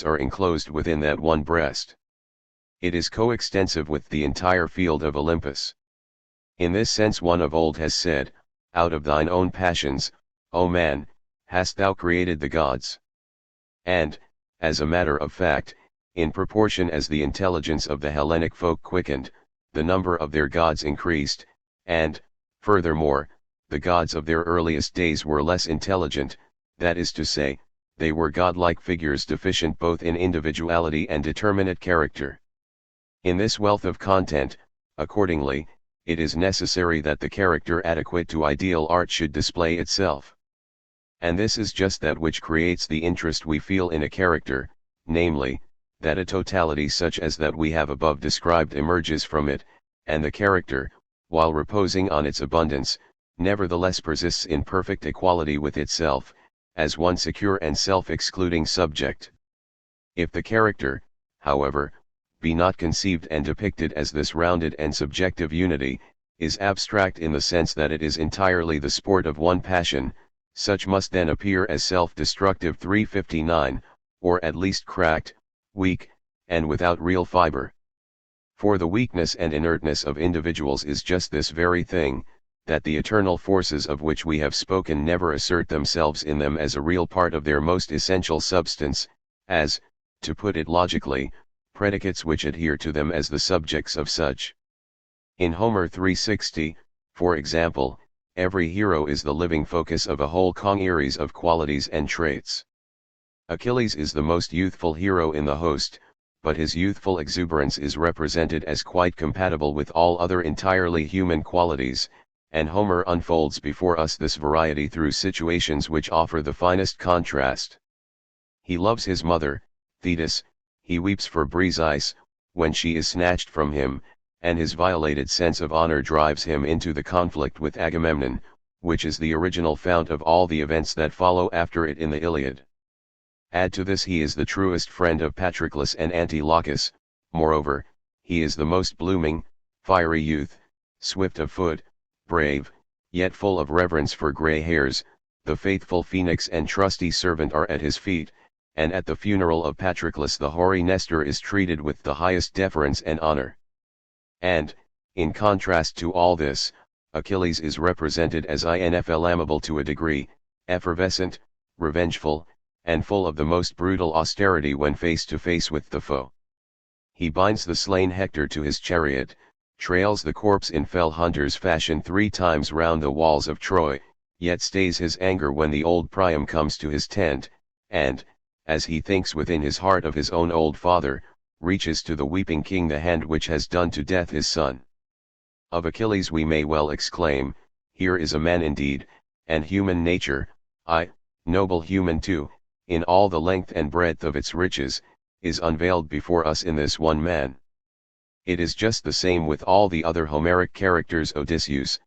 are enclosed within that one breast. It is coextensive with the entire field of Olympus. In this sense one of old has said, out of thine own passions, O man, hast thou created the gods. And, as a matter of fact, in proportion as the intelligence of the Hellenic folk quickened, the number of their gods increased, and, furthermore, the gods of their earliest days were less intelligent, that is to say, they were godlike figures deficient both in individuality and determinate character. In this wealth of content, accordingly, it is necessary that the character adequate to ideal art should display itself. And this is just that which creates the interest we feel in a character, namely, that a totality such as that we have above described emerges from it, and the character, while reposing on its abundance, nevertheless persists in perfect equality with itself, as one secure and self-excluding subject. If the character, however, be not conceived and depicted as this rounded and subjective unity, is abstract in the sense that it is entirely the sport of one passion, such must then appear as self-destructive 359, or at least cracked, weak, and without real fiber. For the weakness and inertness of individuals is just this very thing, that the eternal forces of which we have spoken never assert themselves in them as a real part of their most essential substance, as, to put it logically, predicates which adhere to them as the subjects of such. In Homer 360, for example, every hero is the living focus of a whole congeries of qualities and traits. Achilles is the most youthful hero in the host, but his youthful exuberance is represented as quite compatible with all other entirely human qualities, and Homer unfolds before us this variety through situations which offer the finest contrast. He loves his mother, Thetis, he weeps for Briseis, when she is snatched from him, and his violated sense of honor drives him into the conflict with Agamemnon, which is the original fount of all the events that follow after it in the Iliad. Add to this he is the truest friend of Patroclus and Antilochus, moreover, he is the most blooming, fiery youth, swift of foot, brave, yet full of reverence for grey hairs, the faithful Phoenix and trusty servant are at his feet, and at the funeral of Patroclus the hoary Nestor is treated with the highest deference and honor. And, in contrast to all this, Achilles is represented as inflammable to a degree, effervescent, revengeful, and full of the most brutal austerity when face to face with the foe. He binds the slain Hector to his chariot, trails the corpse in fell hunter's fashion 3 times round the walls of Troy, yet stays his anger when the old Priam comes to his tent, and, as he thinks within his heart of his own old father, reaches to the weeping king the hand which has done to death his son. Of Achilles we may well exclaim, here is a man indeed, and human nature, aye, noble human too, in all the length and breadth of its riches, is unveiled before us in this one man. It is just the same with all the other Homeric characters: Odysseus,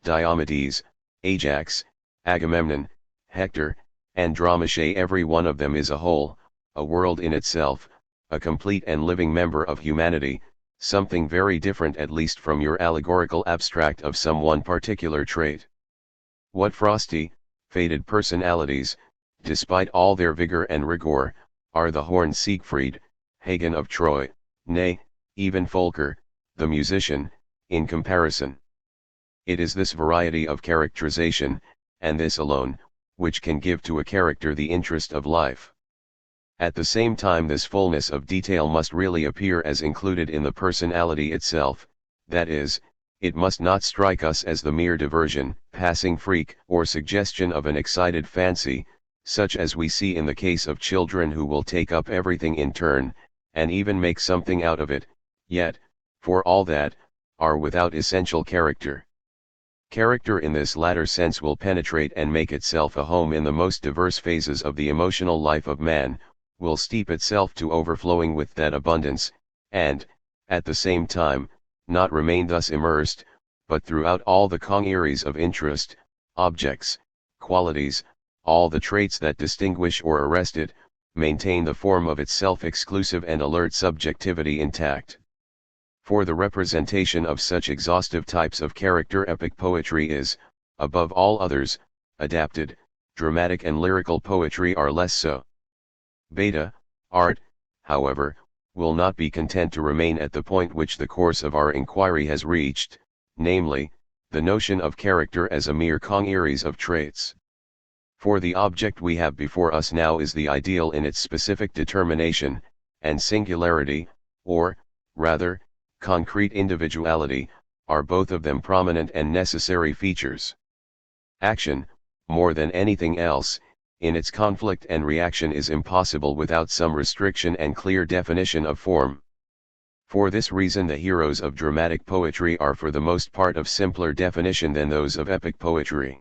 Diomedes, Ajax, Agamemnon, Hector, Andromache. Every one of them is a whole, a world in itself, a complete and living member of humanity, something very different at least from your allegorical abstract of some one particular trait. What frosty, faded personalities, despite all their vigor and rigor, are the horned Siegfried, Hagen of Troy, nay, even Folker, the musician, in comparison. It is this variety of characterization, and this alone, which can give to a character the interest of life. At the same time this fullness of detail must really appear as included in the personality itself, that is, it must not strike us as the mere diversion, passing freak, or suggestion of an excited fancy, such as we see in the case of children who will take up everything in turn, and even make something out of it, yet, for all that, are without essential character. Character in this latter sense will penetrate and make itself a home in the most diverse phases of the emotional life of man, will steep itself to overflowing with that abundance, and, at the same time, not remain thus immersed, but throughout all the congeries of interest, objects, qualities, all the traits that distinguish or arrest it, maintain the form of its self-exclusive and alert subjectivity intact. For the representation of such exhaustive types of character epic poetry is, above all others, adapted. Dramatic and lyrical poetry are less so. Beta, Art, however, will not be content to remain at the point which the course of our inquiry has reached, namely, the notion of character as a mere congeries of traits. For the object we have before us now is the ideal in its specific determination, and singularity, or, rather, concrete individuality, are both of them prominent and necessary features. Action, more than anything else, in its conflict and reaction is impossible without some restriction and clear definition of form. For this reason the heroes of dramatic poetry are for the most part of simpler definition than those of epic poetry.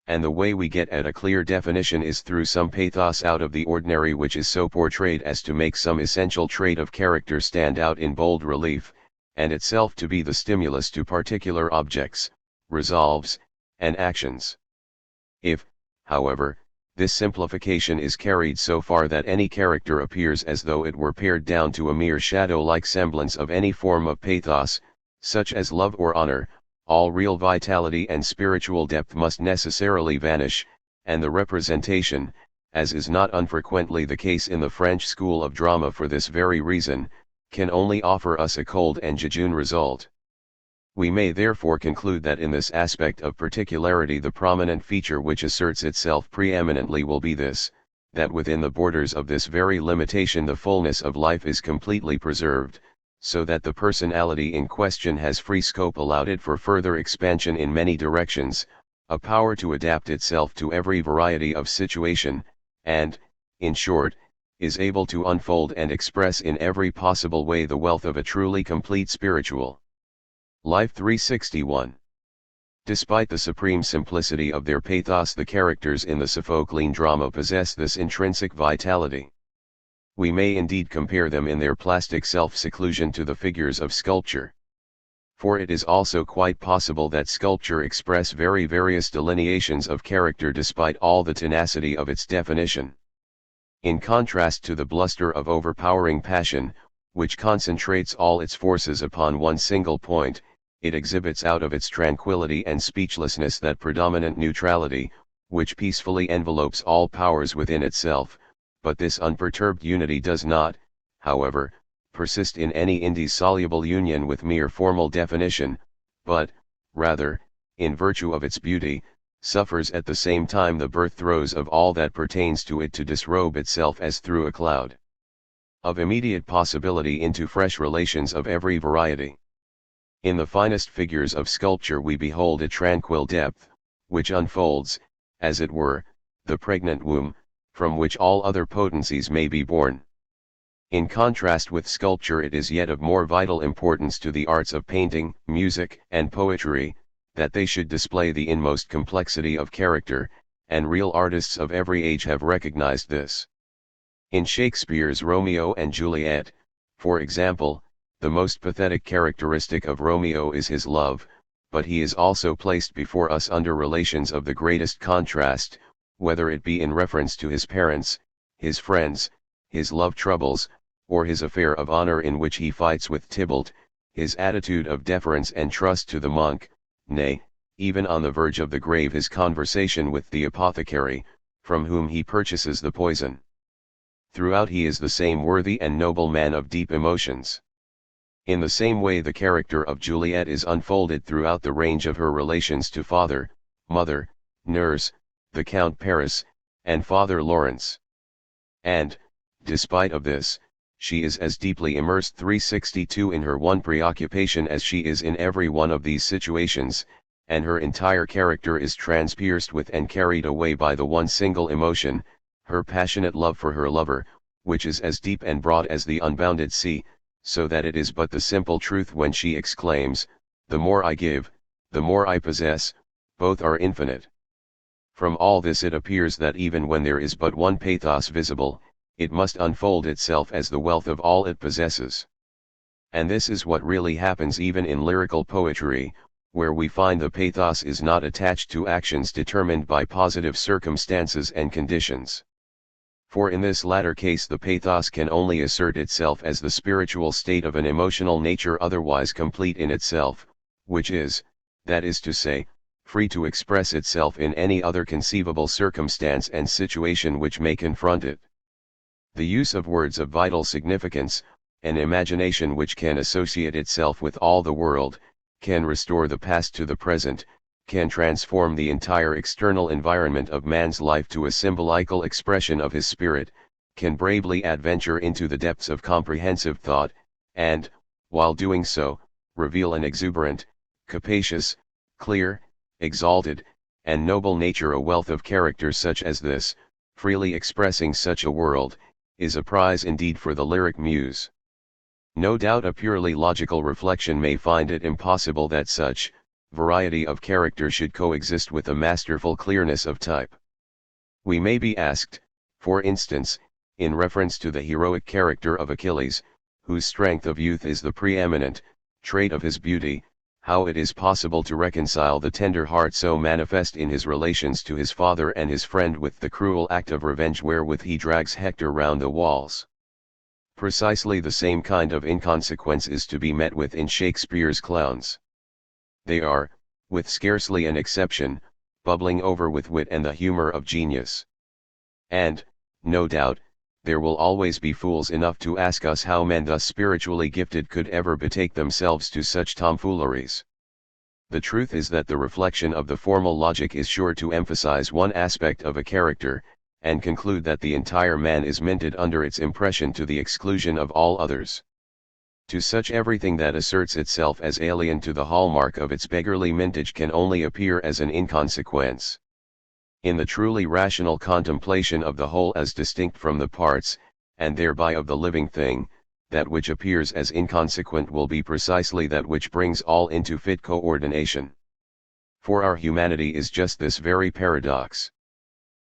And the way we get at a clear definition is through some pathos out of the ordinary which is so portrayed as to make some essential trait of character stand out in bold relief, and itself to be the stimulus to particular objects, resolves, and actions. If, however, this simplification is carried so far that any character appears as though it were pared down to a mere shadow-like semblance of any form of pathos, such as love or honor, all real vitality and spiritual depth must necessarily vanish, and the representation, as is not unfrequently the case in the French school of drama for this very reason, can only offer us a cold and jejune result. We may therefore conclude that in this aspect of particularity the prominent feature which asserts itself preeminently will be this, that within the borders of this very limitation the fullness of life is completely preserved, so that the personality in question has free scope allowed it for further expansion in many directions, a power to adapt itself to every variety of situation, and, in short, is able to unfold and express in every possible way the wealth of a truly complete spiritual life. 361. Despite the supreme simplicity of their pathos, the characters in the Sophoclean drama possess this intrinsic vitality. We may indeed compare them in their plastic self-seclusion to the figures of sculpture. For it is also quite possible that sculpture express very various delineations of character despite all the tenacity of its definition. In contrast to the bluster of overpowering passion, which concentrates all its forces upon one single point, it exhibits out of its tranquility and speechlessness that predominant neutrality, which peacefully envelopes all powers within itself, but this unperturbed unity does not, however, persist in any indissoluble union with mere formal definition, but, rather, in virtue of its beauty, suffers at the same time the birth throes of all that pertains to it to disrobe itself as through a cloud of immediate possibility into fresh relations of every variety. In the finest figures of sculpture we behold a tranquil depth, which unfolds, as it were, the pregnant womb, from which all other potencies may be born. In contrast with sculpture it is yet of more vital importance to the arts of painting, music, and poetry, that they should display the inmost complexity of character, and real artists of every age have recognized this. In Shakespeare's Romeo and Juliet, for example, the most pathetic characteristic of Romeo is his love, but he is also placed before us under relations of the greatest contrast, whether it be in reference to his parents, his friends, his love troubles, or his affair of honor in which he fights with Tybalt, his attitude of deference and trust to the monk, nay, even on the verge of the grave his conversation with the apothecary, from whom he purchases the poison. Throughout he is the same worthy and noble man of deep emotions. In the same way the character of Juliet is unfolded throughout the range of her relations to father, mother, nurse, the Count Paris, and Father Lawrence. And, despite of this, she is as deeply immersed 362 in her one preoccupation as she is in every one of these situations, and her entire character is transpierced with and carried away by the one single emotion, her passionate love for her lover, which is as deep and broad as the unbounded sea, so that it is but the simple truth when she exclaims, "The more I give, the more I possess, both are infinite." From all this it appears that even when there is but one pathos visible, it must unfold itself as the wealth of all it possesses. And this is what really happens even in lyrical poetry, where we find the pathos is not attached to actions determined by positive circumstances and conditions. For in this latter case the pathos can only assert itself as the spiritual state of an emotional nature otherwise complete in itself, which is, that is to say, free to express itself in any other conceivable circumstance and situation which may confront it. The use of words of vital significance, an imagination which can associate itself with all the world, can restore the past to the present, can transform the entire external environment of man's life to a symbolical expression of his spirit, can bravely adventure into the depths of comprehensive thought, and, while doing so, reveal an exuberant, capacious, clear, exalted, and noble nature. A wealth of character such as this, freely expressing such a world, is a prize indeed for the lyric muse. No doubt a purely logical reflection may find it impossible that such variety of character should coexist with a masterful clearness of type. We may be asked, for instance, in reference to the heroic character of Achilles, whose strength of youth is the preeminent trait of his beauty, how it is possible to reconcile the tender heart so manifest in his relations to his father and his friend with the cruel act of revenge wherewith he drags Hector round the walls. Precisely the same kind of inconsequence is to be met with in Shakespeare's clowns. They are, with scarcely an exception, bubbling over with wit and the humor of genius. And, no doubt, there will always be fools enough to ask us how men thus spiritually gifted could ever betake themselves to such tomfooleries. The truth is that the reflection of the formal logic is sure to emphasize one aspect of a character, and conclude that the entire man is minted under its impression to the exclusion of all others. To such everything that asserts itself as alien to the hallmark of its beggarly mintage can only appear as an inconsequence. In the truly rational contemplation of the whole as distinct from the parts, and thereby of the living thing, that which appears as inconsequent will be precisely that which brings all into fit coordination. For our humanity is just this very paradox.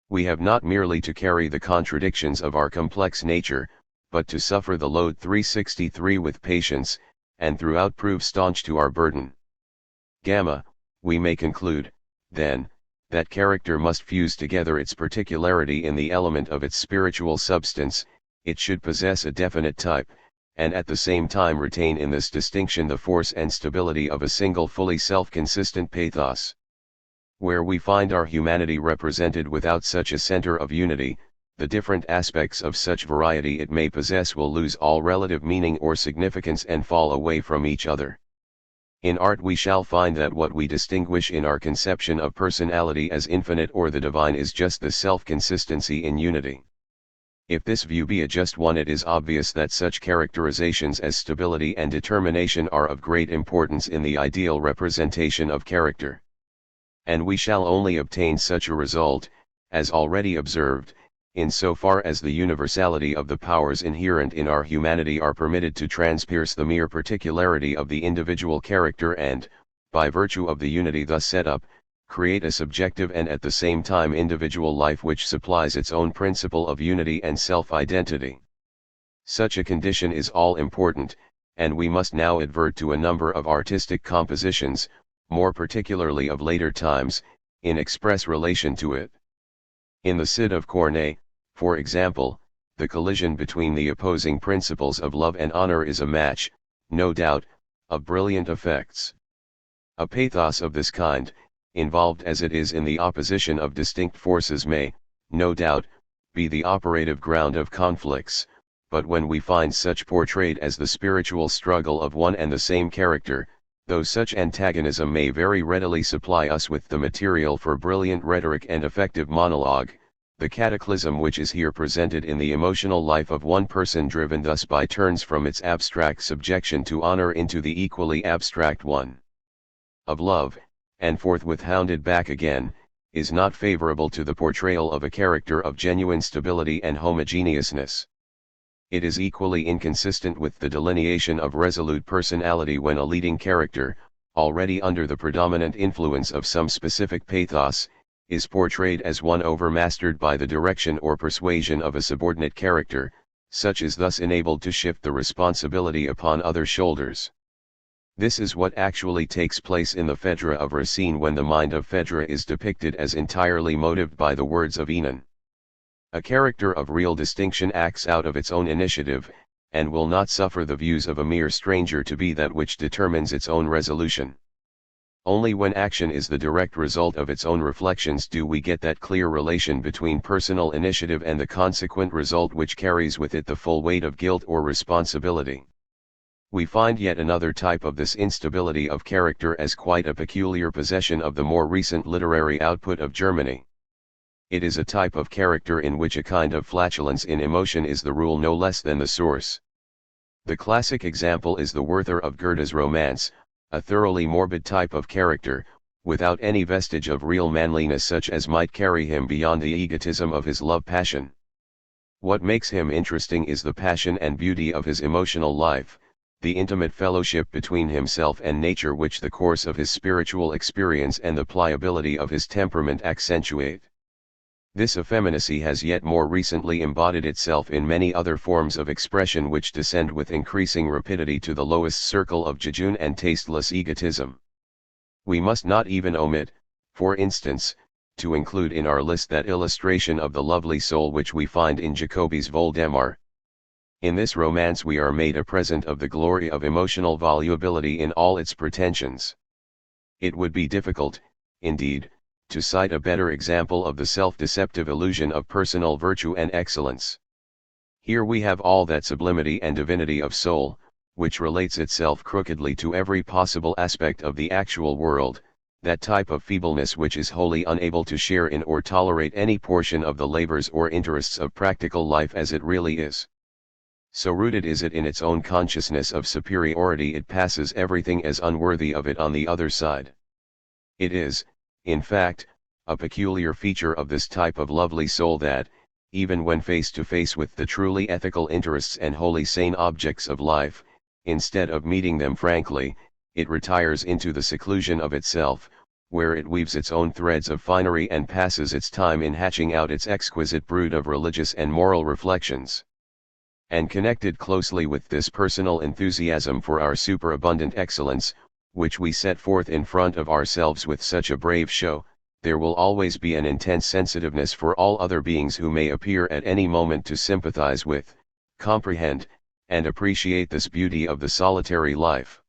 We have not merely to carry the contradictions of our complex nature, but to suffer the load 363 with patience, and throughout prove staunch to our burden. Gamma, we may conclude, then, that character must fuse together its particularity in the element of its spiritual substance, it should possess a definite type, and at the same time retain in this distinction the force and stability of a single fully self-consistent pathos. Where we find our humanity represented without such a center of unity, the different aspects of such variety it may possess will lose all relative meaning or significance and fall away from each other. In art we shall find that what we distinguish in our conception of personality as infinite or the divine is just the self-consistency in unity. If this view be a just one, it is obvious that such characterizations as stability and determination are of great importance in the ideal representation of character. And we shall only obtain such a result, as already observed, in so far as the universality of the powers inherent in our humanity are permitted to transpierce the mere particularity of the individual character and, by virtue of the unity thus set up, create a subjective and at the same time individual life which supplies its own principle of unity and self-identity. Such a condition is all important, and we must now advert to a number of artistic compositions, more particularly of later times, in express relation to it. In the Cid of Corneille, for example, the collision between the opposing principles of love and honor is a match, no doubt, of brilliant effects. A pathos of this kind, involved as it is in the opposition of distinct forces may, no doubt, be the operative ground of conflicts, but when we find such portrayed as the spiritual struggle of one and the same character, though such antagonism may very readily supply us with the material for brilliant rhetoric and effective monologue, the cataclysm which is here presented in the emotional life of one person driven thus by turns from its abstract subjection to honor into the equally abstract one of love, and forthwith hounded back again, is not favorable to the portrayal of a character of genuine stability and homogeneousness. It is equally inconsistent with the delineation of resolute personality when a leading character, already under the predominant influence of some specific pathos, is portrayed as one overmastered by the direction or persuasion of a subordinate character, such is thus enabled to shift the responsibility upon other shoulders. This is what actually takes place in the Phèdre of Racine when the mind of Phèdre is depicted as entirely motived by the words of Enon. A character of real distinction acts out of its own initiative, and will not suffer the views of a mere stranger to be that which determines its own resolution. Only when action is the direct result of its own reflections do we get that clear relation between personal initiative and the consequent result which carries with it the full weight of guilt or responsibility. We find yet another type of this instability of character as quite a peculiar possession of the more recent literary output of Germany. It is a type of character in which a kind of flatulence in emotion is the rule no less than the source. The classic example is the Werther of Goethe's romance, a thoroughly morbid type of character, without any vestige of real manliness such as might carry him beyond the egotism of his love passion. What makes him interesting is the passion and beauty of his emotional life, the intimate fellowship between himself and nature which the course of his spiritual experience and the pliability of his temperament accentuate. This effeminacy has yet more recently embodied itself in many other forms of expression which descend with increasing rapidity to the lowest circle of jejune and tasteless egotism. We must not even omit, for instance, to include in our list that illustration of the lovely soul which we find in Jacobi's Voldemar. In this romance we are made a present of the glory of emotional volubility in all its pretensions. It would be difficult, indeed, to cite a better example of the self-deceptive illusion of personal virtue and excellence. Here we have all that sublimity and divinity of soul, which relates itself crookedly to every possible aspect of the actual world, that type of feebleness which is wholly unable to share in or tolerate any portion of the labors or interests of practical life as it really is. So rooted is it in its own consciousness of superiority it passes everything as unworthy of it on the other side. It is, in fact, a peculiar feature of this type of lovely soul that, even when face to face with the truly ethical interests and wholly sane objects of life, instead of meeting them frankly, it retires into the seclusion of itself, where it weaves its own threads of finery and passes its time in hatching out its exquisite brood of religious and moral reflections. And connected closely with this personal enthusiasm for our superabundant excellence, which we set forth in front of ourselves with such a brave show, there will always be an intense sensitiveness for all other beings who may appear at any moment to sympathize with, comprehend, and appreciate this beauty of the solitary life.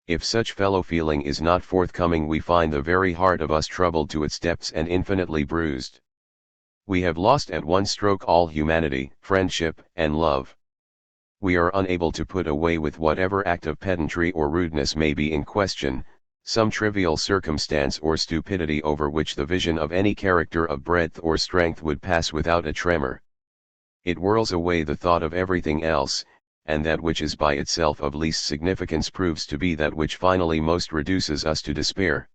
If such fellow feeling is not forthcoming, we find the very heart of us troubled to its depths and infinitely bruised. We have lost at one stroke all humanity, friendship, and love. We are unable to put away with whatever act of pedantry or rudeness may be in question, some trivial circumstance or stupidity over which the vision of any character of breadth or strength would pass without a tremor. It whirls away the thought of everything else, and that which is by itself of least significance proves to be that which finally most reduces us to despair.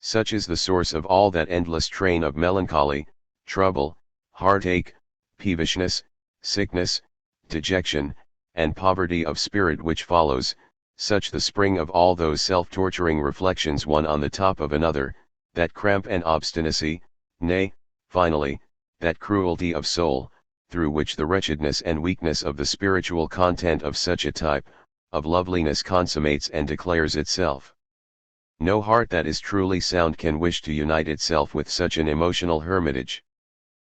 Such is the source of all that endless train of melancholy, trouble, heartache, peevishness, sickness, dejection, and poverty of spirit which follows, such the spring of all those self-torturing reflections one on the top of another, that cramp and obstinacy, nay, finally, that cruelty of soul, through which the wretchedness and weakness of the spiritual content of such a type of loveliness consummates and declares itself. No heart that is truly sound can wish to unite itself with such an emotional hermitage.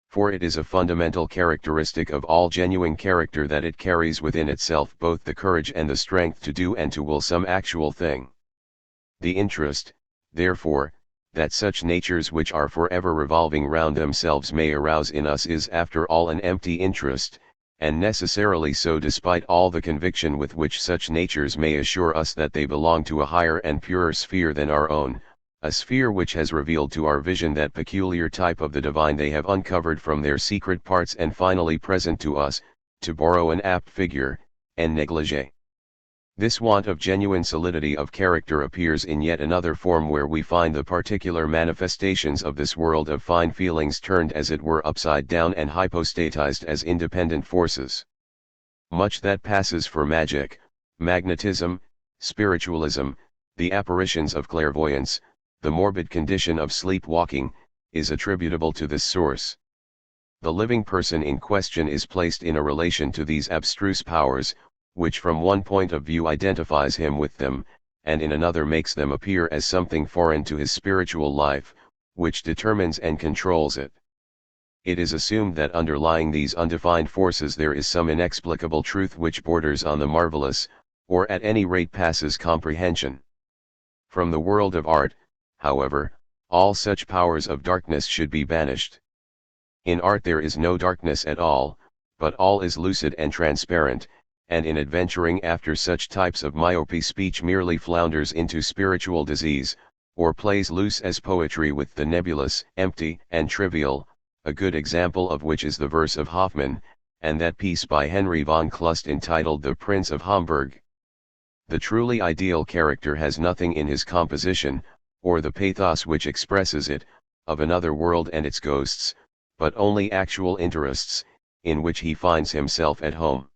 For it is a fundamental characteristic of all genuine character that it carries within itself both the courage and the strength to do and to will some actual thing. The interest, therefore, that such natures which are forever revolving round themselves may arouse in us is after all an empty interest, and necessarily so despite all the conviction with which such natures may assure us that they belong to a higher and purer sphere than our own, a sphere which has revealed to our vision that peculiar type of the divine they have uncovered from their secret parts and finally present to us, to borrow an apt figure, en négligé. This want of genuine solidity of character appears in yet another form where we find the particular manifestations of this world of fine feelings turned as it were upside down and hypostatized as independent forces. Much that passes for magic, magnetism, spiritualism, the apparitions of clairvoyance, the morbid condition of sleepwalking, is attributable to this source. The living person in question is placed in a relation to these abstruse powers, which from one point of view identifies him with them, and in another makes them appear as something foreign to his spiritual life, which determines and controls it. It is assumed that underlying these undefined forces there is some inexplicable truth which borders on the marvelous, or at any rate passes comprehension. From the world of art, however, all such powers of darkness should be banished. In art there is no darkness at all, but all is lucid and transparent, and in adventuring after such types of myopy speech merely flounders into spiritual disease, or plays loose as poetry with the nebulous, empty, and trivial, a good example of which is the verse of Hoffmann, and that piece by Henry von Kleist entitled The Prince of Hamburg. The truly ideal character has nothing in his composition, or the pathos which expresses it, of another world and its ghosts, but only actual interests, in which he finds himself at home.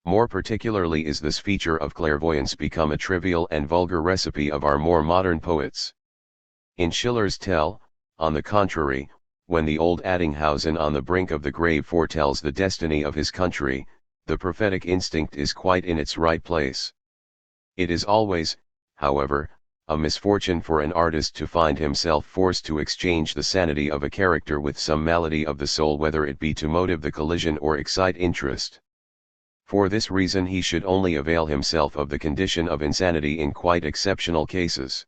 More particularly is this feature of clairvoyance become a trivial and vulgar recipe of our more modern poets. In Schiller's Tell, on the contrary, when the old Addinghausen on the brink of the grave foretells the destiny of his country, the prophetic instinct is quite in its right place. It is always, however, a misfortune for an artist to find himself forced to exchange the sanity of a character with some malady of the soul, whether it be to motive the collision or excite interest. For this reason he should only avail himself of the condition of insanity in quite exceptional cases.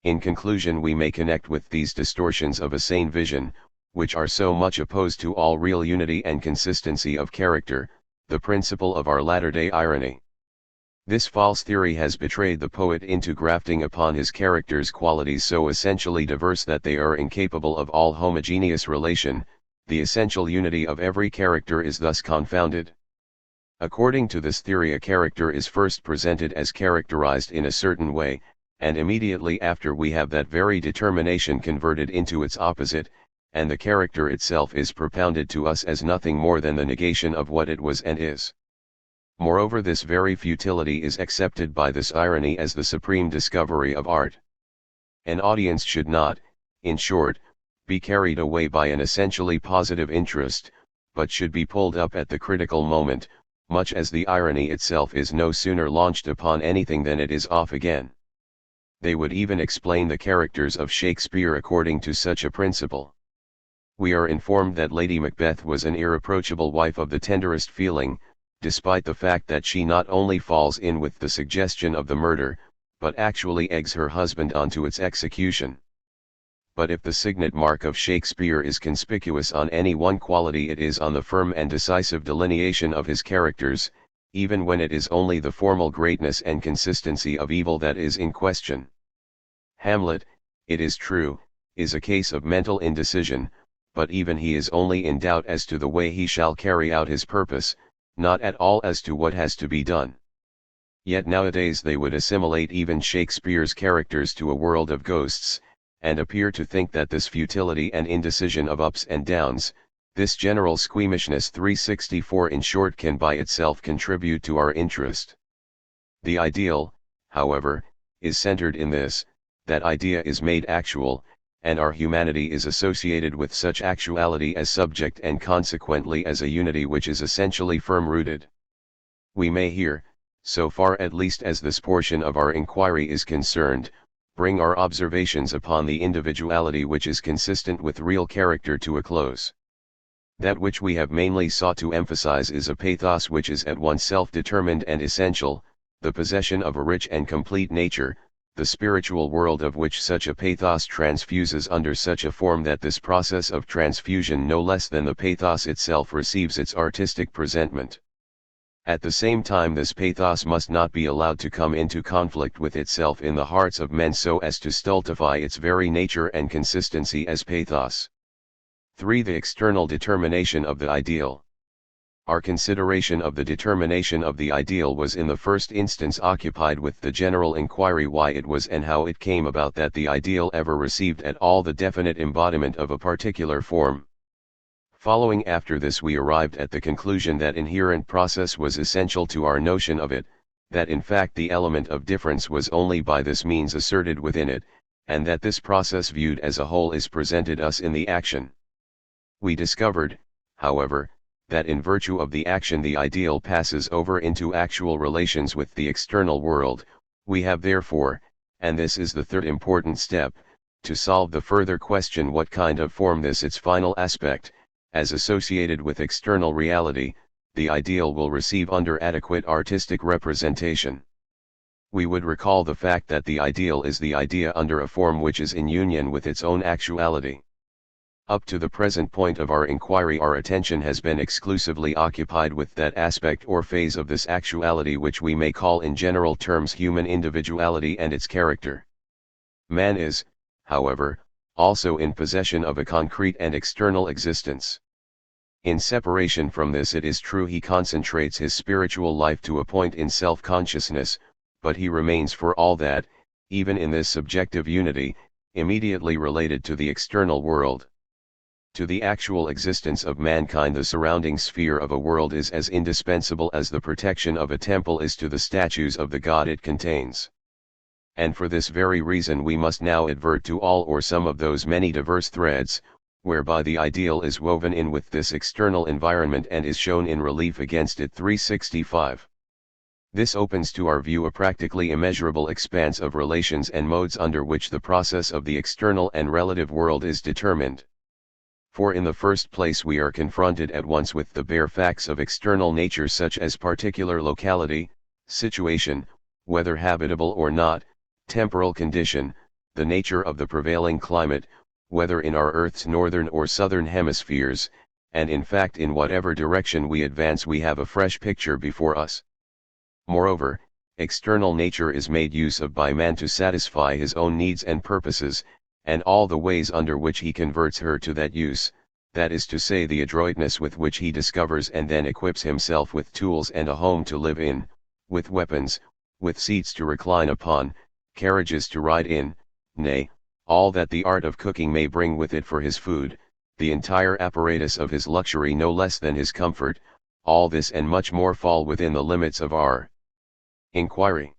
In conclusion, we may connect with these distortions of a sane vision, which are so much opposed to all real unity and consistency of character, the principle of our latter-day irony. This false theory has betrayed the poet into grafting upon his characters qualities so essentially diverse that they are incapable of all homogeneous relation. The essential unity of every character is thus confounded. According to this theory, a character is first presented as characterized in a certain way, and immediately after we have that very determination converted into its opposite, and the character itself is propounded to us as nothing more than the negation of what it was and is. Moreover, this very futility is accepted by this irony as the supreme discovery of art. An audience should not, in short, be carried away by an essentially positive interest, but should be pulled up at the critical moment, much as the irony itself is no sooner launched upon anything than it is off again. They would even explain the characters of Shakespeare according to such a principle. We are informed that Lady Macbeth was an irreproachable wife of the tenderest feeling, despite the fact that she not only falls in with the suggestion of the murder, but actually eggs her husband onto its execution. But if the signet mark of Shakespeare is conspicuous on any one quality, it is on the firm and decisive delineation of his characters, even when it is only the formal greatness and consistency of evil that is in question. Hamlet, it is true, is a case of mental indecision, but even he is only in doubt as to the way he shall carry out his purpose, not at all as to what has to be done. Yet nowadays they would assimilate even Shakespeare's characters to a world of ghosts, and appear to think that this futility and indecision of ups and downs, this general squeamishness 364 in short, can by itself contribute to our interest. The ideal, however, is centered in this, that idea is made actual, and our humanity is associated with such actuality as subject and consequently as a unity which is essentially firm-rooted. We may here, so far at least as this portion of our inquiry is concerned, bring our observations upon the individuality which is consistent with real character to a close. That which we have mainly sought to emphasize is a pathos which is at once self-determined and essential, the possession of a rich and complete nature, the spiritual world of which such a pathos transfuses under such a form that this process of transfusion no less than the pathos itself receives its artistic presentment. At the same time, this pathos must not be allowed to come into conflict with itself in the hearts of men so as to stultify its very nature and consistency as pathos. 3. The external determination of the ideal. Our consideration of the determination of the ideal was in the first instance occupied with the general inquiry why it was and how it came about that the ideal ever received at all the definite embodiment of a particular form. Following after this, we arrived at the conclusion that inherent process was essential to our notion of it, that in fact the element of difference was only by this means asserted within it, and that this process viewed as a whole is presented us in the action. We discovered, however, that in virtue of the action the ideal passes over into actual relations with the external world. We have therefore, and this is the third important step, to solve the further question what kind of form this its final aspect, as associated with external reality, the ideal will receive under adequate artistic representation. we would recall the fact that the ideal is the idea under a form which is in union with its own actuality. Up to the present point of our inquiry, our attention has been exclusively occupied with that aspect or phase of this actuality which we may call in general terms human individuality and its character. Man is, however, also in possession of a concrete and external existence. In separation from this, it is true, he concentrates his spiritual life to a point in self-consciousness, but he remains for all that, even in this subjective unity, immediately related to the external world. To the actual existence of mankind, the surrounding sphere of a world is as indispensable as the protection of a temple is to the statues of the god it contains. And for this very reason we must now advert to all or some of those many diverse threads, whereby the ideal is woven in with this external environment and is shown in relief against it. 365. This opens to our view a practically immeasurable expanse of relations and modes under which the process of the external and relative world is determined. For in the first place we are confronted at once with the bare facts of external nature, such as particular locality, situation, whether habitable or not, temporal condition, the nature of the prevailing climate, whether in our Earth's northern or southern hemispheres, and in fact in whatever direction we advance we have a fresh picture before us. Moreover, external nature is made use of by man to satisfy his own needs and purposes, and all the ways under which he converts her to that use, that is to say the adroitness with which he discovers and then equips himself with tools and a home to live in, with weapons, with seats to recline upon, carriages to ride in, nay, all that the art of cooking may bring with it for his food, the entire apparatus of his luxury no less than his comfort, all this and much more fall within the limits of our inquiry.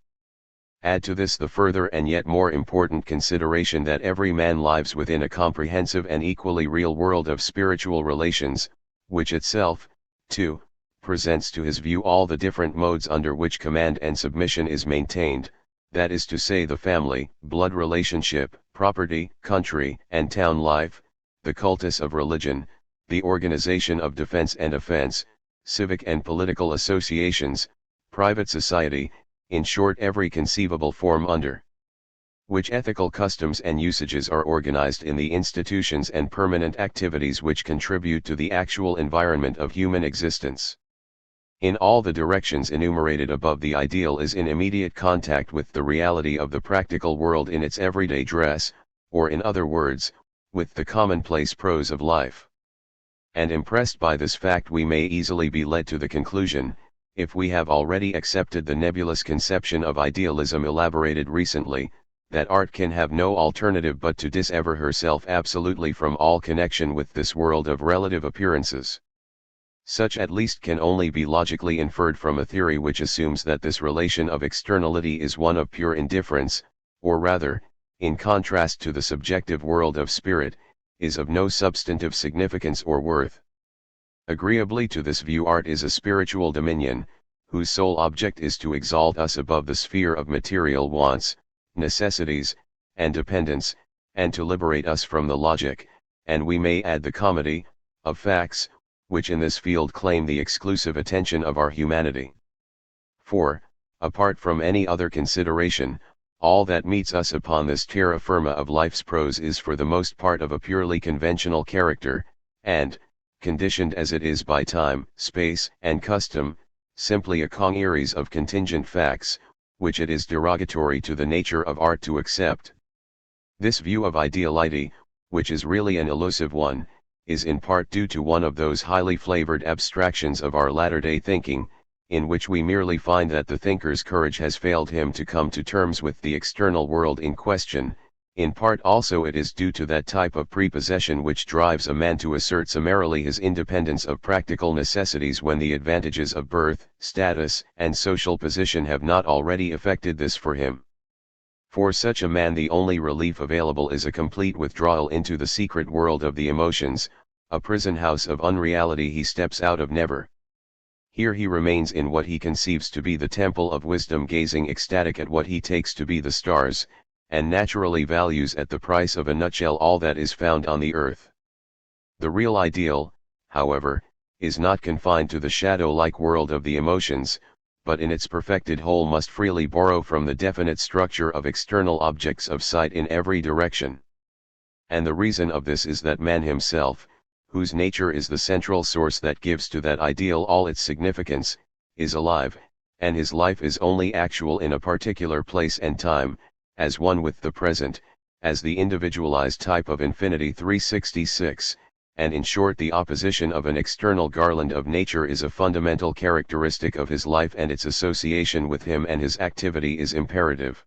Add to this the further and yet more important consideration that every man lives within a comprehensive and equally real world of spiritual relations, which itself, too, presents to his view all the different modes under which command and submission is maintained, that is to say the family, blood relationship, property, country and town life, the cultus of religion, the organization of defense and offense, civic and political associations, private society, in short every conceivable form under which ethical customs and usages are organized in the institutions and permanent activities which contribute to the actual environment of human existence. In all the directions enumerated above, the ideal is in immediate contact with the reality of the practical world in its everyday dress, or in other words, with the commonplace prose of life. And impressed by this fact we may easily be led to the conclusion, if we have already accepted the nebulous conception of idealism elaborated recently, that art can have no alternative but to dissever herself absolutely from all connection with this world of relative appearances. Such at least can only be logically inferred from a theory which assumes that this relation of externality is one of pure indifference, or rather, in contrast to the subjective world of spirit, is of no substantive significance or worth. Agreeably to this view, art is a spiritual dominion, whose sole object is to exalt us above the sphere of material wants, necessities, and dependence, and to liberate us from the logic, and we may add the comedy, of facts, which in this field claim the exclusive attention of our humanity. For, apart from any other consideration, all that meets us upon this terra firma of life's prose is for the most part of a purely conventional character, and, conditioned as it is by time, space, and custom, simply a congeries of contingent facts, which it is derogatory to the nature of art to accept. This view of ideality, which is really an elusive one, is in part due to one of those highly flavored abstractions of our latter-day thinking, in which we merely find that the thinker's courage has failed him to come to terms with the external world in question. In part also it is due to that type of prepossession which drives a man to assert summarily his independence of practical necessities when the advantages of birth, status, and social position have not already effected this for him. For such a man the only relief available is a complete withdrawal into the secret world of the emotions, a prison house of unreality he steps out of never. Here he remains in what he conceives to be the temple of wisdom, gazing ecstatic at what he takes to be the stars, and naturally values at the price of a nutshell all that is found on the earth. The real ideal, however, is not confined to the shadow-like world of the emotions, but in its perfected whole must freely borrow from the definite structure of external objects of sight in every direction. And the reason of this is that man himself, whose nature is the central source that gives to that ideal all its significance, is alive, and his life is only actual in a particular place and time, as one with the present, as the individualized type of infinity 366, and in short the opposition of an external garland of nature is a fundamental characteristic of his life, and its association with him and his activity is imperative.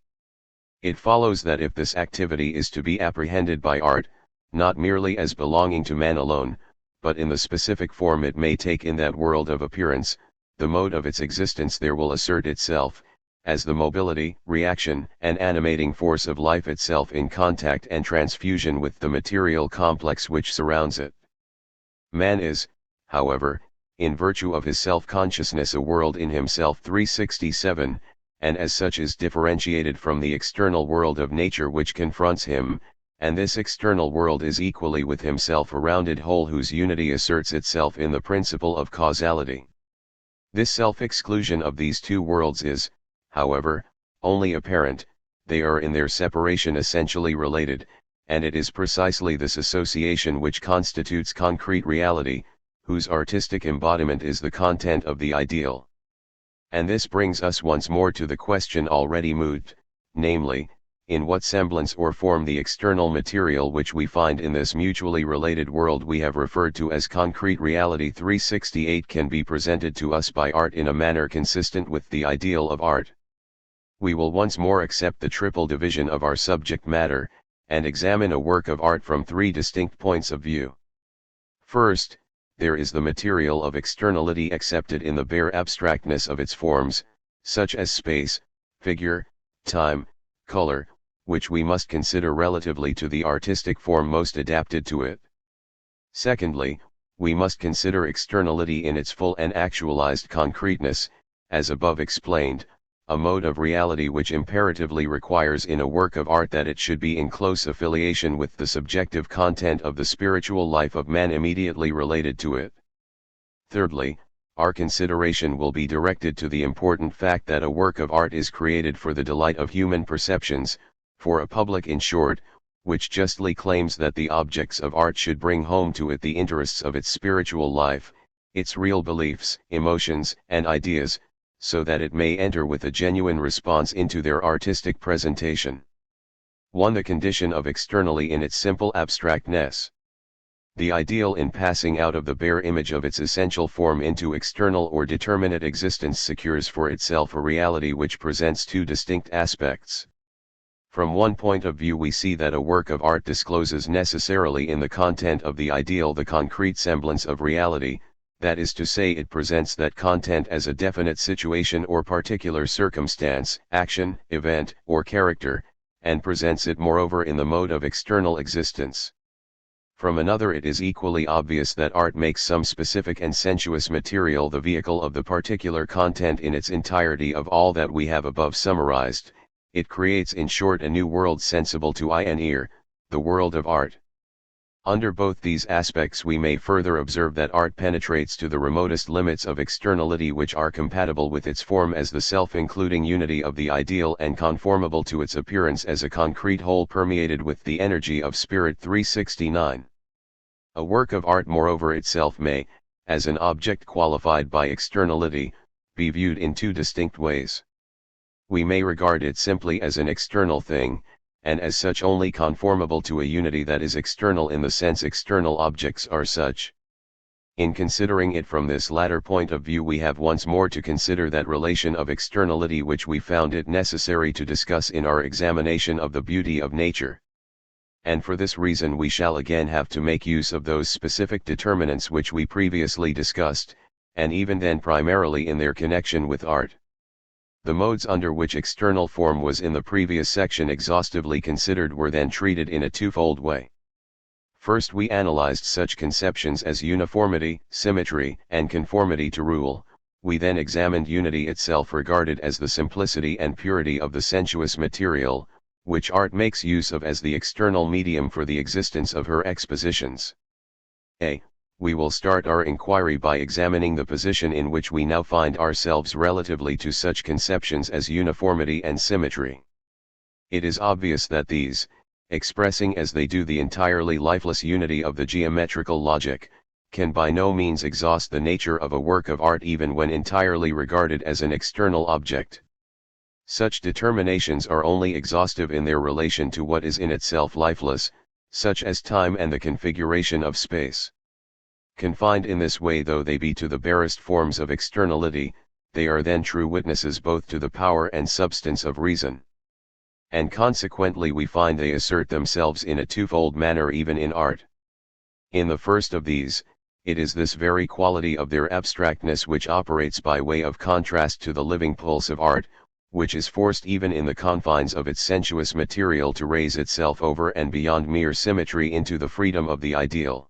It follows that if this activity is to be apprehended by art, not merely as belonging to man alone, but in the specific form it may take in that world of appearance, the mode of its existence there will assert itself, as the mobility, reaction, and animating force of life itself in contact and transfusion with the material complex which surrounds it. Man is, however, in virtue of his self-consciousness a world in himself 367, and as such is differentiated from the external world of nature which confronts him, and this external world is equally with himself a rounded whole whose unity asserts itself in the principle of causality. This self-exclusion of these two worlds is, however, only apparent, they are in their separation essentially related, and it is precisely this association which constitutes concrete reality, whose artistic embodiment is the content of the ideal. And this brings us once more to the question already moved, namely, in what semblance or form the external material which we find in this mutually related world we have referred to as concrete reality 368 can be presented to us by art in a manner consistent with the ideal of art. We will once more accept the triple division of our subject matter, and examine a work of art from three distinct points of view. First, there is the material of externality accepted in the bare abstractness of its forms, such as space, figure, time, color, which we must consider relatively to the artistic form most adapted to it. Secondly, we must consider externality in its full and actualized concreteness, as above explained, a mode of reality which imperatively requires in a work of art that it should be in close affiliation with the subjective content of the spiritual life of man immediately related to it. Thirdly, our consideration will be directed to the important fact that a work of art is created for the delight of human perceptions, for a public in short, which justly claims that the objects of art should bring home to it the interests of its spiritual life, its real beliefs, emotions, and ideas, so that it may enter with a genuine response into their artistic presentation. 1. The condition of externally in its simple abstractness. The ideal in passing out of the bare image of its essential form into external or determinate existence secures for itself a reality which presents two distinct aspects. From one point of view we see that a work of art discloses necessarily in the content of the ideal the concrete semblance of reality, that is to say it presents that content as a definite situation or particular circumstance, action, event, or character, and presents it moreover in the mode of external existence. From another it is equally obvious that art makes some specific and sensuous material the vehicle of the particular content in its entirety of all that we have above summarized. It creates in short a new world sensible to eye and ear, the world of art. Under both these aspects we may further observe that art penetrates to the remotest limits of externality which are compatible with its form as the self-including unity of the ideal and conformable to its appearance as a concrete whole permeated with the energy of spirit 369. A work of art moreover itself may, as an object qualified by externality, be viewed in two distinct ways. We may regard it simply as an external thing, and as such only conformable to a unity that is external in the sense external objects are such. In considering it from this latter point of view we have once more to consider that relation of externality which we found it necessary to discuss in our examination of the beauty of nature. And for this reason we shall again have to make use of those specific determinants which we previously discussed, and even then primarily in their connection with art. The modes under which external form was in the previous section exhaustively considered were then treated in a twofold way. First we analyzed such conceptions as uniformity, symmetry, and conformity to rule. We then examined unity itself regarded as the simplicity and purity of the sensuous material, which art makes use of as the external medium for the existence of her expositions. A. we will start our inquiry by examining the position in which we now find ourselves relatively to such conceptions as uniformity and symmetry. It is obvious that these, expressing as they do the entirely lifeless unity of the geometrical logic, can by no means exhaust the nature of a work of art even when entirely regarded as an external object. Such determinations are only exhaustive in their relation to what is in itself lifeless, such as time and the configuration of space. Confined in this way though they be to the barest forms of externality, they are then true witnesses both to the power and substance of reason. And consequently we find they assert themselves in a twofold manner even in art. In the first of these, it is this very quality of their abstractness which operates by way of contrast to the living pulse of art, which is forced even in the confines of its sensuous material to raise itself over and beyond mere symmetry into the freedom of the ideal.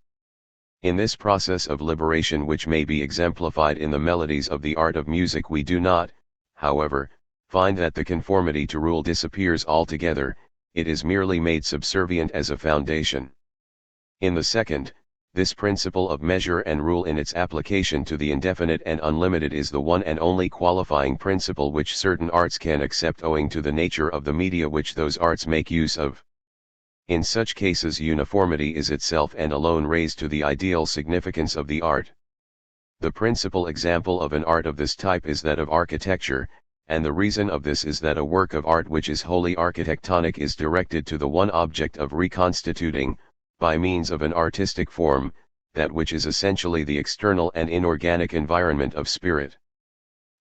In this process of liberation which may be exemplified in the melodies of the art of music we do not, however, find that the conformity to rule disappears altogether, it is merely made subservient as a foundation. In the second, this principle of measure and rule in its application to the indefinite and unlimited is the one and only qualifying principle which certain arts can accept owing to the nature of the media which those arts make use of. In such cases uniformity is itself and alone raised to the ideal significance of the art. The principal example of an art of this type is that of architecture, and the reason of this is that a work of art which is wholly architectonic is directed to the one object of reconstituting, by means of an artistic form, that which is essentially the external and inorganic environment of spirit.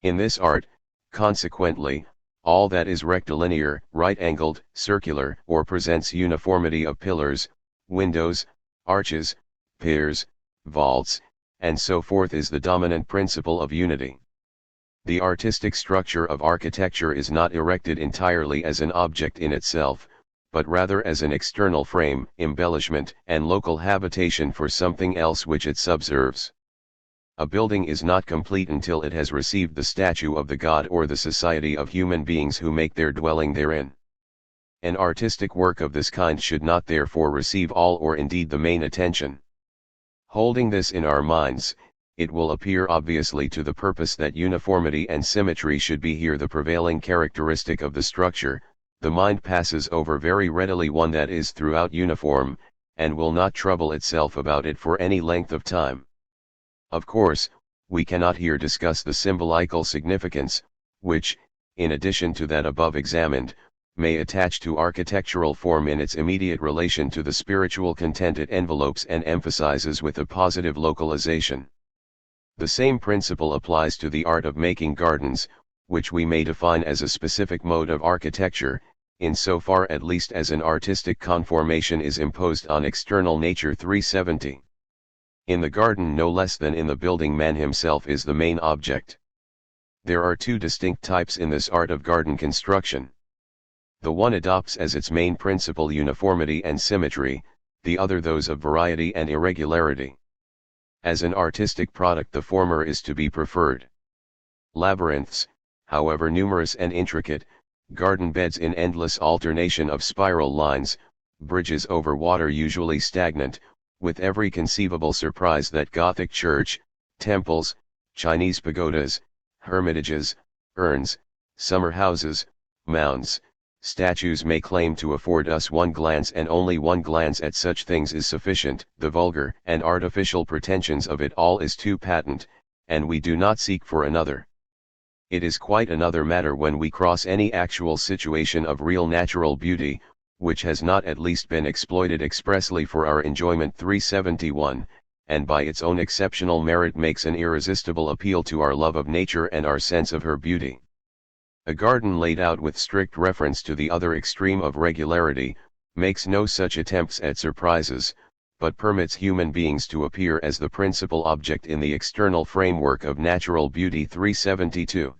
In this art, consequently, all that is rectilinear, right-angled, circular, or presents uniformity of pillars, windows, arches, piers, vaults, and so forth is the dominant principle of unity. The artistic structure of architecture is not erected entirely as an object in itself, but rather as an external frame, embellishment, and local habitation for something else which it subserves. A building is not complete until it has received the statue of the god or the society of human beings who make their dwelling therein. An artistic work of this kind should not therefore receive all or indeed the main attention. Holding this in our minds, it will appear obviously to the purpose that uniformity and symmetry should be here the prevailing characteristic of the structure. The mind passes over very readily one that is throughout uniform, and will not trouble itself about it for any length of time. Of course, we cannot here discuss the symbolical significance, which, in addition to that above examined, may attach to architectural form in its immediate relation to the spiritual content it envelopes and emphasizes with a positive localization. The same principle applies to the art of making gardens, which we may define as a specific mode of architecture, in so far at least as an artistic conformation is imposed on external nature. 370. In the garden no less than in the building man himself is the main object. There are two distinct types in this art of garden construction. The one adopts as its main principle uniformity and symmetry, the other those of variety and irregularity. As an artistic product the former is to be preferred. Labyrinths, however numerous and intricate, garden beds in endless alternation of spiral lines, bridges over water usually stagnant, with every conceivable surprise that Gothic church, temples, Chinese pagodas, hermitages, urns, summer houses, mounds, statues may claim to afford us one glance, and only one glance at such things is sufficient. The vulgar and artificial pretensions of it all is too patent, and we do not seek for another. It is quite another matter when we cross any actual situation of real natural beauty, which has not at least been exploited expressly for our enjoyment. 371, and by its own exceptional merit makes an irresistible appeal to our love of nature and our sense of her beauty. A garden laid out with strict reference to the other extreme of regularity, makes no such attempts at surprises, but permits human beings to appear as the principal object in the external framework of natural beauty. 372.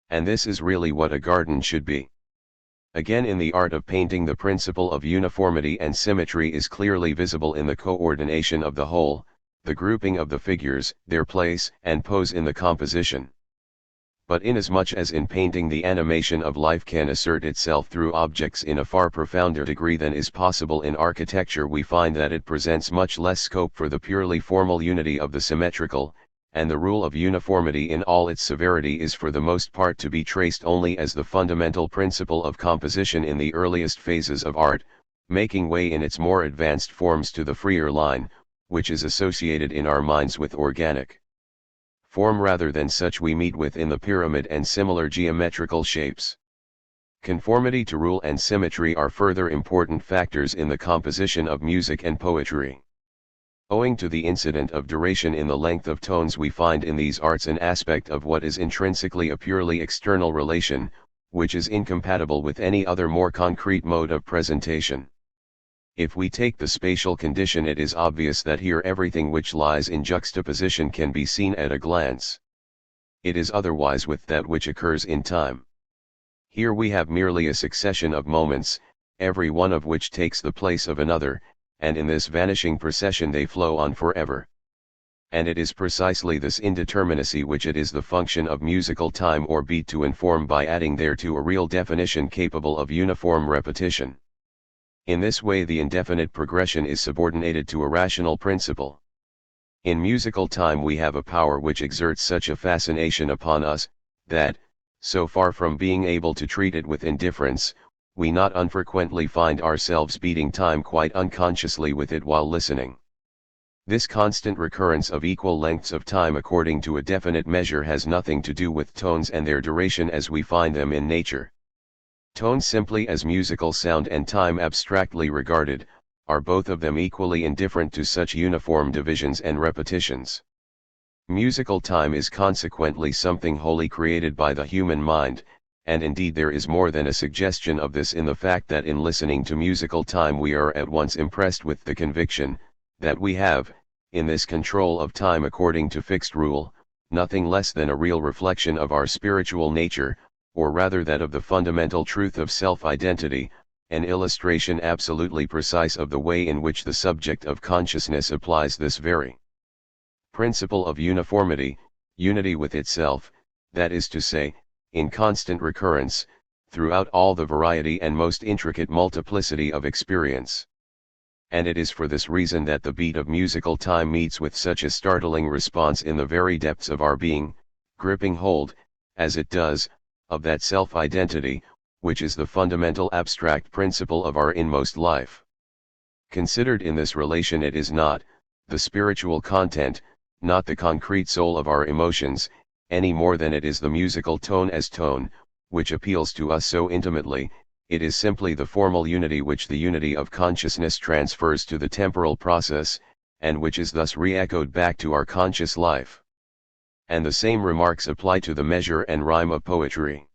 And this is really what a garden should be. Again, in the art of painting the principle of uniformity and symmetry is clearly visible in the coordination of the whole, the grouping of the figures, their place and pose in the composition. But inasmuch as in painting the animation of life can assert itself through objects in a far profounder degree than is possible in architecture, we find that it presents much less scope for the purely formal unity of the symmetrical, and the rule of uniformity in all its severity is for the most part to be traced only as the fundamental principle of composition in the earliest phases of art, making way in its more advanced forms to the freer line, which is associated in our minds with organic form rather than such we meet with in the pyramid and similar geometrical shapes. Conformity to rule and symmetry are further important factors in the composition of music and poetry. Owing to the incident of duration in the length of tones, we find in these arts an aspect of what is intrinsically a purely external relation, which is incompatible with any other more concrete mode of presentation. If we take the spatial condition, it is obvious that here everything which lies in juxtaposition can be seen at a glance. It is otherwise with that which occurs in time. Here we have merely a succession of moments, every one of which takes the place of another, and in this vanishing procession they flow on forever. And it is precisely this indeterminacy which it is the function of musical time or beat to inform by adding thereto a real definition capable of uniform repetition. In this way the indefinite progression is subordinated to a rational principle. In musical time we have a power which exerts such a fascination upon us, that, so far from being able to treat it with indifference, we not unfrequently find ourselves beating time quite unconsciously with it while listening. This constant recurrence of equal lengths of time according to a definite measure has nothing to do with tones and their duration as we find them in nature. Tones simply as musical sound and time abstractly regarded, are both of them equally indifferent to such uniform divisions and repetitions. Musical time is consequently something wholly created by the human mind, and indeed there is more than a suggestion of this in the fact that in listening to musical time we are at once impressed with the conviction, that we have, in this control of time according to fixed rule, nothing less than a real reflection of our spiritual nature, or rather that of the fundamental truth of self-identity, an illustration absolutely precise of the way in which the subject of consciousness applies this very principle of uniformity, unity with itself, that is to say, in constant recurrence, throughout all the variety and most intricate multiplicity of experience. And it is for this reason that the beat of musical time meets with such a startling response in the very depths of our being, gripping hold, as it does, of that self-identity, which is the fundamental abstract principle of our inmost life. Considered in this relation, it is not the spiritual content, not the concrete soul of our emotions, any more than it is the musical tone as tone, which appeals to us so intimately. It is simply the formal unity which the unity of consciousness transfers to the temporal process, and which is thus re-echoed back to our conscious life. And the same remarks apply to the measure and rhyme of poetry.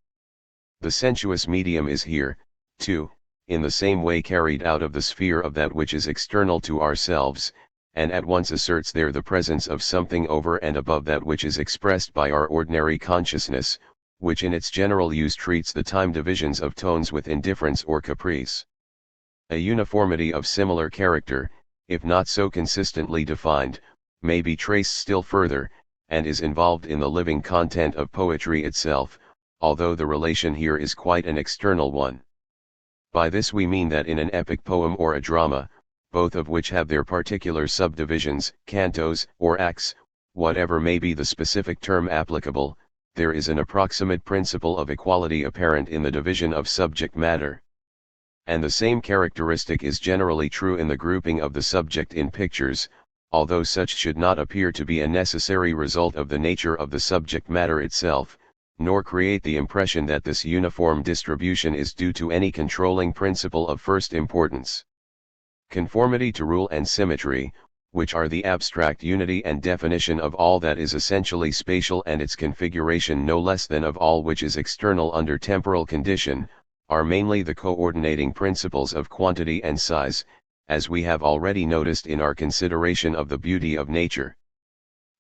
The sensuous medium is here, too, in the same way carried out of the sphere of that which is external to ourselves, and at once asserts there the presence of something over and above that which is expressed by our ordinary consciousness, which in its general use treats the time divisions of tones with indifference or caprice. A uniformity of similar character, if not so consistently defined, may be traced still further, and is involved in the living content of poetry itself, although the relation here is quite an external one. By this we mean that in an epic poem or a drama, both of which have their particular subdivisions, cantos, or acts, whatever may be the specific term applicable, there is an approximate principle of equality apparent in the division of subject matter. And the same characteristic is generally true in the grouping of the subject in pictures, although such should not appear to be a necessary result of the nature of the subject matter itself, nor create the impression that this uniform distribution is due to any controlling principle of first importance. Conformity to rule and symmetry, which are the abstract unity and definition of all that is essentially spatial and its configuration no less than of all which is external under temporal condition, are mainly the coordinating principles of quantity and size, as we have already noticed in our consideration of the beauty of nature.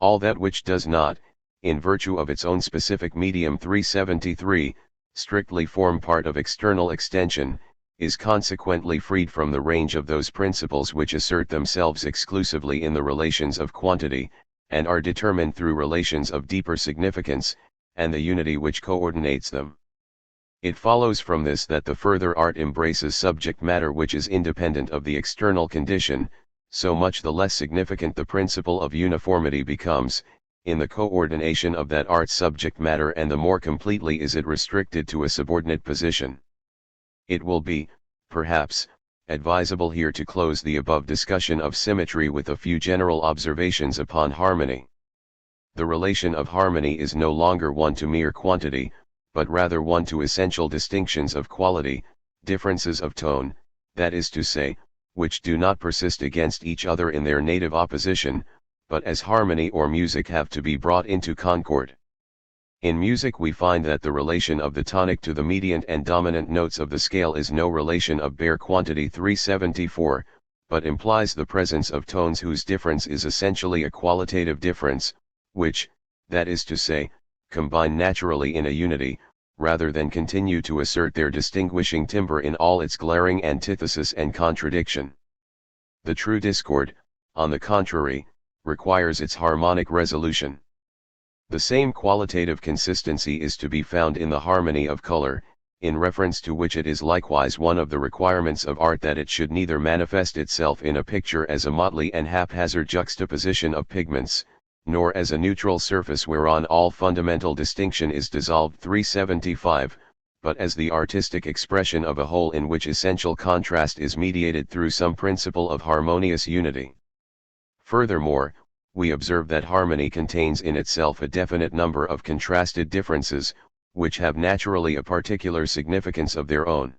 All that which does not, in virtue of its own specific medium 373, strictly form part of external extension, is consequently freed from the range of those principles which assert themselves exclusively in the relations of quantity, and are determined through relations of deeper significance, and the unity which coordinates them. It follows from this that the further art embraces subject matter which is independent of the external condition, so much the less significant the principle of uniformity becomes, in the coordination of that art's subject matter, and the more completely is it restricted to a subordinate position. It will be, perhaps, advisable here to close the above discussion of symmetry with a few general observations upon harmony. The relation of harmony is no longer one to mere quantity, but rather one to essential distinctions of quality, differences of tone, that is to say, which do not persist against each other in their native opposition, but as harmony or music have to be brought into concord. In music we find that the relation of the tonic to the mediant and dominant notes of the scale is no relation of bare quantity 374, but implies the presence of tones whose difference is essentially a qualitative difference, which, that is to say, combine naturally in a unity, rather than continue to assert their distinguishing timbre in all its glaring antithesis and contradiction. The true discord, on the contrary, requires its harmonic resolution. The same qualitative consistency is to be found in the harmony of color, in reference to which it is likewise one of the requirements of art that it should neither manifest itself in a picture as a motley and haphazard juxtaposition of pigments, nor as a neutral surface whereon all fundamental distinction is dissolved 375, but as the artistic expression of a whole in which essential contrast is mediated through some principle of harmonious unity. Furthermore, we observe that harmony contains in itself a definite number of contrasted differences, which have naturally a particular significance of their own.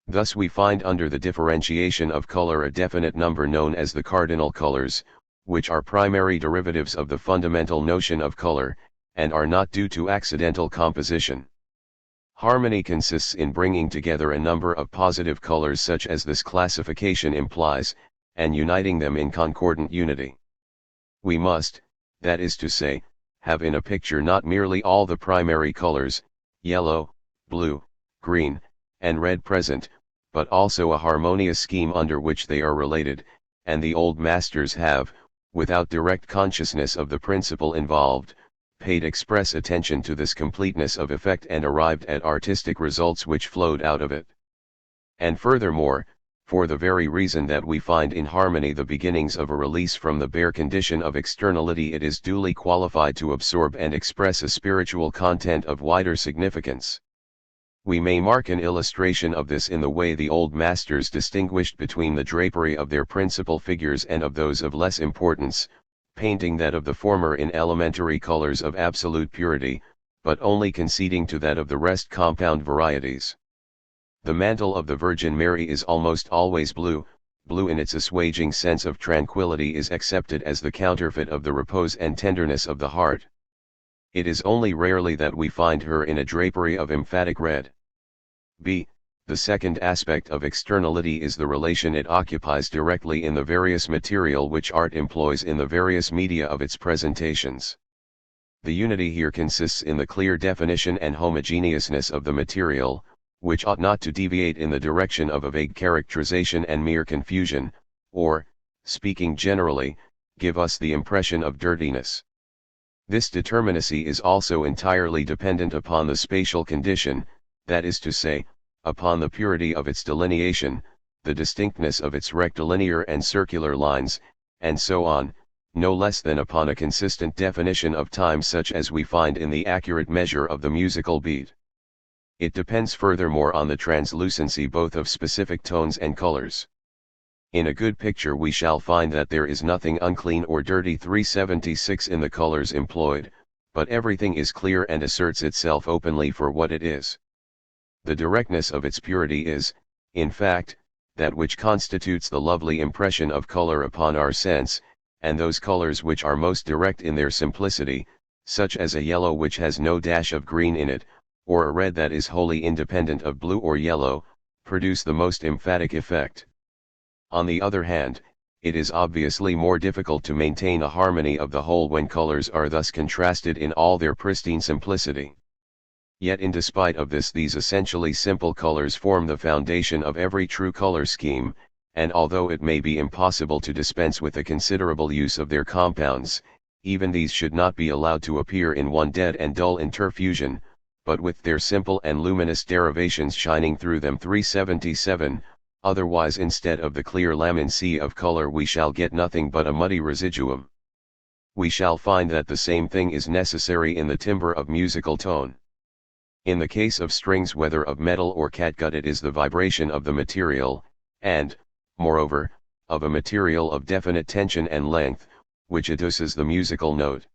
Thus we find under the differentiation of color a definite number known as the cardinal colors, which are primary derivatives of the fundamental notion of color, and are not due to accidental composition. Harmony consists in bringing together a number of positive colors such as this classification implies, and uniting them in concordant unity. We must, that is to say, have in a picture not merely all the primary colors, yellow, blue, green, and red present, but also a harmonious scheme under which they are related, and the old masters have, without direct consciousness of the principle involved, paid express attention to this completeness of effect and arrived at artistic results which flowed out of it. And furthermore, for the very reason that we find in harmony the beginnings of a release from the bare condition of externality, it is duly qualified to absorb and express a spiritual content of wider significance. We may mark an illustration of this in the way the old masters distinguished between the drapery of their principal figures and of those of less importance, painting that of the former in elementary colors of absolute purity, but only conceding to that of the rest compound varieties. The mantle of the Virgin Mary is almost always blue. Blue in its assuaging sense of tranquility is accepted as the counterfeit of the repose and tenderness of the heart. It is only rarely that we find her in a drapery of emphatic red. b. The second aspect of externality is the relation it occupies directly in the various material which art employs in the various media of its presentations. The unity here consists in the clear definition and homogeneousness of the material, which ought not to deviate in the direction of a vague characterization and mere confusion, or, speaking generally, give us the impression of dirtiness. This determinacy is also entirely dependent upon the spatial condition, that is to say, upon the purity of its delineation, the distinctness of its rectilinear and circular lines, and so on, no less than upon a consistent definition of time such as we find in the accurate measure of the musical beat. It depends furthermore on the translucency both of specific tones and colors. In a good picture we shall find that there is nothing unclean or dirty 376 in the colors employed, but everything is clear and asserts itself openly for what it is. The directness of its purity is, in fact, that which constitutes the lovely impression of color upon our sense, and those colors which are most direct in their simplicity, such as a yellow which has no dash of green in it, or a red that is wholly independent of blue or yellow, produce the most emphatic effect. On the other hand, it is obviously more difficult to maintain a harmony of the whole when colors are thus contrasted in all their pristine simplicity. Yet in despite of this, these essentially simple colors form the foundation of every true color scheme, and although it may be impossible to dispense with a considerable use of their compounds, even these should not be allowed to appear in one dead and dull interfusion, but with their simple and luminous derivations shining through them. 377, otherwise instead of the clear lamine sea of color we shall get nothing but a muddy residuum. We shall find that the same thing is necessary in the timbre of musical tone. In the case of strings, whether of metal or catgut, it is the vibration of the material, and, moreover, of a material of definite tension and length, which educes the musical note.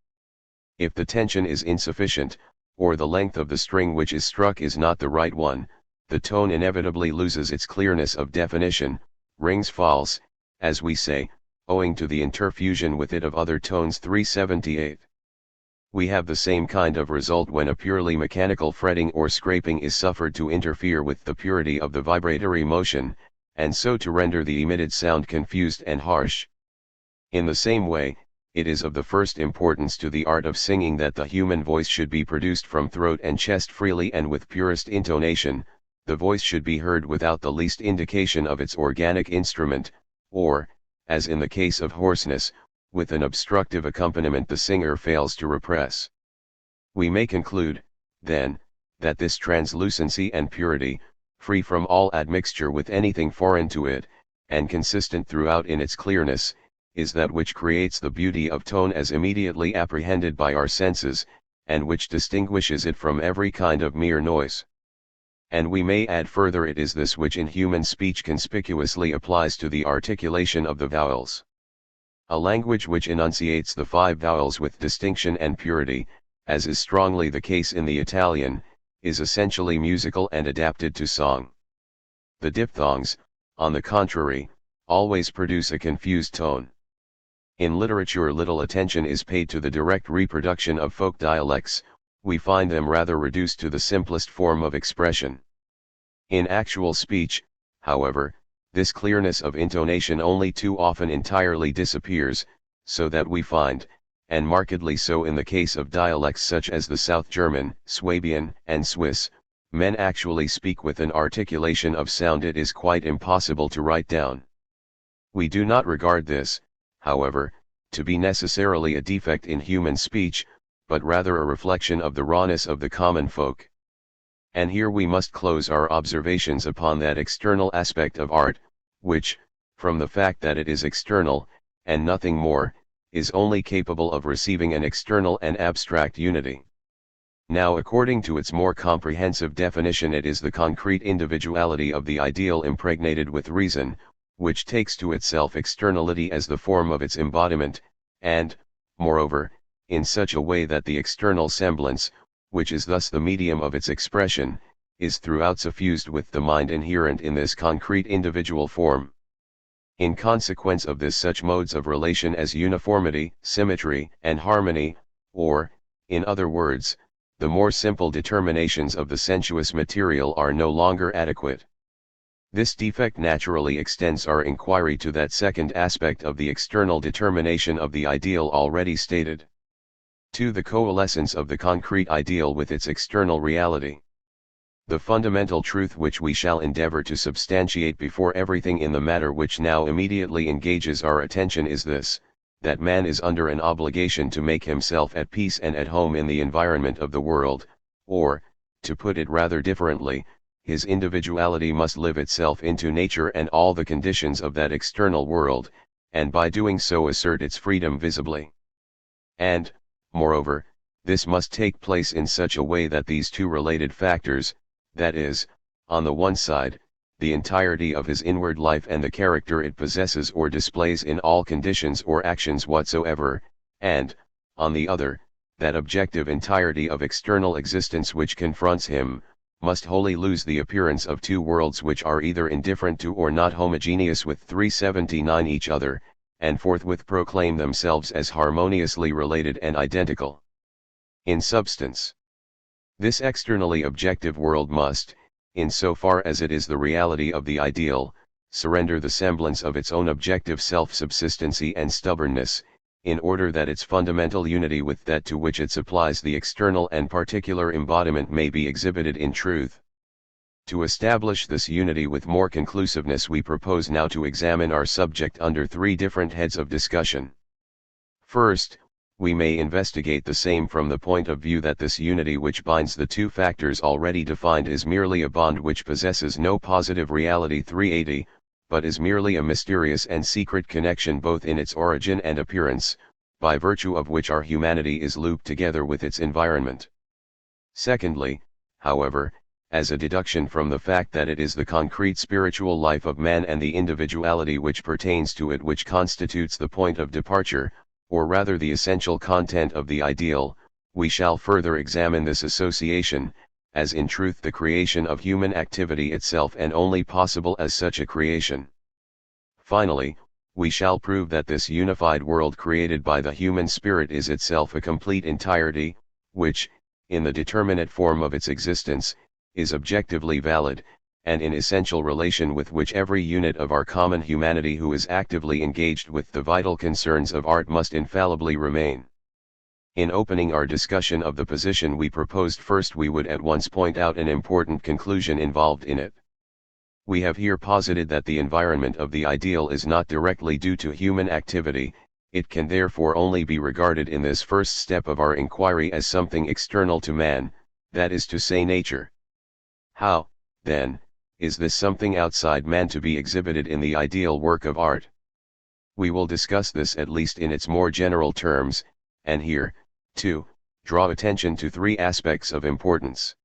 If the tension is insufficient, or the length of the string which is struck is not the right one, the tone inevitably loses its clearness of definition, rings false, as we say, owing to the interfusion with it of other tones. 378. We have the same kind of result when a purely mechanical fretting or scraping is suffered to interfere with the purity of the vibratory motion, and so to render the emitted sound confused and harsh. In the same way, it is of the first importance to the art of singing that the human voice should be produced from throat and chest freely and with purest intonation. The voice should be heard without the least indication of its organic instrument, or, as in the case of hoarseness, with an obstructive accompaniment the singer fails to repress. We may conclude, then, that this translucency and purity, free from all admixture with anything foreign to it, and consistent throughout in its clearness, is that which creates the beauty of tone as immediately apprehended by our senses, and which distinguishes it from every kind of mere noise. And we may add further, it is this which in human speech conspicuously applies to the articulation of the vowels. A language which enunciates the 5 vowels with distinction and purity, as is strongly the case in the Italian, is essentially musical and adapted to song. The diphthongs, on the contrary, always produce a confused tone. In literature little attention is paid to the direct reproduction of folk dialects, we find them rather reduced to the simplest form of expression. In actual speech, however, this clearness of intonation only too often entirely disappears, so that we find, and markedly so in the case of dialects such as the South German, Swabian, and Swiss, men actually speak with an articulation of sound it is quite impossible to write down. We do not regard this, however, to be necessarily a defect in human speech, but rather a reflection of the rawness of the common folk. And here we must close our observations upon that external aspect of art, which, from the fact that it is external, and nothing more, is only capable of receiving an external and abstract unity. Now, according to its more comprehensive definition, it is the concrete individuality of the ideal impregnated with reason, which takes to itself externality as the form of its embodiment, and, moreover, in such a way that the external semblance, which is thus the medium of its expression, is throughout suffused with the mind inherent in this concrete individual form. In consequence of this, such modes of relation as uniformity, symmetry, and harmony, or, in other words, the more simple determinations of the sensuous material, are no longer adequate. This defect naturally extends our inquiry to that second aspect of the external determination of the ideal already stated. To the coalescence of the concrete ideal with its external reality. The fundamental truth which we shall endeavor to substantiate before everything in the matter which now immediately engages our attention is this, that man is under an obligation to make himself at peace and at home in the environment of the world, or, to put it rather differently, his individuality must live itself into nature and all the conditions of that external world, and by doing so assert its freedom visibly. And, moreover, this must take place in such a way that these two related factors, that is, on the one side, the entirety of his inward life and the character it possesses or displays in all conditions or actions whatsoever, and, on the other, that objective entirety of external existence which confronts him, must wholly lose the appearance of two worlds which are either indifferent to or not homogeneous with 379 each other, and forthwith proclaim themselves as harmoniously related and identical. In substance, this externally objective world must, in so far as it is the reality of the ideal, surrender the semblance of its own objective self-subsistency and stubbornness, in order that its fundamental unity with that to which it supplies the external and particular embodiment may be exhibited in truth. To establish this unity with more conclusiveness, we propose now to examine our subject under 3 different heads of discussion. First, We may investigate the same from the point of view that this unity which binds the two factors already defined is merely a bond which possesses no positive reality 380, but is merely a mysterious and secret connection both in its origin and appearance, by virtue of which our humanity is looped together with its environment. Secondly, however, as a deduction from the fact that it is the concrete spiritual life of man and the individuality which pertains to it which constitutes the point of departure, or rather the essential content of the ideal, we shall further examine this association, as in truth the creation of human activity itself and only possible as such a creation. Finally, we shall prove that this unified world created by the human spirit is itself a complete entirety, which, in the determinate form of its existence, is objectively valid, and in essential relation with which every unit of our common humanity who is actively engaged with the vital concerns of art must infallibly remain. In opening our discussion of the position we proposed first, we would at once point out an important conclusion involved in it. We have here posited that the environment of the ideal is not directly due to human activity, it can therefore only be regarded in this first step of our inquiry as something external to man, that is to say nature. How, then, is this something outside man to be exhibited in the ideal work of art? We will discuss this at least in its more general terms, and here, too, draw attention to three aspects of importance.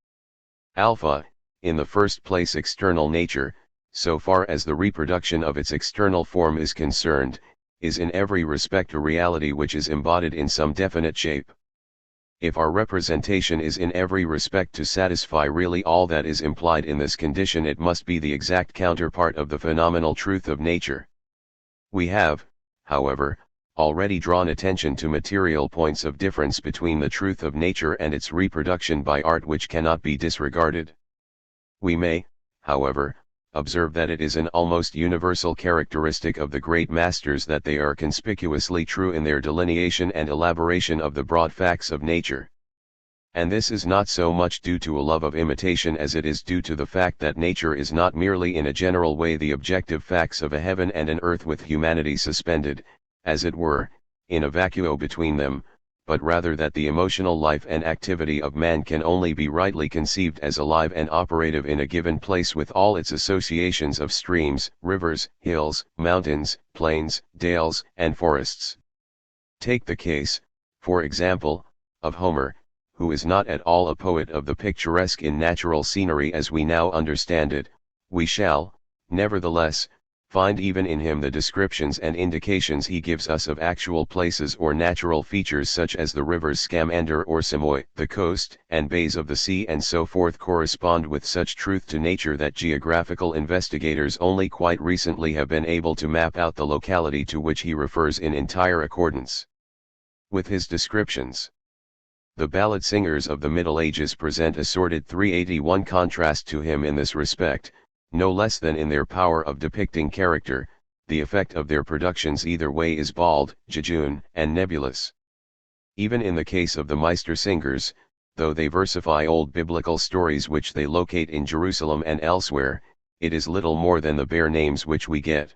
Alpha, in the first place external nature, so far as the reproduction of its external form is concerned, is in every respect a reality which is embodied in some definite shape. If our representation is in every respect to satisfy really all that is implied in this condition, it must be the exact counterpart of the phenomenal truth of nature. We have, however, already drawn attention to material points of difference between the truth of nature and its reproduction by art which cannot be disregarded. We may, however, observe that it is an almost universal characteristic of the great masters that they are conspicuously true in their delineation and elaboration of the broad facts of nature. And this is not so much due to a love of imitation as it is due to the fact that nature is not merely in a general way the objective facts of a heaven and an earth with humanity suspended, as it were, in a vacuo between them, but rather that the emotional life and activity of man can only be rightly conceived as alive and operative in a given place with all its associations of streams, rivers, hills, mountains, plains, dales, and forests. Take the case, for example, of Homer, who is not at all a poet of the picturesque in natural scenery as we now understand it. We shall, nevertheless, find even in him the descriptions and indications he gives us of actual places or natural features such as the rivers Scamander or Samoy, the coast and bays of the sea and so forth correspond with such truth to nature that geographical investigators only quite recently have been able to map out the locality to which he refers in entire accordance with his descriptions. The ballad singers of the Middle Ages present a sordid 381 contrast to him in this respect, no less than in their power of depicting character. The effect of their productions either way is bald, jejune, and nebulous. Even in the case of the Meister singers, though they versify old biblical stories which they locate in Jerusalem and elsewhere, it is little more than the bare names which we get.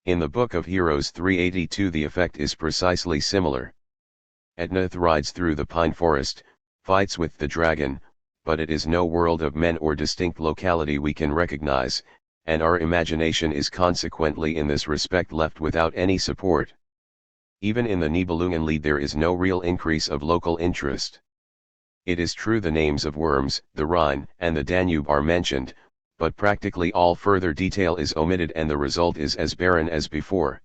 In the Book of Heroes 382 the effect is precisely similar. Etnath rides through the pine forest, fights with the dragon, but it is no world of men or distinct locality we can recognize, and our imagination is consequently in this respect left without any support. Even in the Nibelungenlied there is no real increase of local interest. It is true the names of Worms, the Rhine, and the Danube are mentioned, but practically all further detail is omitted and the result is as barren as before.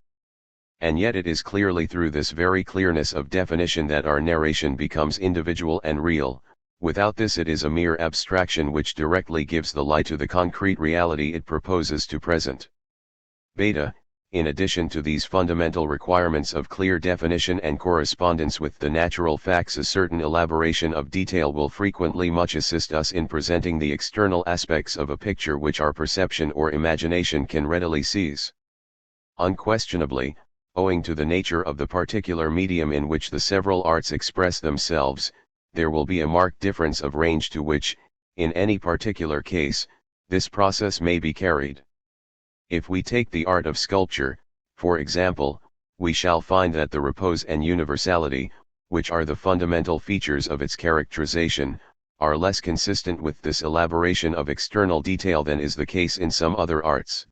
And yet it is clearly through this very clearness of definition that our narration becomes individual and real. Without this it is a mere abstraction which directly gives the lie to the concrete reality it proposes to present. Beta, in addition to these fundamental requirements of clear definition and correspondence with the natural facts, a certain elaboration of detail will frequently much assist us in presenting the external aspects of a picture which our perception or imagination can readily seize. Unquestionably, owing to the nature of the particular medium in which the several arts express themselves, there will be a marked difference of range to which, in any particular case, this process may be carried. If we take the art of sculpture, for example, we shall find that the repose and universality, which are the fundamental features of its characterization, are less consistent with this elaboration of external detail than is the case in some other arts.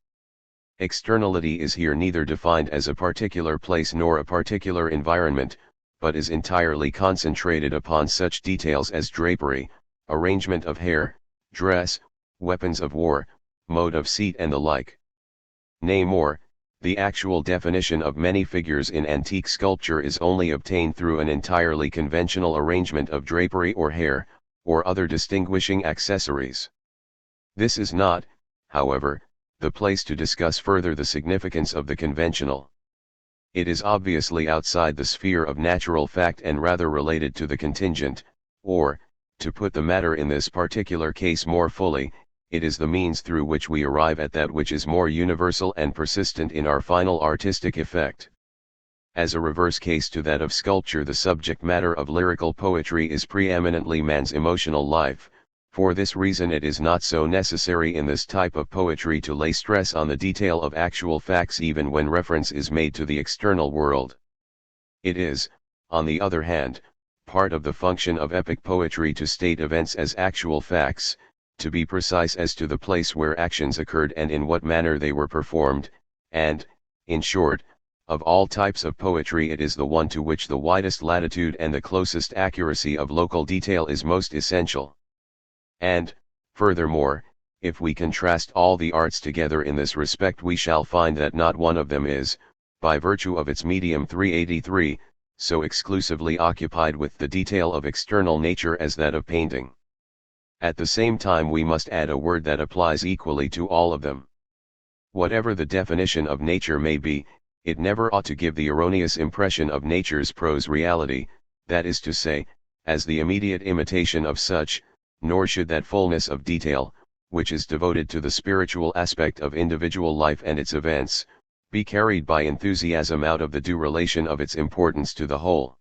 Externality is here neither defined as a particular place nor a particular environment, but is entirely concentrated upon such details as drapery, arrangement of hair, dress, weapons of war, mode of seat and the like. Nay more, the actual definition of many figures in antique sculpture is only obtained through an entirely conventional arrangement of drapery or hair, or other distinguishing accessories. This is not, however, the place to discuss further the significance of the conventional. It is obviously outside the sphere of natural fact and rather related to the contingent, or, to put the matter in this particular case more fully, it is the means through which we arrive at that which is more universal and persistent in our final artistic effect. As a reverse case to that of sculpture, the subject matter of lyrical poetry is preeminently man's emotional life. For this reason it is not so necessary in this type of poetry to lay stress on the detail of actual facts even when reference is made to the external world. It is, on the other hand, part of the function of epic poetry to state events as actual facts, to be precise as to the place where actions occurred and in what manner they were performed, and, in short, of all types of poetry it is the one to which the widest latitude and the closest accuracy of local detail is most essential. And, furthermore, if we contrast all the arts together in this respect we shall find that not one of them is, by virtue of its medium 383, so exclusively occupied with the detail of external nature as that of painting. At the same time we must add a word that applies equally to all of them. Whatever the definition of nature may be, it never ought to give the erroneous impression of nature's prose reality, that is to say, as the immediate imitation of such, nor should that fullness of detail, which is devoted to the spiritual aspect of individual life and its events, be carried by enthusiasm out of the due relation of its importance to the whole.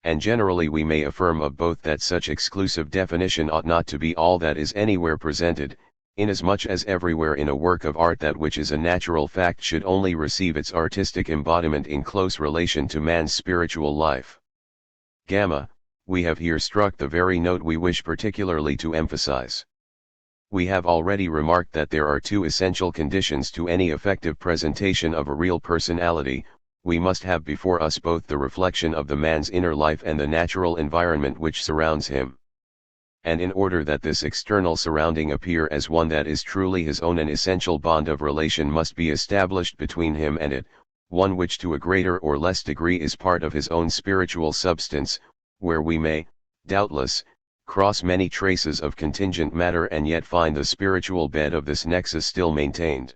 And generally we may affirm of both that such exclusive definition ought not to be all that is anywhere presented, inasmuch as everywhere in a work of art that which is a natural fact should only receive its artistic embodiment in close relation to man's spiritual life. Gamma, we have here struck the very note we wish particularly to emphasize. We have already remarked that there are two essential conditions to any effective presentation of a real personality. We must have before us both the reflection of the man's inner life and the natural environment which surrounds him. And in order that this external surrounding appear as one that is truly his own, an essential bond of relation must be established between him and it, one which to a greater or less degree is part of his own spiritual substance, where we may, doubtless, cross many traces of contingent matter and yet find the spiritual bed of this nexus still maintained.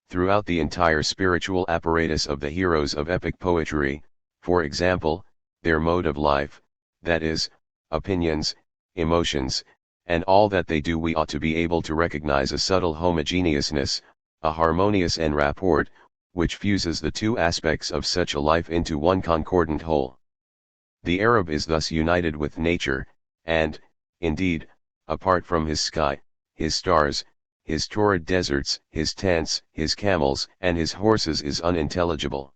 Throughout the entire spiritual apparatus of the heroes of epic poetry, for example, their mode of life, that is, opinions, emotions, and all that they do, we ought to be able to recognize a subtle homogeneousness, a harmonious en rapport, which fuses the two aspects of such a life into one concordant whole. The Arab is thus united with nature, and, indeed, apart from his sky, his stars, his torrid deserts, his tents, his camels, and his horses is unintelligible.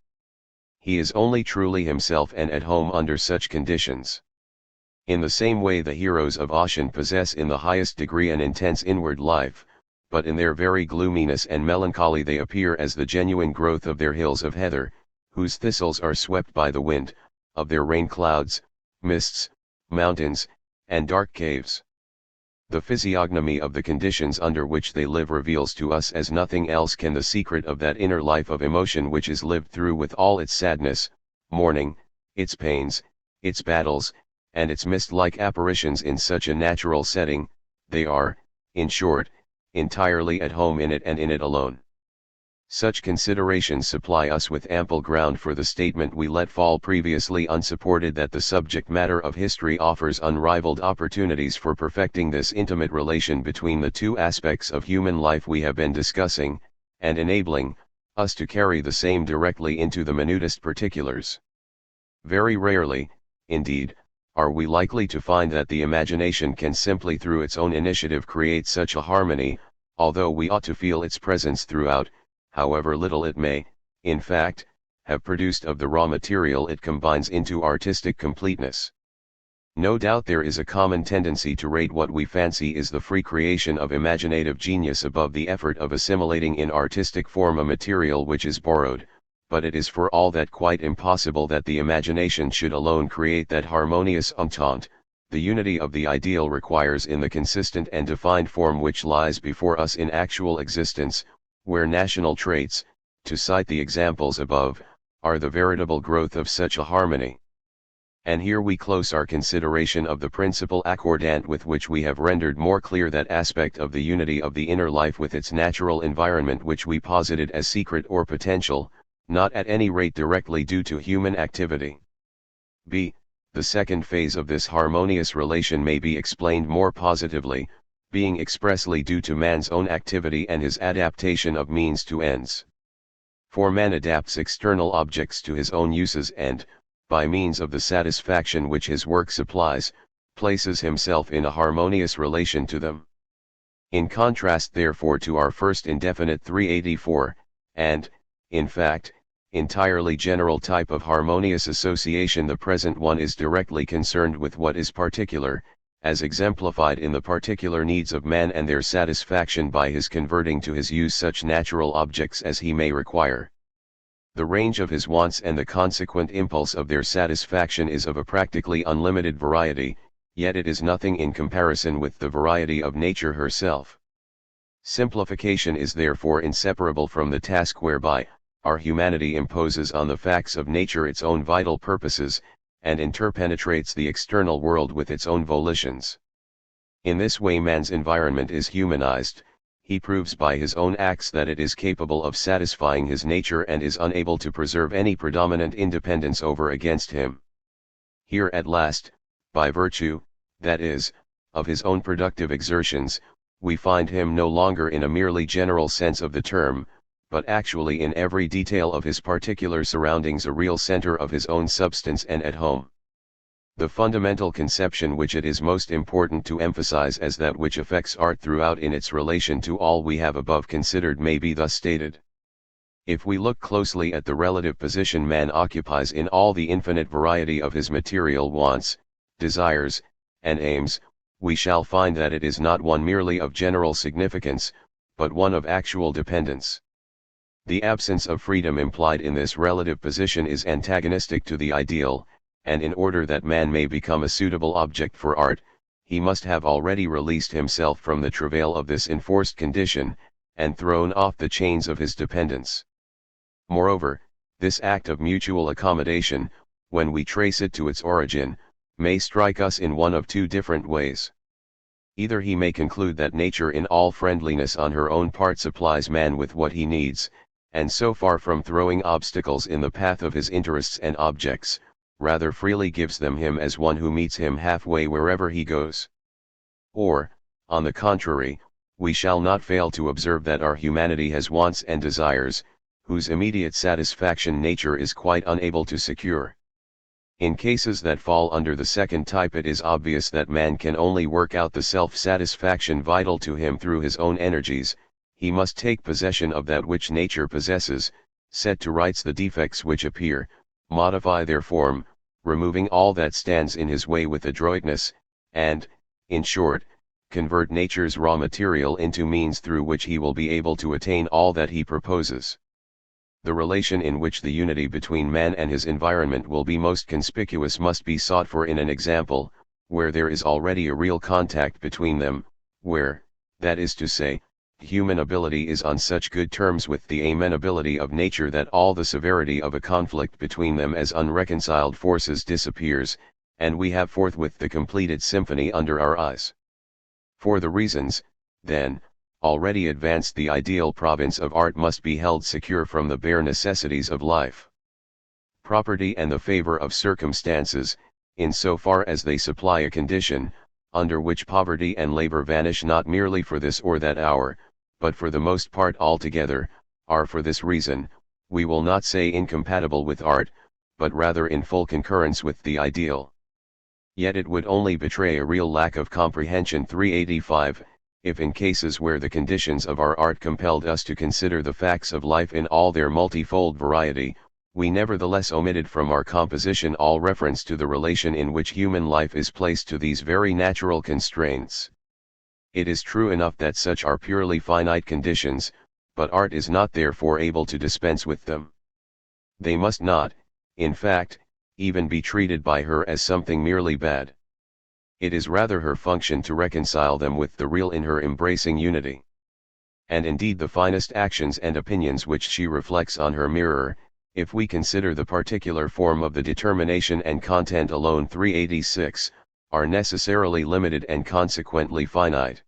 He is only truly himself and at home under such conditions. In the same way the heroes of Ossian possess in the highest degree an intense inward life, but in their very gloominess and melancholy they appear as the genuine growth of their hills of heather, whose thistles are swept by the wind, of their rain clouds, mists, mountains, and dark caves. The physiognomy of the conditions under which they live reveals to us as nothing else can the secret of that inner life of emotion which is lived through with all its sadness, mourning, its pains, its battles, and its mist-like apparitions in such a natural setting. They are, in short, entirely at home in it and in it alone. Such considerations supply us with ample ground for the statement we let fall previously unsupported, that the subject matter of history offers unrivaled opportunities for perfecting this intimate relation between the two aspects of human life we have been discussing, and enabling us to carry the same directly into the minutest particulars. Very rarely, indeed, are we likely to find that the imagination can simply through its own initiative create such a harmony, although we ought to feel its presence throughout, however little it may, in fact, have produced of the raw material it combines into artistic completeness. No doubt there is a common tendency to rate what we fancy is the free creation of imaginative genius above the effort of assimilating in artistic form a material which is borrowed, but it is for all that quite impossible that the imagination should alone create that harmonious entente, the unity of the ideal requires in the consistent and defined form which lies before us in actual existence, where national traits, to cite the examples above, are the veritable growth of such a harmony. And here we close our consideration of the principle accordant with which we have rendered more clear that aspect of the unity of the inner life with its natural environment which we posited as secret or potential, not at any rate directly due to human activity. b. The second phase of this harmonious relation may be explained more positively, being expressly due to man's own activity and his adaptation of means to ends. For man adapts external objects to his own uses and, by means of the satisfaction which his work supplies, places himself in a harmonious relation to them. In contrast therefore to our first indefinite 384, and, in fact, entirely general type of harmonious association, the present one is directly concerned with what is particular, as exemplified in the particular needs of man and their satisfaction by his converting to his use such natural objects as he may require. The range of his wants and the consequent impulse of their satisfaction is of a practically unlimited variety, yet it is nothing in comparison with the variety of nature herself. Simplification is therefore inseparable from the task whereby our humanity imposes on the facts of nature its own vital purposes, and interpenetrates the external world with its own volitions. In this way man's environment is humanized. He proves by his own acts that it is capable of satisfying his nature and is unable to preserve any predominant independence over against him. Here at last, by virtue, that is, of his own productive exertions, we find him no longer in a merely general sense of the term, but actually in every detail of his particular surroundings a real center of his own substance and at home. The fundamental conception which it is most important to emphasize as that which affects art throughout in its relation to all we have above considered may be thus stated. If we look closely at the relative position man occupies in all the infinite variety of his material wants, desires, and aims, we shall find that it is not one merely of general significance, but one of actual dependence. The absence of freedom implied in this relative position is antagonistic to the ideal, and in order that man may become a suitable object for art, he must have already released himself from the travail of this enforced condition, and thrown off the chains of his dependence. Moreover, this act of mutual accommodation, when we trace it to its origin, may strike us in one of two different ways. Either he may conclude that nature in all friendliness on her own part supplies man with what he needs, and so far from throwing obstacles in the path of his interests and objects, rather freely gives them him as one who meets him halfway wherever he goes. Or, on the contrary, we shall not fail to observe that our humanity has wants and desires, whose immediate satisfaction nature is quite unable to secure. In cases that fall under the second type it is obvious that man can only work out the self-satisfaction vital to him through his own energies. He must take possession of that which nature possesses, set to rights the defects which appear, modify their form, removing all that stands in his way with adroitness, and, in short, convert nature's raw material into means through which he will be able to attain all that he proposes. The relation in which the unity between man and his environment will be most conspicuous must be sought for in an example, where there is already a real contact between them, where, that is to say, human ability is on such good terms with the amenability of nature that all the severity of a conflict between them as unreconciled forces disappears, and we have forthwith the completed symphony under our eyes. For the reasons, then, already advanced, the ideal province of art must be held secure from the bare necessities of life. Property and the favor of circumstances, in so far as they supply a condition, under which poverty and labor vanish not merely for this or that hour, but for the most part altogether, are for this reason, we will not say incompatible with art, but rather in full concurrence with the ideal. Yet it would only betray a real lack of comprehension 385, if in cases where the conditions of our art compelled us to consider the facts of life in all their multifold variety, we nevertheless omitted from our composition all reference to the relation in which human life is placed to these very natural constraints. It is true enough that such are purely finite conditions, but art is not therefore able to dispense with them. They must not, in fact, even be treated by her as something merely bad. It is rather her function to reconcile them with the real in her embracing unity. And indeed the finest actions and opinions which she reflects on her mirror, if we consider the particular form of the determination and content alone 386, are necessarily limited and consequently finite.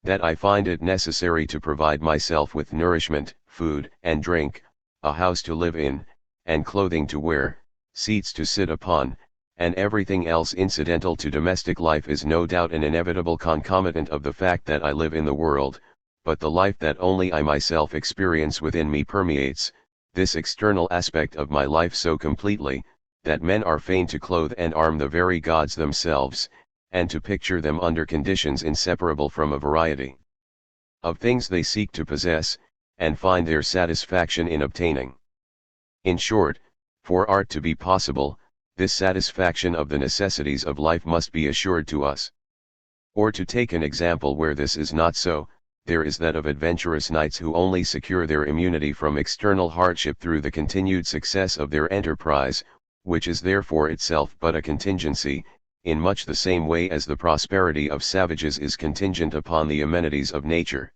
That I find it necessary to provide myself with nourishment, food and drink, a house to live in, and clothing to wear, seats to sit upon, and everything else incidental to domestic life is no doubt an inevitable concomitant of the fact that I live in the world, but the life that only I myself experience within me permeates this external aspect of my life so completely, that men are fain to clothe and arm the very gods themselves, and to picture them under conditions inseparable from a variety of things they seek to possess, and find their satisfaction in obtaining. In short, for art to be possible, this satisfaction of the necessities of life must be assured to us. Or to take an example where this is not so, there is that of adventurous knights who only secure their immunity from external hardship through the continued success of their enterprise, which is therefore itself but a contingency, in much the same way as the prosperity of savages is contingent upon the amenities of nature.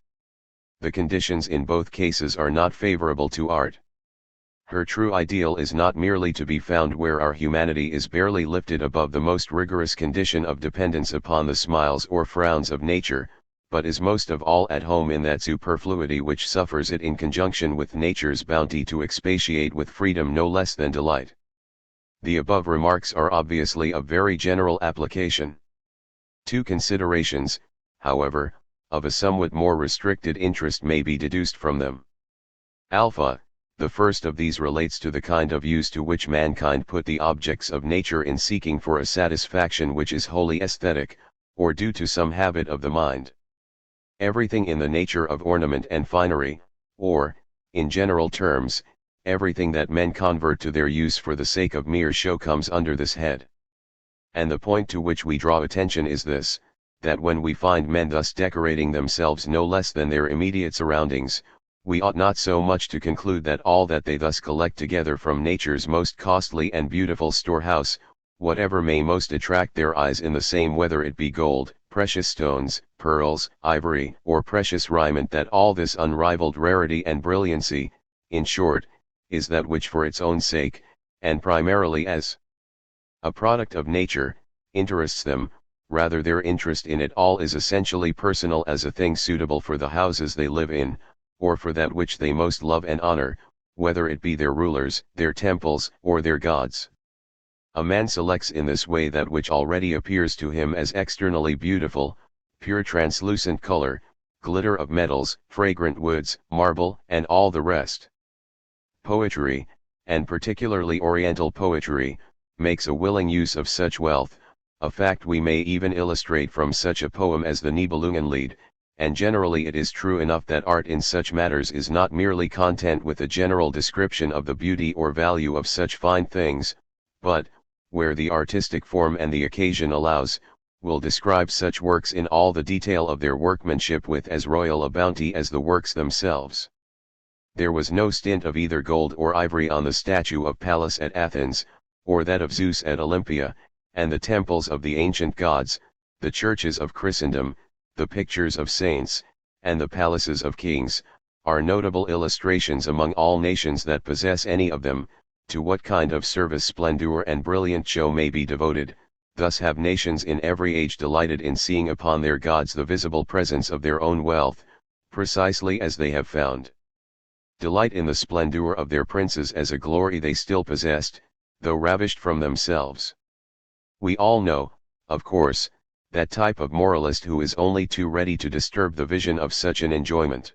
The conditions in both cases are not favorable to art. Her true ideal is not merely to be found where our humanity is barely lifted above the most rigorous condition of dependence upon the smiles or frowns of nature, but is most of all at home in that superfluity which suffers it in conjunction with nature's bounty to expatiate with freedom no less than delight. The above remarks are obviously of very general application. Two considerations, however, of a somewhat more restricted interest may be deduced from them. Alpha, the first of these relates to the kind of use to which mankind put the objects of nature in seeking for a satisfaction which is wholly aesthetic, or due to some habit of the mind. Everything in the nature of ornament and finery, or, in general terms, everything that men convert to their use for the sake of mere show comes under this head. And the point to which we draw attention is this, that when we find men thus decorating themselves no less than their immediate surroundings, we ought not so much to conclude that all that they thus collect together from nature's most costly and beautiful storehouse, whatever may most attract their eyes in the same whether it be gold, precious stones, pearls, ivory, or precious raiment, that all this unrivaled rarity and brilliancy, in short, is that which for its own sake, and primarily as a product of nature, interests them. Rather their interest in it all is essentially personal, as a thing suitable for the houses they live in, or for that which they most love and honor, whether it be their rulers, their temples, or their gods. A man selects in this way that which already appears to him as externally beautiful, pure translucent color, glitter of metals, fragrant woods, marble, and all the rest. Poetry, and particularly Oriental poetry, makes a willing use of such wealth, a fact we may even illustrate from such a poem as the Nibelungenlied, and generally it is true enough that art in such matters is not merely content with a general description of the beauty or value of such fine things, but, where the artistic form and the occasion allows, will describe such works in all the detail of their workmanship with as royal a bounty as the works themselves. There was no stint of either gold or ivory on the statue of Pallas at Athens, or that of Zeus at Olympia, and the temples of the ancient gods, the churches of Christendom, the pictures of saints, and the palaces of kings, are notable illustrations among all nations that possess any of them, to what kind of service splendor and brilliant show may be devoted. Thus have nations in every age delighted in seeing upon their gods the visible presence of their own wealth, precisely as they have found delight in the splendor of their princes as a glory they still possessed, though ravished from themselves. We all know, of course, that type of moralist who is only too ready to disturb the vision of such an enjoyment.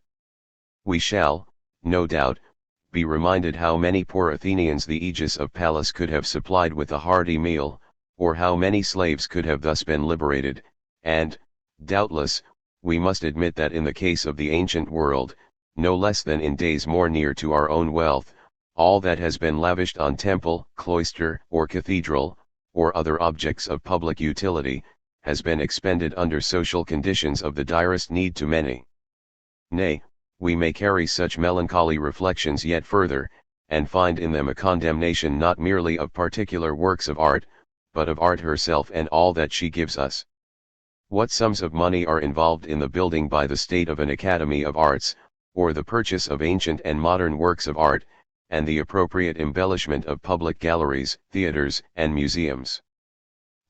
We shall, no doubt, be reminded how many poor Athenians the aegis of Pallas could have supplied with a hearty meal, or how many slaves could have thus been liberated, and, doubtless, we must admit that in the case of the ancient world, no less than in days more near to our own wealth, all that has been lavished on temple, cloister, or cathedral, or other objects of public utility, has been expended under social conditions of the direst need to many. Nay, we may carry such melancholy reflections yet further, and find in them a condemnation not merely of particular works of art, but of art herself and all that she gives us. What sums of money are involved in the building by the state of an Academy of Arts, or the purchase of ancient and modern works of art, and the appropriate embellishment of public galleries, theaters, and museums.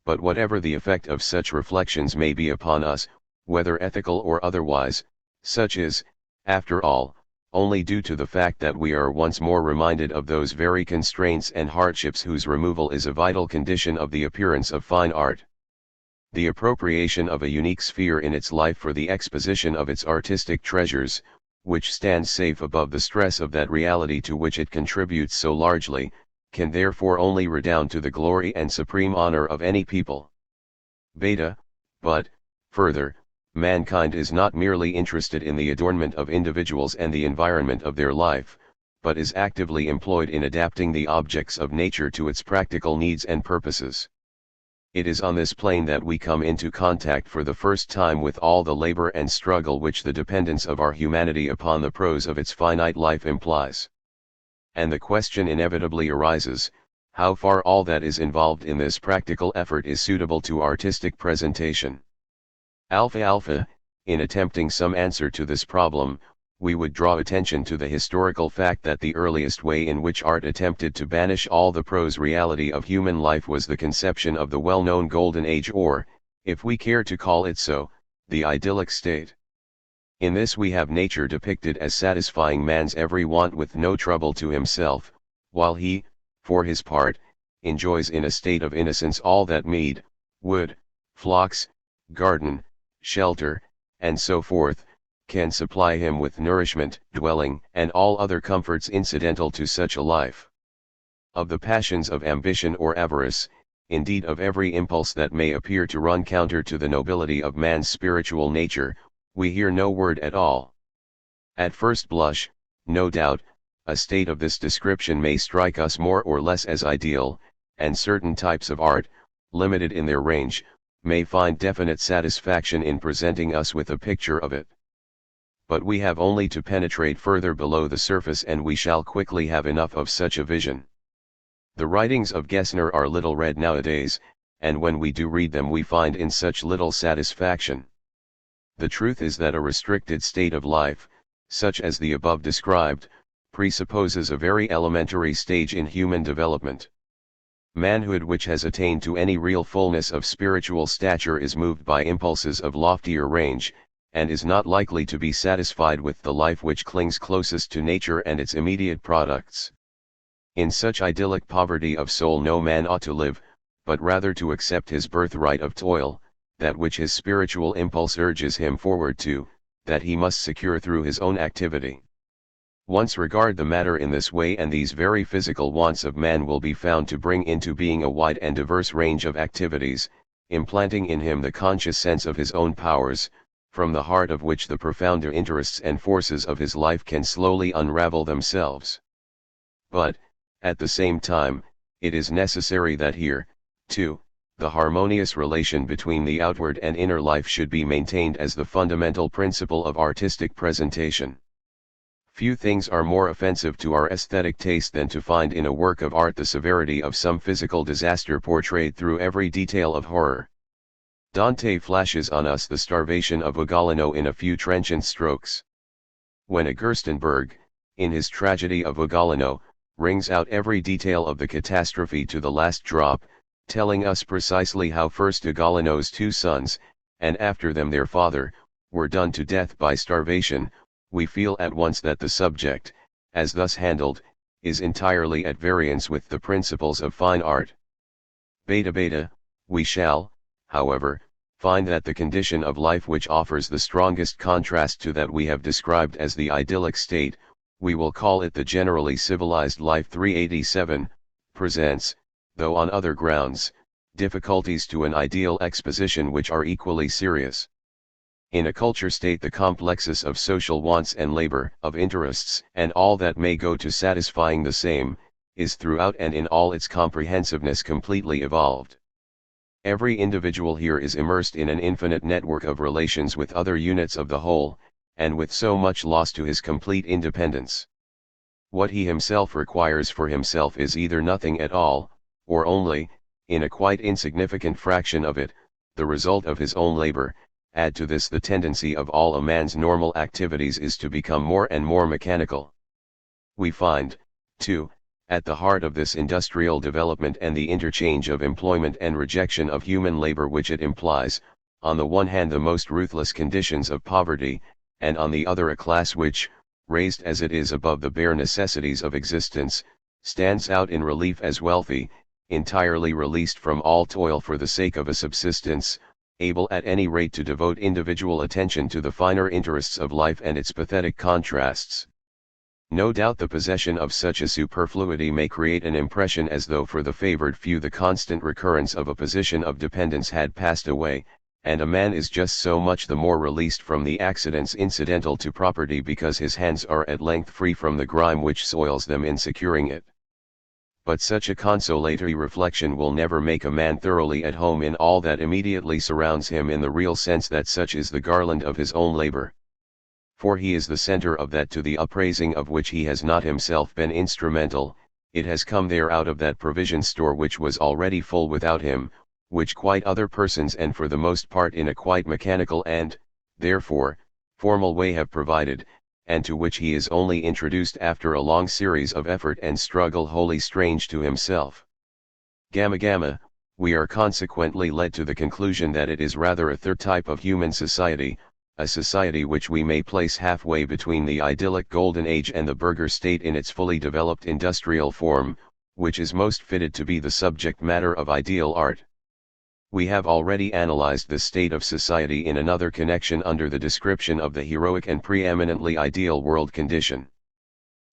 But whatever the effect of such reflections may be upon us, whether ethical or otherwise, such is, after all, only due to the fact that we are once more reminded of those very constraints and hardships whose removal is a vital condition of the appearance of fine art. The appropriation of a unique sphere in its life for the exposition of its artistic treasures, which stands safe above the stress of that reality to which it contributes so largely, can therefore only redound to the glory and supreme honor of any people. Beta, but, further, mankind is not merely interested in the adornment of individuals and the environment of their life, but is actively employed in adapting the objects of nature to its practical needs and purposes. It is on this plane that we come into contact for the first time with all the labor and struggle which the dependence of our humanity upon the prose of its finite life implies. And the question inevitably arises, how far all that is involved in this practical effort is suitable to artistic presentation. Alpha, in attempting some answer to this problem, we would draw attention to the historical fact that the earliest way in which art attempted to banish all the prose reality of human life was the conception of the well-known Golden Age, or, if we care to call it so, the idyllic state. In this we have nature depicted as satisfying man's every want with no trouble to himself, while he, for his part, enjoys in a state of innocence all that mead, wood, flocks, garden, shelter, and so forth, can supply him with nourishment, dwelling, and all other comforts incidental to such a life. Of the passions of ambition or avarice, indeed of every impulse that may appear to run counter to the nobility of man's spiritual nature, we hear no word at all. At first blush, no doubt, a state of this description may strike us more or less as ideal, and certain types of art, limited in their range, may find definite satisfaction in presenting us with a picture of it. But we have only to penetrate further below the surface and we shall quickly have enough of such a vision. The writings of Gessner are little read nowadays, and when we do read them we find in such little satisfaction. The truth is that a restricted state of life, such as the above described, presupposes a very elementary stage in human development. Manhood which has attained to any real fullness of spiritual stature is moved by impulses of loftier range, and is not likely to be satisfied with the life which clings closest to nature and its immediate products. In such idyllic poverty of soul no man ought to live, but rather to accept his birthright of toil, that which his spiritual impulse urges him forward to, that he must secure through his own activity. Once regard the matter in this way and these very physical wants of man will be found to bring into being a wide and diverse range of activities, implanting in him the conscious sense of his own powers, from the heart of which the profounder interests and forces of his life can slowly unravel themselves. But, at the same time, it is necessary that here, too, the harmonious relation between the outward and inner life should be maintained as the fundamental principle of artistic presentation. Few things are more offensive to our aesthetic taste than to find in a work of art the severity of some physical disaster portrayed through every detail of horror. Dante flashes on us the starvation of Ugolino in a few trenchant strokes. When a Gerstenberg, in his tragedy of Ugolino, wrings out every detail of the catastrophe to the last drop, telling us precisely how first Ugolino's 2 sons, and after them their father, were done to death by starvation, we feel at once that the subject, as thus handled, is entirely at variance with the principles of fine art. Beta, we shall, however, find that the condition of life which offers the strongest contrast to that we have described as the idyllic state, we will call it the generally civilized life 387, presents, though on other grounds, difficulties to an ideal exposition which are equally serious. In a culture state the complexes of social wants and labor, of interests, and all that may go to satisfying the same, is throughout and in all its comprehensiveness completely evolved. Every individual here is immersed in an infinite network of relations with other units of the whole, and with so much loss to his complete independence. What he himself requires for himself is either nothing at all, or only, in a quite insignificant fraction of it, the result of his own labor. Add to this the tendency of all a man's normal activities is to become more and more mechanical. We find, too, at the heart of this industrial development and the interchange of employment and rejection of human labor which it implies, on the one hand the most ruthless conditions of poverty, and on the other a class which, raised as it is above the bare necessities of existence, stands out in relief as wealthy, entirely released from all toil for the sake of a subsistence, able at any rate to devote individual attention to the finer interests of life and its pathetic contrasts. No doubt the possession of such a superfluity may create an impression as though for the favored few the constant recurrence of a position of dependence had passed away, and a man is just so much the more released from the accidents incidental to property because his hands are at length free from the grime which soils them in securing it. But such a consolatory reflection will never make a man thoroughly at home in all that immediately surrounds him in the real sense that such is the garland of his own labor. For he is the center of that to the upraising of which he has not himself been instrumental, it has come there out of that provision store which was already full without him, which quite other persons and for the most part in a quite mechanical and, therefore, formal way have provided, and to which he is only introduced after a long series of effort and struggle wholly strange to himself. Gamma, we are consequently led to the conclusion that it is rather a third type of human society, a society which we may place halfway between the idyllic golden age and the burgher state in its fully developed industrial form, which is most fitted to be the subject matter of ideal art. We have already analyzed this state of society in another connection under the description of the heroic and preeminently ideal world condition.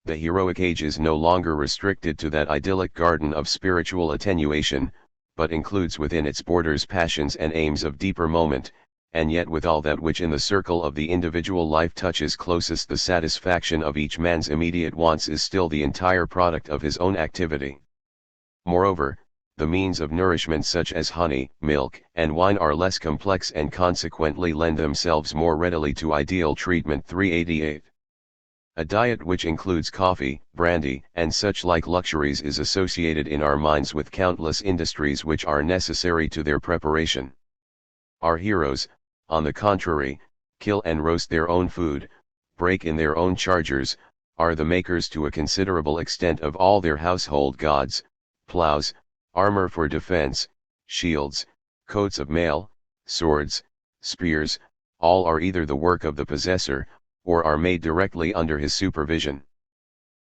The heroic age is no longer restricted to that idyllic garden of spiritual attenuation, but includes within its borders passions and aims of deeper moment, and yet with all that which in the circle of the individual life touches closest the satisfaction of each man's immediate wants is still the entire product of his own activity. Moreover, the means of nourishment such as honey, milk, and wine are less complex and consequently lend themselves more readily to ideal treatment. 388. A diet which includes coffee, brandy, and such like luxuries is associated in our minds with countless industries which are necessary to their preparation. Our heroes, on the contrary, kill and roast their own food, break in their own chargers, are the makers to a considerable extent of all their household gods, plows, armor for defense, shields, coats of mail, swords, spears, all are either the work of the possessor, or are made directly under his supervision.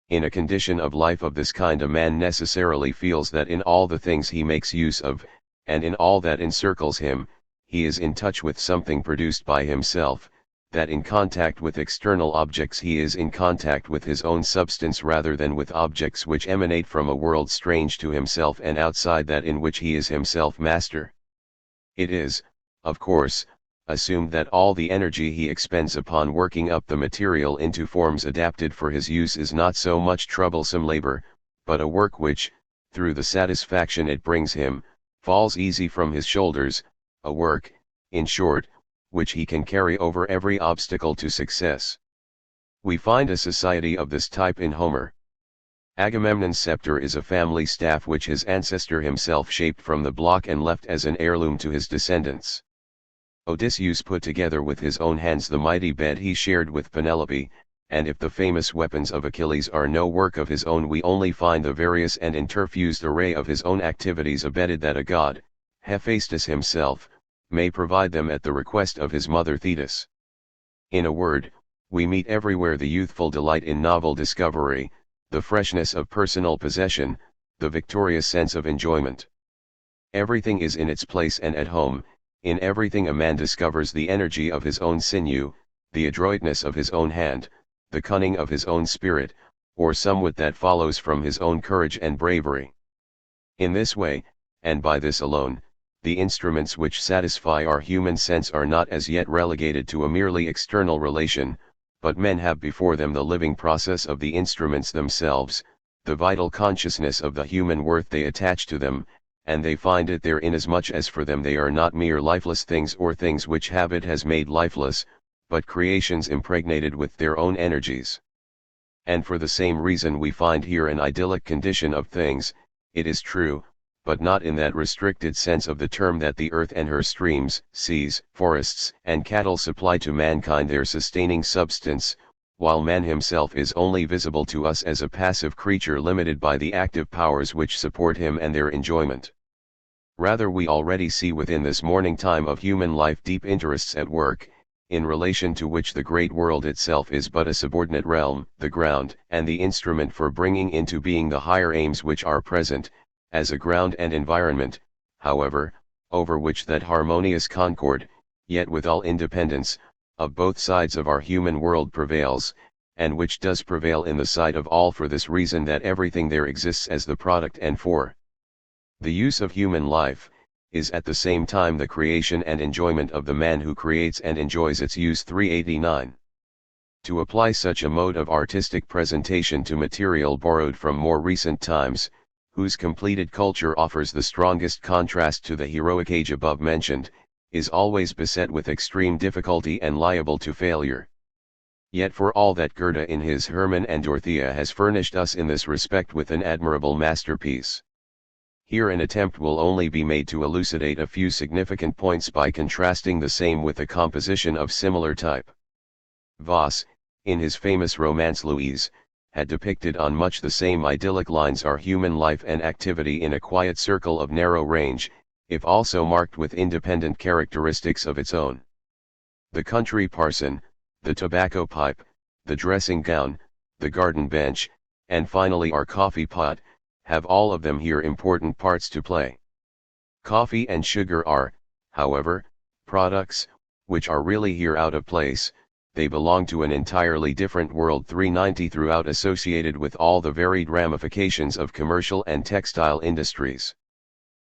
In a condition of life of this kind a man necessarily feels that in all the things he makes use of, and in all that encircles him, he is in touch with something produced by himself, that in contact with external objects he is in contact with his own substance rather than with objects which emanate from a world strange to himself and outside that in which he is himself master. It is, of course, assumed that all the energy he expends upon working up the material into forms adapted for his use is not so much troublesome labor, but a work which, through the satisfaction it brings him, falls easy from his shoulders, a work, in short, which he can carry over every obstacle to success. We find a society of this type in Homer. Agamemnon's scepter is a family staff which his ancestor himself shaped from the block and left as an heirloom to his descendants. Odysseus put together with his own hands the mighty bed he shared with Penelope, and if the famous weapons of Achilles are no work of his own we only find the various and interfused array of his own activities abetted that a god, Hephaestus himself, may provide them at the request of his mother Thetis. In a word, we meet everywhere the youthful delight in novel discovery, the freshness of personal possession, the victorious sense of enjoyment. Everything is in its place and at home, in everything a man discovers the energy of his own sinew, the adroitness of his own hand, the cunning of his own spirit, or somewhat that follows from his own courage and bravery. In this way, and by this alone, the instruments which satisfy our human sense are not as yet relegated to a merely external relation, but men have before them the living process of the instruments themselves, the vital consciousness of the human worth they attach to them, and they find it there inasmuch as for them they are not mere lifeless things or things which habit has made lifeless, but creations impregnated with their own energies. And for the same reason we find here an idyllic condition of things, it is true, but not in that restricted sense of the term that the earth and her streams, seas, forests, and cattle supply to mankind their sustaining substance, while man himself is only visible to us as a passive creature limited by the active powers which support him and their enjoyment. Rather we already see within this morning time of human life deep interests at work, in relation to which the great world itself is but a subordinate realm, the ground and the instrument for bringing into being the higher aims which are present, as a ground and environment, however, over which that harmonious concord, yet with all independence, of both sides of our human world prevails, and which does prevail in the sight of all for this reason that everything there exists as the product and for the use of human life, is at the same time the creation and enjoyment of the man who creates and enjoys its use. 389. To apply such a mode of artistic presentation to material borrowed from more recent times, whose completed culture offers the strongest contrast to the heroic age above mentioned, is always beset with extreme difficulty and liable to failure. Yet for all that Goethe in his Hermann and Dorothea has furnished us in this respect with an admirable masterpiece. Here an attempt will only be made to elucidate a few significant points by contrasting the same with a composition of similar type. Voss, in his famous romance Louise, had depicted on much the same idyllic lines our human life and activity in a quiet circle of narrow range, if also marked with independent characteristics of its own. The country parson, the tobacco pipe, the dressing gown, the garden bench, and finally our coffee pot, have all of them here important parts to play. Coffee and sugar are, however, products, which are really here out of place. They belong to an entirely different world. 390 throughout associated with all the varied ramifications of commercial and textile industries.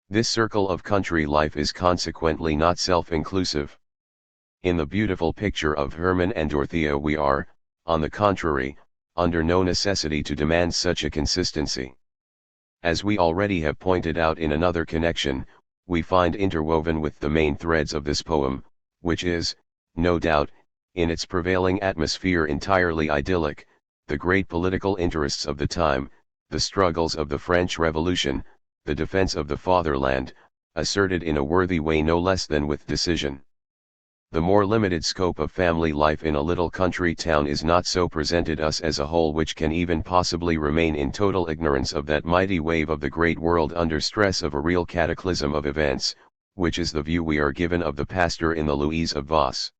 This circle of country life is consequently not self-inclusive. In the beautiful picture of Hermann and Dorothea we are, on the contrary, under no necessity to demand such a consistency. As we already have pointed out in another connection, we find interwoven with the main threads of this poem, which is, no doubt, in its prevailing atmosphere entirely idyllic, the great political interests of the time, the struggles of the French Revolution, the defense of the fatherland, asserted in a worthy way no less than with decision. The more limited scope of family life in a little country town is not so presented us as a whole which can even possibly remain in total ignorance of that mighty wave of the great world under stress of a real cataclysm of events, which is the view we are given of the pastor in the Louise of Voss.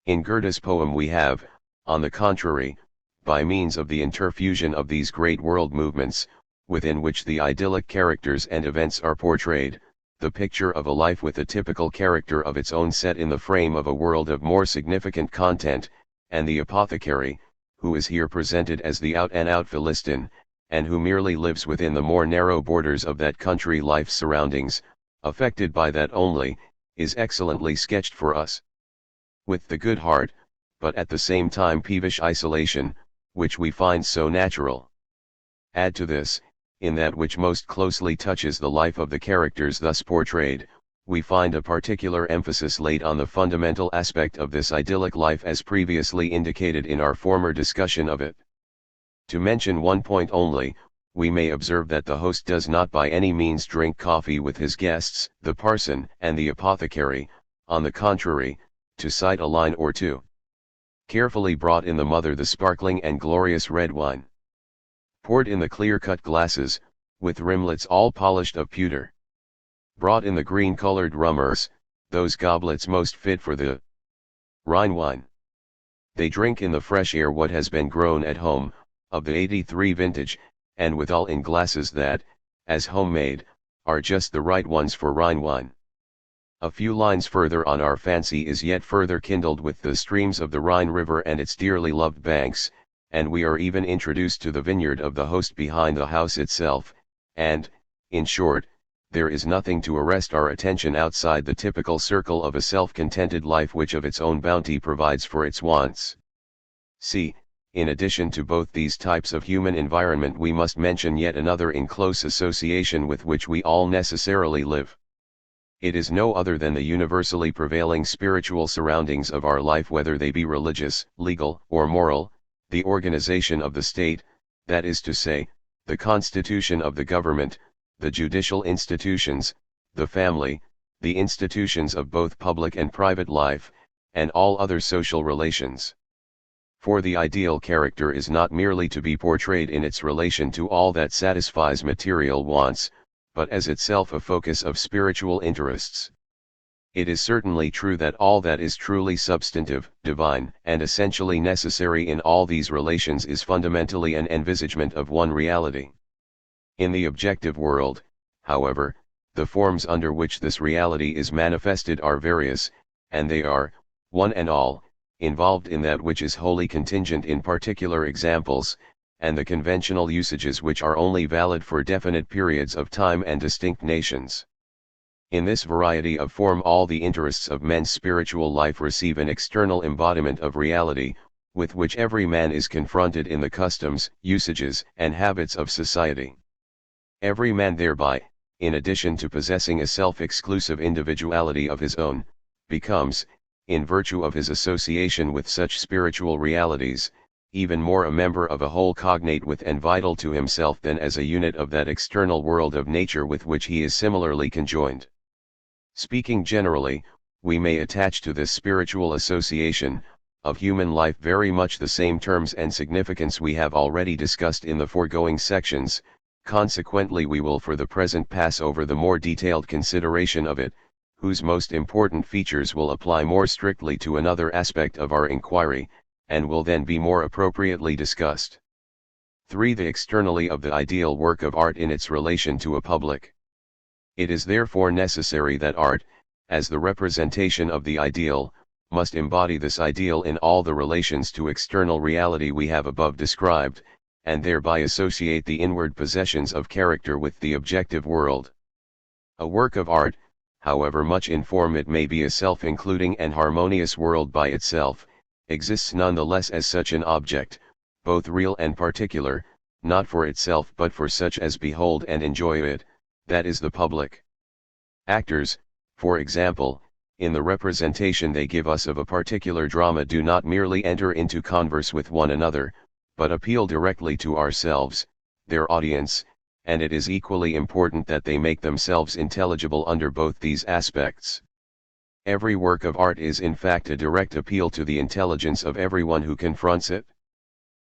In Goethe's poem we have, on the contrary, by means of the interfusion of these great world movements, within which the idyllic characters and events are portrayed, the picture of a life with a typical character of its own set in the frame of a world of more significant content, and the apothecary, who is here presented as the out-and-out Philistine, and who merely lives within the more narrow borders of that country life's surroundings, affected by that only, is excellently sketched for us. With the good heart, but at the same time peevish isolation, which we find so natural. Add to this, in that which most closely touches the life of the characters thus portrayed, we find a particular emphasis laid on the fundamental aspect of this idyllic life as previously indicated in our former discussion of it. To mention one point only, we may observe that the host does not by any means drink coffee with his guests, the parson and the apothecary, on the contrary, to cite a line or two. Carefully brought in the mother the sparkling and glorious red wine. Poured in the clear-cut glasses, with rimlets all polished of pewter. Brought in the green-colored rummers, those goblets most fit for the Rhine wine. They drink in the fresh air what has been grown at home, of the '83 vintage, and withal in glasses that, as homemade, are just the right ones for Rhine wine. A few lines further on our fancy is yet further kindled with the streams of the Rhine River and its dearly loved banks, and we are even introduced to the vineyard of the host behind the house itself, and, in short, there is nothing to arrest our attention outside the typical circle of a self-contented life which of its own bounty provides for its wants. See, in addition to both these types of human environment, we must mention yet another in close association with which we all necessarily live. It is no other than the universally prevailing spiritual surroundings of our life, whether they be religious, legal, or moral, the organization of the state, that is to say, the constitution of the government, the judicial institutions, the family, the institutions of both public and private life, and all other social relations. For the ideal character is not merely to be portrayed in its relation to all that satisfies material wants, but as itself a focus of spiritual interests. It is certainly true that all that is truly substantive, divine, and essentially necessary in all these relations is fundamentally an envisagement of one reality. In the objective world, however, the forms under which this reality is manifested are various, and they are, one and all, involved in that which is wholly contingent in particular examples, and the conventional usages which are only valid for definite periods of time and distinct nations. In this variety of form all the interests of men's spiritual life receive an external embodiment of reality, with which every man is confronted in the customs, usages, and habits of society. Every man thereby, in addition to possessing a self-exclusive individuality of his own, becomes, in virtue of his association with such spiritual realities, even more a member of a whole cognate with and vital to himself than as a unit of that external world of nature with which he is similarly conjoined. Speaking generally, we may attach to this spiritual association of human life very much the same terms and significance we have already discussed in the foregoing sections. Consequently, we will for the present pass over the more detailed consideration of it, whose most important features will apply more strictly to another aspect of our inquiry, and will then be more appropriately discussed. 3. The externally of the ideal work of art in its relation to a public. It is therefore necessary that art, as the representation of the ideal, must embody this ideal in all the relations to external reality we have above described, and thereby associate the inward possessions of character with the objective world. A work of art, however much in form it may be a self-including and harmonious world by itself, exists nonetheless as such an object, both real and particular, not for itself but for such as behold and enjoy it, that is the public. Actors, for example, in the representation they give us of a particular drama do not merely enter into converse with one another, but appeal directly to ourselves, their audience, and it is equally important that they make themselves intelligible under both these aspects. Every work of art is in fact a direct appeal to the intelligence of everyone who confronts it.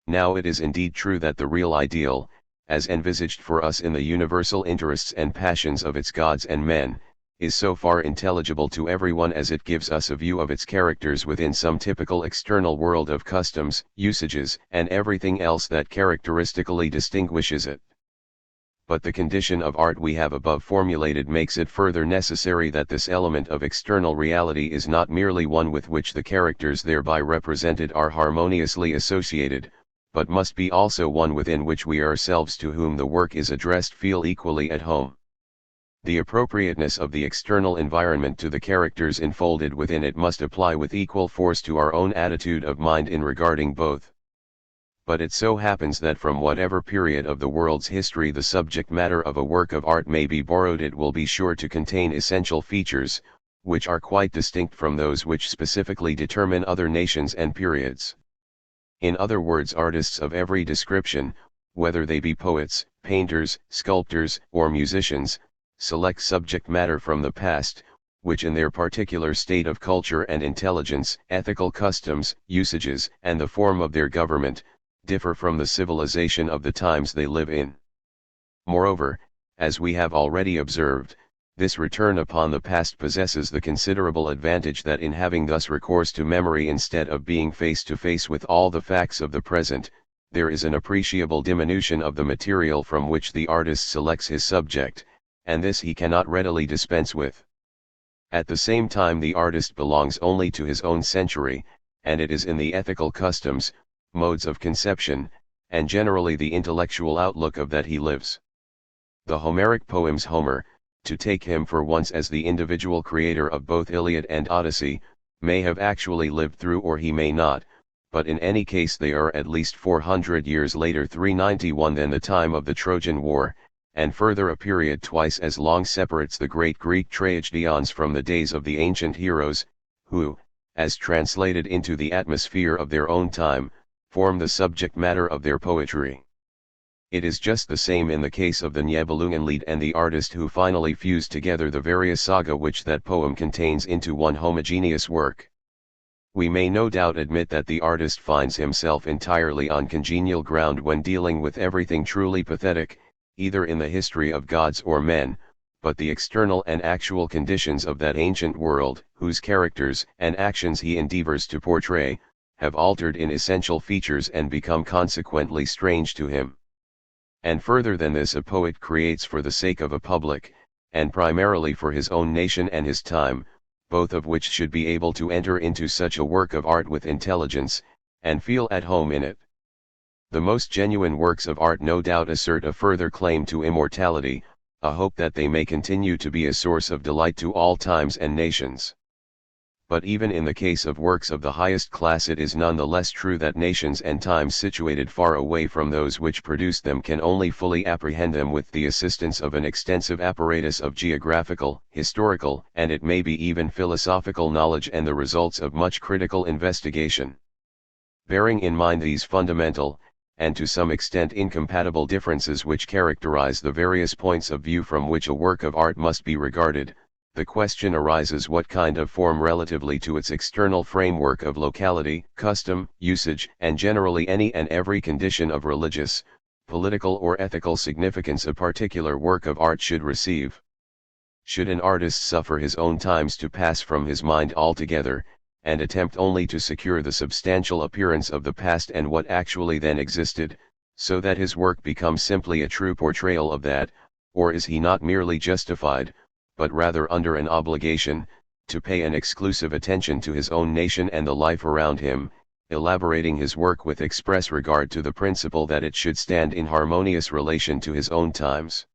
Now it is indeed true that the real ideal, as envisaged for us in the universal interests and passions of its gods and men, is so far intelligible to everyone as it gives us a view of its characters within some typical external world of customs, usages, and everything else that characteristically distinguishes it. But the condition of art we have above formulated makes it further necessary that this element of external reality is not merely one with which the characters thereby represented are harmoniously associated, but must be also one within which we ourselves to whom the work is addressed feel equally at home. The appropriateness of the external environment to the characters enfolded within it must apply with equal force to our own attitude of mind in regarding both. But it so happens that from whatever period of the world's history the subject matter of a work of art may be borrowed, it will be sure to contain essential features, which are quite distinct from those which specifically determine other nations and periods. In other words, artists of every description, whether they be poets, painters, sculptors, or musicians, select subject matter from the past, which in their particular state of culture and intelligence, ethical customs, usages, and the form of their government, differ from the civilization of the times they live in. Moreover, as we have already observed, this return upon the past possesses the considerable advantage that in having thus recourse to memory instead of being face to face with all the facts of the present, there is an appreciable diminution of the material from which the artist selects his subject, and this he cannot readily dispense with. At the same time the artist belongs only to his own century, and it is in the ethical customs, modes of conception, and generally the intellectual outlook of that he lives. The Homeric poems Homer, to take him for once as the individual creator of both Iliad and Odyssey, may have actually lived through or he may not, but in any case they are at least 400 years later 391 than the time of the Trojan War, and further a period twice as long separates the great Greek tragedians from the days of the ancient heroes, who, as translated into the atmosphere of their own time, form the subject matter of their poetry. It is just the same in the case of the Nibelungenlied and the artist who finally fused together the various saga which that poem contains into one homogeneous work. We may no doubt admit that the artist finds himself entirely on congenial ground when dealing with everything truly pathetic, either in the history of gods or men, but the external and actual conditions of that ancient world, whose characters and actions he endeavors to portray, have altered in essential features and become consequently strange to him. And further than this, a poet creates for the sake of a public, and primarily for his own nation and his time, both of which should be able to enter into such a work of art with intelligence, and feel at home in it. The most genuine works of art no doubt assert a further claim to immortality, a hope that they may continue to be a source of delight to all times and nations. But even in the case of works of the highest class it is none the less true that nations and times situated far away from those which produced them can only fully apprehend them with the assistance of an extensive apparatus of geographical, historical, and it may be even philosophical knowledge and the results of much critical investigation. Bearing in mind these fundamental, and to some extent incompatible differences which characterize the various points of view from which a work of art must be regarded, the question arises what kind of form relatively to its external framework of locality, custom, usage, and generally any and every condition of religious, political or ethical significance a particular work of art should receive. Should an artist suffer his own times to pass from his mind altogether, and attempt only to secure the substantial appearance of the past and what actually then existed, so that his work becomes simply a true portrayal of that, or is he not merely justified, but rather under an obligation, to pay an exclusive attention to his own nation and the life around him, elaborating his work with express regard to the principle that it should stand in harmonious relation to his own times?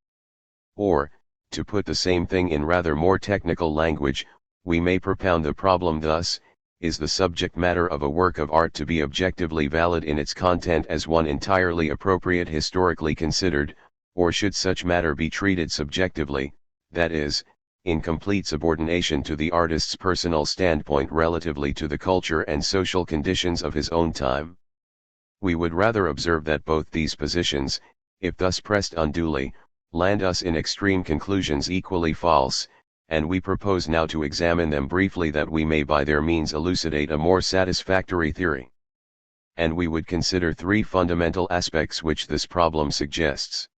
Or, to put the same thing in rather more technical language, we may propound the problem thus: is the subject matter of a work of art to be objectively valid in its content as one entirely appropriate historically considered, or should such matter be treated subjectively, that is, in complete subordination to the artist's personal standpoint relatively to the culture and social conditions of his own time? We would rather observe that both these positions, if thus pressed unduly, land us in extreme conclusions equally false, and we propose now to examine them briefly that we may by their means elucidate a more satisfactory theory. And we would consider three fundamental aspects which this problem suggests.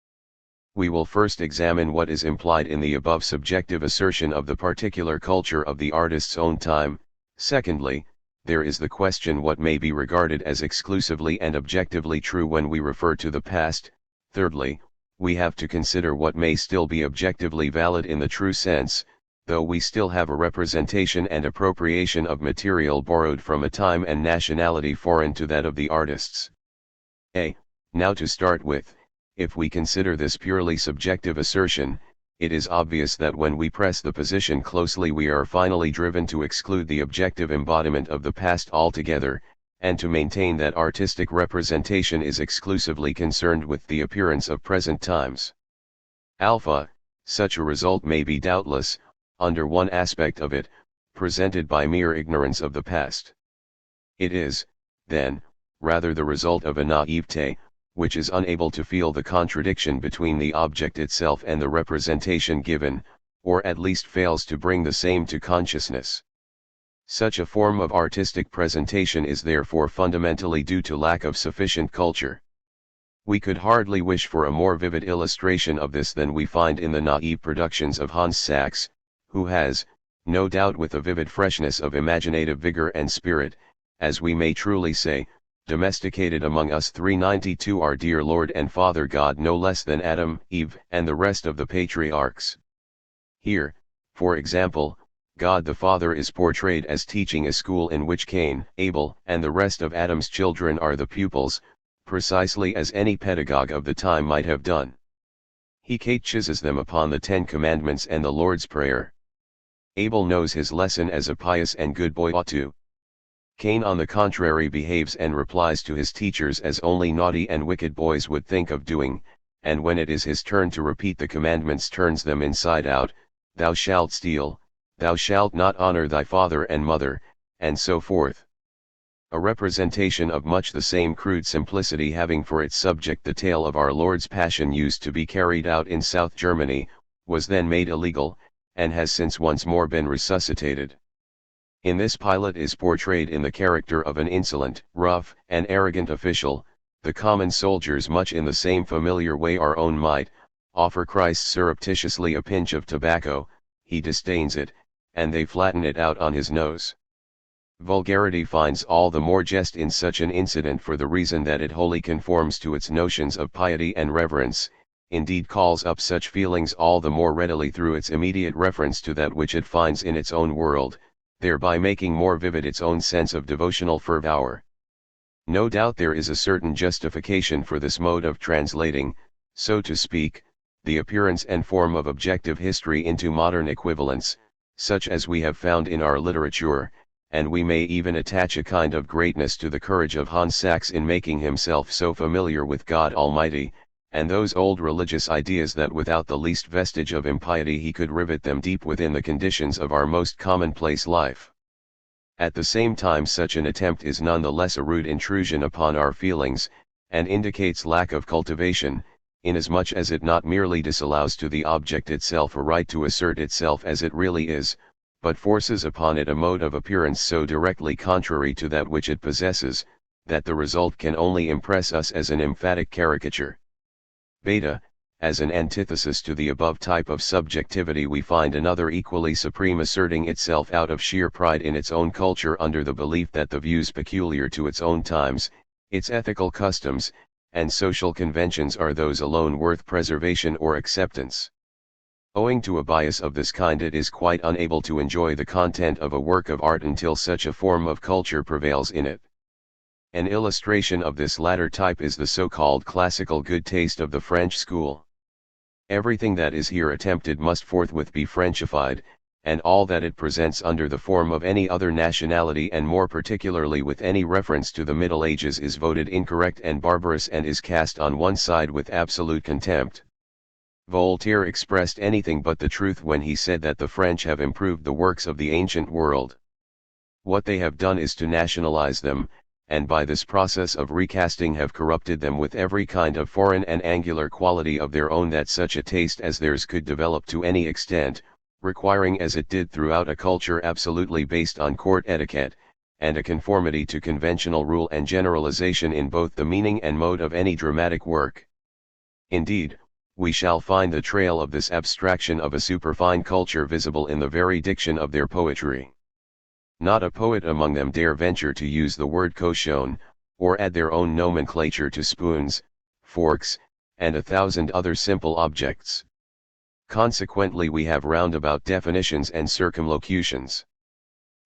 We will first examine what is implied in the above subjective assertion of the particular culture of the artist's own time. Secondly, there is the question what may be regarded as exclusively and objectively true when we refer to the past. Thirdly, we have to consider what may still be objectively valid in the true sense, though we still have a representation and appropriation of material borrowed from a time and nationality foreign to that of the artists. Now to start with, if we consider this purely subjective assertion, it is obvious that when we press the position closely we are finally driven to exclude the objective embodiment of the past altogether, and to maintain that artistic representation is exclusively concerned with the appearance of present times. Such a result may be doubtless, under one aspect of it, presented by mere ignorance of the past. It is, then, rather the result of a naivete, which is unable to feel the contradiction between the object itself and the representation given, or at least fails to bring the same to consciousness. Such a form of artistic presentation is therefore fundamentally due to lack of sufficient culture. We could hardly wish for a more vivid illustration of this than we find in the naive productions of Hans Sachs, who has, no doubt with a vivid freshness of imaginative vigor and spirit, as we may truly say, domesticated among us 392 our dear Lord and Father God no less than Adam, Eve, and the rest of the patriarchs. Here, for example, God the Father is portrayed as teaching a school in which Cain, Abel, and the rest of Adam's children are the pupils, precisely as any pedagogue of the time might have done. He catechisses them upon the Ten Commandments and the Lord's Prayer. Abel knows his lesson as a pious and good boy ought to. Cain on the contrary behaves and replies to his teachers as only naughty and wicked boys would think of doing, and when it is his turn to repeat the commandments turns them inside out: thou shalt steal, thou shalt not honor thy father and mother, and so forth. A representation of much the same crude simplicity having for its subject the tale of our Lord's Passion used to be carried out in South Germany, was then made illegal, and has since once more been resuscitated. In this Pilate is portrayed in the character of an insolent, rough, and arrogant official. The common soldiers, much in the same familiar way our own might, offer Christ surreptitiously a pinch of tobacco, he disdains it, and they flatten it out on his nose. Vulgarity finds all the more jest in such an incident for the reason that it wholly conforms to its notions of piety and reverence, indeed calls up such feelings all the more readily through its immediate reference to that which it finds in its own world, thereby making more vivid its own sense of devotional fervour. No doubt there is a certain justification for this mode of translating, so to speak, the appearance and form of objective history into modern equivalents, such as we have found in our literature, and we may even attach a kind of greatness to the courage of Hans Sachs in making himself so familiar with God Almighty, and those old religious ideas that without the least vestige of impiety he could rivet them deep within the conditions of our most commonplace life. At the same time such an attempt is none the less a rude intrusion upon our feelings, and indicates lack of cultivation, inasmuch as it not merely disallows to the object itself a right to assert itself as it really is, but forces upon it a mode of appearance so directly contrary to that which it possesses, that the result can only impress us as an emphatic caricature. Beta, as an antithesis to the above type of subjectivity we find another equally supreme asserting itself out of sheer pride in its own culture under the belief that the views peculiar to its own times, its ethical customs, and social conventions are those alone worth preservation or acceptance. Owing to a bias of this kind it is quite unable to enjoy the content of a work of art until such a form of culture prevails in it. An illustration of this latter type is the so-called classical good taste of the French school. Everything that is here attempted must forthwith be Frenchified, and all that it presents under the form of any other nationality and more particularly with any reference to the Middle Ages is voted incorrect and barbarous and is cast on one side with absolute contempt. Voltaire expressed anything but the truth when he said that the French have improved the works of the ancient world. What they have done is to nationalize them, and by this process of recasting have corrupted them with every kind of foreign and angular quality of their own that such a taste as theirs could develop to any extent, requiring as it did throughout a culture absolutely based on court etiquette, and a conformity to conventional rule and generalization in both the meaning and mode of any dramatic work. Indeed, we shall find the trail of this abstraction of a superfine culture visible in the very diction of their poetry. Not a poet among them dare venture to use the word cochon, or add their own nomenclature to spoons, forks, and 1,000 other simple objects. Consequently we have roundabout definitions and circumlocutions.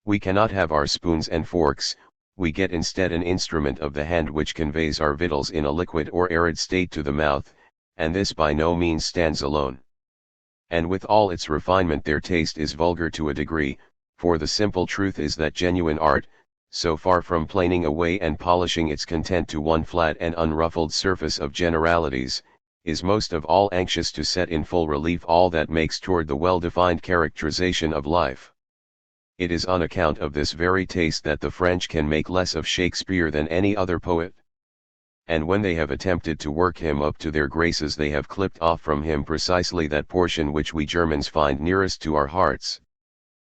We cannot have our spoons and forks, we get instead an instrument of the hand which conveys our victuals in a liquid or arid state to the mouth, and this by no means stands alone. And with all its refinement their taste is vulgar to a degree, for the simple truth is that genuine art, so far from planing away and polishing its content to one flat and unruffled surface of generalities, is most of all anxious to set in full relief all that makes toward the well-defined characterization of life. It is on account of this very taste that the French can make less of Shakespeare than any other poet. And when they have attempted to work him up to their graces they have clipped off from him precisely that portion which we Germans find nearest to our hearts.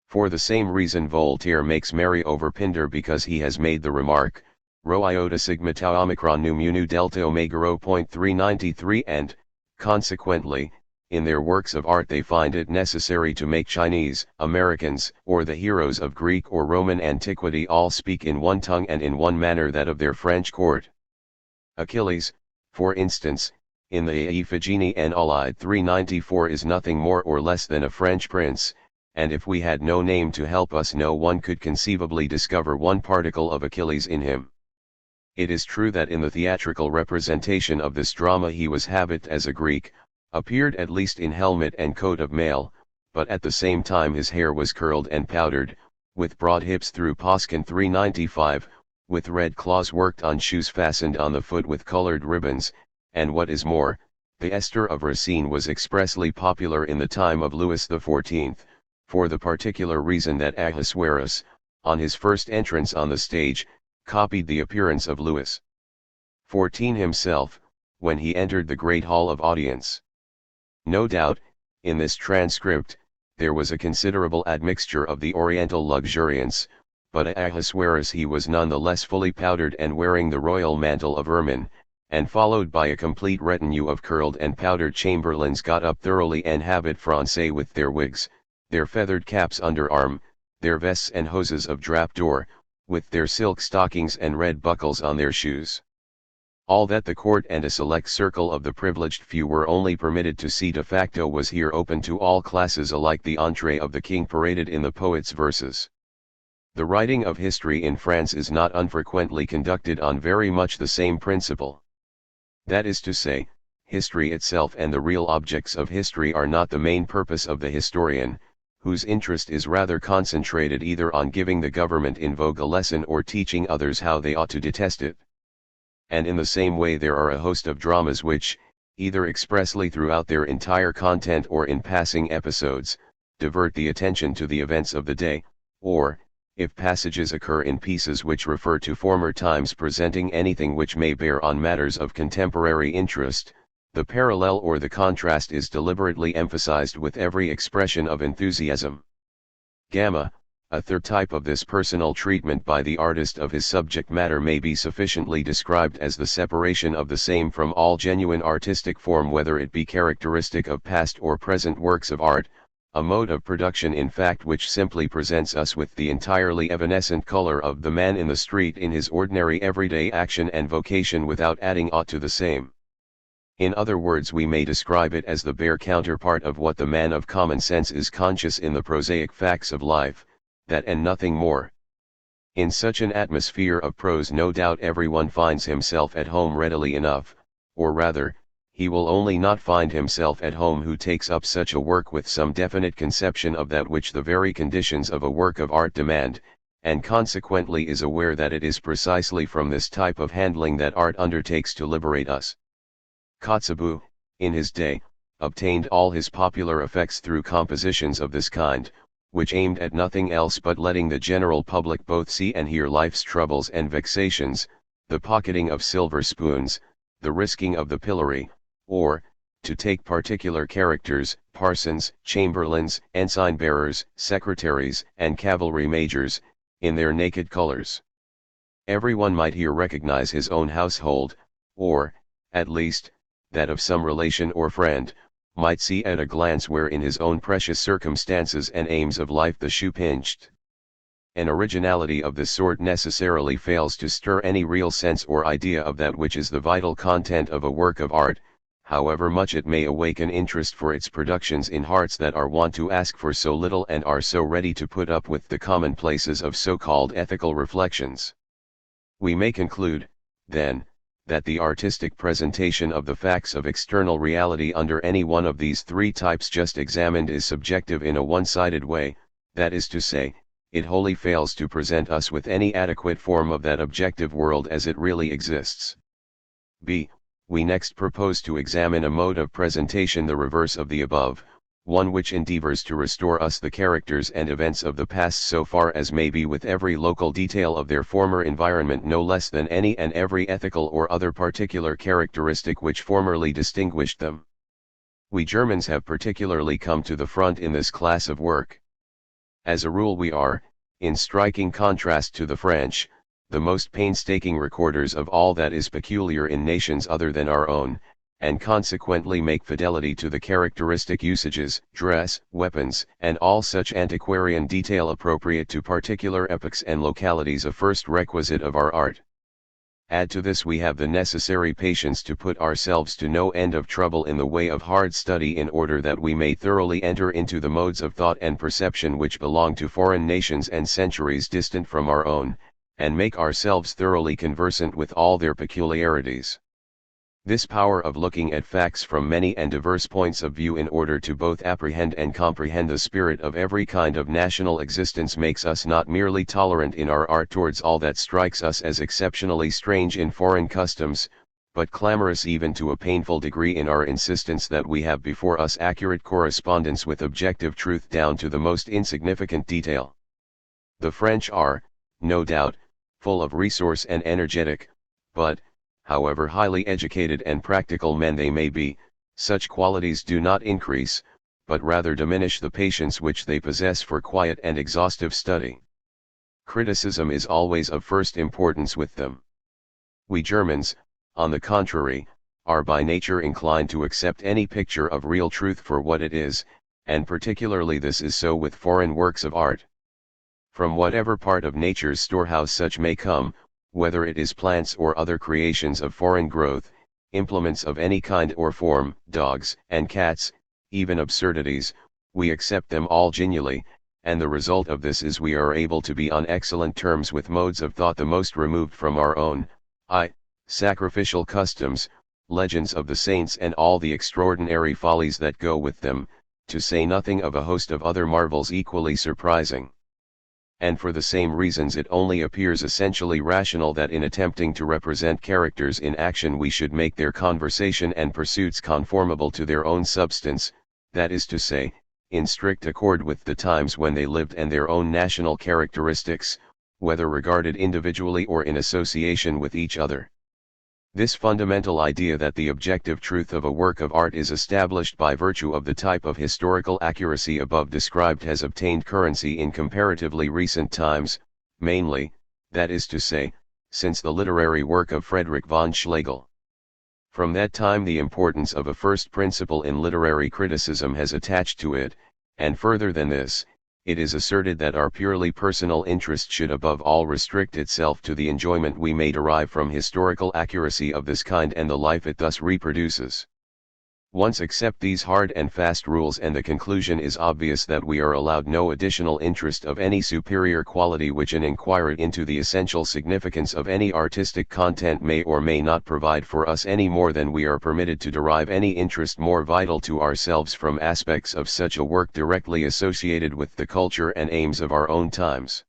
For the same reason Voltaire makes merry over Pindar because he has made the remark, rho iota sigma tau omicron nu mu nu delta omega 0.393 and, consequently, in their works of art they find it necessary to make Chinese, Americans, or the heroes of Greek or Roman antiquity all speak in one tongue and in one manner that of their French court. Achilles, for instance, in the Iphigenie en Aulide 394 is nothing more or less than a French prince, and if we had no name to help us no one could conceivably discover one particle of Achilles in him. It is true that in the theatrical representation of this drama he was habit as a Greek, appeared at least in helmet and coat of mail, but at the same time his hair was curled and powdered, with broad hips through Poskin 395, with red claws worked on shoes fastened on the foot with colored ribbons, and what is more, the Esther of Racine was expressly popular in the time of Louis XIV, for the particular reason that Ahasuerus, on his first entrance on the stage, copied the appearance of Louis XIV himself, when he entered the great hall of audience. No doubt, in this transcript, there was a considerable admixture of the oriental luxuriance, but at Ahasuerus he was none the less fully powdered and wearing the royal mantle of ermine, and followed by a complete retinue of curled and powdered chamberlains got up thoroughly en habit français with their wigs, their feathered caps under arm, their vests and hoses of drap-door, with their silk stockings and red buckles on their shoes. All that the court and a select circle of the privileged few were only permitted to see de facto was here open to all classes alike. The entrée of the king paraded in the poet's verses. The writing of history in France is not unfrequently conducted on very much the same principle. That is to say, history itself and the real objects of history are not the main purpose of the historian, whose interest is rather concentrated either on giving the government in vogue a lesson or teaching others how they ought to detest it. And in the same way there are a host of dramas which, either expressly throughout their entire content or in passing episodes, divert the attention to the events of the day, or, if passages occur in pieces which refer to former times presenting anything which may bear on matters of contemporary interest, the parallel or the contrast is deliberately emphasized with every expression of enthusiasm. Gamma, a third type of this personal treatment by the artist of his subject matter may be sufficiently described as the separation of the same from all genuine artistic form, whether it be characteristic of past or present works of art, a mode of production in fact which simply presents us with the entirely evanescent color of the man in the street in his ordinary everyday action and vocation without adding aught to the same. In other words, we may describe it as the bare counterpart of what the man of common sense is conscious in the prosaic facts of life, that and nothing more. In such an atmosphere of prose no doubt everyone finds himself at home readily enough, or rather, he will only not find himself at home who takes up such a work with some definite conception of that which the very conditions of a work of art demand, and consequently is aware that it is precisely from this type of handling that art undertakes to liberate us. Kotzebue, in his day, obtained all his popular effects through compositions of this kind, which aimed at nothing else but letting the general public both see and hear life's troubles and vexations, the pocketing of silver spoons, the risking of the pillory, or, to take particular characters, parsons, chamberlains, ensign-bearers, secretaries, and cavalry majors, in their naked colors. Everyone might here recognize his own household, or, at least, that of some relation or friend, might see at a glance where in his own precious circumstances and aims of life the shoe pinched. An originality of this sort necessarily fails to stir any real sense or idea of that which is the vital content of a work of art, however much it may awaken interest for its productions in hearts that are wont to ask for so little and are so ready to put up with the commonplaces of so-called ethical reflections. We may conclude, then, that the artistic presentation of the facts of external reality under any one of these three types just examined is subjective in a one-sided way, that is to say, it wholly fails to present us with any adequate form of that objective world as it really exists. b. We next propose to examine a mode of presentation the reverse of the above, one which endeavors to restore us the characters and events of the past so far as may be with every local detail of their former environment no less than any and every ethical or other particular characteristic which formerly distinguished them. We Germans have particularly come to the front in this class of work. As a rule we are, in striking contrast to the French, the most painstaking recorders of all that is peculiar in nations other than our own, and consequently make fidelity to the characteristic usages, dress, weapons, and all such antiquarian detail appropriate to particular epochs and localities a first requisite of our art. Add to this we have the necessary patience to put ourselves to no end of trouble in the way of hard study in order that we may thoroughly enter into the modes of thought and perception which belong to foreign nations and centuries distant from our own, and make ourselves thoroughly conversant with all their peculiarities. This power of looking at facts from many and diverse points of view in order to both apprehend and comprehend the spirit of every kind of national existence makes us not merely tolerant in our art towards all that strikes us as exceptionally strange in foreign customs, but clamorous even to a painful degree in our insistence that we have before us accurate correspondence with objective truth down to the most insignificant detail. The French are, no doubt, full of resource and energetic, but, however highly educated and practical men they may be, such qualities do not increase, but rather diminish the patience which they possess for quiet and exhaustive study. Criticism is always of first importance with them. We Germans, on the contrary, are by nature inclined to accept any picture of real truth for what it is, and particularly this is so with foreign works of art. From whatever part of nature's storehouse such may come, whether it is plants or other creations of foreign growth, implements of any kind or form, dogs and cats, even absurdities, we accept them all genially, and the result of this is we are able to be on excellent terms with modes of thought the most removed from our own, sacrificial customs, legends of the saints and all the extraordinary follies that go with them, to say nothing of a host of other marvels equally surprising. And for the same reasons it only appears essentially rational that in attempting to represent characters in action we should make their conversation and pursuits conformable to their own substance, that is to say, in strict accord with the times when they lived and their own national characteristics, whether regarded individually or in association with each other. This fundamental idea that the objective truth of a work of art is established by virtue of the type of historical accuracy above described has obtained currency in comparatively recent times, mainly, that is to say, since the literary work of Friedrich von Schlegel. From that time the importance of a first principle in literary criticism has attached to it, and further than this, it is asserted that our purely personal interest should above all restrict itself to the enjoyment we may derive from historical accuracy of this kind and the life it thus reproduces. Once accept these hard and fast rules and the conclusion is obvious that we are allowed no additional interest of any superior quality which an inquiry into the essential significance of any artistic content may or may not provide for us any more than we are permitted to derive any interest more vital to ourselves from aspects of such a work directly associated with the culture and aims of our own times.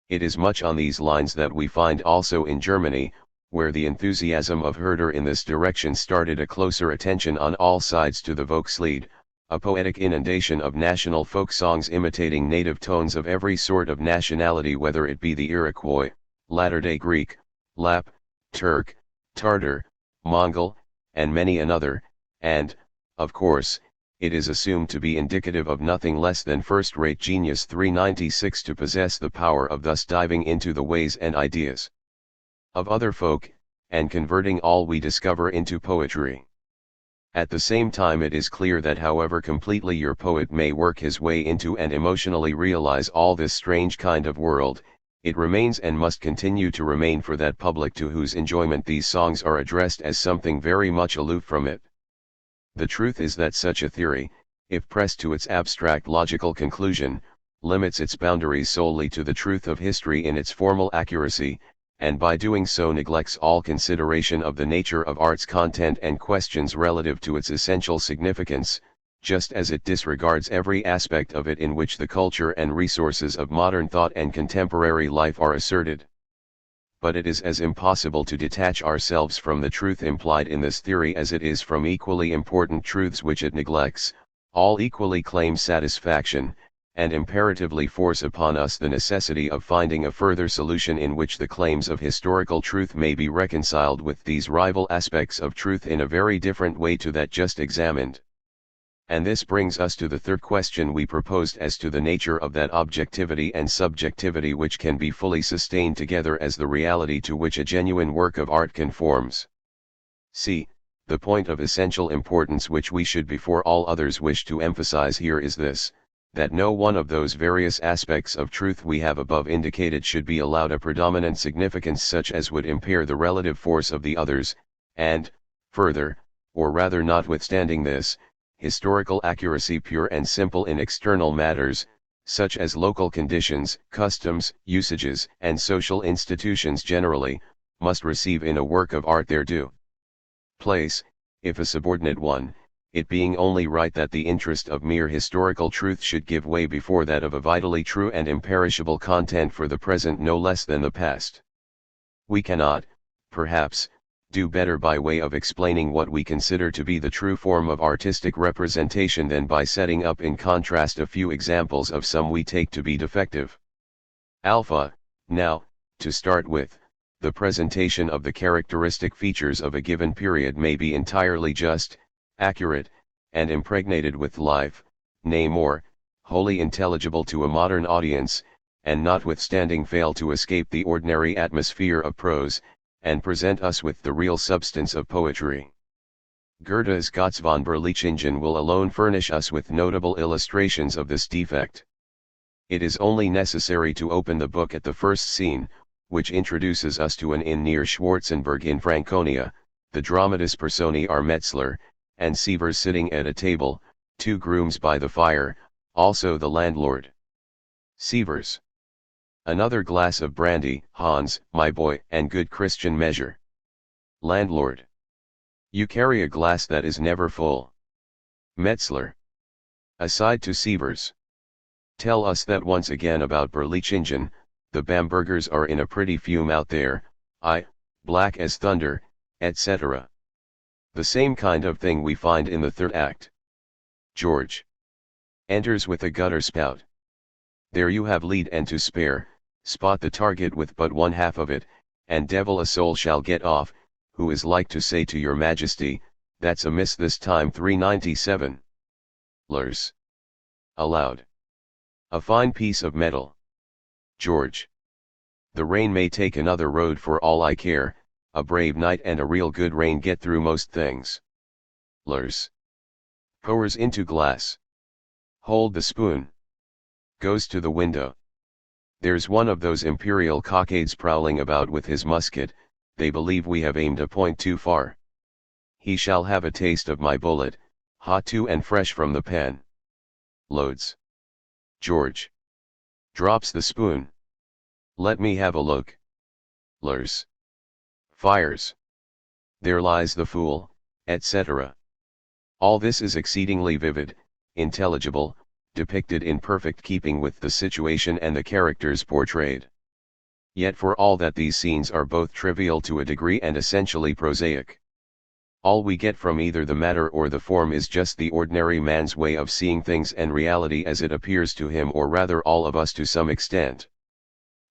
It is much on these lines that we find also in Germany, where the enthusiasm of Herder in this direction started a closer attention on all sides to the Volkslied, a poetic inundation of national folk songs imitating native tones of every sort of nationality, whether it be the Iroquois, latter-day Greek, Lap, Turk, Tartar, Mongol, and many another, and, of course, it is assumed to be indicative of nothing less than first-rate genius 396 to possess the power of thus diving into the ways and ideas of other folk, and converting all we discover into poetry. At the same time it is clear that however completely your poet may work his way into and emotionally realize all this strange kind of world, it remains and must continue to remain for that public to whose enjoyment these songs are addressed as something very much aloof from it. The truth is that such a theory, if pressed to its abstract logical conclusion, limits its boundaries solely to the truth of history in its formal accuracy, and by doing so neglects all consideration of the nature of art's content and questions relative to its essential significance, just as it disregards every aspect of it in which the culture and resources of modern thought and contemporary life are asserted. But it is as impossible to detach ourselves from the truth implied in this theory as it is from equally important truths which it neglects. All equally claim satisfaction, and imperatively force upon us the necessity of finding a further solution in which the claims of historical truth may be reconciled with these rival aspects of truth in a very different way to that just examined. And this brings us to the third question we proposed as to the nature of that objectivity and subjectivity which can be fully sustained together as the reality to which a genuine work of art conforms. See, the point of essential importance which we should before all others wish to emphasize here is this, that no one of those various aspects of truth we have above indicated should be allowed a predominant significance such as would impair the relative force of the others, and, further, or rather notwithstanding this, historical accuracy pure and simple in external matters, such as local conditions, customs, usages, and social institutions generally, must receive in a work of art their due. place, if a subordinate one, it being only right that the interest of mere historical truth should give way before that of a vitally true and imperishable content for the present no less than the past. We cannot, perhaps, do better by way of explaining what we consider to be the true form of artistic representation than by setting up in contrast a few examples of some we take to be defective. Alpha, now, to start with, the presentation of the characteristic features of a given period may be entirely just, accurate, and impregnated with life, nay more, wholly intelligible to a modern audience, and notwithstanding fail to escape the ordinary atmosphere of prose, and present us with the real substance of poetry. Goethe's Gotts von Berlichingen will alone furnish us with notable illustrations of this defect. It is only necessary to open the book at the first scene, which introduces us to an inn near Schwarzenberg in Franconia. The dramatis personae are Metzler and Sievers sitting at a table, 2 grooms by the fire, also the landlord. Sievers: another glass of brandy, Hans, my boy, and good Christian measure. Landlord: you carry a glass that is never full. Metzler (aside to Sievers): tell us that once again about Berlichingen. The Bambergers are in a pretty fume out there, black as thunder, etc. The same kind of thing we find in the third act. George enters with a gutter spout. There you have lead and to spare, spot the target with but one half of it, and devil a soul shall get off, who is like to say to your majesty, that's a miss this time. 397. Lurs aloud: a fine piece of metal. George: the rain may take another road for all I care, a brave night and a real good rain get through most things. Lurs pours into glass. Hold the spoon. Goes to the window. There's one of those imperial cockades prowling about with his musket, they believe we have aimed a point too far. He shall have a taste of my bullet, hot too and fresh from the pen. Loads. George drops the spoon. Let me have a look. Lurs fires. There lies the fool, etc. All this is exceedingly vivid, intelligible, depicted in perfect keeping with the situation and the characters portrayed. Yet for all that these scenes are both trivial to a degree and essentially prosaic, all we get from either the matter or the form is just the ordinary man's way of seeing things and reality as it appears to him, or rather all of us to some extent.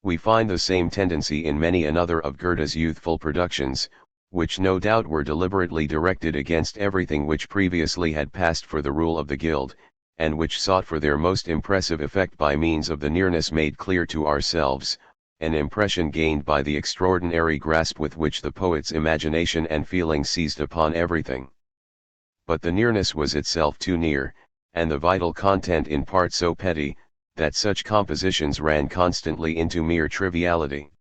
We find the same tendency in many another of Goethe's youthful productions, which no doubt were deliberately directed against everything which previously had passed for the rule of the guild, and which sought for their most impressive effect by means of the nearness made clear to ourselves, an impression gained by the extraordinary grasp with which the poet's imagination and feeling seized upon everything. But the nearness was itself too near, and the vital content in part so petty, that such compositions ran constantly into mere triviality.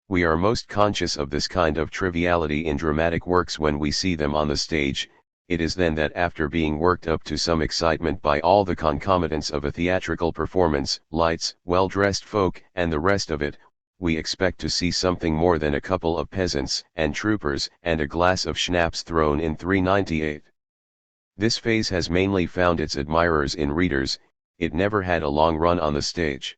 We are most conscious of this kind of triviality in dramatic works when we see them on the stage. It is then that after being worked up to some excitement by all the concomitants of a theatrical performance, lights, well-dressed folk, and the rest of it, we expect to see something more than a couple of peasants and troopers and a glass of schnapps thrown in. 398. This phase has mainly found its admirers in readers, it never had a long run on the stage.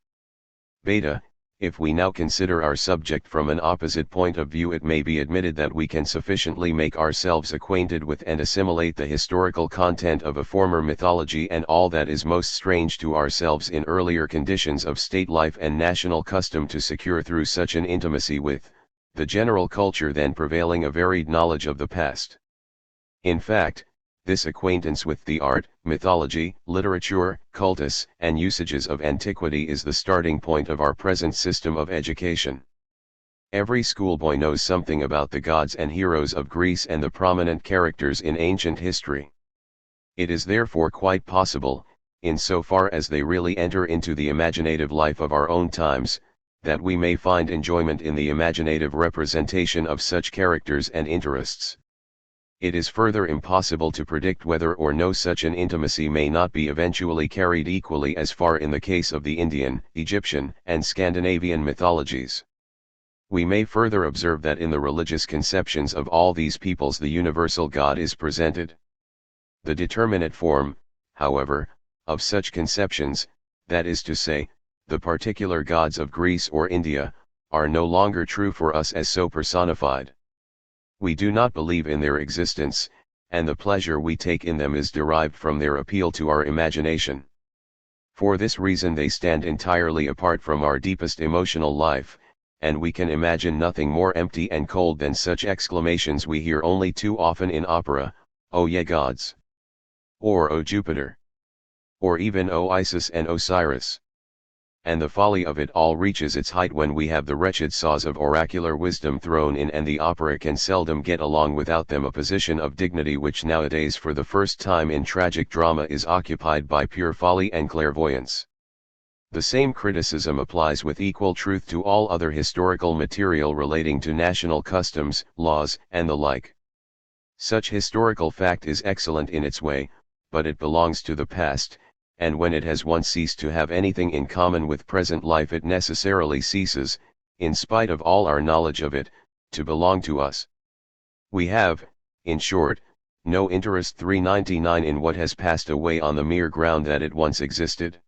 Beta, if we now consider our subject from an opposite point of view, it may be admitted that we can sufficiently make ourselves acquainted with and assimilate the historical content of a former mythology and all that is most strange to ourselves in earlier conditions of state life and national custom to secure through such an intimacy with the general culture then prevailing a varied knowledge of the past. In fact, this acquaintance with the art, mythology, literature, cultus, and usages of antiquity is the starting point of our present system of education. Every schoolboy knows something about the gods and heroes of Greece and the prominent characters in ancient history. It is therefore quite possible, in so far as they really enter into the imaginative life of our own times, that we may find enjoyment in the imaginative representation of such characters and interests. It is further impossible to predict whether or no such an intimacy may not be eventually carried equally as far in the case of the Indian, Egyptian, and Scandinavian mythologies. We may further observe that in the religious conceptions of all these peoples the universal God is presented. The determinate form, however, of such conceptions, that is to say, the particular gods of Greece or India, are no longer true for us as so personified. We do not believe in their existence, and the pleasure we take in them is derived from their appeal to our imagination. For this reason they stand entirely apart from our deepest emotional life, and we can imagine nothing more empty and cold than such exclamations we hear only too often in opera, "O ye gods!" or "O Jupiter!" or even "O Isis and Osiris!" And the folly of it all reaches its height when we have the wretched saws of oracular wisdom thrown in, and the opera can seldom get along without them, a position of dignity which nowadays for the first time in tragic drama is occupied by pure folly and clairvoyance. The same criticism applies with equal truth to all other historical material relating to national customs, laws, and the like. Such historical fact is excellent in its way, but it belongs to the past, and when it has once ceased to have anything in common with present life it necessarily ceases, in spite of all our knowledge of it, to belong to us. We have, in short, no interest 399 in what has passed away on the mere ground that it once existed.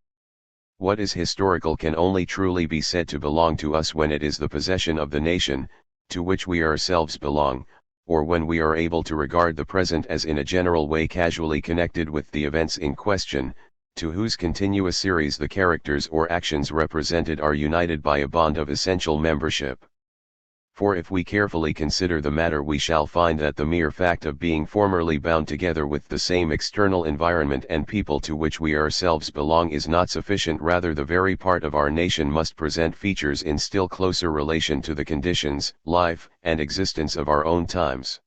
What is historical can only truly be said to belong to us when it is the possession of the nation, to which we ourselves belong, or when we are able to regard the present as in a general way casually connected with the events in question, to whose continuous series the characters or actions represented are united by a bond of essential membership. For if we carefully consider the matter we shall find that the mere fact of being formerly bound together with the same external environment and people to which we ourselves belong is not sufficient, rather the very part of our nation must present features in still closer relation to the conditions, life, and existence of our own times.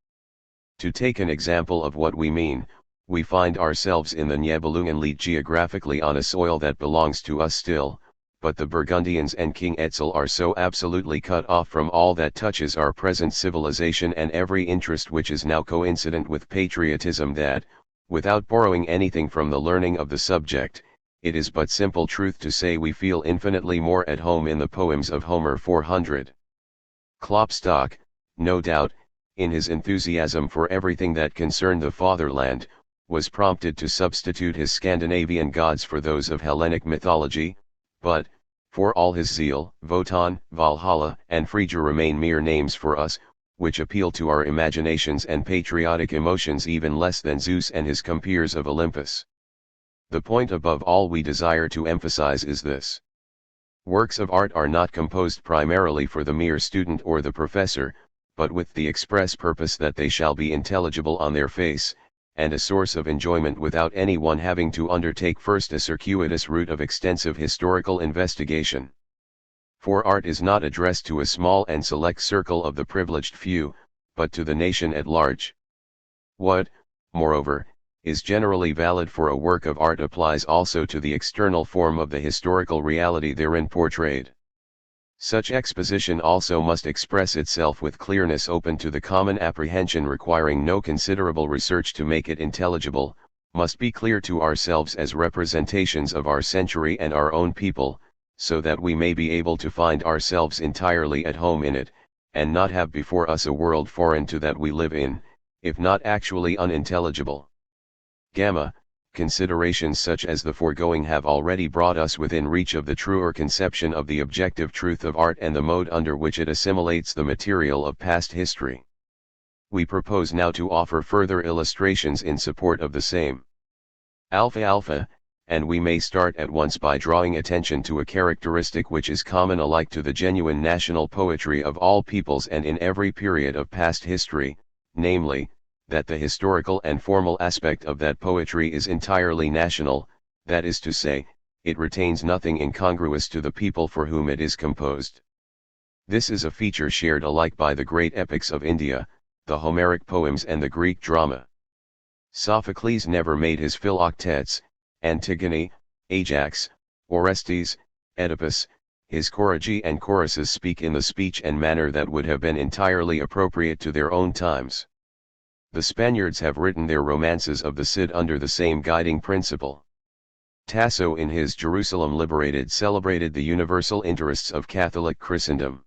To take an example of what we mean, we find ourselves in the Nibelungenlied geographically on a soil that belongs to us still, but the Burgundians and King Etzel are so absolutely cut off from all that touches our present civilization and every interest which is now coincident with patriotism that, without borrowing anything from the learning of the subject, it is but simple truth to say we feel infinitely more at home in the poems of Homer 400. Klopstock, no doubt, in his enthusiasm for everything that concerned the fatherland, was prompted to substitute his Scandinavian gods for those of Hellenic mythology, but, for all his zeal, Wotan, Valhalla, and Frigga remain mere names for us, which appeal to our imaginations and patriotic emotions even less than Zeus and his compeers of Olympus. The point above all we desire to emphasize is this. Works of art are not composed primarily for the mere student or the professor, but with the express purpose that they shall be intelligible on their face, and a source of enjoyment without anyone having to undertake first a circuitous route of extensive historical investigation. For art is not addressed to a small and select circle of the privileged few, but to the nation at large. What, moreover, is generally valid for a work of art applies also to the external form of the historical reality therein portrayed. Such exposition also must express itself with clearness open to the common apprehension, requiring no considerable research to make it intelligible, must be clear to ourselves as representations of our century and our own people, so that we may be able to find ourselves entirely at home in it, and not have before us a world foreign to that we live in, if not actually unintelligible. Gamma. Considerations such as the foregoing have already brought us within reach of the truer conception of the objective truth of art and the mode under which it assimilates the material of past history. We propose now to offer further illustrations in support of the same. Alpha, and we may start at once by drawing attention to a characteristic which is common alike to the genuine national poetry of all peoples and in every period of past history, namely, that the historical and formal aspect of that poetry is entirely national, that is to say, it retains nothing incongruous to the people for whom it is composed. This is a feature shared alike by the great epics of India, the Homeric poems and the Greek drama. Sophocles never made his philoctetes, Antigone, Ajax, Orestes, Oedipus, his choregi and choruses speak in the speech and manner that would have been entirely appropriate to their own times. The Spaniards have written their romances of the Cid under the same guiding principle. Tasso in his Jerusalem Liberated celebrated the universal interests of Catholic Christendom.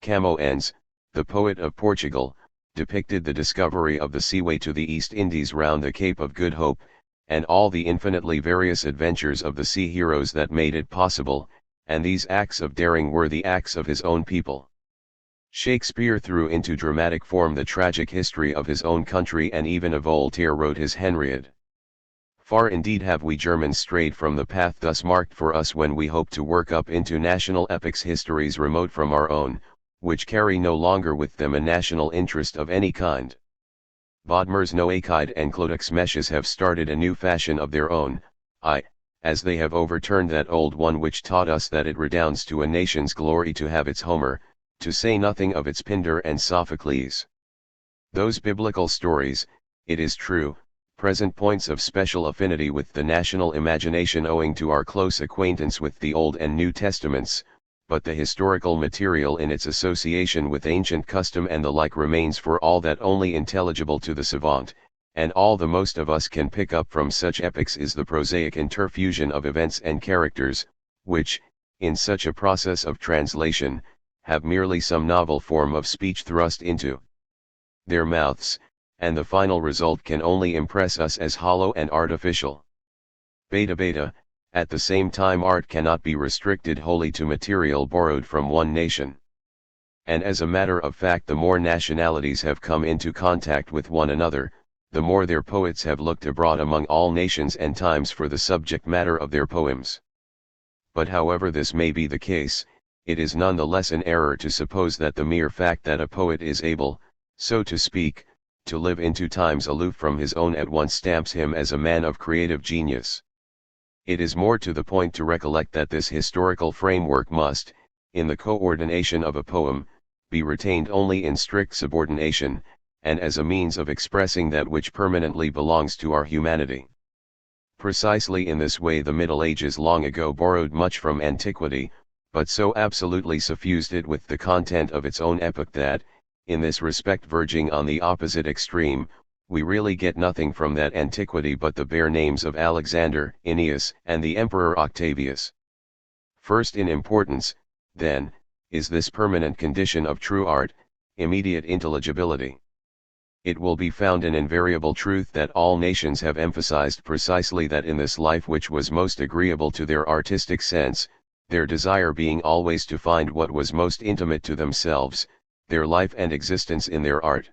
Camões, the poet of Portugal, depicted the discovery of the seaway to the East Indies round the Cape of Good Hope, and all the infinitely various adventures of the sea heroes that made it possible, and these acts of daring were the acts of his own people. Shakespeare threw into dramatic form the tragic history of his own country, and even a Voltaire wrote his Henriade. Far indeed have we Germans strayed from the path thus marked for us when we hope to work up into national epics histories remote from our own, which carry no longer with them a national interest of any kind. Bodmer's Noachides and Clodagh have started a new fashion of their own, as they have overturned that old one which taught us that it redounds to a nation's glory to have its Homer, to say nothing of its Pindar and Sophocles. Those biblical stories, it is true, present points of special affinity with the national imagination owing to our close acquaintance with the Old and New Testaments, but the historical material in its association with ancient custom and the like remains for all that only intelligible to the savant, and all the most of us can pick up from such epics is the prosaic interfusion of events and characters, which, in such a process of translation, have merely some novel form of speech thrust into their mouths, and the final result can only impress us as hollow and artificial. Beta. At the same time, art cannot be restricted wholly to material borrowed from one nation. And as a matter of fact, the more nationalities have come into contact with one another, the more their poets have looked abroad among all nations and times for the subject matter of their poems. But however this may be the case, it is none the less an error to suppose that the mere fact that a poet is able, so to speak, to live into times aloof from his own at once stamps him as a man of creative genius. It is more to the point to recollect that this historical framework must, in the coordination of a poem, be retained only in strict subordination, and as a means of expressing that which permanently belongs to our humanity. Precisely in this way the Middle Ages long ago borrowed much from antiquity, but so absolutely suffused it with the content of its own epoch that, in this respect verging on the opposite extreme, we really get nothing from that antiquity but the bare names of Alexander, Aeneas, and the Emperor Octavius. First in importance, then, is this permanent condition of true art, immediate intelligibility. It will be found an invariable truth that all nations have emphasized precisely that in this life which was most agreeable to their artistic sense, their desire being always to find what was most intimate to themselves, their life and existence in their art.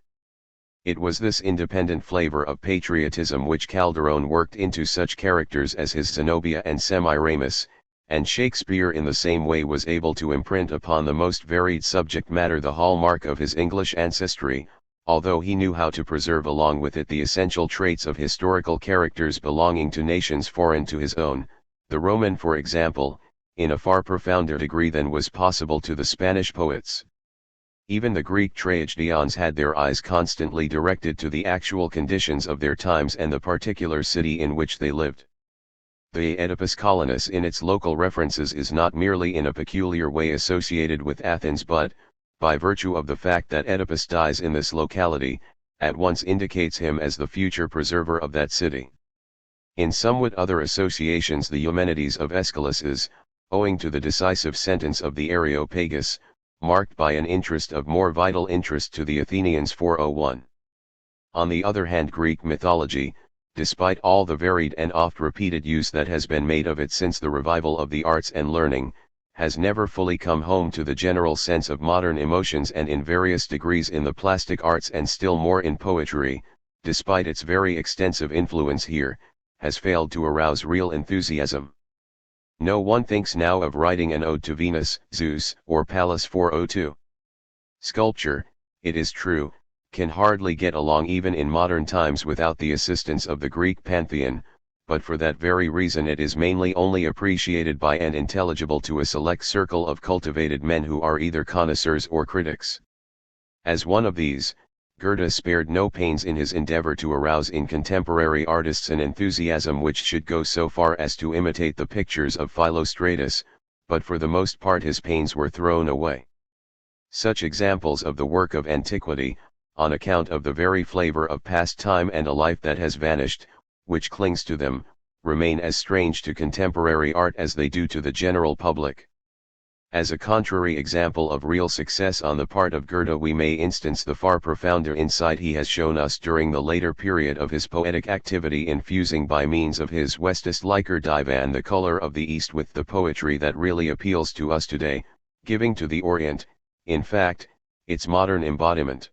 It was this independent flavor of patriotism which Calderon worked into such characters as his Zenobia and Semiramis, and Shakespeare in the same way was able to imprint upon the most varied subject matter the hallmark of his English ancestry, although he knew how to preserve along with it the essential traits of historical characters belonging to nations foreign to his own, the Roman for example, in a far profounder degree than was possible to the Spanish poets. Even the Greek tragedians had their eyes constantly directed to the actual conditions of their times and the particular city in which they lived. The Oedipus Colonus in its local references is not merely in a peculiar way associated with Athens but, by virtue of the fact that Oedipus dies in this locality, at once indicates him as the future preserver of that city. In somewhat other associations the Eumenides of Aeschylus is, owing to the decisive sentence of the Areopagus, marked by an interest of more vital interest to the Athenians 401. On the other hand, Greek mythology, despite all the varied and oft-repeated use that has been made of it since the revival of the arts and learning, has never fully come home to the general sense of modern emotions, and in various degrees in the plastic arts and still more in poetry, despite its very extensive influence here, has failed to arouse real enthusiasm. No one thinks now of writing an ode to Venus, Zeus, or Pallas 402. Sculpture, it is true, can hardly get along even in modern times without the assistance of the Greek pantheon, but for that very reason it is mainly only appreciated by and intelligible to a select circle of cultivated men who are either connoisseurs or critics. As one of these, Goethe spared no pains in his endeavor to arouse in contemporary artists an enthusiasm which should go so far as to imitate the pictures of Philostratus, but for the most part his pains were thrown away. Such examples of the work of antiquity, on account of the very flavor of past time and a life that has vanished, which clings to them, remain as strange to contemporary art as they do to the general public. As a contrary example of real success on the part of Goethe, we may instance the far profounder insight he has shown us during the later period of his poetic activity in fusing by means of his Westlicher Divan the color of the East with the poetry that really appeals to us today, giving to the Orient, in fact, its modern embodiment.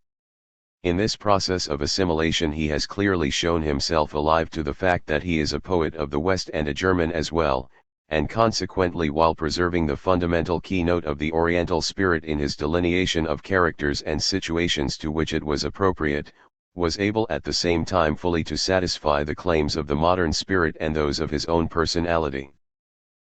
In this process of assimilation he has clearly shown himself alive to the fact that he is a poet of the West and a German as well, and consequently, while preserving the fundamental keynote of the Oriental spirit in his delineation of characters and situations to which it was appropriate, was able at the same time fully to satisfy the claims of the modern spirit and those of his own personality.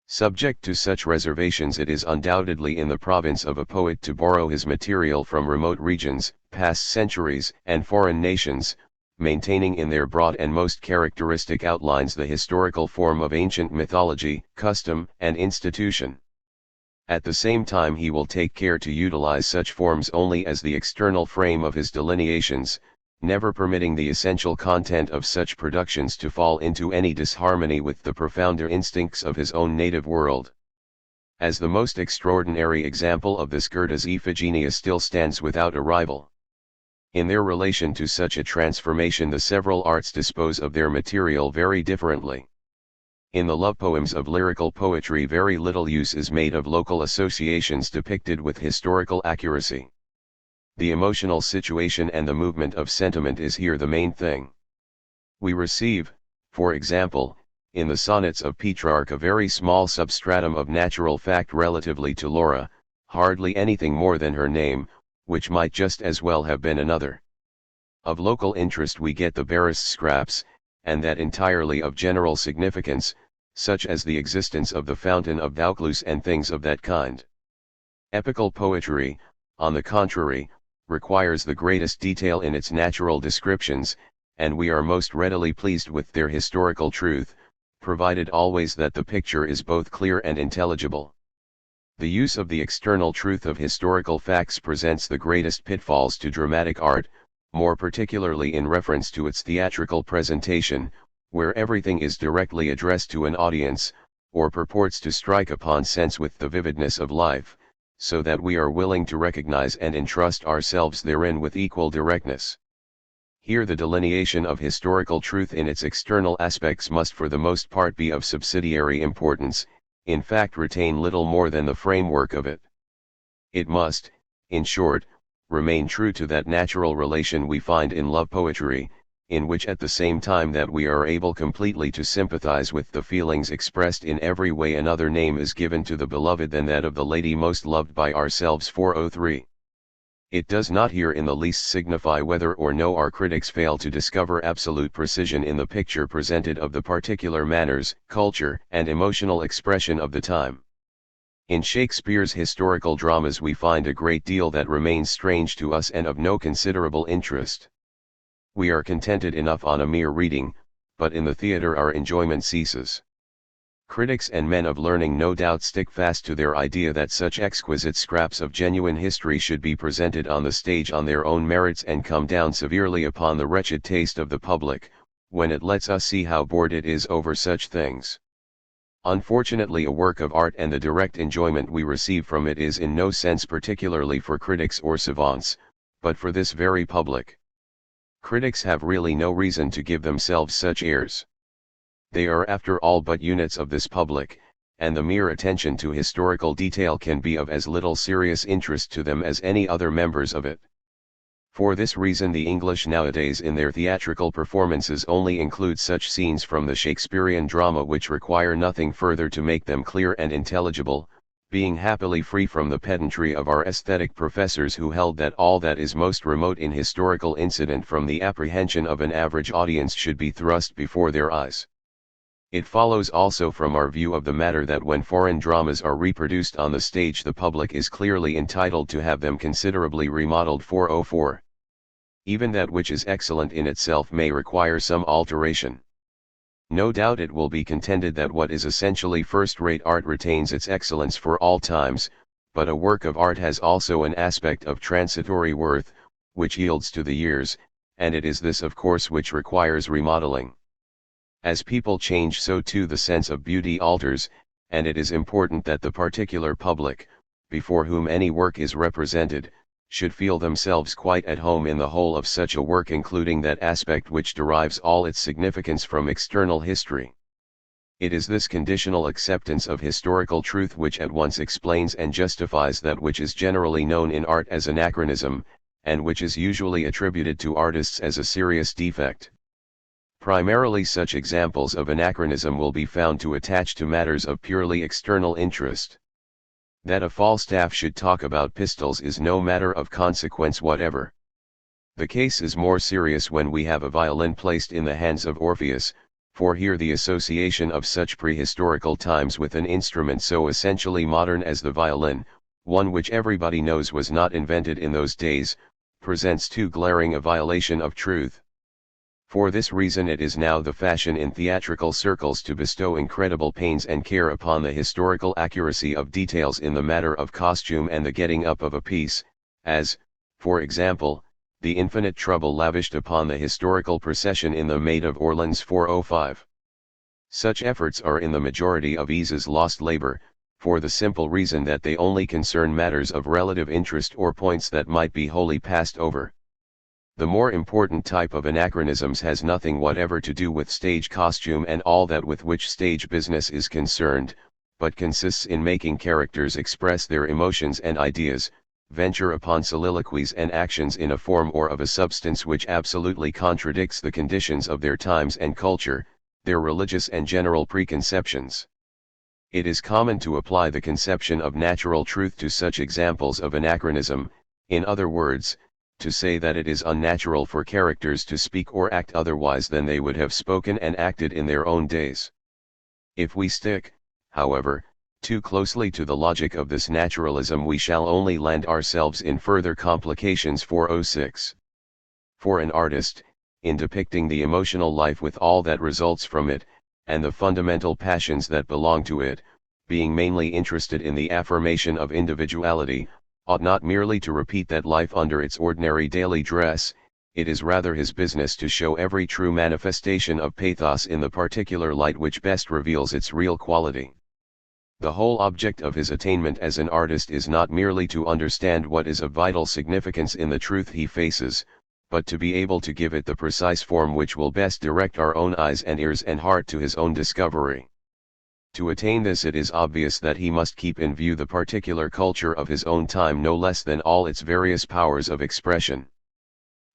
Subject to such reservations, it is undoubtedly in the province of a poet to borrow his material from remote regions, past centuries, and foreign nations, maintaining in their broad and most characteristic outlines the historical form of ancient mythology, custom, and institution. At the same time he will take care to utilize such forms only as the external frame of his delineations, never permitting the essential content of such productions to fall into any disharmony with the profounder instincts of his own native world. As the most extraordinary example of this, Goethe's Iphigenia still stands without a rival. In their relation to such a transformation, the several arts dispose of their material very differently. In the love poems of lyrical poetry, very little use is made of local associations depicted with historical accuracy. The emotional situation and the movement of sentiment is here the main thing. We receive, for example, in the sonnets of Petrarch a very small substratum of natural fact relatively to Laura, hardly anything more than her name, which might just as well have been another. Of local interest we get the barest scraps, and that entirely of general significance, such as the existence of the fountain of Vaucluse and things of that kind. Epical poetry, on the contrary, requires the greatest detail in its natural descriptions, and we are most readily pleased with their historical truth, provided always that the picture is both clear and intelligible. The use of the external truth of historical facts presents the greatest pitfalls to dramatic art, more particularly in reference to its theatrical presentation, where everything is directly addressed to an audience, or purports to strike upon sense with the vividness of life, so that we are willing to recognize and entrust ourselves therein with equal directness. Here the delineation of historical truth in its external aspects must for the most part be of subsidiary importance, in fact retain little more than the framework of it. It must, in short, remain true to that natural relation we find in love poetry, in which at the same time that we are able completely to sympathize with the feelings expressed in every way another name is given to the beloved than that of the lady most loved by ourselves. 403. It does not here in the least signify whether or no our critics fail to discover absolute precision in the picture presented of the particular manners, culture, and emotional expression of the time. In Shakespeare's historical dramas we find a great deal that remains strange to us and of no considerable interest. We are contented enough on a mere reading, but in the theatre our enjoyment ceases. Critics and men of learning no doubt stick fast to their idea that such exquisite scraps of genuine history should be presented on the stage on their own merits and come down severely upon the wretched taste of the public, when it lets us see how bored it is over such things. Unfortunately, a work of art and the direct enjoyment we receive from it is in no sense particularly for critics or savants, but for this very public. Critics have really no reason to give themselves such airs. They are after all but units of this public, and the mere attention to historical detail can be of as little serious interest to them as any other members of it. For this reason the English nowadays in their theatrical performances only include such scenes from the Shakespearean drama which require nothing further to make them clear and intelligible, being happily free from the pedantry of our aesthetic professors who held that all that is most remote in historical incident from the apprehension of an average audience should be thrust before their eyes. It follows also from our view of the matter that when foreign dramas are reproduced on the stage the public is clearly entitled to have them considerably remodeled. 404. Even that which is excellent in itself may require some alteration. No doubt it will be contended that what is essentially first-rate art retains its excellence for all times, but a work of art has also an aspect of transitory worth, which yields to the years, and it is this of course which requires remodeling. As people change so too the sense of beauty alters, and it is important that the particular public, before whom any work is represented, should feel themselves quite at home in the whole of such a work, including that aspect which derives all its significance from external history. It is this conditional acceptance of historical truth which at once explains and justifies that which is generally known in art as anachronism, and which is usually attributed to artists as a serious defect. Primarily such examples of anachronism will be found to attach to matters of purely external interest. That a Falstaff should talk about pistols is no matter of consequence whatever. The case is more serious when we have a violin placed in the hands of Orpheus, for here the association of such prehistorical times with an instrument so essentially modern as the violin, one which everybody knows was not invented in those days, presents too glaring a violation of truth. For this reason it is now the fashion in theatrical circles to bestow incredible pains and care upon the historical accuracy of details in the matter of costume and the getting up of a piece, as, for example, the infinite trouble lavished upon the historical procession in the Maid of Orleans 405. Such efforts are in the majority of eases lost labor, for the simple reason that they only concern matters of relative interest or points that might be wholly passed over. The more important type of anachronisms has nothing whatever to do with stage costume and all that with which stage business is concerned, but consists in making characters express their emotions and ideas, venture upon soliloquies and actions in a form or of a substance which absolutely contradicts the conditions of their times and culture, their religious and general preconceptions. It is common to apply the conception of natural truth to such examples of anachronism, in other words, to say that it is unnatural for characters to speak or act otherwise than they would have spoken and acted in their own days. If we stick, however, too closely to the logic of this naturalism, we shall only land ourselves in further complications. 406. For an artist, in depicting the emotional life with all that results from it, and the fundamental passions that belong to it, being mainly interested in the affirmation of individuality, ought not merely to repeat that life under its ordinary daily dress, it is rather his business to show every true manifestation of pathos in the particular light which best reveals its real quality. The whole object of his attainment as an artist is not merely to understand what is of vital significance in the truth he faces, but to be able to give it the precise form which will best direct our own eyes and ears and heart to his own discovery. To attain this, it is obvious that he must keep in view the particular culture of his own time no less than all its various powers of expression.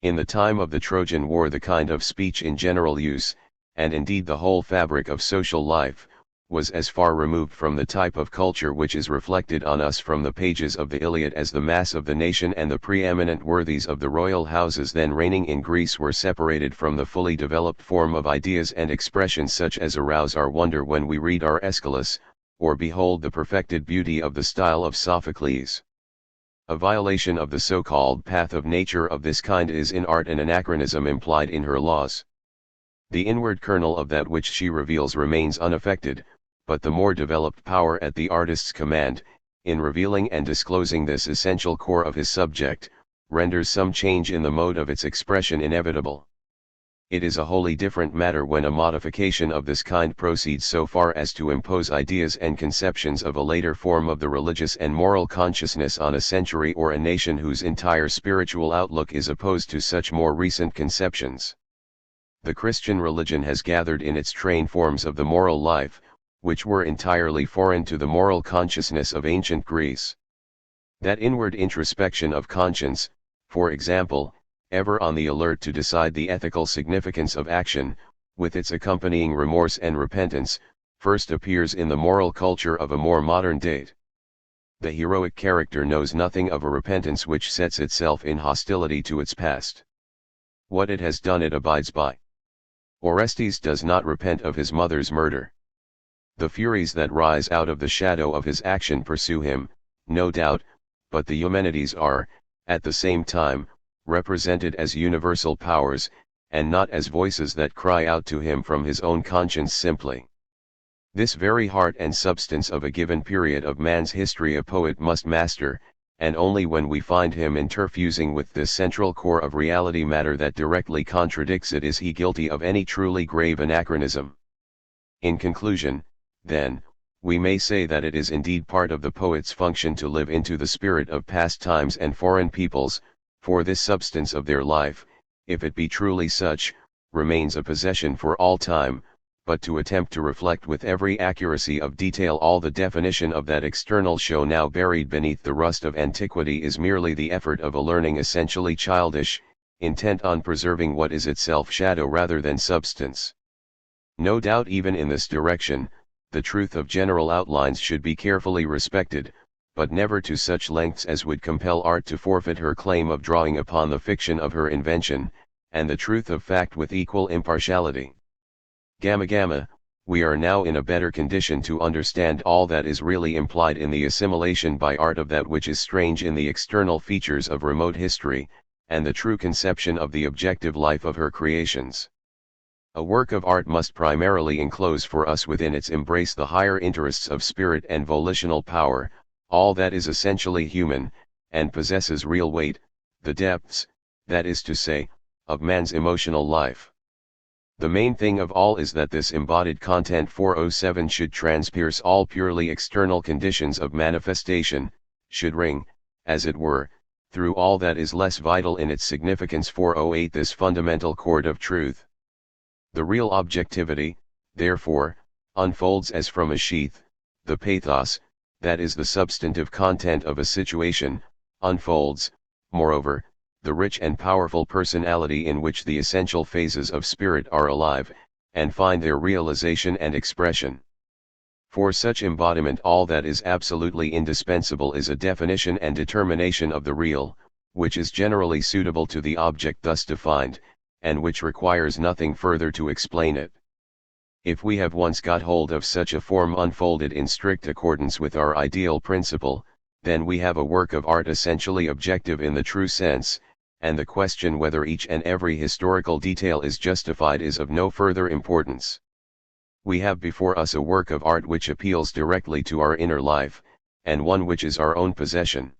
In the time of the Trojan War, the kind of speech in general use, and indeed the whole fabric of social life, was as far removed from the type of culture which is reflected on us from the pages of the Iliad as the mass of the nation and the preeminent worthies of the royal houses then reigning in Greece were separated from the fully developed form of ideas and expressions such as arouse our wonder when we read our Aeschylus, or behold the perfected beauty of the style of Sophocles. A violation of the so-called path of nature of this kind is in art an anachronism implied in her laws. The inward kernel of that which she reveals remains unaffected, but the more developed power at the artist's command, in revealing and disclosing this essential core of his subject, renders some change in the mode of its expression inevitable. It is a wholly different matter when a modification of this kind proceeds so far as to impose ideas and conceptions of a later form of the religious and moral consciousness on a century or a nation whose entire spiritual outlook is opposed to such more recent conceptions. The Christian religion has gathered in its train forms of the moral life, which were entirely foreign to the moral consciousness of ancient Greece. That inward introspection of conscience, for example, ever on the alert to decide the ethical significance of action, with its accompanying remorse and repentance, first appears in the moral culture of a more modern date. The heroic character knows nothing of a repentance which sets itself in hostility to its past. What it has done it abides by. Orestes does not repent of his mother's murder. The furies that rise out of the shadow of his action pursue him, no doubt, but the Eumenides are, at the same time, represented as universal powers, and not as voices that cry out to him from his own conscience simply. This very heart and substance of a given period of man's history a poet must master, and only when we find him interfusing with this central core of reality matter that directly contradicts it is he guilty of any truly grave anachronism. In conclusion, then, We may say that it is indeed part of the poet's function to live into the spirit of past times and foreign peoples, for this substance of their life, if it be truly such, remains a possession for all time, but to attempt to reflect with every accuracy of detail all the definition of that external show now buried beneath the rust of antiquity is merely the effort of a learning essentially childish, intent on preserving what is itself shadow rather than substance. No doubt even in this direction, the truth of general outlines should be carefully respected, but never to such lengths as would compel art to forfeit her claim of drawing upon the fiction of her invention, and the truth of fact with equal impartiality. We are now in a better condition to understand all that is really implied in the assimilation by art of that which is strange in the external features of remote history, and the true conception of the objective life of her creations. A work of art must primarily enclose for us within its embrace the higher interests of spirit and volitional power, all that is essentially human, and possesses real weight, the depths, that is to say, of man's emotional life. The main thing of all is that this embodied content 407 should transpierce all purely external conditions of manifestation, should ring, as it were, through all that is less vital in its significance 408 this fundamental chord of truth. The real objectivity, therefore, unfolds as from a sheath, the pathos, that is the substantive content of a situation, unfolds, moreover, the rich and powerful personality in which the essential phases of spirit are alive, and find their realization and expression. For such embodiment all that is absolutely indispensable is a definition and determination of the real, which is generally suitable to the object thus defined, and which requires nothing further to explain it. If we have once got hold of such a form unfolded in strict accordance with our ideal principle, then we have a work of art essentially objective in the true sense, and the question whether each and every historical detail is justified is of no further importance. We have before us a work of art which appeals directly to our inner life, and one which is our own possession.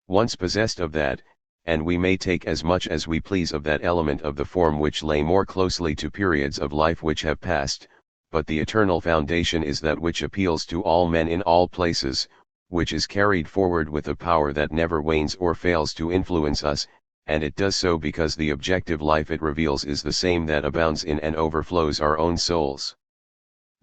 Once possessed of that, and we may take as much as we please of that element of the form which lay more closely to periods of life which have passed, but the eternal foundation is that which appeals to all men in all places, which is carried forward with a power that never wanes or fails to influence us, and it does so because the objective life it reveals is the same that abounds in and overflows our own souls.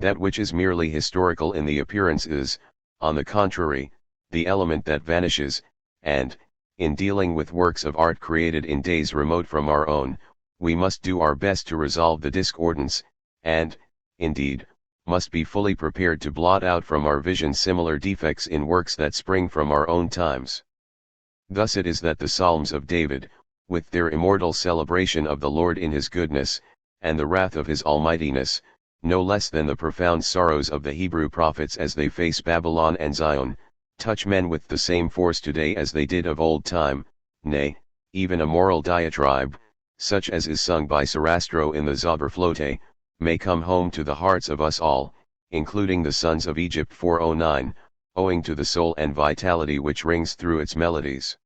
That which is merely historical in the appearance is, on the contrary, the element that vanishes, and, in dealing with works of art created in days remote from our own, we must do our best to resolve the discordance, and, indeed, must be fully prepared to blot out from our vision similar defects in works that spring from our own times. Thus it is that the Psalms of David, with their immortal celebration of the Lord in his goodness, and the wrath of his almightiness, no less than the profound sorrows of the Hebrew prophets as they face Babylon and Zion, touch men with the same force today as they did of old time, nay, even a moral diatribe, such as is sung by Sarastro in the Zauberflote, may come home to the hearts of us all, including the sons of Egypt 409, owing to the soul and vitality which rings through its melodies.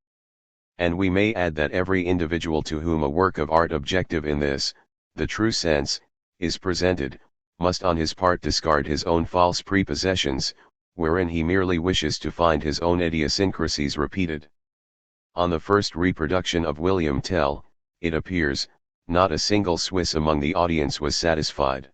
And we may add that every individual to whom a work of art objective in this, the true sense, is presented, must on his part discard his own false prepossessions, wherein he merely wishes to find his own idiosyncrasies repeated. On the first reproduction of William Tell, it appears, not a single Swiss among the audience was satisfied.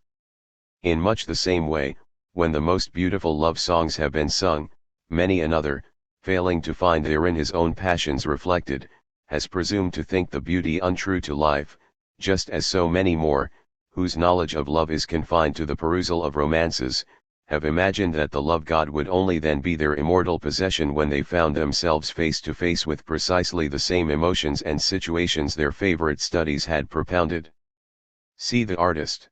In much the same way, when the most beautiful love songs have been sung, many another, failing to find therein his own passions reflected, has presumed to think the beauty untrue to life, just as so many more, whose knowledge of love is confined to the perusal of romances, have imagined that the love God would only then be their immortal possession when they found themselves face to face with precisely the same emotions and situations their favorite studies had propounded. See the artist.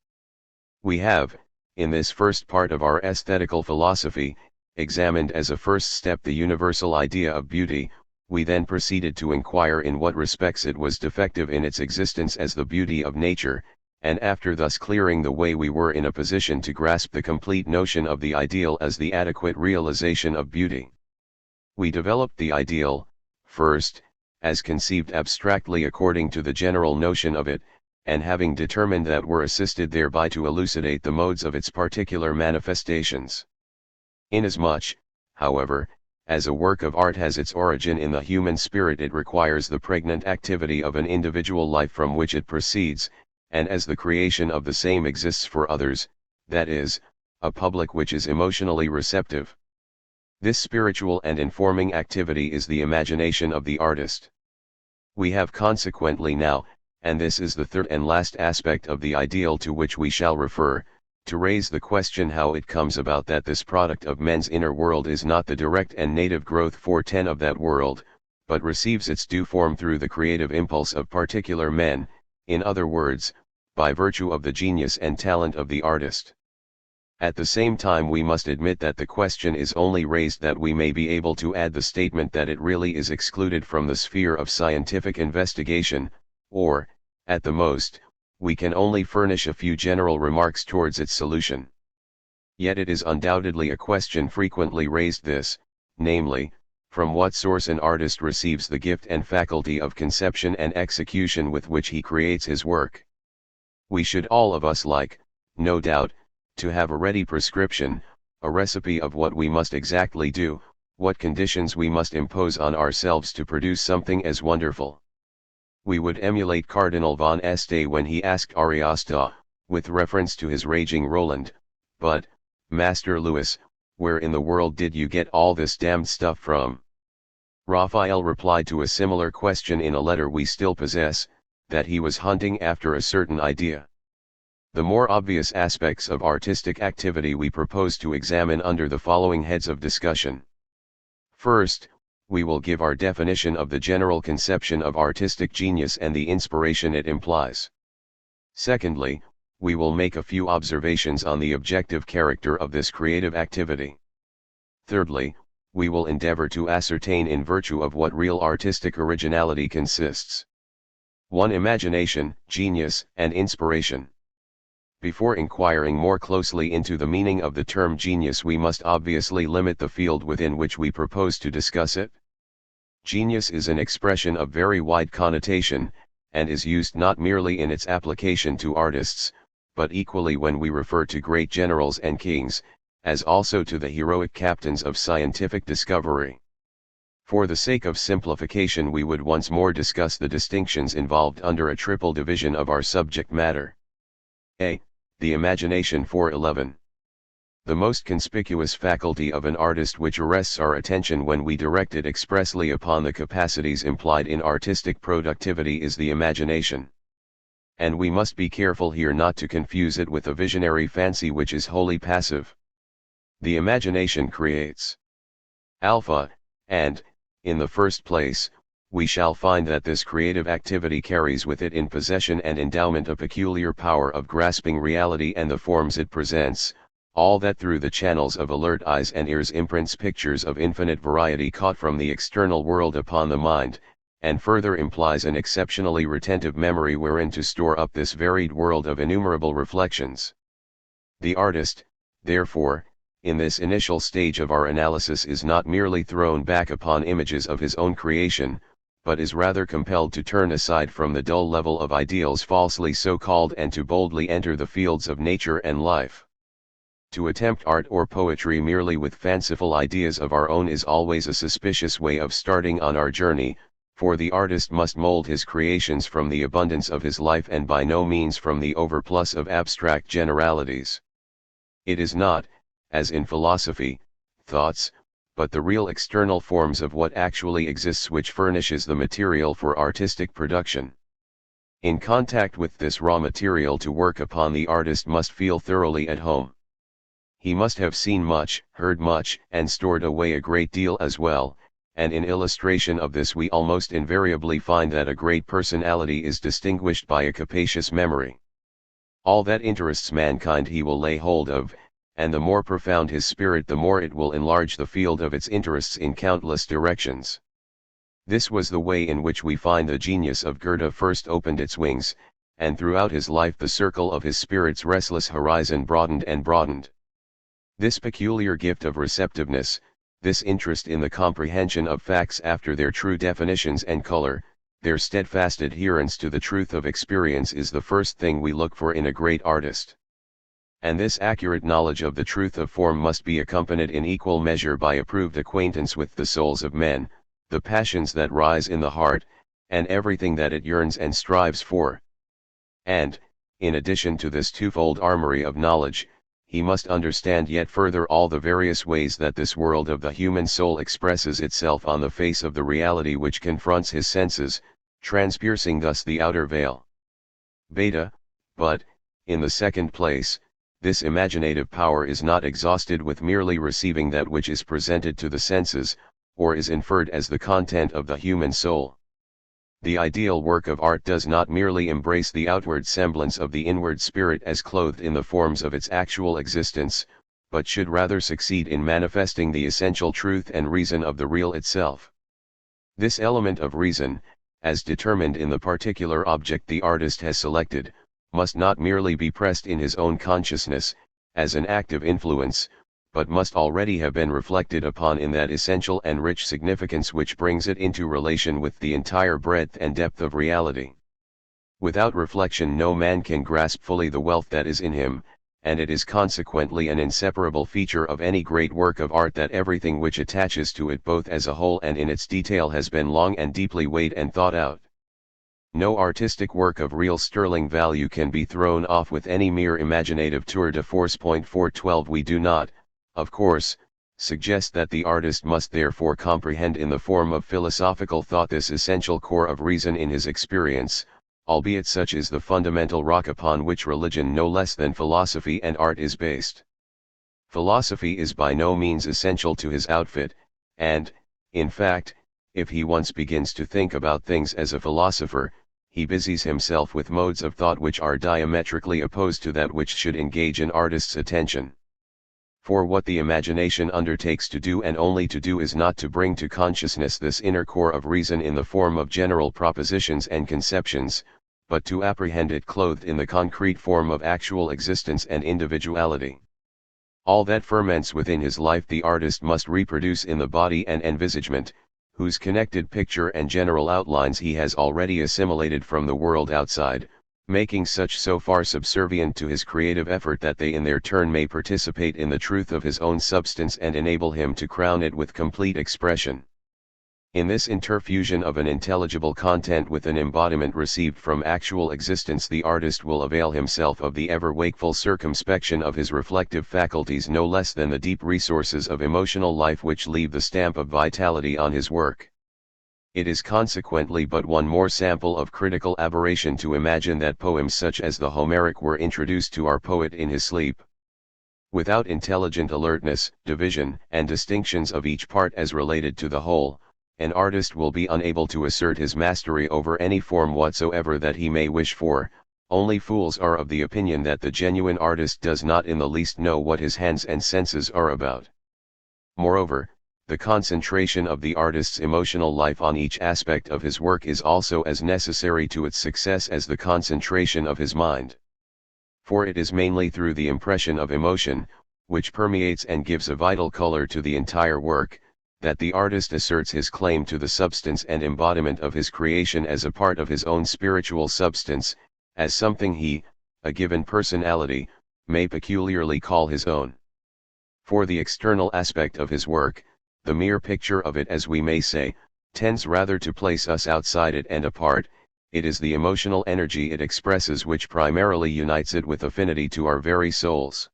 We have, in this first part of our aesthetical philosophy, examined as a first step the universal idea of beauty. We then proceeded to inquire in what respects it was defective in its existence as the beauty of nature, and after thus clearing the way we were in a position to grasp the complete notion of the ideal as the adequate realization of beauty. We developed the ideal, first, as conceived abstractly according to the general notion of it, and having determined that were assisted thereby to elucidate the modes of its particular manifestations. Inasmuch, however, as a work of art has its origin in the human spirit, it requires the pregnant activity of an individual life from which it proceeds, and as the creation of the same exists for others, that is, a public which is emotionally receptive. This spiritual and informing activity is the imagination of the artist. We have consequently now, and this is the third and last aspect of the ideal to which we shall refer, to raise the question how it comes about that this product of men's inner world is not the direct and native growth forten of that world, but receives its due form through the creative impulse of particular men, in other words, by virtue of the genius and talent of the artist. At the same time we must admit that the question is only raised that we may be able to add the statement that it really is excluded from the sphere of scientific investigation, or, at the most, we can only furnish a few general remarks towards its solution. Yet it is undoubtedly a question frequently raised, this, namely, from what source an artist receives the gift and faculty of conception and execution with which he creates his work. We should all of us like, no doubt, to have a ready prescription, a recipe of what we must exactly do, what conditions we must impose on ourselves to produce something as wonderful. We would emulate Cardinal von Este when he asked Ariosto, with reference to his raging Roland, "But, Master Louis, where in the world did you get all this damned stuff from?" Raphael replied to a similar question in a letter we still possess, that he was hunting after a certain idea. The more obvious aspects of artistic activity we propose to examine under the following heads of discussion. First, we will give our definition of the general conception of artistic genius and the inspiration it implies. Secondly, we will make a few observations on the objective character of this creative activity. Thirdly, we will endeavor to ascertain in virtue of what real artistic originality consists. 1. Imagination, genius, and inspiration. Before inquiring more closely into the meaning of the term genius, we must obviously limit the field within which we propose to discuss it. Genius is an expression of very wide connotation, and is used not merely in its application to artists, but equally when we refer to great generals and kings, as also to the heroic captains of scientific discovery. For the sake of simplification, we would once more discuss the distinctions involved under a triple division of our subject matter. A. The imagination. 411. The most conspicuous faculty of an artist which arrests our attention when we direct it expressly upon the capacities implied in artistic productivity is the imagination. And we must be careful here not to confuse it with a visionary fancy which is wholly passive. The imagination creates. Alpha, and, in the first place, we shall find that this creative activity carries with it in possession and endowment a peculiar power of grasping reality and the forms it presents, all that through the channels of alert eyes and ears imprints pictures of infinite variety caught from the external world upon the mind, and further implies an exceptionally retentive memory wherein to store up this varied world of innumerable reflections. The artist, therefore, in this initial stage of our analysis is not merely thrown back upon images of his own creation, but is rather compelled to turn aside from the dull level of ideals falsely so called and to boldly enter the fields of nature and life. To attempt art or poetry merely with fanciful ideas of our own is always a suspicious way of starting on our journey, for the artist must mold his creations from the abundance of his life and by no means from the overplus of abstract generalities. It is not, as in philosophy, thoughts, but the real external forms of what actually exists which furnishes the material for artistic production. In contact with this raw material to work upon, the artist must feel thoroughly at home. He must have seen much, heard much, and stored away a great deal as well, and in illustration of this we almost invariably find that a great personality is distinguished by a capacious memory. All that interests mankind he will lay hold of, and the more profound his spirit the more it will enlarge the field of its interests in countless directions. This was the way in which we find the genius of Goethe first opened its wings, and throughout his life the circle of his spirit's restless horizon broadened and broadened. This peculiar gift of receptiveness, this interest in the comprehension of facts after their true definitions and color, their steadfast adherence to the truth of experience is the first thing we look for in a great artist. And this accurate knowledge of the truth of form must be accompanied in equal measure by approved acquaintance with the souls of men, the passions that rise in the heart, and everything that it yearns and strives for. And, in addition to this twofold armory of knowledge, he must understand yet further all the various ways that this world of the human soul expresses itself on the face of the reality which confronts his senses, transpiercing thus the outer veil. Beta, but, in the second place, this imaginative power is not exhausted with merely receiving that which is presented to the senses, or is inferred as the content of the human soul. The ideal work of art does not merely embrace the outward semblance of the inward spirit as clothed in the forms of its actual existence, but should rather succeed in manifesting the essential truth and reason of the real itself. This element of reason, as determined in the particular object the artist has selected, must not merely be pressed in his own consciousness, as an active influence, but must already have been reflected upon in that essential and rich significance which brings it into relation with the entire breadth and depth of reality. Without reflection no man can grasp fully the wealth that is in him, and it is consequently an inseparable feature of any great work of art that everything which attaches to it both as a whole and in its detail has been long and deeply weighed and thought out. No artistic work of real sterling value can be thrown off with any mere imaginative tour de force. 412 We do not, of course, suggest that the artist must therefore comprehend in the form of philosophical thought this essential core of reason in his experience, albeit such is the fundamental rock upon which religion no less than philosophy and art is based. Philosophy is by no means essential to his outfit, and, in fact, if he once begins to think about things as a philosopher, he busies himself with modes of thought which are diametrically opposed to that which should engage an artist's attention. For what the imagination undertakes to do and only to do is not to bring to consciousness this inner core of reason in the form of general propositions and conceptions, but to apprehend it clothed in the concrete form of actual existence and individuality. All that ferments within his life the artist must reproduce in the body and envisagement, whose connected picture and general outlines he has already assimilated from the world outside, making such so far subservient to his creative effort that they in their turn may participate in the truth of his own substance and enable him to crown it with complete expression. In this interfusion of an intelligible content with an embodiment received from actual existence the artist will avail himself of the ever-wakeful circumspection of his reflective faculties no less than the deep resources of emotional life which leave the stamp of vitality on his work. It is consequently but one more sample of critical aberration to imagine that poems such as the Homeric were introduced to our poet in his sleep. Without intelligent alertness, division, and distinctions of each part as related to the whole, an artist will be unable to assert his mastery over any form whatsoever that he may wish for. Only fools are of the opinion that the genuine artist does not in the least know what his hands and senses are about. Moreover, the concentration of the artist's emotional life on each aspect of his work is also as necessary to its success as the concentration of his mind. For it is mainly through the impression of emotion, which permeates and gives a vital color to the entire work, that the artist asserts his claim to the substance and embodiment of his creation as a part of his own spiritual substance, as something he, a given personality, may peculiarly call his own. For the external aspect of his work, the mere picture of it as we may say, tends rather to place us outside it and apart. It is the emotional energy it expresses which primarily unites it with affinity to our very souls.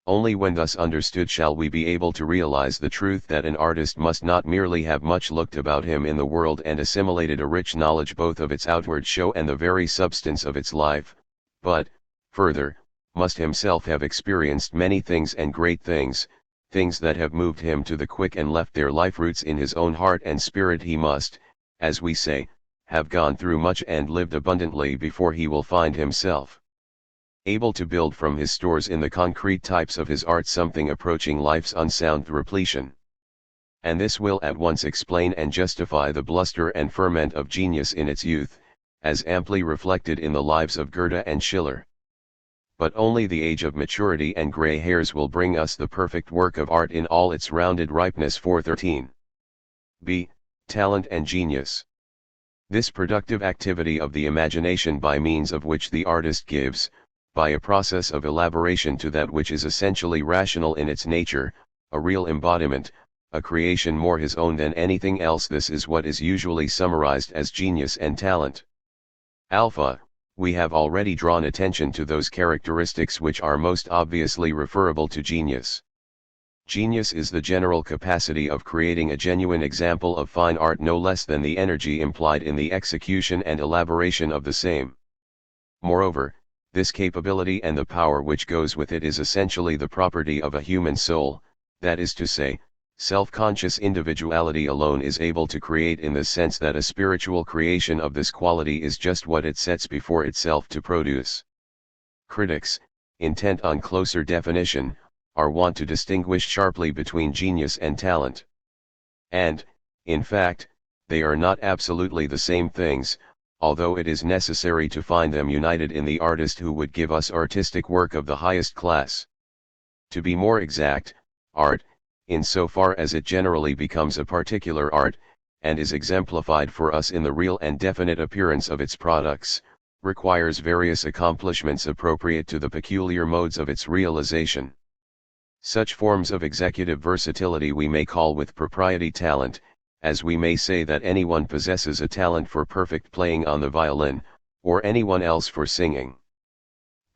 Only when thus understood shall we be able to realize the truth that an artist must not merely have much looked about him in the world and assimilated a rich knowledge both of its outward show and the very substance of its life, but, further, must himself have experienced many things and great things, things that have moved him to the quick and left their life roots in his own heart and spirit. He must, as we say, have gone through much and lived abundantly before he will find himself able to build from his stores in the concrete types of his art something approaching life's unsound repletion. And this will at once explain and justify the bluster and ferment of genius in its youth, as amply reflected in the lives of Goethe and Schiller. But only the age of maturity and gray hairs will bring us the perfect work of art in all its rounded ripeness. 413. b. Talent and genius. This productive activity of the imagination by means of which the artist gives, by a process of elaboration to that which is essentially rational in its nature, a real embodiment, a creation more his own than anything else. This is what is usually summarized as genius and talent. Alpha, we have already drawn attention to those characteristics which are most obviously referable to genius. Genius is the general capacity of creating a genuine example of fine art, no less than the energy implied in the execution and elaboration of the same. Moreover, this capability and the power which goes with it is essentially the property of a human soul, that is to say, self-conscious individuality alone is able to create, in the sense that a spiritual creation of this quality is just what it sets before itself to produce. Critics, intent on closer definition, are wont to distinguish sharply between genius and talent. And, in fact, they are not absolutely the same things, although it is necessary to find them united in the artist who would give us artistic work of the highest class. To be more exact, art, in so far as it generally becomes a particular art, and is exemplified for us in the real and definite appearance of its products, requires various accomplishments appropriate to the peculiar modes of its realization. Such forms of executive versatility we may call with propriety talent, as we may say that anyone possesses a talent for perfect playing on the violin, or anyone else for singing.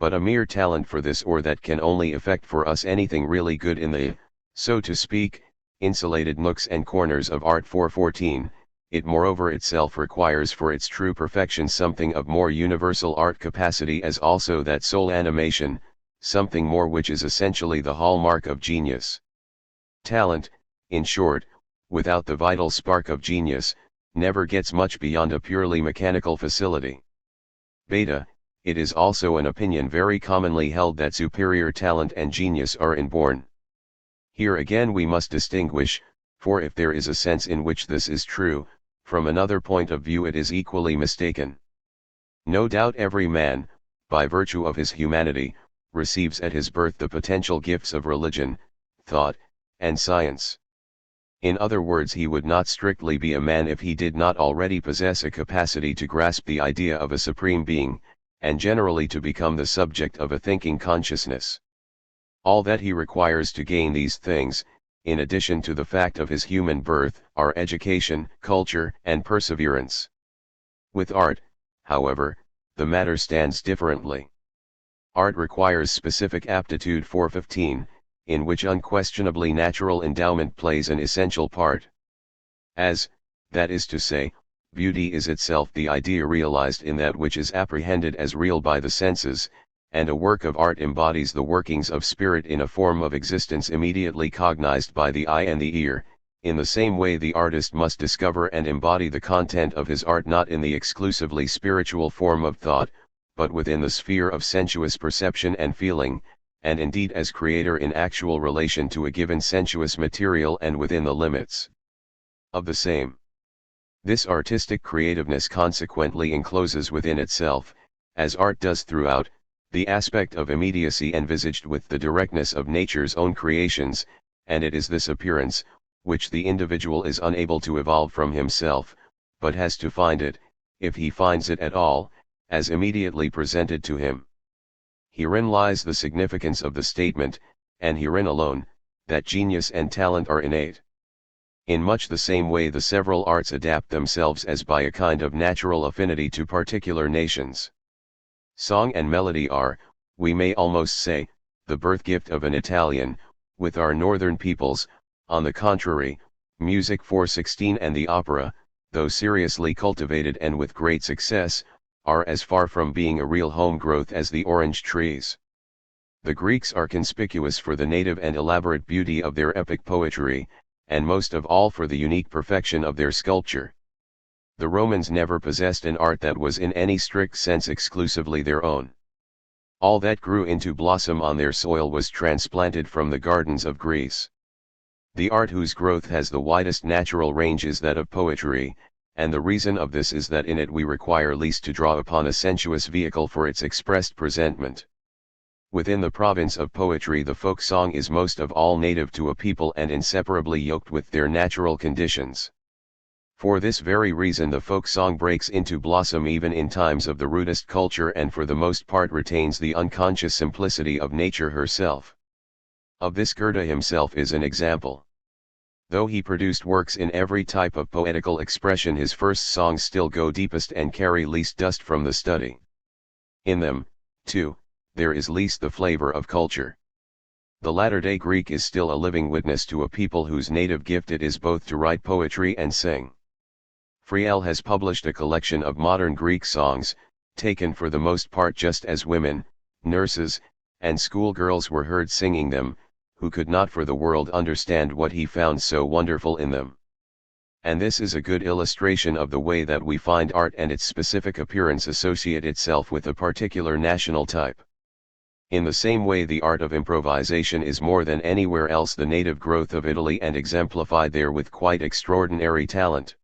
But a mere talent for this or that can only effect for us anything really good in the, so to speak, insulated nooks and corners of art. 414, it moreover itself requires for its true perfection something of more universal art capacity, as also that soul animation, something more which is essentially the hallmark of genius. Talent, in short, without the vital spark of genius, never gets much beyond a purely mechanical facility. Beta, it is also an opinion very commonly held that superior talent and genius are inborn. Here again we must distinguish, for if there is a sense in which this is true, from another point of view it is equally mistaken. No doubt every man, by virtue of his humanity, receives at his birth the potential gifts of religion, thought, and science. In other words, he would not strictly be a man if he did not already possess a capacity to grasp the idea of a supreme being, and generally to become the subject of a thinking consciousness. All that he requires to gain these things, in addition to the fact of his human birth, are education, culture, and perseverance. With art, however, the matter stands differently. Art requires specific aptitude. 415, in which unquestionably natural endowment plays an essential part. As, that is to say, beauty is itself the idea realized in that which is apprehended as real by the senses, and a work of art embodies the workings of spirit in a form of existence immediately cognized by the eye and the ear. In the same way the artist must discover and embody the content of his art not in the exclusively spiritual form of thought, but within the sphere of sensuous perception and feeling, and indeed as creator in actual relation to a given sensuous material and within the limits of the same. This artistic creativeness consequently encloses within itself, as art does throughout, the aspect of immediacy envisaged with the directness of nature's own creations, and it is this appearance, which the individual is unable to evolve from himself, but has to find it, if he finds it at all, as immediately presented to him. Herein lies the significance of the statement, and herein alone, that genius and talent are innate. In much the same way the several arts adapt themselves as by a kind of natural affinity to particular nations. Song and melody are, we may almost say, the birth gift of an Italian. With our northern peoples, on the contrary, music. 416 and the opera, though seriously cultivated and with great success, are as far from being a real home growth as the orange trees. The Greeks are conspicuous for the native and elaborate beauty of their epic poetry, and most of all for the unique perfection of their sculpture. The Romans never possessed an art that was in any strict sense exclusively their own. All that grew into blossom on their soil was transplanted from the gardens of Greece. The art whose growth has the widest natural range is that of poetry, and the reason of this is that in it we require least to draw upon a sensuous vehicle for its expressed presentment. Within the province of poetry the folk song is most of all native to a people and inseparably yoked with their natural conditions. For this very reason the folk song breaks into blossom even in times of the rudest culture and for the most part retains the unconscious simplicity of nature herself. Of this Goethe himself is an example. Though he produced works in every type of poetical expression, his first songs still go deepest and carry least dust from the study. In them, too, there is least the flavor of culture. The latter-day Greek is still a living witness to a people whose native gift it is both to write poetry and sing. Friel has published a collection of modern Greek songs, taken for the most part just as women, nurses, and schoolgirls were heard singing them, who could not for the world understand what he found so wonderful in them. And this is a good illustration of the way that we find art and its specific appearance associate itself with a particular national type. In the same way the art of improvisation is more than anywhere else the native growth of Italy and exemplified there with quite extraordinary talent.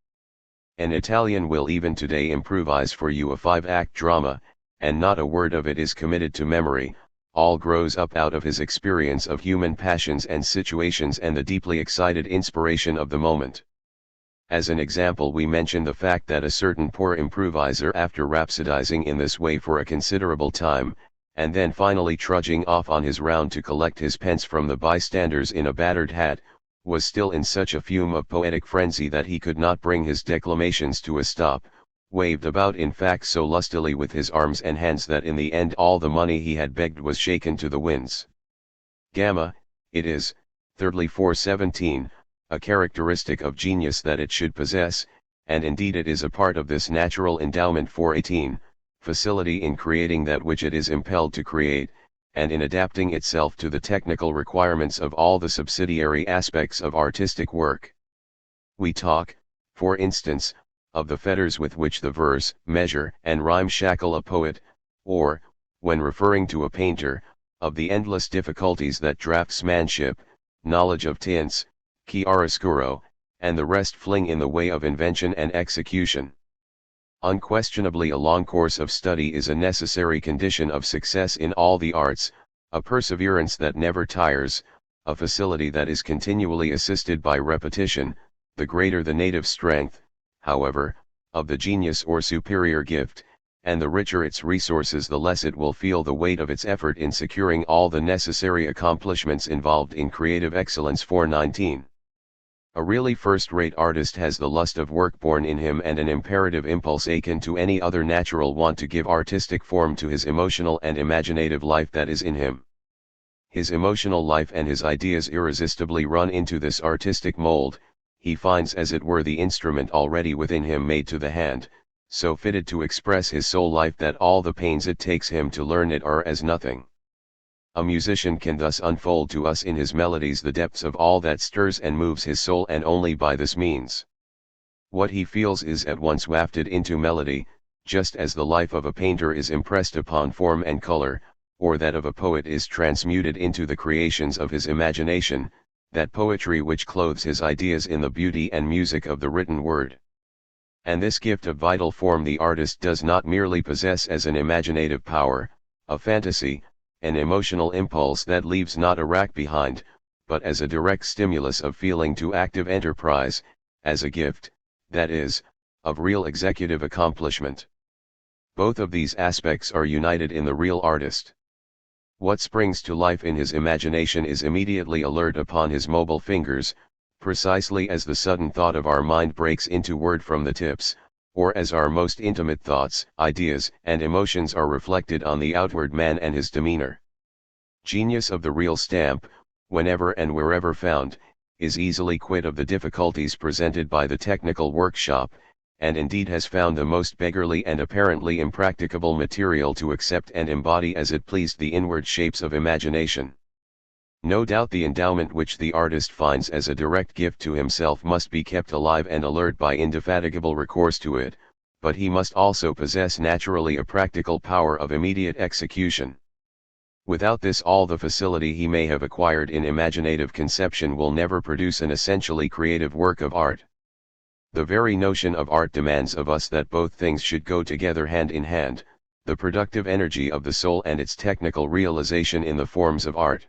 An Italian will even today improvise for you a 5-act drama, and not a word of it is committed to memory, all grows up out of his experience of human passions and situations and the deeply excited inspiration of the moment. As an example we mention the fact that a certain poor improviser, after rhapsodizing in this way for a considerable time, and then finally trudging off on his round to collect his pence from the bystanders in a battered hat, was still in such a fume of poetic frenzy that he could not bring his declamations to a stop, waved about in fact so lustily with his arms and hands that in the end all the money he had begged was shaken to the winds. Gamma, it is, thirdly 417, a characteristic of genius that it should possess, and indeed it is a part of this natural endowment 418, facility in creating that which it is impelled to create, and in adapting itself to the technical requirements of all the subsidiary aspects of artistic work. We talk, for instance, of the fetters with which the verse, measure, and rhyme shackle a poet, or, when referring to a painter, of the endless difficulties that draftsmanship, knowledge of tints, chiaroscuro, and the rest fling in the way of invention and execution. Unquestionably a long course of study is a necessary condition of success in all the arts, a perseverance that never tires, a facility that is continually assisted by repetition. The greater the native strength, however, of the genius or superior gift, and the richer its resources, the less it will feel the weight of its effort in securing all the necessary accomplishments involved in creative excellence. 419. A really first-rate artist has the lust of work born in him and an imperative impulse akin to any other natural want to give artistic form to his emotional and imaginative life that is in him. His emotional life and his ideas irresistibly run into this artistic mold. He finds as it were the instrument already within him made to the hand, so fitted to express his soul life that all the pains it takes him to learn it are as nothing. A musician can thus unfold to us in his melodies the depths of all that stirs and moves his soul, and only by this means. What he feels is at once wafted into melody, just as the life of a painter is impressed upon form and color, or that of a poet is transmuted into the creations of his imagination, that poetry which clothes his ideas in the beauty and music of the written word. And this gift of vital form the artist does not merely possess as an imaginative power, a fantasy, an emotional impulse that leaves not a rack behind, but as a direct stimulus of feeling to active enterprise, as a gift, that is, of real executive accomplishment. Both of these aspects are united in the real artist. What springs to life in his imagination is immediately alert upon his mobile fingers, precisely as the sudden thought of our mind breaks into word from the tips, or as our most intimate thoughts, ideas, and emotions are reflected on the outward man and his demeanor. Genius of the real stamp, whenever and wherever found, is easily quit of the difficulties presented by the technical workshop, and indeed has found the most beggarly and apparently impracticable material to accept and embody as it pleased the inward shapes of imagination. No doubt the endowment which the artist finds as a direct gift to himself must be kept alive and alert by indefatigable recourse to it, but he must also possess naturally a practical power of immediate execution. Without this all the facility he may have acquired in imaginative conception will never produce an essentially creative work of art. The very notion of art demands of us that both things should go together hand in hand, the productive energy of the soul and its technical realization in the forms of art.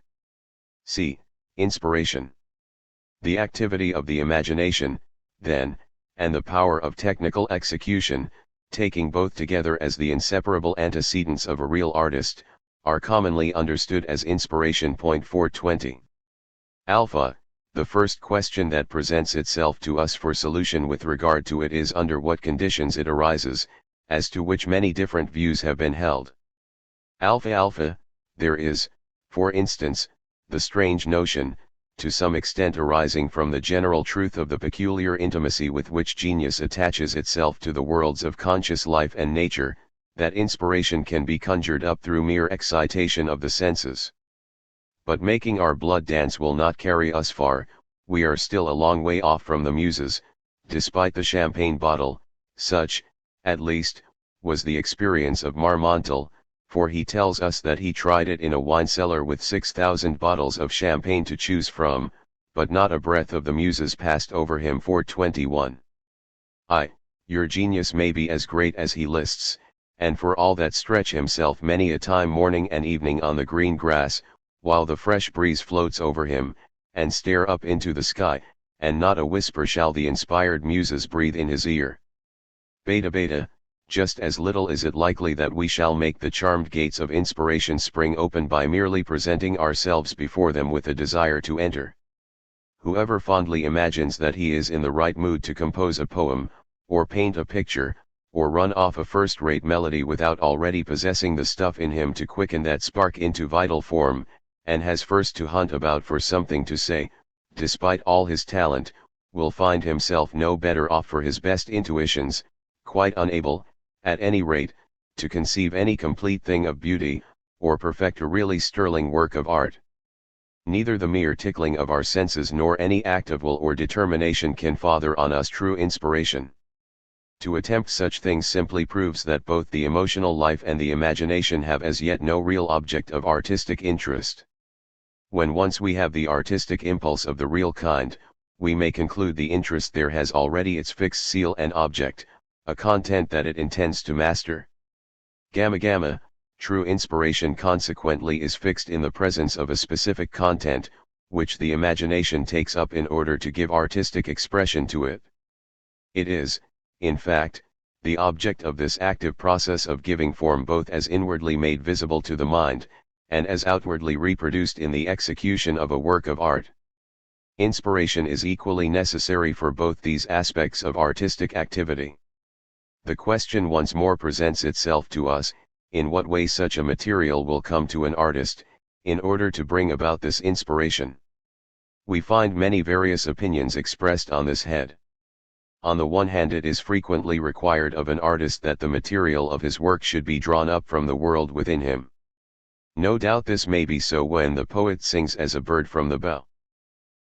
C. Inspiration. The activity of the imagination, then, and the power of technical execution, taking both together as the inseparable antecedents of a real artist, are commonly understood as inspiration. Point 420. Alpha, the first question that presents itself to us for solution with regard to it is under what conditions it arises, as to which many different views have been held. Alpha, there is, for instance, the strange notion, to some extent arising from the general truth of the peculiar intimacy with which genius attaches itself to the worlds of conscious life and nature, that inspiration can be conjured up through mere excitation of the senses. But making our blood dance will not carry us far. We are still a long way off from the muses, despite the champagne bottle. Such, at least, was the experience of Marmontel, for he tells us that he tried it in a wine cellar with 6,000 bottles of champagne to choose from, but not a breath of the muses passed over him. 421. Your genius may be as great as he lists, and for all that stretch himself many a time morning and evening on the green grass, while the fresh breeze floats over him, and stare up into the sky, and not a whisper shall the inspired muses breathe in his ear. Beta, just as little is it likely that we shall make the charmed gates of inspiration spring open by merely presenting ourselves before them with a desire to enter. Whoever fondly imagines that he is in the right mood to compose a poem, or paint a picture, or run off a first-rate melody without already possessing the stuff in him to quicken that spark into vital form, and has first to hunt about for something to say, despite all his talent, will find himself no better off for his best intuitions, quite unable, at any rate, to conceive any complete thing of beauty, or perfect a really sterling work of art. Neither the mere tickling of our senses nor any act of will or determination can father on us true inspiration. To attempt such things simply proves that both the emotional life and the imagination have as yet no real object of artistic interest. When once we have the artistic impulse of the real kind, we may conclude the interest there has already its fixed seal and object, a content that it intends to master. Gamma, true inspiration consequently is fixed in the presence of a specific content, which the imagination takes up in order to give artistic expression to it. It is, in fact, the object of this active process of giving form both as inwardly made visible to the mind, and as outwardly reproduced in the execution of a work of art. Inspiration is equally necessary for both these aspects of artistic activity. The question once more presents itself to us, in what way such a material will come to an artist, in order to bring about this inspiration. We find many various opinions expressed on this head. On the one hand, it is frequently required of an artist that the material of his work should be drawn up from the world within him. No doubt this may be so when the poet sings as a bird from the bough.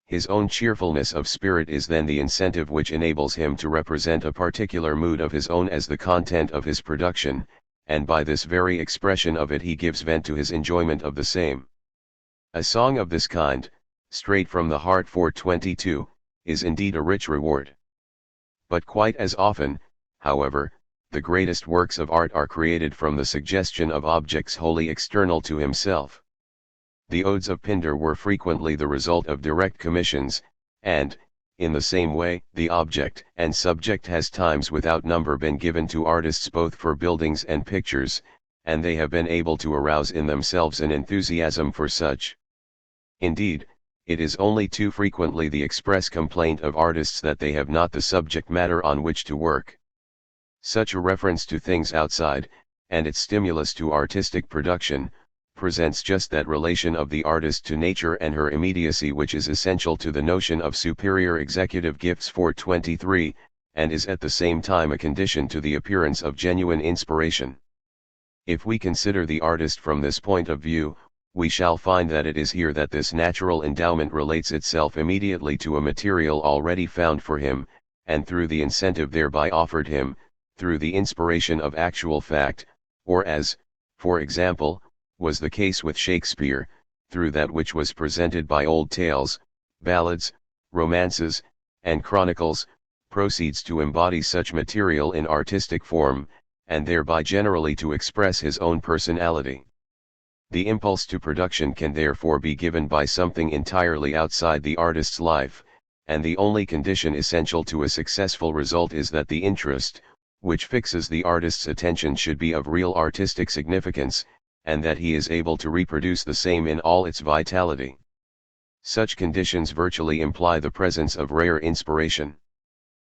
His own cheerfulness of spirit is then the incentive which enables him to represent a particular mood of his own as the content of his production, and by this very expression of it he gives vent to his enjoyment of the same. A song of this kind, straight from the heart. 422, is indeed a rich reward. But quite as often, however, the greatest works of art are created from the suggestion of objects wholly external to himself. The odes of Pindar were frequently the result of direct commissions, and, in the same way, the object and subject has times without number been given to artists both for buildings and pictures, and they have been able to arouse in themselves an enthusiasm for such. Indeed, it is only too frequently the express complaint of artists that they have not the subject matter on which to work. Such a reference to things outside, and its stimulus to artistic production, presents just that relation of the artist to nature and her immediacy which is essential to the notion of superior executive gifts. 423, and is at the same time a condition to the appearance of genuine inspiration. If we consider the artist from this point of view, we shall find that it is here that this natural endowment relates itself immediately to a material already found for him, and through the incentive thereby offered him, through the inspiration of actual fact, or as, for example, was the case with Shakespeare, through that which was presented by old tales, ballads, romances, and chronicles, proceeds to embody such material in artistic form, and thereby generally to express his own personality. The impulse to production can therefore be given by something entirely outside the artist's life, and the only condition essential to a successful result is that the interest, which fixes the artist's attention, should be of real artistic significance, and that he is able to reproduce the same in all its vitality. Such conditions virtually imply the presence of rare inspiration.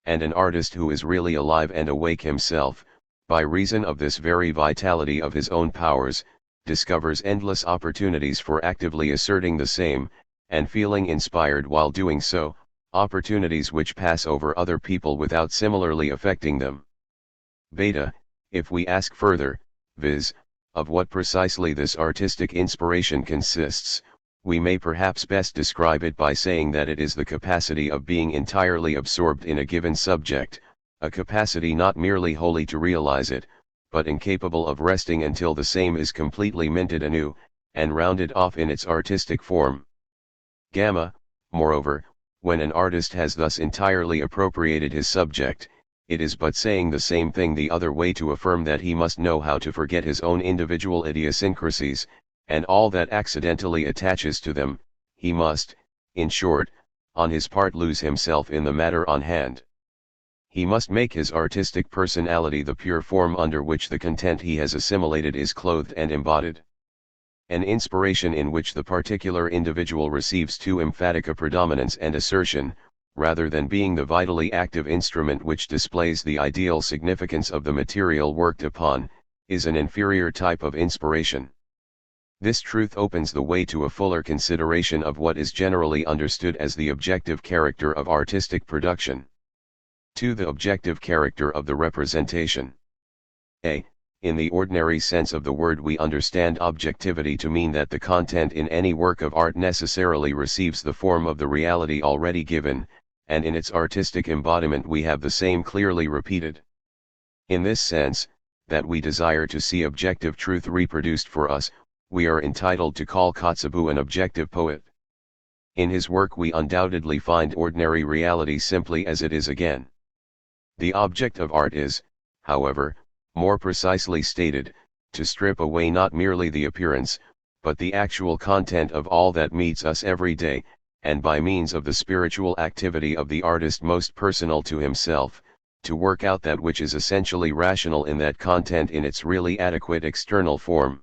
And an artist who is really alive and awake himself, by reason of this very vitality of his own powers, discovers endless opportunities for actively asserting the same, and feeling inspired while doing so, opportunities which pass over other people without similarly affecting them. Beta, if we ask further, viz., of what precisely this artistic inspiration consists, we may perhaps best describe it by saying that it is the capacity of being entirely absorbed in a given subject, a capacity not merely wholly to realize it, but incapable of resting until the same is completely minted anew, and rounded off in its artistic form. Gamma, moreover, when an artist has thus entirely appropriated his subject, it is but saying the same thing the other way to affirm that he must know how to forget his own individual idiosyncrasies, and all that accidentally attaches to them. He must, in short, on his part lose himself in the matter on hand. He must make his artistic personality the pure form under which the content he has assimilated is clothed and embodied. An inspiration in which the particular individual receives too emphatic a predominance and assertion, rather than being the vitally active instrument which displays the ideal significance of the material worked upon, is an inferior type of inspiration. This truth opens the way to a fuller consideration of what is generally understood as the objective character of artistic production. To the objective character of the representation. A. In the ordinary sense of the word we understand objectivity to mean that the content in any work of art necessarily receives the form of the reality already given, and in its artistic embodiment we have the same clearly repeated. In this sense, that we desire to see objective truth reproduced for us, we are entitled to call Kotzebue an objective poet. In his work we undoubtedly find ordinary reality simply as it is again. The object of art is, however, more precisely stated, to strip away not merely the appearance, but the actual content of all that meets us every day, and by means of the spiritual activity of the artist most personal to himself, to work out that which is essentially rational in that content in its really adequate external form.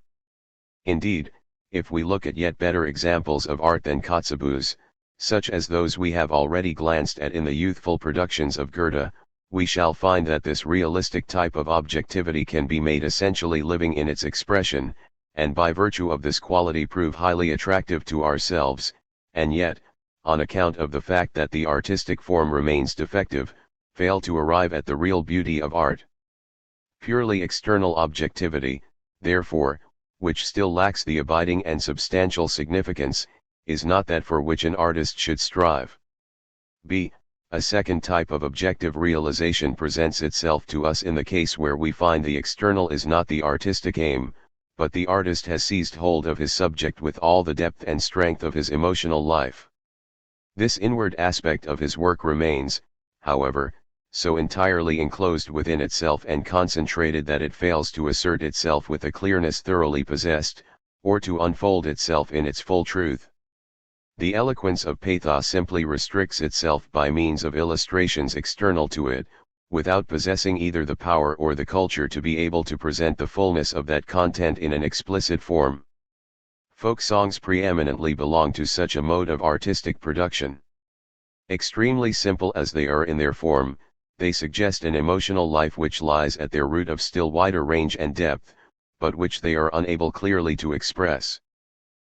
Indeed, if we look at yet better examples of art than Kotzebue's, such as those we have already glanced at in the youthful productions of Goethe, we shall find that this realistic type of objectivity can be made essentially living in its expression, and by virtue of this quality prove highly attractive to ourselves, and yet, on account of the fact that the artistic form remains defective, fail to arrive at the real beauty of art. Purely external objectivity, therefore, which still lacks the abiding and substantial significance, is not that for which an artist should strive. B. A second type of objective realization presents itself to us in the case where we find the external is not the artistic aim, but the artist has seized hold of his subject with all the depth and strength of his emotional life. This inward aspect of his work remains, however, so entirely enclosed within itself and concentrated that it fails to assert itself with a clearness thoroughly possessed, or to unfold itself in its full truth. The eloquence of pathos simply restricts itself by means of illustrations external to it, without possessing either the power or the culture to be able to present the fullness of that content in an explicit form. Folk songs preeminently belong to such a mode of artistic production. Extremely simple as they are in their form, they suggest an emotional life which lies at their root of still wider range and depth, but which they are unable clearly to express.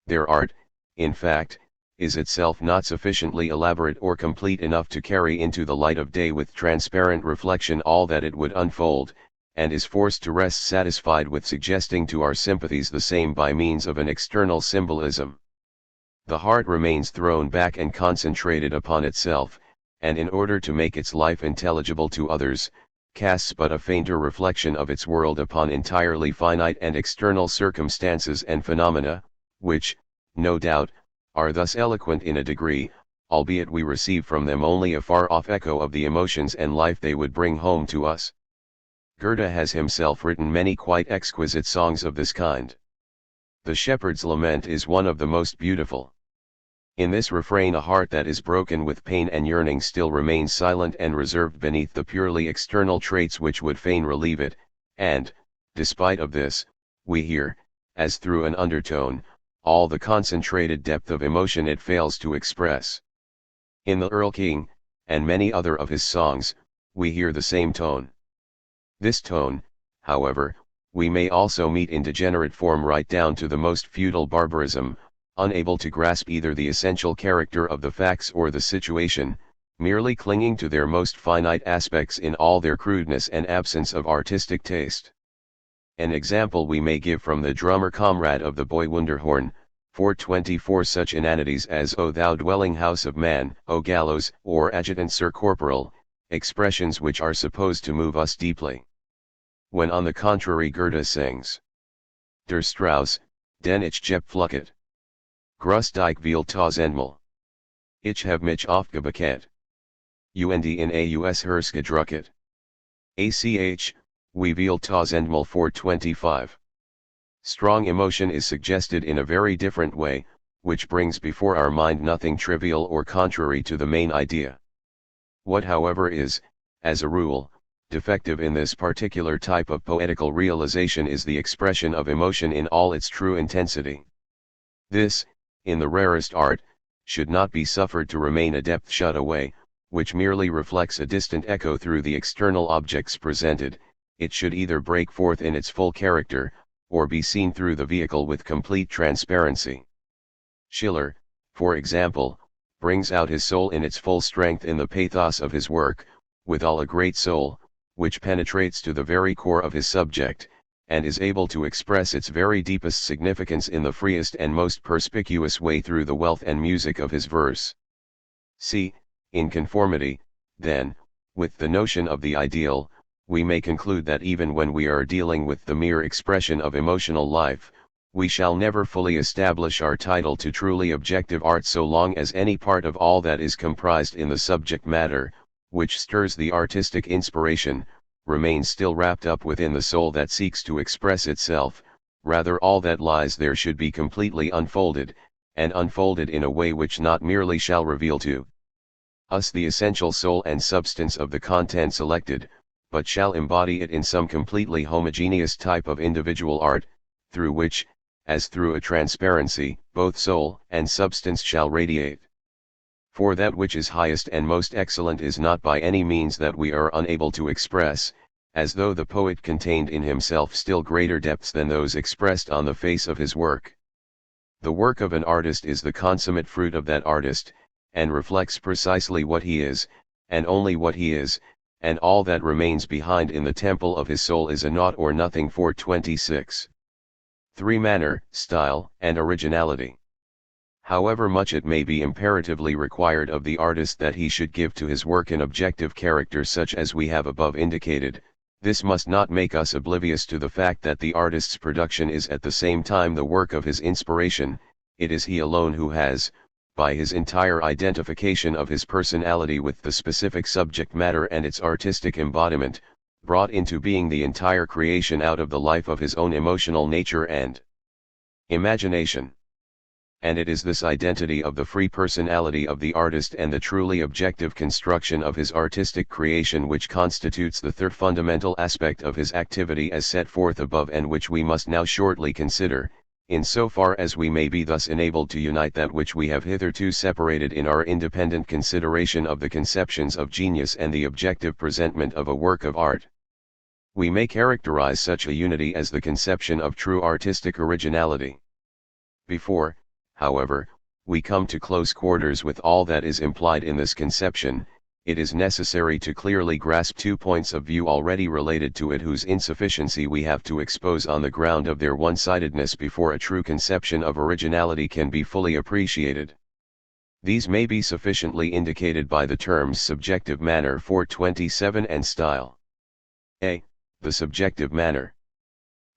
Their art, in fact, is itself not sufficiently elaborate or complete enough to carry into the light of day with transparent reflection all that it would unfold, and is forced to rest satisfied with suggesting to our sympathies the same by means of an external symbolism. The heart remains thrown back and concentrated upon itself, and in order to make its life intelligible to others, casts but a fainter reflection of its world upon entirely finite and external circumstances and phenomena, which, no doubt, are thus eloquent in a degree, albeit we receive from them only a far-off echo of the emotions and life they would bring home to us. Goethe has himself written many quite exquisite songs of this kind. The Shepherd's Lament is one of the most beautiful. In this refrain a heart that is broken with pain and yearning still remains silent and reserved beneath the purely external traits which would fain relieve it, and, despite of this, we hear, as through an undertone, all the concentrated depth of emotion it fails to express. In the Earl King, and many other of his songs, we hear the same tone. This tone, however, we may also meet in degenerate form right down to the most feudal barbarism, unable to grasp either the essential character of the facts or the situation, merely clinging to their most finite aspects in all their crudeness and absence of artistic taste. An example we may give from the drummer comrade of the boy Wunderhorn, 424 such inanities as O thou dwelling house of man, O gallows, or adjutant sir corporal, expressions which are supposed to move us deeply. When on the contrary Goethe sings, Der Strauss, den ich gepflückt. Grust ich viel tausendmal. Ich have mich aufgebücket. Und in aus Herz gedrucket. ACH, wie viel tausendmal 425. Strong emotion is suggested in a very different way, which brings before our mind nothing trivial or contrary to the main idea. What however is, as a rule, defective in this particular type of poetical realization is the expression of emotion in all its true intensity. This, in the rarest art, should not be suffered to remain a depth shut away, which merely reflects a distant echo through the external objects presented. It should either break forth in its full character, or be seen through the vehicle with complete transparency. Schiller, for example, brings out his soul in its full strength in the pathos of his work, withal a great soul, which penetrates to the very core of his subject, and is able to express its very deepest significance in the freest and most perspicuous way through the wealth and music of his verse. See, in conformity, then, with the notion of the ideal, we may conclude that even when we are dealing with the mere expression of emotional life, we shall never fully establish our title to truly objective art so long as any part of all that is comprised in the subject matter, which stirs the artistic inspiration, remains still wrapped up within the soul that seeks to express itself. Rather all that lies there should be completely unfolded, and unfolded in a way which not merely shall reveal to us the essential soul and substance of the content selected, but shall embody it in some completely homogeneous type of individual art, through which, as through a transparency, both soul and substance shall radiate. For that which is highest and most excellent is not by any means that we are unable to express, as though the poet contained in himself still greater depths than those expressed on the face of his work. The work of an artist is the consummate fruit of that artist, and reflects precisely what he is, and only what he is, and all that remains behind in the temple of his soul is a naught or nothing. 426. 3. Manner, style, and originality. However much it may be imperatively required of the artist that he should give to his work an objective character such as we have above indicated, this must not make us oblivious to the fact that the artist's production is at the same time the work of his inspiration. It is he alone who has, by his entire identification of his personality with the specific subject matter and its artistic embodiment, brought into being the entire creation out of the life of his own emotional nature and imagination. And it is this identity of the free personality of the artist and the truly objective construction of his artistic creation which constitutes the third fundamental aspect of his activity as set forth above, and which we must now shortly consider, in so far as we may be thus enabled to unite that which we have hitherto separated in our independent consideration of the conceptions of genius and the objective presentment of a work of art. We may characterize such a unity as the conception of true artistic originality. Before, however, we come to close quarters with all that is implied in this conception, it is necessary to clearly grasp 2 points of view already related to it whose insufficiency we have to expose on the ground of their one-sidedness before a true conception of originality can be fully appreciated. These may be sufficiently indicated by the terms subjective manner 427 and style. A. The subjective manner.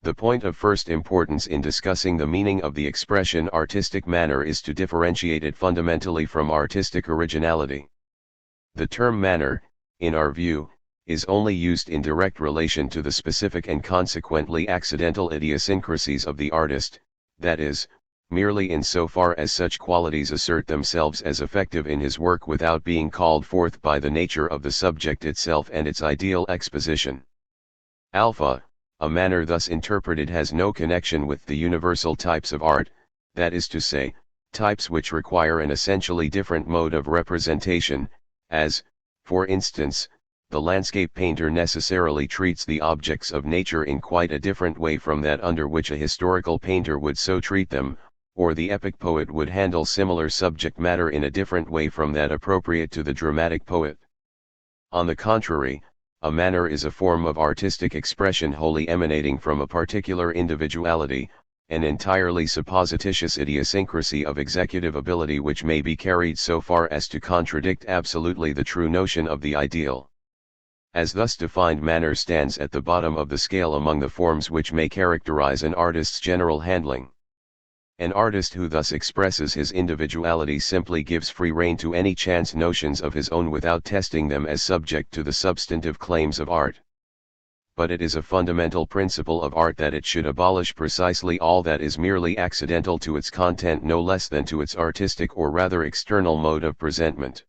The point of first importance in discussing the meaning of the expression artistic manner is to differentiate it fundamentally from artistic originality. The term manner, in our view, is only used in direct relation to the specific and consequently accidental idiosyncrasies of the artist, that is, merely in so far as such qualities assert themselves as effective in his work without being called forth by the nature of the subject itself and its ideal exposition. Alpha, a manner thus interpreted has no connection with the universal types of art, that is to say, types which require an essentially different mode of representation, as, for instance, the landscape painter necessarily treats the objects of nature in quite a different way from that under which a historical painter would so treat them, or the epic poet would handle similar subject matter in a different way from that appropriate to the dramatic poet. On the contrary, a manner is a form of artistic expression wholly emanating from a particular individuality, an entirely supposititious idiosyncrasy of executive ability which may be carried so far as to contradict absolutely the true notion of the ideal. As thus defined, manner stands at the bottom of the scale among the forms which may characterize an artist's general handling. An artist who thus expresses his individuality simply gives free rein to any chance notions of his own without testing them as subject to the substantive claims of art. But it is a fundamental principle of art that it should abolish precisely all that is merely accidental to its content no less than to its artistic or rather external mode of presentment.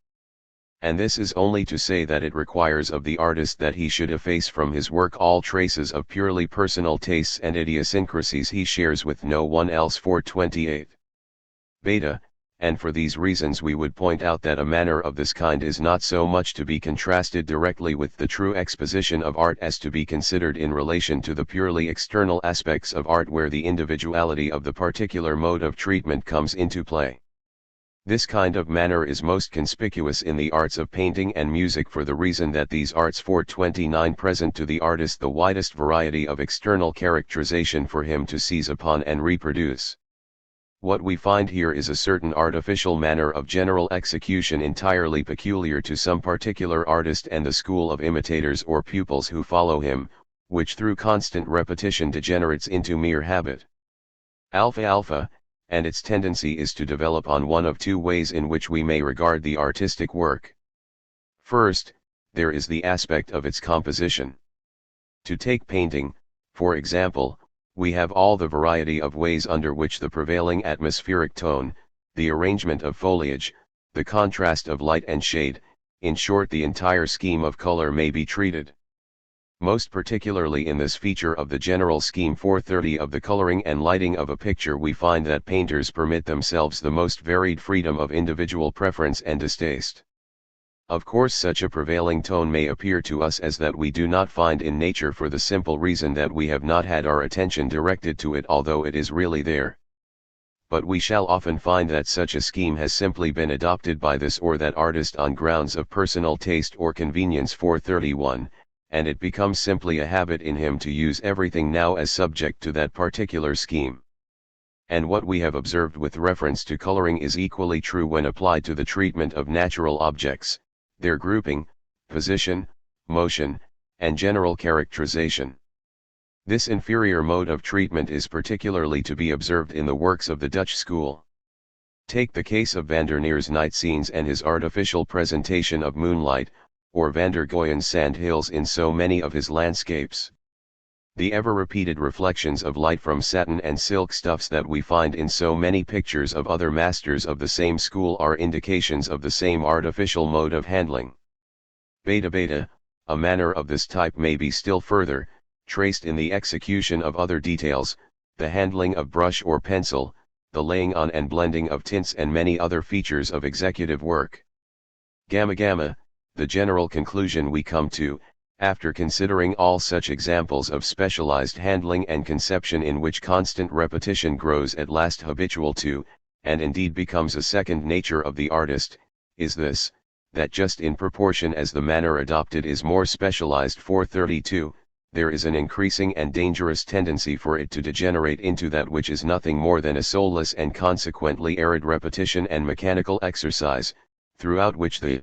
And this is only to say that it requires of the artist that he should efface from his work all traces of purely personal tastes and idiosyncrasies he shares with no one else. 428. Beta, and for these reasons we would point out that a manner of this kind is not so much to be contrasted directly with the true exposition of art as to be considered in relation to the purely external aspects of art where the individuality of the particular mode of treatment comes into play. This kind of manner is most conspicuous in the arts of painting and music for the reason that these arts 429 present to the artist the widest variety of external characterization for him to seize upon and reproduce. What we find here is a certain artificial manner of general execution entirely peculiar to some particular artist and the school of imitators or pupils who follow him, which through constant repetition degenerates into mere habit. Alpha, and its tendency is to develop on one of two ways in which we may regard the artistic work. First, there is the aspect of its composition. To take painting, for example, we have all the variety of ways under which the prevailing atmospheric tone, the arrangement of foliage, the contrast of light and shade, in short the entire scheme of color may be treated. Most particularly in this feature of the general scheme 430 of the coloring and lighting of a picture we find that painters permit themselves the most varied freedom of individual preference and distaste. Of course such a prevailing tone may appear to us as that we do not find in nature for the simple reason that we have not had our attention directed to it although it is really there. But we shall often find that such a scheme has simply been adopted by this or that artist on grounds of personal taste or convenience 431, and it becomes simply a habit in him to use everything now as subject to that particular scheme. And what we have observed with reference to coloring is equally true when applied to the treatment of natural objects, their grouping, position, motion, and general characterization. This inferior mode of treatment is particularly to be observed in the works of the Dutch school. Take the case of Van der Neer's night scenes and his artificial presentation of moonlight, or Van der Goyen's sand hills in so many of his landscapes. The ever-repeated reflections of light from satin and silk stuffs that we find in so many pictures of other masters of the same school are indications of the same artificial mode of handling. Beta, a manner of this type may be still further traced in the execution of other details, the handling of brush or pencil, the laying on and blending of tints and many other features of executive work. Gamma, the general conclusion we come to, after considering all such examples of specialized handling and conception in which constant repetition grows at last habitual to, and indeed becomes a second nature of the artist, is this, that just in proportion as the manner adopted is more specialized 432, there is an increasing and dangerous tendency for it to degenerate into that which is nothing more than a soulless and consequently arid repetition and mechanical exercise, throughout which the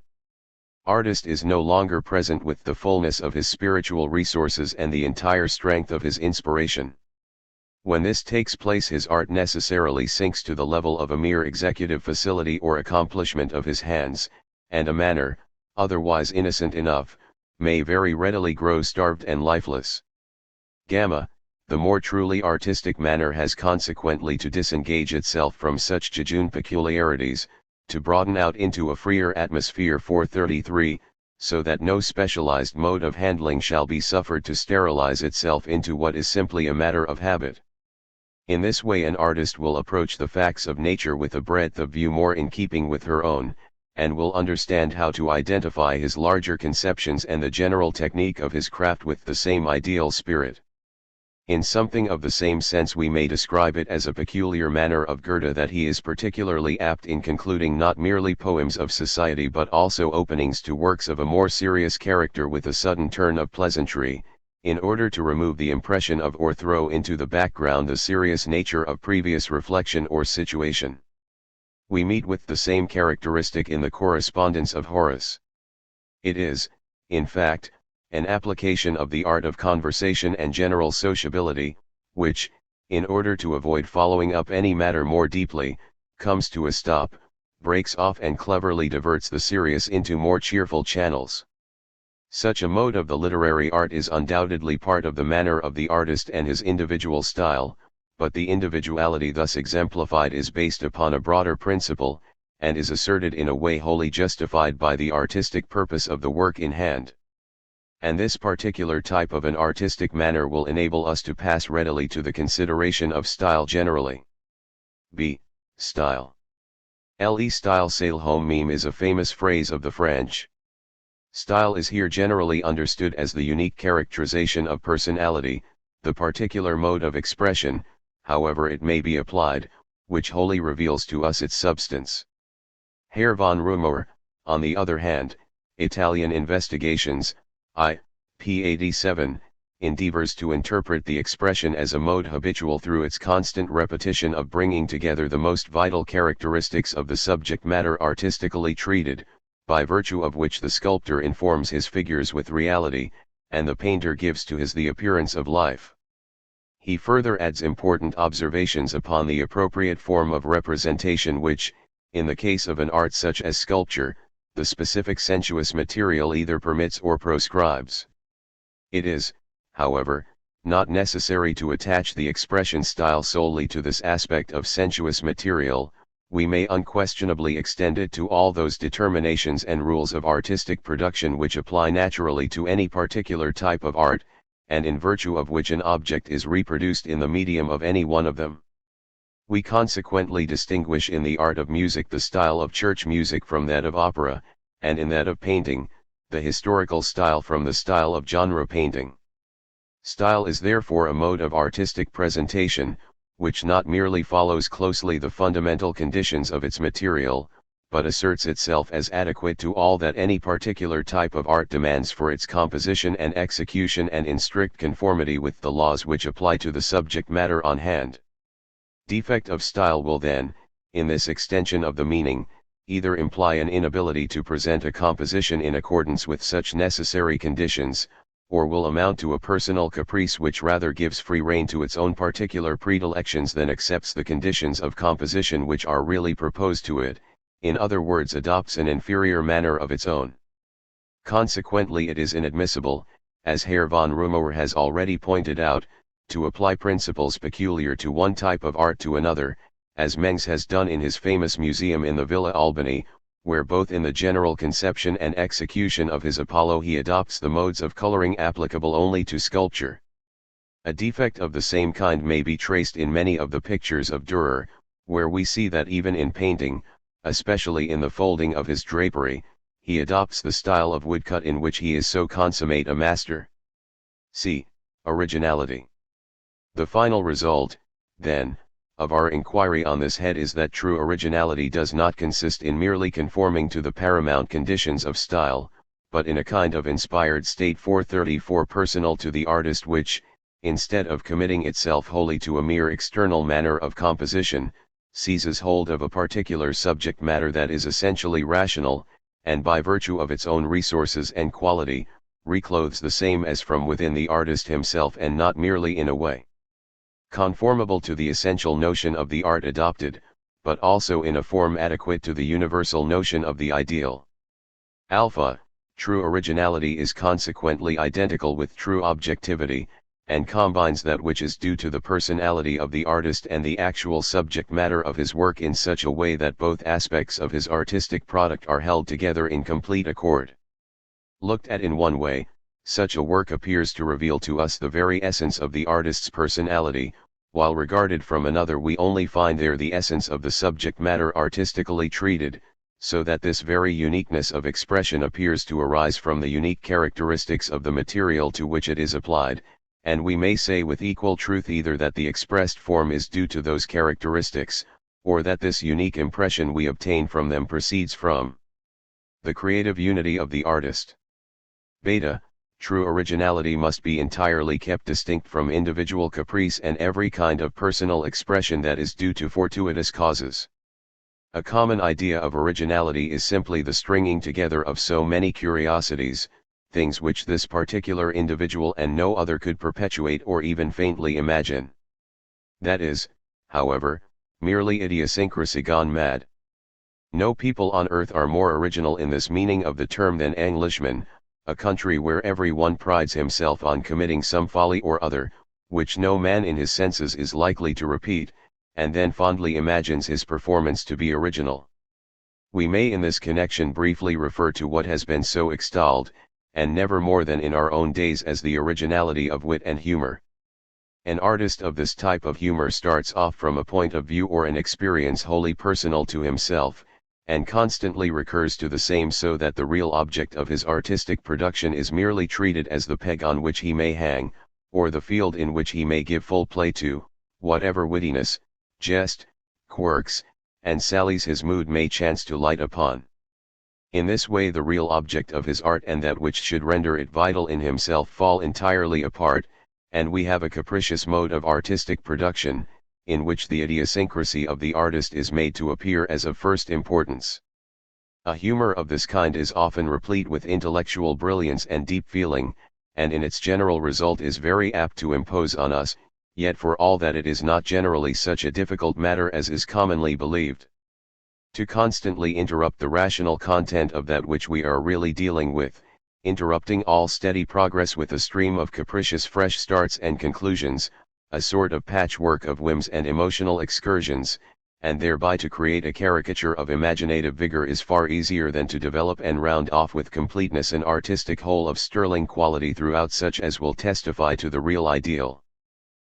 artist is no longer present with the fullness of his spiritual resources and the entire strength of his inspiration. When this takes place, his art necessarily sinks to the level of a mere executive facility or accomplishment of his hands, and a manner, otherwise innocent enough, may very readily grow starved and lifeless. The the more truly artistic manner has consequently to disengage itself from such jejune peculiarities, to broaden out into a freer atmosphere. 433, so that no specialized mode of handling shall be suffered to sterilize itself into what is simply a matter of habit. In this way an artist will approach the facts of nature with a breadth of view more in keeping with her own, and will understand how to identify his larger conceptions and the general technique of his craft with the same ideal spirit. In something of the same sense we may describe it as a peculiar manner of Goethe that he is particularly apt in concluding not merely poems of society but also openings to works of a more serious character with a sudden turn of pleasantry, in order to remove the impression of or throw into the background the serious nature of previous reflection or situation. We meet with the same characteristic in the correspondence of Horace. It is, in fact, an application of the art of conversation and general sociability, which, in order to avoid following up any matter more deeply, comes to a stop, breaks off and cleverly diverts the serious into more cheerful channels. Such a mode of the literary art is undoubtedly part of the manner of the artist and his individual style, but the individuality thus exemplified is based upon a broader principle, and is asserted in a way wholly justified by the artistic purpose of the work in hand. And this particular type of an artistic manner will enable us to pass readily to the consideration of style generally. B. Style. Le style c'est le homme même is a famous phrase of the French. Style is here generally understood as the unique characterization of personality, the particular mode of expression, however it may be applied, which wholly reveals to us its substance. Herr von Rumohr, on the other hand, Italian Investigations, p. 87, endeavors to interpret the expression as a mode habitual through its constant repetition of bringing together the most vital characteristics of the subject matter artistically treated, by virtue of which the sculptor informs his figures with reality, and the painter gives to his the appearance of life. He further adds important observations upon the appropriate form of representation which, in the case of an art such as sculpture, the specific sensuous material either permits or proscribes. It is, however, not necessary to attach the expression style solely to this aspect of sensuous material. We may unquestionably extend it to all those determinations and rules of artistic production which apply naturally to any particular type of art, and in virtue of which an object is reproduced in the medium of any one of them. We consequently distinguish in the art of music the style of church music from that of opera, and in that of painting, the historical style from the style of genre painting. Style is therefore a mode of artistic presentation, which not merely follows closely the fundamental conditions of its material, but asserts itself as adequate to all that any particular type of art demands for its composition and execution and in strict conformity with the laws which apply to the subject matter on hand. Defect of style will then, in this extension of the meaning, either imply an inability to present a composition in accordance with such necessary conditions, or will amount to a personal caprice which rather gives free rein to its own particular predilections than accepts the conditions of composition which are really proposed to it, in other words adopts an inferior manner of its own. Consequently it is inadmissible, as Herr von Rumohr has already pointed out, to apply principles peculiar to one type of art to another, as Mengs has done in his famous museum in the Villa Albani, where both in the general conception and execution of his Apollo he adopts the modes of coloring applicable only to sculpture. A defect of the same kind may be traced in many of the pictures of Dürer, where we see that even in painting, especially in the folding of his drapery, he adopts the style of woodcut in which he is so consummate a master. C. Originality. The final result, then, of our inquiry on this head is that true originality does not consist in merely conforming to the paramount conditions of style, but in a kind of inspired state 434 personal to the artist which, instead of committing itself wholly to a mere external manner of composition, seizes hold of a particular subject matter that is essentially rational, and by virtue of its own resources and quality, reclothes the same as from within the artist himself and not merely in a way conformable to the essential notion of the art adopted, but also in a form adequate to the universal notion of the ideal. Alpha, true originality is consequently identical with true objectivity, and combines that which is due to the personality of the artist and the actual subject matter of his work in such a way that both aspects of his artistic product are held together in complete accord. Looked at in one way, such a work appears to reveal to us the very essence of the artist's personality, while regarded from another we only find there the essence of the subject matter artistically treated, so that this very uniqueness of expression appears to arise from the unique characteristics of the material to which it is applied, and we may say with equal truth either that the expressed form is due to those characteristics, or that this unique impression we obtain from them proceeds from the creative unity of the artist. Beta, true originality must be entirely kept distinct from individual caprice and every kind of personal expression that is due to fortuitous causes. A common idea of originality is simply the stringing together of so many curiosities, things which this particular individual and no other could perpetuate or even faintly imagine. That is, however, merely idiosyncrasy gone mad. No people on earth are more original in this meaning of the term than Englishmen, a country where every one prides himself on committing some folly or other, which no man in his senses is likely to repeat, and then fondly imagines his performance to be original. We may in this connection briefly refer to what has been so extolled, and never more than in our own days as the originality of wit and humor. An artist of this type of humor starts off from a point of view or an experience wholly personal to himself, and constantly recurs to the same so that the real object of his artistic production is merely treated as the peg on which he may hang, or the field in which he may give full play to whatever wittiness, jest, quirks, and sallies his mood may chance to light upon. In this way the real object of his art and that which should render it vital in himself fall entirely apart, and we have a capricious mode of artistic production, in which the idiosyncrasy of the artist is made to appear as of first importance. A humor of this kind is often replete with intellectual brilliance and deep feeling, and in its general result is very apt to impose on us, yet for all that it is not generally such a difficult matter as is commonly believed. To constantly interrupt the rational content of that which we are really dealing with, interrupting all steady progress with a stream of capricious fresh starts and conclusions, a sort of patchwork of whims and emotional excursions, and thereby to create a caricature of imaginative vigor is far easier than to develop and round off with completeness an artistic whole of sterling quality throughout such as will testify to the real ideal.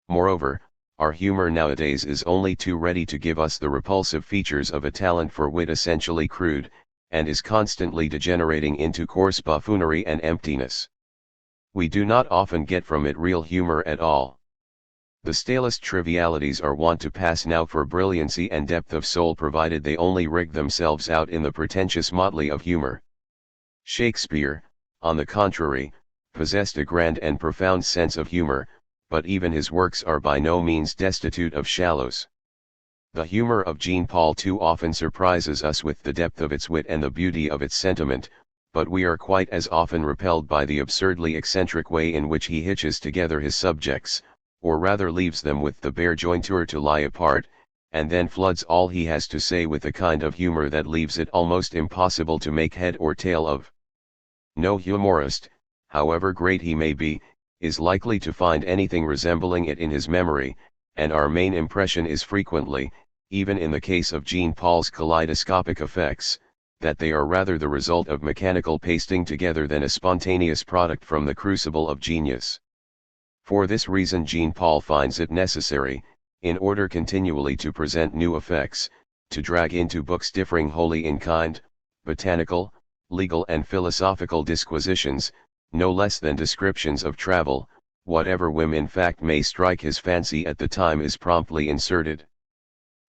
Moreover, our humor nowadays is only too ready to give us the repulsive features of a talent for wit essentially crude, and is constantly degenerating into coarse buffoonery and emptiness. We do not often get from it real humor at all. The stalest trivialities are wont to pass now for brilliancy and depth of soul provided they only rig themselves out in the pretentious motley of humor. Shakespeare, on the contrary, possessed a grand and profound sense of humor, but even his works are by no means destitute of shallows. The humor of Jean-Paul too often surprises us with the depth of its wit and the beauty of its sentiment, but we are quite as often repelled by the absurdly eccentric way in which he hitches together his subjects, or rather leaves them with the bare jointure to lie apart, and then floods all he has to say with a kind of humor that leaves it almost impossible to make head or tail of. No humorist, however great he may be, is likely to find anything resembling it in his memory, and our main impression is frequently, even in the case of Jean-Paul's kaleidoscopic effects, that they are rather the result of mechanical pasting together than a spontaneous product from the crucible of genius. For this reason Jean-Paul finds it necessary, in order continually to present new effects, to drag into books differing wholly in kind, botanical, legal and philosophical disquisitions, no less than descriptions of travel, whatever whim in fact may strike his fancy at the time is promptly inserted.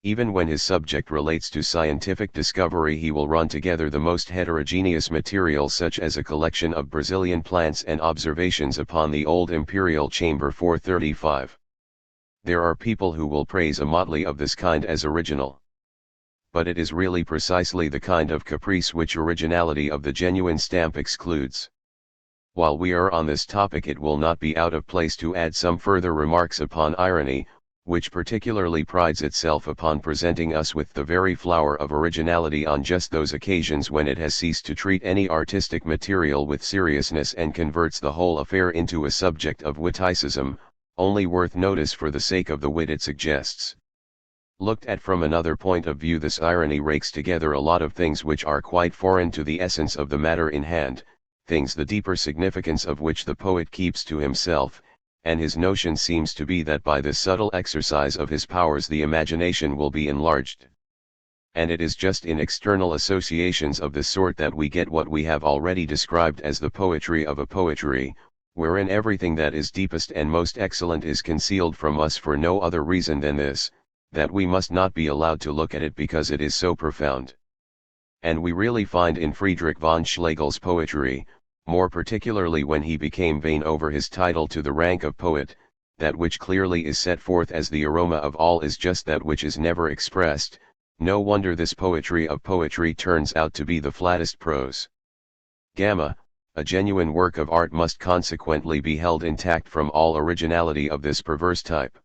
Even when his subject relates to scientific discovery he will run together the most heterogeneous material such as a collection of Brazilian plants and observations upon the old imperial chamber 435. There are people who will praise a motley of this kind as original. But it is really precisely the kind of caprice which originality of the genuine stamp excludes. While we are on this topic it will not be out of place to add some further remarks upon irony, which particularly prides itself upon presenting us with the very flower of originality on just those occasions when it has ceased to treat any artistic material with seriousness and converts the whole affair into a subject of witticism, only worth notice for the sake of the wit it suggests. Looked at from another point of view, this irony rakes together a lot of things which are quite foreign to the essence of the matter in hand, things the deeper significance of which the poet keeps to himself, and his notion seems to be that by this subtle exercise of his powers the imagination will be enlarged. And it is just in external associations of this sort that we get what we have already described as the poetry of a poetry, wherein everything that is deepest and most excellent is concealed from us for no other reason than this, that we must not be allowed to look at it because it is so profound. And we really find in Friedrich von Schlegel's poetry, more particularly when he became vain over his title to the rank of poet, that which clearly is set forth as the aroma of all is just that which is never expressed. No wonder this poetry of poetry turns out to be the flattest prose. Gamma, a genuine work of art must consequently be held intact from all originality of this perverse type.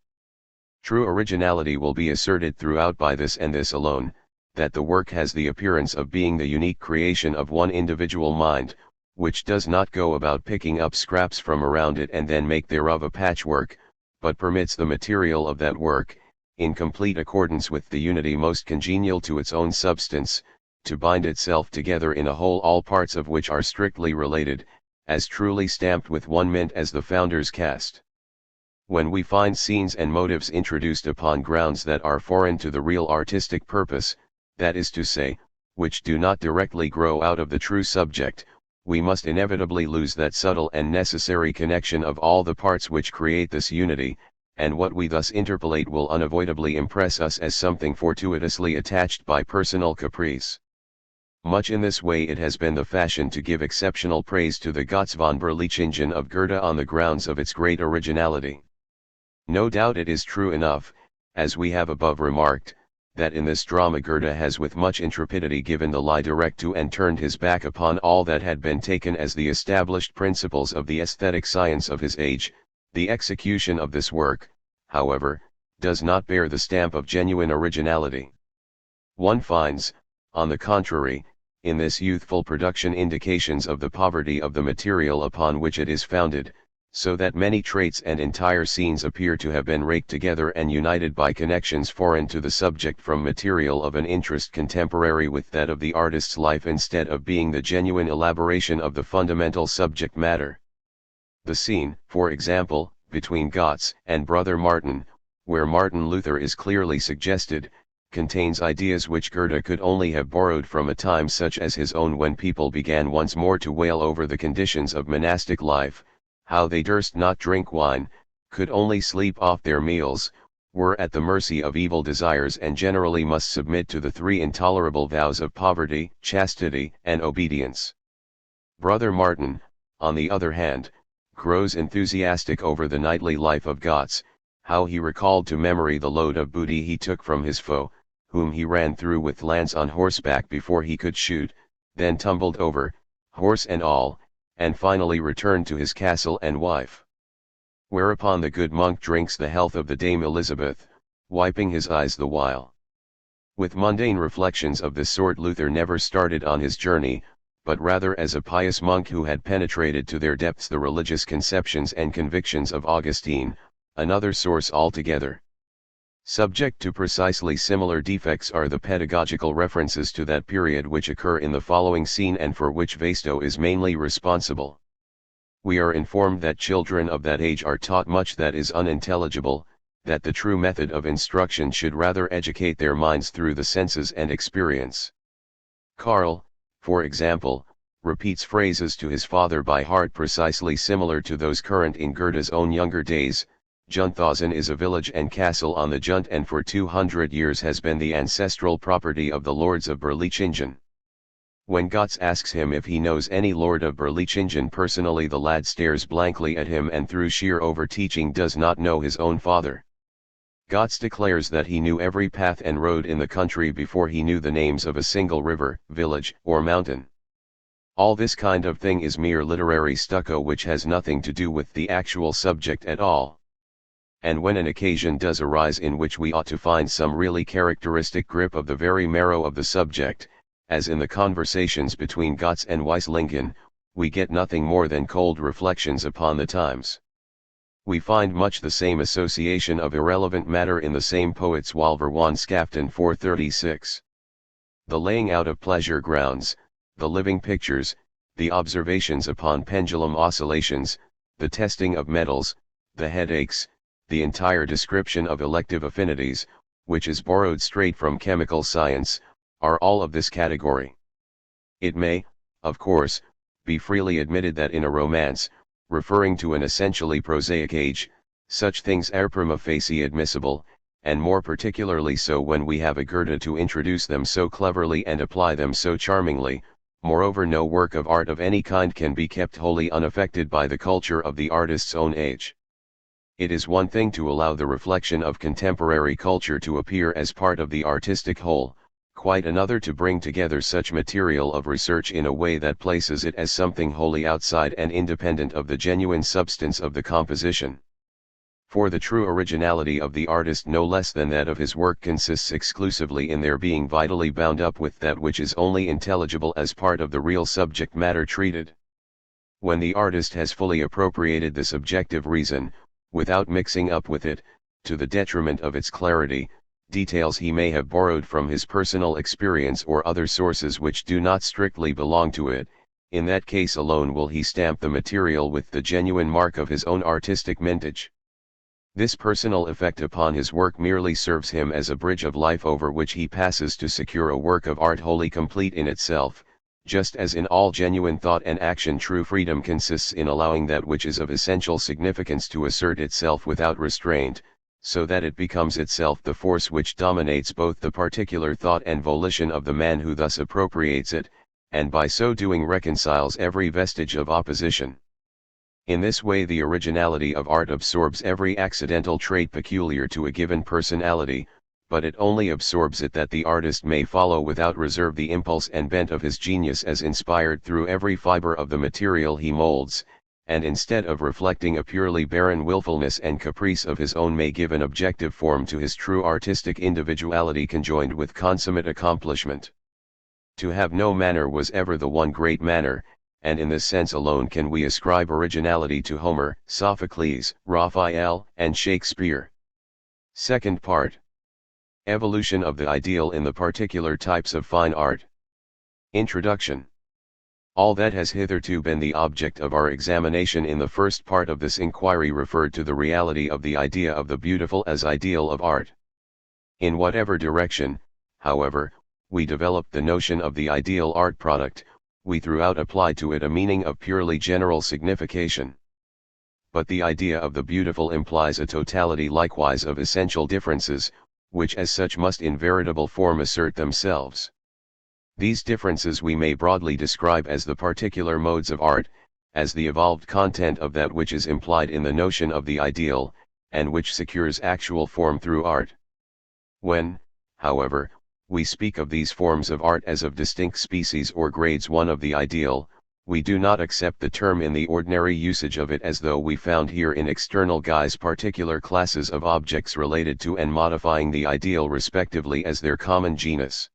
True originality will be asserted throughout by this and this alone, that the work has the appearance of being the unique creation of one individual mind, which does not go about picking up scraps from around it and then make thereof a patchwork, but permits the material of that work, in complete accordance with the unity most congenial to its own substance, to bind itself together in a whole all parts of which are strictly related, as truly stamped with one mint as the founder's cast. When we find scenes and motives introduced upon grounds that are foreign to the real artistic purpose, that is to say, which do not directly grow out of the true subject, we must inevitably lose that subtle and necessary connection of all the parts which create this unity, and what we thus interpolate will unavoidably impress us as something fortuitously attached by personal caprice. Much in this way it has been the fashion to give exceptional praise to the Götz von Berlichingen of Goethe on the grounds of its great originality. No doubt it is true enough, as we have above remarked, that in this drama Goethe has with much intrepidity given the lie direct to and turned his back upon all that had been taken as the established principles of the aesthetic science of his age. The execution of this work, however, does not bear the stamp of genuine originality. One finds, on the contrary, in this youthful production indications of the poverty of the material upon which it is founded, so that many traits and entire scenes appear to have been raked together and united by connections foreign to the subject from material of an interest contemporary with that of the artist's life instead of being the genuine elaboration of the fundamental subject matter. The scene, for example, between Götz and Brother Martin, where Martin Luther is clearly suggested, contains ideas which Goethe could only have borrowed from a time such as his own when people began once more to wail over the conditions of monastic life, how they durst not drink wine, could only sleep off their meals, were at the mercy of evil desires and generally must submit to the three intolerable vows of poverty, chastity, and obedience. Brother Martin, on the other hand, grows enthusiastic over the knightly life of Götz, how he recalled to memory the load of booty he took from his foe, whom he ran through with lance on horseback before he could shoot, then tumbled over, horse and all, and finally returned to his castle and wife. Whereupon the good monk drinks the health of the Dame Elizabeth, wiping his eyes the while. With mundane reflections of this sort Luther never started on his journey, but rather as a pious monk who had penetrated to their depths the religious conceptions and convictions of Augustine, another source altogether. Subject to precisely similar defects are the pedagogical references to that period which occur in the following scene and for which Vasto is mainly responsible. We are informed that children of that age are taught much that is unintelligible, that the true method of instruction should rather educate their minds through the senses and experience. Karl, for example, repeats phrases to his father by heart precisely similar to those current in Goethe's own younger days. Junthausen is a village and castle on the Jund and for 200 years has been the ancestral property of the lords of Berlichingen. When Götz asks him if he knows any lord of Berlichingen personally, the lad stares blankly at him and through sheer overteaching does not know his own father. Götz declares that he knew every path and road in the country before he knew the names of a single river, village, or mountain. All this kind of thing is mere literary stucco which has nothing to do with the actual subject at all. and when an occasion does arise in which we ought to find some really characteristic grip of the very marrow of the subject, as in the conversations between Gotz and Weislingen, we get nothing more than cold reflections upon the times. We find much the same association of irrelevant matter in the same poet's Walverwanskaften 436. The laying out of pleasure grounds, the living pictures, the observations upon pendulum oscillations, the testing of metals, the headaches, the entire description of elective affinities, which is borrowed straight from chemical science, are all of this category. It may, of course, be freely admitted that in a romance, referring to an essentially prosaic age, such things are prima facie admissible, and more particularly so when we have a Goethe to introduce them so cleverly and apply them so charmingly. Moreover, no work of art of any kind can be kept wholly unaffected by the culture of the artist's own age. It is one thing to allow the reflection of contemporary culture to appear as part of the artistic whole, quite another to bring together such material of research in a way that places it as something wholly outside and independent of the genuine substance of the composition. For the true originality of the artist, no less than that of his work, consists exclusively in their being vitally bound up with that which is only intelligible as part of the real subject matter treated. When the artist has fully appropriated the subjective reason, without mixing up with it, to the detriment of its clarity, details he may have borrowed from his personal experience or other sources which do not strictly belong to it, in that case alone will he stamp the material with the genuine mark of his own artistic mintage. This personal effect upon his work merely serves him as a bridge of life over which he passes to secure a work of art wholly complete in itself, just as in all genuine thought and action true freedom consists in allowing that which is of essential significance to assert itself without restraint, so that it becomes itself the force which dominates both the particular thought and volition of the man who thus appropriates it, and by so doing reconciles every vestige of opposition. In this way the originality of art absorbs every accidental trait peculiar to a given personality, but it only absorbs it that the artist may follow without reserve the impulse and bent of his genius as inspired through every fiber of the material he molds, and instead of reflecting a purely barren willfulness and caprice of his own may give an objective form to his true artistic individuality conjoined with consummate accomplishment. To have no manner was ever the one great manner, and in this sense alone can we ascribe originality to Homer, Sophocles, Raphael, and Shakespeare. Second part. Evolution of the ideal in the particular types of fine art. Introduction. All that has hitherto been the object of our examination in the first part of this inquiry referred to the reality of the idea of the beautiful as ideal of art. In whatever direction, however, we developed the notion of the ideal art product, we throughout applied to it a meaning of purely general signification. But the idea of the beautiful implies a totality likewise of essential differences, which as such must in veritable form assert themselves. These differences we may broadly describe as the particular modes of art, as the evolved content of that which is implied in the notion of the ideal, and which secures actual form through art. When, however, we speak of these forms of art as of distinct species or grades one of the ideal, we do not accept the term in the ordinary usage of it as though we found here in external guise particular classes of objects related to and modifying the ideal respectively as their common genus.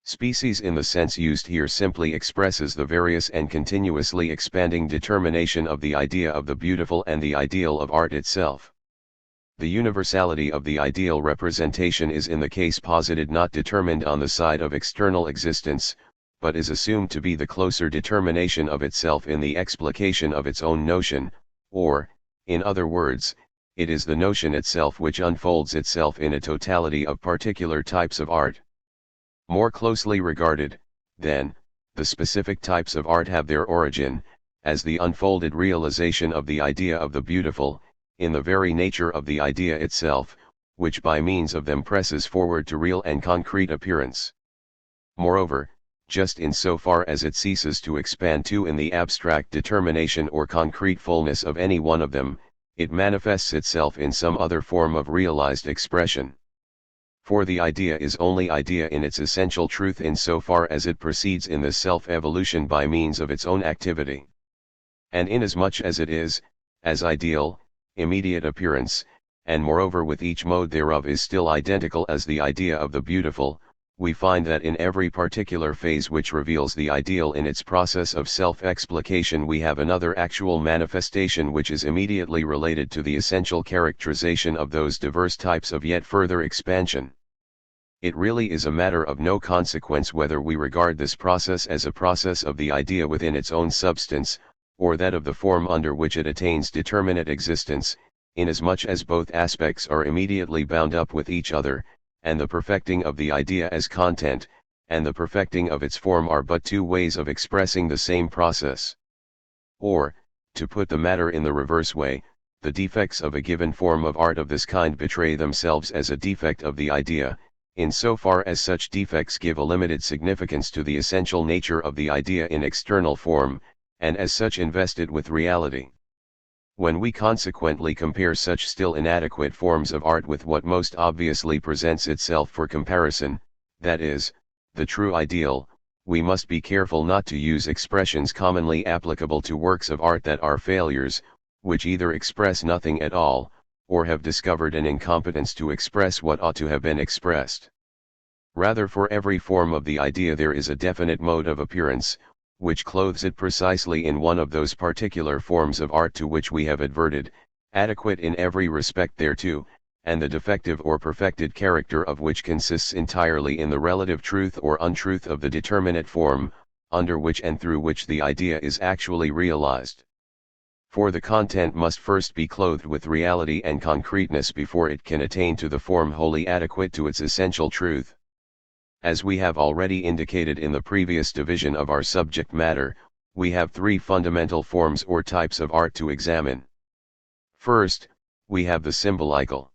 Species in the sense used here simply expresses the various and continuously expanding determination of the idea of the beautiful and the ideal of art itself. The universality of the ideal representation is in the case posited not determined on the side of external existence, but is assumed to be the closer determination of itself in the explication of its own notion, or, in other words, it is the notion itself which unfolds itself in a totality of particular types of art. More closely regarded, then, the specific types of art have their origin, as the unfolded realization of the idea of the beautiful, in the very nature of the idea itself, which by means of them presses forward to real and concrete appearance. Moreover, just in so far as it ceases to expand to in the abstract determination or concrete fullness of any one of them, it manifests itself in some other form of realized expression. For the idea is only idea in its essential truth in so far as it proceeds in this self-evolution by means of its own activity. And inasmuch as it is, as ideal, immediate appearance, and moreover with each mode thereof is still identical as the idea of the beautiful, we find that in every particular phase which reveals the ideal in its process of self-explication we have another actual manifestation which is immediately related to the essential characterization of those diverse types of yet further expansion. It really is a matter of no consequence whether we regard this process as a process of the idea within its own substance, or that of the form under which it attains determinate existence, inasmuch as both aspects are immediately bound up with each other, and the perfecting of the idea as content, and the perfecting of its form are but two ways of expressing the same process. Or, to put the matter in the reverse way, the defects of a given form of art of this kind betray themselves as a defect of the idea, in so far as such defects give a limited significance to the essential nature of the idea in external form, and as such invest it with reality. When we consequently compare such still inadequate forms of art with what most obviously presents itself for comparison, that is, the true ideal, we must be careful not to use expressions commonly applicable to works of art that are failures, which either express nothing at all, or have discovered an incompetence to express what ought to have been expressed. Rather, for every form of the idea there is a definite mode of appearance, which clothes it precisely in one of those particular forms of art to which we have adverted, adequate in every respect thereto, and the defective or perfected character of which consists entirely in the relative truth or untruth of the determinate form, under which and through which the idea is actually realized. For the content must first be clothed with reality and concreteness before it can attain to the form wholly adequate to its essential truth. As we have already indicated in the previous division of our subject matter, we have three fundamental forms or types of art to examine. First, we have the symbolical.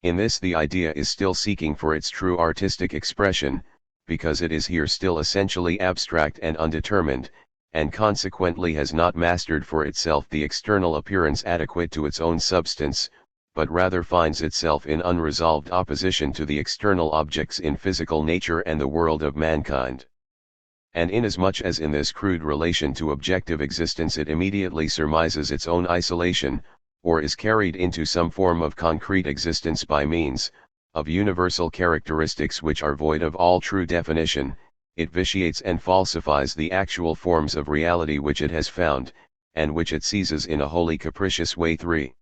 In this the idea is still seeking for its true artistic expression, because it is here still essentially abstract and undetermined, and consequently has not mastered for itself the external appearance adequate to its own substance, but rather finds itself in unresolved opposition to the external objects in physical nature and the world of mankind. And inasmuch as in this crude relation to objective existence it immediately surmises its own isolation, or is carried into some form of concrete existence by means of universal characteristics which are void of all true definition, it vitiates and falsifies the actual forms of reality which it has found, and which it seizes in a wholly capricious way. 3.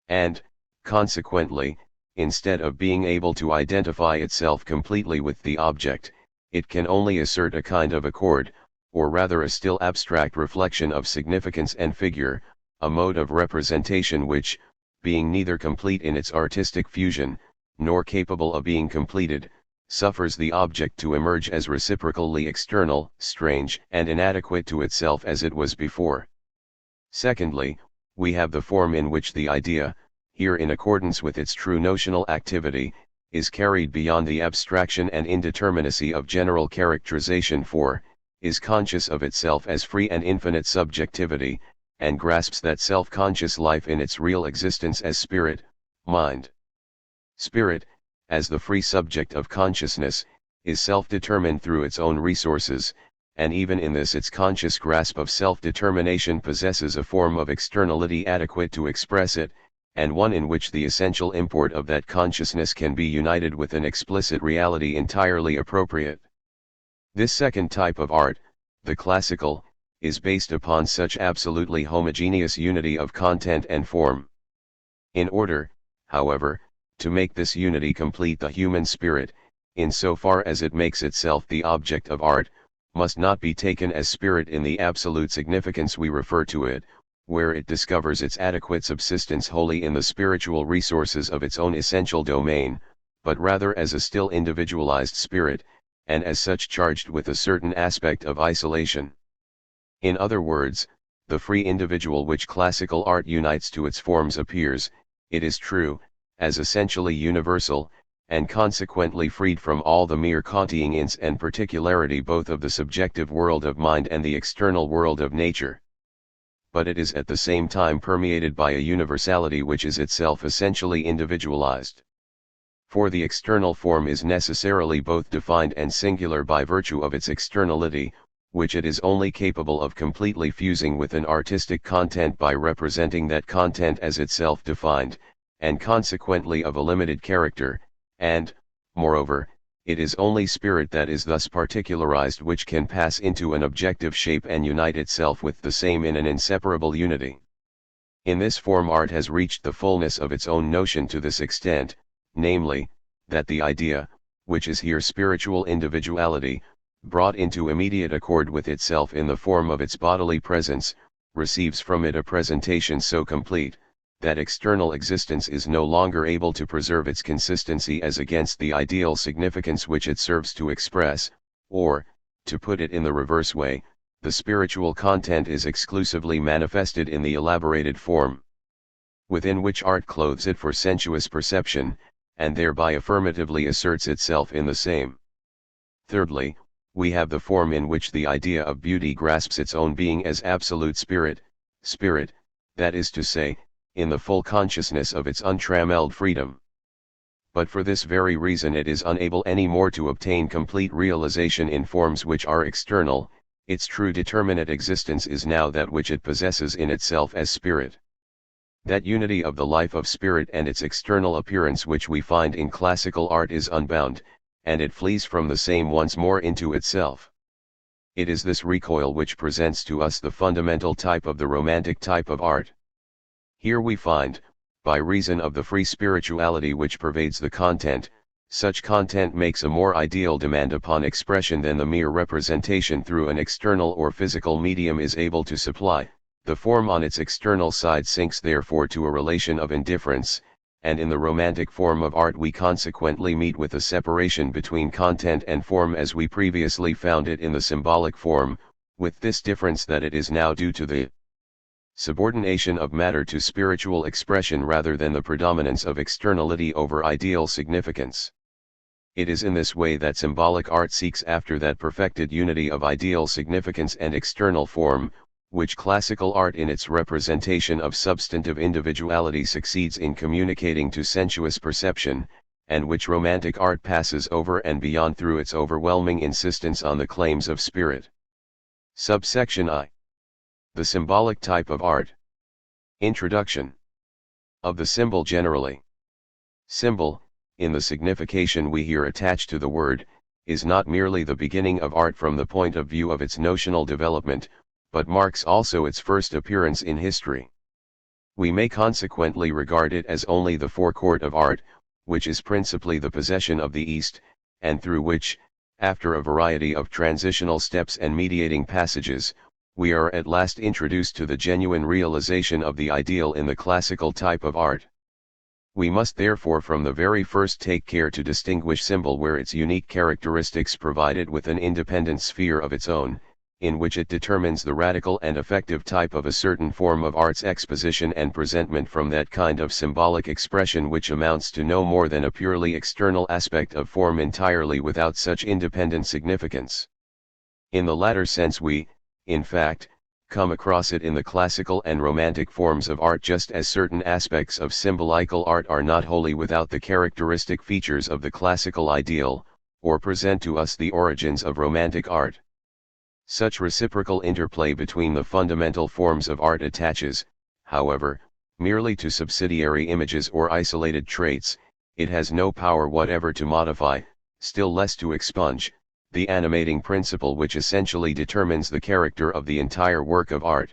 And, consequently, instead of being able to identify itself completely with the object, it can only assert a kind of accord, or rather a still abstract reflection of significance and figure, a mode of representation which, being neither complete in its artistic fusion, nor capable of being completed, suffers the object to emerge as reciprocally external, strange, and inadequate to itself as it was before. Secondly, we have the form in which the idea, here in accordance with its true notional activity, is carried beyond the abstraction and indeterminacy of general characterization, for, is conscious of itself as free and infinite subjectivity, and grasps that self-conscious life in its real existence as spirit, mind. Spirit, as the free subject of consciousness, is self-determined through its own resources, and even in this its conscious grasp of self-determination possesses a form of externality adequate to express it, and one in which the essential import of that consciousness can be united with an explicit reality entirely appropriate. This second type of art, the classical, is based upon such absolutely homogeneous unity of content and form. In order, however, to make this unity complete, the human spirit, in so far as it makes itself the object of art, must not be taken as spirit in the absolute significance we refer to it, where it discovers its adequate subsistence wholly in the spiritual resources of its own essential domain, but rather as a still individualized spirit, and as such charged with a certain aspect of isolation. In other words, the free individual which classical art unites to its forms appears, it is true, as essentially universal, and consequently freed from all the mere contingents and particularity both of the subjective world of mind and the external world of nature. But it is at the same time permeated by a universality which is itself essentially individualized. For the external form is necessarily both defined and singular by virtue of its externality, which it is only capable of completely fusing with an artistic content by representing that content as itself defined, and consequently of a limited character, and, moreover, it is only spirit that is thus particularized which can pass into an objective shape and unite itself with the same in an inseparable unity. In this form art has reached the fullness of its own notion to this extent, namely, that the idea, which is here spiritual individuality, brought into immediate accord with itself in the form of its bodily presence, receives from it a presentation so complete, that external existence is no longer able to preserve its consistency as against the ideal significance which it serves to express, or, to put it in the reverse way, the spiritual content is exclusively manifested in the elaborated form within which art clothes it for sensuous perception, and thereby affirmatively asserts itself in the same. Thirdly, we have the form in which the idea of beauty grasps its own being as absolute spirit, that is to say, in the full consciousness of its untrammelled freedom. But for this very reason it is unable any more to obtain complete realization in forms which are external. Its true determinate existence is now that which it possesses in itself as spirit. That unity of the life of spirit and its external appearance which we find in classical art is unbound, and it flees from the same once more into itself. It is this recoil which presents to us the fundamental type of the romantic type of art. Here we find, by reason of the free spirituality which pervades the content, such content makes a more ideal demand upon expression than the mere representation through an external or physical medium is able to supply. The form on its external side sinks therefore to a relation of indifference, and in the romantic form of art we consequently meet with a separation between content and form as we previously found it in the symbolic form, with this difference that it is now due to the subordination of matter to spiritual expression rather than the predominance of externality over ideal significance. It is in this way that symbolic art seeks after that perfected unity of ideal significance and external form, which classical art in its representation of substantive individuality succeeds in communicating to sensuous perception, and which romantic art passes over and beyond through its overwhelming insistence on the claims of spirit. Subsection I. The symbolic type of art. Introduction. Of the symbol generally. Symbol, in the signification we here attach to the word, is not merely the beginning of art from the point of view of its notional development, but marks also its first appearance in history. We may consequently regard it as only the forecourt of art, which is principally the possession of the East, and through which, after a variety of transitional steps and mediating passages, we are at last introduced to the genuine realization of the ideal in the classical type of art. We must therefore from the very first take care to distinguish symbol where its unique characteristics provide it with an independent sphere of its own, in which it determines the radical and effective type of a certain form of art's exposition and presentment from that kind of symbolic expression which amounts to no more than a purely external aspect of form entirely without such independent significance. In the latter sense we, in fact, come across it in the classical and romantic forms of art just as certain aspects of symbolical art are not wholly without the characteristic features of the classical ideal, or present to us the origins of romantic art. Such reciprocal interplay between the fundamental forms of art attaches, however, merely to subsidiary images or isolated traits. It has no power whatever to modify, still less to expunge, the animating principle which essentially determines the character of the entire work of art.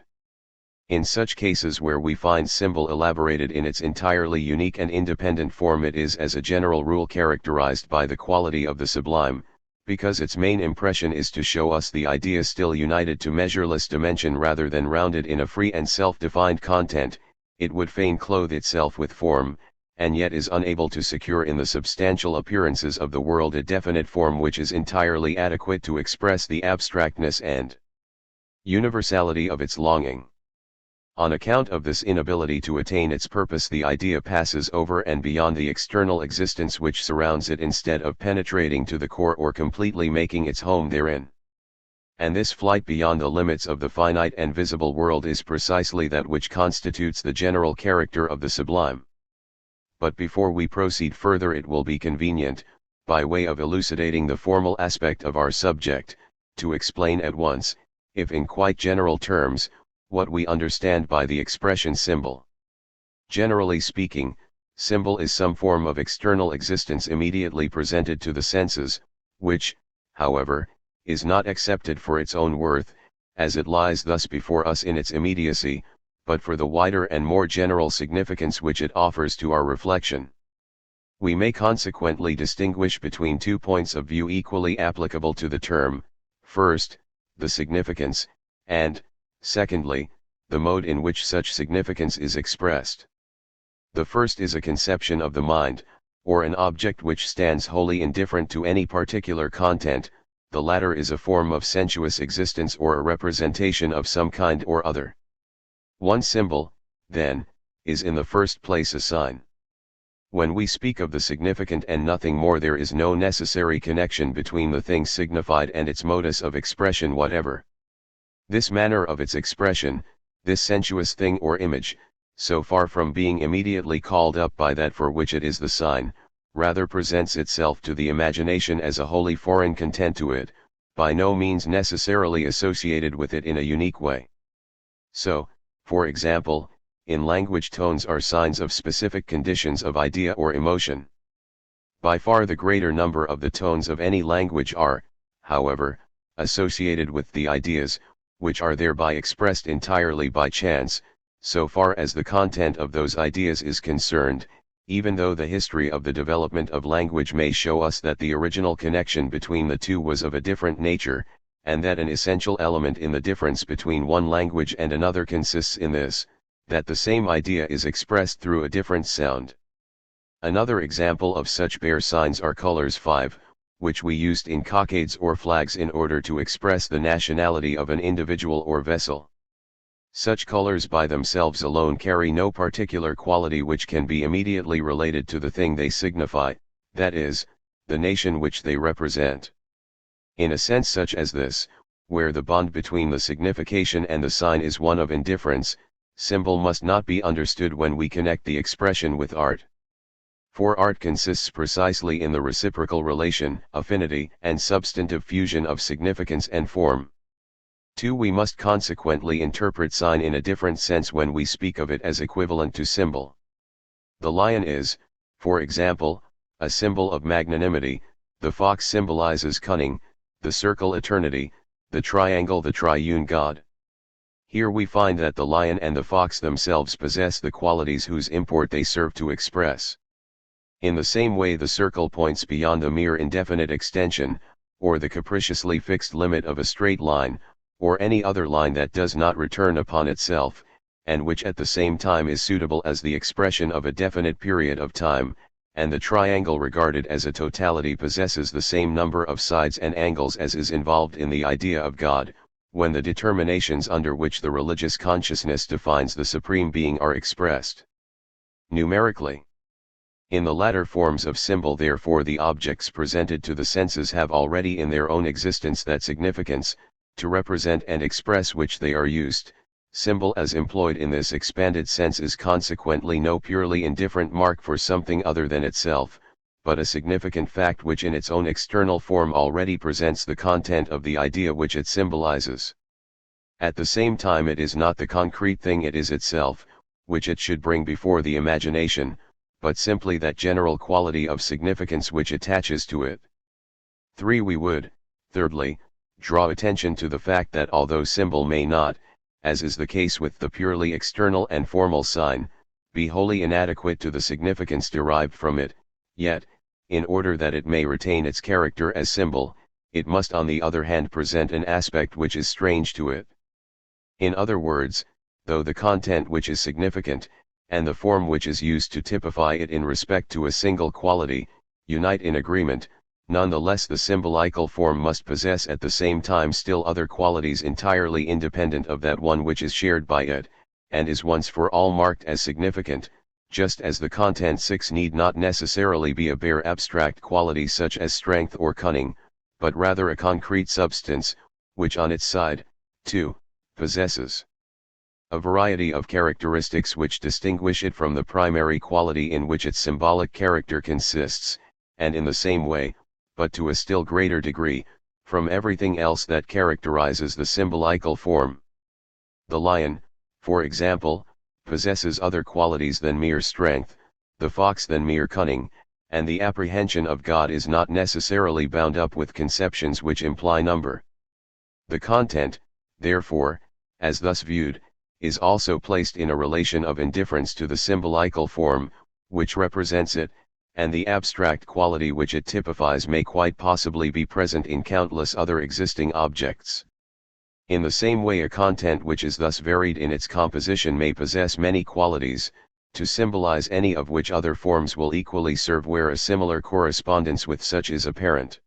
In such cases where we find symbol elaborated in its entirely unique and independent form, it is as a general rule characterized by the quality of the sublime, because its main impression is to show us the idea still united to measureless dimension rather than rounded in a free and self-defined content. It would fain clothe itself with form, and yet is unable to secure in the substantial appearances of the world a definite form which is entirely adequate to express the abstractness and universality of its longing. On account of this inability to attain its purpose, the idea passes over and beyond the external existence which surrounds it instead of penetrating to the core or completely making its home therein. And this flight beyond the limits of the finite and visible world is precisely that which constitutes the general character of the sublime. But before we proceed further, it will be convenient, by way of elucidating the formal aspect of our subject, to explain at once, if in quite general terms, what we understand by the expression symbol. Generally speaking, Symbol is some form of external existence immediately presented to the senses, which, however, is not accepted for its own worth, as it lies thus before us in its immediacy, but for the wider and more general significance which it offers to our reflection. We may consequently distinguish between 2 points of view equally applicable to the term: first, the significance, and, secondly, the mode in which such significance is expressed. The first is a conception of the mind, or an object which stands wholly indifferent to any particular content; the latter is a form of sensuous existence or a representation of some kind or other. One symbol, then, is in the first place a sign. When we speak of the significant and nothing more, there is no necessary connection between the thing signified and its modus of expression whatever. This manner of its expression, this sensuous thing or image, so far from being immediately called up by that for which it is the sign, rather presents itself to the imagination as a wholly foreign content to it, by no means necessarily associated with it in a unique way. So, for example, in language tones are signs of specific conditions of idea or emotion. By far the greater number of the tones of any language are, however, associated with the ideas, which are thereby expressed entirely by chance, so far as the content of those ideas is concerned, even though the history of the development of language may show us that the original connection between the two was of a different nature, and that an essential element in the difference between one language and another consists in this, that the same idea is expressed through a different sound. Another example of such bare signs are colors 5, which we used in cockades or flags in order to express the nationality of an individual or vessel. Such colors by themselves alone carry no particular quality which can be immediately related to the thing they signify, that is, the nation which they represent. In a sense such as this, where the bond between the signification and the sign is one of indifference, symbol must not be understood when we connect the expression with art. For art consists precisely in the reciprocal relation, affinity, and substantive fusion of significance and form. 2. We must consequently interpret sign in a different sense when we speak of it as equivalent to symbol. The lion is, for example, a symbol of magnanimity, the fox symbolizes cunning, the circle eternity, the triangle the triune God. Here we find that the lion and the fox themselves possess the qualities whose import they serve to express. In the same way the circle points beyond a mere indefinite extension, or the capriciously fixed limit of a straight line, or any other line that does not return upon itself, and which at the same time is suitable as the expression of a definite period of time, and the triangle regarded as a totality possesses the same number of sides and angles as is involved in the idea of God, when the determinations under which the religious consciousness defines the Supreme Being are expressed numerically. In the latter forms of symbol, therefore, the objects presented to the senses have already in their own existence that significance, to represent and express which they are used. Symbol as employed in this expanded sense is consequently no purely indifferent mark for something other than itself, but a significant fact which in its own external form already presents the content of the idea which it symbolizes. At the same time it is not the concrete thing it is itself, which it should bring before the imagination, but simply that general quality of significance which attaches to it. 3. We would, thirdly, draw attention to the fact that although symbol may not, as is the case with the purely external and formal sign, be wholly inadequate to the significance derived from it, yet, in order that it may retain its character as symbol, it must on the other hand present an aspect which is strange to it. In other words, though the content which is significant, and the form which is used to typify it in respect to a single quality, unite in agreement, nonetheless the symbolical form must possess at the same time still other qualities entirely independent of that one which is shared by it, and is once for all marked as significant, just as the content 6 need not necessarily be a bare abstract quality such as strength or cunning, but rather a concrete substance, which on its side, too, possesses a variety of characteristics which distinguish it from the primary quality in which its symbolic character consists, and in the same way, but to a still greater degree, from everything else that characterizes the symbolical form. The lion, for example, possesses other qualities than mere strength, the fox than mere cunning, and the apprehension of God is not necessarily bound up with conceptions which imply number. The content, therefore, as thus viewed, is also placed in a relation of indifference to the symbolical form, which represents it, and the abstract quality which it typifies may quite possibly be present in countless other existing objects. In the same way, a content which is thus varied in its composition may possess many qualities, to symbolize any of which other forms will equally serve where a similar correspondence with such is apparent.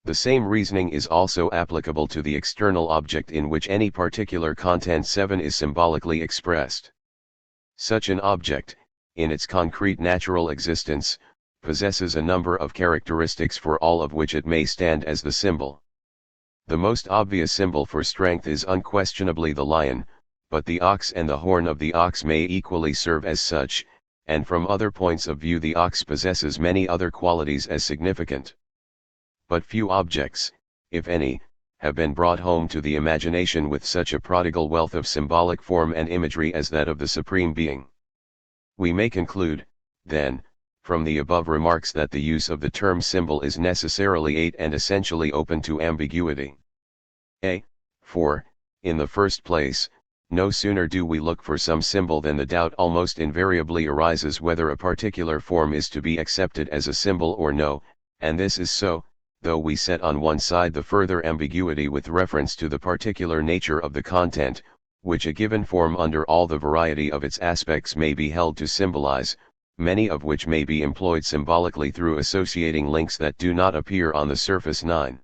The same reasoning is also applicable to the external object in which any particular content 7 is symbolically expressed. Such an object, in its concrete natural existence, possesses a number of characteristics for all of which it may stand as the symbol. The most obvious symbol for strength is unquestionably the lion, but the ox and the horn of the ox may equally serve as such, and from other points of view the ox possesses many other qualities as significant. But few objects, if any, have been brought home to the imagination with such a prodigal wealth of symbolic form and imagery as that of the Supreme Being. We may conclude, then, from the above remarks that the use of the term symbol is necessarily ate and essentially open to ambiguity. For, in the first place, no sooner do we look for some symbol than the doubt almost invariably arises whether a particular form is to be accepted as a symbol or no, and this is so, though we set on one side the further ambiguity with reference to the particular nature of the content, which a given form under all the variety of its aspects may be held to symbolize, many of which may be employed symbolically through associating links that do not appear on the surface. 9.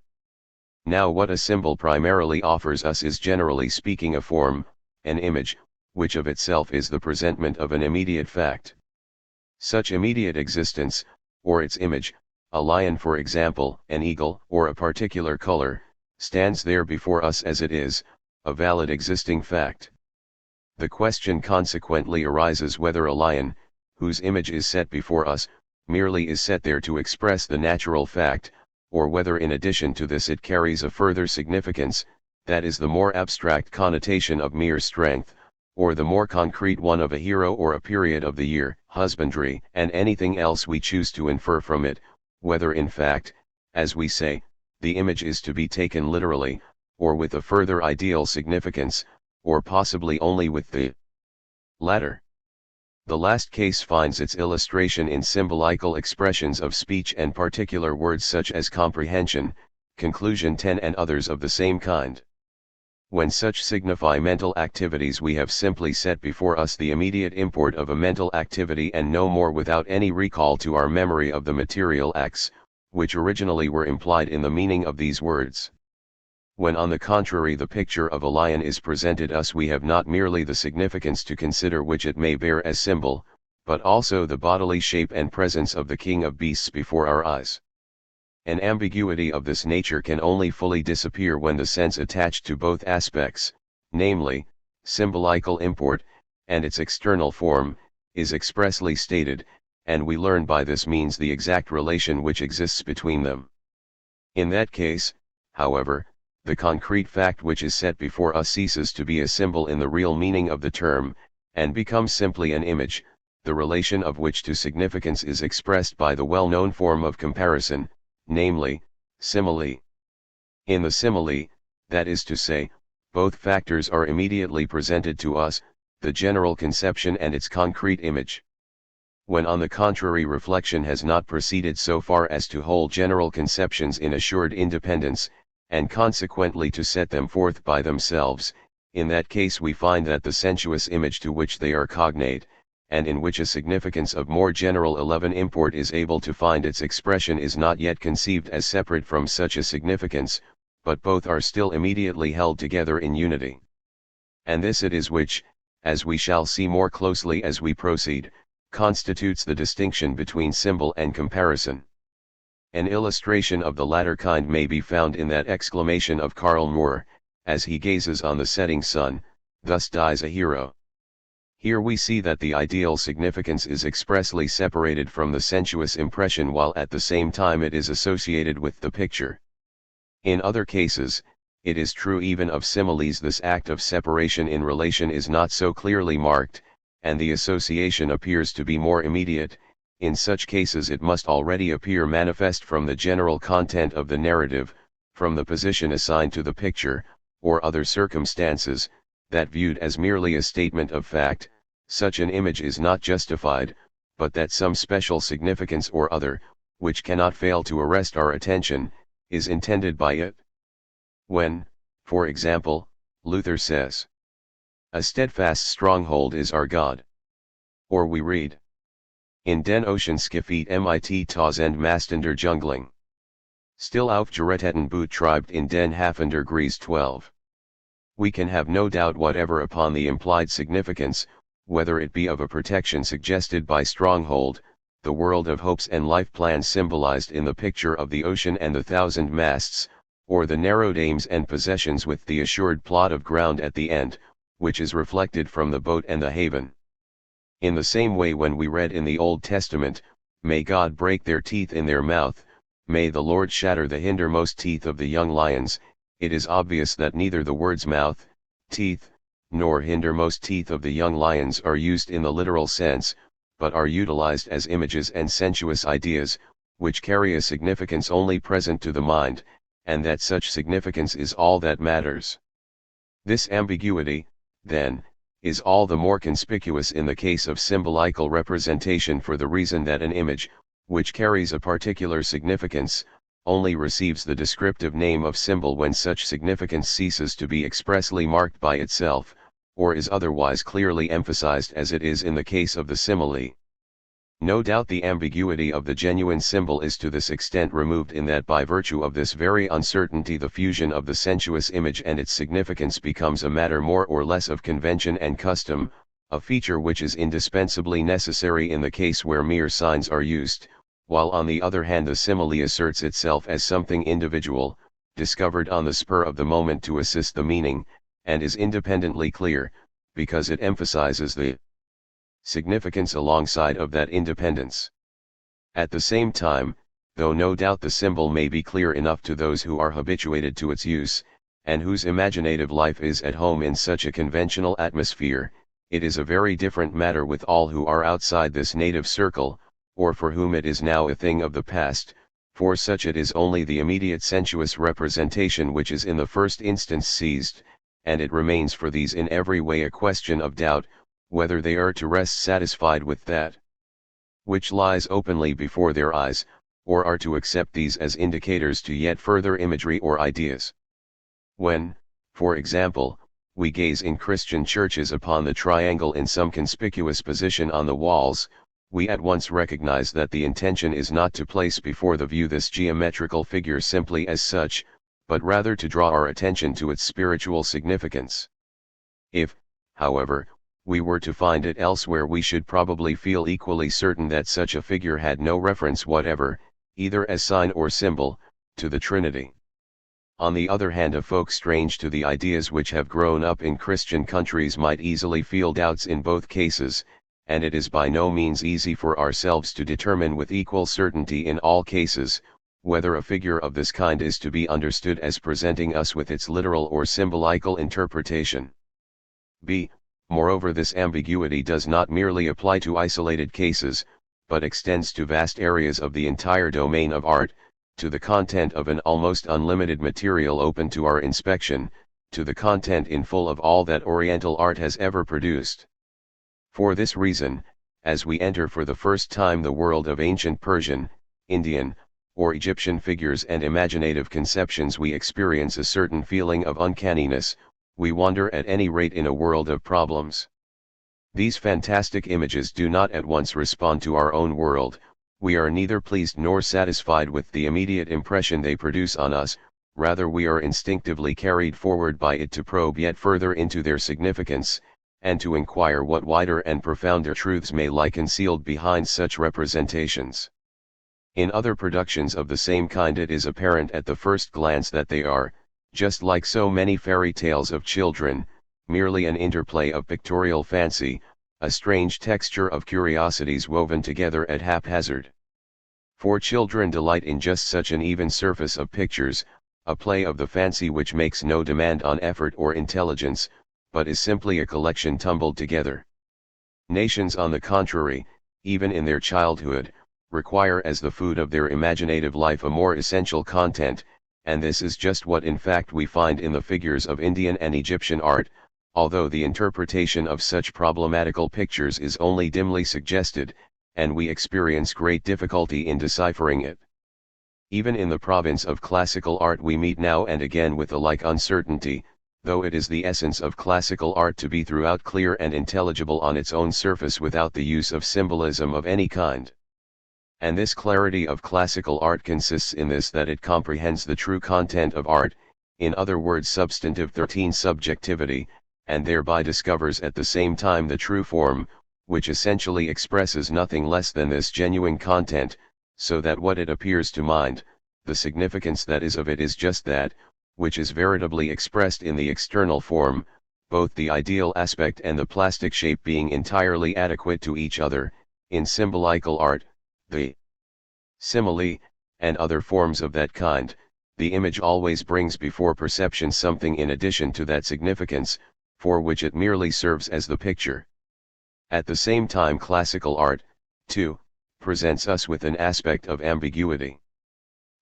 Now what a symbol primarily offers us is generally speaking a form, an image, which of itself is the presentment of an immediate fact. Such immediate existence, or its image, a lion for example, an eagle, or a particular color, stands there before us as it is, a valid existing fact. The question consequently arises whether a lion, whose image is set before us, merely is set there to express the natural fact, or whether in addition to this it carries a further significance, that is the more abstract connotation of mere strength, or the more concrete one of a hero or a period of the year, husbandry, and anything else we choose to infer from it, whether in fact, as we say, the image is to be taken literally, or with a further ideal significance, or possibly only with the latter. The last case finds its illustration in symbolical expressions of speech and particular words such as comprehension, conclusion 10 and others of the same kind. When such signify mental activities, we have simply set before us the immediate import of a mental activity and no more, without any recall to our memory of the material acts, which originally were implied in the meaning of these words. When on the contrary the picture of a lion is presented us, we have not merely the significance to consider which it may bear as symbol, but also the bodily shape and presence of the king of beasts before our eyes. An ambiguity of this nature can only fully disappear when the sense attached to both aspects, namely, symbolical import, and its external form, is expressly stated, and we learn by this means the exact relation which exists between them. In that case, however, the concrete fact which is set before us ceases to be a symbol in the real meaning of the term, and becomes simply an image, the relation of which to significance is expressed by the well-known form of comparison, namely, simile. In the simile, that is to say, both factors are immediately presented to us, the general conception and its concrete image. When on the contrary reflection has not proceeded so far as to hold general conceptions in assured independence, and consequently to set them forth by themselves, in that case we find that the sensuous image to which they are cognate, and in which a significance of more general 11 import is able to find its expression, is not yet conceived as separate from such a significance, but both are still immediately held together in unity. And this it is which, as we shall see more closely as we proceed, constitutes the distinction between symbol and comparison. An illustration of the latter kind may be found in that exclamation of Karl Moore, as he gazes on the setting sun, "Thus dies a hero." Here we see that the ideal significance is expressly separated from the sensuous impression, while at the same time it is associated with the picture. In other cases, it is true even of similes, this act of separation in relation is not so clearly marked, and the association appears to be more immediate. In such cases it must already appear manifest from the general content of the narrative, from the position assigned to the picture, or other circumstances, that viewed as merely a statement of fact, such an image is not justified, but that some special significance or other, which cannot fail to arrest our attention, is intended by it. When, for example, Luther says, "A steadfast stronghold is our God." Or we read, "In den Oceanskiffet mit tausend Mastender Jungling. Still aufgeretteten Boot treibt in den Hafender Gries 12. We can have no doubt whatever upon the implied significance, whether it be of a protection suggested by stronghold, the world of hopes and life plans symbolized in the picture of the ocean and the thousand masts, or the narrowed aims and possessions with the assured plot of ground at the end, which is reflected from the boat and the haven. In the same way, when we read in the Old Testament, "May God break their teeth in their mouth, may the Lord shatter the hindermost teeth of the young lions," it is obvious that neither the words mouth, teeth, nor hindermost teeth of the young lions are used in the literal sense, but are utilized as images and sensuous ideas, which carry a significance only present to the mind, and that such significance is all that matters. This ambiguity, then, is all the more conspicuous in the case of symbolical representation, for the reason that an image, which carries a particular significance, only receives the descriptive name of symbol when such significance ceases to be expressly marked by itself, or is otherwise clearly emphasized, as it is in the case of the simile. No doubt the ambiguity of the genuine symbol is to this extent removed in that by virtue of this very uncertainty the fusion of the sensuous image and its significance becomes a matter more or less of convention and custom, a feature which is indispensably necessary in the case where mere signs are used, while on the other hand the simile asserts itself as something individual, discovered on the spur of the moment to assist the meaning, and is independently clear, because it emphasizes the significance alongside of that independence. At the same time, though no doubt the symbol may be clear enough to those who are habituated to its use, and whose imaginative life is at home in such a conventional atmosphere, it is a very different matter with all who are outside this native circle, or for whom it is now a thing of the past. For such it is only the immediate sensuous representation which is in the first instance seized, and it remains for these in every way a question of doubt, whether they are to rest satisfied with that which lies openly before their eyes, or are to accept these as indicators to yet further imagery or ideas. When, for example, we gaze in Christian churches upon the triangle in some conspicuous position on the walls, we at once recognize that the intention is not to place before the view this geometrical figure simply as such, but rather to draw our attention to its spiritual significance. If, however, we were to find it elsewhere, we should probably feel equally certain that such a figure had no reference whatever, either as sign or symbol, to the Trinity. On the other hand, a folk strange to the ideas which have grown up in Christian countries might easily feel doubts in both cases, and it is by no means easy for ourselves to determine with equal certainty in all cases, whether a figure of this kind is to be understood as presenting us with its literal or symbolical interpretation. b. Moreover, this ambiguity does not merely apply to isolated cases, but extends to vast areas of the entire domain of art, to the content of an almost unlimited material open to our inspection, to the content in full of all that Oriental art has ever produced. For this reason, as we enter for the first time the world of ancient Persian, Indian, or Egyptian figures and imaginative conceptions, we experience a certain feeling of uncanniness. We wander at any rate in a world of problems. These fantastic images do not at once respond to our own world, we are neither pleased nor satisfied with the immediate impression they produce on us, rather we are instinctively carried forward by it to probe yet further into their significance, and to inquire what wider and profounder truths may lie concealed behind such representations. In other productions of the same kind it is apparent at the first glance that they are, just like so many fairy tales of children, merely an interplay of pictorial fancy, a strange texture of curiosities woven together at haphazard. For children delight in just such an even surface of pictures, a play of the fancy which makes no demand on effort or intelligence, but is simply a collection tumbled together. Nations on the contrary, even in their childhood, require as the food of their imaginative life a more essential content, and this is just what in fact we find in the figures of Indian and Egyptian art, although the interpretation of such problematical pictures is only dimly suggested, and we experience great difficulty in deciphering it. Even in the province of classical art we meet now and again with a like uncertainty, though it is the essence of classical art to be throughout clear and intelligible on its own surface without the use of symbolism of any kind. And this clarity of classical art consists in this, that it comprehends the true content of art, in other words substantive 13 subjectivity, and thereby discovers at the same time the true form, which essentially expresses nothing less than this genuine content, so that what it appears to mind, the significance that is of it is just that, which is veritably expressed in the external form, both the ideal aspect and the plastic shape being entirely adequate to each other. In symbolical art, the simile, and other forms of that kind, the image always brings before perception something in addition to that significance, for which it merely serves as the picture. At the same time classical art, too, presents us with an aspect of ambiguity.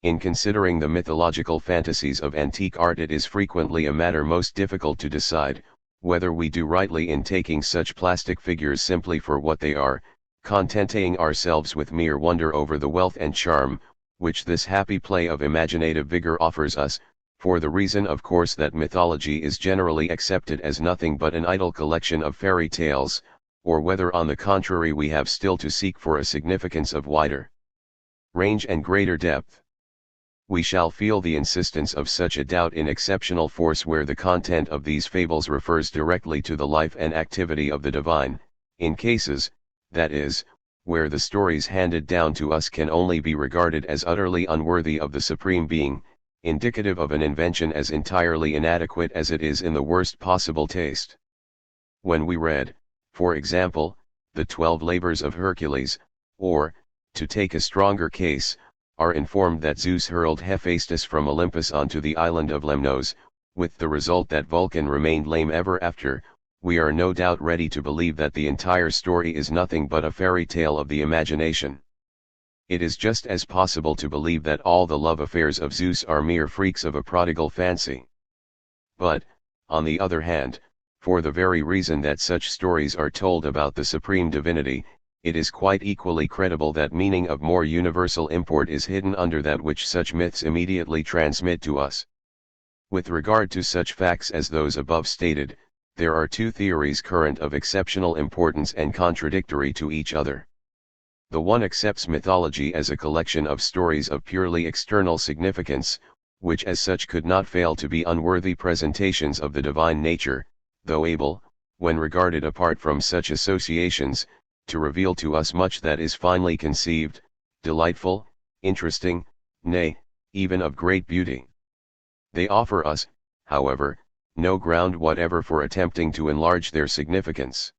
In considering the mythological fantasies of antique art, it is frequently a matter most difficult to decide, whether we do rightly in taking such plastic figures simply for what they are, contenting ourselves with mere wonder over the wealth and charm, which this happy play of imaginative vigor offers us, for the reason of course that mythology is generally accepted as nothing but an idle collection of fairy tales, or whether on the contrary we have still to seek for a significance of wider range and greater depth. We shall feel the insistence of such a doubt in exceptional force where the content of these fables refers directly to the life and activity of the divine, in cases, that is, where the stories handed down to us can only be regarded as utterly unworthy of the Supreme Being, indicative of an invention as entirely inadequate as it is in the worst possible taste. When we read, for example, the 12 labors of Hercules, or, to take a stronger case, are informed that Zeus hurled Hephaestus from Olympus onto the island of Lemnos, with the result that Vulcan remained lame ever after, we are no doubt ready to believe that the entire story is nothing but a fairy tale of the imagination. It is just as possible to believe that all the love affairs of Zeus are mere freaks of a prodigal fancy. But, on the other hand, for the very reason that such stories are told about the supreme divinity, it is quite equally credible that meaning of more universal import is hidden under that which such myths immediately transmit to us. With regard to such facts as those above stated, there are two theories current of exceptional importance and contradictory to each other. The one accepts mythology as a collection of stories of purely external significance, which as such could not fail to be unworthy presentations of the divine nature, though able, when regarded apart from such associations, to reveal to us much that is finely conceived, delightful, interesting, nay, even of great beauty. They offer us, however, no ground whatever for attempting to enlarge their significance.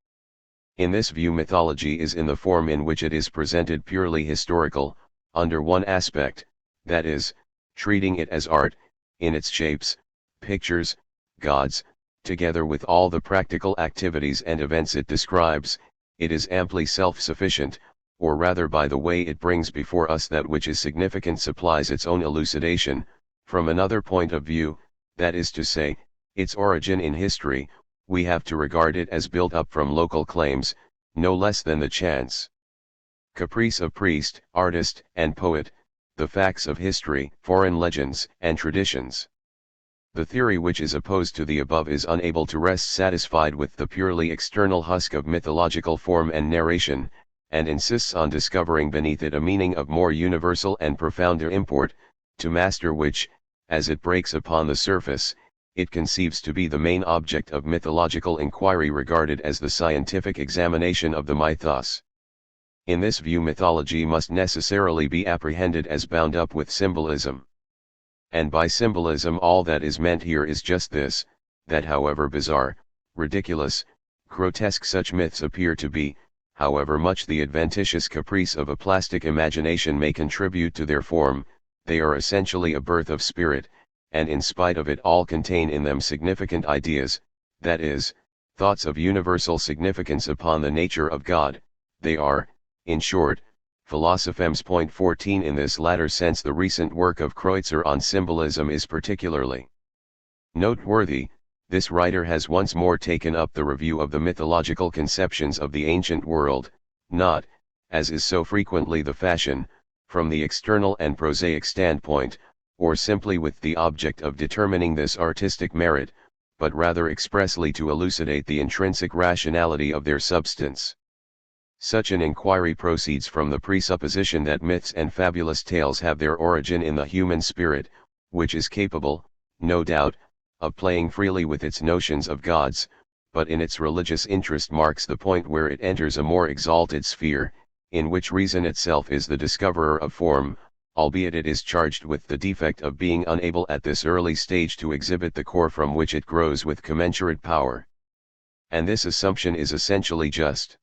In this view mythology is in the form in which it is presented purely historical, under one aspect, that is, treating it as art, in its shapes, pictures, gods, together with all the practical activities and events it describes. It is amply self-sufficient, or rather by the way it brings before us that which is significant supplies its own elucidation. From another point of view, that is to say, its origin in history, we have to regard it as built up from local claims, no less than the chance caprice of priest, artist, and poet, the facts of history, foreign legends, and traditions. The theory which is opposed to the above is unable to rest satisfied with the purely external husk of mythological form and narration, and insists on discovering beneath it a meaning of more universal and profounder import, to master which, as it breaks upon the surface, it conceives to be the main object of mythological inquiry regarded as the scientific examination of the mythos. In this view mythology must necessarily be apprehended as bound up with symbolism. And by symbolism all that is meant here is just this, that however bizarre, ridiculous, grotesque such myths appear to be, however much the adventitious caprice of a plastic imagination may contribute to their form, they are essentially a birth of spirit, and in spite of it all contain in them significant ideas, that is, thoughts of universal significance upon the nature of God. They are, in short, philosophemes. 14 In this latter sense the recent work of Kreutzer on symbolism is particularly noteworthy. This writer has once more taken up the review of the mythological conceptions of the ancient world, not, as is so frequently the fashion, from the external and prosaic standpoint, or simply with the object of determining this artistic merit, but rather expressly to elucidate the intrinsic rationality of their substance. Such an inquiry proceeds from the presupposition that myths and fabulous tales have their origin in the human spirit, which is capable, no doubt, of playing freely with its notions of gods, but in its religious interest marks the point where it enters a more exalted sphere, in which reason itself is the discoverer of form, albeit it is charged with the defect of being unable at this early stage to exhibit the core from which it grows with commensurate power. And this assumption is essentially just.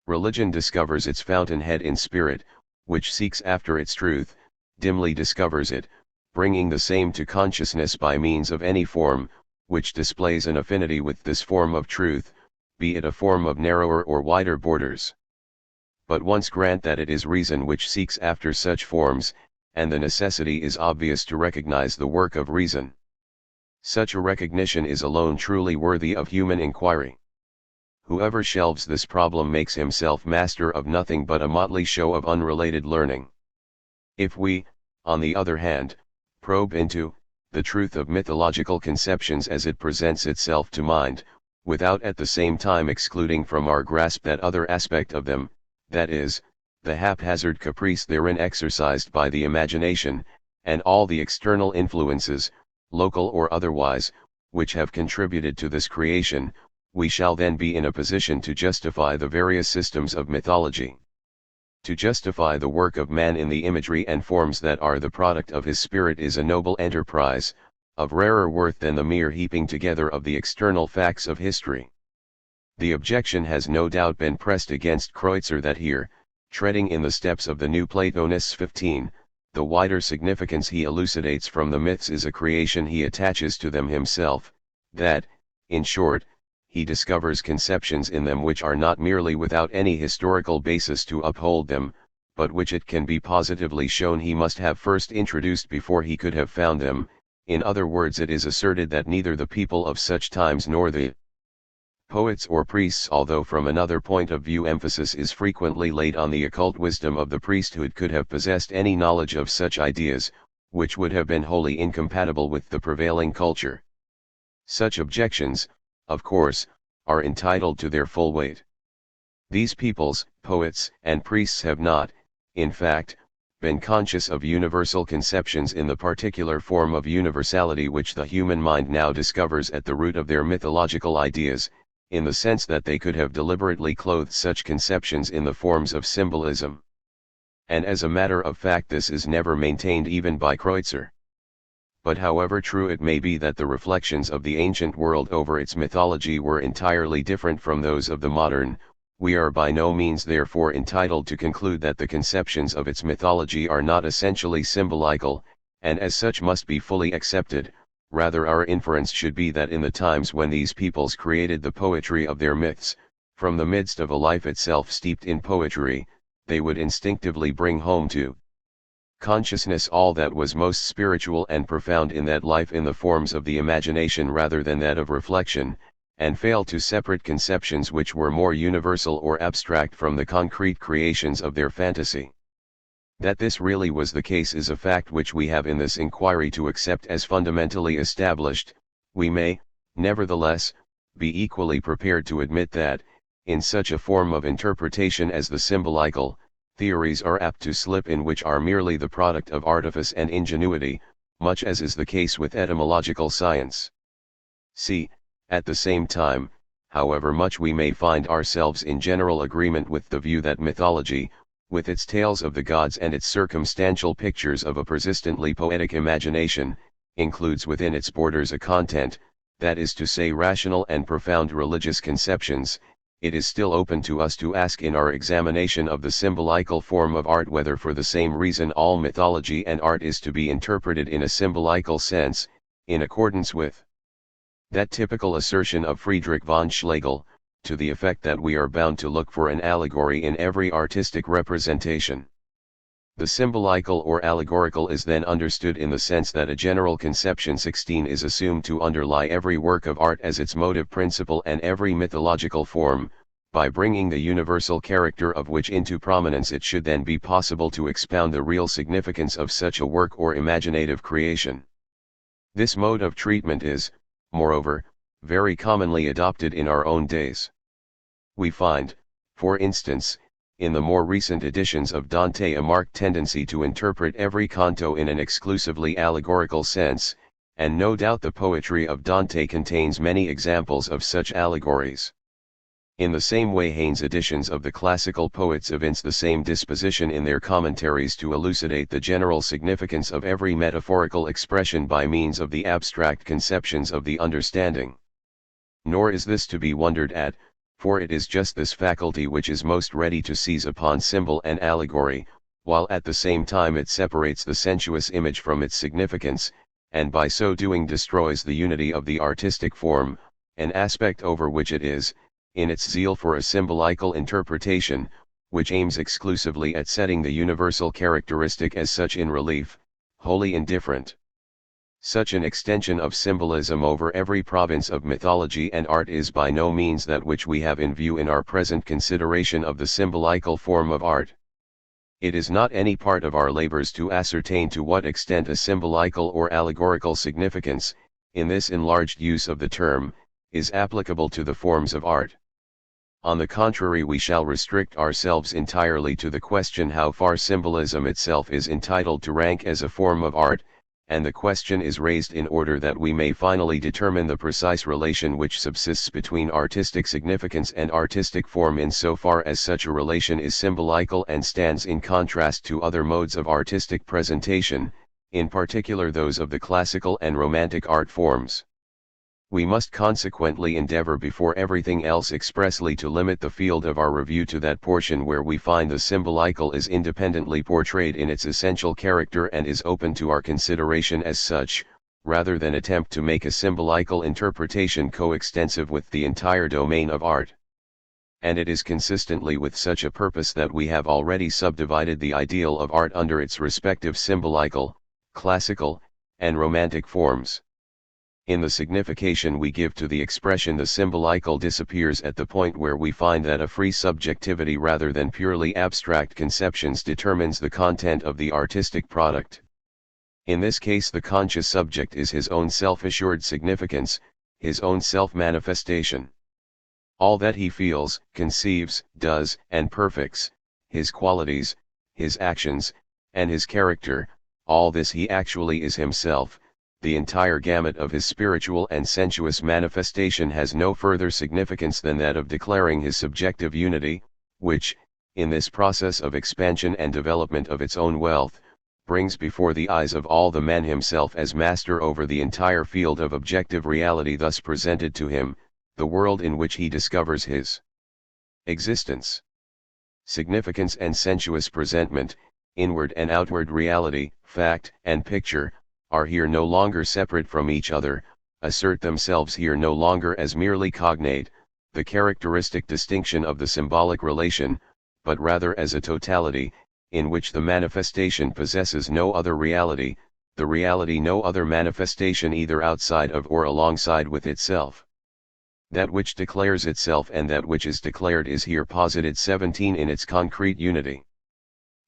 Religion discovers its fountainhead in spirit, which seeks after its truth, dimly discovers it, bringing the same to consciousness by means of any form, which displays an affinity with this form of truth, be it a form of narrower or wider borders. But once grant that it is reason which seeks after such forms, and the necessity is obvious to recognize the work of reason. Such a recognition is alone truly worthy of human inquiry. Whoever shelves this problem makes himself master of nothing but a motley show of unrelated learning. If we, on the other hand, probe into the truth of mythological conceptions as it presents itself to mind, without at the same time excluding from our grasp that other aspect of them, that is, the haphazard caprice therein exercised by the imagination, and all the external influences, local or otherwise, which have contributed to this creation, we shall then be in a position to justify the various systems of mythology. To justify the work of man in the imagery and forms that are the product of his spirit is a noble enterprise, of rarer worth than the mere heaping together of the external facts of history. The objection has no doubt been pressed against Kreutzer that here, treading in the steps of the new Platonists 15, the wider significance he elucidates from the myths is a creation he attaches to them himself, that, in short, he discovers conceptions in them which are not merely without any historical basis to uphold them, but which it can be positively shown he must have first introduced before he could have found them. In other words, it is asserted that neither the people of such times nor the poets or priests, although from another point of view emphasis is frequently laid on the occult wisdom of the priesthood, could have possessed any knowledge of such ideas, which would have been wholly incompatible with the prevailing culture. Such objections, of course, are entitled to their full weight. These peoples, poets, and priests have not, in fact, been conscious of universal conceptions in the particular form of universality which the human mind now discovers at the root of their mythological ideas, in the sense that they could have deliberately clothed such conceptions in the forms of symbolism. And as a matter of fact this is never maintained even by Kreutzer. But however true it may be that the reflections of the ancient world over its mythology were entirely different from those of the modern, we are by no means therefore entitled to conclude that the conceptions of its mythology are not essentially symbolical, and as such must be fully accepted. Rather our inference should be that in the times when these peoples created the poetry of their myths, from the midst of a life itself steeped in poetry, they would instinctively bring home to consciousness all that was most spiritual and profound in that life in the forms of the imagination rather than that of reflection, and fail to separate conceptions which were more universal or abstract from the concrete creations of their fantasy. That this really was the case is a fact which we have in this inquiry to accept as fundamentally established. We may, nevertheless, be equally prepared to admit that, in such a form of interpretation as the symbolical, theories are apt to slip in which are merely the product of artifice and ingenuity, much as is the case with etymological science. See, at the same time, however much we may find ourselves in general agreement with the view that mythology, with its tales of the gods and its circumstantial pictures of a persistently poetic imagination, includes within its borders a content, that is to say rational and profound religious conceptions, it is still open to us to ask in our examination of the symbolical form of art whether for the same reason all mythology and art is to be interpreted in a symbolical sense, in accordance with That typical assertion of Friedrich von Schlegel, to the effect that we are bound to look for an allegory in every artistic representation. The symbolical or allegorical is then understood in the sense that a general conception 16 is assumed to underlie every work of art as its motive principle and every mythological form, by bringing the universal character of which into prominence it should then be possible to expound the real significance of such a work or imaginative creation. This mode of treatment is, moreover, very commonly adopted in our own days. We find, for instance, in the more recent editions of Dante a marked tendency to interpret every canto in an exclusively allegorical sense, and no doubt the poetry of Dante contains many examples of such allegories. In the same way Heine's editions of the classical poets evince the same disposition in their commentaries to elucidate the general significance of every metaphorical expression by means of the abstract conceptions of the understanding. Nor is this to be wondered at, for it is just this faculty which is most ready to seize upon symbol and allegory, while at the same time it separates the sensuous image from its significance, and by so doing destroys the unity of the artistic form, an aspect over which it is, in its zeal for a symbolical interpretation, which aims exclusively at setting the universal characteristic as such in relief, wholly indifferent. Such an extension of symbolism over every province of mythology and art is by no means that which we have in view in our present consideration of the symbolical form of art. It is not any part of our labors to ascertain to what extent a symbolical or allegorical significance, in this enlarged use of the term, is applicable to the forms of art. On the contrary, we shall restrict ourselves entirely to the question how far symbolism itself is entitled to rank as a form of art, and the question is raised in order that we may finally determine the precise relation which subsists between artistic significance and artistic form in so far as such a relation is symbolical and stands in contrast to other modes of artistic presentation, in particular those of the classical and romantic art forms. We must consequently endeavor before everything else expressly to limit the field of our review to that portion where we find the symbolical is independently portrayed in its essential character and is open to our consideration as such, rather than attempt to make a symbolical interpretation coextensive with the entire domain of art. And it is consistently with such a purpose that we have already subdivided the ideal of art under its respective symbolical, classical, and romantic forms. In the signification we give to the expression, the symbolical disappears at the point where we find that a free subjectivity rather than purely abstract conceptions determines the content of the artistic product. In this case the conscious subject is his own self-assured significance, his own self-manifestation. All that he feels, conceives, does, and perfects, his qualities, his actions, and his character, all this he actually is himself. The entire gamut of his spiritual and sensuous manifestation has no further significance than that of declaring his subjective unity, which, in this process of expansion and development of its own wealth, brings before the eyes of all the man himself as master over the entire field of objective reality thus presented to him, the world in which he discovers his existence. Significance and sensuous presentment, inward and outward reality, fact and picture, are here no longer separate from each other, assert themselves here no longer as merely cognate, the characteristic distinction of the symbolic relation, but rather as a totality, in which the manifestation possesses no other reality, the reality no other manifestation either outside of or alongside with itself. That which declares itself and that which is declared is here posited 17 in its concrete unity.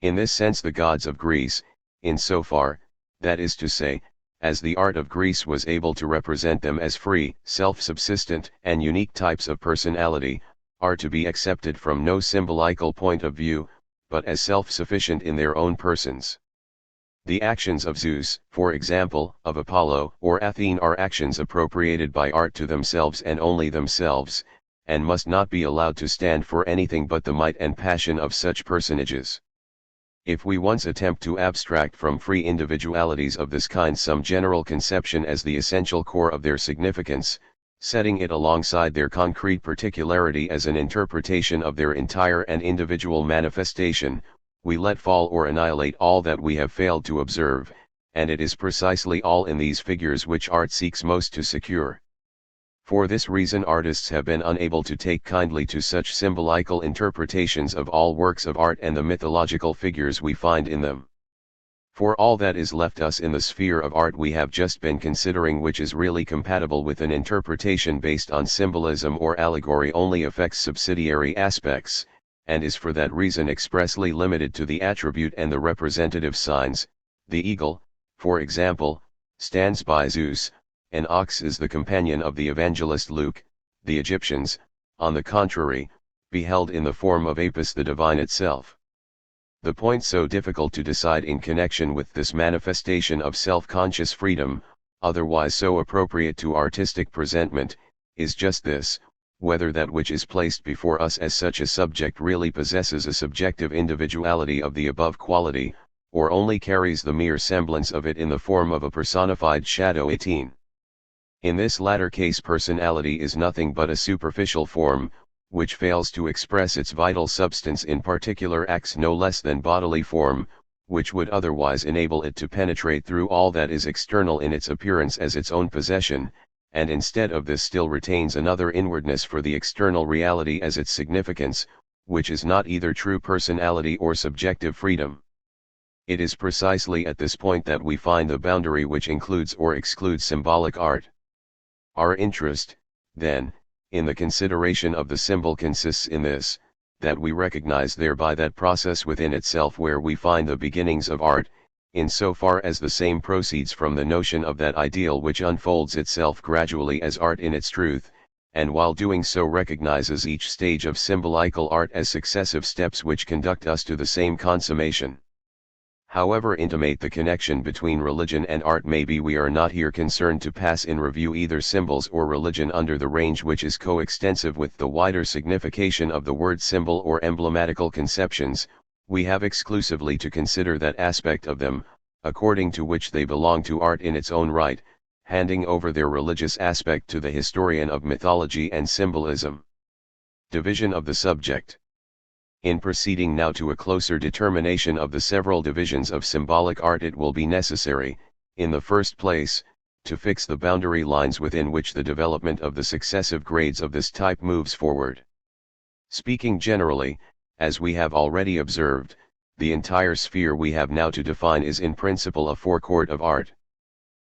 In this sense the gods of Greece, in so far, that is to say, as the art of Greece was able to represent them as free, self-subsistent, and unique types of personality, are to be accepted from no symbolical point of view, but as self-sufficient in their own persons. The actions of Zeus, for example, of Apollo or Athene are actions appropriated by art to themselves and only themselves, and must not be allowed to stand for anything but the might and passion of such personages. If we once attempt to abstract from free individualities of this kind some general conception as the essential core of their significance, setting it alongside their concrete particularity as an interpretation of their entire and individual manifestation, we let fall or annihilate all that we have failed to observe, and it is precisely all in these figures which art seeks most to secure. For this reason artists have been unable to take kindly to such symbolical interpretations of all works of art and the mythological figures we find in them. For all that is left us in the sphere of art we have just been considering, which is really compatible with an interpretation based on symbolism or allegory, only affects subsidiary aspects, and is for that reason expressly limited to the attribute and the representative signs. The eagle, for example, stands by Zeus. An ox is the companion of the evangelist Luke. The Egyptians, on the contrary, beheld in the form of Apis the divine itself. The point so difficult to decide in connection with this manifestation of self-conscious freedom, otherwise so appropriate to artistic presentment, is just this: whether that which is placed before us as such a subject really possesses a subjective individuality of the above quality, or only carries the mere semblance of it in the form of a personified shadow. 18. In this latter case personality is nothing but a superficial form, which fails to express its vital substance in particular acts no less than bodily form, which would otherwise enable it to penetrate through all that is external in its appearance as its own possession, and instead of this still retains another inwardness for the external reality as its significance, which is not either true personality or subjective freedom. It is precisely at this point that we find the boundary which includes or excludes symbolic art. Our interest, then, in the consideration of the symbol consists in this, that we recognize thereby that process within itself where we find the beginnings of art, in so far as the same proceeds from the notion of that ideal which unfolds itself gradually as art in its truth, and while doing so recognizes each stage of symbolical art as successive steps which conduct us to the same consummation. However intimate the connection between religion and art may be, we are not here concerned to pass in review either symbols or religion under the range which is coextensive with the wider signification of the word symbol or emblematical conceptions. We have exclusively to consider that aspect of them, according to which they belong to art in its own right, handing over their religious aspect to the historian of mythology and symbolism. Division of the subject. In proceeding now to a closer determination of the several divisions of symbolic art, it will be necessary, in the first place, to fix the boundary lines within which the development of the successive grades of this type moves forward. Speaking generally, as we have already observed, the entire sphere we have now to define is in principle a forecourt of art.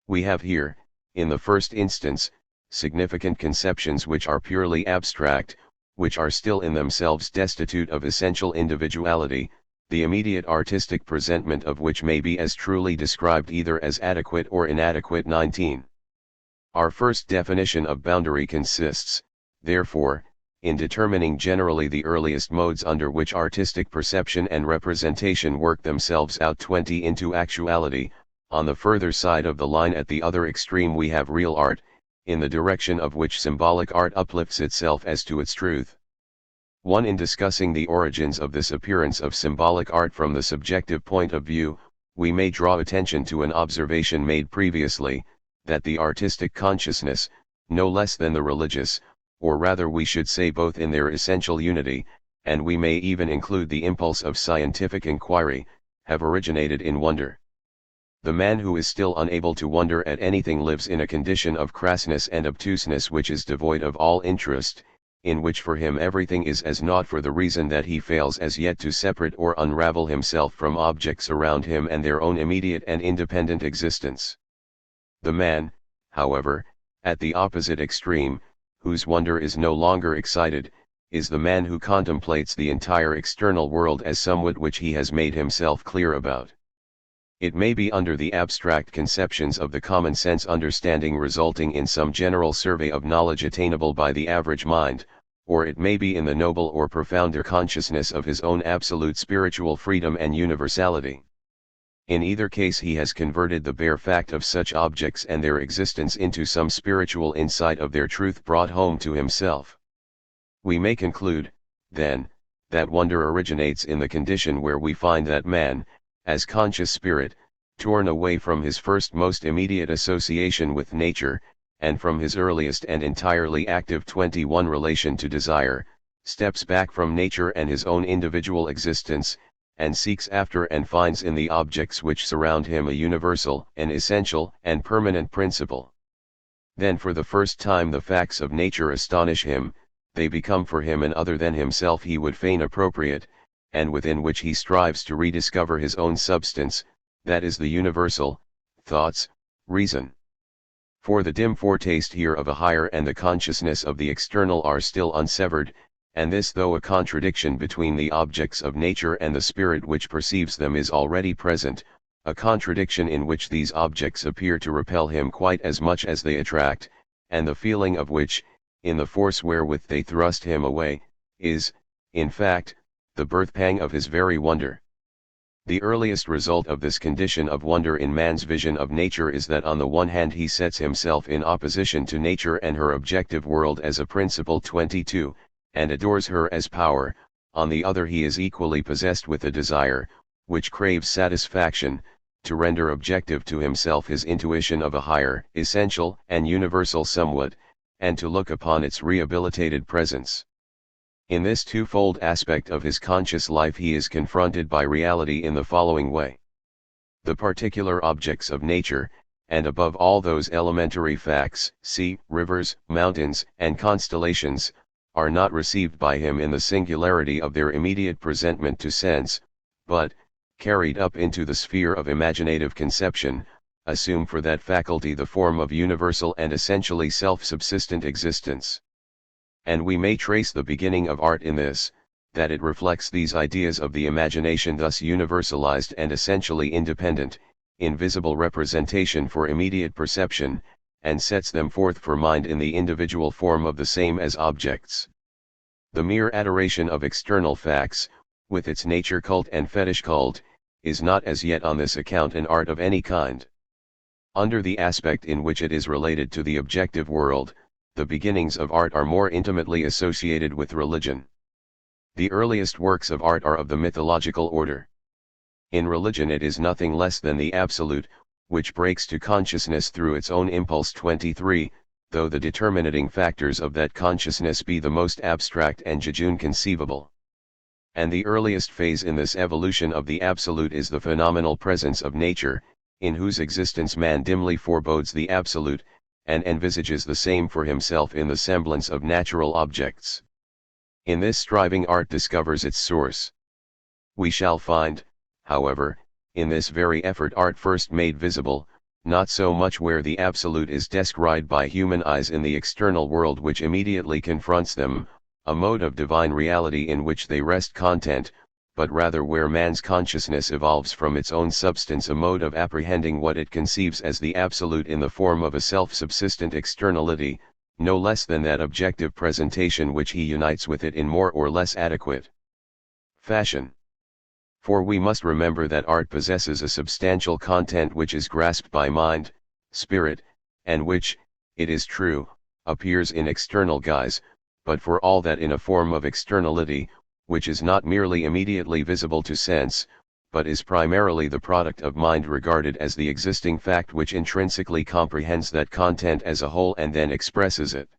We have here, in the first instance, significant conceptions which are purely abstract, which are still in themselves destitute of essential individuality, the immediate artistic presentment of which may be as truly described either as adequate or inadequate. 19. Our first definition of boundary consists, therefore, in determining generally the earliest modes under which artistic perception and representation work themselves out. 20. Into actuality. On the further side of the line at the other extreme we have real art, in the direction of which symbolic art uplifts itself as to its truth. 1. In discussing the origins of this appearance of symbolic art from the subjective point of view, we may draw attention to an observation made previously, that the artistic consciousness, no less than the religious, or rather we should say both in their essential unity, and we may even include the impulse of scientific inquiry, have originated in wonder. The man who is still unable to wonder at anything lives in a condition of crassness and obtuseness which is devoid of all interest, in which for him everything is as naught, for the reason that he fails as yet to separate or unravel himself from objects around him and their own immediate and independent existence. The man, however, at the opposite extreme, whose wonder is no longer excited, is the man who contemplates the entire external world as somewhat which he has made himself clear about. It may be under the abstract conceptions of the common sense understanding resulting in some general survey of knowledge attainable by the average mind, or it may be in the noble or profounder consciousness of his own absolute spiritual freedom and universality. In either case he has converted the bare fact of such objects and their existence into some spiritual insight of their truth brought home to himself. We may conclude, then, that wonder originates in the condition where we find that man, as conscious spirit, torn away from his first most immediate association with nature, and from his earliest and entirely active 21 relation to desire, steps back from nature and his own individual existence, and seeks after and finds in the objects which surround him a universal, an essential and permanent principle. Then for the first time the facts of nature astonish him, they become for him an other than himself he would fain appropriate, and within which he strives to rediscover his own substance, that is the universal, thoughts, reason. For the dim foretaste here of a higher and the consciousness of the external are still unsevered, and this though a contradiction between the objects of nature and the spirit which perceives them is already present, a contradiction in which these objects appear to repel him quite as much as they attract, and the feeling of which, in the force wherewith they thrust him away, is, in fact, the birth-pang of his very wonder. The earliest result of this condition of wonder in man's vision of nature is that on the one hand he sets himself in opposition to nature and her objective world as a principle 22, and adores her as power, on the other he is equally possessed with a desire, which craves satisfaction, to render objective to himself his intuition of a higher, essential, and universal somewhat, and to look upon its rehabilitated presence. In this twofold aspect of his conscious life he is confronted by reality in the following way. The particular objects of nature, and above all those elementary facts, sea, rivers, mountains, and constellations, are not received by him in the singularity of their immediate presentment to sense, but, carried up into the sphere of imaginative conception, assume for that faculty the form of universal and essentially self-subsistent existence. And we may trace the beginning of art in this, that it reflects these ideas of the imagination thus universalized and essentially independent, in visible representation for immediate perception, and sets them forth for mind in the individual form of the same as objects. The mere adoration of external facts, with its nature cult and fetish cult, is not as yet on this account an art of any kind. Under the aspect in which it is related to the objective world, the beginnings of art are more intimately associated with religion. The earliest works of art are of the mythological order. In religion it is nothing less than the absolute, which breaks to consciousness through its own impulse 23, though the determinating factors of that consciousness be the most abstract and jejune conceivable. And the earliest phase in this evolution of the absolute is the phenomenal presence of nature, in whose existence man dimly forebodes the absolute, and envisages the same for himself in the semblance of natural objects. In this striving art discovers its source. We shall find, however, in this very effort art first made visible, not so much where the absolute is descried by human eyes in the external world which immediately confronts them, a mode of divine reality in which they rest content, but rather where man's consciousness evolves from its own substance a mode of apprehending what it conceives as the absolute in the form of a self-subsistent externality, no less than that objective presentation which he unites with it in more or less adequate fashion. For we must remember that art possesses a substantial content which is grasped by mind, spirit, and which, it is true, appears in external guise, but for all that in a form of externality, which is not merely immediately visible to sense, but is primarily the product of mind regarded as the existing fact which intrinsically comprehends that content as a whole and then expresses it.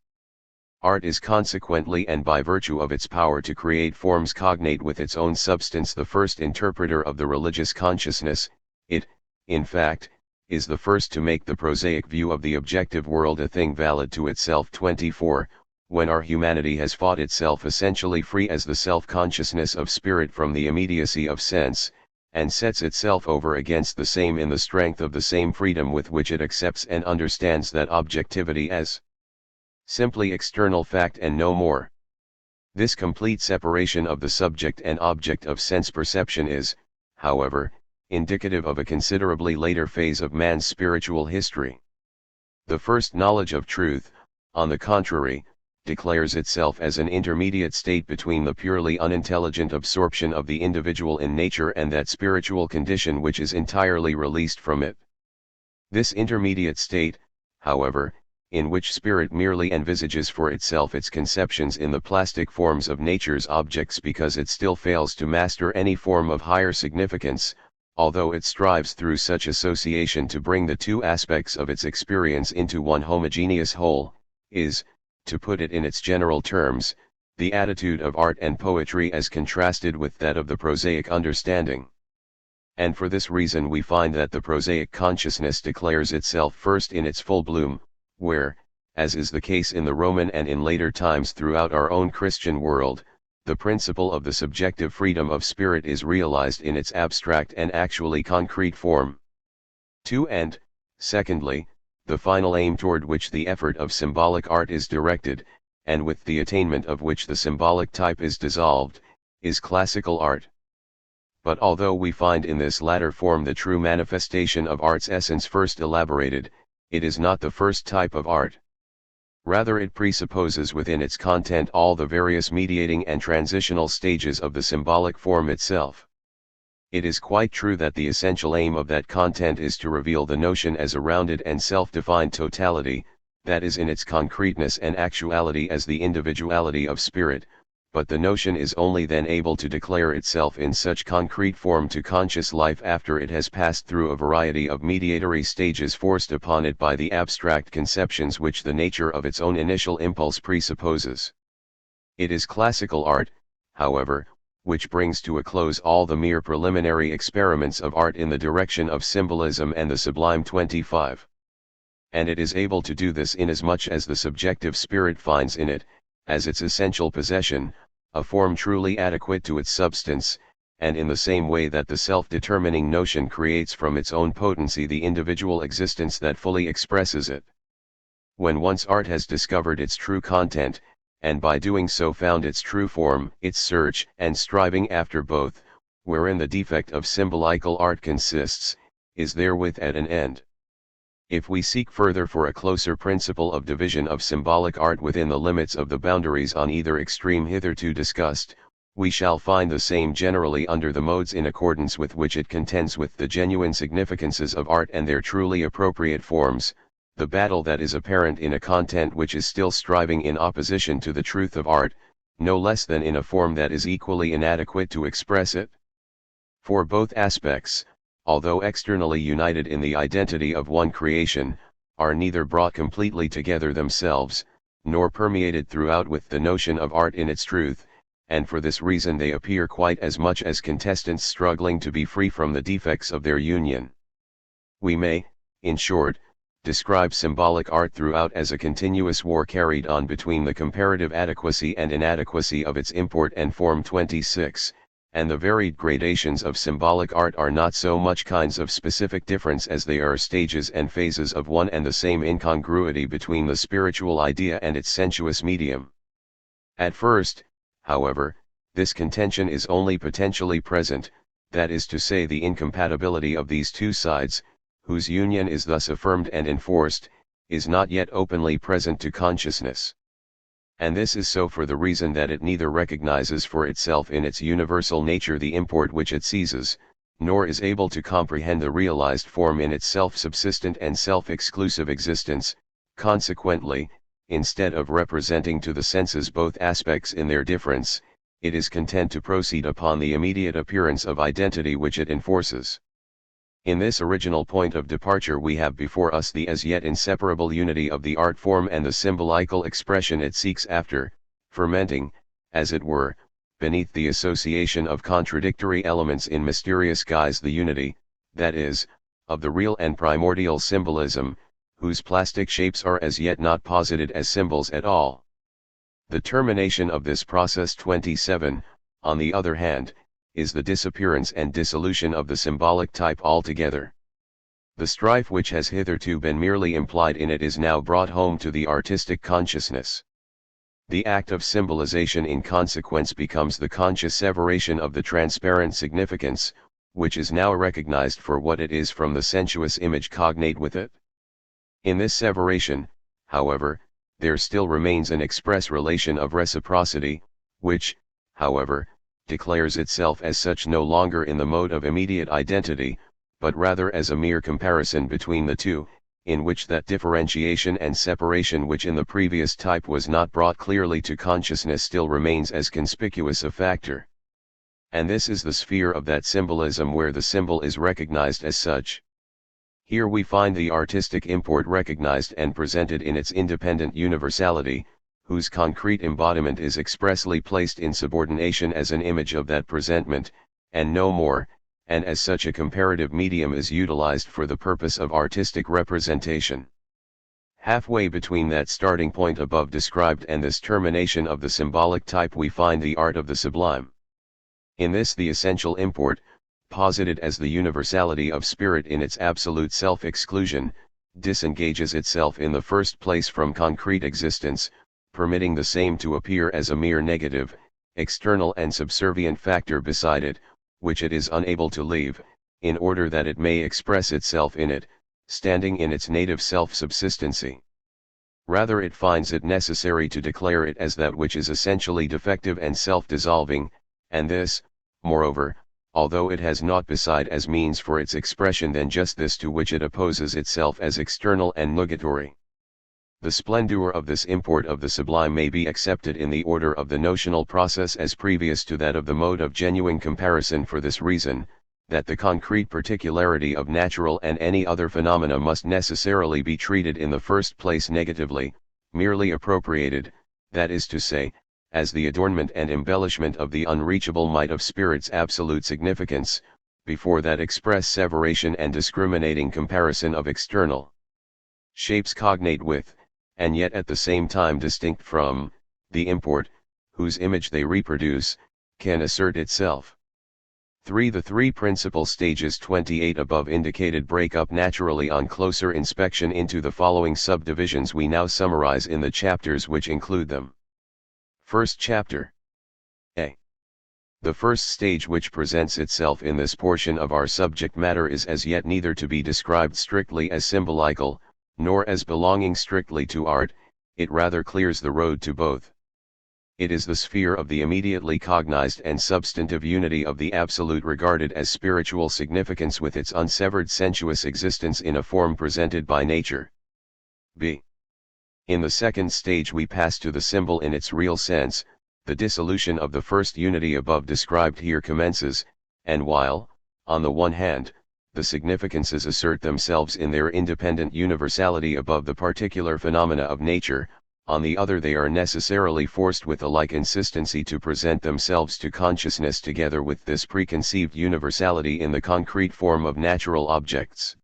Art is consequently and by virtue of its power to create forms cognate with its own substance the first interpreter of the religious consciousness. It, in fact, is the first to make the prosaic view of the objective world a thing valid to itself. 24, when our humanity has fought itself essentially free as the self-consciousness of spirit from the immediacy of sense, and sets itself over against the same in the strength of the same freedom with which it accepts and understands that objectivity as simply external fact and no more. This complete separation of the subject and object of sense perception is, however, indicative of a considerably later phase of man's spiritual history. The first knowledge of truth, on the contrary, declares itself as an intermediate state between the purely unintelligent absorption of the individual in nature and that spiritual condition which is entirely released from it. This intermediate state, however, in which spirit merely envisages for itself its conceptions in the plastic forms of nature's objects because it still fails to master any form of higher significance, although it strives through such association to bring the two aspects of its experience into one homogeneous whole, is, to put it in its general terms, the attitude of art and poetry as contrasted with that of the prosaic understanding. And for this reason we find that the prosaic consciousness declares itself first in its full bloom, where, as is the case in the Roman and in later times throughout our own Christian world, the principle of the subjective freedom of spirit is realized in its abstract and actually concrete form. 2. And, secondly, the final aim toward which the effort of symbolic art is directed, and with the attainment of which the symbolic type is dissolved, is classical art. But although we find in this latter form the true manifestation of art's essence first elaborated, it is not the first type of art. Rather it presupposes within its content all the various mediating and transitional stages of the symbolic form itself. It is quite true that the essential aim of that content is to reveal the notion as a rounded and self-defined totality, that is in its concreteness and actuality as the individuality of spirit, but the notion is only then able to declare itself in such concrete form to conscious life after it has passed through a variety of mediatory stages forced upon it by the abstract conceptions which the nature of its own initial impulse presupposes. It is classical art, however, which brings to a close all the mere preliminary experiments of art in the direction of symbolism and the sublime 25. And it is able to do this inasmuch as the subjective spirit finds in it, as its essential possession, a form truly adequate to its substance, and in the same way that the self-determining notion creates from its own potency the individual existence that fully expresses it. When once art has discovered its true content, and by doing so found its true form, its search and striving after both, wherein the defect of symbolical art consists, is therewith at an end. If we seek further for a closer principle of division of symbolic art within the limits of the boundaries on either extreme hitherto discussed, we shall find the same generally under the modes in accordance with which it contends with the genuine significances of art and their truly appropriate forms, the battle that is apparent in a content which is still striving in opposition to the truth of art, no less than in a form that is equally inadequate to express it. For both aspects, although externally united in the identity of one creation, are neither brought completely together themselves, nor permeated throughout with the notion of art in its truth, and for this reason they appear quite as much as contestants struggling to be free from the defects of their union. We may, in short, describe symbolic art throughout as a continuous war carried on between the comparative adequacy and inadequacy of its import and form 26, and the varied gradations of symbolic art are not so much kinds of specific difference as they are stages and phases of one and the same incongruity between the spiritual idea and its sensuous medium. At first, however, this contention is only potentially present, that is to say the incompatibility of these two sides, whose union is thus affirmed and enforced, is not yet openly present to consciousness. And this is so for the reason that it neither recognizes for itself in its universal nature the import which it seizes, nor is able to comprehend the realized form in its self-subsistent and self-exclusive existence. Consequently, instead of representing to the senses both aspects in their difference, it is content to proceed upon the immediate appearance of identity which it enforces. In this original point of departure we have before us the as yet inseparable unity of the art form and the symbolical expression it seeks after, fermenting, as it were, beneath the association of contradictory elements in mysterious guise the unity, that is, of the real and primordial symbolism, whose plastic shapes are as yet not posited as symbols at all. The termination of this process 27, on the other hand, is the disappearance and dissolution of the symbolic type altogether. The strife which has hitherto been merely implied in it is now brought home to the artistic consciousness. The act of symbolization in consequence becomes the conscious separation of the transparent significance, which is now recognized for what it is from the sensuous image cognate with it. In this separation, however, there still remains an express relation of reciprocity, which, however, declares itself as such no longer in the mode of immediate identity, but rather as a mere comparison between the two, in which that differentiation and separation which in the previous type was not brought clearly to consciousness still remains as conspicuous a factor. And this is the sphere of that symbolism where the symbol is recognized as such. Here we find the artistic import recognized and presented in its independent universality, whose concrete embodiment is expressly placed in subordination as an image of that presentment, and no more, and as such a comparative medium is utilized for the purpose of artistic representation. Halfway between that starting point above described and this termination of the symbolic type we find the art of the sublime. In this the essential import, posited as the universality of spirit in its absolute self-exclusion, disengages itself in the first place from concrete existence, permitting the same to appear as a mere negative, external and subservient factor beside it, which it is unable to leave, in order that it may express itself in it, standing in its native self-subsistency. Rather it finds it necessary to declare it as that which is essentially defective and self-dissolving, and this, moreover, although it has naught beside as means for its expression than just this to which it opposes itself as external and nugatory. The splendor of this import of the sublime may be accepted in the order of the notional process as previous to that of the mode of genuine comparison for this reason, that the concrete particularity of natural and any other phenomena must necessarily be treated in the first place negatively, merely appropriated, that is to say, as the adornment and embellishment of the unreachable might of spirit's absolute significance, before that express separation and discriminating comparison of external shapes cognate with, and yet at the same time distinct from, the import, whose image they reproduce, can assert itself. 3. The three principal stages 28 above indicated break up naturally on closer inspection into the following subdivisions we now summarize in the chapters which include them. First chapter. A. The first stage which presents itself in this portion of our subject matter is as yet neither to be described strictly as symbolical, nor as belonging strictly to art, it rather clears the road to both. It is the sphere of the immediately cognized and substantive unity of the absolute regarded as spiritual significance with its unsevered sensuous existence in a form presented by nature. B. In the second stage we pass to the symbol in its real sense. The dissolution of the first unity above described here commences, and while, on the one hand, the significances assert themselves in their independent universality above the particular phenomena of nature, on the other they are necessarily forced with a like insistency to present themselves to consciousness together with this preconceived universality in the concrete form of natural objects.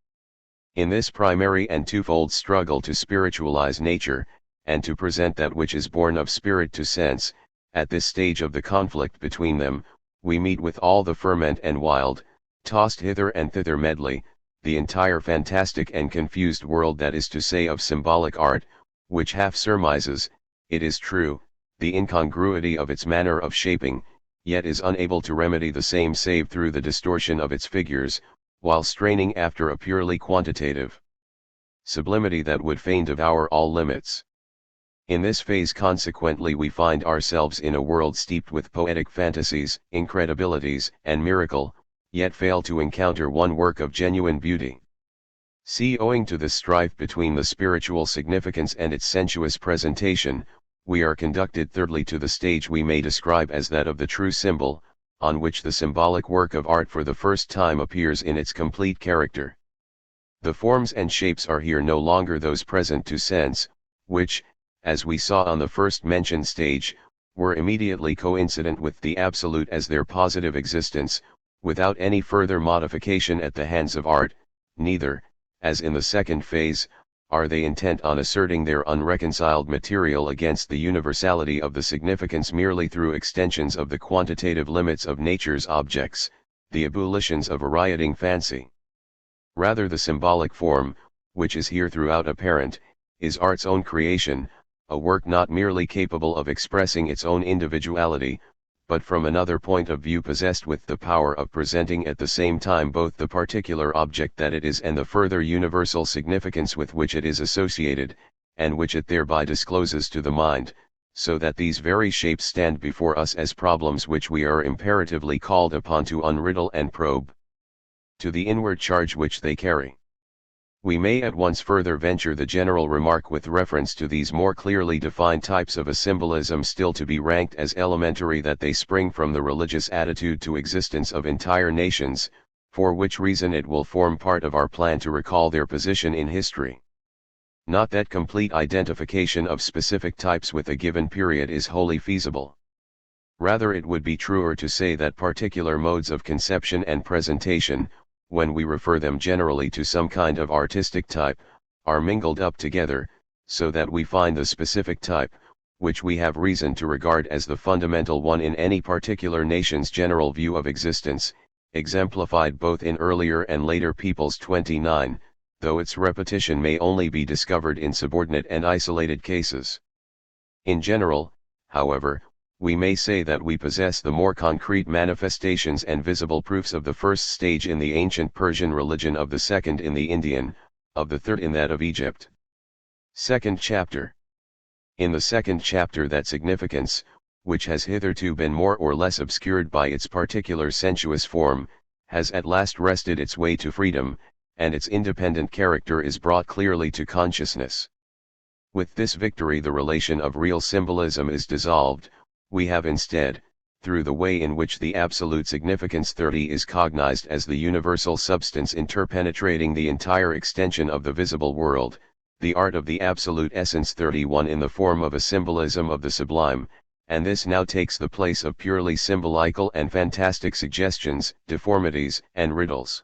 In this primary and twofold struggle to spiritualize nature, and to present that which is born of spirit to sense, at this stage of the conflict between them, we meet with all the ferment and wild, tossed hither and thither medley, the entire fantastic and confused world that is to say of symbolic art, which half surmises, it is true, the incongruity of its manner of shaping, yet is unable to remedy the same save through the distortion of its figures, while straining after a purely quantitative sublimity that would fain devour all limits. In this phase consequently we find ourselves in a world steeped with poetic fantasies, incredibilities, and miracle, yet fail to encounter one work of genuine beauty. See, owing to the strife between the spiritual significance and its sensuous presentation, we are conducted thirdly to the stage we may describe as that of the true symbol, on which the symbolic work of art for the first time appears in its complete character. The forms and shapes are here no longer those present to sense, which, as we saw on the first mentioned stage, were immediately coincident with the absolute as their positive existence, without any further modification at the hands of art, neither, as in the second phase, are they intent on asserting their unreconciled material against the universality of the significance merely through extensions of the quantitative limits of nature's objects, the ebullitions of a rioting fancy. Rather the symbolic form, which is here throughout apparent, is art's own creation, a work not merely capable of expressing its own individuality, but from another point of view possessed with the power of presenting at the same time both the particular object that it is and the further universal significance with which it is associated, and which it thereby discloses to the mind, so that these very shapes stand before us as problems which we are imperatively called upon to unriddle and probe, to the inward charge which they carry. We may at once further venture the general remark with reference to these more clearly defined types of a symbolism still to be ranked as elementary that they spring from the religious attitude to existence of entire nations, for which reason it will form part of our plan to recall their position in history. Not that complete identification of specific types with a given period is wholly feasible. Rather it would be truer to say that particular modes of conception and presentation, when we refer them generally to some kind of artistic type, are mingled up together, so that we find the specific type, which we have reason to regard as the fundamental one in any particular nation's general view of existence, exemplified both in earlier and later peoples. 29, though its repetition may only be discovered in subordinate and isolated cases. In general, however, we may say that we possess the more concrete manifestations and visible proofs of the first stage in the ancient Persian religion, of the second in the Indian, of the third in that of Egypt. Second chapter. In the second chapter, that significance, which has hitherto been more or less obscured by its particular sensuous form, has at last wrested its way to freedom, and its independent character is brought clearly to consciousness. With this victory the relation of real symbolism is dissolved. We have instead, through the way in which the absolute significance 30 is cognized as the universal substance interpenetrating the entire extension of the visible world, the art of the absolute essence 31 in the form of a symbolism of the sublime, and this now takes the place of purely symbolical and fantastic suggestions, deformities, and riddles.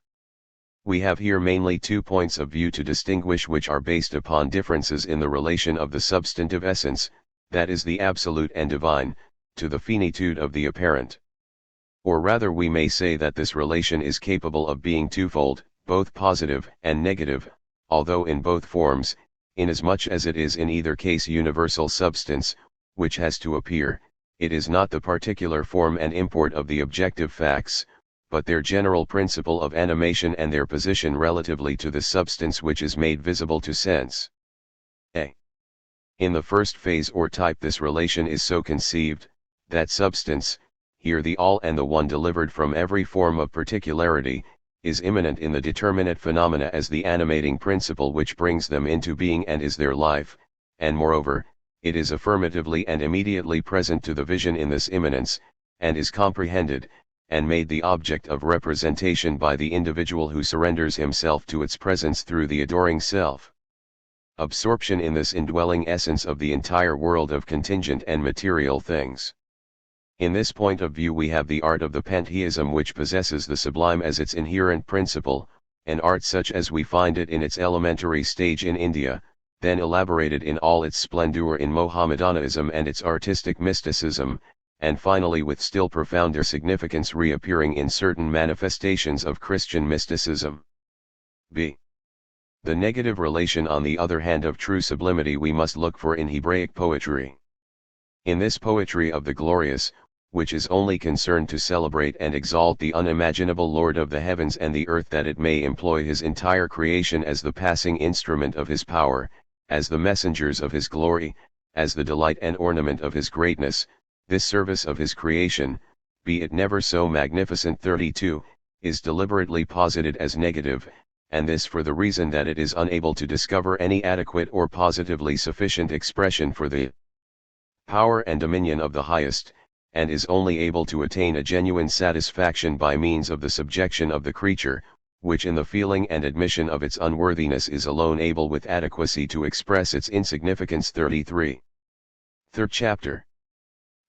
We have here mainly two points of view to distinguish, which are based upon differences in the relation of the substantive essence, that is the absolute and divine, to the finitude of the apparent. Or rather we may say that this relation is capable of being twofold, both positive and negative, although in both forms, inasmuch as it is in either case universal substance, which has to appear. It is not the particular form and import of the objective facts, but their general principle of animation and their position relatively to the substance which is made visible to sense. In the first phase or type this relation is so conceived, that substance, here the all and the one delivered from every form of particularity, is immanent in the determinate phenomena as the animating principle which brings them into being and is their life, and moreover, it is affirmatively and immediately present to the vision in this immanence, and is comprehended, and made the object of representation by the individual who surrenders himself to its presence through the adoring self. Absorption in this indwelling essence of the entire world of contingent and material things. In this point of view we have the art of the pantheism, which possesses the sublime as its inherent principle, an art such as we find it in its elementary stage in India, then elaborated in all its splendor in Mohammedanism and its artistic mysticism, and finally with still profounder significance reappearing in certain manifestations of Christian mysticism. b. The negative relation, on the other hand, of true sublimity we must look for in Hebraic poetry. In this poetry of the glorious, which is only concerned to celebrate and exalt the unimaginable Lord of the heavens and the earth, that it may employ his entire creation as the passing instrument of his power, as the messengers of his glory, as the delight and ornament of his greatness, this service of his creation, be it never so magnificent 32, is deliberately posited as negative, and this for the reason that it is unable to discover any adequate or positively sufficient expression for the power and dominion of the highest, and is only able to attain a genuine satisfaction by means of the subjection of the creature, which in the feeling and admission of its unworthiness is alone able with adequacy to express its insignificance. 33. Third chapter.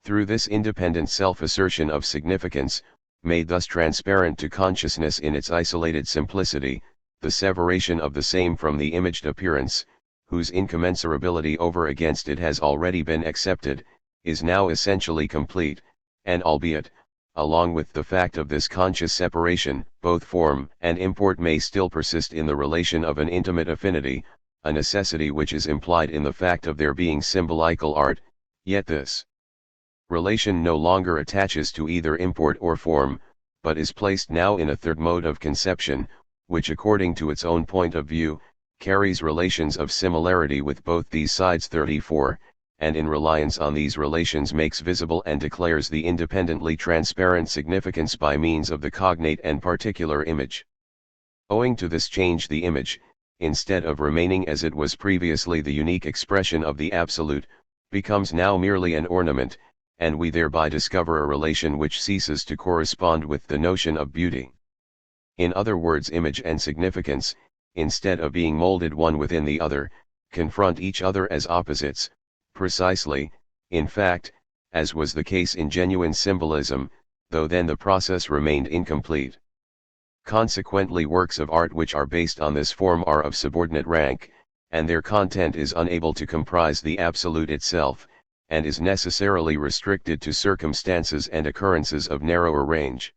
Through this independent self-assertion of significance, made thus transparent to consciousness in its isolated simplicity, the separation of the same from the imaged appearance, whose incommensurability over against it has already been accepted, is now essentially complete, and albeit, along with the fact of this conscious separation, both form and import may still persist in the relation of an intimate affinity, a necessity which is implied in the fact of their being symbolical art, yet this relation no longer attaches to either import or form, but is placed now in a third mode of conception, which according to its own point of view, carries relations of similarity with both these sides. 34, and in reliance on these relations makes visible and declares the independently transparent significance by means of the cognate and particular image. Owing to this change the image, instead of remaining as it was previously the unique expression of the absolute, becomes now merely an ornament, and we thereby discover a relation which ceases to correspond with the notion of beauty. In other words, image and significance, instead of being molded one within the other, confront each other as opposites, precisely, in fact, as was the case in genuine symbolism, though then the process remained incomplete. Consequently, works of art which are based on this form are of subordinate rank, and their content is unable to comprise the absolute itself, and is necessarily restricted to circumstances and occurrences of narrower range.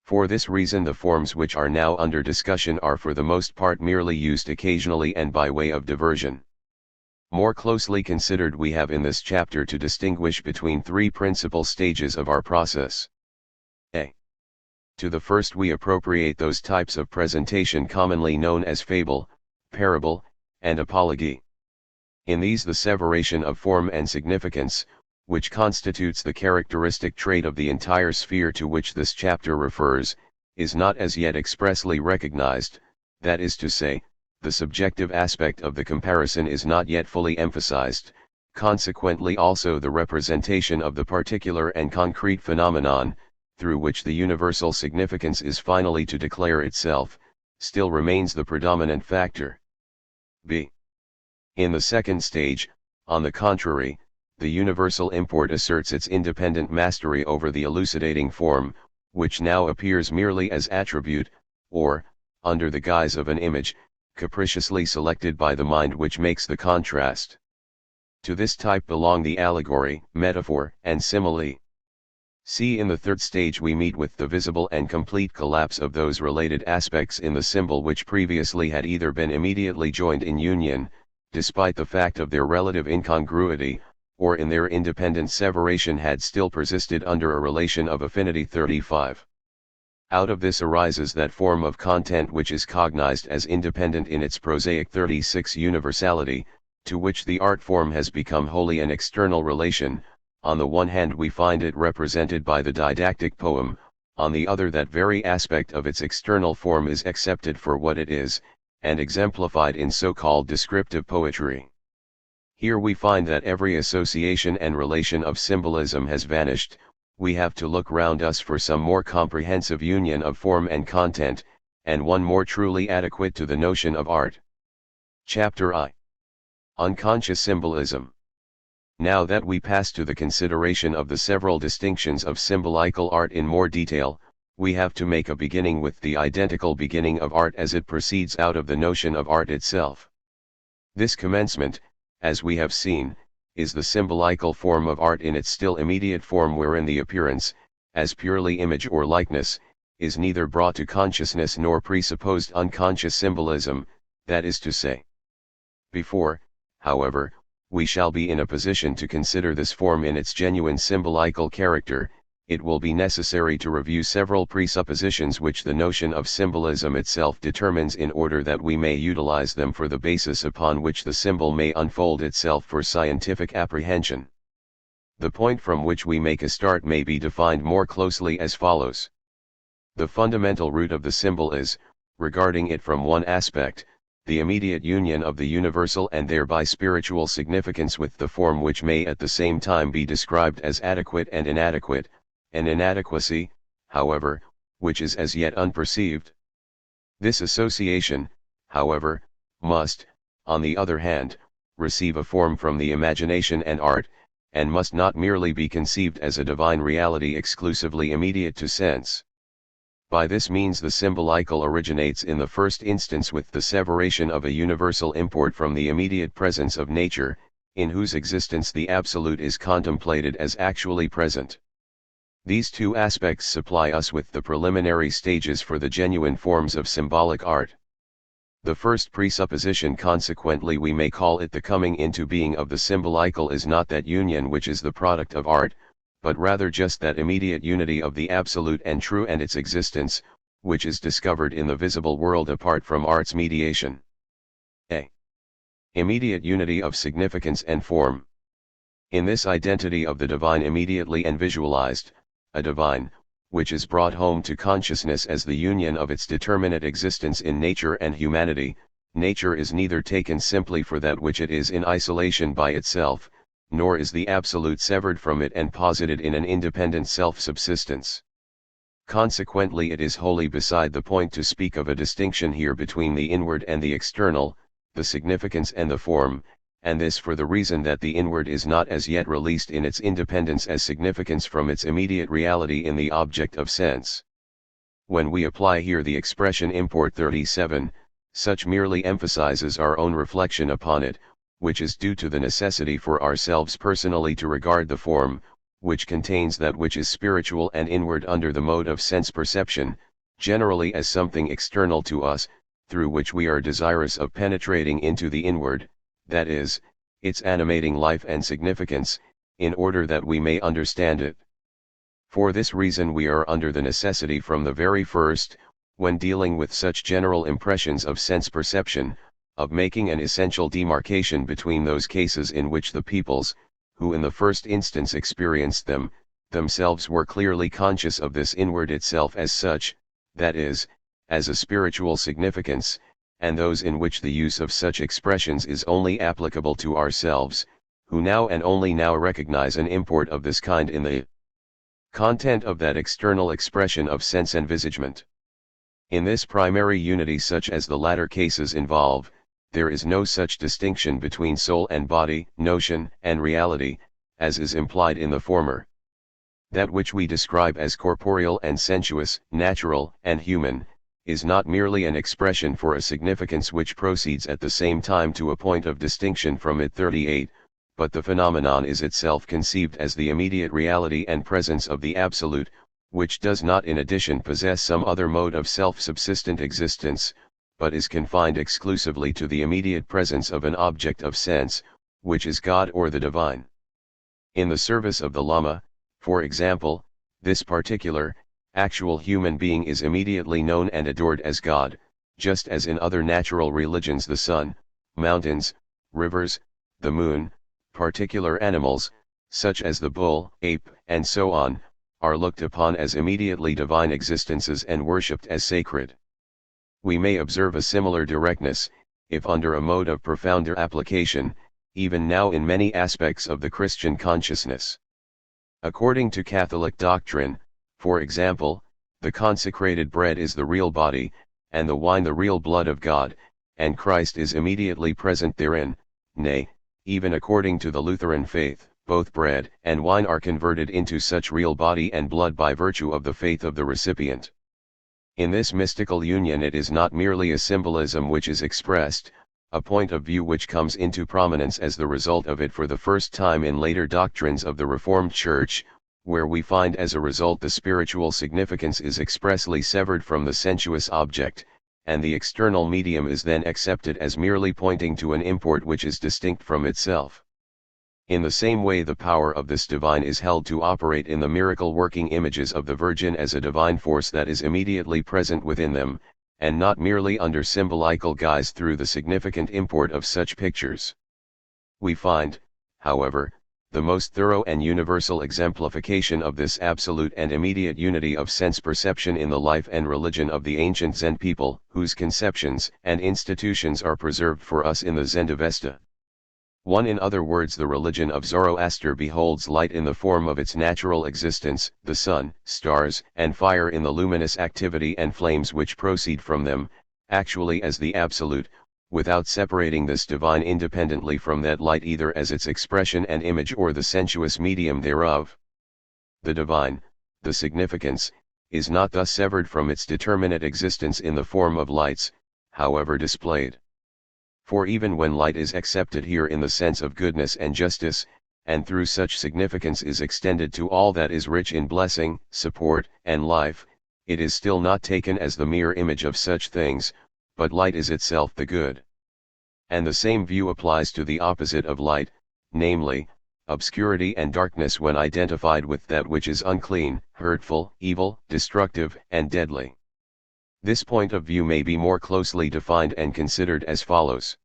For this reason the forms which are now under discussion are for the most part merely used occasionally and by way of diversion. More closely considered, we have in this chapter to distinguish between three principal stages of our process. A. To the first we appropriate those types of presentation commonly known as fable, parable, and apology. In these the separation of form and significance, which constitutes the characteristic trait of the entire sphere to which this chapter refers, is not as yet expressly recognized, that is to say, the subjective aspect of the comparison is not yet fully emphasized, consequently also the representation of the particular and concrete phenomenon, through which the universal significance is finally to declare itself, still remains the predominant factor. B. In the second stage, on the contrary, the universal import asserts its independent mastery over the elucidating form, which now appears merely as attribute, or, under the guise of an image, capriciously selected by the mind which makes the contrast. To this type belong the allegory, metaphor, and simile. See, in the third stage we meet with the visible and complete collapse of those related aspects in the symbol which previously had either been immediately joined in union, despite the fact of their relative incongruity, or in their independent separation had still persisted under a relation of affinity. 35. Out of this arises that form of content which is cognized as independent in its prosaic 36 universality, to which the art form has become wholly an external relation. On the one hand we find it represented by the didactic poem, on the other that very aspect of its external form is accepted for what it is, and exemplified in so-called descriptive poetry. Here we find that every association and relation of symbolism has vanished. We have to look round us for some more comprehensive union of form and content, and one more truly adequate to the notion of art. Chapter I. Unconscious Symbolism. Now that we pass to the consideration of the several distinctions of symbolical art in more detail, we have to make a beginning with the identical beginning of art as it proceeds out of the notion of art itself. This commencement, as we have seen, is the symbolical form of art in its still immediate form, wherein the appearance, as purely image or likeness, is neither brought to consciousness nor presupposed unconscious symbolism, that is to say. Before, however, we shall be in a position to consider this form in its genuine symbolical character, it will be necessary to review several presuppositions which the notion of symbolism itself determines, in order that we may utilize them for the basis upon which the symbol may unfold itself for scientific apprehension. The point from which we make a start may be defined more closely as follows. The fundamental root of the symbol is, regarding it from one aspect, the immediate union of the universal and thereby spiritual significance with the form, which may at the same time be described as adequate and inadequate, an inadequacy, however, which is as yet unperceived. This association, however, must, on the other hand, receive a form from the imagination and art, and must not merely be conceived as a divine reality exclusively immediate to sense. By this means the symbolical originates in the first instance with the separation of a universal import from the immediate presence of nature, in whose existence the absolute is contemplated as actually present. These two aspects supply us with the preliminary stages for the genuine forms of symbolic art. The first presupposition, consequently we may call it the coming into being of the symbolical, is not that union which is the product of art, but rather just that immediate unity of the absolute and true and its existence, which is discovered in the visible world apart from art's mediation. A. Immediate unity of significance and form. In this identity of the divine immediately and visualized, a divine, which is brought home to consciousness as the union of its determinate existence in nature and humanity, nature is neither taken simply for that which it is in isolation by itself, nor is the absolute severed from it and posited in an independent self-subsistence. Consequently it is wholly beside the point to speak of a distinction here between the inward and the external, the significance and the form, and this for the reason that the inward is not as yet released in its independence as significance from its immediate reality in the object of sense. When we apply here the expression import 37, such merely emphasizes our own reflection upon it, which is due to the necessity for ourselves personally to regard the form, which contains that which is spiritual and inward under the mode of sense perception, generally as something external to us, through which we are desirous of penetrating into the inward, that is, its animating life and significance, in order that we may understand it. For this reason we are under the necessity from the very first, when dealing with such general impressions of sense perception, of making an essential demarcation between those cases in which the peoples, who in the first instance experienced them, themselves were clearly conscious of this inward itself as such, that is, as a spiritual significance, and those in which the use of such expressions is only applicable to ourselves, who now and only now recognize an import of this kind in the content of that external expression of sense envisagement. In this primary unity such as the latter cases involve, there is no such distinction between soul and body, notion and reality, as is implied in the former. That which we describe as corporeal and sensuous, natural and human, is not merely an expression for a significance which proceeds at the same time to a point of distinction from it. 38, but the phenomenon is itself conceived as the immediate reality and presence of the Absolute, which does not in addition possess some other mode of self-subsistent existence, but is confined exclusively to the immediate presence of an object of sense, which is God or the divine. In the service of the Lama, for example, this particular, actual human being is immediately known and adored as God, just as in other natural religions the sun, mountains, rivers, the moon, particular animals, such as the bull, ape, and so on, are looked upon as immediately divine existences and worshipped as sacred. We may observe a similar directness, if under a mode of profounder application, even now in many aspects of the Christian consciousness. According to Catholic doctrine, for example, the consecrated bread is the real body, and the wine the real blood of God, and Christ is immediately present therein. Nay, even according to the Lutheran faith, both bread and wine are converted into such real body and blood by virtue of the faith of the recipient. In this mystical union it is not merely a symbolism which is expressed, a point of view which comes into prominence as the result of it for the first time in later doctrines of the Reformed Church, where we find as a result the spiritual significance is expressly severed from the sensuous object, and the external medium is then accepted as merely pointing to an import which is distinct from itself. In the same way the power of this divine is held to operate in the miracle-working images of the Virgin as a divine force that is immediately present within them, and not merely under symbolical guise through the significant import of such pictures. We find, however, the most thorough and universal exemplification of this absolute and immediate unity of sense perception in the life and religion of the ancient Zen people, whose conceptions and institutions are preserved for us in the Zendavesta. 1. In other words, the religion of Zoroaster beholds light in the form of its natural existence, the sun, stars, and fire in the luminous activity and flames which proceed from them, actually as the absolute, without separating this divine independently from that light either as its expression and image or the sensuous medium thereof. The divine, the significance, is not thus severed from its determinate existence in the form of lights, however displayed. For even when light is accepted here in the sense of goodness and justice, and through such significance is extended to all that is rich in blessing, support, and life, it is still not taken as the mere image of such things, but light is itself the good. And the same view applies to the opposite of light, namely, obscurity and darkness when identified with that which is unclean, hurtful, evil, destructive, and deadly. This point of view may be more closely defined and considered as follows.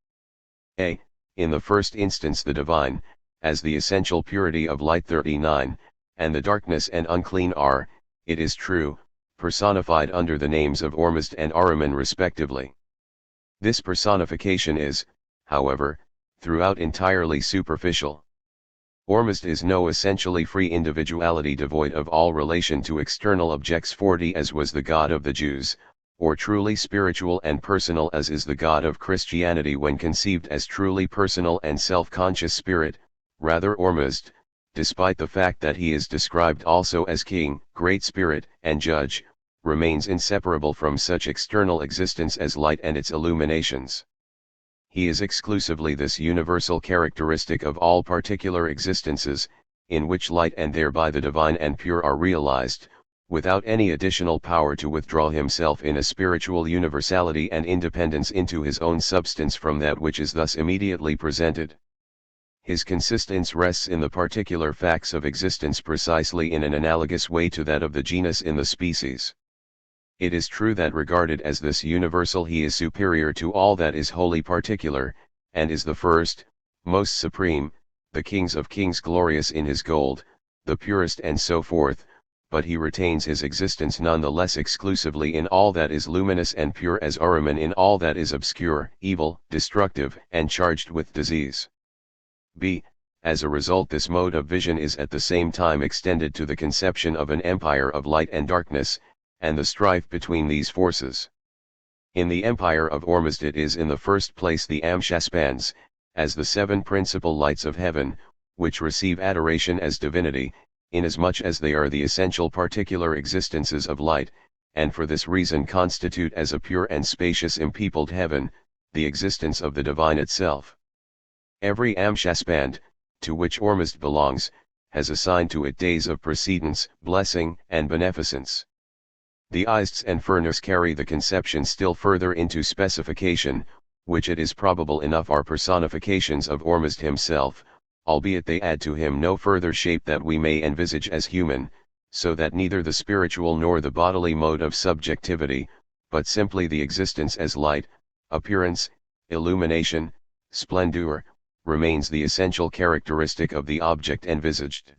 A. In the first instance the divine, as the essential purity of light. 39, and the darkness and unclean are, it is true, personified under the names of Ormuzd and Ahriman respectively. This personification is, however, throughout entirely superficial. Ormuzd is no essentially free individuality devoid of all relation to external objects. 40 As was the God of the Jews, or truly spiritual and personal as is the God of Christianity when conceived as truly personal and self-conscious spirit, rather Ormuzd, despite the fact that he is described also as king, great spirit, and judge, remains inseparable from such external existence as light and its illuminations. He is exclusively this universal characteristic of all particular existences, in which light and thereby the divine and pure are realized, without any additional power to withdraw himself in a spiritual universality and independence into his own substance from that which is thus immediately presented. His consistence rests in the particular facts of existence precisely in an analogous way to that of the genus in the species. It is true that regarded as this universal he is superior to all that is wholly particular, and is the first, most supreme, the kings of kings glorious in his gold, the purest and so forth, but he retains his existence none the less exclusively in all that is luminous and pure as Ahriman in all that is obscure, evil, destructive, and charged with disease. b. As a result, this mode of vision is at the same time extended to the conception of an empire of light and darkness, and the strife between these forces. In the empire of Ormuzd it is in the first place the Amshaspans, as the seven principal lights of heaven, which receive adoration as divinity, inasmuch as they are the essential particular existences of light, and for this reason constitute as a pure and spacious impeopled heaven, the existence of the divine itself. Every Amshaspand, to which Ormuzd belongs, has assigned to it days of precedence, blessing, and beneficence. The Ists and Furners carry the conception still further into specification, which it is probable enough are personifications of Ormuzd himself, albeit they add to him no further shape that we may envisage as human, so that neither the spiritual nor the bodily mode of subjectivity, but simply the existence as light, appearance, illumination, splendor, remains the essential characteristic of the object envisaged.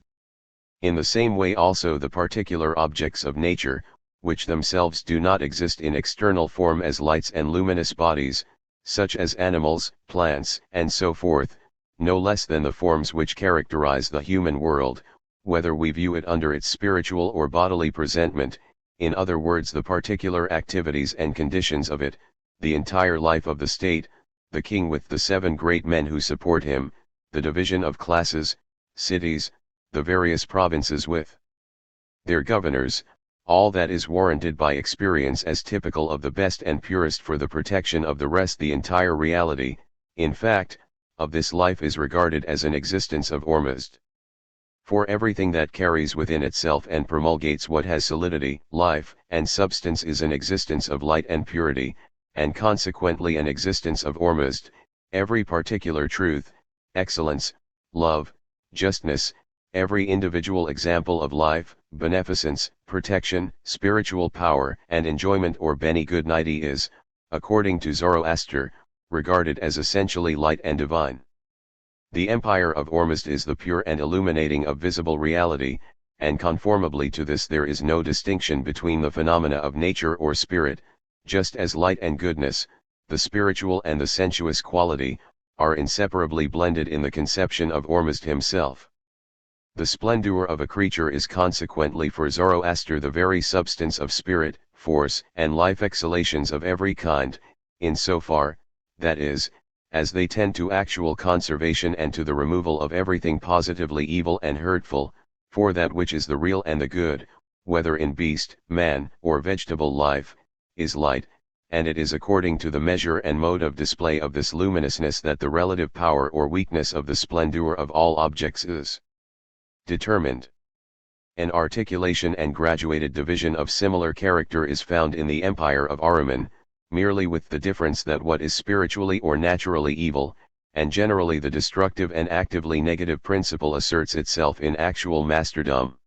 In the same way also the particular objects of nature, which themselves do not exist in external form as lights and luminous bodies, such as animals, plants, and so forth, no less than the forms which characterize the human world, whether we view it under its spiritual or bodily presentment, in other words the particular activities and conditions of it, the entire life of the state, the king with the 7 great men who support him, the division of classes, cities, the various provinces with their governors, all that is warranted by experience as typical of the best and purest for the protection of the rest, the entire reality, in fact, of this life is regarded as an existence of Ormuzd. For everything that carries within itself and promulgates what has solidity, life, and substance is an existence of light and purity, and consequently an existence of Ormuzd. Every particular truth, excellence, love, justness, every individual example of life, beneficence, protection, spiritual power and enjoyment or beni gudniti is, according to Zoroaster, regarded as essentially light and divine. The empire of Ormuzd is the pure and illuminating of visible reality, and conformably to this there is no distinction between the phenomena of nature or spirit, just as light and goodness, the spiritual and the sensuous quality, are inseparably blended in the conception of Ormuzd himself. The splendor of a creature is consequently for Zoroaster the very substance of spirit, force, and life exhalations of every kind, in so far, that is, as they tend to actual conservation and to the removal of everything positively evil and hurtful, for that which is the real and the good, whether in beast, man, or vegetable life, is light, and it is according to the measure and mode of display of this luminousness that the relative power or weakness of the splendor of all objects is determined. An articulation and graduated division of similar character is found in the empire of Ahriman, merely with the difference that what is spiritually or naturally evil, and generally the destructive and actively negative principle asserts itself in actual masterdom.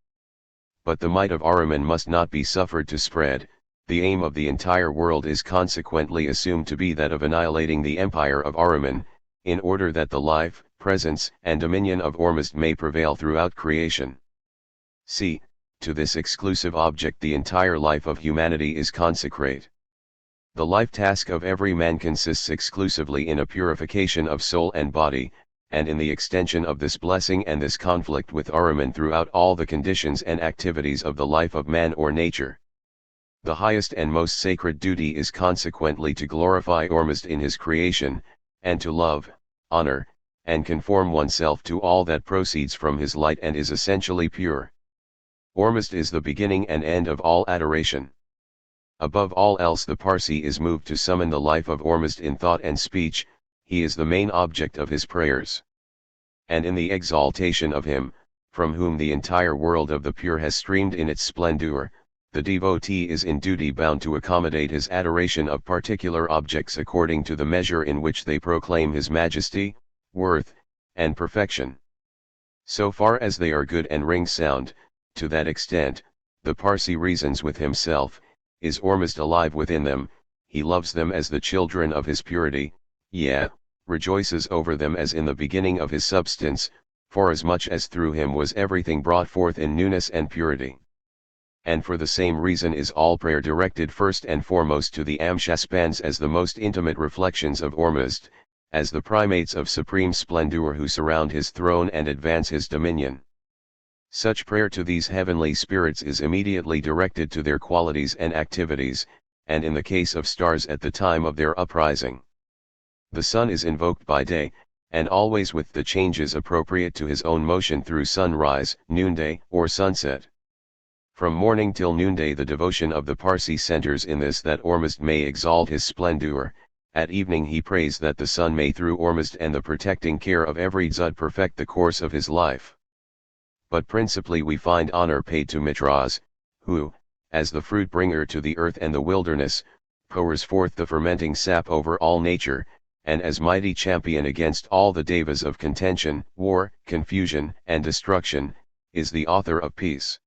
But the might of Ahriman must not be suffered to spread. The aim of the entire world is consequently assumed to be that of annihilating the empire of Ahriman, in order that the life, presence, and dominion of Ormuzd may prevail throughout creation. See, to this exclusive object the entire life of humanity is consecrate. The life task of every man consists exclusively in a purification of soul and body, and in the extension of this blessing and this conflict with Ahriman throughout all the conditions and activities of the life of man or nature. The highest and most sacred duty is consequently to glorify Ormuzd in his creation, and to love, honor, and conform oneself to all that proceeds from his light and is essentially pure. Ormuzd is the beginning and end of all adoration. Above all else the Parsi is moved to summon the life of Ormuzd in thought and speech, he is the main object of his prayers. And in the exaltation of him, from whom the entire world of the pure has streamed in its splendor, the devotee is in duty bound to accommodate his adoration of particular objects according to the measure in which they proclaim his majesty, worth, and perfection. So far as they are good and ring sound, to that extent, the Parsi reasons with himself, is Ormuzd alive within them, he loves them as the children of his purity, yea, rejoices over them as in the beginning of his substance, forasmuch as through him was everything brought forth in newness and purity. And for the same reason is all prayer directed first and foremost to the Amshaspans as the most intimate reflections of Ormuzd, as the primates of supreme splendor who surround his throne and advance his dominion. Such prayer to these heavenly spirits is immediately directed to their qualities and activities, and in the case of stars at the time of their uprising. The sun is invoked by day, and always with the changes appropriate to his own motion through sunrise, noonday, or sunset. From morning till noonday the devotion of the Parsi centers in this that Ormuzd may exalt his splendor, at evening he prays that the sun may through Ormuzd and the protecting care of every Zud perfect the course of his life. But principally we find honor paid to Mitras, who, as the fruit bringer to the earth and the wilderness, pours forth the fermenting sap over all nature, and as mighty champion against all the devas of contention, war, confusion, and destruction, is the author of peace.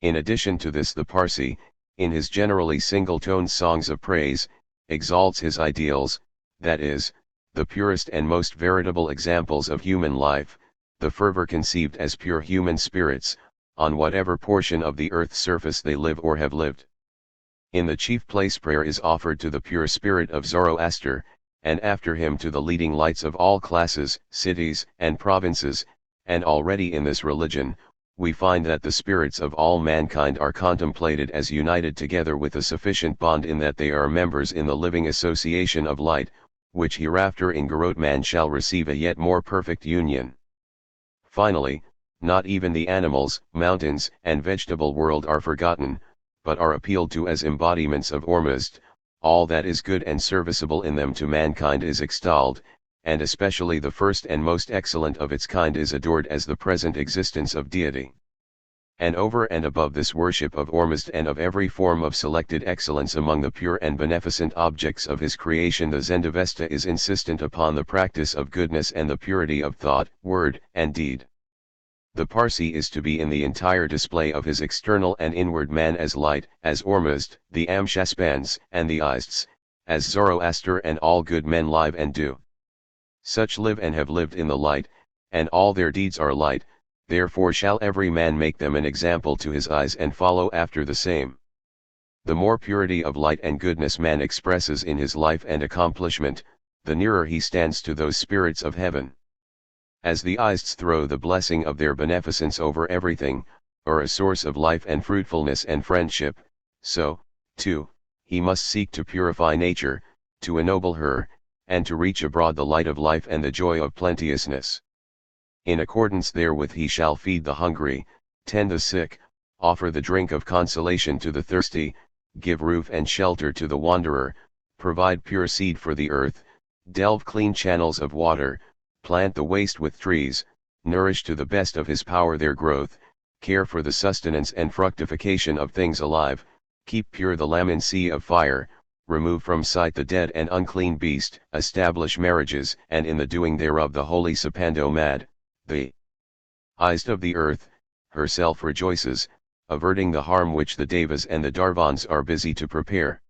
In addition to this the Parsi, in his generally single-toned songs of praise, exalts his ideals, that is, the purest and most veritable examples of human life, the fervor conceived as pure human spirits, on whatever portion of the earth's surface they live or have lived. In the chief place prayer is offered to the pure spirit of Zoroaster, and after him to the leading lights of all classes, cities, and provinces, and already in this religion, we find that the spirits of all mankind are contemplated as united together with a sufficient bond in that they are members in the living association of light, which hereafter in Garotman shall receive a yet more perfect union. Finally, not even the animals, mountains, and vegetable world are forgotten, but are appealed to as embodiments of Ormuzd. All that is good and serviceable in them to mankind is extolled, and especially the first and most excellent of its kind is adored as the present existence of deity. And over and above this worship of Ormuzd and of every form of selected excellence among the pure and beneficent objects of his creation, the Zendavesta is insistent upon the practice of goodness and the purity of thought, word, and deed. The Parsi is to be in the entire display of his external and inward man as light, as Ormuzd, the Amshaspans, and the Ists, as Zoroaster and all good men live and do. Such live and have lived in the light, and all their deeds are light, therefore shall every man make them an example to his eyes and follow after the same. The more purity of light and goodness man expresses in his life and accomplishment, the nearer he stands to those spirits of heaven. As the Ists throw the blessing of their beneficence over everything, are a source of life and fruitfulness and friendship, so, too, he must seek to purify nature, to ennoble her, and to reach abroad the light of life and the joy of plenteousness. In accordance therewith he shall feed the hungry, tend the sick, offer the drink of consolation to the thirsty, give roof and shelter to the wanderer, provide pure seed for the earth, delve clean channels of water, plant the waste with trees, nourish to the best of his power their growth, care for the sustenance and fructification of things alive, keep pure the Laman sea of fire, remove from sight the dead and unclean beast, establish marriages, and in the doing thereof the holy Sapando Mad, the Iist of the earth, herself rejoices, averting the harm which the Devas and the Darvans are busy to prepare.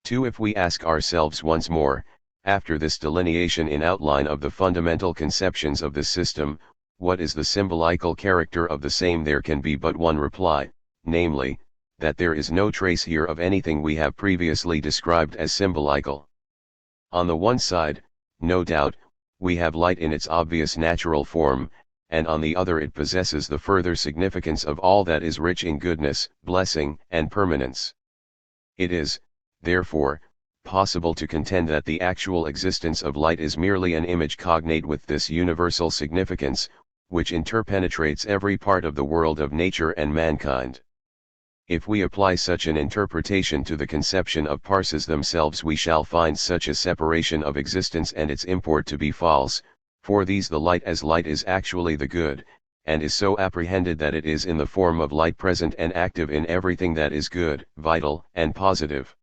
2. If we ask ourselves once more, after this delineation in outline of the fundamental conceptions of this system, what is the symbolical character of the same, there can be but one reply, namely, that there is no trace here of anything we have previously described as symbolical. On the one side, no doubt, we have light in its obvious natural form, and on the other it possesses the further significance of all that is rich in goodness, blessing, and permanence. It is, therefore, possible to contend that the actual existence of light is merely an image cognate with this universal significance, which interpenetrates every part of the world of nature and mankind. If we apply such an interpretation to the conception of parses themselves, we shall find such a separation of existence and its import to be false, for these the light as light is actually the good, and is so apprehended that it is in the form of light present and active in everything that is good, vital, and positive.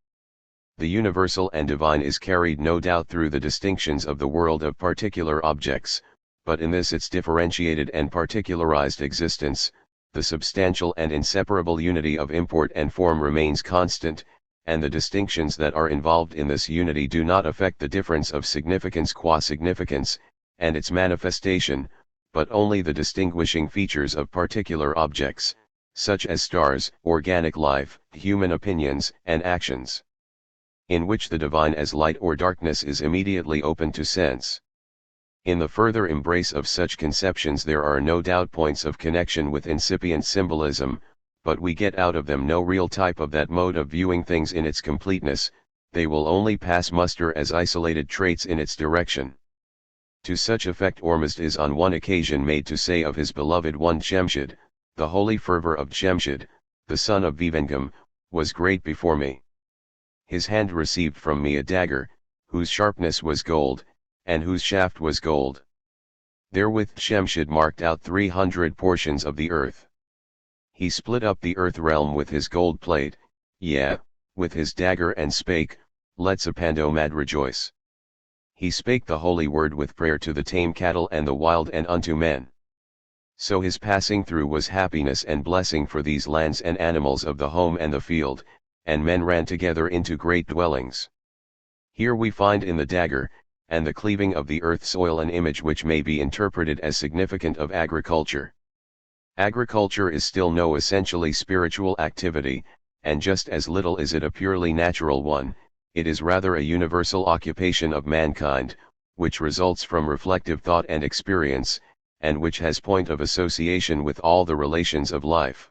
The universal and divine is carried no doubt through the distinctions of the world of particular objects, but in this its differentiated and particularized existence, the substantial and inseparable unity of import and form remains constant, and the distinctions that are involved in this unity do not affect the difference of significance qua significance, and its manifestation, but only the distinguishing features of particular objects, such as stars, organic life, human opinions, and actions, in which the divine as light or darkness is immediately open to sense. In the further embrace of such conceptions there are no doubt points of connection with incipient symbolism, but we get out of them no real type of that mode of viewing things in its completeness, they will only pass muster as isolated traits in its direction. To such effect Ormuzd is on one occasion made to say of his beloved one Jemshid, the holy fervor of Jemshid, the son of Vivengam, was great before me. His hand received from me a dagger, whose sharpness was gold, and whose shaft was gold. Therewith Jemshid marked out 300 portions of the earth. He split up the earth realm with his gold plate, yea, with his dagger, and spake, "Let Sapandomad rejoice." He spake the holy word with prayer to the tame cattle and the wild and unto men. So his passing through was happiness and blessing for these lands and animals of the home and the field, and men ran together into great dwellings. Here we find in the dagger, and the cleaving of the earth soil an image which may be interpreted as significant of agriculture. Agriculture is still no essentially spiritual activity, and just as little is it a purely natural one, it is rather a universal occupation of mankind, which results from reflective thought and experience, and which has point of association with all the relations of life.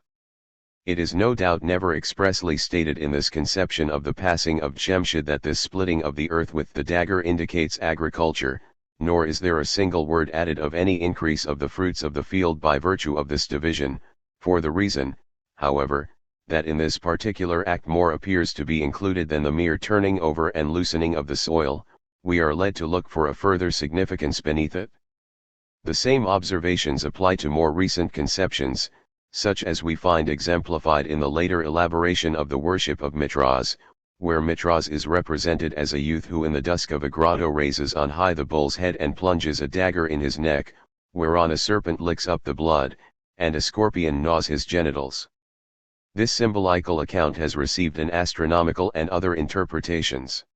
It is no doubt never expressly stated in this conception of the passing of Jemshid that this splitting of the earth with the dagger indicates agriculture, nor is there a single word added of any increase of the fruits of the field by virtue of this division, for the reason, however, that in this particular act more appears to be included than the mere turning over and loosening of the soil. We are led to look for a further significance beneath it. The same observations apply to more recent conceptions, such as we find exemplified in the later elaboration of the worship of Mitras, where Mitras is represented as a youth who in the dusk of a grotto raises on high the bull's head and plunges a dagger in his neck, whereon a serpent licks up the blood, and a scorpion gnaws his genitals. This symbolical account has received an astronomical and other interpretations.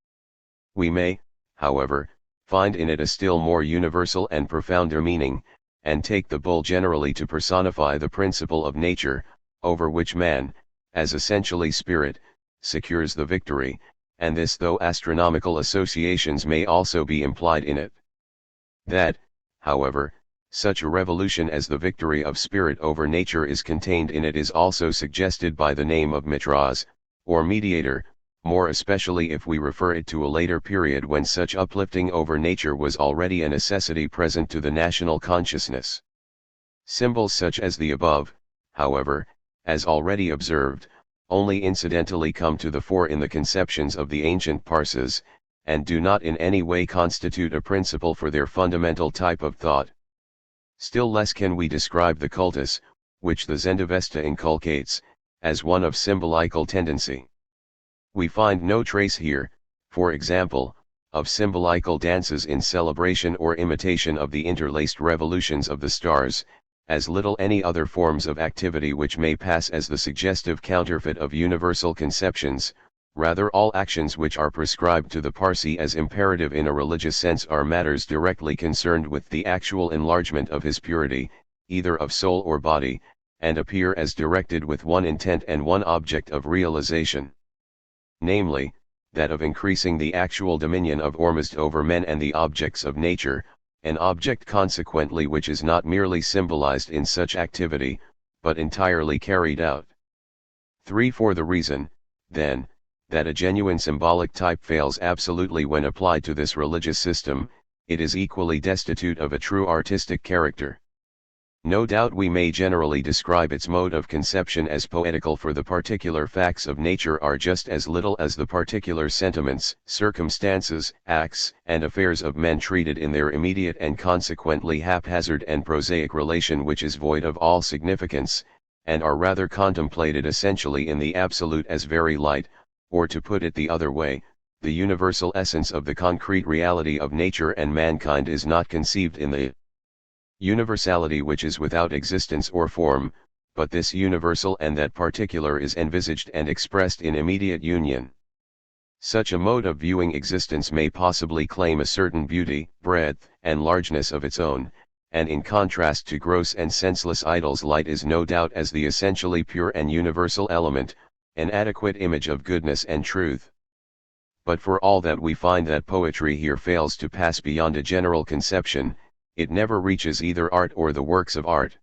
We may, however, find in it a still more universal and profounder meaning, and take the bull generally to personify the principle of nature, over which man, as essentially spirit, secures the victory, and this though astronomical associations may also be implied in it. That, however, such a revolution as the victory of spirit over nature is contained in it is also suggested by the name of Mitras, or mediator, more especially if we refer it to a later period when such uplifting over nature was already a necessity present to the national consciousness. Symbols such as the above, however, as already observed, only incidentally come to the fore in the conceptions of the ancient Parses, and do not in any way constitute a principle for their fundamental type of thought. Still less can we describe the cultus, which the Zendavesta inculcates, as one of symbolical tendency. We find no trace here, for example, of symbolical dances in celebration or imitation of the interlaced revolutions of the stars, as little any other forms of activity which may pass as the suggestive counterfeit of universal conceptions. Rather all actions which are prescribed to the Parsi as imperative in a religious sense are matters directly concerned with the actual enlargement of his purity, either of soul or body, and appear as directed with one intent and one object of realization. Namely, that of increasing the actual dominion of Ormuzd over men and the objects of nature, an object consequently which is not merely symbolized in such activity, but entirely carried out. 3. For the reason, then, that a genuine symbolic type fails absolutely when applied to this religious system, it is equally destitute of a true artistic character. No doubt we may generally describe its mode of conception as poetical, for the particular facts of nature are just as little as the particular sentiments, circumstances, acts, and affairs of men treated in their immediate and consequently haphazard and prosaic relation, which is void of all significance, and are rather contemplated essentially in the absolute as very light, or to put it the other way, the universal essence of the concrete reality of nature and mankind is not conceived in the universality which is without existence or form, but this universal and that particular is envisaged and expressed in immediate union. Such a mode of viewing existence may possibly claim a certain beauty, breadth, and largeness of its own, and in contrast to gross and senseless idols, light is no doubt as the essentially pure and universal element, an adequate image of goodness and truth. But for all that we find that poetry here fails to pass beyond a general conception, it never reaches either art or the works of art.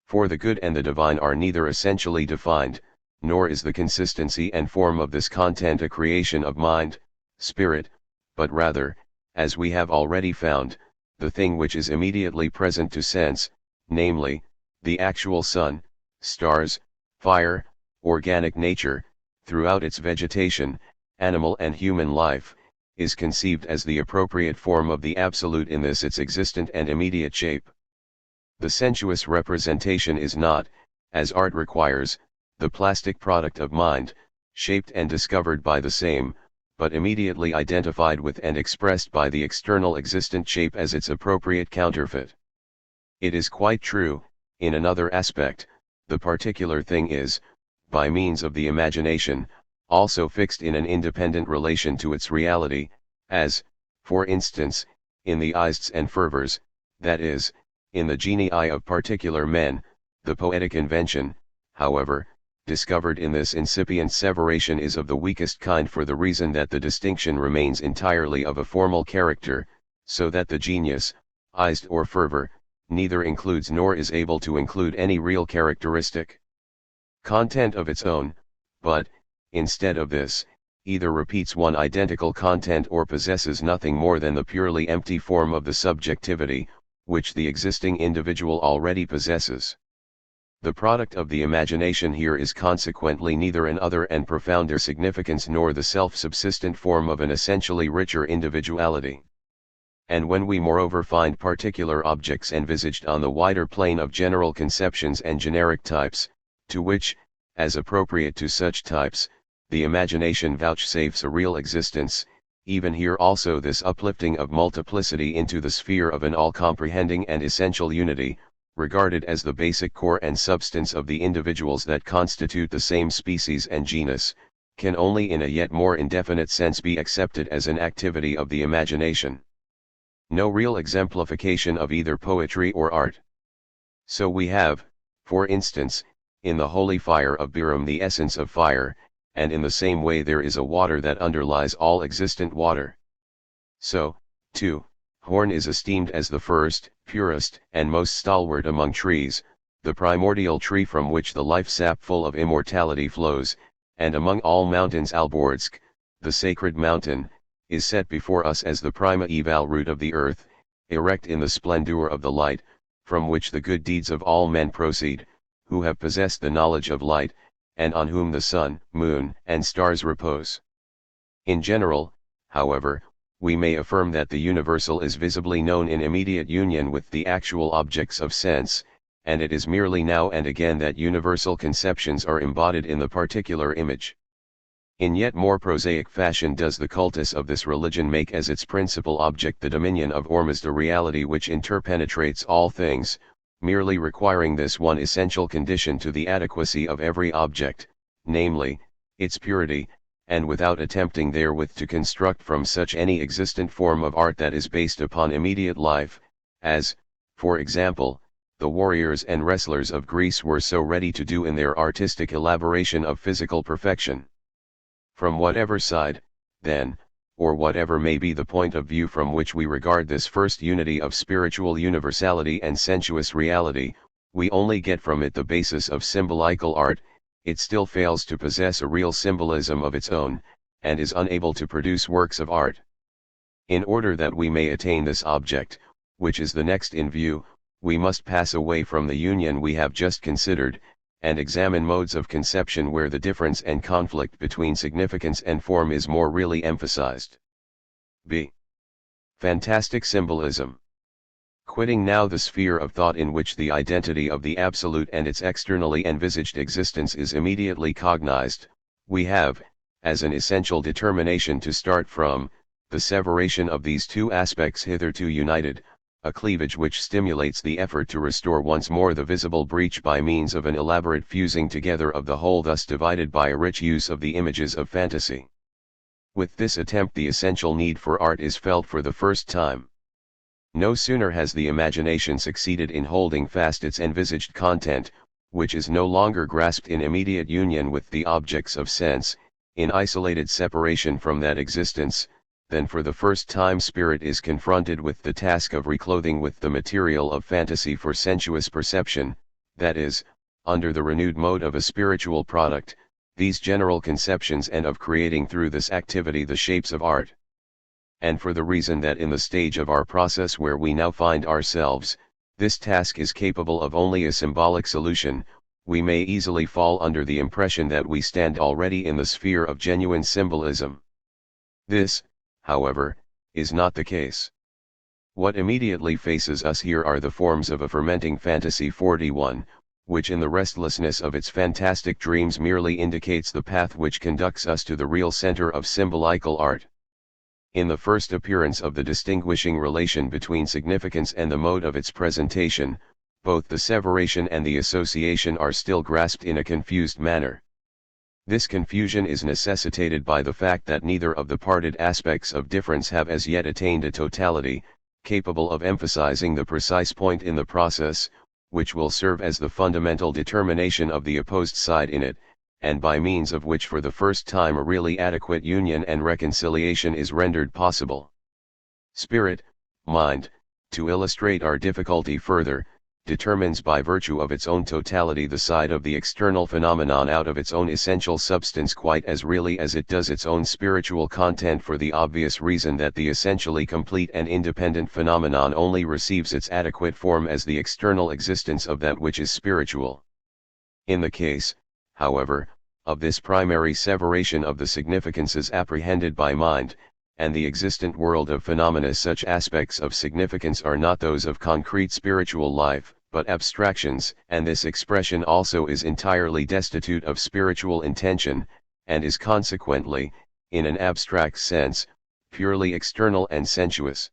For the good and the divine are neither essentially defined, nor is the consistency and form of this content a creation of mind, spirit, but rather, as we have already found, the thing which is immediately present to sense, namely, the actual sun, stars, fire, organic nature, throughout its vegetation, animal and human life, is conceived as the appropriate form of the absolute in this its existent and immediate shape. The sensuous representation is not, as art requires, the plastic product of mind, shaped and discovered by the same, but immediately identified with and expressed by the external existent shape as its appropriate counterfeit. It is quite true, in another aspect, the particular thing is, by means of the imagination, also fixed in an independent relation to its reality, as, for instance, in the ists and fervors, that is, in the genii of particular men. The poetic invention, however, discovered in this incipient separation is of the weakest kind, for the reason that the distinction remains entirely of a formal character, so that the genius, ist or fervor, neither includes nor is able to include any real characteristic content of its own, but, instead of this, either repeats one identical content or possesses nothing more than the purely empty form of the subjectivity, which the existing individual already possesses. The product of the imagination here is consequently neither an other and profounder significance nor the self-subsistent form of an essentially richer individuality. And when we moreover find particular objects envisaged on the wider plane of general conceptions and generic types, to which, as appropriate to such types, the imagination vouchsafes a real existence, even here also this uplifting of multiplicity into the sphere of an all-comprehending and essential unity, regarded as the basic core and substance of the individuals that constitute the same species and genus, can only in a yet more indefinite sense be accepted as an activity of the imagination. No real exemplification of either poetry or art. So we have, for instance, in the holy fire of Biram the essence of fire, and in the same way there is a water that underlies all existent water. So, too, horn is esteemed as the first, purest, and most stalwart among trees, the primordial tree from which the life sap full of immortality flows, and among all mountains Alborsk, the sacred mountain, is set before us as the primeval root of the earth, erect in the splendor of the light, from which the good deeds of all men proceed, who have possessed the knowledge of light, and on whom the sun, moon, and stars repose. In general, however, we may affirm that the universal is visibly known in immediate union with the actual objects of sense, and it is merely now and again that universal conceptions are embodied in the particular image. In yet more prosaic fashion does the cultus of this religion make as its principal object the dominion of Ormuzd, a reality which interpenetrates all things, merely requiring this one essential condition to the adequacy of every object, namely, its purity, and without attempting therewith to construct from such any existent form of art that is based upon immediate life, as, for example, the warriors and wrestlers of Greece were so ready to do in their artistic elaboration of physical perfection. From whatever side, then, or whatever may be the point of view from which we regard this first unity of spiritual universality and sensuous reality, we only get from it the basis of symbolical art. It still fails to possess a real symbolism of its own, and is unable to produce works of art. In order that we may attain this object, which is the next in view, we must pass away from the union we have just considered, and examine modes of conception where the difference and conflict between significance and form is more really emphasized. b. Fantastic symbolism. Quitting now the sphere of thought in which the identity of the absolute and its externally envisaged existence is immediately cognized, we have, as an essential determination to start from, the separation of these two aspects hitherto united, a cleavage which stimulates the effort to restore once more the visible breach by means of an elaborate fusing together of the whole thus divided by a rich use of the images of fantasy. With this attempt the essential need for art is felt for the first time. No sooner has the imagination succeeded in holding fast its envisaged content, which is no longer grasped in immediate union with the objects of sense, in isolated separation from that existence, then for the first time spirit is confronted with the task of reclothing with the material of fantasy for sensuous perception, that is, under the renewed mode of a spiritual product, these general conceptions and of creating through this activity the shapes of art. And for the reason that in the stage of our process where we now find ourselves, this task is capable of only a symbolic solution, we may easily fall under the impression that we stand already in the sphere of genuine symbolism. This, however, is not the case. What immediately faces us here are the forms of a fermenting fantasy 41, which in the restlessness of its fantastic dreams merely indicates the path which conducts us to the real center of symbolical art. In the first appearance of the distinguishing relation between significance and the mode of its presentation, both the separation and the association are still grasped in a confused manner. This confusion is necessitated by the fact that neither of the parted aspects of difference have as yet attained a totality, capable of emphasizing the precise point in the process, which will serve as the fundamental determination of the opposed side in it, and by means of which for the first time a really adequate union and reconciliation is rendered possible. Spirit, mind, to illustrate our difficulty further, determines by virtue of its own totality the side of the external phenomenon out of its own essential substance quite as really as it does its own spiritual content, for the obvious reason that the essentially complete and independent phenomenon only receives its adequate form as the external existence of that which is spiritual. In the case, however, of this primary separation of the significances apprehended by mind, and the existent world of phenomena, such aspects of significance are not those of concrete spiritual life, but abstractions, and this expression also is entirely destitute of spiritual intention, and is consequently, in an abstract sense, purely external and sensuous.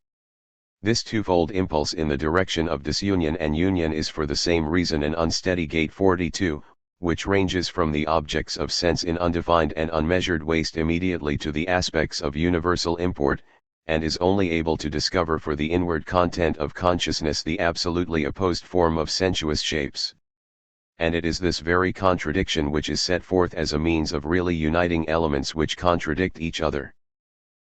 This twofold impulse in the direction of disunion and union is for the same reason an unsteady gate 42, which ranges from the objects of sense in undefined and unmeasured waste immediately to the aspects of universal import, and is only able to discover for the inward content of consciousness the absolutely opposed form of sensuous shapes. And it is this very contradiction which is set forth as a means of really uniting elements which contradict each other.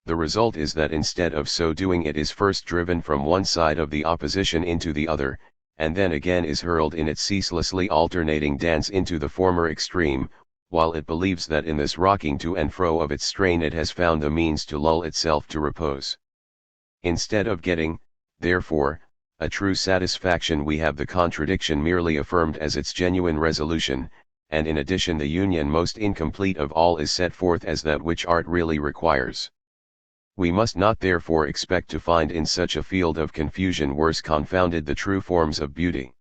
The result is that instead of so doing it is first driven from one side of the opposition into the other, and then again is hurled in its ceaselessly alternating dance into the former extreme, while it believes that in this rocking to and fro of its strain it has found the means to lull itself to repose. Instead of getting, therefore, a true satisfaction, we have the contradiction merely affirmed as its genuine resolution, and in addition the union most incomplete of all is set forth as that which art really requires. We must not therefore expect to find in such a field of confusion worse confounded the true forms of beauty.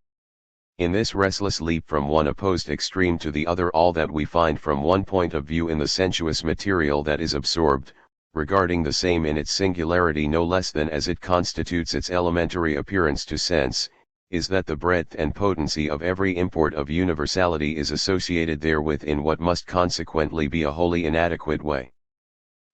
In this restless leap from one opposed extreme to the other, all that we find from one point of view in the sensuous material that is absorbed, regarding the same in its singularity no less than as it constitutes its elementary appearance to sense, is that the breadth and potency of every import of universality is associated therewith in what must consequently be a wholly inadequate way.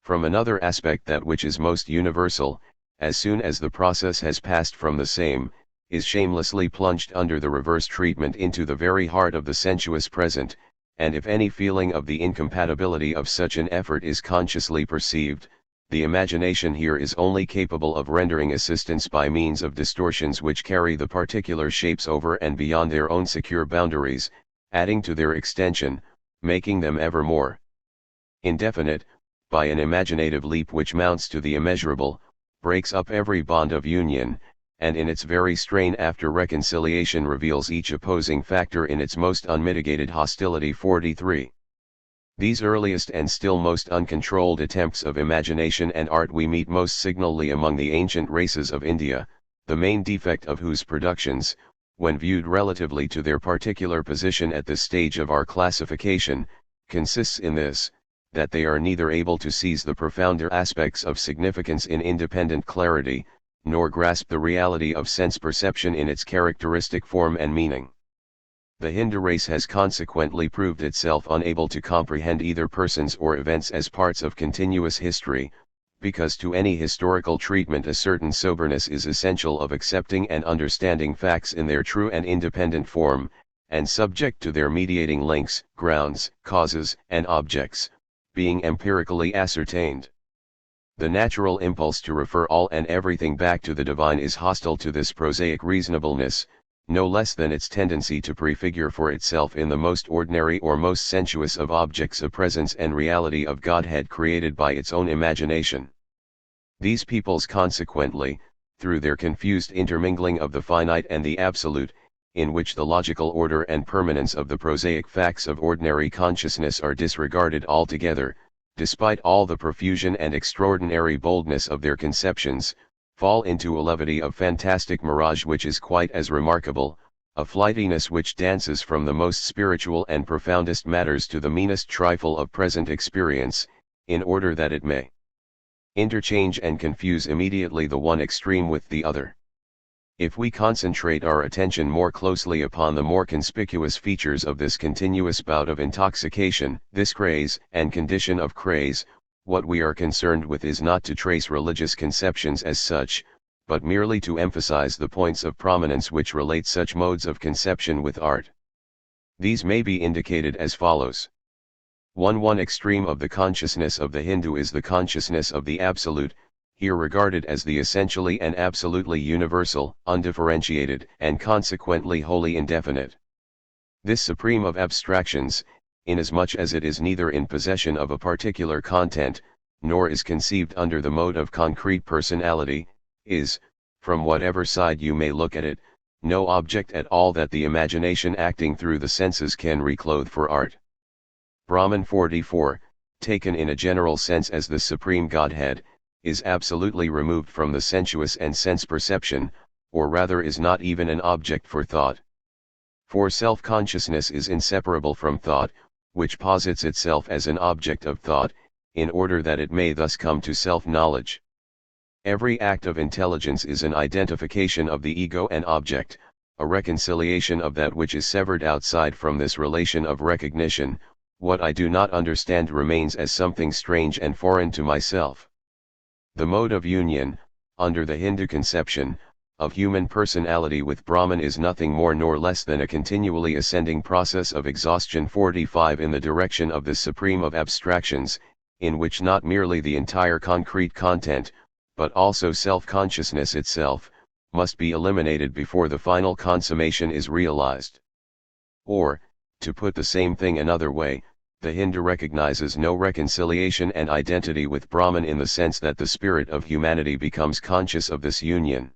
From another aspect, that which is most universal, as soon as the process has passed from the same, is shamelessly plunged under the reverse treatment into the very heart of the sensuous present, and if any feeling of the incompatibility of such an effort is consciously perceived, the imagination here is only capable of rendering assistance by means of distortions which carry the particular shapes over and beyond their own secure boundaries, adding to their extension, making them ever more indefinite, by an imaginative leap which mounts to the immeasurable, breaks up every bond of union, and in its very strain after reconciliation reveals each opposing factor in its most unmitigated hostility. 43. These earliest and still most uncontrolled attempts of imagination and art we meet most signally among the ancient races of India, the main defect of whose productions, when viewed relatively to their particular position at this stage of our classification, consists in this, that they are neither able to seize the profounder aspects of significance in independent clarity, nor grasp the reality of sense perception in its characteristic form and meaning. The Hindu race has consequently proved itself unable to comprehend either persons or events as parts of continuous history, because to any historical treatment a certain soberness is essential of accepting and understanding facts in their true and independent form, and subject to their mediating links, grounds, causes, and objects, being empirically ascertained. The natural impulse to refer all and everything back to the divine is hostile to this prosaic reasonableness, no less than its tendency to prefigure for itself in the most ordinary or most sensuous of objects a presence and reality of Godhead created by its own imagination. These peoples consequently, through their confused intermingling of the finite and the absolute, in which the logical order and permanence of the prosaic facts of ordinary consciousness are disregarded altogether, despite all the profusion and extraordinary boldness of their conceptions, fall into a levity of fantastic mirage which is quite as remarkable, a flightiness which dances from the most spiritual and profoundest matters to the meanest trifle of present experience, in order that it may interchange and confuse immediately the one extreme with the other. If we concentrate our attention more closely upon the more conspicuous features of this continuous bout of intoxication, this craze and condition of craze, what we are concerned with is not to trace religious conceptions as such, but merely to emphasize the points of prominence which relate such modes of conception with art. These may be indicated as follows. 1. One extreme of the consciousness of the Hindu is the consciousness of the Absolute, here regarded as the essentially and absolutely universal, undifferentiated, and consequently wholly indefinite. This supreme of abstractions, inasmuch as it is neither in possession of a particular content, nor is conceived under the mode of concrete personality, is, from whatever side you may look at it, no object at all that the imagination acting through the senses can reclothe for art. Brahman. 44, taken in a general sense as the supreme Godhead, is absolutely removed from the sensuous and sense perception, or rather is not even an object for thought. For self-consciousness is inseparable from thought, which posits itself as an object of thought, in order that it may thus come to self-knowledge. Every act of intelligence is an identification of the ego and object, a reconciliation of that which is severed outside from this relation of recognition. What I do not understand remains as something strange and foreign to myself. The mode of union, under the Hindu conception, of human personality with Brahman is nothing more nor less than a continually ascending process of exhaustion. 45 in the direction of the supreme of abstractions, in which not merely the entire concrete content, but also self-consciousness itself, must be eliminated before the final consummation is realized. Or, to put the same thing another way, the Hindu recognizes no reconciliation and identity with Brahman in the sense that the spirit of humanity becomes conscious of this union.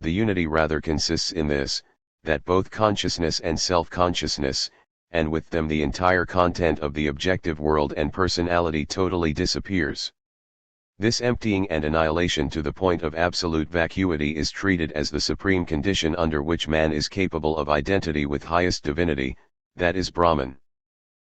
The unity rather consists in this, that both consciousness and self-consciousness, and with them the entire content of the objective world and personality totally disappears. This emptying and annihilation to the point of absolute vacuity is treated as the supreme condition under which man is capable of identity with highest divinity, that is Brahman.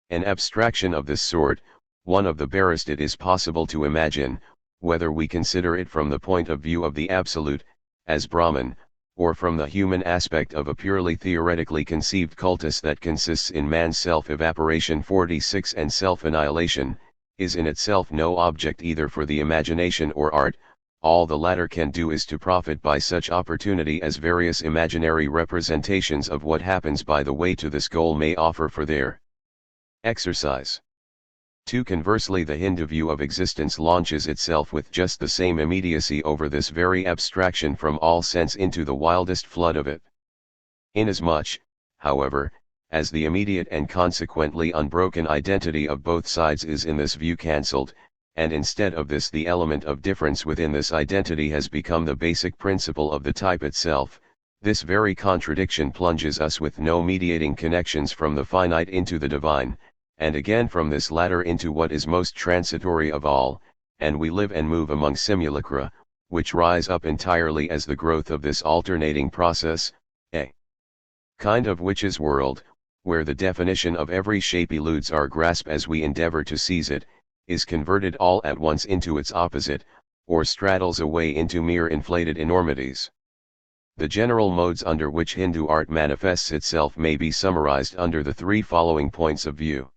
An abstraction of this sort, one of the barest it is possible to imagine, whether we consider it from the point of view of the Absolute, as Brahman, or from the human aspect of a purely theoretically conceived cultus that consists in man's self-evaporation. 46 and self-annihilation, is in itself no object either for the imagination or art. All the latter can do is to profit by such opportunity as various imaginary representations of what happens by the way to this goal may offer for their exercise. 2. Conversely, the Hindu view of existence launches itself with just the same immediacy over this very abstraction from all sense into the wildest flood of it. Inasmuch, however, as the immediate and consequently unbroken identity of both sides is in this view cancelled, and instead of this the element of difference within this identity has become the basic principle of the type itself. This very contradiction plunges us with no mediating connections from the finite into the divine, and again from this latter into what is most transitory of all, and we live and move among simulacra, which rise up entirely as the growth of this alternating process, a kind of witch's world, where the definition of every shape eludes our grasp as we endeavor to seize it, is converted all at once into its opposite, or straddles away into mere inflated enormities. The general modes under which Hindu art manifests itself may be summarized under the three following points of view.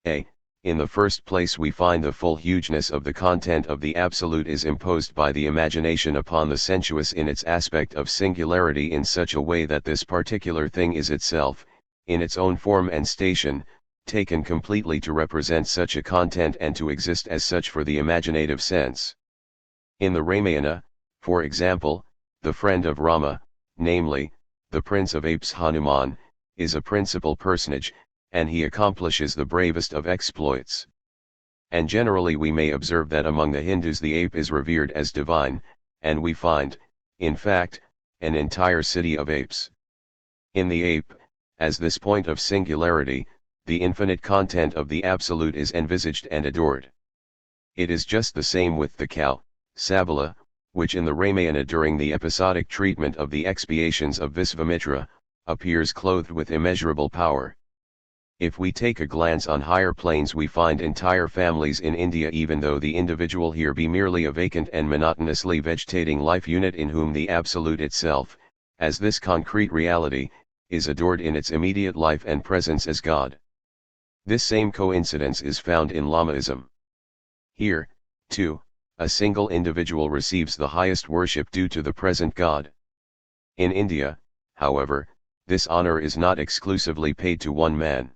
A. In the first place we find the full hugeness of the content of the Absolute is imposed by the imagination upon the sensuous in its aspect of singularity in such a way that this particular thing is itself, in its own form and station, taken completely to represent such a content and to exist as such for the imaginative sense. In the Ramayana, for example, the friend of Rama, namely, the Prince of Apes Hanuman, is a principal personage, and he accomplishes the bravest of exploits. And generally we may observe that among the Hindus the ape is revered as divine, and we find, in fact, an entire city of apes. In the ape, as this point of singularity, the infinite content of the Absolute is envisaged and adored. It is just the same with the cow, Sabala, which in the Ramayana during the episodic treatment of the expiations of Visvamitra, appears clothed with immeasurable power. If we take a glance on higher planes we find entire families in India even though the individual here be merely a vacant and monotonously vegetating life unit in whom the Absolute itself, as this concrete reality, is adored in its immediate life and presence as God. This same coincidence is found in Lamaism. Here, too, a single individual receives the highest worship due to the present God. In India, however, this honor is not exclusively paid to one man.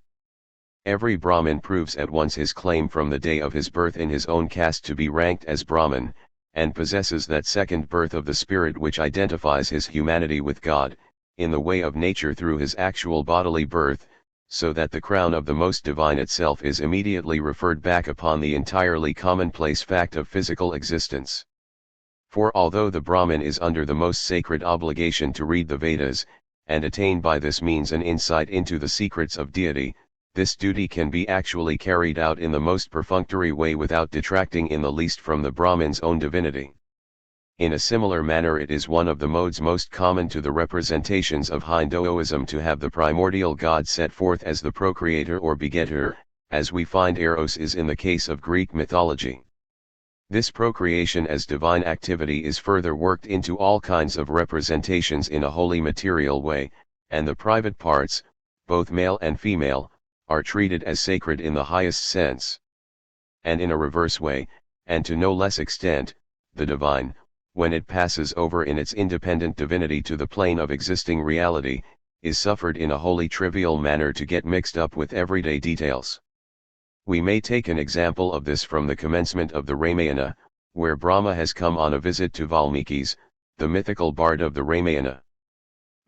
Every Brahmin proves at once his claim from the day of his birth in his own caste to be ranked as Brahmin, and possesses that second birth of the spirit which identifies his humanity with God, in the way of nature through his actual bodily birth, so that the crown of the most divine itself is immediately referred back upon the entirely commonplace fact of physical existence. For although the Brahmin is under the most sacred obligation to read the Vedas, and attain by this means an insight into the secrets of deity, this duty can be actually carried out in the most perfunctory way without detracting in the least from the Brahmin's own divinity. In a similar manner it is one of the modes most common to the representations of Hinduism to have the primordial god set forth as the procreator or begetter, as we find Eros is in the case of Greek mythology. This procreation as divine activity is further worked into all kinds of representations in a wholly material way, and the private parts, both male and female, are treated as sacred in the highest sense. And in a reverse way, and to no less extent, the divine, when it passes over in its independent divinity to the plane of existing reality, is suffered in a wholly trivial manner to get mixed up with everyday details. We may take an example of this from the commencement of the Ramayana, where Brahma has come on a visit to Valmikis, the mythical bard of the Ramayana.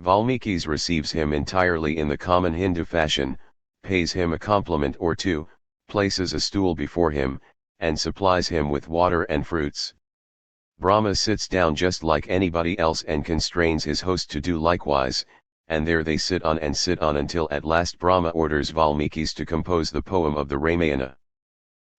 Valmikis receives him entirely in the common Hindu fashion, pays him a compliment or two, places a stool before him, and supplies him with water and fruits. Brahma sits down just like anybody else and constrains his host to do likewise, and there they sit on until at last Brahma orders Valmikis to compose the poem of the Ramayana.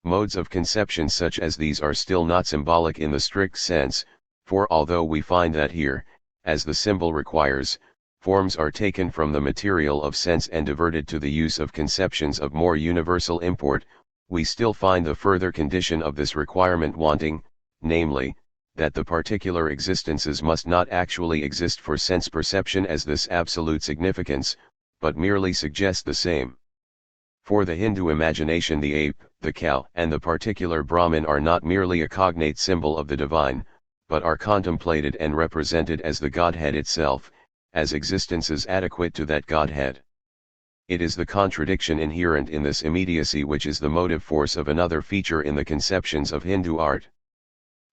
Modes of conception such as these are still not symbolic in the strict sense, for although we find that here, as the symbol requires, forms are taken from the material of sense and diverted to the use of conceptions of more universal import, we still find the further condition of this requirement wanting, namely, that the particular existences must not actually exist for sense perception as this absolute significance, but merely suggest the same. For the Hindu imagination the ape, the cow and the particular Brahmin are not merely a cognate symbol of the divine, but are contemplated and represented as the Godhead itself, as existences adequate to that Godhead. It is the contradiction inherent in this immediacy which is the motive force of another feature in the conceptions of Hindu art.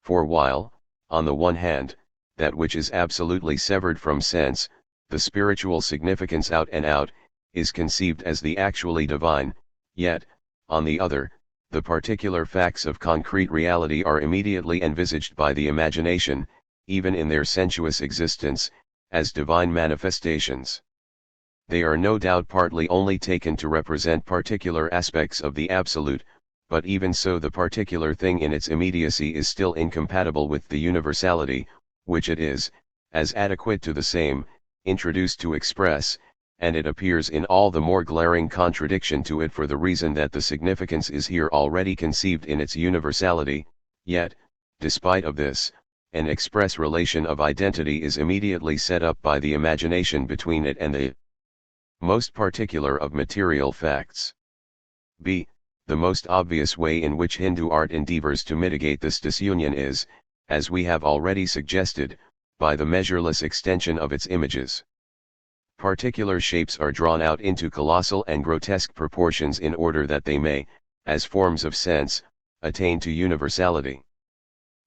For while, on the one hand, that which is absolutely severed from sense, the spiritual significance out and out, is conceived as the actually divine, yet, on the other, the particular facts of concrete reality are immediately envisaged by the imagination, even in their sensuous existence, as divine manifestations. They are no doubt partly only taken to represent particular aspects of the absolute, but even so the particular thing in its immediacy is still incompatible with the universality, which it is, as adequate to the same, introduced to express, and it appears in all the more glaring contradiction to it for the reason that the significance is here already conceived in its universality, yet, despite of this, an express relation of identity is immediately set up by the imagination between it and the most particular of material facts. b. The most obvious way in which Hindu art endeavors to mitigate this disunion is, as we have already suggested, by the measureless extension of its images. Particular shapes are drawn out into colossal and grotesque proportions in order that they may, as forms of sense, attain to universality.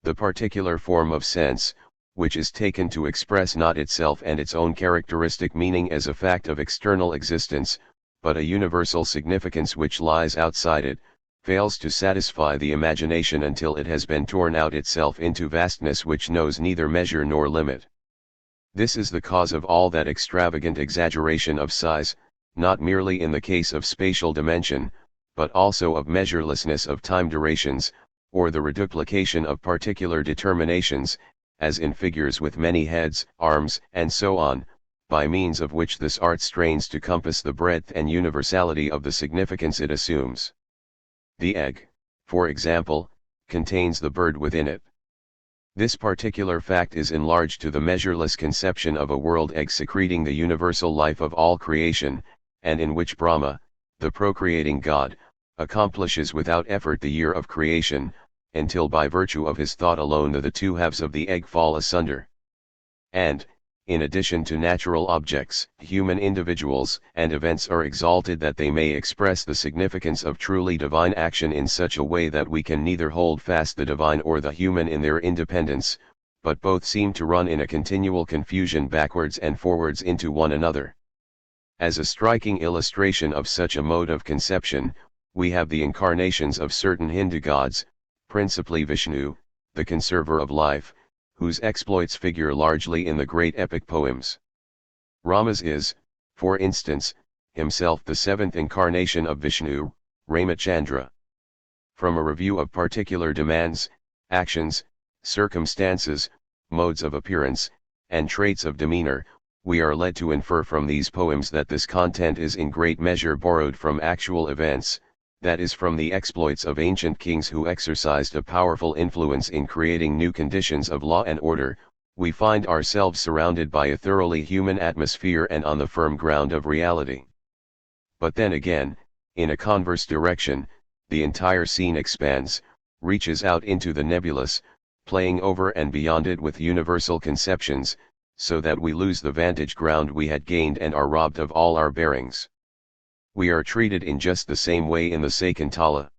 The particular form of sense, which is taken to express not itself and its own characteristic meaning as a fact of external existence, but a universal significance which lies outside it, fails to satisfy the imagination until it has been torn out itself into vastness which knows neither measure nor limit. This is the cause of all that extravagant exaggeration of size, not merely in the case of spatial dimension, but also of measurelessness of time durations, or the reduplication of particular determinations, as in figures with many heads, arms, and so on, by means of which this art strains to compass the breadth and universality of the significance it assumes. The egg, for example, contains the bird within it. This particular fact is enlarged to the measureless conception of a world egg secreting the universal life of all creation, and in which Brahma, the procreating God, accomplishes without effort the year of creation, until by virtue of his thought alone the two halves of the egg fall asunder. And, in addition to natural objects, human individuals and events are exalted that they may express the significance of truly divine action in such a way that we can neither hold fast the divine or the human in their independence, but both seem to run in a continual confusion backwards and forwards into one another. As a striking illustration of such a mode of conception, we have the incarnations of certain Hindu gods, principally Vishnu, the conserver of life, whose exploits figure largely in the great epic poems. Rama's is, for instance, himself the seventh incarnation of Vishnu, Ramachandra. From a review of particular demands, actions, circumstances, modes of appearance, and traits of demeanor, we are led to infer from these poems that this content is in great measure borrowed from actual events, that is from the exploits of ancient kings who exercised a powerful influence in creating new conditions of law and order. We find ourselves surrounded by a thoroughly human atmosphere and on the firm ground of reality. But then again, in a converse direction, the entire scene expands, reaches out into the nebulous, playing over and beyond it with universal conceptions, so that we lose the vantage ground we had gained and are robbed of all our bearings. We are treated in just the same way in the Sakuntala.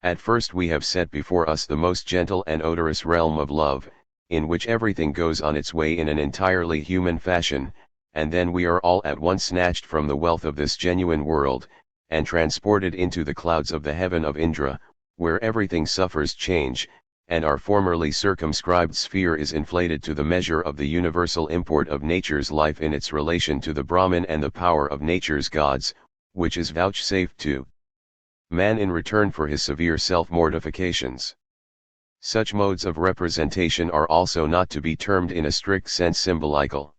At first we have set before us the most gentle and odorous realm of love, in which everything goes on its way in an entirely human fashion, and then we are all at once snatched from the wealth of this genuine world, and transported into the clouds of the heaven of Indra, where everything suffers change, and our formerly circumscribed sphere is inflated to the measure of the universal import of nature's life in its relation to the Brahman and the power of nature's gods, which is vouchsafed to man in return for his severe self-mortifications. Such modes of representation are also not to be termed in a strict sense symbolical.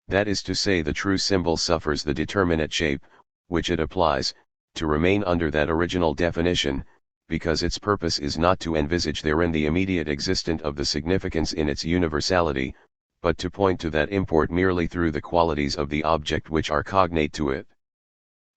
That is to say, the true symbol suffers the determinate shape, which it applies, to remain under that original definition, because its purpose is not to envisage therein the immediate existence of the significance in its universality, but to point to that import merely through the qualities of the object which are cognate to it.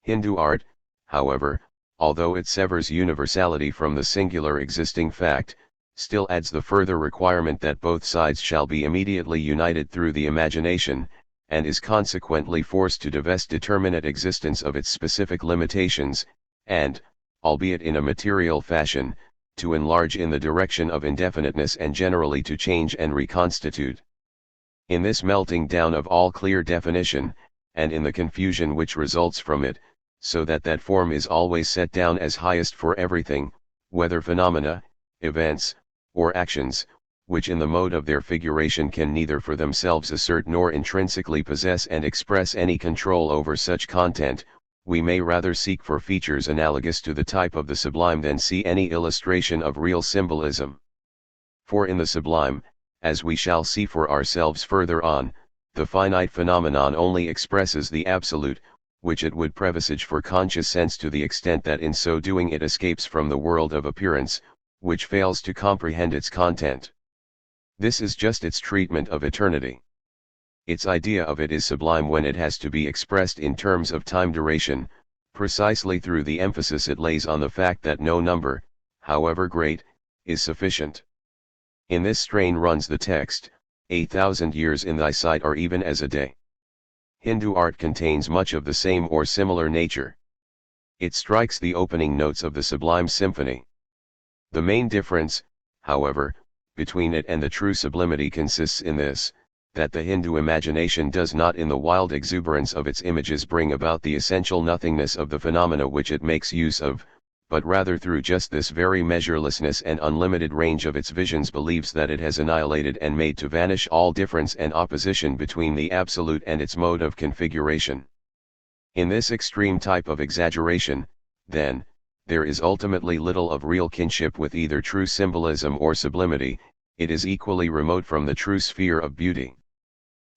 Hindu art, however, although it severs universality from the singular existing fact, still adds the further requirement that both sides shall be immediately united through the imagination, and is consequently forced to divest determinate existence of its specific limitations, and, albeit in a material fashion, to enlarge in the direction of indefiniteness and generally to change and reconstitute. In this melting down of all clear definition, and in the confusion which results from it, so that that form is always set down as highest for everything, whether phenomena, events, or actions, which in the mode of their figuration can neither for themselves assert nor intrinsically possess and express any control over such content. We may rather seek for features analogous to the type of the sublime than see any illustration of real symbolism. For in the sublime, as we shall see for ourselves further on, the finite phenomenon only expresses the absolute, which it would previsage for conscious sense to the extent that in so doing it escapes from the world of appearance, which fails to comprehend its content. This is just its treatment of eternity. Its idea of it is sublime when it has to be expressed in terms of time duration, precisely through the emphasis it lays on the fact that no number, however great, is sufficient. In this strain runs the text, 1,000 years in thy sight are even as a day. Hindu art contains much of the same or similar nature. It strikes the opening notes of the Sublime Symphony. The main difference, however, between it and the true sublimity consists in this, that the Hindu imagination does not in the wild exuberance of its images bring about the essential nothingness of the phenomena which it makes use of, but rather through just this very measurelessness and unlimited range of its visions believes that it has annihilated and made to vanish all difference and opposition between the absolute and its mode of configuration. In this extreme type of exaggeration, then, there is ultimately little of real kinship with either true symbolism or sublimity. It is equally remote from the true sphere of beauty.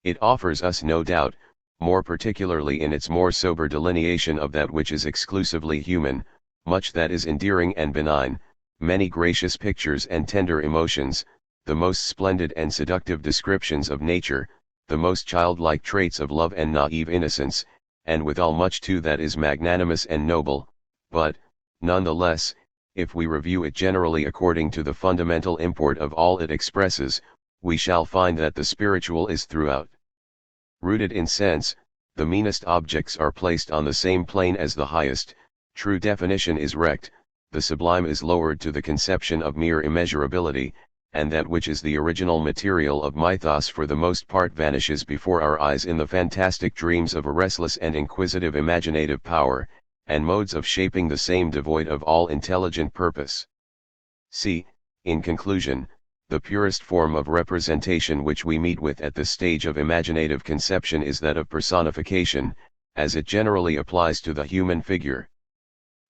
It offers us no doubt, more particularly in its more sober delineation of that which is exclusively human, much that is endearing and benign, many gracious pictures and tender emotions, the most splendid and seductive descriptions of nature, the most childlike traits of love and naive innocence, and withal much too that is magnanimous and noble, but, none the less, if we review it generally according to the fundamental import of all it expresses, we shall find that the spiritual is throughout rooted in sense. The meanest objects are placed on the same plane as the highest, true definition is wrecked, the sublime is lowered to the conception of mere immeasurability, and that which is the original material of mythos for the most part vanishes before our eyes in the fantastic dreams of a restless and inquisitive imaginative power, and modes of shaping the same devoid of all intelligent purpose. See, in conclusion, the purest form of representation which we meet with at this stage of imaginative conception is that of personification, as it generally applies to the human figure.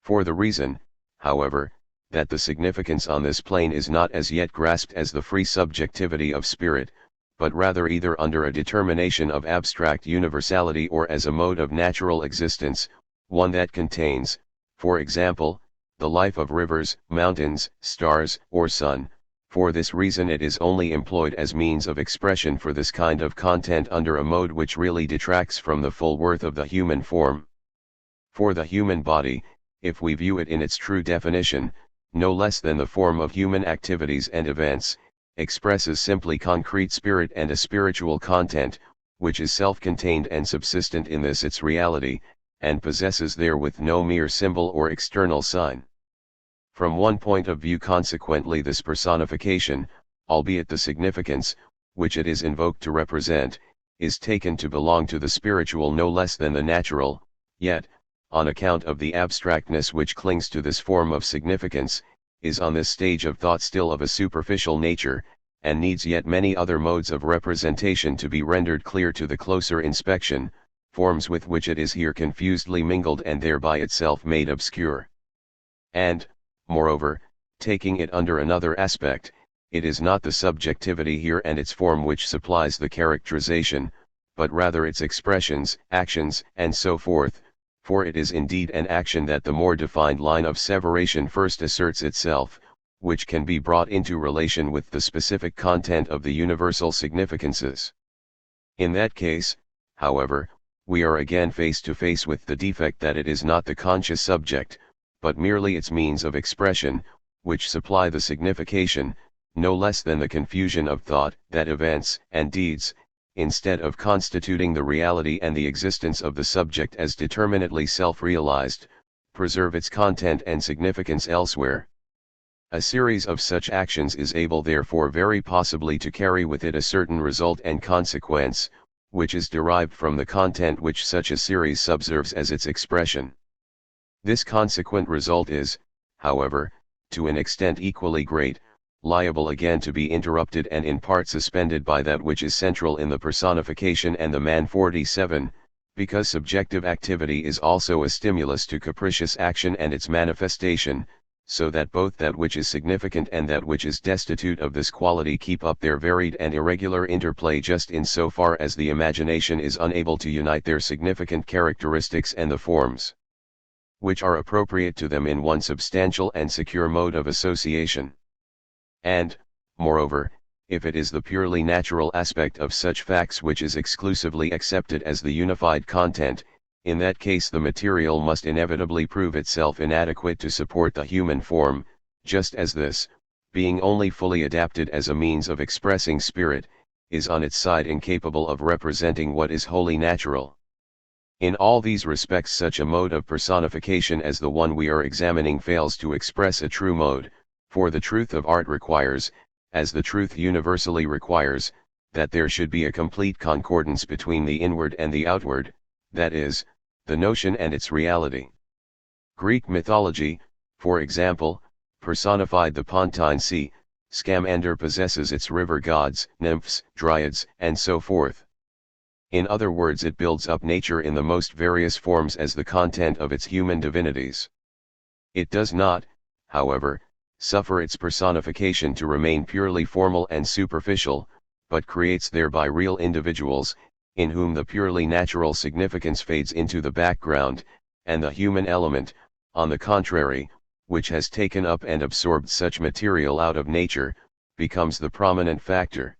For the reason, however, that the significance on this plane is not as yet grasped as the free subjectivity of spirit, but rather either under a determination of abstract universality or as a mode of natural existence, one that contains, for example, the life of rivers, mountains, stars, or sun. For this reason it is only employed as means of expression for this kind of content under a mode which really detracts from the full worth of the human form. For the human body, if we view it in its true definition, no less than the form of human activities and events, expresses simply concrete spirit and a spiritual content, which is self-contained and subsistent in this its reality, and possesses therewith no mere symbol or external sign. From one point of view consequently this personification, albeit the significance, which it is invoked to represent, is taken to belong to the spiritual no less than the natural, yet, on account of the abstractness which clings to this form of significance, is on this stage of thought still of a superficial nature, and needs yet many other modes of representation to be rendered clear to the closer inspection, forms with which it is here confusedly mingled and thereby itself made obscure. And, moreover, taking it under another aspect, it is not the subjectivity here and its form which supplies the characterization, but rather its expressions, actions, and so forth, for it is indeed an action that the more defined line of separation first asserts itself, which can be brought into relation with the specific content of the universal significances. In that case, however, we are again face to face with the defect that it is not the conscious subject, but merely its means of expression, which supply the signification, no less than the confusion of thought, that events and deeds, instead of constituting the reality and the existence of the subject as determinately self-realized, preserve its content and significance elsewhere. A series of such actions is able therefore very possibly to carry with it a certain result and consequence, which is derived from the content which such a series subserves as its expression. This consequent result is, however, to an extent equally great, liable again to be interrupted and in part suspended by that which is central in the personification and the man. 47, because subjective activity is also a stimulus to capricious action and its manifestation, so that both that which is significant and that which is destitute of this quality keep up their varied and irregular interplay just in so far as the imagination is unable to unite their significant characteristics and the forms which are appropriate to them in one substantial and secure mode of association. And, moreover, if it is the purely natural aspect of such facts which is exclusively accepted as the unified content, in that case the material must inevitably prove itself inadequate to support the human form, just as this, being only fully adapted as a means of expressing spirit, is on its side incapable of representing what is wholly natural. In all these respects such a mode of personification as the one we are examining fails to express a true mode, for the truth of art requires, as the truth universally requires, that there should be a complete concordance between the inward and the outward, that is, the notion and its reality. Greek mythology, for example, personified the Pontine Sea. Scamander possesses its river gods, nymphs, dryads, and so forth. In other words, it builds up nature in the most various forms as the content of its human divinities. It does not, however, suffer its personification to remain purely formal and superficial, but creates thereby real individuals, in whom the purely natural significance fades into the background, and the human element, on the contrary, which has taken up and absorbed such material out of nature, becomes the prominent factor.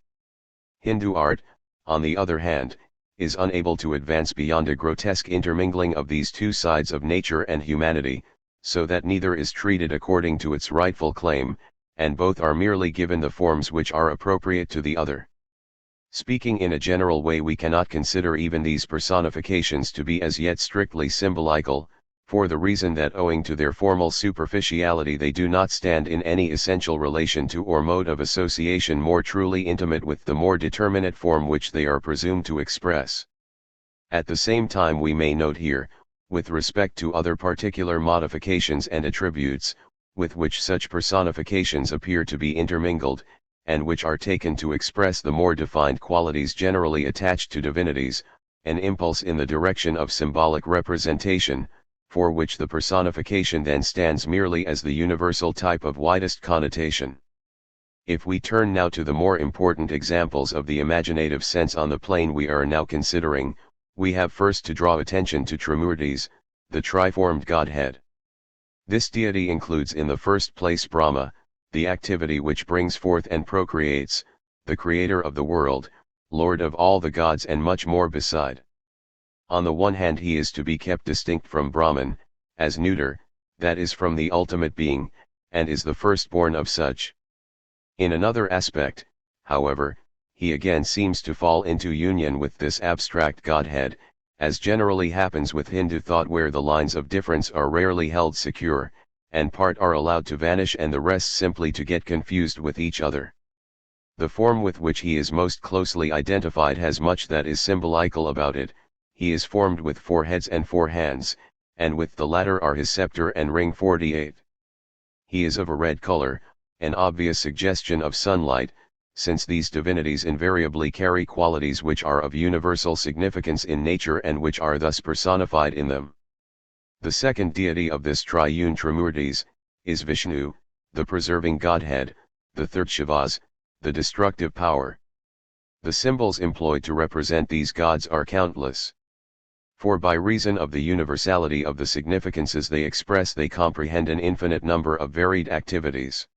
Hindu art, on the other hand, is unable to advance beyond a grotesque intermingling of these two sides of nature and humanity, so that neither is treated according to its rightful claim, and both are merely given the forms which are appropriate to the other. Speaking in a general way, we cannot consider even these personifications to be as yet strictly symbolical, for the reason that owing to their formal superficiality they do not stand in any essential relation to or mode of association more truly intimate with the more determinate form which they are presumed to express. At the same time we may note here, with respect to other particular modifications and attributes, with which such personifications appear to be intermingled, and which are taken to express the more defined qualities generally attached to divinities, an impulse in the direction of symbolic representation, for which the personification then stands merely as the universal type of widest connotation. If we turn now to the more important examples of the imaginative sense on the plane we are now considering, we have first to draw attention to Trimurtis, the triformed Godhead. This deity includes in the first place Brahma, the activity which brings forth and procreates, the creator of the world, lord of all the gods, and much more beside. On the one hand he is to be kept distinct from Brahman, as neuter, that is from the ultimate being, and is the firstborn of such. In another aspect, however, he again seems to fall into union with this abstract Godhead, as generally happens with Hindu thought, where the lines of difference are rarely held secure, and part are allowed to vanish and the rest simply to get confused with each other. The form with which he is most closely identified has much that is symbolical about it. He is formed with 4 heads and 4 hands, and with the latter are his scepter and ring. 48. He is of a red color, an obvious suggestion of sunlight, since these divinities invariably carry qualities which are of universal significance in nature and which are thus personified in them. The second deity of this triune Trimurtis, is Vishnu, the preserving Godhead, the third Shivas, the destructive power. The symbols employed to represent these gods are countless. For by reason of the universality of the significances they express, they comprehend an infinite number of varied activities.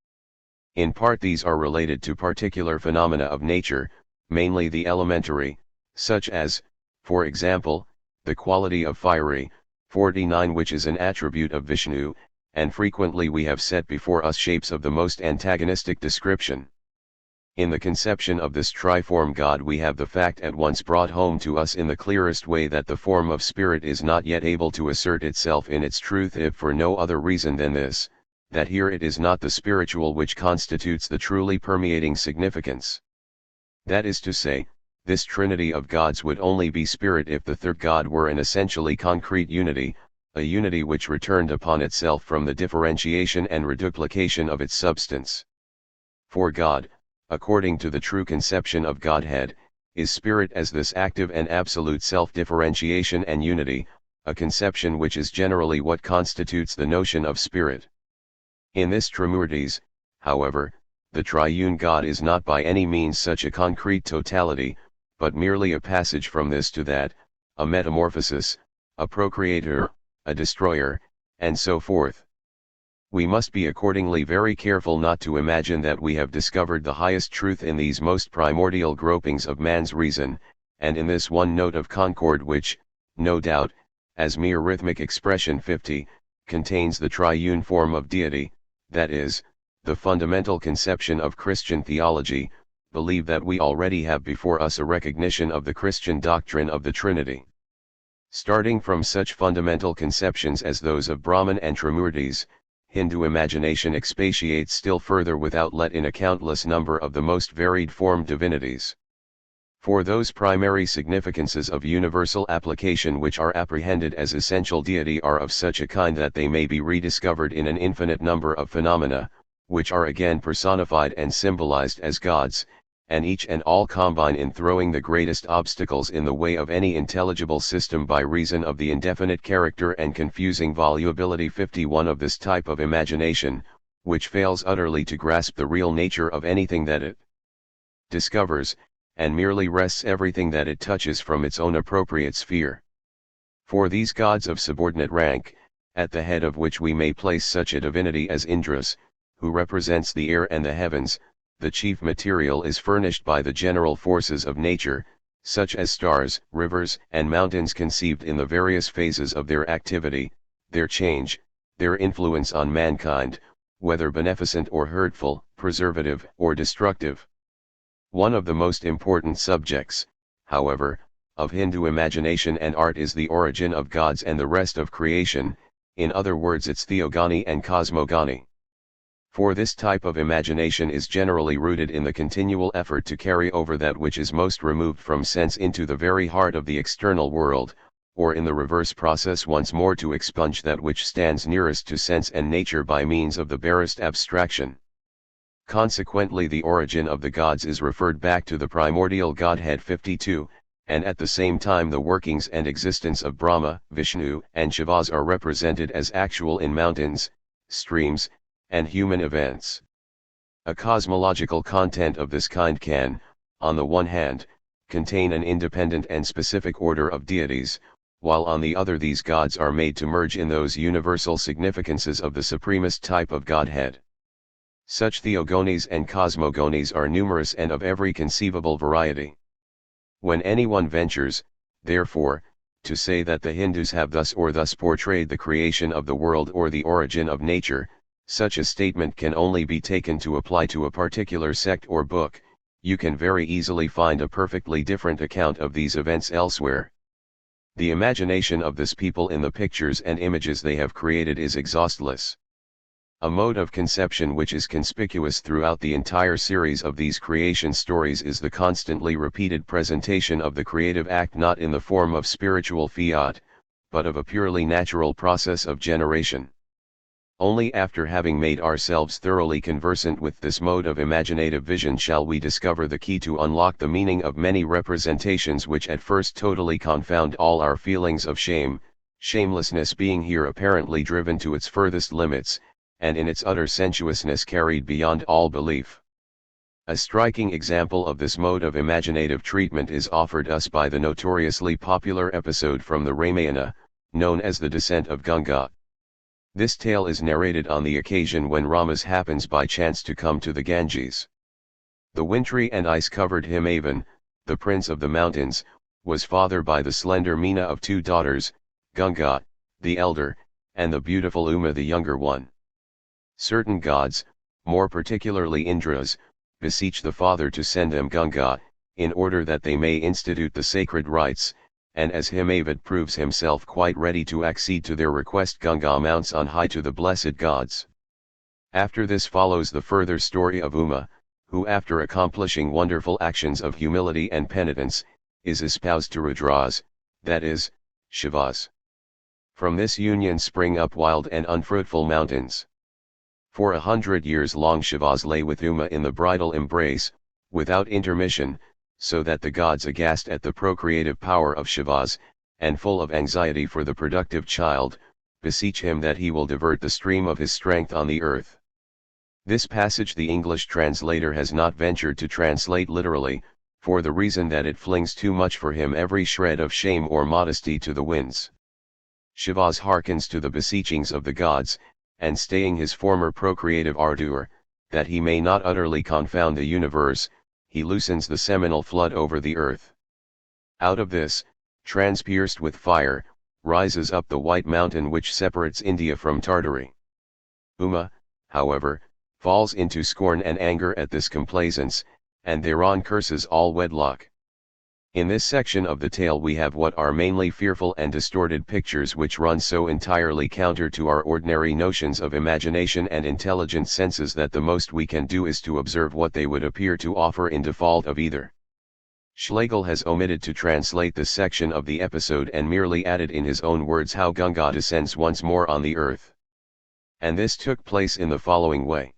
In part these are related to particular phenomena of nature, mainly the elementary, such as, for example, the quality of fiery, 49, which is an attribute of Vishnu, and frequently we have set before us shapes of the most antagonistic description. In the conception of this triform God we have the fact at once brought home to us in the clearest way that the form of spirit is not yet able to assert itself in its truth, if for no other reason than this, that here it is not the spiritual which constitutes the truly permeating significance. That is to say, this trinity of gods would only be spirit if the third God were an essentially concrete unity, a unity which returned upon itself from the differentiation and reduplication of its substance. For God, according to the true conception of Godhead, is spirit as this active and absolute self-differentiation and unity, a conception which is generally what constitutes the notion of spirit. In this Trimurtis, however, the triune God is not by any means such a concrete totality, but merely a passage from this to that, a metamorphosis, a procreator, a destroyer, and so forth. We must be accordingly very careful not to imagine that we have discovered the highest truth in these most primordial gropings of man's reason, and in this one note of concord which, no doubt, as mere rhythmic expression 50, contains the triune form of deity, that is, the fundamental conception of Christian theology, believe that we already have before us a recognition of the Christian doctrine of the Trinity. Starting from such fundamental conceptions as those of Brahman and Trimurtis, Hindu imagination expatiates still further without let in a countless number of the most varied formed divinities. For those primary significances of universal application which are apprehended as essential deity are of such a kind that they may be rediscovered in an infinite number of phenomena, which are again personified and symbolized as gods, and each and all combine in throwing the greatest obstacles in the way of any intelligible system by reason of the indefinite character and confusing volubility 51 of this type of imagination, which fails utterly to grasp the real nature of anything that it discovers, and merely wrests everything that it touches from its own appropriate sphere. For these gods of subordinate rank, at the head of which we may place such a divinity as Indras, who represents the air and the heavens, the chief material is furnished by the general forces of nature, such as stars, rivers, and mountains conceived in the various phases of their activity, their change, their influence on mankind, whether beneficent or hurtful, preservative or destructive. One of the most important subjects, however, of Hindu imagination and art is the origin of gods and the rest of creation, in other words its theogony and cosmogony. For this type of imagination is generally rooted in the continual effort to carry over that which is most removed from sense into the very heart of the external world, or in the reverse process once more to expunge that which stands nearest to sense and nature by means of the barest abstraction. Consequently the origin of the gods is referred back to the primordial Godhead 52, and at the same time the workings and existence of Brahma, Vishnu, and Shivas are represented as actual in mountains, streams, and human events. A cosmological content of this kind can, on the one hand, contain an independent and specific order of deities, while on the other these gods are made to merge in those universal significances of the supremest type of Godhead. Such theogonies and cosmogonies are numerous and of every conceivable variety. When anyone ventures, therefore, to say that the Hindus have thus or thus portrayed the creation of the world or the origin of nature, such a statement can only be taken to apply to a particular sect or book. You can very easily find a perfectly different account of these events elsewhere. The imagination of this people in the pictures and images they have created is exhaustless. A mode of conception which is conspicuous throughout the entire series of these creation stories is the constantly repeated presentation of the creative act not in the form of spiritual fiat, but of a purely natural process of generation. Only after having made ourselves thoroughly conversant with this mode of imaginative vision shall we discover the key to unlock the meaning of many representations which at first totally confound all our feelings of shame, shamelessness being here apparently driven to its furthest limits, and in its utter sensuousness carried beyond all belief. A striking example of this mode of imaginative treatment is offered us by the notoriously popular episode from the Ramayana, known as the Descent of Ganga. This tale is narrated on the occasion when Ramas happens by chance to come to the Ganges. The wintry and ice-covered Himavan, the prince of the mountains, was fathered by the slender Meena of two daughters, Ganga, the elder, and the beautiful Uma the younger one. Certain gods, more particularly Indras, beseech the father to send them Ganga, in order that they may institute the sacred rites, and as Himavad proves himself quite ready to accede to their request, Ganga mounts on high to the blessed gods. After this follows the further story of Uma, who after accomplishing wonderful actions of humility and penitence, is espoused to Rudras, that is, Shivas. From this union spring up wild and unfruitful mountains. For 100 years long Shivas lay with Uma in the bridal embrace, without intermission, so that the gods, aghast at the procreative power of Shivas, and full of anxiety for the productive child, beseech him that he will divert the stream of his strength on the earth. This passage the English translator has not ventured to translate literally, for the reason that it flings too much for him every shred of shame or modesty to the winds. Shivas hearkens to the beseechings of the gods, and staying his former procreative ardour, that he may not utterly confound the universe, he loosens the seminal flood over the earth. Out of this, transpierced with fire, rises up the white mountain which separates India from Tartary. Uma, however, falls into scorn and anger at this complaisance, and thereon curses all wedlock. In this section of the tale we have what are mainly fearful and distorted pictures which run so entirely counter to our ordinary notions of imagination and intelligent senses that the most we can do is to observe what they would appear to offer in default of either. Schlegel has omitted to translate this section of the episode and merely added in his own words how Gunga descends once more on the earth. And this took place in the following way.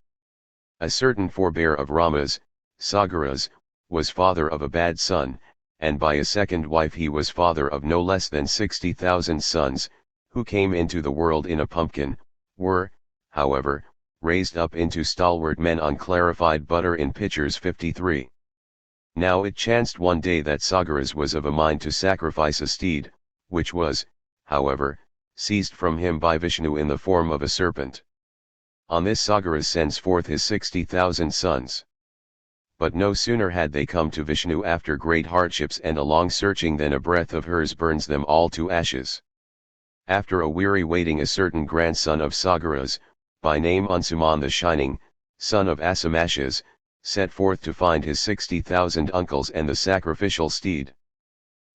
A certain forebear of Rama's, Sagaras, was father of a bad son, and by a second wife he was father of no less than 60,000 sons, who came into the world in a pumpkin, were, however, raised up into stalwart men on clarified butter in pitchers 53. Now it chanced one day that Sagaras was of a mind to sacrifice a steed, which was, however, seized from him by Vishnu in the form of a serpent. On this Sagaras sends forth his 60,000 sons. But no sooner had they come to Vishnu after great hardships and a long searching than a breath of hers burns them all to ashes. After a weary waiting a certain grandson of Sagaras, by name Ansuman the Shining, son of Asamashas, set forth to find his 60,000 uncles and the sacrificial steed.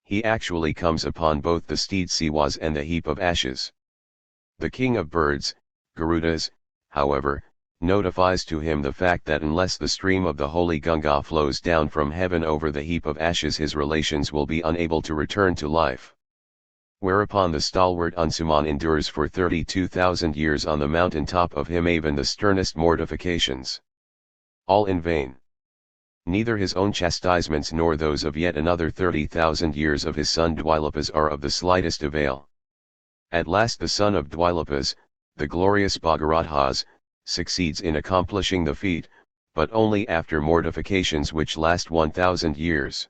He actually comes upon both the steed Siwas and the heap of ashes. The king of birds, Garudas, however, notifies to him the fact that unless the stream of the holy Gunga flows down from heaven over the heap of ashes his relations will be unable to return to life. Whereupon the stalwart Ansuman endures for 32,000 years on the mountain top of Himavan the sternest mortifications. All in vain. Neither his own chastisements nor those of yet another 30,000 years of his son Dwailapas are of the slightest avail. At last the son of Dwailapas, the glorious Bhagarathas, succeeds in accomplishing the feat, but only after mortifications which last 1,000 years.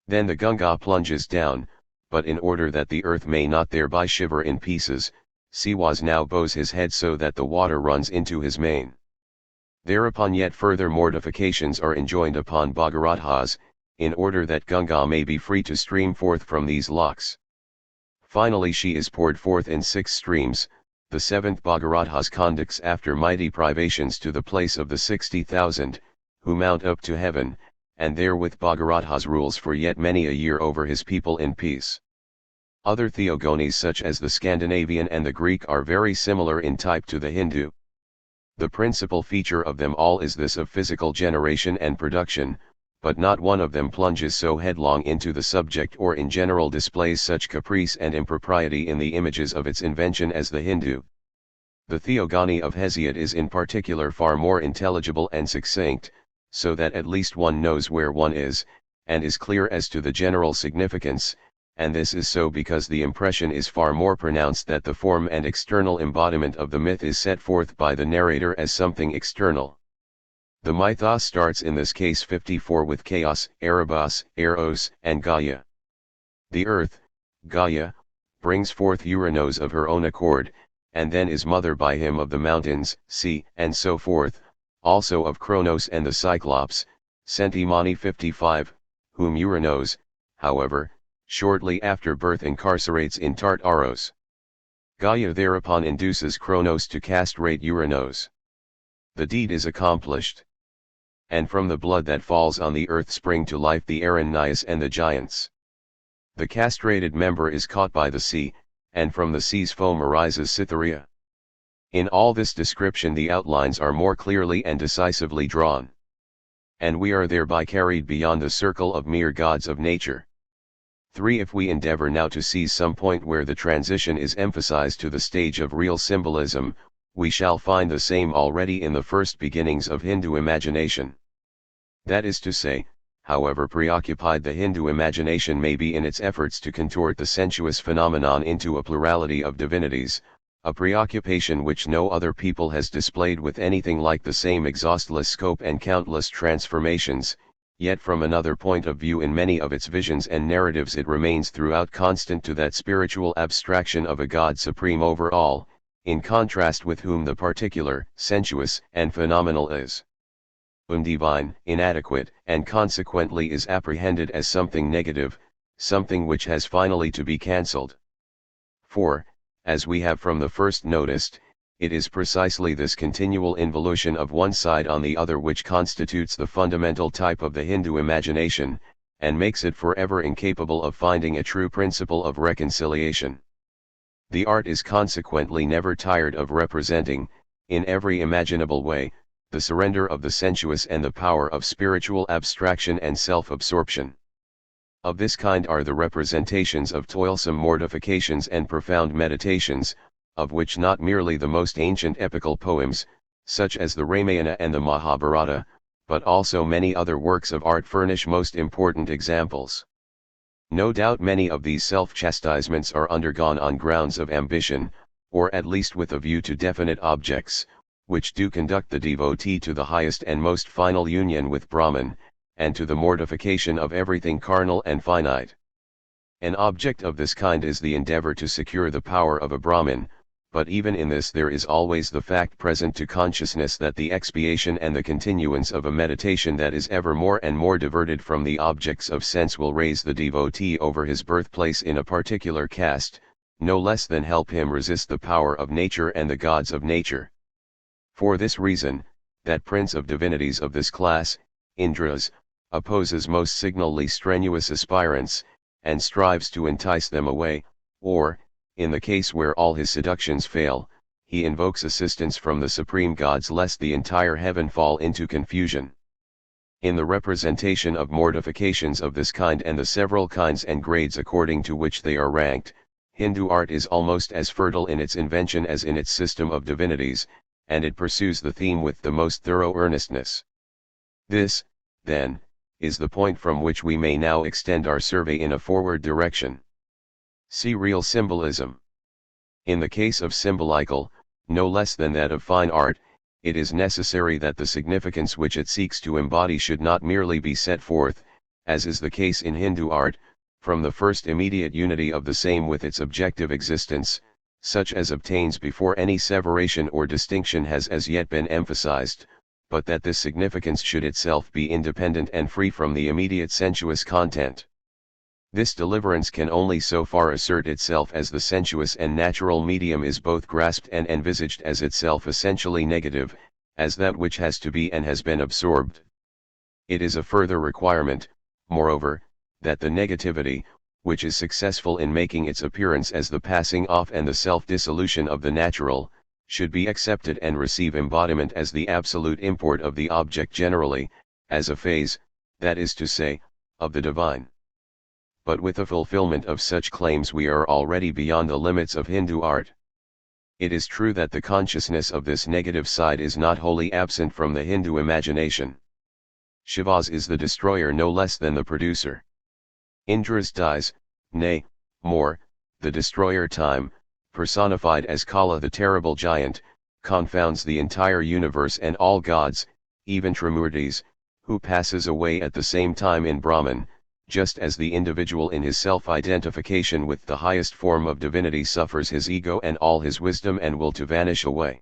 Then the Gunga plunges down, but in order that the earth may not thereby shiver in pieces, Siwas now bows his head so that the water runs into his mane. Thereupon yet further mortifications are enjoined upon Bhagarathas, in order that Gunga may be free to stream forth from these locks. Finally she is poured forth in 6 streams. The 7th Bhagarathas conducts after mighty privations to the place of the 60,000, who mount up to heaven, and therewith Bhagarathas rules for yet many a year over his people in peace. Other theogonies such as the Scandinavian and the Greek are very similar in type to the Hindu. The principal feature of them all is this of physical generation and production, but not one of them plunges so headlong into the subject or in general displays such caprice and impropriety in the images of its invention as the Hindu. The Theogony of Hesiod is in particular far more intelligible and succinct, so that at least one knows where one is, and is clear as to the general significance, and this is so because the impression is far more pronounced that the form and external embodiment of the myth is set forth by the narrator as something external. The mythos starts in this case 54 with Chaos, Erebos, Eros, and Gaia. The earth, Gaia, brings forth Uranos of her own accord, and then is mother by him of the mountains, sea, and so forth, also of Kronos and the Cyclops, Centimani 55, whom Uranos, however, shortly after birth incarcerates in Tartaros. Gaia thereupon induces Kronos to castrate Uranos. The deed is accomplished. And from the blood that falls on the earth spring to life the Aranyas and the giants. The castrated member is caught by the sea, and from the sea's foam arises Cytherea. In all this description the outlines are more clearly and decisively drawn. And we are thereby carried beyond the circle of mere gods of nature. 3. If we endeavor now to seize some point where the transition is emphasized to the stage of real symbolism, we shall find the same already in the first beginnings of Hindu imagination. That is to say, however preoccupied the Hindu imagination may be in its efforts to contort the sensuous phenomenon into a plurality of divinities, a preoccupation which no other people has displayed with anything like the same exhaustless scope and countless transformations, yet from another point of view in many of its visions and narratives it remains throughout constant to that spiritual abstraction of a God supreme over all, in contrast with whom the particular, sensuous, and phenomenal is undivine, inadequate, and consequently is apprehended as something negative, something which has finally to be cancelled. For, as we have from the first noticed, it is precisely this continual involution of one side on the other which constitutes the fundamental type of the Hindu imagination, and makes it forever incapable of finding a true principle of reconciliation. The art is consequently never tired of representing, in every imaginable way, the surrender of the sensuous and the power of spiritual abstraction and self-absorption. Of this kind are the representations of toilsome mortifications and profound meditations, of which not merely the most ancient epical poems, such as the Ramayana and the Mahabharata, but also many other works of art furnish most important examples. No doubt many of these self-chastisements are undergone on grounds of ambition, or at least with a view to definite objects, which do conduct the devotee to the highest and most final union with Brahman, and to the mortification of everything carnal and finite. An object of this kind is the endeavor to secure the power of a Brahmin, but even in this there is always the fact present to consciousness that the expiation and the continuance of a meditation that is ever more and more diverted from the objects of sense will raise the devotee over his birthplace in a particular caste, no less than help him resist the power of nature and the gods of nature. For this reason, that prince of divinities of this class, Indras, opposes most signally strenuous aspirants, and strives to entice them away, or, in the case where all his seductions fail, he invokes assistance from the supreme gods lest the entire heaven fall into confusion. In the representation of mortifications of this kind and the several kinds and grades according to which they are ranked, Hindu art is almost as fertile in its invention as in its system of divinities, and it pursues the theme with the most thorough earnestness. This, then, is the point from which we may now extend our survey in a forward direction. See real symbolism. In the case of symbolical, no less than that of fine art, it is necessary that the significance which it seeks to embody should not merely be set forth, as is the case in Hindu art, from the first immediate unity of the same with its objective existence, such as obtains before any separation or distinction has as yet been emphasized, but that this significance should itself be independent and free from the immediate sensuous content. This deliverance can only so far assert itself as the sensuous and natural medium is both grasped and envisaged as itself essentially negative, as that which has to be and has been absorbed. It is a further requirement, moreover, that the negativity, which is successful in making its appearance as the passing off and the self-dissolution of the natural, should be accepted and receive embodiment as the absolute import of the object generally, as a phase, that is to say, of the divine. But with the fulfillment of such claims we are already beyond the limits of Hindu art. It is true that the consciousness of this negative side is not wholly absent from the Hindu imagination. Shiva's is the destroyer no less than the producer. Indra's dies, nay, more, the destroyer time, personified as Kala the terrible giant, confounds the entire universe and all gods, even Trimurtis, who passes away at the same time in Brahman, just as the individual in his self-identification with the highest form of divinity suffers his ego and all his wisdom and will to vanish away.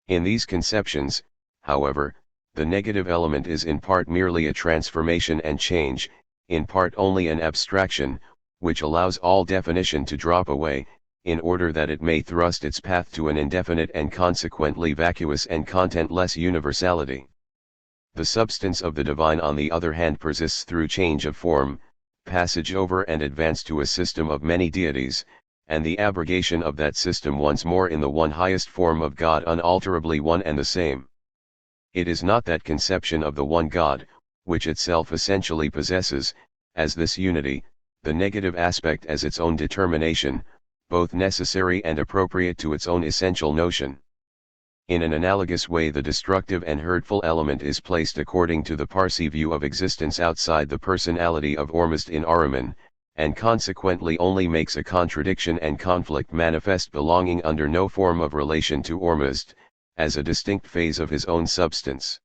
In these conceptions, however, the negative element is in part merely a transformation and change, in part only an abstraction, which allows all definition to drop away, in order that it may thrust its path to an indefinite and consequently vacuous and contentless universality. The substance of the divine on the other hand persists through change of form, passage over and advance to a system of many deities, and the abrogation of that system once more in the one highest form of God unalterably one and the same. It is not that conception of the one God, which itself essentially possesses, as this unity, the negative aspect as its own determination, both necessary and appropriate to its own essential notion. In an analogous way, the destructive and hurtful element is placed according to the Parsi view of existence outside the personality of Ormuzd in Ahriman, and consequently only makes a contradiction and conflict manifest belonging under no form of relation to Ormuzd, as a distinct phase of his own substance.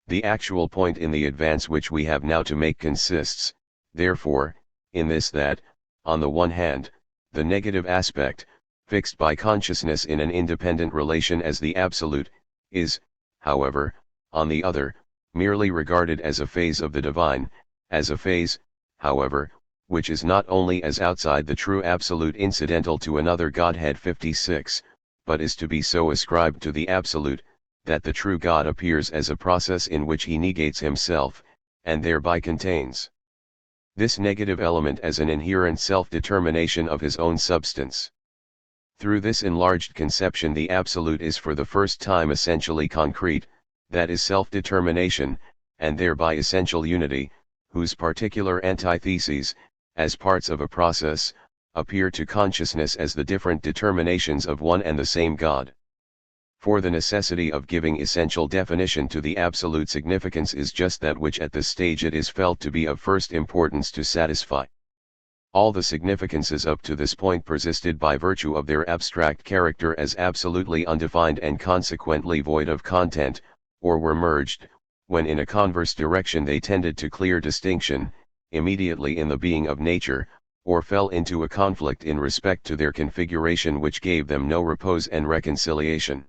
The actual point in the advance which we have now to make consists, therefore, in this that, on the one hand, the negative aspect, fixed by consciousness in an independent relation as the absolute, is, however, on the other, merely regarded as a phase of the divine, as a phase, however, which is not only as outside the true absolute incidental to another Godhead 56, but is to be so ascribed to the absolute, that the true God appears as a process in which he negates himself, and thereby contains this negative element as an inherent self-determination of his own substance. Through this enlarged conception, the absolute is for the first time essentially concrete, that is self-determination, and thereby essential unity, whose particular antitheses, as parts of a process, appear to consciousness as the different determinations of one and the same God. For the necessity of giving essential definition to the absolute significance is just that which at this stage it is felt to be of first importance to satisfy. All the significances up to this point persisted by virtue of their abstract character as absolutely undefined and consequently void of content, or were merged, when in a converse direction they tended to clear distinction, immediately in the being of nature, or fell into a conflict in respect to their configuration which gave them no repose and reconciliation.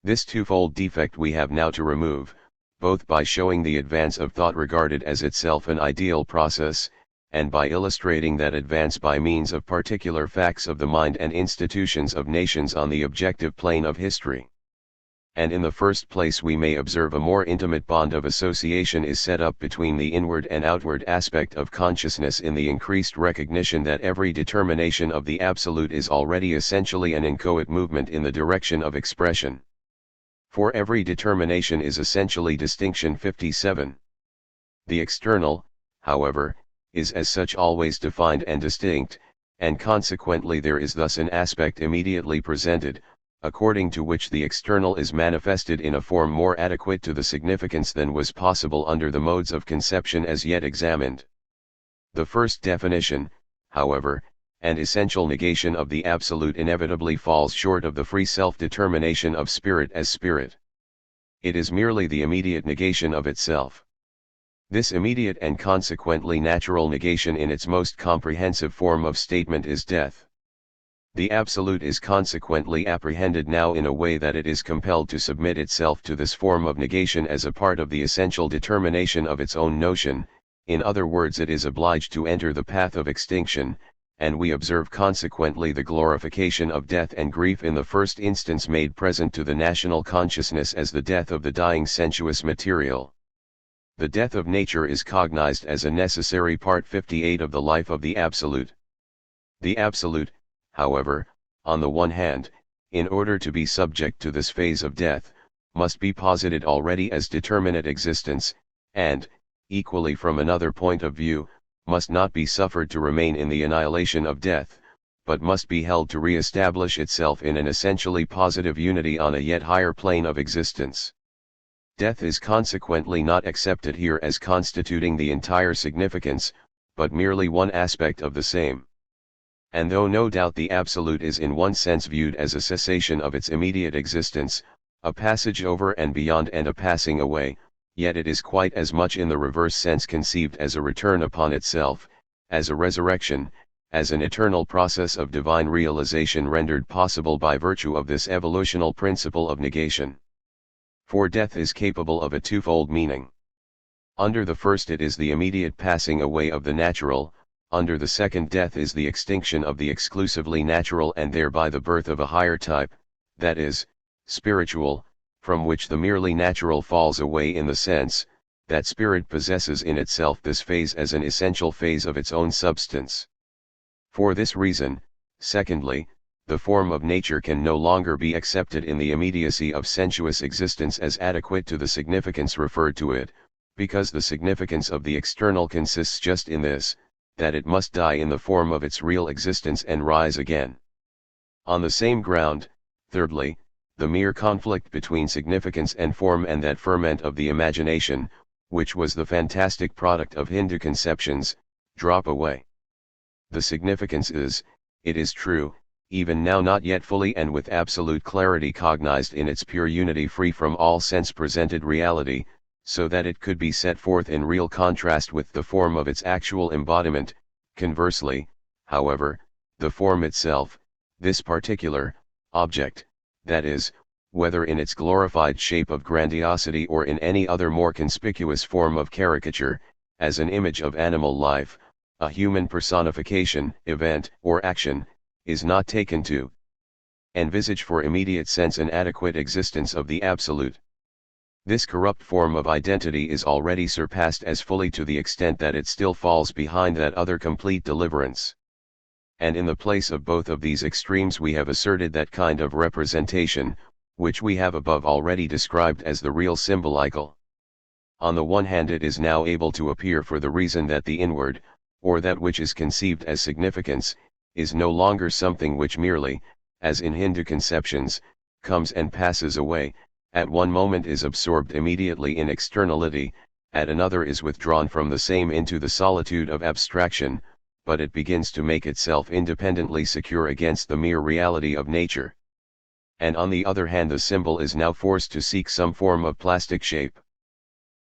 This twofold defect we have now to remove, both by showing the advance of thought regarded as itself an ideal process, and by illustrating that advance by means of particular facts of the mind and institutions of nations on the objective plane of history. And in the first place we may observe a more intimate bond of association is set up between the inward and outward aspect of consciousness in the increased recognition that every determination of the absolute is already essentially an inchoate movement in the direction of expression. For every determination is essentially distinction 57. The external, however, is as such always defined and distinct, and consequently there is thus an aspect immediately presented, according to which the external is manifested in a form more adequate to the significance than was possible under the modes of conception as yet examined. The first definition, however, and essential negation of the absolute inevitably falls short of the free self-determination of spirit as spirit. It is merely the immediate negation of itself. This immediate and consequently natural negation in its most comprehensive form of statement is death. The absolute is consequently apprehended now in a way that it is compelled to submit itself to this form of negation as a part of the essential determination of its own notion, in other words it is obliged to enter the path of extinction, and we observe consequently the glorification of death and grief in the first instance made present to the national consciousness as the death of the dying sensuous material. The death of nature is cognized as a necessary part 58 of the life of the absolute. The absolute, however, on the one hand, in order to be subject to this phase of death, must be posited already as determinate existence, and, equally from another point of view, must not be suffered to remain in the annihilation of death, but must be held to re-establish itself in an essentially positive unity on a yet higher plane of existence. Death is consequently not accepted here as constituting the entire significance, but merely one aspect of the same. And though no doubt the absolute is in one sense viewed as a cessation of its immediate existence, a passage over and beyond and a passing away, yet it is quite as much in the reverse sense conceived as a return upon itself, as a resurrection, as an eternal process of divine realization rendered possible by virtue of this evolutional principle of negation. For death is capable of a twofold meaning. Under the first it is the immediate passing away of the natural, under the second death is the extinction of the exclusively natural and thereby the birth of a higher type, that is, spiritual, from which the merely natural falls away in the sense, that spirit possesses in itself this phase as an essential phase of its own substance. For this reason, secondly, the form of nature can no longer be accepted in the immediacy of sensuous existence as adequate to the significance referred to it, because the significance of the external consists just in this, that it must die in the form of its real existence and rise again. On the same ground, thirdly, the mere conflict between significance and form and that ferment of the imagination, which was the fantastic product of Hindu conceptions, drop away. The significance is, it is true, even now not yet fully and with absolute clarity cognized in its pure unity free from all sense-presented reality, so that it could be set forth in real contrast with the form of its actual embodiment. Conversely, however, the form itself, this particular object, that is, whether in its glorified shape of grandiosity or in any other more conspicuous form of caricature, as an image of animal life, a human personification, event, or action, is not taken to envisage for immediate sense an adequate existence of the Absolute. This corrupt form of identity is already surpassed as fully to the extent that it still falls behind that other complete deliverance. And in the place of both of these extremes we have asserted that kind of representation, which we have above already described as the real symbolical. On the one hand it is now able to appear for the reason that the inward, or that which is conceived as significance, is no longer something which merely, as in Hindu conceptions, comes and passes away, at one moment is absorbed immediately in externality, at another is withdrawn from the same into the solitude of abstraction, but it begins to make itself independently secure against the mere reality of nature. And on the other hand the symbol is now forced to seek some form of plastic shape.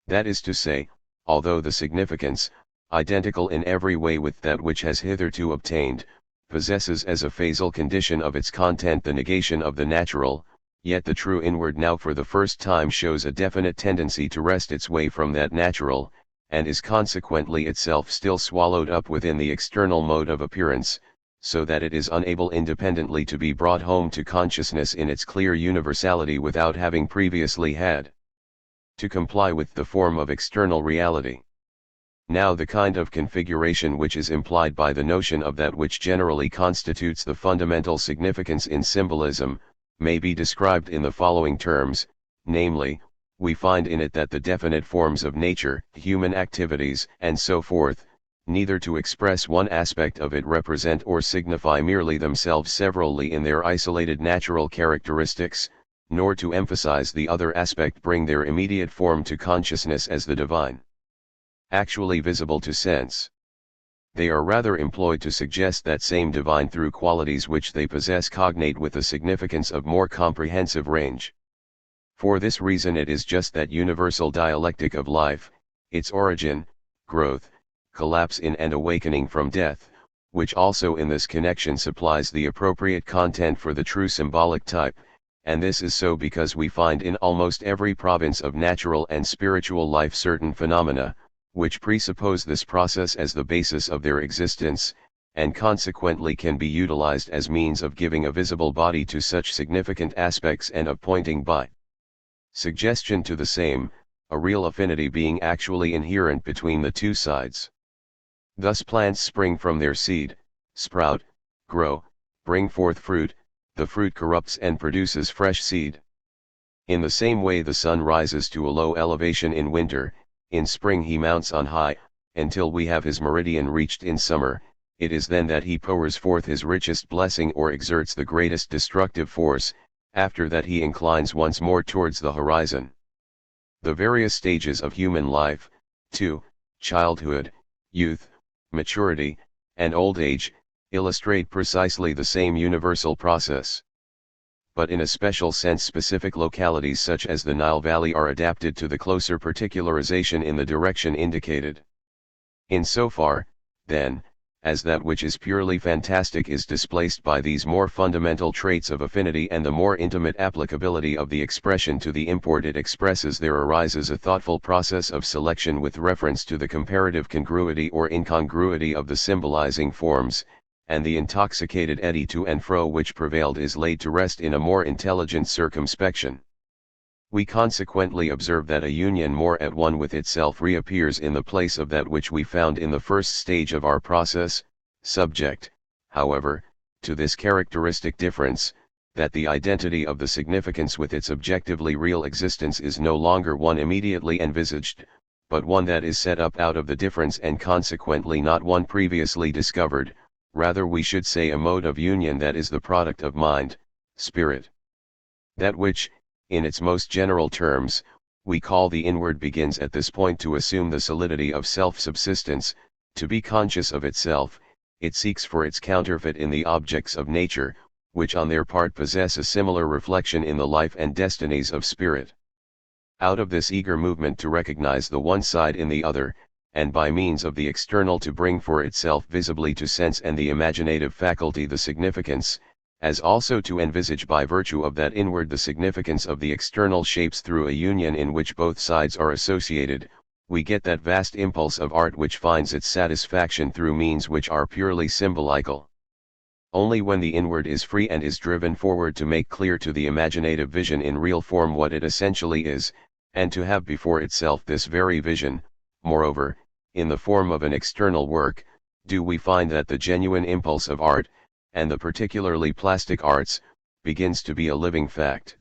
That is to say, although the significance, identical in every way with that which has hitherto obtained, possesses as a phasal condition of its content the negation of the natural, yet the true inward now for the first time shows a definite tendency to wrest its way from that natural, and is consequently itself still swallowed up within the external mode of appearance, so that it is unable independently to be brought home to consciousness in its clear universality without having previously had to comply with the form of external reality. Now the kind of configuration which is implied by the notion of that which generally constitutes the fundamental significance in symbolism, may be described in the following terms, namely, we find in it that the definite forms of nature, human activities, and so forth, neither to express one aspect of it represent or signify merely themselves severally in their isolated natural characteristics, nor to emphasize the other aspect bring their immediate form to consciousness as the divine, actually visible to sense. They are rather employed to suggest that same divine through qualities which they possess cognate with a significance of more comprehensive range. For this reason it is just that universal dialectic of life, its origin, growth, collapse in and awakening from death, which also in this connection supplies the appropriate content for the true symbolic type, and this is so because we find in almost every province of natural and spiritual life certain phenomena, which presuppose this process as the basis of their existence, and consequently can be utilized as means of giving a visible body to such significant aspects and of pointing by suggestion to the same, a real affinity being actually inherent between the two sides. Thus plants spring from their seed, sprout, grow, bring forth fruit, the fruit corrupts and produces fresh seed. In the same way the sun rises to a low elevation in winter, in spring he mounts on high, until we have his meridian reached in summer, it is then that he pours forth his richest blessing or exerts the greatest destructive force, after that he inclines once more towards the horizon. The various stages of human life, too, childhood, youth, maturity, and old age, illustrate precisely the same universal process. But in a special sense specific localities such as the Nile Valley are adapted to the closer particularization in the direction indicated. In so far, then, as that which is purely fantastic is displaced by these more fundamental traits of affinity and the more intimate applicability of the expression to the import it expresses, there arises a thoughtful process of selection with reference to the comparative congruity or incongruity of the symbolizing forms, and the intoxicated eddy to and fro which prevailed is laid to rest in a more intelligent circumspection. We consequently observe that a union more at one with itself reappears in the place of that which we found in the first stage of our process, subject, however, to this characteristic difference, that the identity of the significance with its objectively real existence is no longer one immediately envisaged, but one that is set up out of the difference and consequently not one previously discovered, rather we should say a mode of union that is the product of mind, spirit. That which, in its most general terms, we call the inward begins at this point to assume the solidity of self-subsistence, to be conscious of itself. It seeks for its counterfeit in the objects of nature, which on their part possess a similar reflection in the life and destinies of spirit. Out of this eager movement to recognize the one side in the other, and by means of the external to bring for itself visibly to sense and the imaginative faculty the significance, as also to envisage by virtue of that inward the significance of the external shapes through a union in which both sides are associated, we get that vast impulse of art which finds its satisfaction through means which are purely symbolical. Only when the inward is free and is driven forward to make clear to the imaginative vision in real form what it essentially is, and to have before itself this very vision, moreover, in the form of an external work, do we find that the genuine impulse of art, and the particularly plastic arts, begins to be a living fact.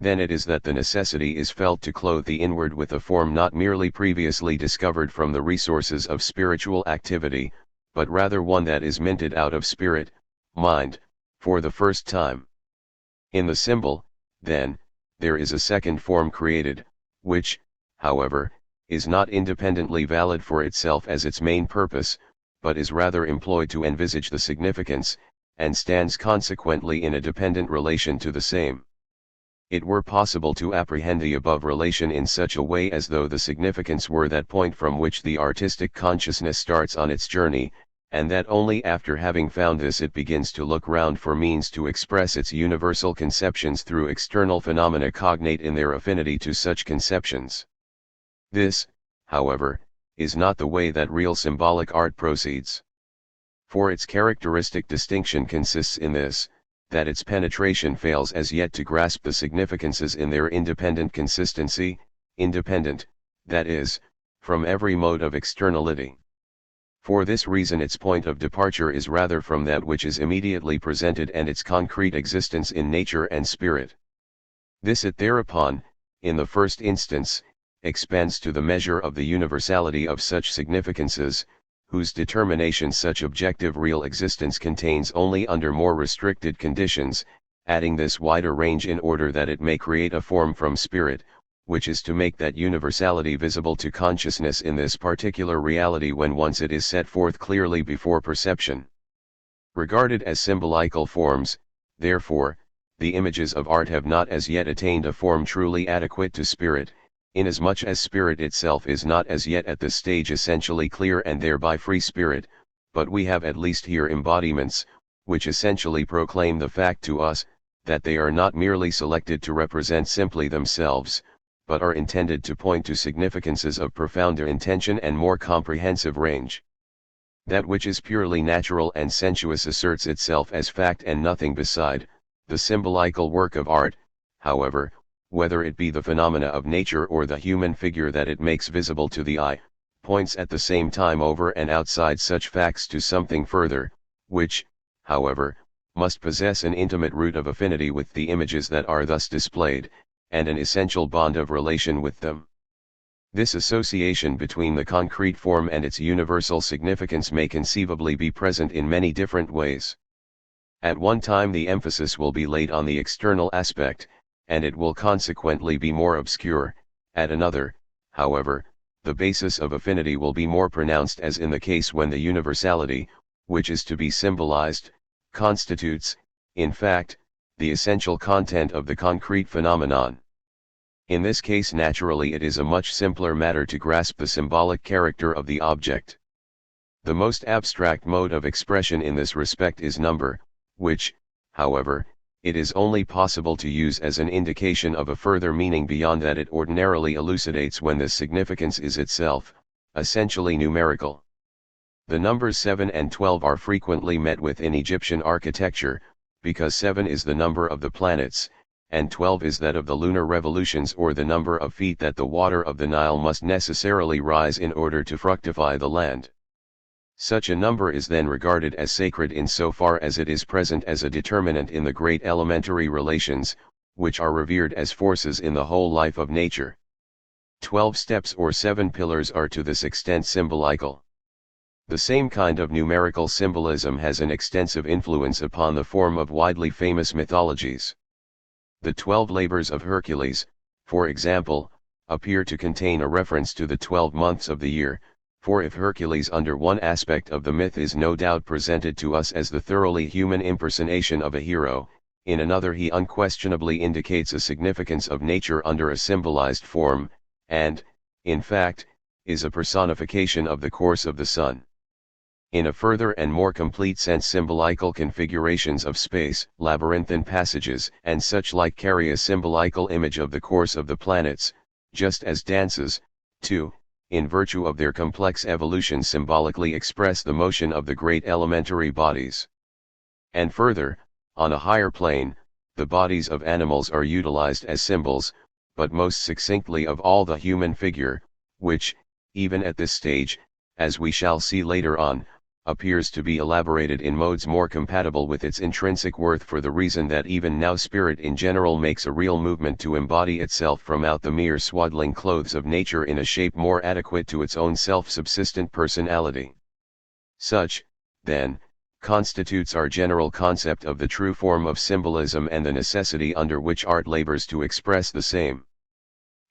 Then it is that the necessity is felt to clothe the inward with a form not merely previously discovered from the resources of spiritual activity, but rather one that is minted out of spirit, mind, for the first time. In the symbol, then, there is a second form created, which, however, is not independently valid for itself as its main purpose, but is rather employed to envisage the significance, and stands consequently in a dependent relation to the same. It were possible to apprehend the above relation in such a way as though the significance were that point from which the artistic consciousness starts on its journey, and that only after having found this it begins to look round for means to express its universal conceptions through external phenomena cognate in their affinity to such conceptions. This, however, is not the way that real symbolic art proceeds. For its characteristic distinction consists in this, that its penetration fails as yet to grasp the significances in their independent consistency, independent, that is, from every mode of externality. For this reason its point of departure is rather from that which is immediately presented and its concrete existence in nature and spirit. This it thereupon, in the first instance, expands to the measure of the universality of such significances, whose determination such objective real existence contains only under more restricted conditions, adding this wider range in order that it may create a form from spirit, which is to make that universality visible to consciousness in this particular reality when once it is set forth clearly before perception. Regarded as symbolical forms, therefore, the images of art have not as yet attained a form truly adequate to spirit, inasmuch as spirit itself is not as yet at this stage essentially clear and thereby free spirit, but we have at least here embodiments, which essentially proclaim the fact to us, that they are not merely selected to represent simply themselves, but are intended to point to significances of profounder intention and more comprehensive range. That which is purely natural and sensuous asserts itself as fact and nothing beside. The symbolical work of art, however, whether it be the phenomena of nature or the human figure that it makes visible to the eye, points at the same time over and outside such facts to something further, which, however, must possess an intimate root of affinity with the images that are thus displayed, and an essential bond of relation with them. This association between the concrete form and its universal significance may conceivably be present in many different ways. At one time the emphasis will be laid on the external aspect, and it will consequently be more obscure. At another, however, the basis of affinity will be more pronounced, as in the case when the universality, which is to be symbolized, constitutes, in fact, the essential content of the concrete phenomenon. In this case naturally it is a much simpler matter to grasp the symbolic character of the object. The most abstract mode of expression in this respect is number, which, however, it is only possible to use as an indication of a further meaning beyond that it ordinarily elucidates when this significance is itself, essentially numerical. The numbers 7 and 12 are frequently met with in Egyptian architecture, because 7 is the number of the planets, and 12 is that of the lunar revolutions or the number of feet that the water of the Nile must necessarily rise in order to fructify the land. Such a number is then regarded as sacred in so far as it is present as a determinant in the great elementary relations, which are revered as forces in the whole life of nature. 12 steps or 7 pillars are to this extent symbolical. The same kind of numerical symbolism has an extensive influence upon the form of widely famous mythologies. The 12 labors of Hercules, for example, appear to contain a reference to the 12 months of the year, for if Hercules under one aspect of the myth is no doubt presented to us as the thoroughly human impersonation of a hero, in another he unquestionably indicates a significance of nature under a symbolized form, and, in fact, is a personification of the course of the sun. In a further and more complete sense, symbolical configurations of space, labyrinthine passages, and such like carry a symbolical image of the course of the planets, just as dances, too, in virtue of their complex evolution symbolically express the motion of the great elementary bodies. And further, on a higher plane, the bodies of animals are utilized as symbols, but most succinctly of all the human figure, which, even at this stage, as we shall see later on, appears to be elaborated in modes more compatible with its intrinsic worth, for the reason that even now spirit in general makes a real movement to embody itself from out the mere swaddling clothes of nature in a shape more adequate to its own self-subsistent personality. Such, then, constitutes our general concept of the true form of symbolism and the necessity under which art labors to express the same.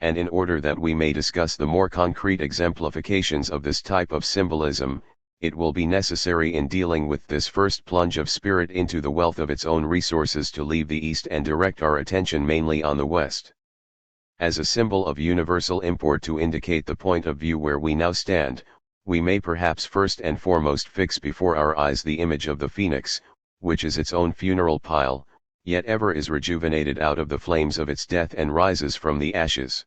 And in order that we may discuss the more concrete exemplifications of this type of symbolism, it will be necessary in dealing with this first plunge of spirit into the wealth of its own resources to leave the East and direct our attention mainly on the West. As a symbol of universal import to indicate the point of view where we now stand, we may perhaps first and foremost fix before our eyes the image of the phoenix, which is its own funeral pile, yet ever is rejuvenated out of the flames of its death and rises from the ashes.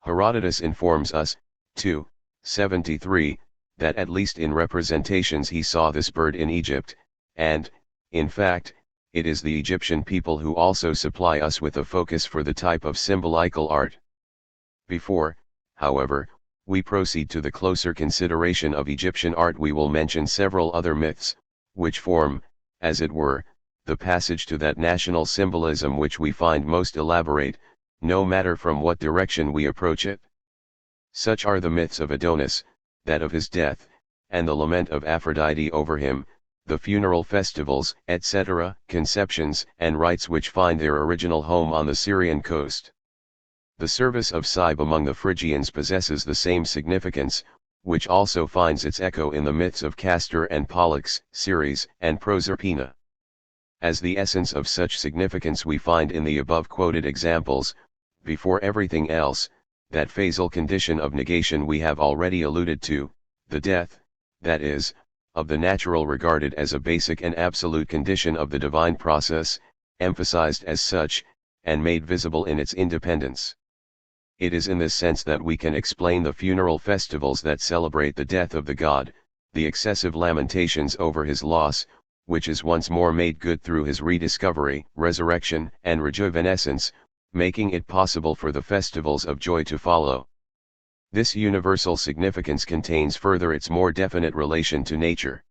Herodotus informs us, 273, that at least in representations he saw this bird in Egypt, and, in fact, it is the Egyptian people who also supply us with a focus for the type of symbolical art. Before, however, we proceed to the closer consideration of Egyptian art, we will mention several other myths, which form, as it were, the passage to that national symbolism which we find most elaborate, no matter from what direction we approach it. Such are the myths of Adonis, that of his death, and the lament of Aphrodite over him, the funeral festivals, etc., conceptions and rites which find their original home on the Syrian coast. The service of Cybele among the Phrygians possesses the same significance, which also finds its echo in the myths of Castor and Pollux, Ceres, and Proserpina. As the essence of such significance we find in the above quoted examples, before everything else, that phasal condition of negation we have already alluded to, the death, that is, of the natural regarded as a basic and absolute condition of the divine process, emphasized as such, and made visible in its independence. It is in this sense that we can explain the funeral festivals that celebrate the death of the god, the excessive lamentations over his loss, which is once more made good through his rediscovery, resurrection, and rejuvenescence, making it possible for the festivals of joy to follow. This universal significance contains further its more definite relation to nature.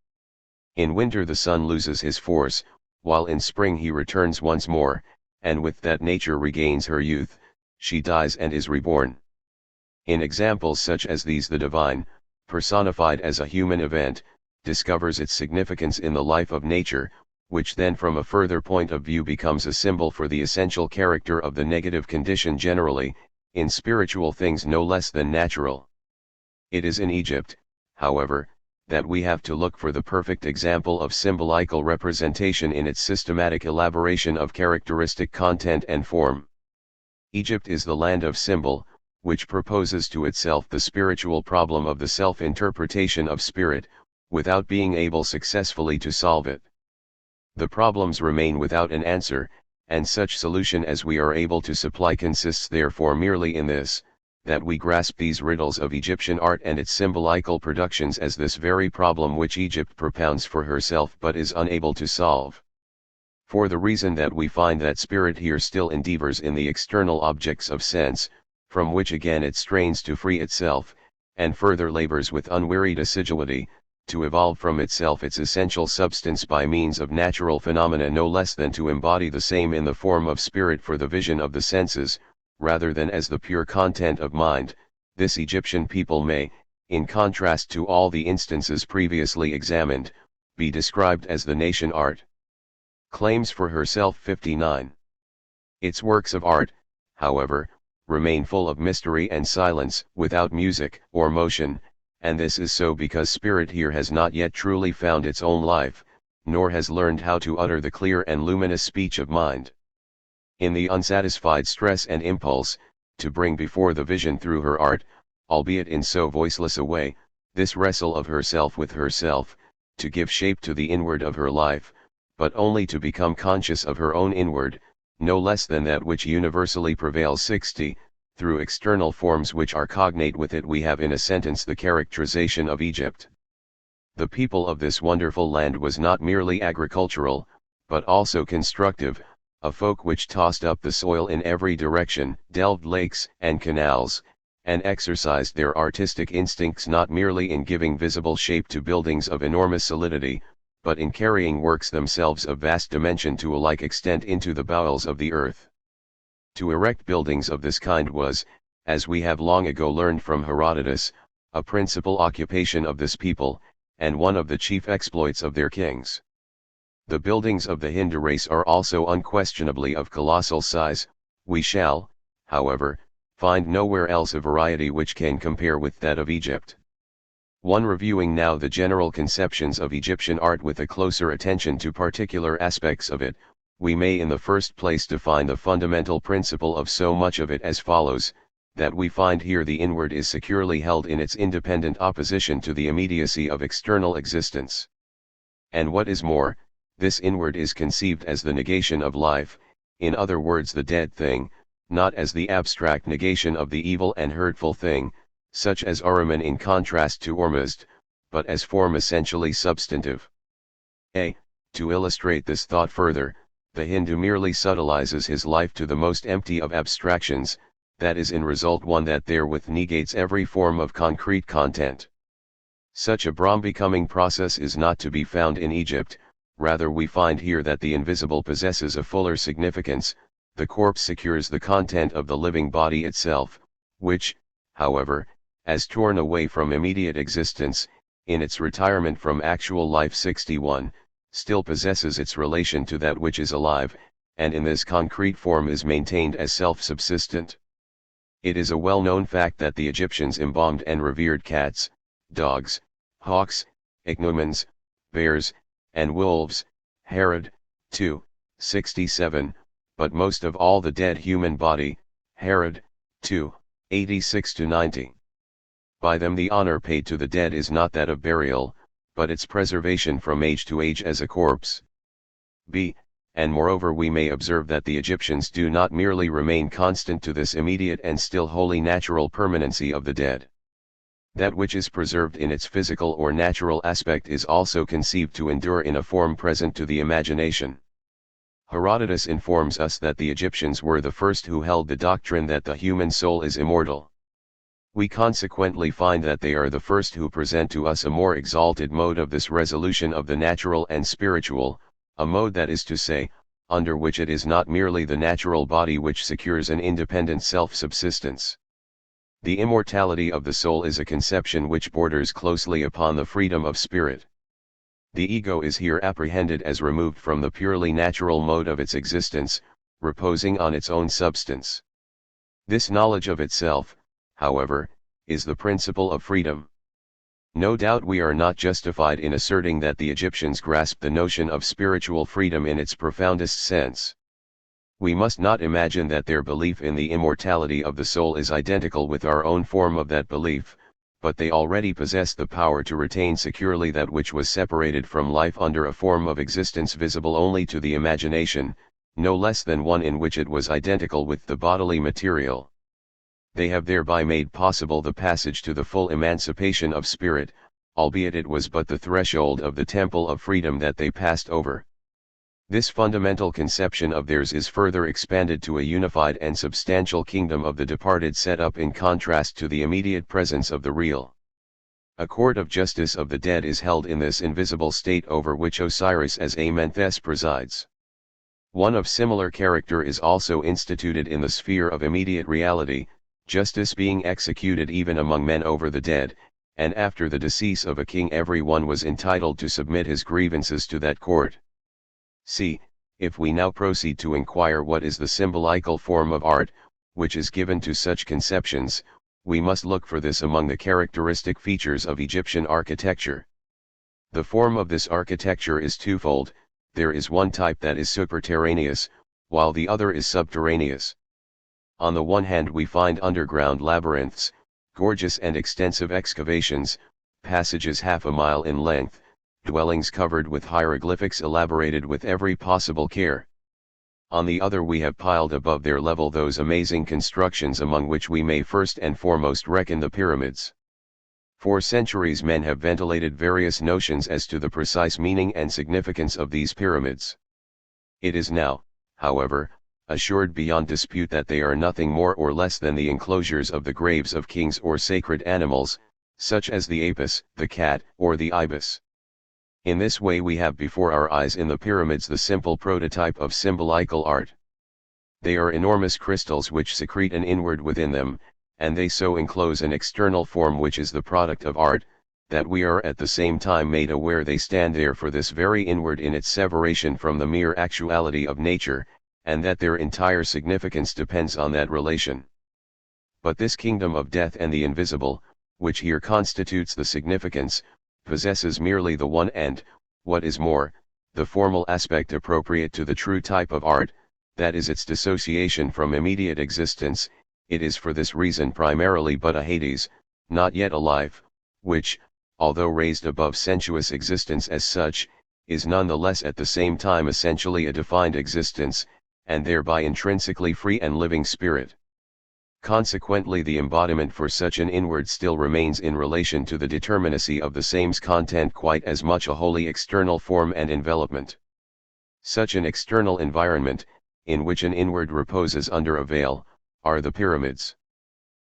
In winter the sun loses his force, while in spring he returns once more, and with that nature regains her youth, she dies and is reborn. In examples such as these the divine, personified as a human event, discovers its significance in the life of nature, which then from a further point of view becomes a symbol for the essential character of the negative condition generally, in spiritual things no less than natural. It is in Egypt, however, that we have to look for the perfect example of symbolical representation in its systematic elaboration of characteristic content and form. Egypt is the land of symbol, which proposes to itself the spiritual problem of the self-interpretation of spirit, without being able successfully to solve it. The problems remain without an answer, and such solution as we are able to supply consists therefore merely in this, that we grasp these riddles of Egyptian art and its symbolical productions as this very problem which Egypt propounds for herself but is unable to solve. For the reason that we find that spirit here still endeavors in the external objects of sense, from which again it strains to free itself, and further labors with unwearied assiduity, to evolve from itself its essential substance by means of natural phenomena no less than to embody the same in the form of spirit for the vision of the senses, rather than as the pure content of mind. This Egyptian people may, in contrast to all the instances previously examined, be described as the nation art. Claims for herself 59. Its works of art, however, remain full of mystery and silence, without music or motion, and this is so because spirit here has not yet truly found its own life, nor has learned how to utter the clear and luminous speech of mind. In the unsatisfied stress and impulse, to bring before the vision through her art, albeit in so voiceless a way, this wrestle of herself with herself, to give shape to the inward of her life, but only to become conscious of her own inward, no less than that which universally prevails. 60. Through external forms which are cognate with it we have in a sentence the characterization of Egypt. The people of this wonderful land was not merely agricultural, but also constructive, a folk which tossed up the soil in every direction, delved lakes and canals, and exercised their artistic instincts not merely in giving visible shape to buildings of enormous solidity, but in carrying works themselves of vast dimension to a like extent into the bowels of the earth. To erect buildings of this kind was, as we have long ago learned from Herodotus, a principal occupation of this people, and one of the chief exploits of their kings. The buildings of the Hindu race are also unquestionably of colossal size. We shall, however, find nowhere else a variety which can compare with that of Egypt. One reviewing now the general conceptions of Egyptian art with a closer attention to particular aspects of it, we may in the first place define the fundamental principle of so much of it as follows, that we find here the inward is securely held in its independent opposition to the immediacy of external existence. And what is more, this inward is conceived as the negation of life, in other words the dead thing, not as the abstract negation of the evil and hurtful thing, such as Ahriman in contrast to Ormuzd, but as form essentially substantive. To illustrate this thought further, the Hindu merely subtilizes his life to the most empty of abstractions, that is in result one that therewith negates every form of concrete content. Such a Brahm-becoming process is not to be found in Egypt, rather we find here that the invisible possesses a fuller significance, the corpse secures the content of the living body itself, which, however, as torn away from immediate existence, in its retirement from actual life 61, still possesses its relation to that which is alive, and in this concrete form is maintained as self-subsistent. It is a well-known fact that the Egyptians embalmed and revered cats, dogs, hawks, ichneumons, bears, and wolves, Herod, 2, 67, but most of all the dead human body, Herod, 2, 86-90. By them the honor paid to the dead is not that of burial, but its preservation from age to age as a corpse. And moreover we may observe that the Egyptians do not merely remain constant to this immediate and still wholly natural permanency of the dead. That which is preserved in its physical or natural aspect is also conceived to endure in a form present to the imagination. Herodotus informs us that the Egyptians were the first who held the doctrine that the human soul is immortal. We consequently find that they are the first who present to us a more exalted mode of this resolution of the natural and spiritual, a mode that is to say, under which it is not merely the natural body which secures an independent self-subsistence. The immortality of the soul is a conception which borders closely upon the freedom of spirit. The ego is here apprehended as removed from the purely natural mode of its existence, reposing on its own substance. This knowledge of itself, however, is the principle of freedom. No doubt we are not justified in asserting that the Egyptians grasped the notion of spiritual freedom in its profoundest sense. We must not imagine that their belief in the immortality of the soul is identical with our own form of that belief, but they already possess the power to retain securely that which was separated from life under a form of existence visible only to the imagination, no less than one in which it was identical with the bodily material. They have thereby made possible the passage to the full emancipation of spirit, albeit it was but the threshold of the temple of freedom that they passed over. This fundamental conception of theirs is further expanded to a unified and substantial kingdom of the departed set up in contrast to the immediate presence of the real. A court of justice of the dead is held in this invisible state over which Osiris as Amenthus presides. One of similar character is also instituted in the sphere of immediate reality, justice being executed even among men over the dead, and after the decease of a king every one was entitled to submit his grievances to that court. See, if we now proceed to inquire what is the symbolical form of art, which is given to such conceptions, we must look for this among the characteristic features of Egyptian architecture. The form of this architecture is twofold. There is one type that is superterraneous, while the other is subterraneous. On the one hand we find underground labyrinths, gorgeous and extensive excavations, passages half a mile in length, dwellings covered with hieroglyphics elaborated with every possible care. On the other we have piled above their level those amazing constructions among which we may first and foremost reckon the pyramids. For centuries men have ventilated various notions as to the precise meaning and significance of these pyramids. It is now, however, assured beyond dispute that they are nothing more or less than the enclosures of the graves of kings or sacred animals, such as the apis, the cat, or the ibis. In this way we have before our eyes in the pyramids the simple prototype of symbolical art. They are enormous crystals which secrete an inward within them, and they so enclose an external form which is the product of art, that we are at the same time made aware they stand there for this very inward in its separation from the mere actuality of nature, and that their entire significance depends on that relation. But this kingdom of death and the invisible, which here constitutes the significance, possesses merely the one and, what is more, the formal aspect appropriate to the true type of art, that is its dissociation from immediate existence. It is for this reason primarily but a Hades, not yet alive, which, although raised above sensuous existence as such, is none the less at the same time essentially a defined existence, and thereby intrinsically free and living spirit. Consequently the embodiment for such an inward still remains in relation to the determinacy of the same's content quite as much a wholly external form and envelopment. Such an external environment, in which an inward reposes under a veil, are the pyramids.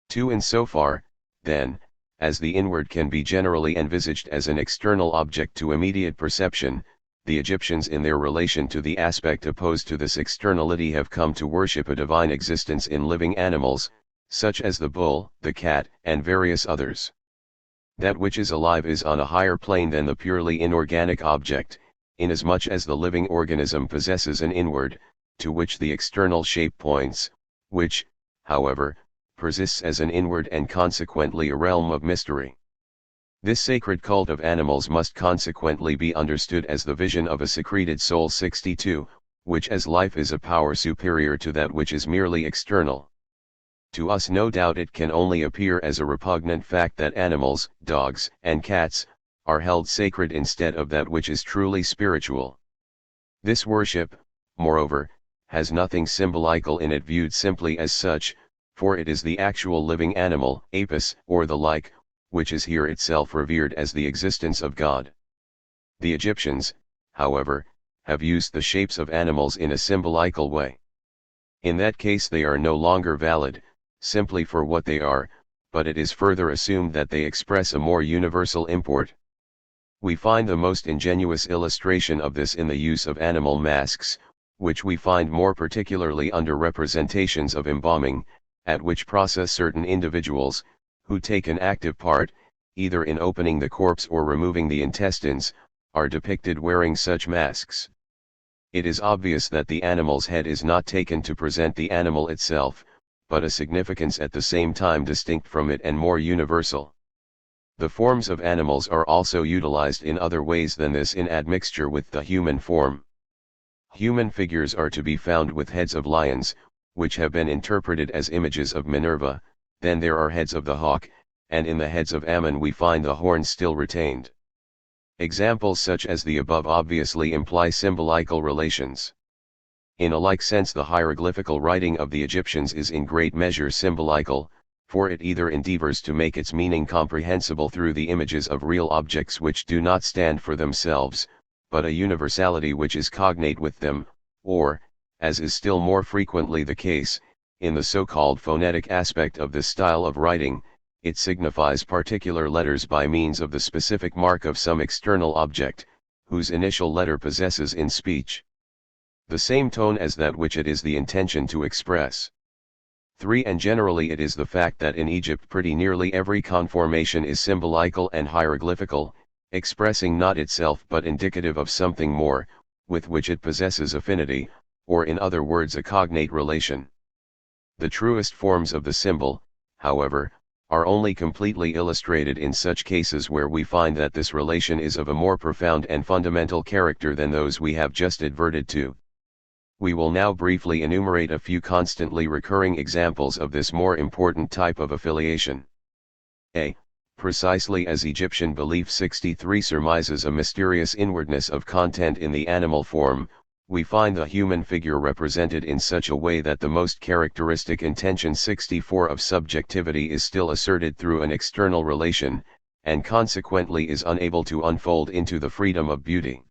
2. In so far, then, as the inward can be generally envisaged as an external object to immediate perception, the Egyptians in their relation to the aspect opposed to this externality have come to worship a divine existence in living animals, such as the bull, the cat, and various others. That which is alive is on a higher plane than the purely inorganic object, inasmuch as the living organism possesses an inward, to which the external shape points, which, however, persists as an inward and consequently a realm of mystery. This sacred cult of animals must consequently be understood as the vision of a secreted soul 62, which as life is a power superior to that which is merely external. To us no doubt it can only appear as a repugnant fact that animals, dogs, and cats, are held sacred instead of that which is truly spiritual. This worship, moreover, has nothing symbolical in it viewed simply as such, for it is the actual living animal, apis, or the like, which is here itself revered as the existence of God. The Egyptians, however, have used the shapes of animals in a symbolical way. In that case they are no longer valid, simply for what they are, but it is further assumed that they express a more universal import. We find the most ingenious illustration of this in the use of animal masks, which we find more particularly under representations of embalming, at which process certain individuals, who take an active part, either in opening the corpse or removing the intestines, are depicted wearing such masks. It is obvious that the animal's head is not taken to present the animal itself, but a significance at the same time distinct from it and more universal. The forms of animals are also utilized in other ways than this in admixture with the human form. Human figures are to be found with heads of lions, which have been interpreted as images of Minerva, then there are heads of the hawk, and in the heads of Ammon we find the horns still retained. Examples such as the above obviously imply symbolical relations. In a like sense the hieroglyphical writing of the Egyptians is in great measure symbolical, for it either endeavors to make its meaning comprehensible through the images of real objects which do not stand for themselves, but a universality which is cognate with them, or, as is still more frequently the case, in the so-called phonetic aspect of this style of writing, it signifies particular letters by means of the specific mark of some external object, whose initial letter possesses in speech. the same tone as that which it is the intention to express. 3. And generally it is the fact that in Egypt pretty nearly every conformation is symbolical and hieroglyphical, expressing not itself but indicative of something more, with which it possesses affinity, or in other words a cognate relation. The truest forms of the symbol, however, are only completely illustrated in such cases where we find that this relation is of a more profound and fundamental character than those we have just adverted to. We will now briefly enumerate a few constantly recurring examples of this more important type of affiliation. A. Precisely as Egyptian belief 63 surmises a mysterious inwardness of content in the animal form, we find the human figure represented in such a way that the most characteristic intention 64 of subjectivity is still asserted through an external relation, and consequently is unable to unfold into the freedom of beauty.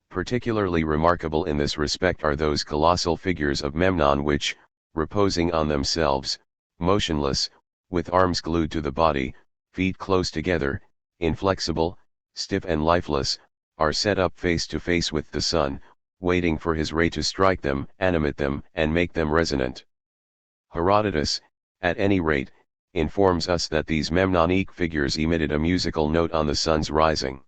Particularly remarkable in this respect are those colossal figures of Memnon which, reposing on themselves, motionless, with arms glued to the body, feet close together, inflexible, stiff and lifeless, are set up face to face with the sun, waiting for his ray to strike them, animate them, and make them resonant. Herodotus, at any rate, informs us that these Memnonic figures emitted a musical note on the sun's rising.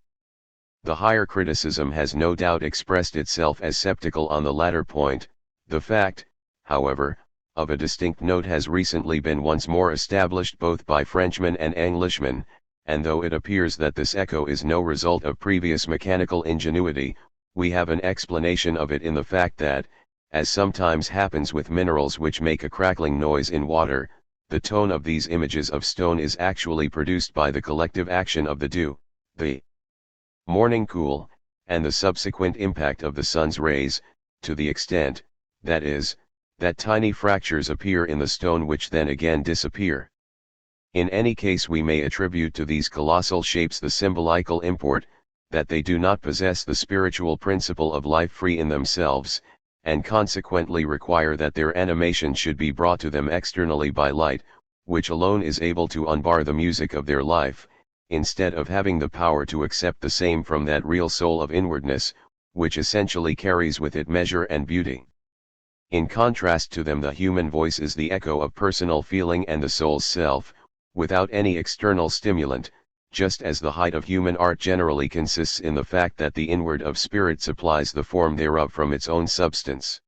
The higher criticism has no doubt expressed itself as sceptical on the latter point. The fact, however, of a distinct note has recently been once more established both by Frenchmen and Englishmen, and though it appears that this echo is no result of previous mechanical ingenuity, we have an explanation of it in the fact that, as sometimes happens with minerals which make a crackling noise in water, the tone of these images of stone is actually produced by the collective action of the dew, the morning cool, and the subsequent impact of the sun's rays, to the extent, that is, that tiny fractures appear in the stone which then again disappear. In any case we may attribute to these colossal shapes the symbolical import, that they do not possess the spiritual principle of life free in themselves, and consequently require that their animation should be brought to them externally by light, which alone is able to unbar the music of their life, instead of having the power to accept the same from that real soul of inwardness, which essentially carries with it measure and beauty. In contrast to them the human voice is the echo of personal feeling and the soul's self, without any external stimulant, just as the height of human art generally consists in the fact that the inward of spirit supplies the form thereof from its own substance.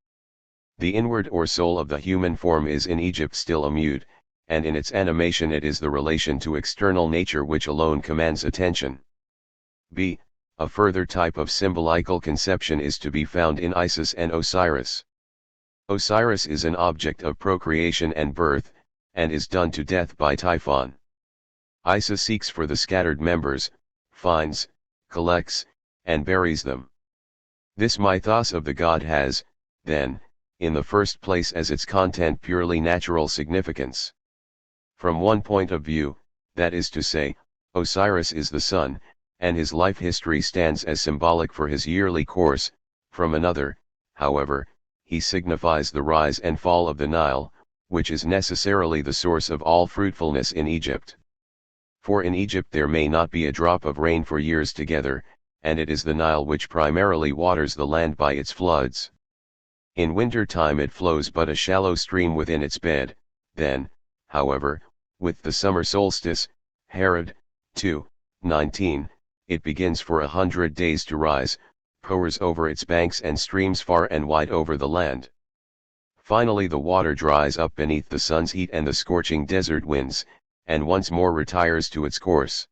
The inward or soul of the human form is in Egypt still a mute, and in its animation it is the relation to external nature which alone commands attention. B. A further type of symbolical conception is to be found in Isis and Osiris. Osiris is an object of procreation and birth, and is done to death by Typhon. Isis seeks for the scattered members, finds, collects, and buries them. This mythos of the god has, then, in the first place as its content purely natural significance. From one point of view, that is to say, Osiris is the sun, and his life history stands as symbolic for his yearly course. From another, however, he signifies the rise and fall of the Nile, which is necessarily the source of all fruitfulness in Egypt. For in Egypt there may not be a drop of rain for years together, and it is the Nile which primarily waters the land by its floods. In winter time it flows but a shallow stream within its bed, then, however, with the summer solstice, Herod, 2:19, it begins for 100 days to rise, pours over its banks and streams far and wide over the land. Finally the water dries up beneath the sun's heat and the scorching desert winds, and once more retires to its course.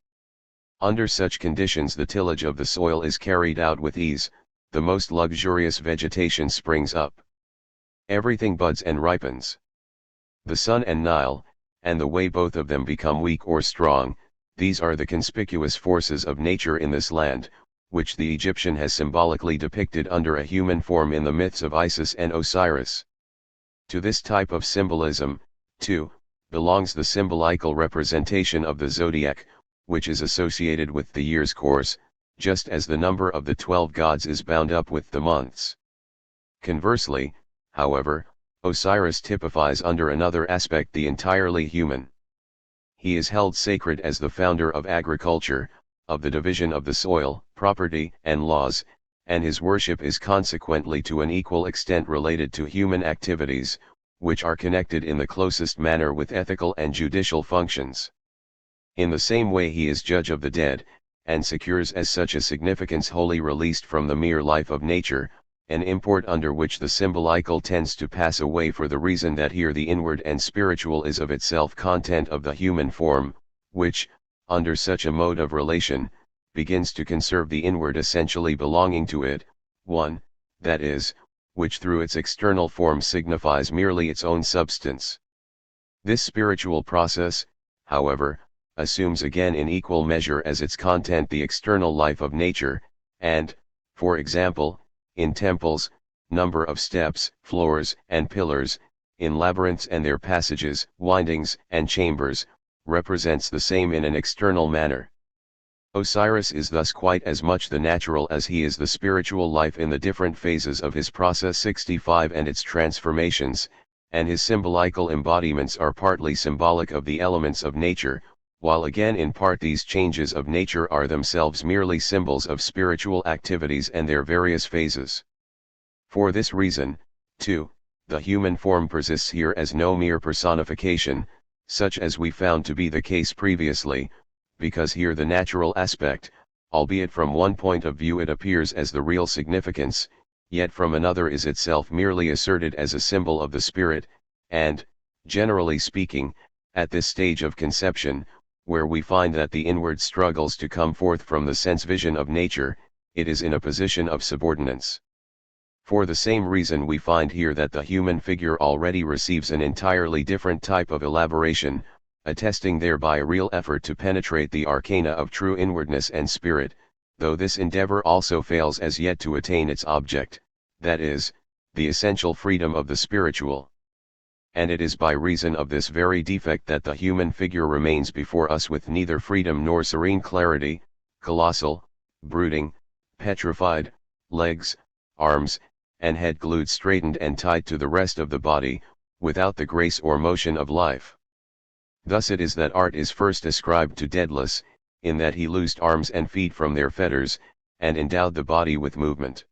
Under such conditions the tillage of the soil is carried out with ease, the most luxurious vegetation springs up. Everything buds and ripens. The sun and Nile, and the way both of them become weak or strong, these are the conspicuous forces of nature in this land, which the Egyptian has symbolically depicted under a human form in the myths of Isis and Osiris. To this type of symbolism, too, belongs the symbolical representation of the zodiac, which is associated with the year's course, just as the number of the 12 gods is bound up with the months. Conversely, however, Osiris typifies under another aspect the entirely human. He is held sacred as the founder of agriculture, of the division of the soil, property, and laws, and his worship is consequently to an equal extent related to human activities, which are connected in the closest manner with ethical and judicial functions. In the same way he is judge of the dead, and secures as such a significance wholly released from the mere life of nature, an import under which the symbolical tends to pass away for the reason that here the inward and spiritual is of itself content of the human form, which, under such a mode of relation, begins to conserve the inward essentially belonging to it, one, that is, which through its external form signifies merely its own substance. This spiritual process, however, assumes again in equal measure as its content the external life of nature, and, for example, in temples, number of steps, floors, and pillars, in labyrinths and their passages, windings, and chambers, represents the same in an external manner. Osiris is thus quite as much the natural as he is the spiritual life in the different phases of his process 65 and its transformations, and his symbolical embodiments are partly symbolic of the elements of nature, while again in part these changes of nature are themselves merely symbols of spiritual activities and their various phases. For this reason, too, the human form persists here as no mere personification, such as we found to be the case previously, because here the natural aspect, albeit from one point of view it appears as the real significance, yet from another is itself merely asserted as a symbol of the spirit, and, generally speaking, at this stage of conception, where we find that the inward struggles to come forth from the sense vision of nature, it is in a position of subordinance. For the same reason we find here that the human figure already receives an entirely different type of elaboration, attesting thereby a real effort to penetrate the arcana of true inwardness and spirit, though this endeavor also fails as yet to attain its object, that is, the essential freedom of the spiritual. And it is by reason of this very defect that the human figure remains before us with neither freedom nor serene clarity, colossal, brooding, petrified, legs, arms, and head glued straightened and tied to the rest of the body, without the grace or motion of life. Thus it is that art is first ascribed to Daedalus, in that he loosed arms and feet from their fetters, and endowed the body with movement.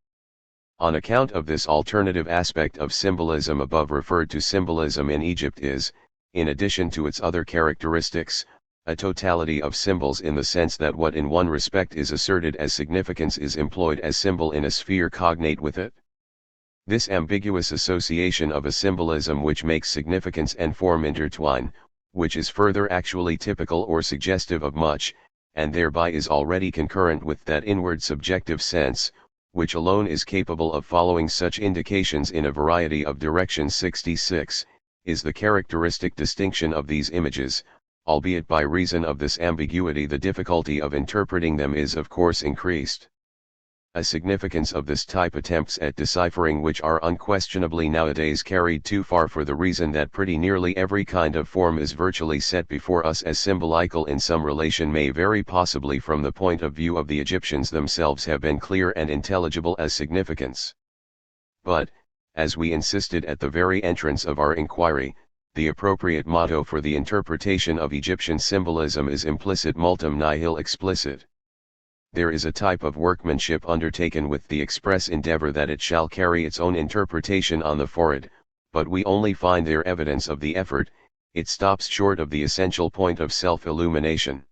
On account of this alternative aspect of symbolism above referred to, symbolism in Egypt is, in addition to its other characteristics, a totality of symbols in the sense that what in one respect is asserted as significance is employed as symbol in a sphere cognate with it. This ambiguous association of a symbolism which makes significance and form intertwine, which is further actually typical or suggestive of much, and thereby is already concurrent with that inward subjective sense, which alone is capable of following such indications in a variety of directions 66, is the characteristic distinction of these images, albeit by reason of this ambiguity the difficulty of interpreting them is of course increased. A significance of this type attempts at deciphering which are unquestionably nowadays carried too far for the reason that pretty nearly every kind of form is virtually set before us as symbolical in some relation may very possibly from the point of view of the Egyptians themselves have been clear and intelligible as significance. But, as we insisted at the very entrance of our inquiry, the appropriate motto for the interpretation of Egyptian symbolism is implicit multum nihil explicit. There is a type of workmanship undertaken with the express endeavor that it shall carry its own interpretation on the forehead, but we only find there evidence of the effort, it stops short of the essential point of self-illumination.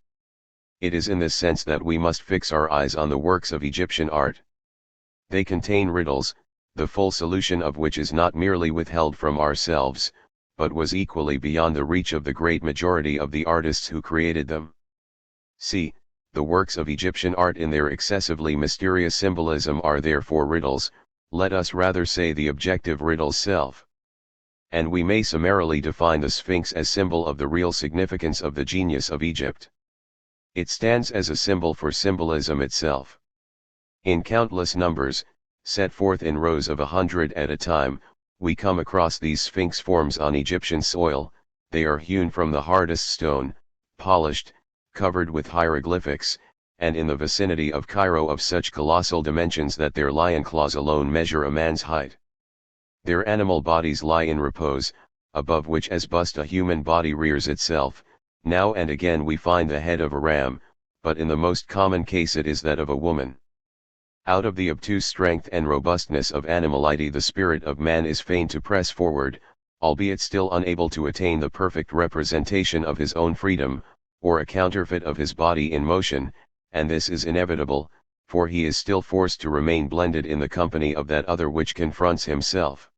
It is in this sense that we must fix our eyes on the works of Egyptian art. They contain riddles, the full solution of which is not merely withheld from ourselves, but was equally beyond the reach of the great majority of the artists who created them. See, the works of Egyptian art in their excessively mysterious symbolism are therefore riddles, let us rather say the objective riddle's self. And we may summarily define the Sphinx as symbol of the real significance of the genius of Egypt. It stands as a symbol for symbolism itself. In countless numbers, set forth in rows of 100 at a time, we come across these Sphinx forms on Egyptian soil. They are hewn from the hardest stone, polished, covered with hieroglyphics, and in the vicinity of Cairo of such colossal dimensions that their lion claws alone measure a man's height. Their animal bodies lie in repose, above which as bust a human body rears itself. Now and again we find the head of a ram, but in the most common case it is that of a woman. Out of the obtuse strength and robustness of animality the spirit of man is fain to press forward, albeit still unable to attain the perfect representation of his own freedom, or a counterfeit of his body in motion, and this is inevitable, for he is still forced to remain blended in the company of that other which confronts himself.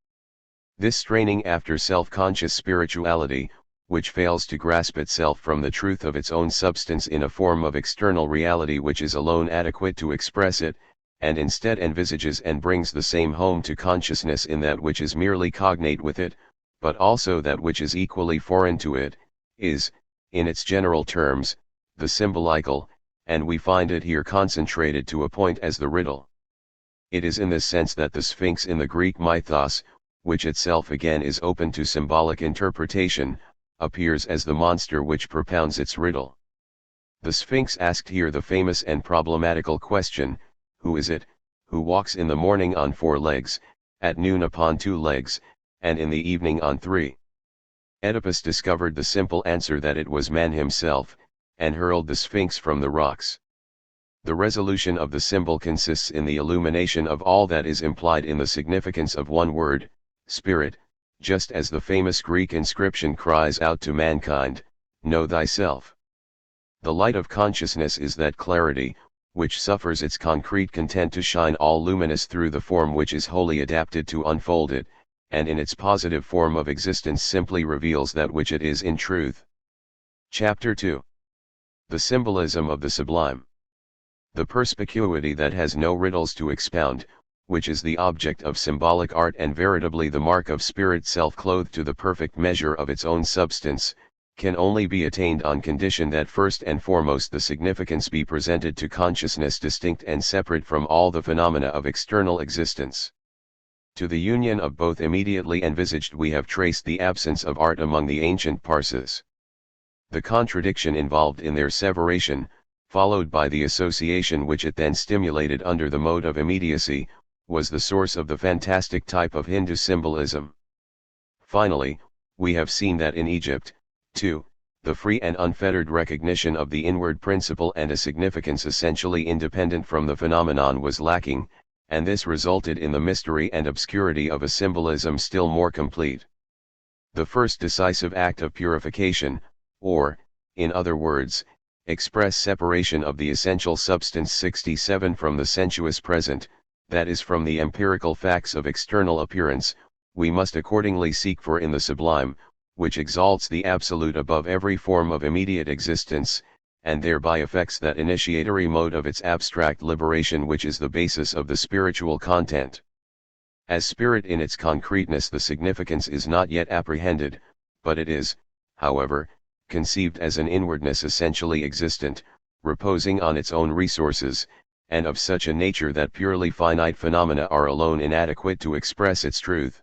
This straining after self-conscious spirituality, which fails to grasp itself from the truth of its own substance in a form of external reality which is alone adequate to express it, and instead envisages and brings the same home to consciousness in that which is merely cognate with it, but also that which is equally foreign to it, is, in its general terms, the symbolical, and we find it here concentrated to a point as the riddle. It is in this sense that the Sphinx in the Greek mythos, which itself again is open to symbolic interpretation, appears as the monster which propounds its riddle. The Sphinx asked here the famous and problematical question, who is it, who walks in the morning on 4 legs, at noon upon 2 legs, and in the evening on 3? Oedipus discovered the simple answer that it was man himself, and hurled the Sphinx from the rocks. The resolution of the symbol consists in the illumination of all that is implied in the significance of one word, spirit, just as the famous Greek inscription cries out to mankind, know thyself. The light of consciousness is that clarity, which suffers its concrete content to shine all luminous through the form which is wholly adapted to unfold it, and in its positive form of existence simply reveals that which it is in truth. Chapter 2. The Symbolism of the Sublime. The perspicuity that has no riddles to expound, which is the object of symbolic art and veritably the mark of spirit self-clothed to the perfect measure of its own substance, can only be attained on condition that first and foremost the significance be presented to consciousness distinct and separate from all the phenomena of external existence. To the union of both immediately envisaged we have traced the absence of art among the ancient Parsis. The contradiction involved in their separation, followed by the association which it then stimulated under the mode of immediacy, was the source of the fantastic type of Hindu symbolism. Finally, we have seen that in Egypt, too, the free and unfettered recognition of the inward principle and a significance essentially independent from the phenomenon was lacking, and this resulted in the mystery and obscurity of a symbolism still more complete. The first decisive act of purification, or, in other words, express separation of the essential substance 67 from the sensuous present, that is from the empirical facts of external appearance, we must accordingly seek for in the sublime, which exalts the absolute above every form of immediate existence, and thereby effects that initiatory mode of its abstract liberation which is the basis of the spiritual content. As spirit in its concreteness the significance is not yet apprehended, but it is, however, conceived as an inwardness essentially existent, reposing on its own resources, and of such a nature that purely finite phenomena are alone inadequate to express its truth.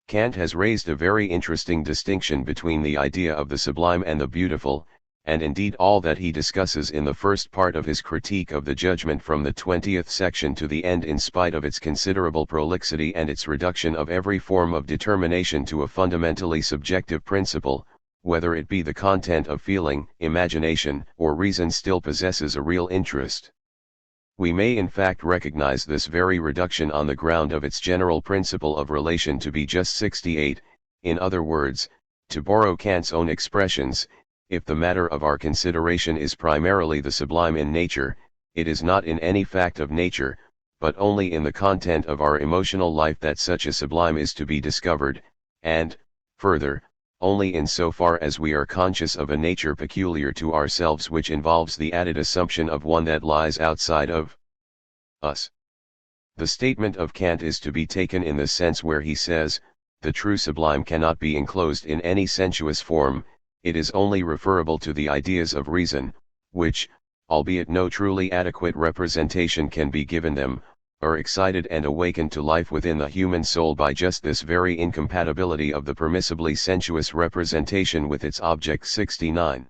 Kant has raised a very interesting distinction between the idea of the sublime and the beautiful, and indeed all that he discusses in the first part of his critique of the judgment from the 20th section to the end in spite of its considerable prolixity and its reduction of every form of determination to a fundamentally subjective principle, whether it be the content of feeling, imagination, or reason still possesses a real interest. We may in fact recognize this very reduction on the ground of its general principle of relation to be just 68, in other words, to borrow Kant's own expressions, if the matter of our consideration is primarily the sublime in nature, it is not in any fact of nature, but only in the content of our emotional life that such a sublime is to be discovered, and, further, only in so far as we are conscious of a nature peculiar to ourselves which involves the added assumption of one that lies outside of us. The statement of Kant is to be taken in the sense where he says, the true sublime cannot be enclosed in any sensuous form, it is only referable to the ideas of reason, which, albeit no truly adequate representation can be given them, are excited and awakened to life within the human soul by just this very incompatibility of the permissibly sensuous representation with its object 69.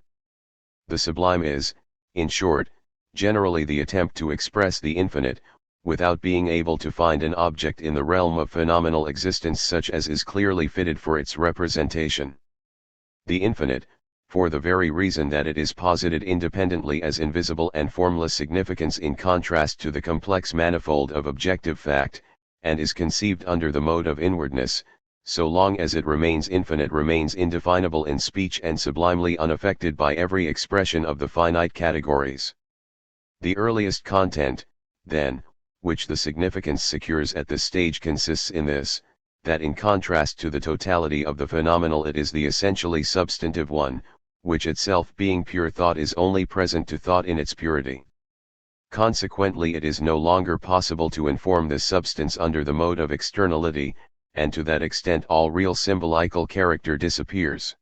The sublime is, in short, generally the attempt to express the infinite, without being able to find an object in the realm of phenomenal existence such as is clearly fitted for its representation. The infinite, for the very reason that it is posited independently as invisible and formless significance in contrast to the complex manifold of objective fact, and is conceived under the mode of inwardness, so long as it remains infinite remains indefinable in speech and sublimely unaffected by every expression of the finite categories. The earliest content, then, which the significance secures at this stage consists in this, that in contrast to the totality of the phenomenal it is the essentially substantive one, which itself being pure thought is only present to thought in its purity. Consequently it is no longer possible to inform this substance under the mode of externality, and to that extent all real symbolical character disappears.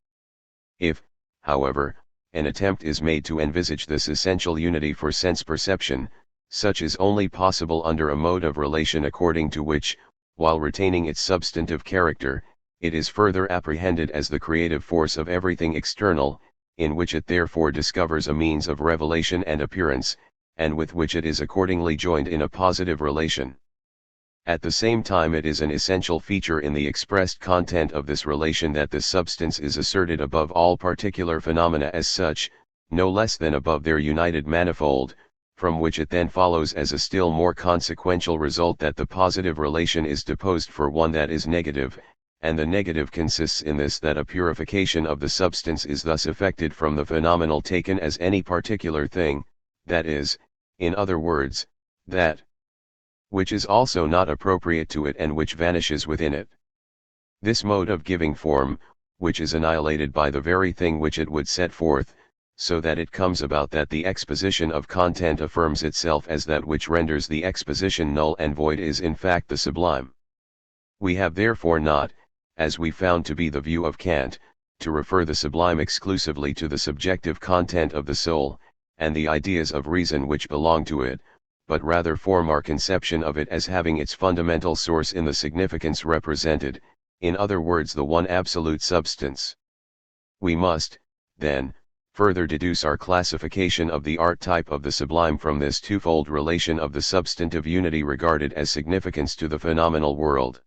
If, however, an attempt is made to envisage this essential unity for sense perception, such is only possible under a mode of relation according to which, while retaining its substantive character, it is further apprehended as the creative force of everything external, in which it therefore discovers a means of revelation and appearance, and with which it is accordingly joined in a positive relation. At the same time it is an essential feature in the expressed content of this relation that this substance is asserted above all particular phenomena as such, no less than above their united manifold, from which it then follows as a still more consequential result that the positive relation is deposed for one that is negative, and the negative consists in this that a purification of the substance is thus effected from the phenomenal taken as any particular thing, that is, in other words, that which is also not appropriate to it and which vanishes within it. This mode of giving form, which is annihilated by the very thing which it would set forth, so that it comes about that the exposition of content affirms itself as that which renders the exposition null and void is in fact the sublime. We have therefore not, as we found to be the view of Kant, to refer the sublime exclusively to the subjective content of the soul, and the ideas of reason which belong to it, but rather form our conception of it as having its fundamental source in the significance represented, in other words the one absolute substance. We must, then, further deduce our classification of the archetype of the sublime from this twofold relation of the substantive unity regarded as significance to the phenomenal world.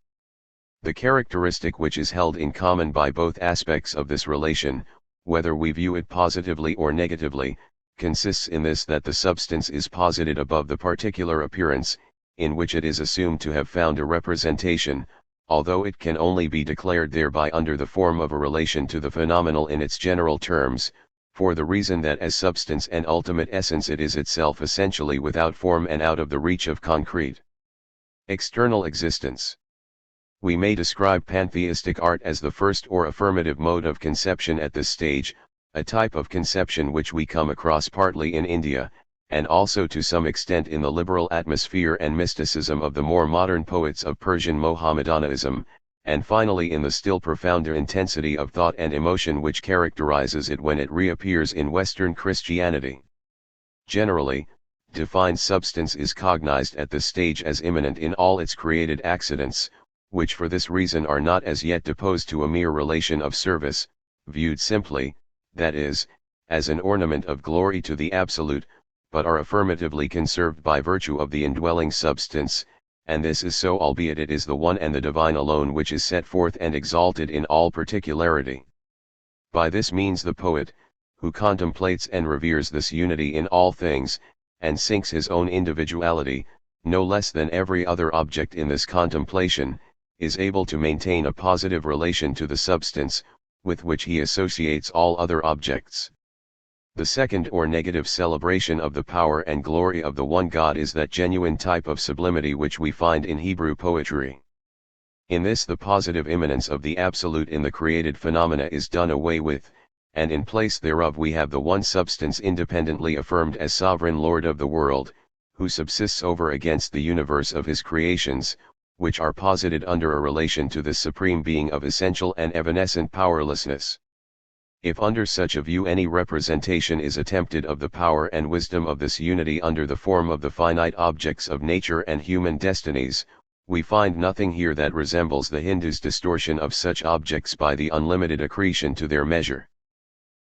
The characteristic which is held in common by both aspects of this relation, whether we view it positively or negatively, consists in this that the substance is posited above the particular appearance, in which it is assumed to have found a representation, although it can only be declared thereby under the form of a relation to the phenomenal in its general terms, for the reason that as substance and ultimate essence it is itself essentially without form and out of the reach of concrete external existence. We may describe pantheistic art as the first or affirmative mode of conception at this stage, a type of conception which we come across partly in India, and also to some extent in the liberal atmosphere and mysticism of the more modern poets of Persian Mohammedanism, and finally in the still profounder intensity of thought and emotion which characterizes it when it reappears in Western Christianity. Generally, defined substance is cognized at this stage as immanent in all its created accidents, which for this reason are not as yet deposed to a mere relation of service, viewed simply, that is, as an ornament of glory to the absolute, but are affirmatively conserved by virtue of the indwelling substance, and this is so albeit it is the one and the divine alone which is set forth and exalted in all particularity. By this means the poet, who contemplates and reveres this unity in all things, and sinks his own individuality, no less than every other object in this contemplation, is able to maintain a positive relation to the substance, with which he associates all other objects. The second or negative celebration of the power and glory of the one God is that genuine type of sublimity which we find in Hebrew poetry. In this the positive immanence of the absolute in the created phenomena is done away with, and in place thereof we have the one substance independently affirmed as sovereign Lord of the world, who subsists over against the universe of his creations, which are posited under a relation to this supreme being of essential and evanescent powerlessness. If under such a view any representation is attempted of the power and wisdom of this unity under the form of the finite objects of nature and human destinies, we find nothing here that resembles the Hindu's distortion of such objects by the unlimited accretion to their measure.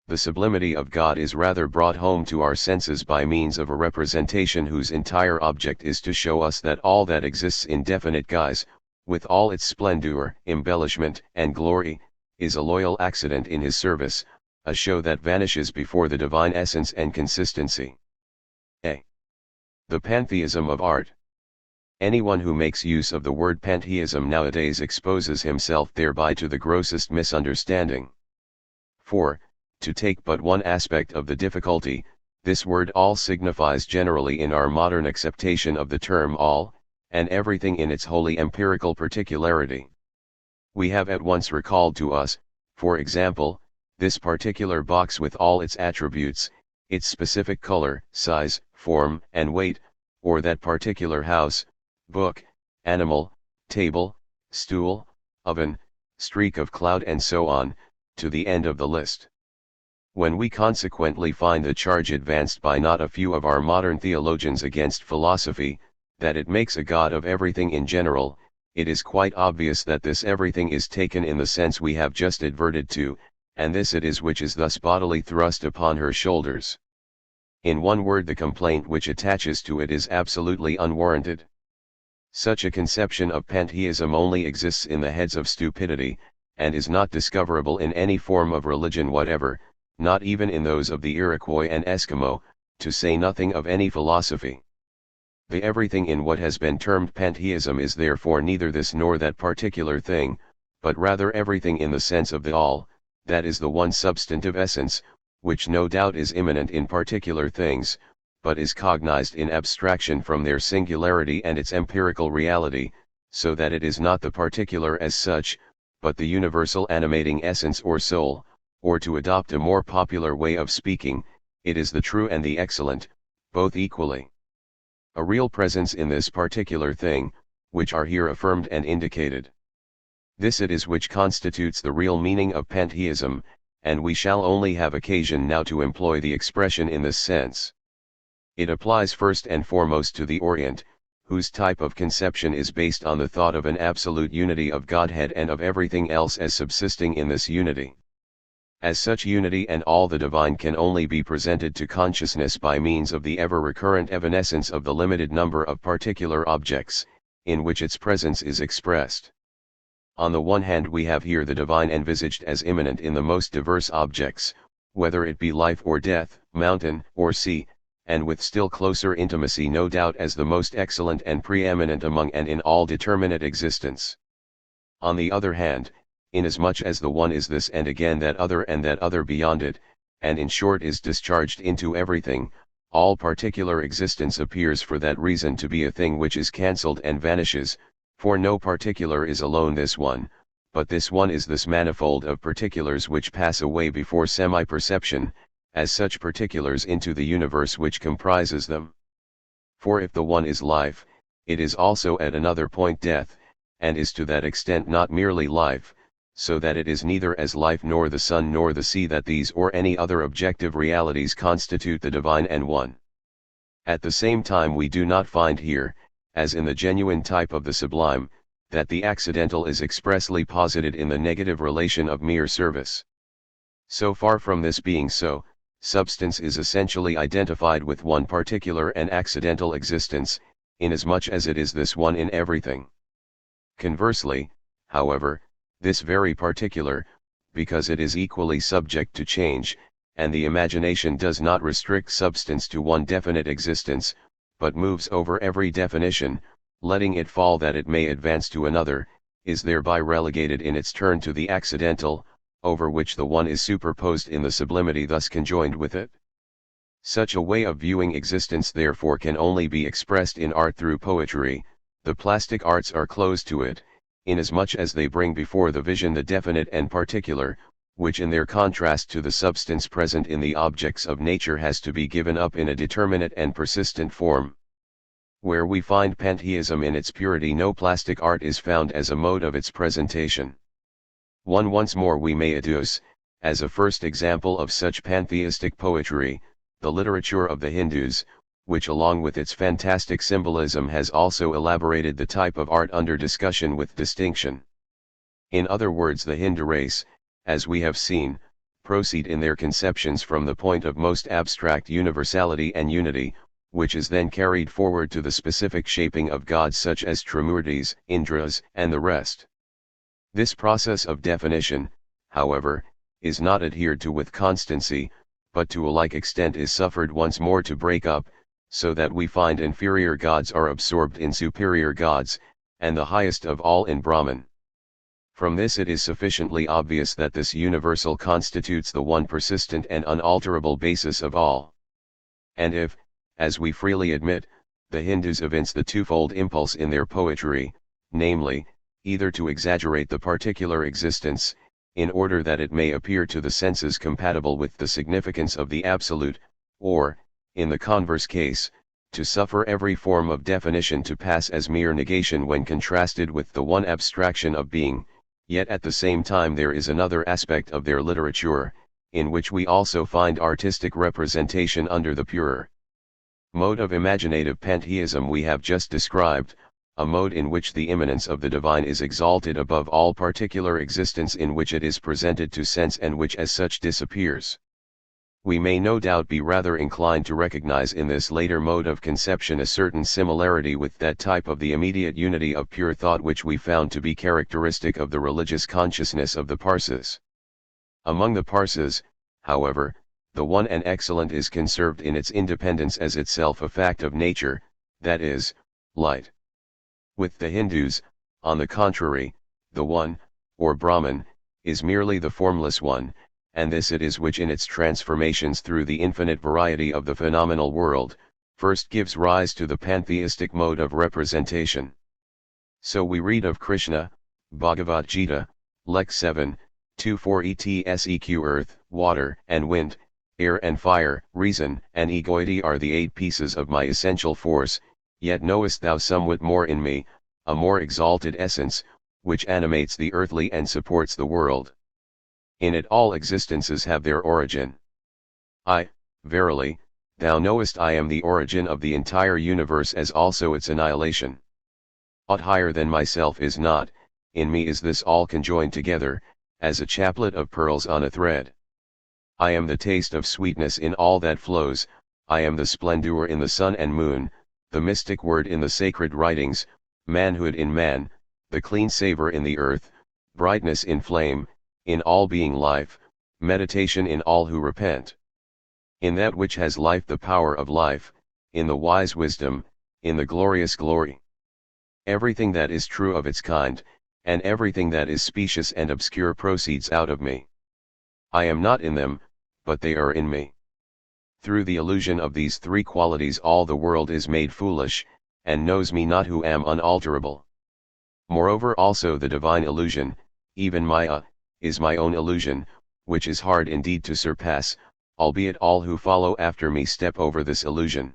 The sublimity of God is rather brought home to our senses by means of a representation whose entire object is to show us that all that exists in definite guise, with all its splendor, embellishment, and glory, is a loyal accident in his service, a show that vanishes before the divine essence and consistency. A. The pantheism of art. Anyone who makes use of the word pantheism nowadays exposes himself thereby to the grossest misunderstanding. For, to take but one aspect of the difficulty, this word all signifies generally in our modern acceptation of the term all, and everything in its wholly empirical particularity. We have at once recalled to us, for example, this particular box with all its attributes, its specific color, size, form, and weight, or that particular house, book, animal, table, stool, oven, streak of cloud and so on, to the end of the list. When we consequently find the charge advanced by not a few of our modern theologians against philosophy, that it makes a god of everything in general, it is quite obvious that this everything is taken in the sense we have just adverted to, and this it is which is thus bodily thrust upon her shoulders. In one word, the complaint which attaches to it is absolutely unwarranted. Such a conception of pantheism only exists in the heads of stupidity, and is not discoverable in any form of religion whatever, not even in those of the Iroquois and Eskimo, to say nothing of any philosophy. The everything in what has been termed pantheism is therefore neither this nor that particular thing, but rather everything in the sense of the all, that is the one substantive essence, which no doubt is immanent in particular things, but is cognized in abstraction from their singularity and its empirical reality, so that it is not the particular as such, but the universal animating essence or soul, or to adopt a more popular way of speaking, it is the true and the excellent, both equally. A real presence in this particular thing, which are here affirmed and indicated. This it is which constitutes the real meaning of pantheism, and we shall only have occasion now to employ the expression in this sense. It applies first and foremost to the Orient, whose type of conception is based on the thought of an absolute unity of Godhead and of everything else as subsisting in this unity. As such unity and all the divine can only be presented to consciousness by means of the ever-recurrent evanescence of the limited number of particular objects, in which its presence is expressed. On the one hand we have here the divine envisaged as immanent in the most diverse objects, whether it be life or death, mountain or sea, and with still closer intimacy no doubt as the most excellent and preeminent among and in all determinate existence. On the other hand, inasmuch as the one is this and again that other beyond it, and in short is discharged into everything, all particular existence appears for that reason to be a thing which is cancelled and vanishes, for no particular is alone this one, but this one is this manifold of particulars which pass away before semi-perception, as such particulars into the universe which comprises them. For if the one is life, it is also at another point death, and is to that extent not merely life, so that it is neither as life nor the sun nor the sea that these or any other objective realities constitute the divine and one. At the same time we do not find here, as in the genuine type of the sublime, that the accidental is expressly posited in the negative relation of mere service. So far from this being so, substance is essentially identified with one particular and accidental existence, inasmuch as it is this one in everything. Conversely, however, this very particular, because it is equally subject to change, and the imagination does not restrict substance to one definite existence, but moves over every definition, letting it fall that it may advance to another, is thereby relegated in its turn to the accidental, over which the one is superposed in the sublimity thus conjoined with it. Such a way of viewing existence therefore can only be expressed in art through poetry. The plastic arts are closed to it, inasmuch as they bring before the vision the definite and particular, which in their contrast to the substance present in the objects of nature has to be given up in a determinate and persistent form. Where we find pantheism in its purity, no plastic art is found as a mode of its presentation. Once more we may adduce, as a first example of such pantheistic poetry, the literature of the Hindus, which along with its fantastic symbolism has also elaborated the type of art under discussion with distinction. In other words, the Hindu race, as we have seen, proceed in their conceptions from the point of most abstract universality and unity, which is then carried forward to the specific shaping of gods such as Trimurtis, Indras, and the rest. This process of definition, however, is not adhered to with constancy, but to a like extent is suffered once more to break up, so that we find inferior gods are absorbed in superior gods, and the highest of all in Brahman. From this it is sufficiently obvious that this universal constitutes the one persistent and unalterable basis of all. And if, as we freely admit, the Hindus evince the twofold impulse in their poetry, namely, either to exaggerate the particular existence, in order that it may appear to the senses compatible with the significance of the absolute, or, in the converse case, to suffer every form of definition to pass as mere negation when contrasted with the one abstraction of being, yet at the same time there is another aspect of their literature, in which we also find artistic representation under the purer mode of imaginative pantheism we have just described, a mode in which the immanence of the divine is exalted above all particular existence in which it is presented to sense and which as such disappears. We may no doubt be rather inclined to recognize in this later mode of conception a certain similarity with that type of the immediate unity of pure thought which we found to be characteristic of the religious consciousness of the Parsis. Among the Parsis, however, the one and excellent is conserved in its independence as itself a fact of nature, that is, light. With the Hindus, on the contrary, the one, or Brahman, is merely the formless one, and this it is which in its transformations through the infinite variety of the phenomenal world, first gives rise to the pantheistic mode of representation. So we read of Krishna, Bhagavad Gita, Lek 7, 2-4 etseq earth, water and wind, air and fire, reason and egoity are the 8 pieces of my essential force, yet knowest thou somewhat more in me, a more exalted essence, which animates the earthly and supports the world. In it all existences have their origin. Verily, thou knowest I am the origin of the entire universe as also its annihilation. Aught higher than myself is not, in me is this all conjoined together, as a chaplet of pearls on a thread. I am the taste of sweetness in all that flows, I am the splendor in the sun and moon, the mystic word in the sacred writings, manhood in man, the clean savor in the earth, brightness in flame, in all being life, meditation in all who repent. In that which has life the power of life, in the wise wisdom, in the glorious glory. Everything that is true of its kind, and everything that is specious and obscure proceeds out of me. I am not in them, but they are in me. Through the illusion of these 3 qualities all the world is made foolish, and knows me not who am unalterable. Moreover also the divine illusion, even Maya, is my own illusion, which is hard indeed to surpass, albeit all who follow after me step over this illusion.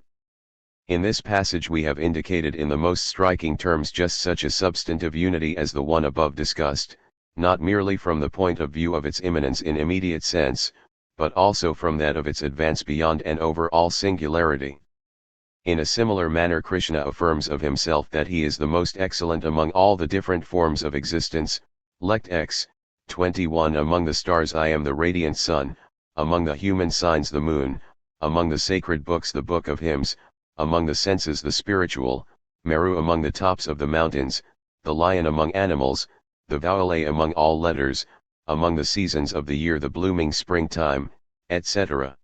In this passage we have indicated in the most striking terms just such a substantive unity as the one above discussed, not merely from the point of view of its immanence in immediate sense, but also from that of its advance beyond and over all singularity. In a similar manner Krishna affirms of himself that he is the most excellent among all the different forms of existence, Lect X, 21 Among the stars I am the radiant sun, among the human signs the moon, among the sacred books the book of hymns, among the senses the spiritual, Meru among the tops of the mountains, the lion among animals, the vowel A among all letters, among the seasons of the year the blooming springtime, etc.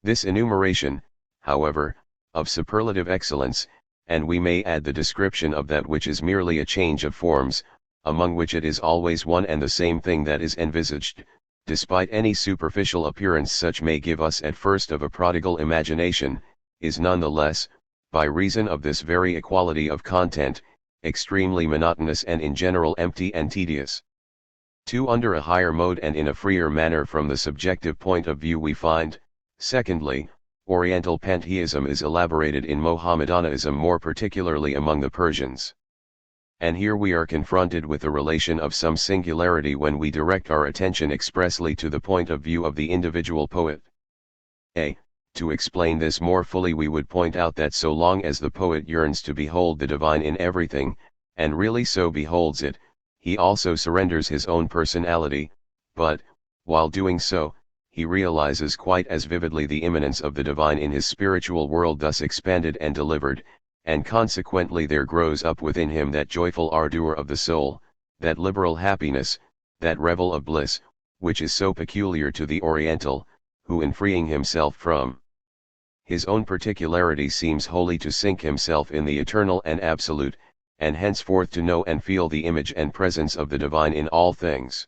This enumeration, however, of superlative excellence, and we may add the description of that which is merely a change of forms, among which it is always one and the same thing that is envisaged, despite any superficial appearance such may give us at first of a prodigal imagination, is none the less, by reason of this very equality of content, extremely monotonous and in general empty and tedious. 2. Under a higher mode and in a freer manner from the subjective point of view we find, secondly, Oriental pantheism is elaborated in Mohammedanism more particularly among the Persians. And here we are confronted with a relation of some singularity when we direct our attention expressly to the point of view of the individual poet. To explain this more fully we would point out that so long as the poet yearns to behold the divine in everything, and really so beholds it, he also surrenders his own personality, but, while doing so, he realizes quite as vividly the immanence of the divine in his spiritual world thus expanded and delivered, and consequently there grows up within him that joyful ardor of the soul, that liberal happiness, that revel of bliss, which is so peculiar to the Oriental, who in freeing himself from his own particularity seems wholly to sink himself in the eternal and absolute, and henceforth to know and feel the image and presence of the divine in all things.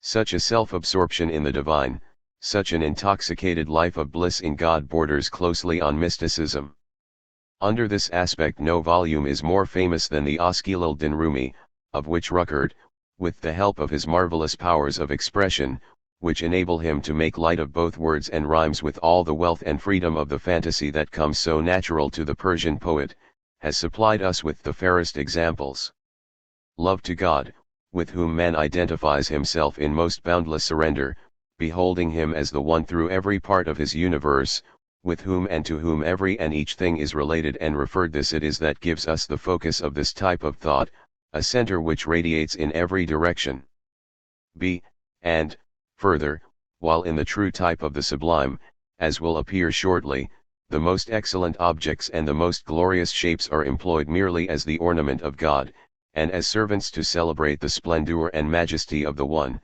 Such a self-absorption in the divine, such an intoxicated life of bliss in God borders closely on mysticism. Under this aspect no volume is more famous than the Askil-ul-Din Rumi, of which Ruckert, with the help of his marvelous powers of expression, which enable him to make light of both words and rhymes with all the wealth and freedom of the fantasy that comes so natural to the Persian poet, has supplied us with the fairest examples. Love to God, with whom man identifies himself in most boundless surrender, beholding him as the one through every part of his universe, with whom and to whom every and each thing is related and referred. This it is that gives us the focus of this type of thought, a center which radiates in every direction. And, further, while in the true type of the sublime, as will appear shortly, the most excellent objects and the most glorious shapes are employed merely as the ornament of God, and as servants to celebrate the splendor and majesty of the One,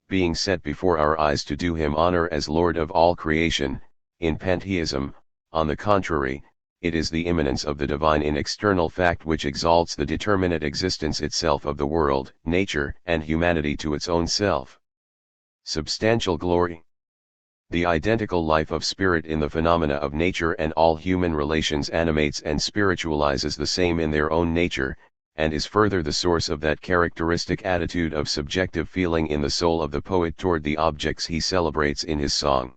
being set before our eyes to do him honor as Lord of all creation. In pantheism, on the contrary, it is the immanence of the divine in external fact which exalts the determinate existence itself of the world, nature, and humanity to its own self. Substantial glory. The identical life of spirit in the phenomena of nature and all human relations animates and spiritualizes the same in their own nature, and is further the source of that characteristic attitude of subjective feeling in the soul of the poet toward the objects he celebrates in his song.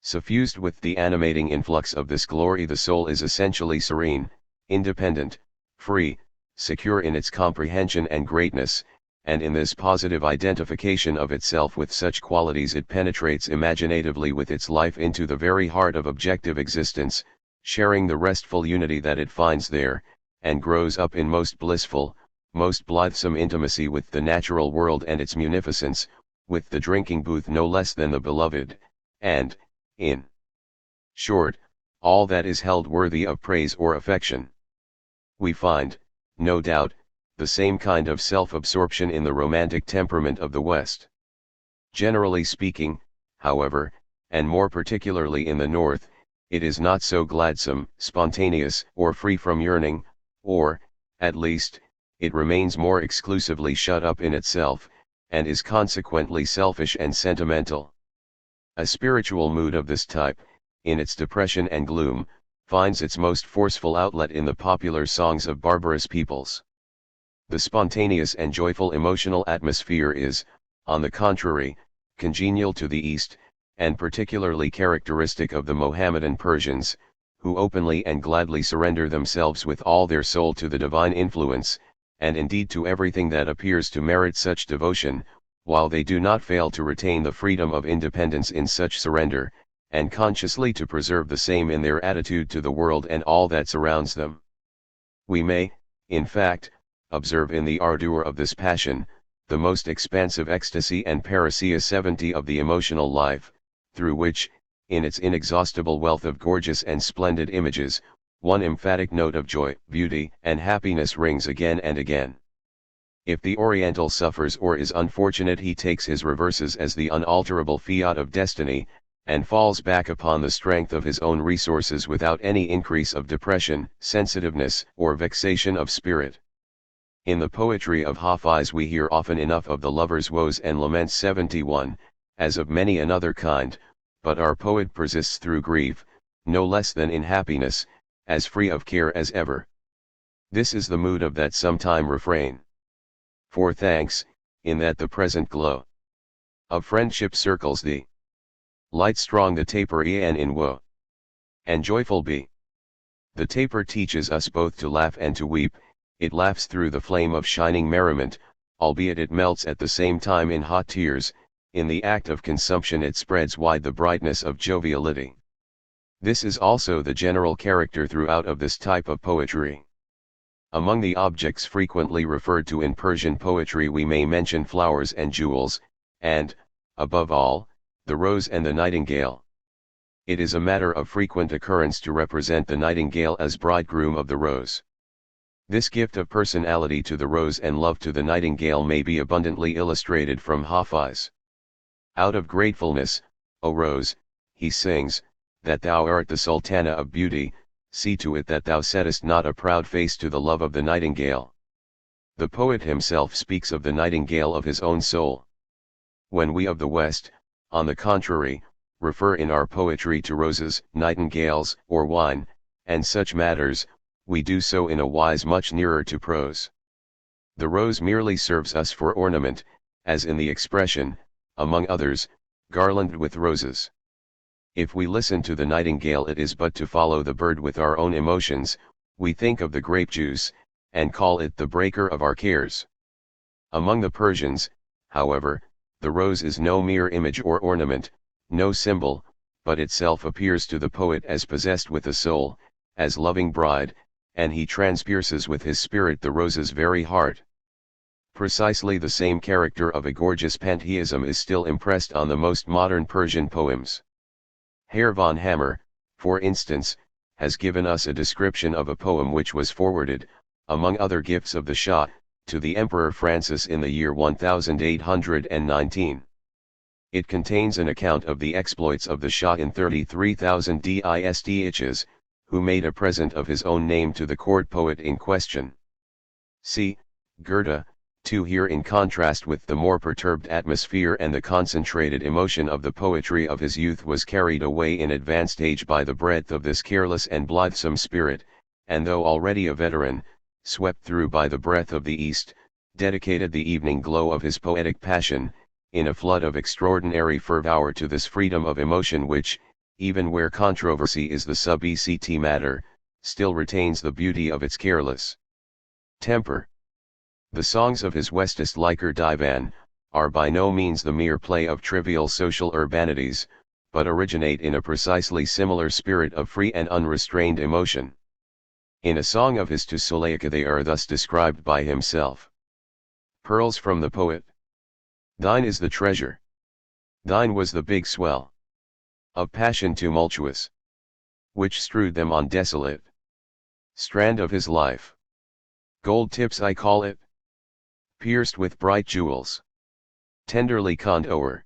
Suffused with the animating influx of this glory, the soul is essentially serene, independent, free, secure in its comprehension and greatness, and in this positive identification of itself with such qualities it penetrates imaginatively with its life into the very heart of objective existence, sharing the restful unity that it finds there, and grows up in most blissful, most blithesome intimacy with the natural world and its munificence, with the drinking booth no less than the beloved, and, in short, all that is held worthy of praise or affection. We find, no doubt, the same kind of self-absorption in the romantic temperament of the West. Generally speaking, however, and more particularly in the North, it is not so gladsome, spontaneous, or free from yearning, or, at least, it remains more exclusively shut up in itself, and is consequently selfish and sentimental. A spiritual mood of this type, in its depression and gloom, finds its most forceful outlet in the popular songs of barbarous peoples. The spontaneous and joyful emotional atmosphere is, on the contrary, congenial to the East, and particularly characteristic of the Mohammedan Persians, who openly and gladly surrender themselves with all their soul to the divine influence, and indeed to everything that appears to merit such devotion, while they do not fail to retain the freedom of independence in such surrender, and consciously to preserve the same in their attitude to the world and all that surrounds them. We may, in fact, observe in the ardor of this passion, the most expansive ecstasy and parousia 70 of the emotional life, through which, in its inexhaustible wealth of gorgeous and splendid images, one emphatic note of joy, beauty, and happiness rings again and again. If the Oriental suffers or is unfortunate, he takes his reverses as the unalterable fiat of destiny, and falls back upon the strength of his own resources without any increase of depression, sensitiveness, or vexation of spirit. In the poetry of Hafiz we hear often enough of the lover's woes and laments 71, as of many another kind, but our poet persists through grief, no less than in happiness, as free of care as ever. This is the mood of that sometime refrain. For thanks, in that the present glow of friendship circles thee. Light strong the taper e'en in woe, and joyful be. The taper teaches us both to laugh and to weep. It laughs through the flame of shining merriment, albeit it melts at the same time in hot tears. In the act of consumption it spreads wide the brightness of joviality. This is also the general character throughout of this type of poetry. Among the objects frequently referred to in Persian poetry we may mention flowers and jewels, and, above all, the rose and the nightingale. It is a matter of frequent occurrence to represent the nightingale as bridegroom of the rose. This gift of personality to the rose and love to the nightingale may be abundantly illustrated from Hafiz. Out of gratefulness, O rose, he sings, that thou art the sultana of beauty, see to it that thou settest not a proud face to the love of the nightingale. The poet himself speaks of the nightingale of his own soul. When we of the West, on the contrary, refer in our poetry to roses, nightingales, or wine, and such matters, we do so in a wise much nearer to prose. The rose merely serves us for ornament, as in the expression, among others, garlanded with roses. If we listen to the nightingale, it is but to follow the bird with our own emotions, we think of the grape juice, and call it the breaker of our cares. Among the Persians, however, the rose is no mere image or ornament, no symbol, but itself appears to the poet as possessed with a soul, as loving bride, and he transpierces with his spirit the rose's very heart. Precisely the same character of a gorgeous pantheism is still impressed on the most modern Persian poems. Herr von Hammer, for instance, has given us a description of a poem which was forwarded, among other gifts of the Shah, to the Emperor Francis in the year 1819. It contains an account of the exploits of the Shah in 33,000 dist's, who made a present of his own name to the court poet in question. See, Goethe, too, here in contrast with the more perturbed atmosphere and the concentrated emotion of the poetry of his youth, was carried away in advanced age by the breadth of this careless and blithesome spirit, and though already a veteran, swept through by the breath of the East, dedicated the evening glow of his poetic passion, in a flood of extraordinary fervour, to this freedom of emotion which, even where controversy is the sub-ect matter, still retains the beauty of its careless temper. The songs of his Westestlicher Divan are by no means the mere play of trivial social urbanities, but originate in a precisely similar spirit of free and unrestrained emotion. In a song of his to Suleika they are thus described by himself. Pearls from the poet. Thine is the treasure. Thine was the big swell of passion tumultuous, which strewed them on desolate strand of his life. Gold tips I call it, pierced with bright jewels, tenderly conned o'er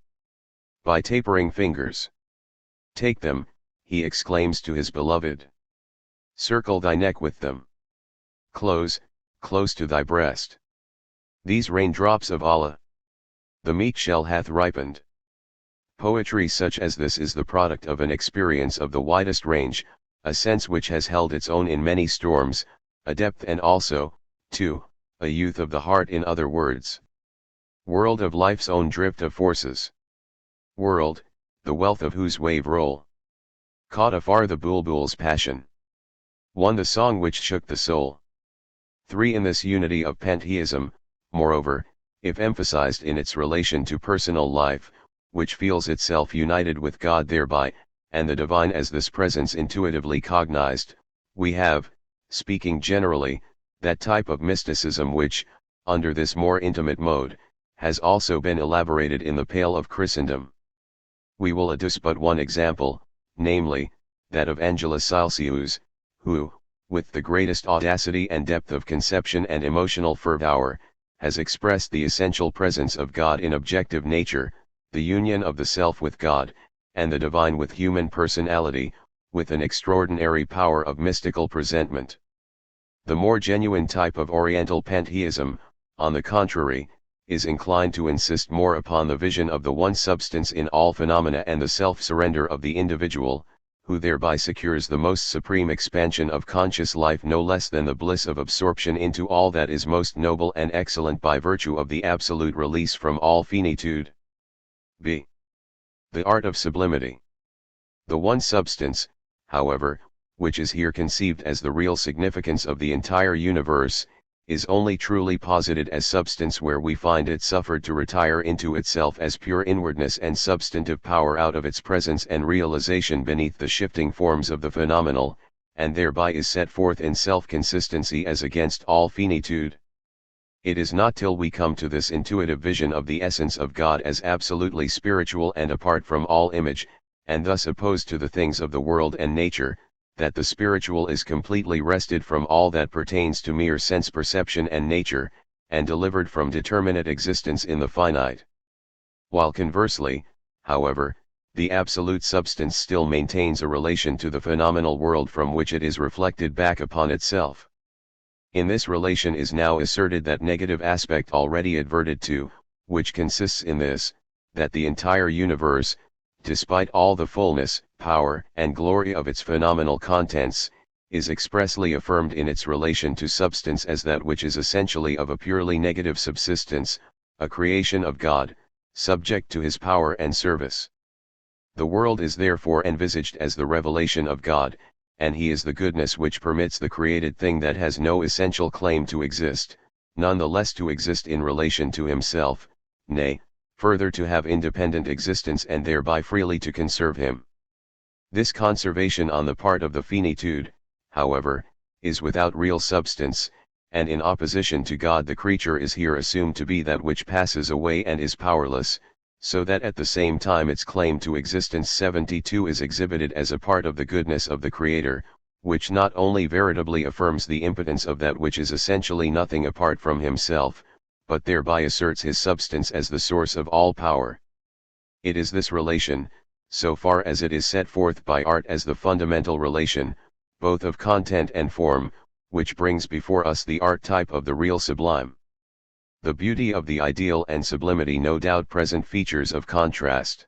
by tapering fingers. Take them, he exclaims to his beloved. Circle thy neck with them. Close, close to thy breast. These raindrops of Allah. The meek shell hath ripened. Poetry such as this is the product of an experience of the widest range, a sense which has held its own in many storms, a depth and also, too, a youth of the heart, in other words. World of life's own drift of forces. World, the wealth of whose wave roll caught afar the bulbul's passion. 1. The song which shook the soul. 3. In this unity of pantheism, moreover, if emphasized in its relation to personal life, which feels itself united with God thereby, and the divine as this presence intuitively cognized, we have, speaking generally, that type of mysticism which, under this more intimate mode, has also been elaborated in the Pale of Christendom. We will adduce but one example, namely, that of Angelus Silsius, who, with the greatest audacity and depth of conception and emotional fervour, has expressed the essential presence of God in objective nature, the union of the self with God, and the divine with human personality, with an extraordinary power of mystical presentment. The more genuine type of Oriental pantheism, on the contrary, is inclined to insist more upon the vision of the one substance in all phenomena and the self-surrender of the individual, who thereby secures the most supreme expansion of conscious life no less than the bliss of absorption into all that is most noble and excellent by virtue of the absolute release from all finitude. b. The art of sublimity. The one substance, however, which is here conceived as the real significance of the entire universe, is only truly posited as substance where we find it suffered to retire into itself as pure inwardness and substantive power out of its presence and realization beneath the shifting forms of the phenomenal, and thereby is set forth in self-consistency as against all finitude. It is not till we come to this intuitive vision of the essence of God as absolutely spiritual and apart from all image, and thus opposed to the things of the world and nature, that the spiritual is completely wrested from all that pertains to mere sense perception and nature, and delivered from determinate existence in the finite. While conversely, however, the absolute substance still maintains a relation to the phenomenal world from which it is reflected back upon itself. In this relation is now asserted that negative aspect already adverted to, which consists in this, that the entire universe, despite all the fullness, power, and glory of its phenomenal contents, is expressly affirmed in its relation to substance as that which is essentially of a purely negative subsistence, a creation of God, subject to his power and service. The world is therefore envisaged as the revelation of God, and he is the goodness which permits the created thing that has no essential claim to exist, none the less to exist in relation to himself, nay, further to have independent existence and thereby freely to conserve him. This conservation on the part of the finitude, however, is without real substance, and in opposition to God the creature is here assumed to be that which passes away and is powerless, so that at the same time its claim to existence 72 is exhibited as a part of the goodness of the Creator, which not only veritably affirms the impotence of that which is essentially nothing apart from himself, but thereby asserts his substance as the source of all power. It is this relation, so far as it is set forth by art as the fundamental relation, both of content and form, which brings before us the archetype of the real sublime. The beauty of the ideal and sublimity no doubt present features of contrast.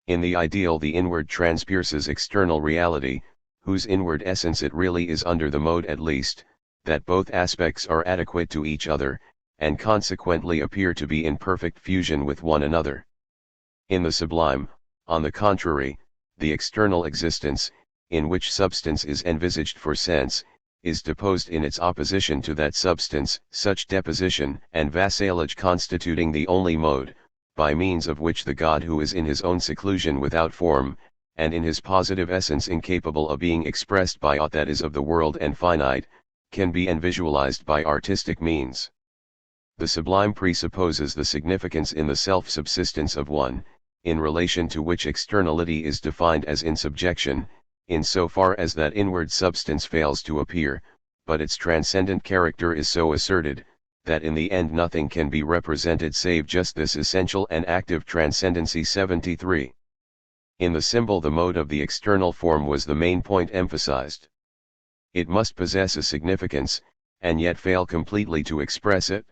In the ideal the inward transpierces external reality, whose inward essence it really is under the mode at least, that both aspects are adequate to each other, and consequently appear to be in perfect fusion with one another. In the sublime, on the contrary, the external existence, in which substance is envisaged for sense, is deposed in its opposition to that substance, such deposition and vassalage constituting the only mode, by means of which the God who is in his own seclusion without form, and in his positive essence incapable of being expressed by aught that is of the world and finite, can be visualized by artistic means. The sublime presupposes the significance in the self-subsistence of one, in relation to which externality is defined as insubjection, in so far as that inward substance fails to appear, but its transcendent character is so asserted, that in the end nothing can be represented save just this essential and active transcendency. 73. In the symbol the mode of the external form was the main point emphasized. It must possess a significance, and yet fail completely to express it.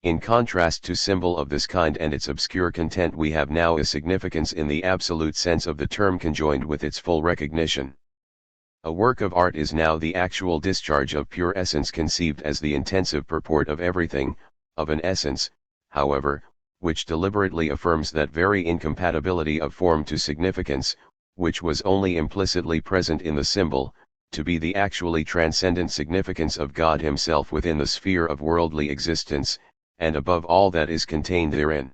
In contrast to symbol of this kind and its obscure content we have now a significance in the absolute sense of the term conjoined with its full recognition. A work of art is now the actual discharge of pure essence conceived as the intensive purport of everything, of an essence, however, which deliberately affirms that very incompatibility of form to significance, which was only implicitly present in the symbol, to be the actually transcendent significance of God himself within the sphere of worldly existence, and above all that is contained therein.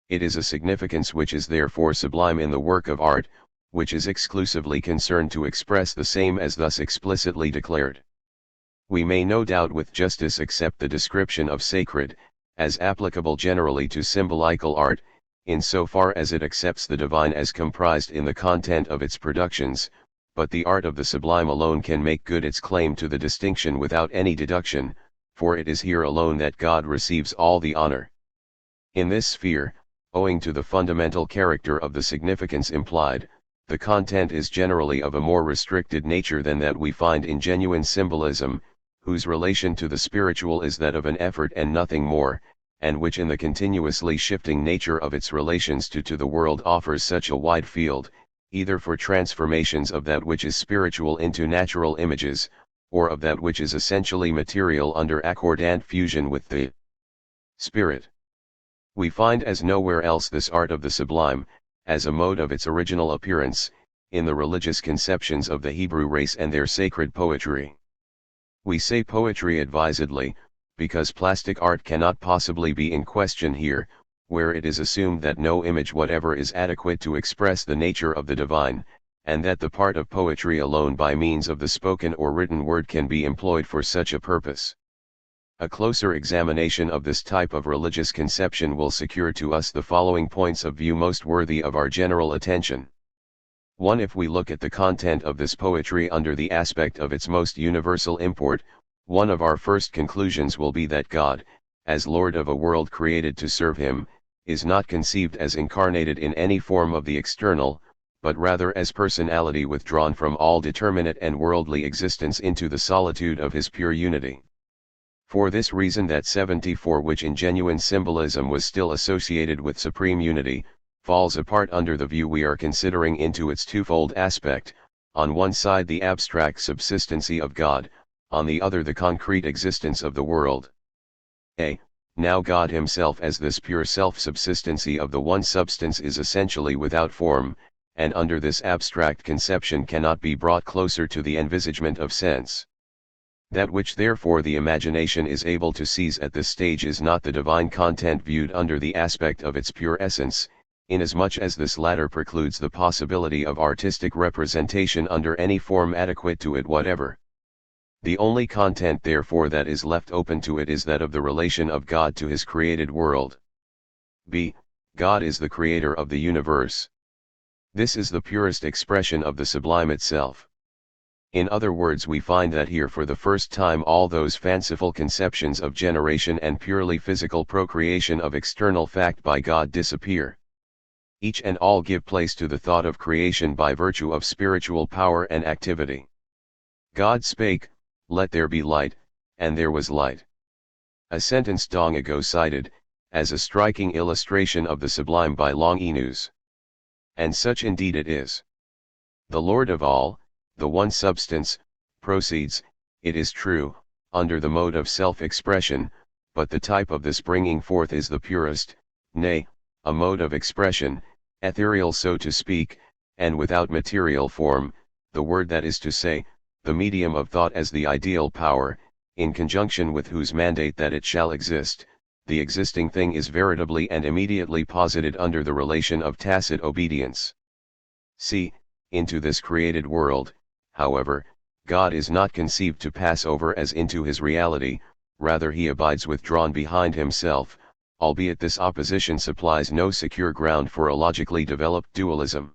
It is a significance which is therefore sublime in the work of art, which is exclusively concerned to express the same as thus explicitly declared. We may no doubt with justice accept the description of sacred, as applicable generally to symbolical art, in so far as it accepts the divine as comprised in the content of its productions, but the art of the sublime alone can make good its claim to the distinction without any deduction, for it is here alone that God receives all the honor. In this sphere, owing to the fundamental character of the significance implied, the content is generally of a more restricted nature than that we find in genuine symbolism, whose relation to the spiritual is that of an effort and nothing more, and which in the continuously shifting nature of its relations to the world offers such a wide field, either for transformations of that which is spiritual into natural images, or of that which is essentially material under accordant fusion with the spirit. We find as nowhere else this art of the sublime, as a mode of its original appearance, in the religious conceptions of the Hebrew race and their sacred poetry. We say poetry advisedly, because plastic art cannot possibly be in question here, where it is assumed that no image whatever is adequate to express the nature of the divine, and that the part of poetry alone by means of the spoken or written word can be employed for such a purpose. A closer examination of this type of religious conception will secure to us the following points of view most worthy of our general attention. 1. If we look at the content of this poetry under the aspect of its most universal import, one of our first conclusions will be that God, as Lord of a world created to serve him, is not conceived as incarnated in any form of the external, but rather as personality withdrawn from all determinate and worldly existence into the solitude of his pure unity. For this reason that 74, which in genuine symbolism was still associated with supreme unity, falls apart under the view we are considering into its twofold aspect, on one side the abstract subsistency of God, on the other the concrete existence of the world. Now God himself as this pure self-subsistency of the one substance is essentially without form, and under this abstract conception cannot be brought closer to the envisagement of sense. That which therefore the imagination is able to seize at this stage is not the divine content viewed under the aspect of its pure essence, inasmuch as this latter precludes the possibility of artistic representation under any form adequate to it whatever. The only content therefore that is left open to it is that of the relation of God to his created world. God is the creator of the universe. This is the purest expression of the sublime itself. In other words, we find that here for the first time all those fanciful conceptions of generation and purely physical procreation of external fact by God disappear. Each and all give place to the thought of creation by virtue of spiritual power and activity. God spake, "Let there be light," and there was light. A sentence long ago cited, as a striking illustration of the sublime by Longinus. And such indeed it is. The Lord of all, the one substance, proceeds, it is true, under the mode of self-expression, but the type of this bringing forth is the purest, nay, a mode of expression, ethereal so to speak, and without material form, the word that is to say, the medium of thought as the ideal power, in conjunction with whose mandate that it shall exist, the existing thing is veritably and immediately posited under the relation of tacit obedience. See, into this created world, however, God is not conceived to pass over as into his reality, rather he abides withdrawn behind himself, albeit this opposition supplies no secure ground for a logically developed dualism.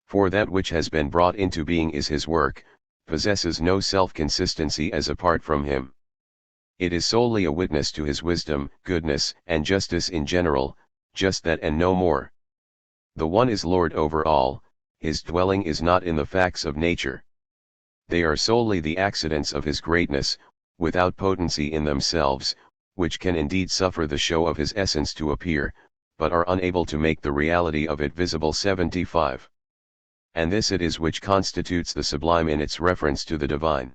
For that which has been brought into being is his work, possesses no self-consistency as apart from him. It is solely a witness to his wisdom, goodness, and justice in general, just that and no more. The one is Lord over all, his dwelling is not in the facts of nature. They are solely the accidents of his greatness, without potency in themselves, which can indeed suffer the show of his essence to appear, but are unable to make the reality of it visible. 75. And this it is which constitutes the sublime in its reference to the divine.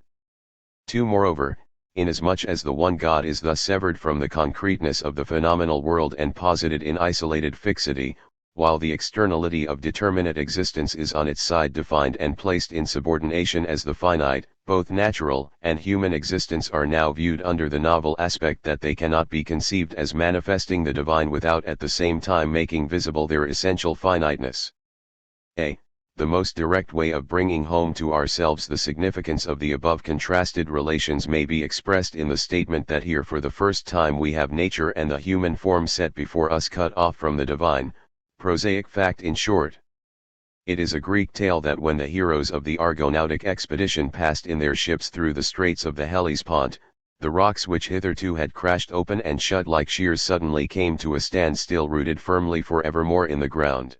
2. Moreover, inasmuch as the one God is thus severed from the concreteness of the phenomenal world and posited in isolated fixity, while the externality of determinate existence is on its side defined and placed in subordination as the finite, both natural and human existence are now viewed under the novel aspect that they cannot be conceived as manifesting the divine without at the same time making visible their essential finiteness. The most direct way of bringing home to ourselves the significance of the above contrasted relations may be expressed in the statement that here for the first time we have nature and the human form set before us cut off from the divine, prosaic fact in short. It is a Greek tale that when the heroes of the Argonautic expedition passed in their ships through the straits of the Hellespont, the rocks which hitherto had crashed open and shut like shears suddenly came to a standstill, rooted firmly for evermore in the ground.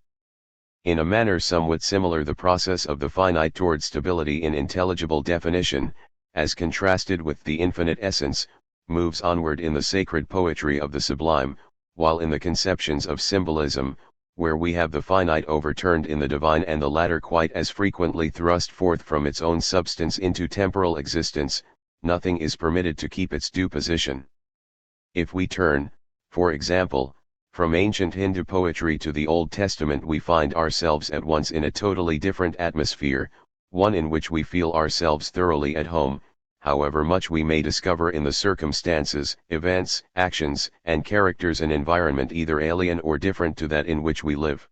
In a manner somewhat similar, the process of the finite toward stability in intelligible definition, as contrasted with the infinite essence, moves onward in the sacred poetry of the sublime, while in the conceptions of symbolism, where we have the finite overturned in the divine and the latter quite as frequently thrust forth from its own substance into temporal existence, nothing is permitted to keep its due position. If we turn, for example, from ancient Hindu poetry to the Old Testament, we find ourselves at once in a totally different atmosphere, one in which we feel ourselves thoroughly at home, however much we may discover in the circumstances, events, actions, and characters an environment either alien or different to that in which we live.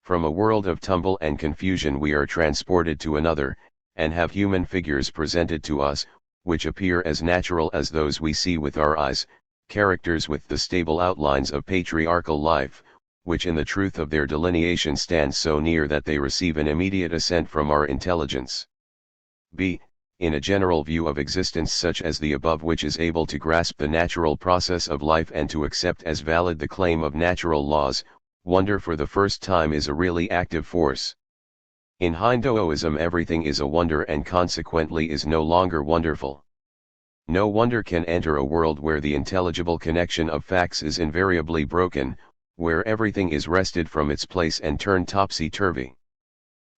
From a world of tumble and confusion we are transported to another, and have human figures presented to us, which appear as natural as those we see with our eyes, characters with the stable outlines of patriarchal life, which in the truth of their delineation stand so near that they receive an immediate assent from our intelligence. in a general view of existence such as the above, which is able to grasp the natural process of life and to accept as valid the claim of natural laws, wonder for the first time is a really active force. In Hinduism everything is a wonder and consequently is no longer wonderful. No wonder can enter a world where the intelligible connection of facts is invariably broken, where everything is wrested from its place and turned topsy-turvy.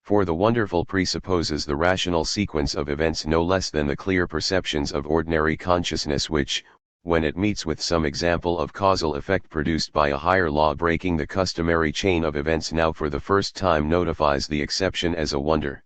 For the wonderful presupposes the rational sequence of events no less than the clear perceptions of ordinary consciousness which, when it meets with some example of causal effect produced by a higher law breaking the customary chain of events, now for the first time notifies the exception as a wonder.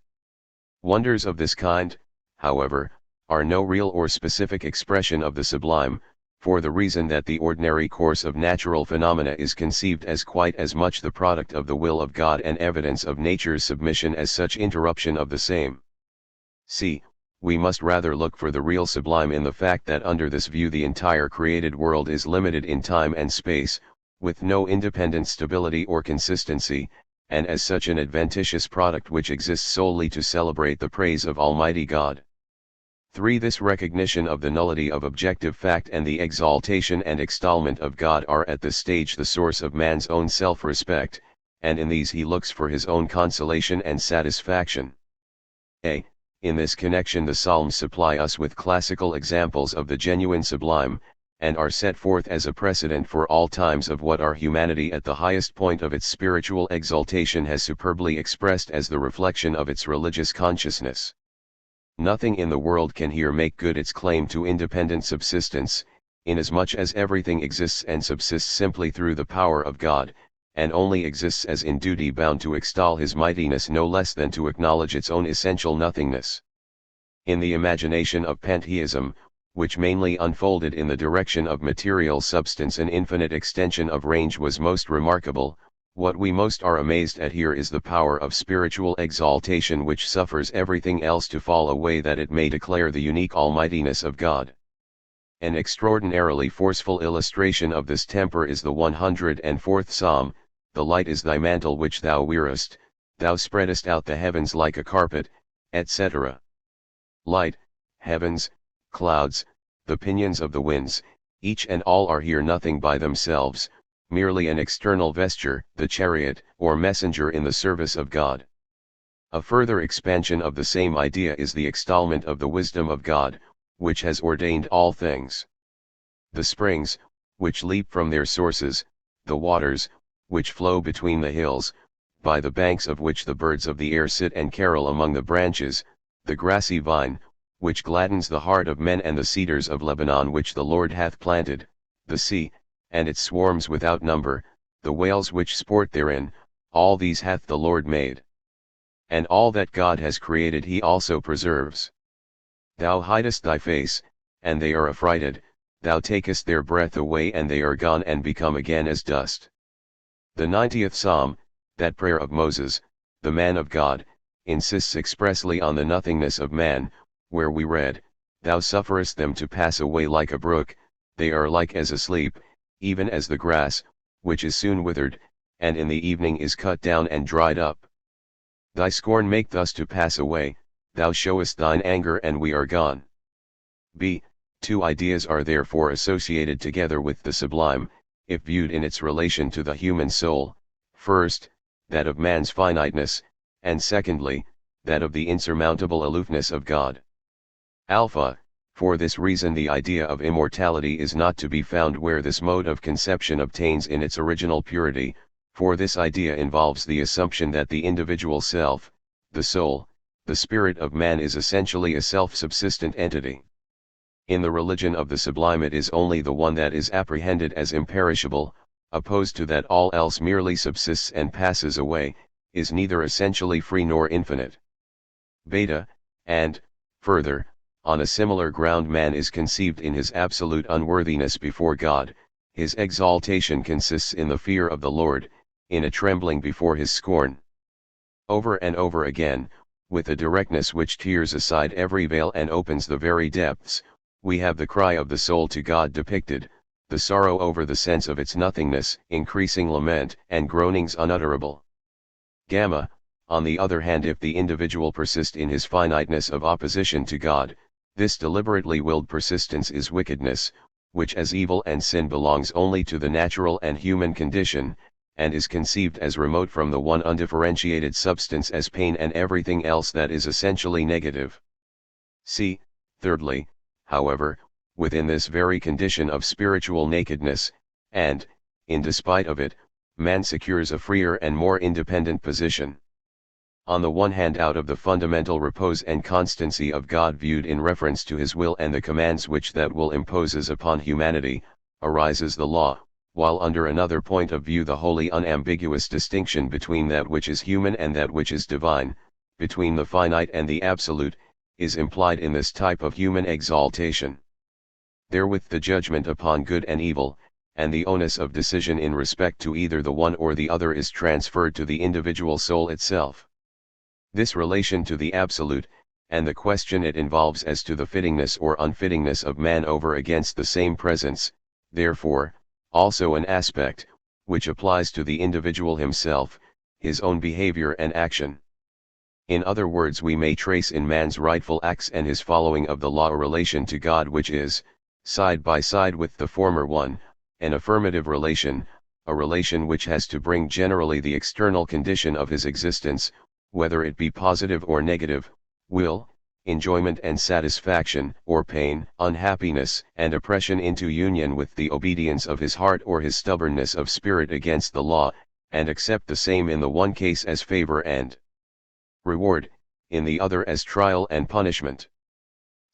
Wonders of this kind, however, are no real or specific expression of the sublime, for the reason that the ordinary course of natural phenomena is conceived as quite as much the product of the will of God and evidence of nature's submission as such interruption of the same. See, we must rather look for the real sublime in the fact that under this view the entire created world is limited in time and space, with no independent stability or consistency, and as such an adventitious product which exists solely to celebrate the praise of Almighty God. 3. This recognition of the nullity of objective fact and the exaltation and extolment of God are at this stage the source of man's own self-respect, and in these he looks for his own consolation and satisfaction. A. In this connection the Psalms supply us with classical examples of the genuine sublime, and are set forth as a precedent for all times of what our humanity at the highest point of its spiritual exaltation has superbly expressed as the reflection of its religious consciousness. Nothing in the world can here make good its claim to independent subsistence, inasmuch as everything exists and subsists simply through the power of God, and only exists as in duty bound to extol his mightiness no less than to acknowledge its own essential nothingness. In the imagination of pantheism, which mainly unfolded in the direction of material substance, an infinite extension of range was most remarkable. What we most are amazed at here is the power of spiritual exaltation which suffers everything else to fall away that it may declare the unique almightiness of God. An extraordinarily forceful illustration of this temper is the 104th Psalm, "The light is thy mantle which thou wearest, thou spreadest out the heavens like a carpet," etc. Light, heavens, clouds, the pinions of the winds, each and all are here nothing by themselves, merely an external vesture, the chariot or messenger in the service of God. A further expansion of the same idea is the extolment of the wisdom of God, which has ordained all things. The springs, which leap from their sources, the waters, which flow between the hills, by the banks of which the birds of the air sit and carol among the branches, the grassy vine, which gladdens the heart of men, and the cedars of Lebanon which the Lord hath planted, the sea, and its swarms without number, the whales which sport therein, all these hath the Lord made. And all that God has created he also preserves. Thou hidest thy face, and they are affrighted, thou takest their breath away and they are gone and become again as dust. The 90th Psalm, that prayer of Moses, the man of God, insists expressly on the nothingness of man, where we read, "Thou sufferest them to pass away like a brook, they are like as asleep, even as the grass, which is soon withered, and in the evening is cut down and dried up. Thy scorn make thus to pass away, thou showest thine anger and we are gone." B. Two ideas are therefore associated together with the sublime, if viewed in its relation to the human soul: first, that of man's finiteness, and secondly, that of the insurmountable aloofness of God. Alpha. For this reason the idea of immortality is not to be found where this mode of conception obtains in its original purity, for this idea involves the assumption that the individual self, the soul, the spirit of man is essentially a self-subsistent entity. In the religion of the sublime it is only the one that is apprehended as imperishable, opposed to that all else merely subsists and passes away, is neither essentially free nor infinite. Beta. And, further, on a similar ground man is conceived in his absolute unworthiness before God, his exaltation consists in the fear of the Lord, in a trembling before his scorn. Over and over again, with a directness which tears aside every veil and opens the very depths, we have the cry of the soul to God depicted, the sorrow over the sense of its nothingness, increasing lament and groanings unutterable. Gamma. On the other hand, if the individual persist in his finiteness of opposition to God, this deliberately willed persistence is wickedness, which as evil and sin belongs only to the natural and human condition, and is conceived as remote from the one undifferentiated substance as pain and everything else that is essentially negative. See, thirdly, however, within this very condition of spiritual nakedness, and, in despite of it, man secures a freer and more independent position. On the one hand, out of the fundamental repose and constancy of God viewed in reference to his will and the commands which that will imposes upon humanity, arises the law, while under another point of view the wholly unambiguous distinction between that which is human and that which is divine, between the finite and the absolute, is implied in this type of human exaltation. Therewith the judgment upon good and evil, and the onus of decision in respect to either the one or the other is transferred to the individual soul itself. This relation to the absolute, and the question it involves as to the fittingness or unfittingness of man over against the same presence, therefore, also an aspect, which applies to the individual himself, his own behavior and action. In other words, we may trace in man's rightful acts and his following of the law a relation to God which is, side by side with the former one, an affirmative relation, a relation which has to bring generally the external condition of his existence, whether it be positive or negative, will, enjoyment and satisfaction, or pain, unhappiness and oppression, into union with the obedience of his heart or his stubbornness of spirit against the law, and accept the same in the one case as favor and reward, in the other as trial and punishment.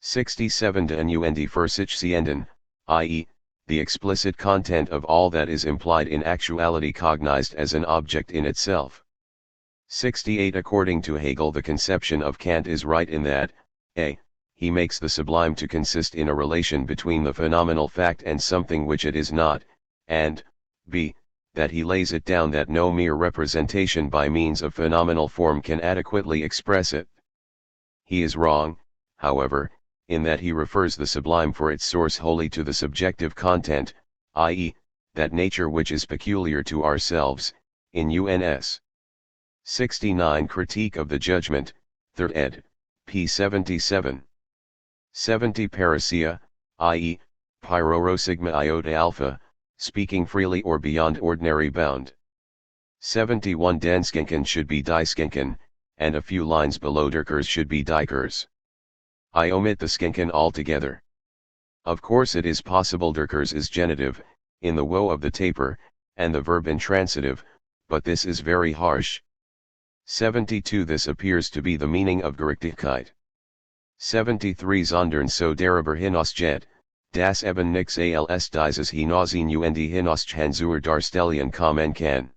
67 De nuendi versichsienden, i.e., the explicit content of all that is implied in actuality cognized as an object in itself. 68 According to Hegel, the conception of Kant is right in that, a. he makes the sublime to consist in a relation between the phenomenal fact and something which it is not, and, b. that he lays it down that no mere representation by means of phenomenal form can adequately express it. He is wrong, however, in that he refers the sublime for its source wholly to the subjective content, i.e., that nature which is peculiar to ourselves, in uns. 69 Critique of the Judgment, 3rd ed., p. 77. 70 Parousia, i.e., Pyroro sigma iota alpha, speaking freely or beyond ordinary bound. 71 Den Skenken should be Die Skenken, and a few lines below Derkers should be Dikers. I omit the Skenken altogether. Of course it is possible Derkers is genitive, in the woe of the taper, and the verb intransitive, but this is very harsh. 72 This appears to be the meaning of Gerechtigkeit. 73 Sondern so darüber hinausgeht, das eben nix als dieses Hinausgenuende hinausgehen zur Darstellung kommen kann.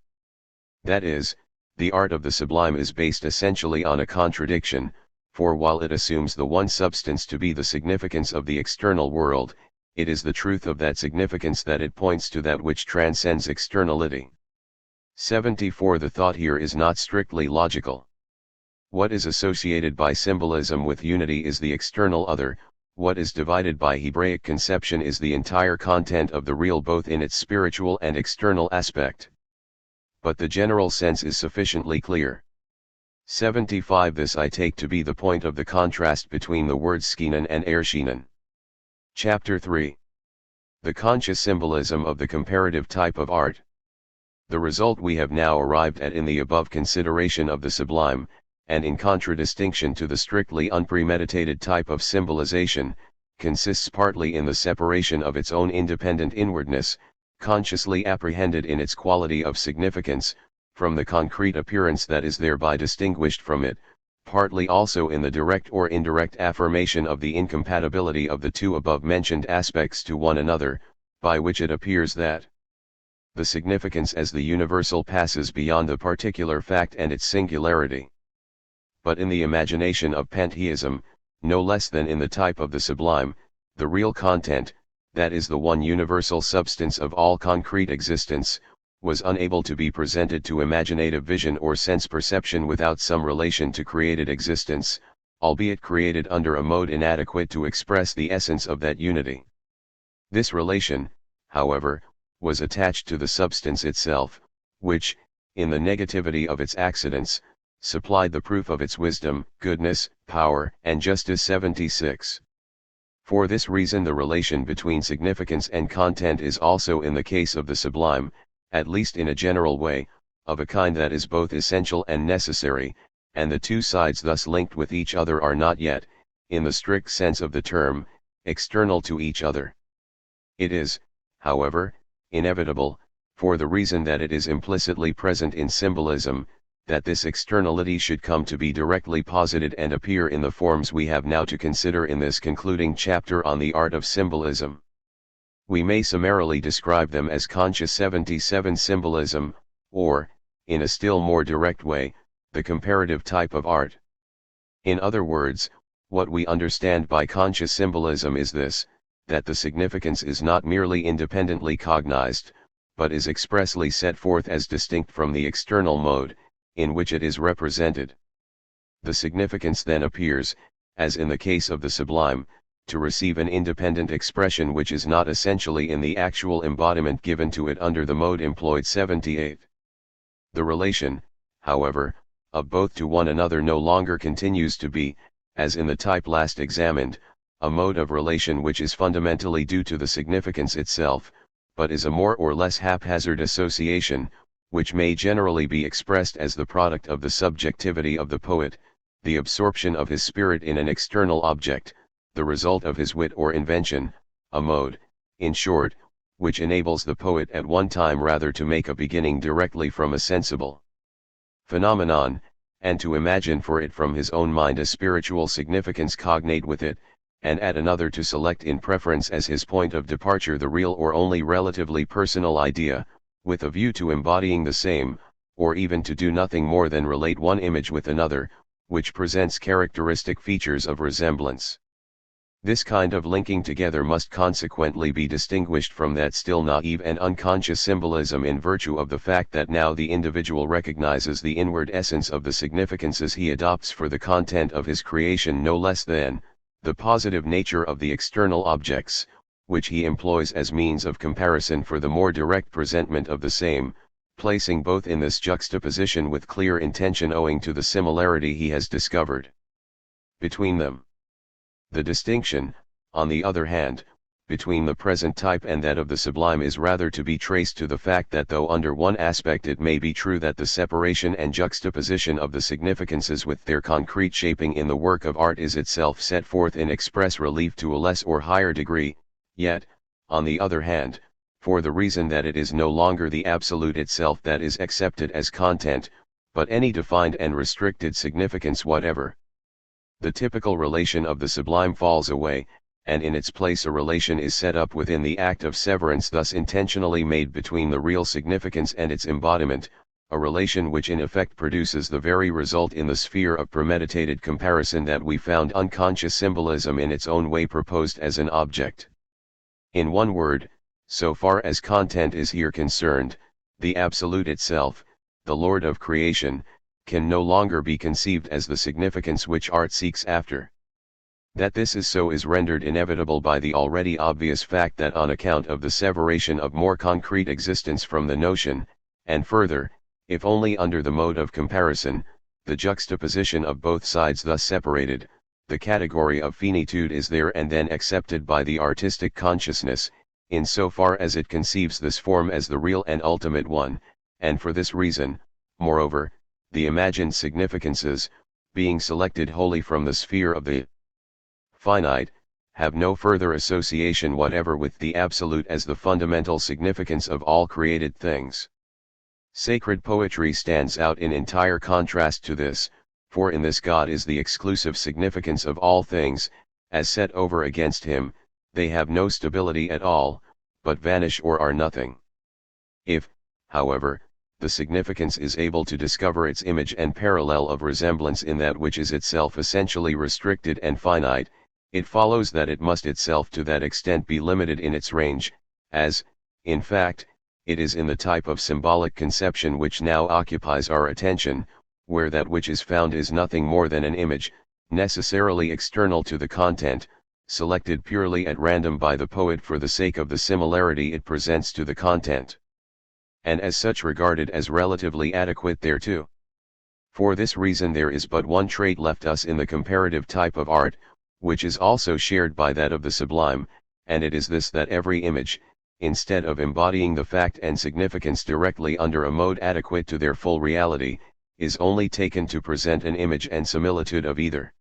That is, the art of the sublime is based essentially on a contradiction, for while it assumes the one substance to be the significance of the external world, it is the truth of that significance that it points to that which transcends externality. 74 The thought here is not strictly logical. What is associated by symbolism with unity is the external other, what is divided by Hebraic conception is the entire content of the real both in its spiritual and external aspect. But the general sense is sufficiently clear. 75 This I take to be the point of the contrast between the words skinen and erscheinen. Chapter 3. The conscious symbolism of the comparative type of art. The result we have now arrived at in the above consideration of the sublime, and in contradistinction to the strictly unpremeditated type of symbolization, consists partly in the separation of its own independent inwardness, consciously apprehended in its quality of significance, from the concrete appearance that is thereby distinguished from it, partly also in the direct or indirect affirmation of the incompatibility of the two above-mentioned aspects to one another, by which it appears that the significance as the universal passes beyond the particular fact and its singularity. But in the imagination of pantheism, no less than in the type of the sublime, the real content, that is the one universal substance of all concrete existence, was unable to be presented to imaginative vision or sense perception without some relation to created existence, albeit created under a mode inadequate to express the essence of that unity. This relation, however, was attached to the substance itself, which, in the negativity of its accidents, supplied the proof of its wisdom, goodness, power, and justice. 76. For this reason the relation between significance and content is also in the case of the sublime, at least in a general way, of a kind that is both essential and necessary, and the two sides thus linked with each other are not yet, in the strict sense of the term, external to each other. It is, however, inevitable, for the reason that it is implicitly present in symbolism, that this externality should come to be directly posited and appear in the forms we have now to consider in this concluding chapter on the art of symbolism. We may summarily describe them as conscious 77 symbolism, or, in a still more direct way, the comparative type of art. In other words, what we understand by conscious symbolism is this, that the significance is not merely independently cognized, but is expressly set forth as distinct from the external mode, in which it is represented. The significance then appears, as in the case of the sublime, to receive an independent expression which is not essentially in the actual embodiment given to it under the mode employed. 78. The relation, however, of both to one another no longer continues to be, as in the type last examined, a mode of relation which is fundamentally due to the significance itself, but is a more or less haphazard association, which may generally be expressed as the product of the subjectivity of the poet, the absorption of his spirit in an external object, the result of his wit or invention, a mode, in short, which enables the poet at one time rather to make a beginning directly from a sensible phenomenon, and to imagine for it from his own mind a spiritual significance cognate with it, and at another to select in preference as his point of departure the real or only relatively personal idea, with a view to embodying the same, or even to do nothing more than relate one image with another, which presents characteristic features of resemblance. This kind of linking together must consequently be distinguished from that still naive and unconscious symbolism in virtue of the fact that now the individual recognizes the inward essence of the significances he adopts for the content of his creation no less than the positive nature of the external objects, which he employs as means of comparison for the more direct presentment of the same, placing both in this juxtaposition with clear intention owing to the similarity he has discovered between them. The distinction, on the other hand, between the present type and that of the sublime is rather to be traced to the fact that though under one aspect it may be true that the separation and juxtaposition of the significances with their concrete shaping in the work of art is itself set forth in express relief to a less or higher degree, yet, on the other hand, for the reason that it is no longer the absolute itself that is accepted as content, but any defined and restricted significance whatever, the typical relation of the sublime falls away, and in its place a relation is set up within the act of severance thus intentionally made between the real significance and its embodiment, a relation which in effect produces the very result in the sphere of premeditated comparison that we found unconscious symbolism in its own way proposed as an object. In one word, so far as content is here concerned, the Absolute itself, the Lord of creation, can no longer be conceived as the significance which art seeks after. That this is so is rendered inevitable by the already obvious fact that on account of the separation of more concrete existence from the notion, and further, if only under the mode of comparison, the juxtaposition of both sides thus separated, the category of finitude is there and then accepted by the artistic consciousness, in so far as it conceives this form as the real and ultimate one, and for this reason, moreover, the imagined significances, being selected wholly from the sphere of the finite, have no further association whatever with the Absolute as the fundamental significance of all created things. Sacred poetry stands out in entire contrast to this, for in this God is the exclusive significance of all things, as set over against him, they have no stability at all, but vanish or are nothing. If, however, the significance is able to discover its image and parallel of resemblance in that which is itself essentially restricted and finite, it follows that it must itself to that extent be limited in its range, as, in fact, it is in the type of symbolic conception which now occupies our attention, where that which is found is nothing more than an image, necessarily external to the content, selected purely at random by the poet for the sake of the similarity it presents to the content, and as such regarded as relatively adequate thereto. For this reason there is but one trait left us in the comparative type of art, which is also shared by that of the sublime, and it is this, that every image, instead of embodying the fact and significance directly under a mode adequate to their full reality, is only taken to present an image and similitude of either.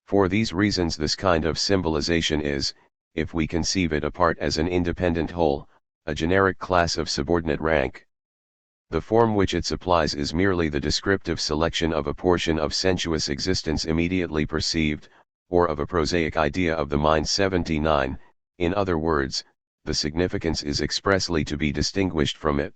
For these reasons this kind of symbolization is, if we conceive it apart as an independent whole, a generic class of subordinate rank. The form which it supplies is merely the descriptive selection of a portion of sensuous existence immediately perceived, or of a prosaic idea of the mind. 79, in other words, the significance is expressly to be distinguished from it.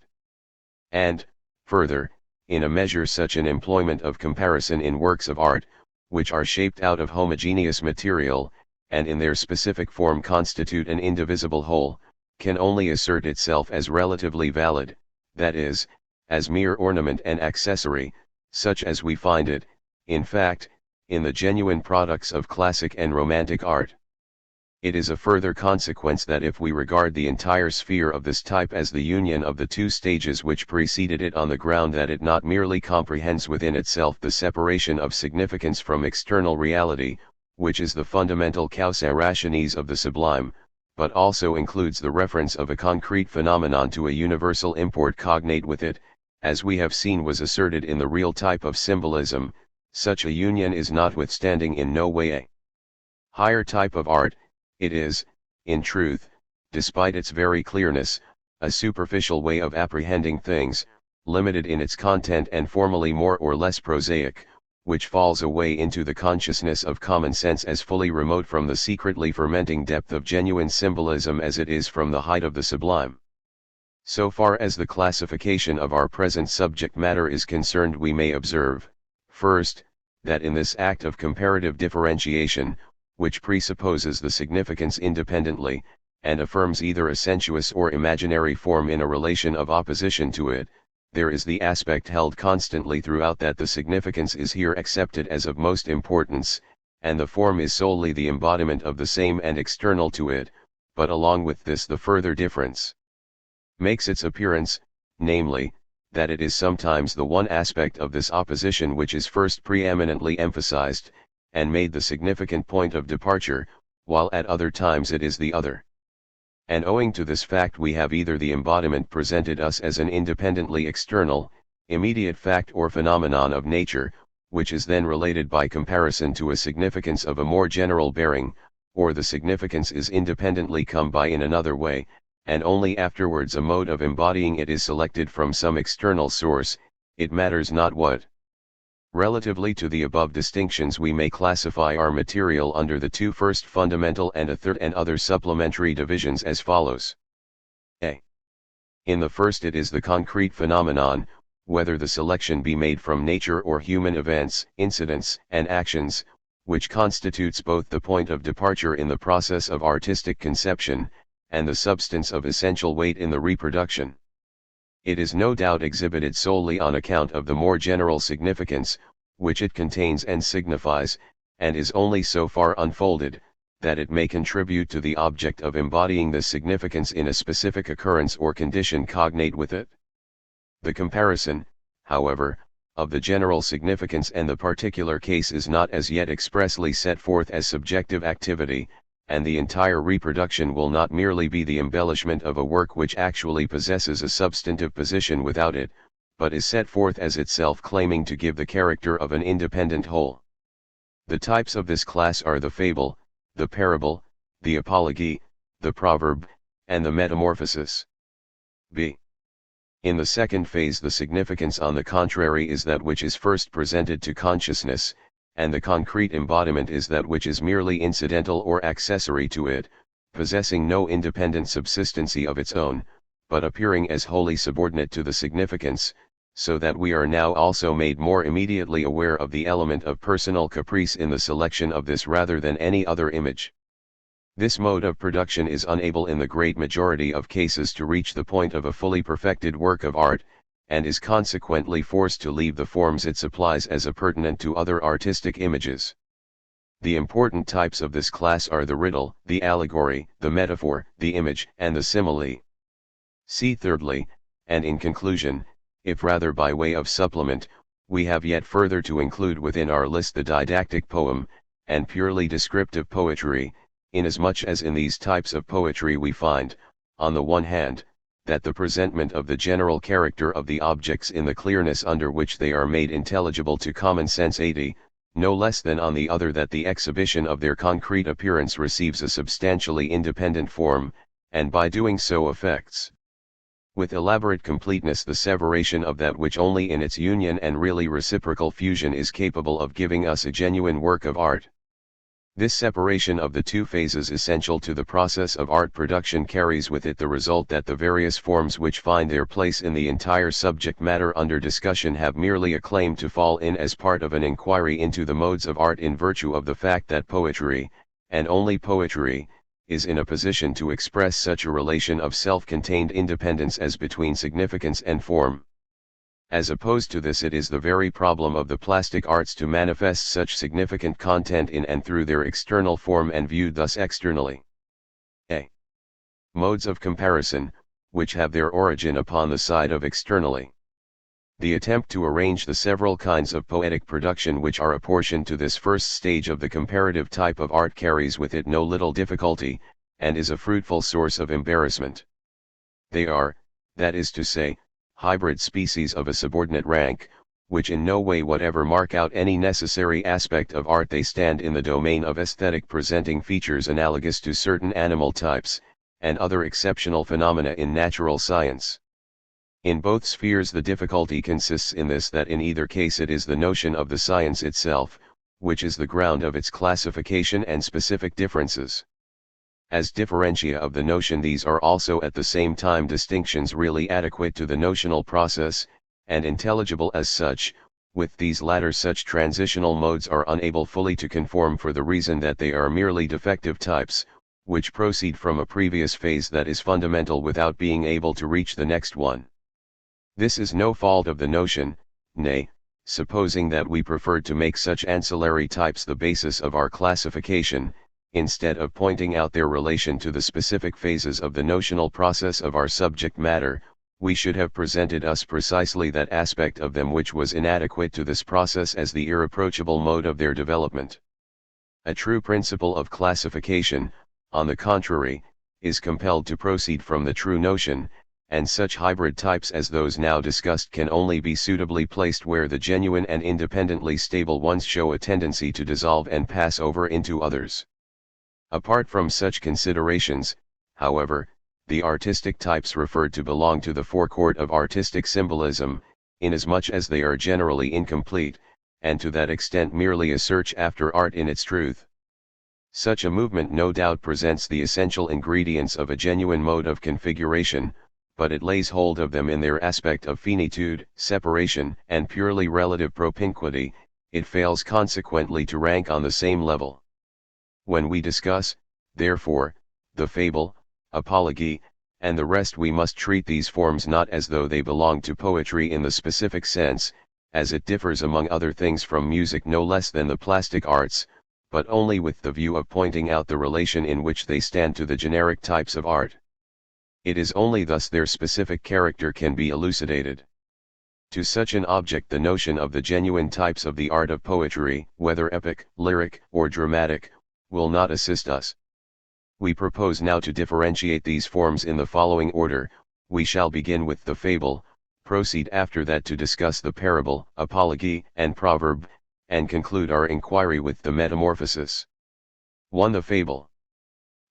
And, further, in a measure such an employment of comparison in works of art, which are shaped out of homogeneous material, and in their specific form constitute an indivisible whole, can only assert itself as relatively valid, that is, as mere ornament and accessory, such as we find it, in fact, in the genuine products of classic and romantic art. It is a further consequence that if we regard the entire sphere of this type as the union of the two stages which preceded it, on the ground that it not merely comprehends within itself the separation of significance from external reality, which is the fundamental causa rationis of the sublime, but also includes the reference of a concrete phenomenon to a universal import cognate with it, as we have seen was asserted in the real type of symbolism, such a union is notwithstanding in no way a higher type of art. It is, in truth, despite its very clearness, a superficial way of apprehending things, limited in its content and formally more or less prosaic, which falls away into the consciousness of common sense as fully remote from the secretly fermenting depth of genuine symbolism as it is from the height of the sublime. So far as the classification of our present subject matter is concerned, we may observe, first, that in this act of comparative differentiation, which presupposes the significance independently, and affirms either a sensuous or imaginary form in a relation of opposition to it, there is the aspect held constantly throughout that the significance is here accepted as of most importance, and the form is solely the embodiment of the same and external to it, but along with this the further difference makes its appearance, namely, that it is sometimes the one aspect of this opposition which is first preeminently emphasized, and made the significant point of departure, while at other times it is the other. And owing to this fact we have either the embodiment presented us as an independently external, immediate fact or phenomenon of nature, which is then related by comparison to a significance of a more general bearing, or the significance is independently come by in another way, and only afterwards a mode of embodying it is selected from some external source, it matters not what. Relatively to the above distinctions we may classify our material under the two first fundamental and a third and other supplementary divisions as follows. A. In the first it is the concrete phenomenon, whether the selection be made from nature or human events, incidents, and actions, which constitutes both the point of departure in the process of artistic conception, and the substance of essential weight in the reproduction. It is no doubt exhibited solely on account of the more general significance, which it contains and signifies, and is only so far unfolded, that it may contribute to the object of embodying this significance in a specific occurrence or condition cognate with it. The comparison, however, of the general significance and the particular case is not as yet expressly set forth as subjective activity, and the entire reproduction will not merely be the embellishment of a work which actually possesses a substantive position without it, but is set forth as itself claiming to give the character of an independent whole. The types of this class are the fable, the parable, the apology, the proverb, and the metamorphosis. B. In the second phase the significance on the contrary is that which is first presented to consciousness, and the concrete embodiment is that which is merely incidental or accessory to it, possessing no independent subsistency of its own, but appearing as wholly subordinate to the significance, so that we are now also made more immediately aware of the element of personal caprice in the selection of this rather than any other image. This mode of production is unable in the great majority of cases to reach the point of a fully perfected work of art, and is consequently forced to leave the forms it supplies as appurtenant to other artistic images. The important types of this class are the riddle, the allegory, the metaphor, the image, and the simile. See thirdly, and in conclusion, if rather by way of supplement, We have yet further to include within our list the didactic poem, and purely descriptive poetry, inasmuch as in these types of poetry we find, on the one hand, that the presentment of the general character of the objects in the clearness under which they are made intelligible to common sensation, no less than on the other that the exhibition of their concrete appearance receives a substantially independent form, and by doing so effects with elaborate completeness the separation of that which only in its union and really reciprocal fusion is capable of giving us a genuine work of art. This separation of the two phases essential to the process of art production carries with it the result that the various forms which find their place in the entire subject matter under discussion have merely a claim to fall in as part of an inquiry into the modes of art in virtue of the fact that poetry, and only poetry, is in a position to express such a relation of self-contained independence as between significance and form. As opposed to this, it is the very problem of the plastic arts to manifest such significant content in and through their external form and viewed thus externally. A. Modes of comparison, which have their origin upon the side of externally. The attempt to arrange the several kinds of poetic production which are apportioned to this first stage of the comparative type of art carries with it no little difficulty, and is a fruitful source of embarrassment. They are, that is to say, hybrid species of a subordinate rank, which in no way whatever mark out any necessary aspect of art. They stand in the domain of aesthetic, presenting features analogous to certain animal types, and other exceptional phenomena in natural science. In both spheres the difficulty consists in this, that in either case it is the notion of the science itself, which is the ground of its classification and specific differences. As differentia of the notion, these are also at the same time distinctions really adequate to the notional process, and intelligible as such. With these latter such transitional modes are unable fully to conform for the reason that they are merely defective types, which proceed from a previous phase that is fundamental without being able to reach the next one. This is no fault of the notion, nay, supposing that we preferred to make such ancillary types the basis of our classification, instead of pointing out their relation to the specific phases of the notional process of our subject matter, we should have presented us precisely that aspect of them which was inadequate to this process as the irreproachable mode of their development. A true principle of classification, on the contrary, is compelled to proceed from the true notion, and such hybrid types as those now discussed can only be suitably placed where the genuine and independently stable ones show a tendency to dissolve and pass over into others. Apart from such considerations, however, the artistic types referred to belong to the forecourt of artistic symbolism, inasmuch as they are generally incomplete, and to that extent merely a search after art in its truth. Such a movement no doubt presents the essential ingredients of a genuine mode of configuration, but it lays hold of them in their aspect of finitude, separation, and purely relative propinquity. It fails consequently to rank on the same level. When we discuss, therefore, the fable, apology, and the rest, we must treat these forms not as though they belong to poetry in the specific sense, as it differs among other things from music no less than the plastic arts, but only with the view of pointing out the relation in which they stand to the generic types of art. It is only thus their specific character can be elucidated. To such an object the notion of the genuine types of the art of poetry, whether epic, lyric, or dramatic, will not assist us. We propose now to differentiate these forms in the following order. We shall begin with the fable, proceed after that to discuss the parable, apology, and proverb, and conclude our inquiry with the metamorphosis. 1. The fable.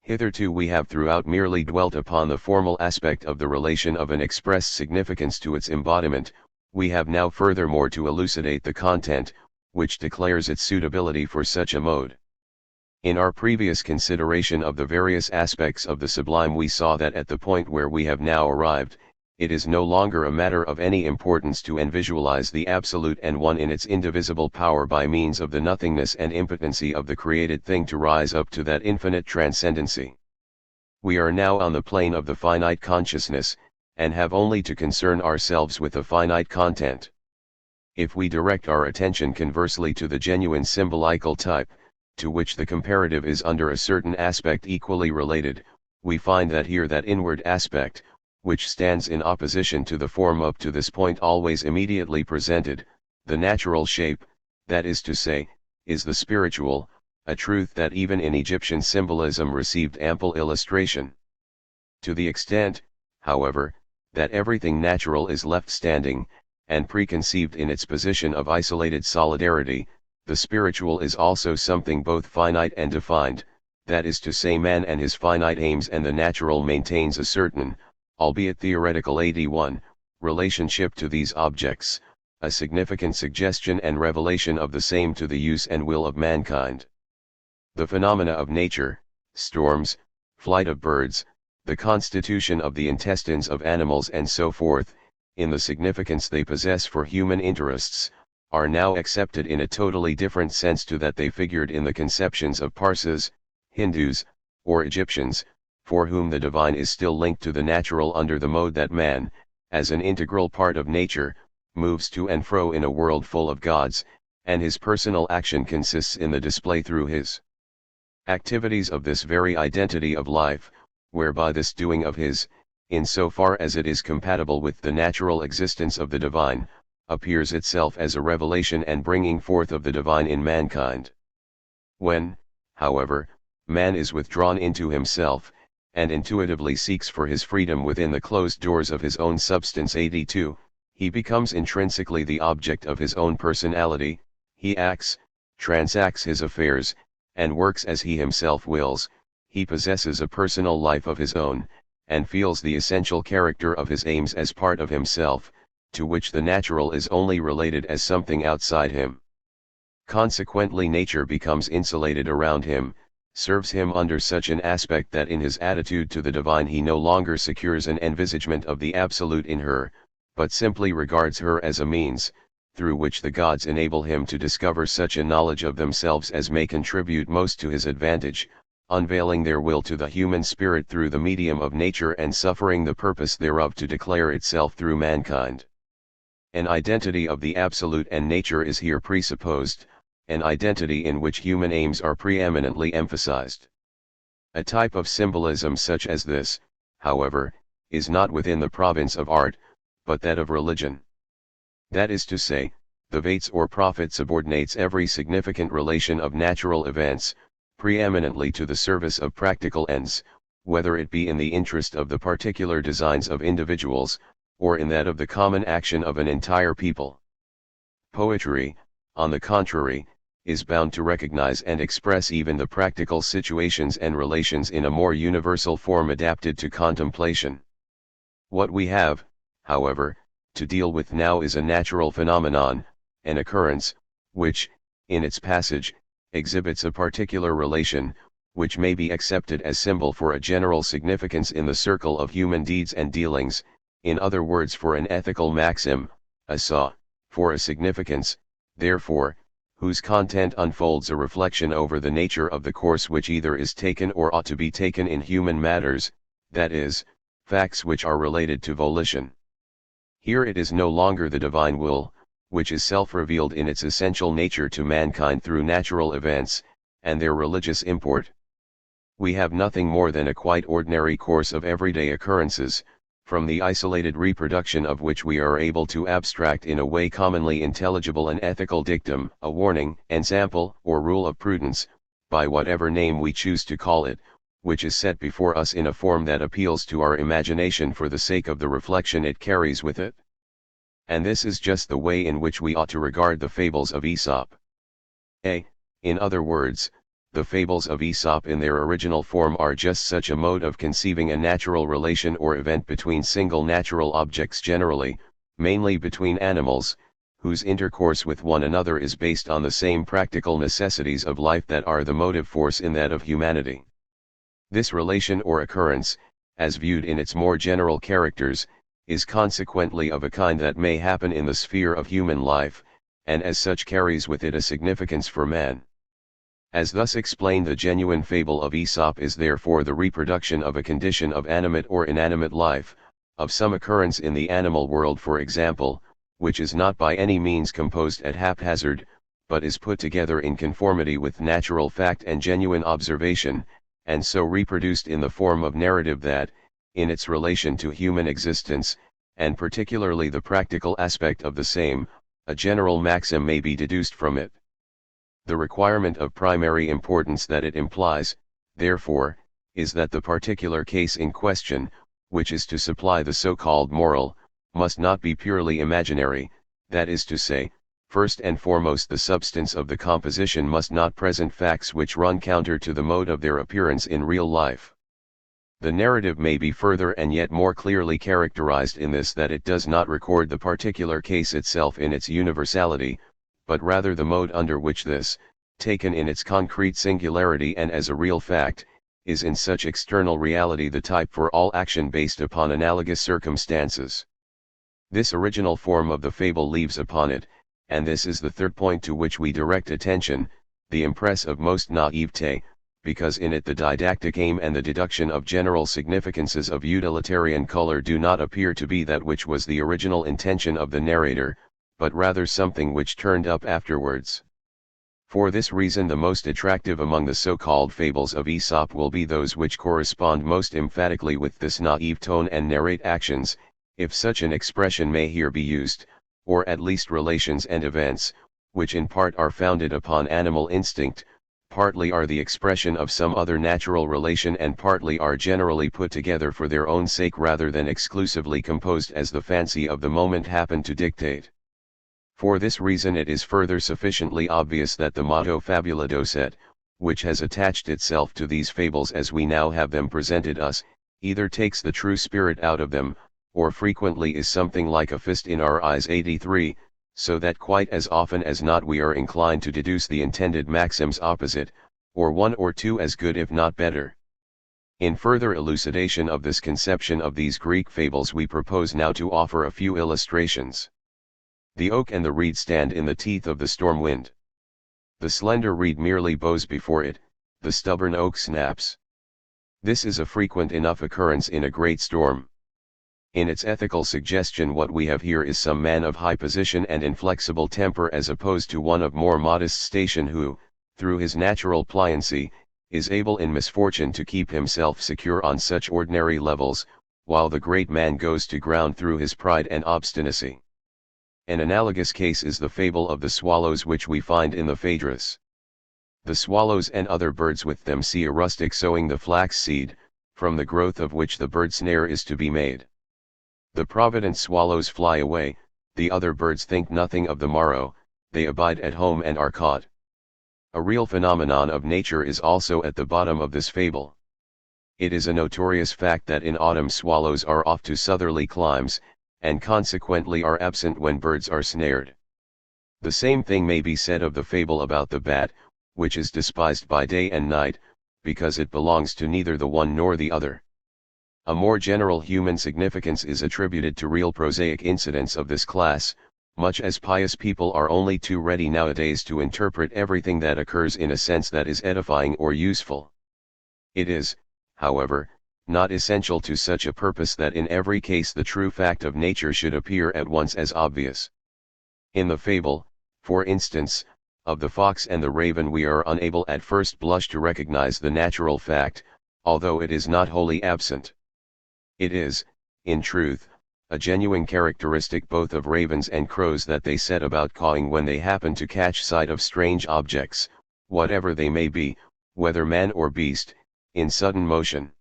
Hitherto we have throughout merely dwelt upon the formal aspect of the relation of an expressed significance to its embodiment. We have now furthermore to elucidate the content, which declares its suitability for such a mode. In our previous consideration of the various aspects of the sublime we saw that at the point where we have now arrived, it is no longer a matter of any importance to visualize the absolute and one in its indivisible power by means of the nothingness and impotency of the created thing to rise up to that infinite transcendency. We are now on the plane of the finite consciousness, and have only to concern ourselves with the finite content. If we direct our attention conversely to the genuine symbolical type, to which the comparative is under a certain aspect equally related, we find that here that inward aspect, which stands in opposition to the form up to this point always immediately presented, The natural shape, that is to say, is the spiritual, a truth that even in Egyptian symbolism received ample illustration. To the extent, however, that everything natural is left standing, and preconceived in its position of isolated solidarity, the spiritual is also something both finite and defined, that is to say man and his finite aims, and the natural maintains a certain, albeit theoretical 81, relationship to these objects, a significant suggestion and revelation of the same to the use and will of mankind. The phenomena of nature, storms, flight of birds, the constitution of the intestines of animals and so forth, in the significance they possess for human interests, are now accepted in a totally different sense to that they figured in the conceptions of Parsis, Hindus, or Egyptians, for whom the divine is still linked to the natural under the mode that man, as an integral part of nature, moves to and fro in a world full of gods, and his personal action consists in the display through his activities of this very identity of life, whereby this doing of his, in so far as it is compatible with the natural existence of the divine, appears itself as a revelation and bringing forth of the divine in mankind. When, however, man is withdrawn into himself, and intuitively seeks for his freedom within the closed doors of his own substance 82, he becomes intrinsically the object of his own personality, he acts, transacts his affairs, and works as he himself wills, he possesses a personal life of his own, and feels the essential character of his aims as part of himself, to which the natural is only related as something outside him. Consequently nature becomes insulated around him, serves him under such an aspect that in his attitude to the divine he no longer secures an envisagement of the absolute in her, but simply regards her as a means, through which the gods enable him to discover such a knowledge of themselves as may contribute most to his advantage, unveiling their will to the human spirit through the medium of nature and suffering the purpose thereof to declare itself through mankind. An identity of the absolute and nature is here presupposed, an identity in which human aims are preeminently emphasized. A type of symbolism such as this, however, is not within the province of art, but that of religion. That is to say, the Vates or prophet subordinates every significant relation of natural events, preeminently to the service of practical ends, whether it be in the interest of the particular designs of individuals, or in that of the common action of an entire people. Poetry, on the contrary, is bound to recognize and express even the practical situations and relations in a more universal form adapted to contemplation. What we have, however, to deal with now is a natural phenomenon, an occurrence, which, in its passage, exhibits a particular relation, which may be accepted as symbol for a general significance in the circle of human deeds and dealings, in other words for an ethical maxim, a saw, for a significance, therefore, whose content unfolds a reflection over the nature of the course which either is taken or ought to be taken in human matters, that is, facts which are related to volition. Here it is no longer the divine will, which is self-revealed in its essential nature to mankind through natural events, and their religious import. We have nothing more than a quite ordinary course of everyday occurrences, from the isolated reproduction of which we are able to abstract in a way commonly intelligible an ethical dictum, a warning, ensample, or rule of prudence, by whatever name we choose to call it, which is set before us in a form that appeals to our imagination for the sake of the reflection it carries with it. And this is just the way in which we ought to regard the fables of Aesop. In other words, the fables of Aesop in their original form are just such a mode of conceiving a natural relation or event between single natural objects generally, mainly between animals, whose intercourse with one another is based on the same practical necessities of life that are the motive force in that of humanity. This relation or occurrence, as viewed in its more general characters, is consequently of a kind that may happen in the sphere of human life, and as such carries with it a significance for man. As thus explained, the genuine fable of Aesop is therefore the reproduction of a condition of animate or inanimate life, of some occurrence in the animal world for example, which is not by any means composed at haphazard, but is put together in conformity with natural fact and genuine observation, and so reproduced in the form of narrative that, in its relation to human existence, and particularly the practical aspect of the same, a general maxim may be deduced from it. The requirement of primary importance that it implies, therefore, is that the particular case in question, which is to supply the so-called moral, must not be purely imaginary, that is to say, first and foremost the substance of the composition must not present facts which run counter to the mode of their appearance in real life. The narrative may be further and yet more clearly characterized in this, that it does not record the particular case itself in its universality, but rather the mode under which this, taken in its concrete singularity and as a real fact, is in such external reality the type for all action based upon analogous circumstances. This original form of the fable leaves upon it, and this is the third point to which we direct attention, the impress of most naivete, because in it the didactic aim and the deduction of general significances of utilitarian color do not appear to be that which was the original intention of the narrator, but rather something which turned up afterwards. For this reason the most attractive among the so-called fables of Aesop will be those which correspond most emphatically with this naive tone and narrate actions, if such an expression may here be used, or at least relations and events, which in part are founded upon animal instinct, partly are the expression of some other natural relation, and partly are generally put together for their own sake rather than exclusively composed as the fancy of the moment happened to dictate. For this reason it is further sufficiently obvious that the motto fabula docet, which has attached itself to these fables as we now have them presented us, either takes the true spirit out of them, or frequently is something like a fist in our eyes 83, so that quite as often as not we are inclined to deduce the intended maxims opposite, or one or two as good if not better. In further elucidation of this conception of these Greek fables we propose now to offer a few illustrations. The oak and the reed stand in the teeth of the storm wind. The slender reed merely bows before it, the stubborn oak snaps. This is a frequent enough occurrence in a great storm. In its ethical suggestion what we have here is some man of high position and inflexible temper as opposed to one of more modest station who, through his natural pliancy, is able in misfortune to keep himself secure on such ordinary levels, while the great man goes to ground through his pride and obstinacy. An analogous case is the fable of the swallows which we find in the Phaedrus. The swallows and other birds with them see a rustic sowing the flax seed, from the growth of which the bird snare is to be made. The provident swallows fly away, the other birds think nothing of the morrow, they abide at home and are caught. A real phenomenon of nature is also at the bottom of this fable. It is a notorious fact that in autumn swallows are off to southerly climes, and consequently are absent when birds are snared. The same thing may be said of the fable about the bat, which is despised by day and night, because it belongs to neither the one nor the other. A more general human significance is attributed to real prosaic incidents of this class, much as pious people are only too ready nowadays to interpret everything that occurs in a sense that is edifying or useful. It is, however, not essential to such a purpose that in every case the true fact of nature should appear at once as obvious. In the fable, for instance, of the fox and the raven we are unable at first blush to recognize the natural fact, although it is not wholly absent. It is, in truth, a genuine characteristic both of ravens and crows that they set about cawing when they happen to catch sight of strange objects, whatever they may be, whether man or beast, in sudden motion.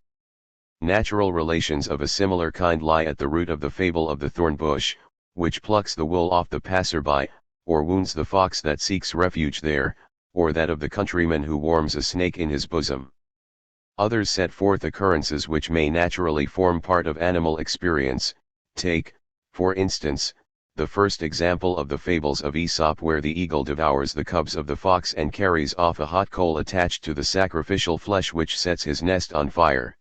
Natural relations of a similar kind lie at the root of the fable of the thorn bush, which plucks the wool off the passerby, or wounds the fox that seeks refuge there, or that of the countryman who warms a snake in his bosom. Others set forth occurrences which may naturally form part of animal experience. Take, for instance, the first example of the fables of Aesop where the eagle devours the cubs of the fox and carries off a hot coal attached to the sacrificial flesh which sets his nest on fire.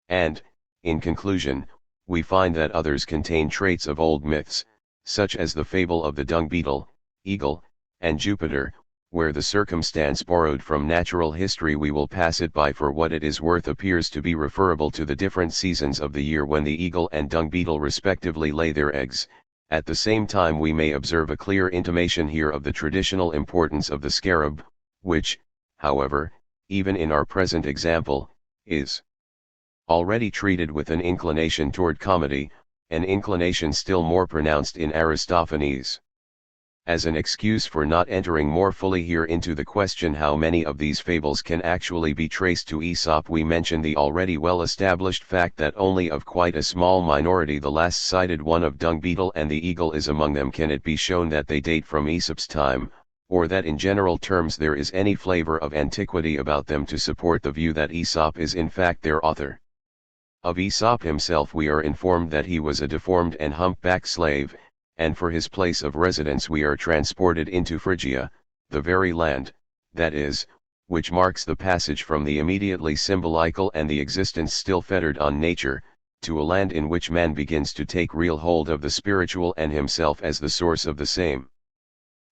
And, in conclusion, we find that others contain traits of old myths, such as the fable of the dung beetle, eagle, and Jupiter, where the circumstance borrowed from natural history we will pass it by for what it is worth appears to be referable to the different seasons of the year when the eagle and dung beetle respectively lay their eggs. At the same time we may observe a clear intimation here of the traditional importance of the scarab, which, however, even in our present example, is already treated with an inclination toward comedy, an inclination still more pronounced in Aristophanes. As an excuse for not entering more fully here into the question how many of these fables can actually be traced to Aesop, we mention the already well-established fact that only of quite a small minority, the last cited one of Dung Beetle and the Eagle is among them, can it be shown that they date from Aesop's time, or that in general terms there is any flavor of antiquity about them to support the view that Aesop is in fact their author. Of Aesop himself we are informed that he was a deformed and humpbacked slave, and for his place of residence we are transported into Phrygia, the very land, that is, which marks the passage from the immediately symbolical and the existence still fettered on nature, to a land in which man begins to take real hold of the spiritual and himself as the source of the same.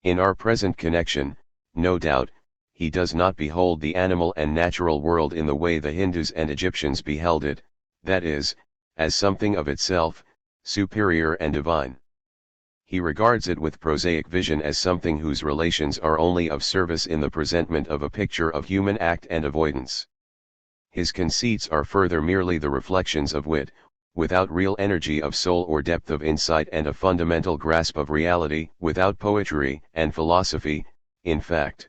In our present connection, no doubt, he does not behold the animal and natural world in the way the Hindus and Egyptians beheld it, that is, as something of itself, superior and divine. He regards it with prosaic vision as something whose relations are only of service in the presentment of a picture of human act and avoidance. His conceits are further merely the reflections of wit, without real energy of soul or depth of insight and a fundamental grasp of reality, without poetry and philosophy, in fact.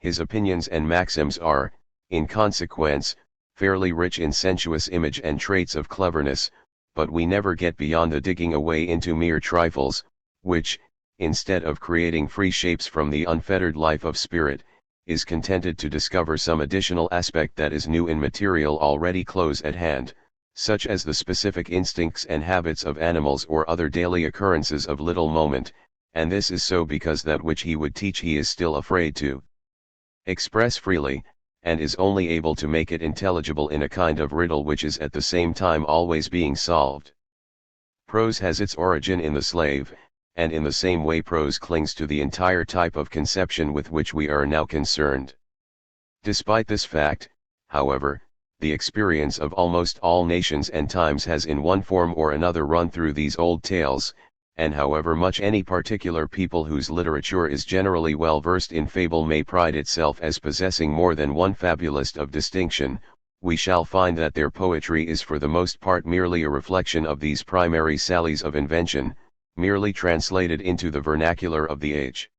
His opinions and maxims are, in consequence, fairly rich in sensuous image and traits of cleverness, but we never get beyond the digging away into mere trifles, which, instead of creating free shapes from the unfettered life of spirit, is contented to discover some additional aspect that is new in material already close at hand, such as the specific instincts and habits of animals or other daily occurrences of little moment, and this is so because that which he would teach he is still afraid to express freely, and is only able to make it intelligible in a kind of riddle which is at the same time always being solved. Prose has its origin in the slave, and in the same way prose clings to the entire type of conception with which we are now concerned. Despite this fact, however, the experience of almost all nations and times has in one form or another run through these old tales, and however much any particular people whose literature is generally well versed in fable may pride itself as possessing more than one fabulist of distinction, we shall find that their poetry is for the most part merely a reflection of these primary sallies of invention, merely translated into the vernacular of the age.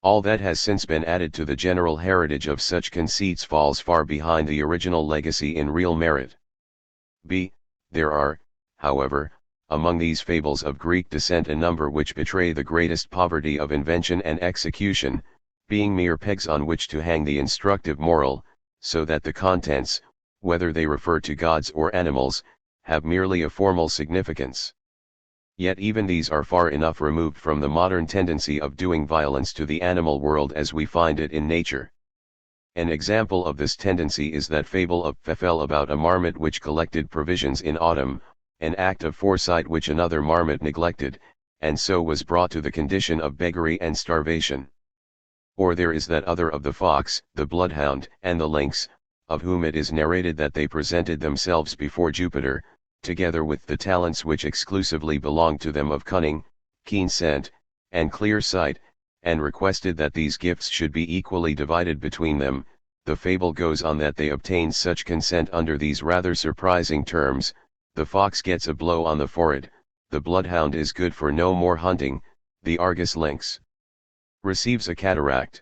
All that has since been added to the general heritage of such conceits falls far behind the original legacy in real merit. There are, however, among these fables of Greek descent a number which betray the greatest poverty of invention and execution, being mere pegs on which to hang the instructive moral, so that the contents, whether they refer to gods or animals, have merely a formal significance. Yet even these are far enough removed from the modern tendency of doing violence to the animal world as we find it in nature. An example of this tendency is that fable of Pfeffel about a marmot which collected provisions in autumn, an act of foresight which another marmot neglected, and so was brought to the condition of beggary and starvation. Or there is that other of the fox, the bloodhound, and the lynx, of whom it is narrated that they presented themselves before Jupiter, together with the talents which exclusively belonged to them of cunning, keen scent, and clear sight, and requested that these gifts should be equally divided between them. The fable goes on that they obtained such consent under these rather surprising terms: the fox gets a blow on the forehead, the bloodhound is good for no more hunting, the Argus lynx receives a cataract.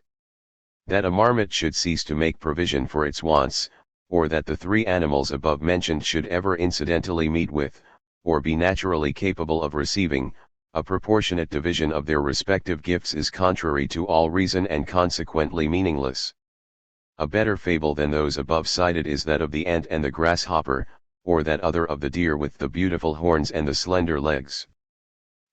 That a marmot should cease to make provision for its wants, or that the three animals above mentioned should ever incidentally meet with, or be naturally capable of receiving, a proportionate division of their respective gifts is contrary to all reason and consequently meaningless. A better fable than those above cited is that of the ant and the grasshopper, or that other of the deer with the beautiful horns and the slender legs.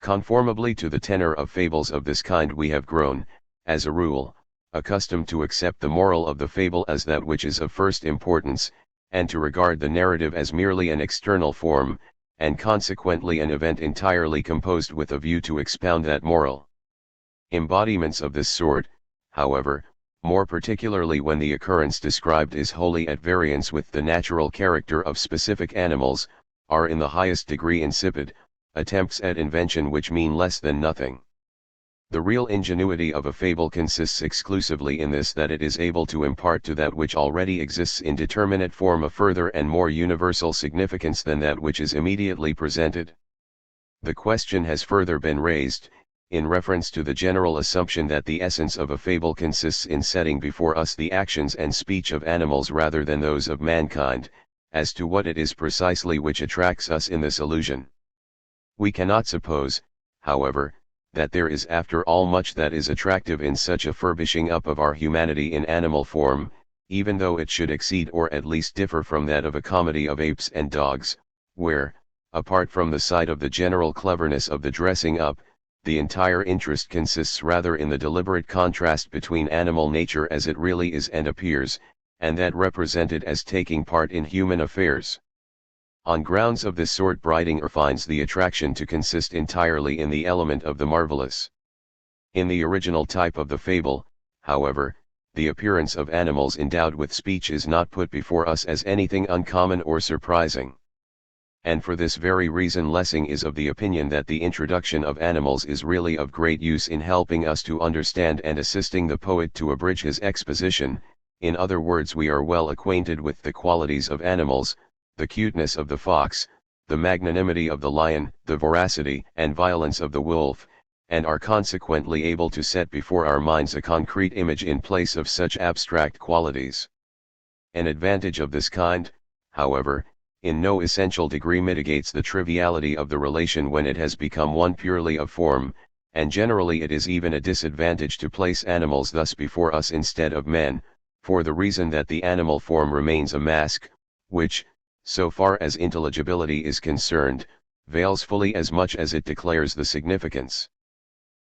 Conformably to the tenor of fables of this kind we have grown, as a rule, accustomed to accept the moral of the fable as that which is of first importance, and to regard the narrative as merely an external form, and consequently an event entirely composed with a view to expound that moral. Embodiments of this sort, however, more particularly when the occurrence described is wholly at variance with the natural character of specific animals, are in the highest degree insipid, attempts at invention which mean less than nothing. The real ingenuity of a fable consists exclusively in this, that it is able to impart to that which already exists in determinate form a further and more universal significance than that which is immediately presented. The question has further been raised, in reference to the general assumption that the essence of a fable consists in setting before us the actions and speech of animals rather than those of mankind, as to what it is precisely which attracts us in this illusion. We cannot suppose, however, that there is after all much that is attractive in such a furbishing up of our humanity in animal form, even though it should exceed or at least differ from that of a comedy of apes and dogs, where, apart from the sight of the general cleverness of the dressing up, the entire interest consists rather in the deliberate contrast between animal nature as it really is and appears, and that represented as taking part in human affairs. On grounds of this sort Breidinger finds the attraction to consist entirely in the element of the marvelous. In the original type of the fable, however, the appearance of animals endowed with speech is not put before us as anything uncommon or surprising. And for this very reason Lessing is of the opinion that the introduction of animals is really of great use in helping us to understand and assisting the poet to abridge his exposition. In other words, we are well acquainted with the qualities of animals, the cuteness of the fox, the magnanimity of the lion, the voracity and violence of the wolf, and are consequently able to set before our minds a concrete image in place of such abstract qualities. An advantage of this kind, however, in no essential degree mitigates the triviality of the relation when it has become one purely of form, and generally it is even a disadvantage to place animals thus before us instead of men, for the reason that the animal form remains a mask, which, so far as intelligibility is concerned, veils fully as much as it declares the significance.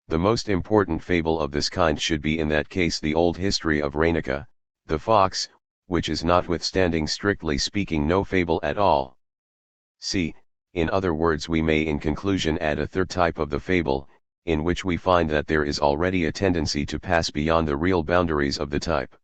The most important fable of this kind should be in that case the old history of Reineke, the fox, which is notwithstanding strictly speaking no fable at all. See, in other words, we may in conclusion add a third type of the fable, in which we find that there is already a tendency to pass beyond the real boundaries of the type.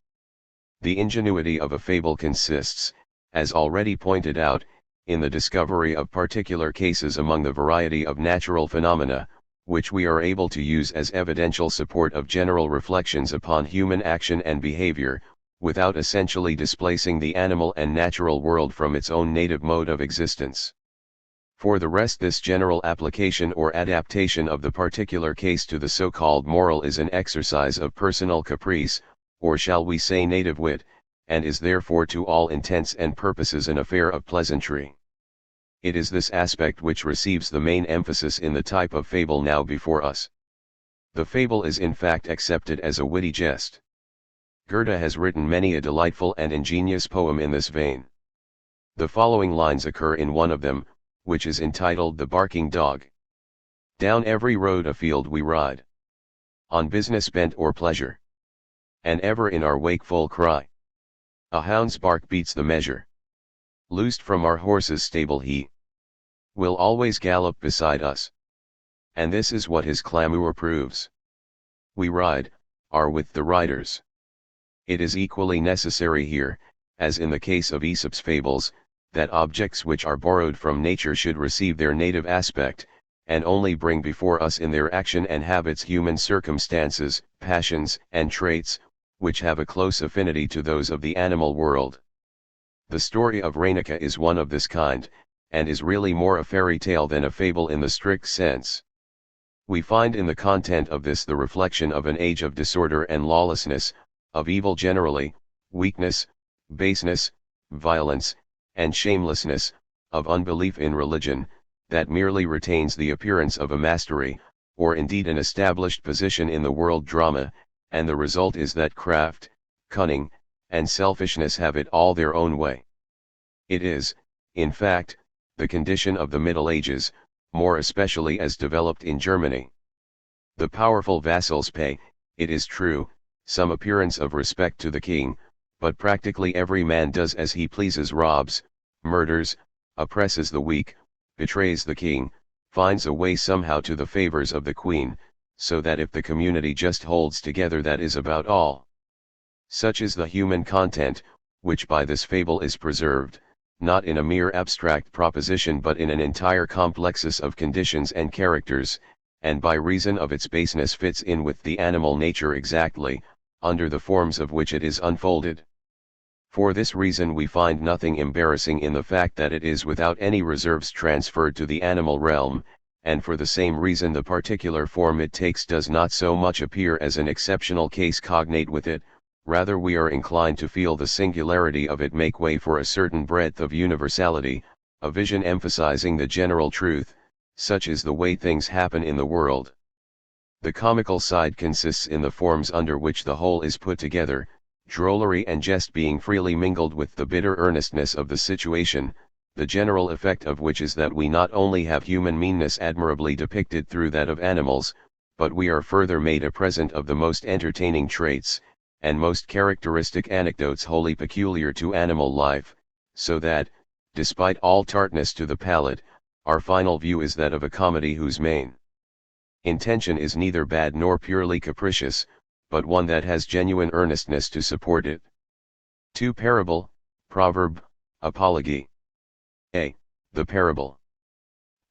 The ingenuity of a fable consists, as already pointed out, in the discovery of particular cases among the variety of natural phenomena, which we are able to use as evidential support of general reflections upon human action and behavior, without essentially displacing the animal and natural world from its own native mode of existence. For the rest, this general application or adaptation of the particular case to the so-called moral is an exercise of personal caprice, or shall we say native wit, and is therefore to all intents and purposes an affair of pleasantry. It is this aspect which receives the main emphasis in the type of fable now before us. The fable is in fact accepted as a witty jest. Goethe has written many a delightful and ingenious poem in this vein. The following lines occur in one of them, which is entitled The Barking Dog. Down every road afield we ride, on business bent or pleasure, and ever in our wakeful cry a hound's bark beats the measure. Loosed from our horse's stable he will always gallop beside us, and this is what his clamour proves. We ride, are with the riders. It is equally necessary here, as in the case of Aesop's fables, that objects which are borrowed from nature should receive their native aspect, and only bring before us in their action and habits human circumstances, passions, and traits, which have a close affinity to those of the animal world. The story of Reineke is one of this kind, and is really more a fairy tale than a fable in the strict sense. We find in the content of this the reflection of an age of disorder and lawlessness, of evil generally, weakness, baseness, violence, and shamelessness, of unbelief in religion, that merely retains the appearance of a mastery, or indeed an established position in the world drama, and the result is that craft, cunning, and selfishness have it all their own way. It is, in fact, the condition of the Middle Ages, more especially as developed in Germany. The powerful vassals pay, it is true, some appearance of respect to the king, but practically every man does as he pleases, robs, murders, oppresses the weak, betrays the king, finds a way somehow to the favors of the queen, so that if the community just holds together, that is about all. Such is the human content, which by this fable is preserved, not in a mere abstract proposition but in an entire complexus of conditions and characters, and by reason of its baseness fits in with the animal nature exactly, under the forms of which it is unfolded. For this reason we find nothing embarrassing in the fact that it is without any reserves transferred to the animal realm, and for the same reason the particular form it takes does not so much appear as an exceptional case cognate with it, rather we are inclined to feel the singularity of it make way for a certain breadth of universality, a vision emphasizing the general truth, such is the way things happen in the world. The comical side consists in the forms under which the whole is put together, drollery and jest being freely mingled with the bitter earnestness of the situation, the general effect of which is that we not only have human meanness admirably depicted through that of animals, but we are further made a present of the most entertaining traits, and most characteristic anecdotes wholly peculiar to animal life, so that, despite all tartness to the palate, our final view is that of a comedy whose main intention is neither bad nor purely capricious, but one that has genuine earnestness to support it. 2. Parable, proverb, apology. A. The parable.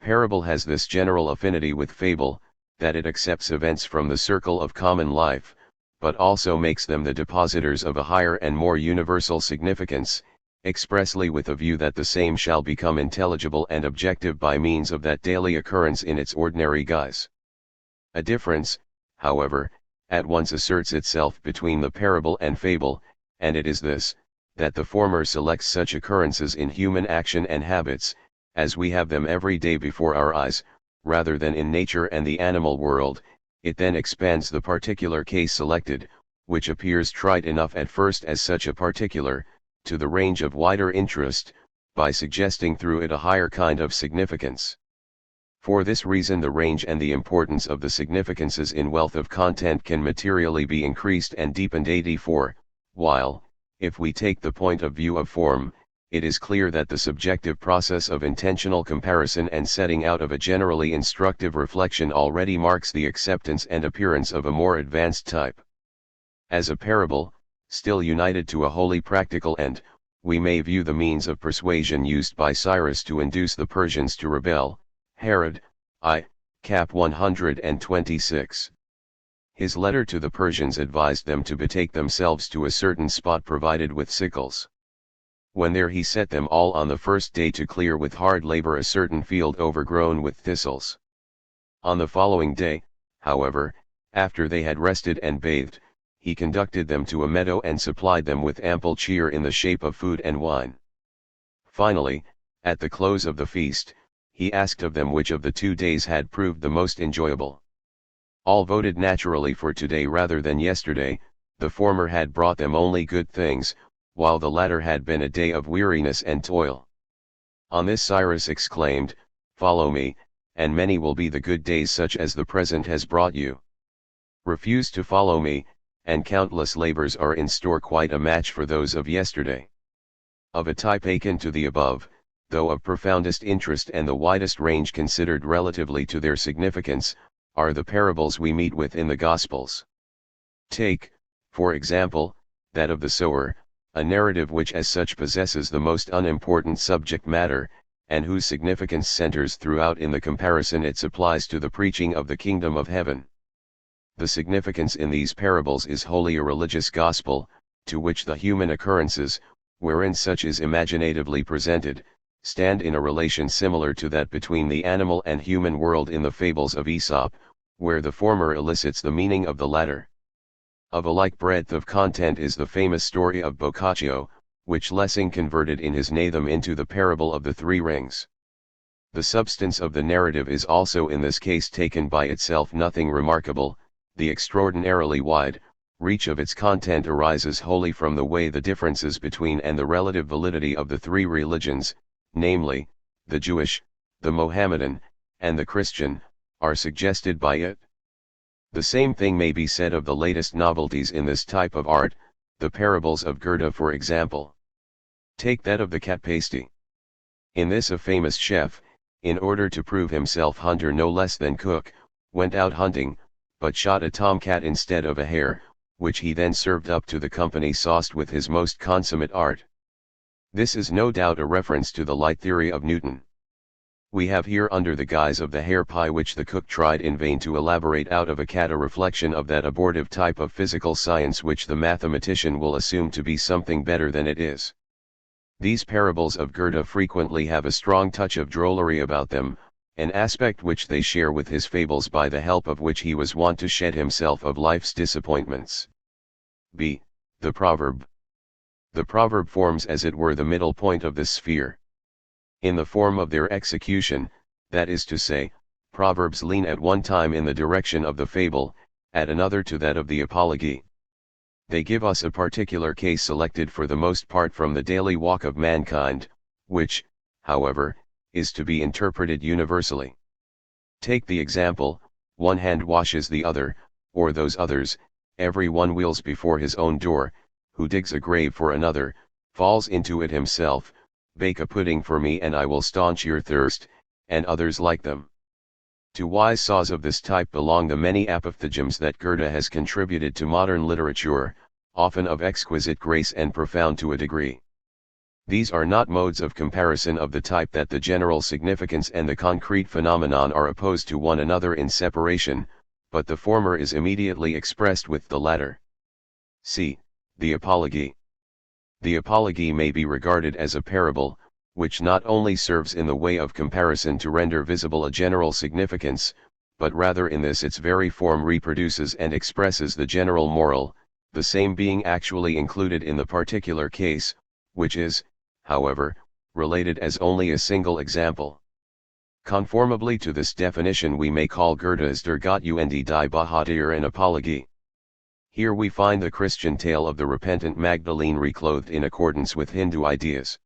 Parable has this general affinity with fable, that it accepts events from the circle of common life, but also makes them the depositors of a higher and more universal significance, expressly with a view that the same shall become intelligible and objective by means of that daily occurrence in its ordinary guise. A difference, however, at once asserts itself between the parable and fable, and it is this, that the former selects such occurrences in human action and habits, as we have them every day before our eyes, rather than in nature and the animal world. It then expands the particular case selected, which appears trite enough at first as such a particular, to the range of wider interest, by suggesting through it a higher kind of significance. For this reason the range and the importance of the significances in wealth of content can materially be increased and deepened. 84, while, if we take the point of view of form, it is clear that the subjective process of intentional comparison and setting out of a generally instructive reflection already marks the acceptance and appearance of a more advanced type. As a parable, still united to a wholly practical end, we may view the means of persuasion used by Cyrus to induce the Persians to rebel. Herod, I. Cap 126. His letter to the Persians advised them to betake themselves to a certain spot provided with sickles. When there he set them all on the first day to clear with hard labor a certain field overgrown with thistles. On the following day, however, after they had rested and bathed, he conducted them to a meadow and supplied them with ample cheer in the shape of food and wine. Finally, at the close of the feast, he asked of them which of the 2 days had proved the most enjoyable. All voted naturally for today rather than yesterday. The former had brought them only good things, while the latter had been a day of weariness and toil. On this Cyrus exclaimed, "Follow me, and many will be the good days such as the present has brought you. Refuse to follow me, and countless labors are in store quite a match for those of yesterday." Of a type akin to the above, though of profoundest interest and the widest range considered relatively to their significance, are the parables we meet with in the Gospels. Take, for example, that of the sower, a narrative which as such possesses the most unimportant subject matter, and whose significance centers throughout in the comparison it supplies to the preaching of the kingdom of heaven. The significance in these parables is wholly a religious gospel, to which the human occurrences, wherein such is imaginatively presented, stand in a relation similar to that between the animal and human world in the fables of Aesop, where the former elicits the meaning of the latter. Of a like breadth of content is the famous story of Boccaccio, which Lessing converted in his Nathem into the parable of the 3 rings. The substance of the narrative is also in this case taken by itself nothing remarkable. The extraordinarily wide reach of its content arises wholly from the way the differences between and the relative validity of the 3 religions, namely, the Jewish, the Mohammedan, and the Christian, are suggested by it. The same thing may be said of the latest novelties in this type of art, the parables of Goethe for example. Take that of the cat pasty. In this a famous chef, in order to prove himself hunter no less than cook, went out hunting, but shot a tomcat instead of a hare, which he then served up to the company sauced with his most consummate art. This is no doubt a reference to the light theory of Newton. We have here under the guise of the hare pie which the cook tried in vain to elaborate out of a cat a reflection of that abortive type of physical science which the mathematician will assume to be something better than it is. These parables of Goethe frequently have a strong touch of drollery about them, an aspect which they share with his fables, by the help of which he was wont to shed himself of life's disappointments. b. The proverb. The proverb forms as it were the middle point of this sphere. In the form of their execution, that is to say, proverbs lean at one time in the direction of the fable, at another to that of the apology. They give us a particular case selected for the most part from the daily walk of mankind, which, however, is to be interpreted universally. Take the example, one hand washes the other, or those others, every one wheels before his own door, who digs a grave for another, falls into it himself, bake a pudding for me and I will staunch your thirst, and others like them. To wise saws of this type belong the many apophthegms that Goethe has contributed to modern literature, often of exquisite grace and profound to a degree. These are not modes of comparison of the type that the general significance and the concrete phenomenon are opposed to one another in separation, but the former is immediately expressed with the latter. C. The apology. The apology may be regarded as a parable, which not only serves in the way of comparison to render visible a general significance, but rather in this its very form reproduces and expresses the general moral, the same being actually included in the particular case, which is, however, related as only a single example. Conformably to this definition we may call Goethe's Der Gott und die Bahadir an apology. Here we find the Christian tale of the repentant Magdalene reclothed in accordance with Hindu ideas.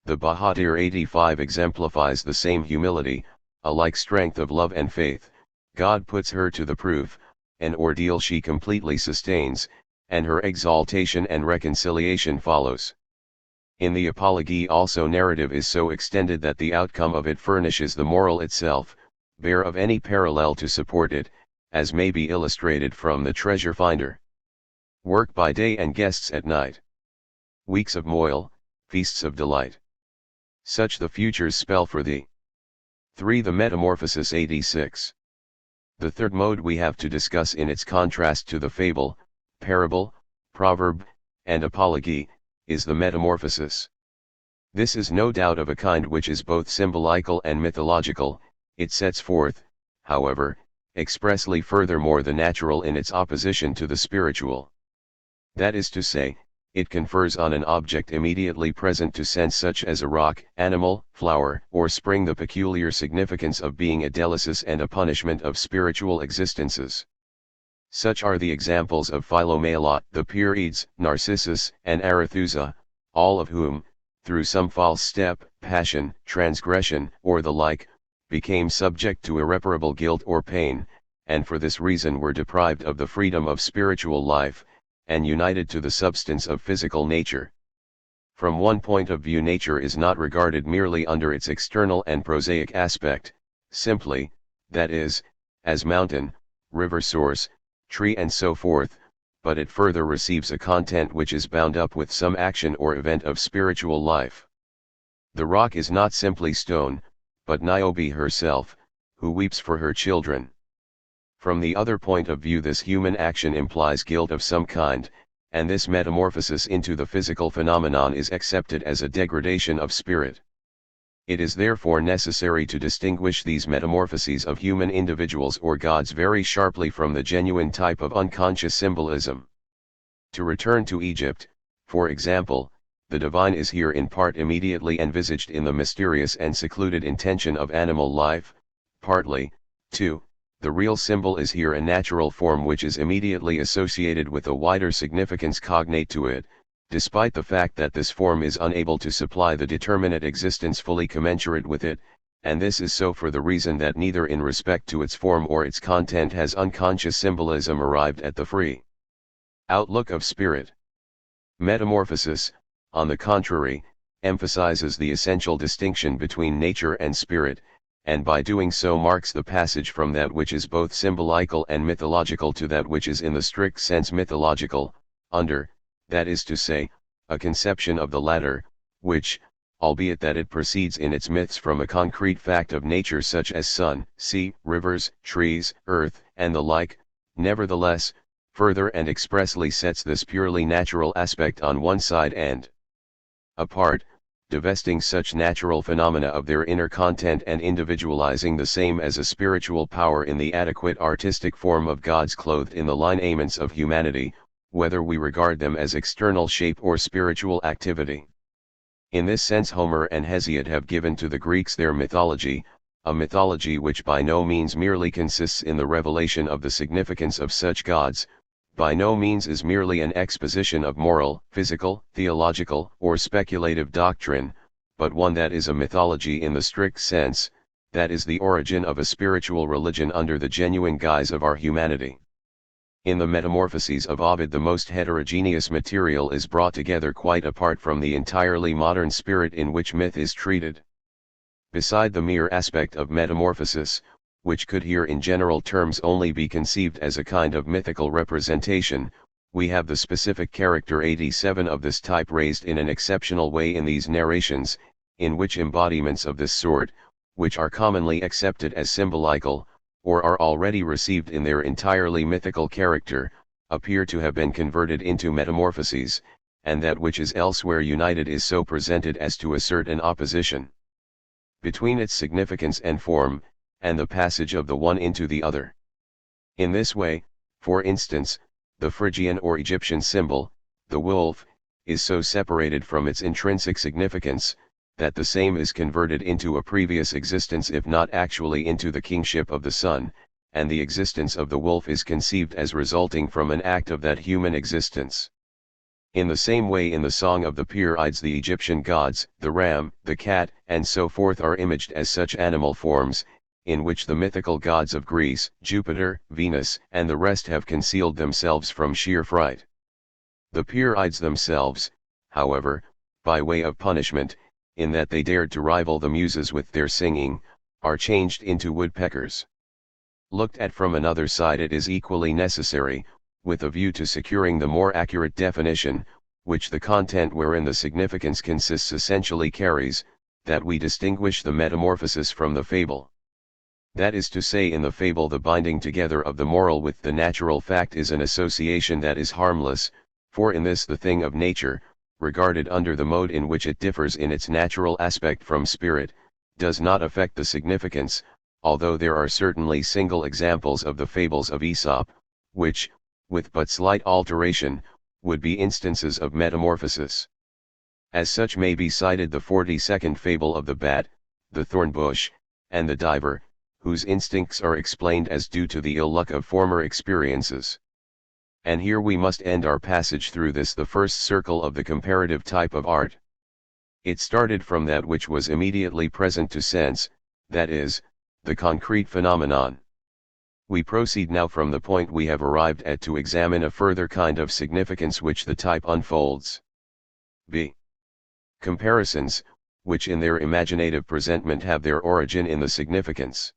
The Bahadir 85 exemplifies the same humility, a like strength of love and faith. God puts her to the proof, an ordeal she completely sustains, and her exaltation and reconciliation follows. In the apology also narrative is so extended that the outcome of it furnishes the moral itself, bare of any parallel to support it, as may be illustrated from the Treasure Finder. Work by day and guests at night. Weeks of moil, feasts of delight. Such the future's spell for thee. 3. The Metamorphosis 86. The third mode we have to discuss in its contrast to the fable, parable, proverb, and apology, is the metamorphosis. This is no doubt of a kind which is both symbolical and mythological. It sets forth, however, expressly furthermore the natural in its opposition to the spiritual. That is to say, it confers on an object immediately present to sense such as a rock, animal, flower, or spring the peculiar significance of being a delicis and a punishment of spiritual existences. Such are the examples of Philomelot, the Pierides, Narcissus, and Arethusa, all of whom, through some false step, passion, transgression, or the like, became subject to irreparable guilt or pain, and for this reason were deprived of the freedom of spiritual life, and united to the substance of physical nature. From one point of view nature is not regarded merely under its external and prosaic aspect, simply, that is, as mountain, river source, tree and so forth, but it further receives a content which is bound up with some action or event of spiritual life. The rock is not simply stone, but Niobe herself, who weeps for her children. From the other point of view this human action implies guilt of some kind, and this metamorphosis into the physical phenomenon is accepted as a degradation of spirit. It is therefore necessary to distinguish these metamorphoses of human individuals or gods very sharply from the genuine type of unconscious symbolism. To return to Egypt, for example, the divine is here in part immediately envisaged in the mysterious and secluded intention of animal life, partly, too, the real symbol is here a natural form which is immediately associated with a wider significance cognate to it, despite the fact that this form is unable to supply the determinate existence fully commensurate with it, and this is so for the reason that neither in respect to its form or its content has unconscious symbolism arrived at the free outlook of spirit. Metamorphosis, on the contrary, emphasizes the essential distinction between nature and spirit, and by doing so marks the passage from that which is both symbolical and mythological to that which is in the strict sense mythological, under, that is to say, a conception of the latter, which, albeit that it proceeds in its myths from a concrete fact of nature such as sun, sea, rivers, trees, earth, and the like, nevertheless, further and expressly sets this purely natural aspect on one side and apart, divesting such natural phenomena of their inner content and individualizing the same as a spiritual power in the adequate artistic form of gods clothed in the lineaments of humanity, whether we regard them as external shape or spiritual activity. In this sense Homer and Hesiod have given to the Greeks their mythology, a mythology which by no means merely consists in the revelation of the significance of such gods, by no means is merely an exposition of moral, physical, theological, or speculative doctrine, but one that is a mythology in the strict sense, that is the origin of a spiritual religion under the genuine guise of our humanity. In the Metamorphoses of Ovid the most heterogeneous material is brought together quite apart from the entirely modern spirit in which myth is treated. Beside the mere aspect of metamorphosis, which could here in general terms only be conceived as a kind of mythical representation, we have the specific character 87 of this type raised in an exceptional way in these narrations, in which embodiments of this sort, which are commonly accepted as symbolical, or are already received in their entirely mythical character, appear to have been converted into metamorphoses, and that which is elsewhere united is so presented as to assert an opposition between its significance and form, and the passage of the one into the other. In this way, for instance, the Phrygian or Egyptian symbol, the wolf, is so separated from its intrinsic significance, that the same is converted into a previous existence if not actually into the kingship of the sun, and the existence of the wolf is conceived as resulting from an act of that human existence. In the same way in the Song of the Pierides the Egyptian gods, the ram, the cat, and so forth are imaged as such animal forms, in which the mythical gods of Greece, Jupiter, Venus, and the rest have concealed themselves from sheer fright. The Pierides themselves, however, by way of punishment, in that they dared to rival the Muses with their singing, are changed into woodpeckers. Looked at from another side it is equally necessary, with a view to securing the more accurate definition, which the content wherein the significance consists essentially carries, that we distinguish the metamorphosis from the fable. That is to say, in the fable the binding together of the moral with the natural fact is an association that is harmless, for in this the thing of nature, regarded under the mode in which it differs in its natural aspect from spirit, does not affect the significance, although there are certainly single examples of the fables of Aesop, which, with but slight alteration, would be instances of metamorphosis. As such may be cited the 42nd fable of the bat, the thorn bush, and the diver, whose instincts are explained as due to the ill luck of former experiences. And here we must end our passage through this the first circle of the comparative type of art. It started from that which was immediately present to sense, that is, the concrete phenomenon. We proceed now from the point we have arrived at to examine a further kind of significance which the type unfolds. b. Comparisons, which in their imaginative presentment have their origin in the significance.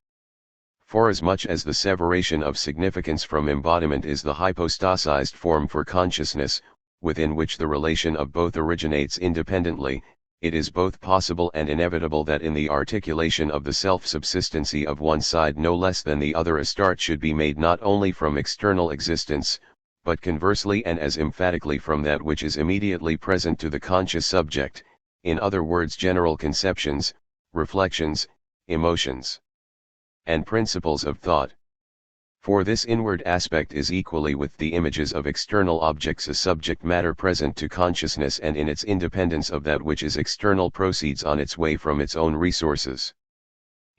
Forasmuch as the separation of significance from embodiment is the hypostasized form for consciousness, within which the relation of both originates independently, it is both possible and inevitable that in the articulation of the self-subsistency of one side no less than the other a start should be made not only from external existence, but conversely and as emphatically from that which is immediately present to the conscious subject, in other words general conceptions, reflections, emotions, and principles of thought. For this inward aspect is equally with the images of external objects a subject matter present to consciousness and in its independence of that which is external proceeds on its way from its own resources.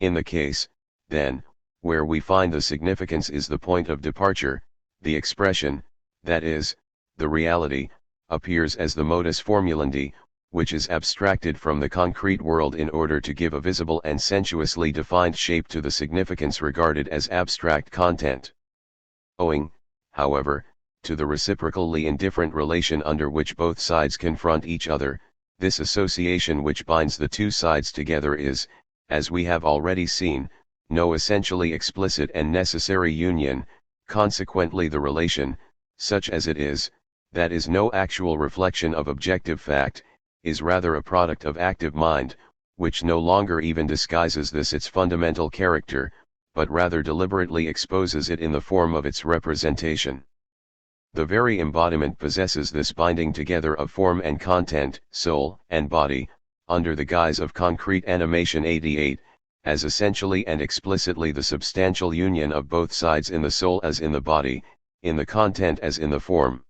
In the case, then, where we find the significance is the point of departure, the expression, that is, the reality, appears as the modus formulandi, which is abstracted from the concrete world in order to give a visible and sensuously defined shape to the significance regarded as abstract content. Owing, however, to the reciprocally indifferent relation under which both sides confront each other, this association which binds the two sides together is, as we have already seen, no essentially explicit and necessary union, consequently the relation, such as it is, that is no actual reflection of objective fact, is rather a product of active mind, which no longer even disguises this its fundamental character, but rather deliberately exposes it in the form of its representation. The very embodiment possesses this binding together of form and content, soul and body, under the guise of concrete animation 88, as essentially and explicitly the substantial union of both sides in the soul as in the body, in the content as in the form.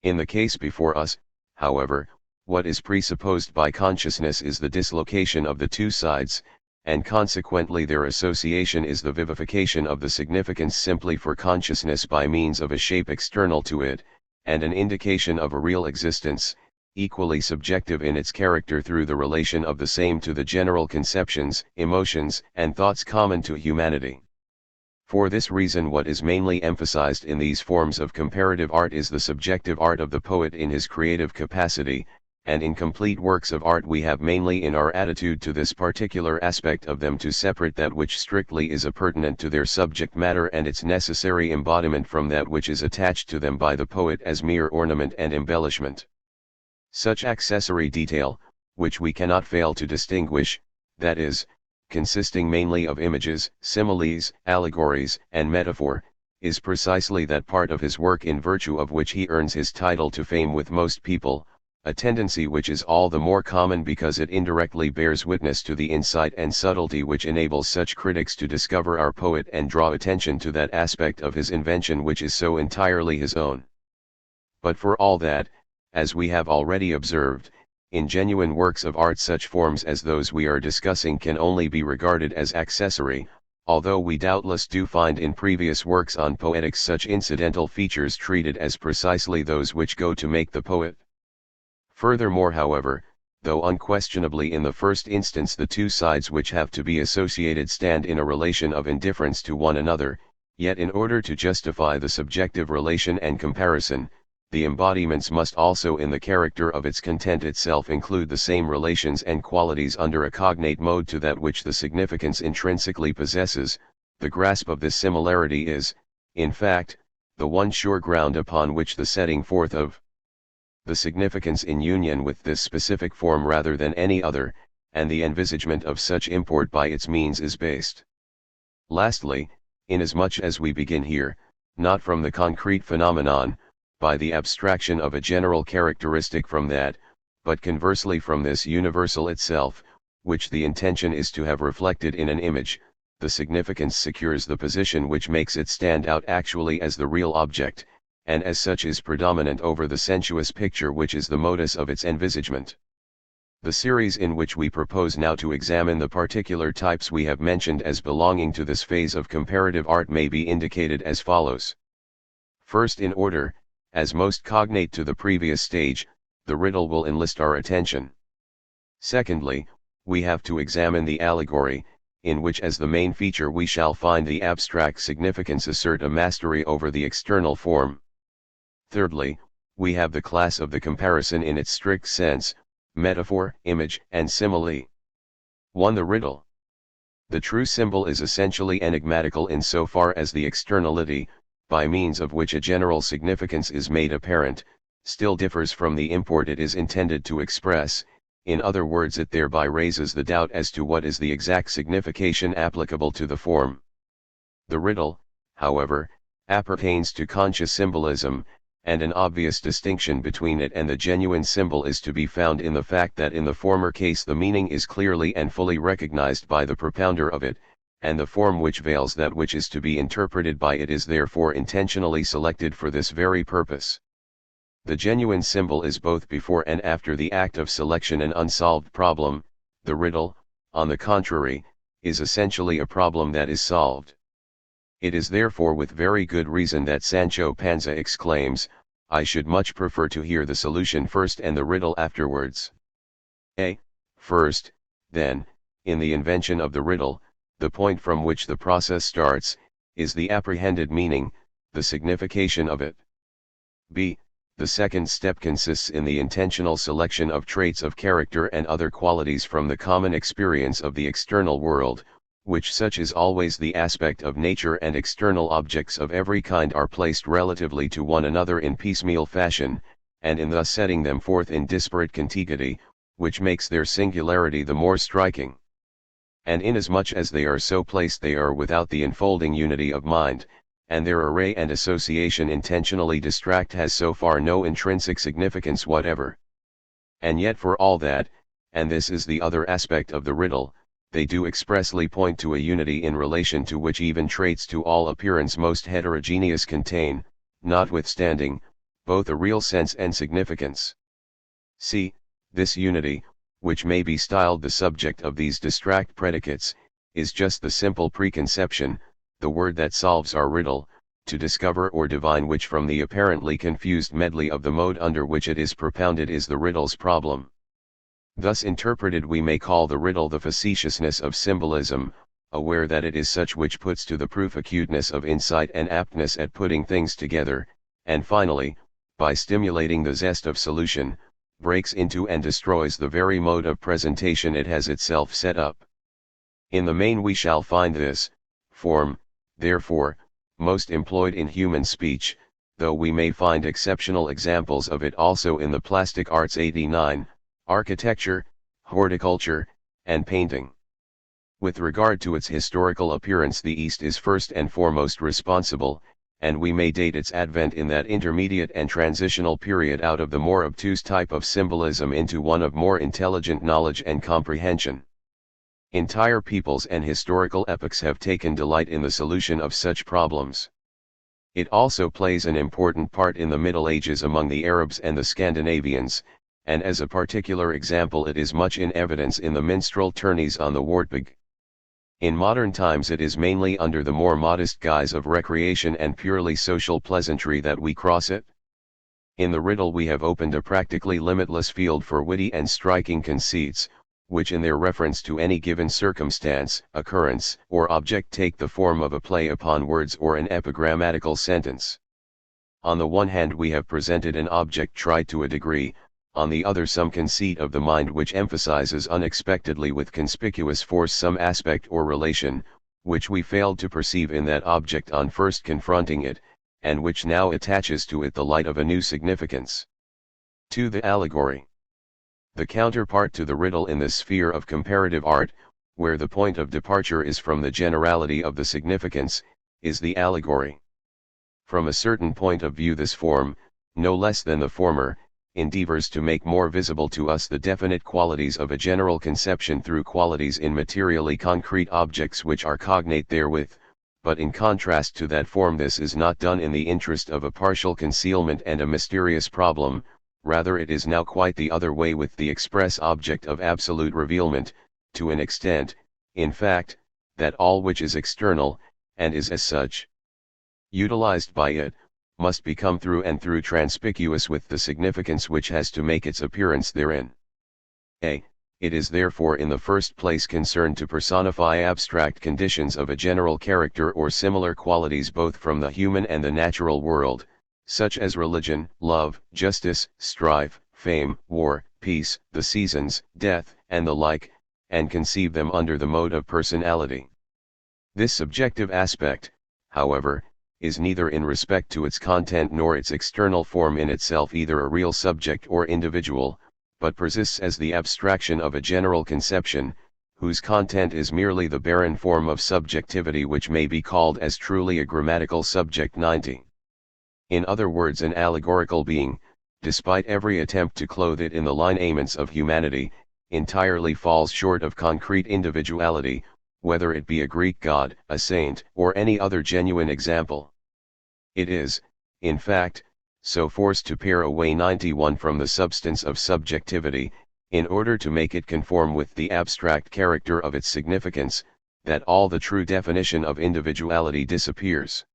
In the case before us, however, what is presupposed by consciousness is the dislocation of the two sides, and consequently their association is the vivification of the significance simply for consciousness by means of a shape external to it, and an indication of a real existence, equally subjective in its character through the relation of the same to the general conceptions, emotions, and thoughts common to humanity. For this reason what is mainly emphasized in these forms of comparative art is the subjective art of the poet in his creative capacity, and in complete works of art we have mainly in our attitude to this particular aspect of them to separate that which strictly is appurtenant to their subject matter and its necessary embodiment from that which is attached to them by the poet as mere ornament and embellishment. Such accessory detail, which we cannot fail to distinguish, that is, consisting mainly of images, similes, allegories, and metaphor, is precisely that part of his work in virtue of which he earns his title to fame with most people, a tendency which is all the more common because it indirectly bears witness to the insight and subtlety which enables such critics to discover our poet and draw attention to that aspect of his invention which is so entirely his own. But for all that, as we have already observed, in genuine works of art such forms as those we are discussing can only be regarded as accessory, although we doubtless do find in previous works on poetics such incidental features treated as precisely those which go to make the poet. Furthermore, however, though unquestionably in the first instance the two sides which have to be associated stand in a relation of indifference to one another, yet in order to justify the subjective relation and comparison, the embodiments must also in the character of its content itself include the same relations and qualities under a cognate mode to that which the significance intrinsically possesses. The grasp of this similarity is, in fact, the one sure ground upon which the setting forth of the significance in union with this specific form rather than any other, and the envisagement of such import by its means is based. Lastly, inasmuch as we begin here, not from the concrete phenomenon, by the abstraction of a general characteristic from that, but conversely from this universal itself, which the intention is to have reflected in an image, the significance secures the position which makes it stand out actually as the real object, and as such is predominant over the sensuous picture which is the modus of its envisagement. The series in which we propose now to examine the particular types we have mentioned as belonging to this phase of comparative art may be indicated as follows. First in order, as most cognate to the previous stage, the riddle will enlist our attention. Secondly, we have to examine the allegory, in which as the main feature we shall find the abstract significance assert a mastery over the external form. Thirdly, we have the class of the comparison in its strict sense, metaphor, image, and simile. 1. The riddle. The true symbol is essentially enigmatical in so far as the externality, by means of which a general significance is made apparent, still differs from the import it is intended to express. In other words, it thereby raises the doubt as to what is the exact signification applicable to the form. The riddle, however, appertains to conscious symbolism, and an obvious distinction between it and the genuine symbol is to be found in the fact that in the former case the meaning is clearly and fully recognized by the propounder of it, and the form which veils that which is to be interpreted by it is therefore intentionally selected for this very purpose. The genuine symbol is both before and after the act of selection an unsolved problem. The riddle, on the contrary, is essentially a problem that is solved. It is therefore with very good reason that Sancho Panza exclaims, "I should much prefer to hear the solution first and the riddle afterwards." First, then, in the invention of the riddle, the point from which the process starts, is the apprehended meaning, the signification of it. b. The second step consists in the intentional selection of traits of character and other qualities from the common experience of the external world, which such is always the aspect of nature, and external objects of every kind are placed relatively to one another in piecemeal fashion, and in thus setting them forth in disparate contiguity, which makes their singularity the more striking. And inasmuch as they are so placed they are without the enfolding unity of mind, and their array and association intentionally distract has so far no intrinsic significance whatever. And yet for all that, and this is the other aspect of the riddle, they do expressly point to a unity in relation to which even traits to all appearance most heterogeneous contain, notwithstanding, both a real sense and significance. See, this unity, which may be styled the subject of these distract predicates, is just the simple preconception, the word that solves our riddle, to discover or divine which from the apparently confused medley of the mode under which it is propounded is the riddle's problem. Thus interpreted we may call the riddle the facetiousness of symbolism, aware that it is such which puts to the proof acuteness of insight and aptness at putting things together, and finally, by stimulating the zest of solution, breaks into and destroys the very mode of presentation it has itself set up. In the main we shall find this form, therefore, most employed in human speech, though we may find exceptional examples of it also in the plastic arts 89, architecture, horticulture, and painting. With regard to its historical appearance, the East is first and foremost responsible, and we may date its advent in that intermediate and transitional period out of the more obtuse type of symbolism into one of more intelligent knowledge and comprehension. Entire peoples and historical epochs have taken delight in the solution of such problems. It also plays an important part in the Middle Ages among the Arabs and the Scandinavians, and as a particular example it is much in evidence in the minstrel tourneys on the Wartburg. In modern times it is mainly under the more modest guise of recreation and purely social pleasantry that we cross it. In the riddle we have opened a practically limitless field for witty and striking conceits, which in their reference to any given circumstance, occurrence, or object take the form of a play upon words or an epigrammatical sentence. On the one hand we have presented an object tried to a degree, on the other some conceit of the mind which emphasizes unexpectedly with conspicuous force some aspect or relation, which we failed to perceive in that object on first confronting it, and which now attaches to it the light of a new significance. 2. The allegory. The counterpart to the riddle in the sphere of comparative art, where the point of departure is from the generality of the significance, is the allegory. From a certain point of view this form, no less than the former, endeavors to make more visible to us the definite qualities of a general conception through qualities in materially concrete objects which are cognate therewith, but in contrast to that form this is not done in the interest of a partial concealment and a mysterious problem, rather it is now quite the other way with the express object of absolute revealment, to an extent, in fact, that all which is external, and is as such utilized by it, must become through and through conspicuous with the significance which has to make its appearance therein. A. It is therefore in the first place concerned to personify abstract conditions of a general character or similar qualities both from the human and the natural world, such as religion, love, justice, strife, fame, war, peace, the seasons, death, and the like, and conceive them under the mode of personality. This subjective aspect, however, is neither in respect to its content nor its external form in itself either a real subject or individual, but persists as the abstraction of a general conception, whose content is merely the barren form of subjectivity which may be called as truly a grammatical subject. 90. In other words, an allegorical being, despite every attempt to clothe it in the lineaments of humanity, entirely falls short of concrete individuality, whether it be a Greek god, a saint, or any other genuine example. It is, in fact, so forced to pare away 91 from the substance of subjectivity, in order to make it conform with the abstract character of its significance, that all the true definition of individuality disappears.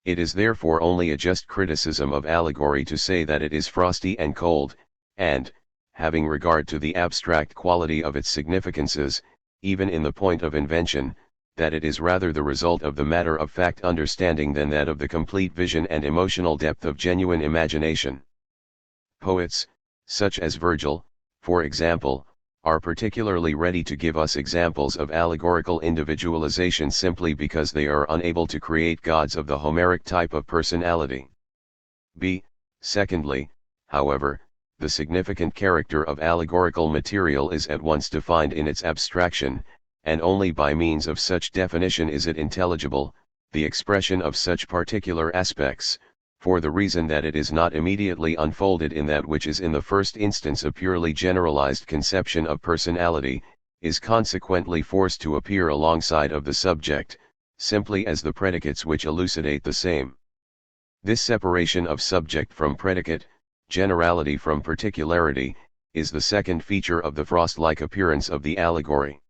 It is therefore only a just criticism of allegory to say that it is frosty and cold, and, having regard to the abstract quality of its significances, even in the point of invention, that it is rather the result of the matter-of-fact understanding than that of the complete vision and emotional depth of genuine imagination. Poets, such as Virgil, for example, are particularly ready to give us examples of allegorical individualization simply because they are unable to create gods of the Homeric type of personality. b. Secondly, however, the significant character of allegorical material is at once defined in its abstraction, and only by means of such definition is it intelligible, the expression of such particular aspects, for the reason that it is not immediately unfolded in that which is in the first instance a purely generalized conception of personality, is consequently forced to appear alongside of the subject, simply as the predicates which elucidate the same. This separation of subject from predicate, generality from particularity, is the second feature of the frost-like appearance of the allegory.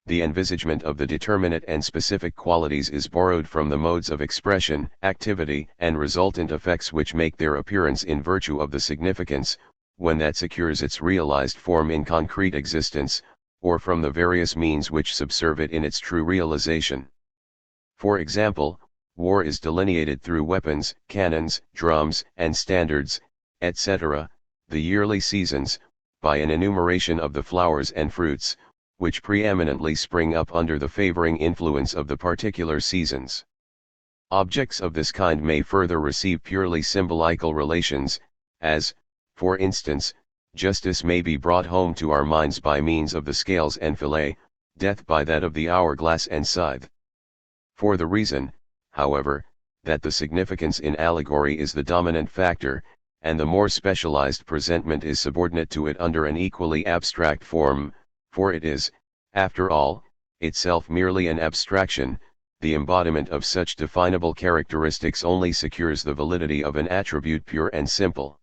The envisagement of the determinate and specific qualities is borrowed from the modes of expression, activity, and resultant effects which make their appearance in virtue of the significance, when that secures its realized form in concrete existence, or from the various means which subserve it in its true realization. For example, war is delineated through weapons, cannons, drums, and standards, etc., the yearly seasons, by an enumeration of the flowers and fruits, which preeminently spring up under the favoring influence of the particular seasons. Objects of this kind may further receive purely symbolical relations, as, for instance, justice may be brought home to our minds by means of the scales and fillet, death by that of the hourglass and scythe. For the reason, however, that the significance in allegory is the dominant factor, and the more specialized presentment is subordinate to it under an equally abstract form, for it is, after all, itself merely an abstraction, the embodiment of such definable characteristics only secures the validity of an attribute pure and simple.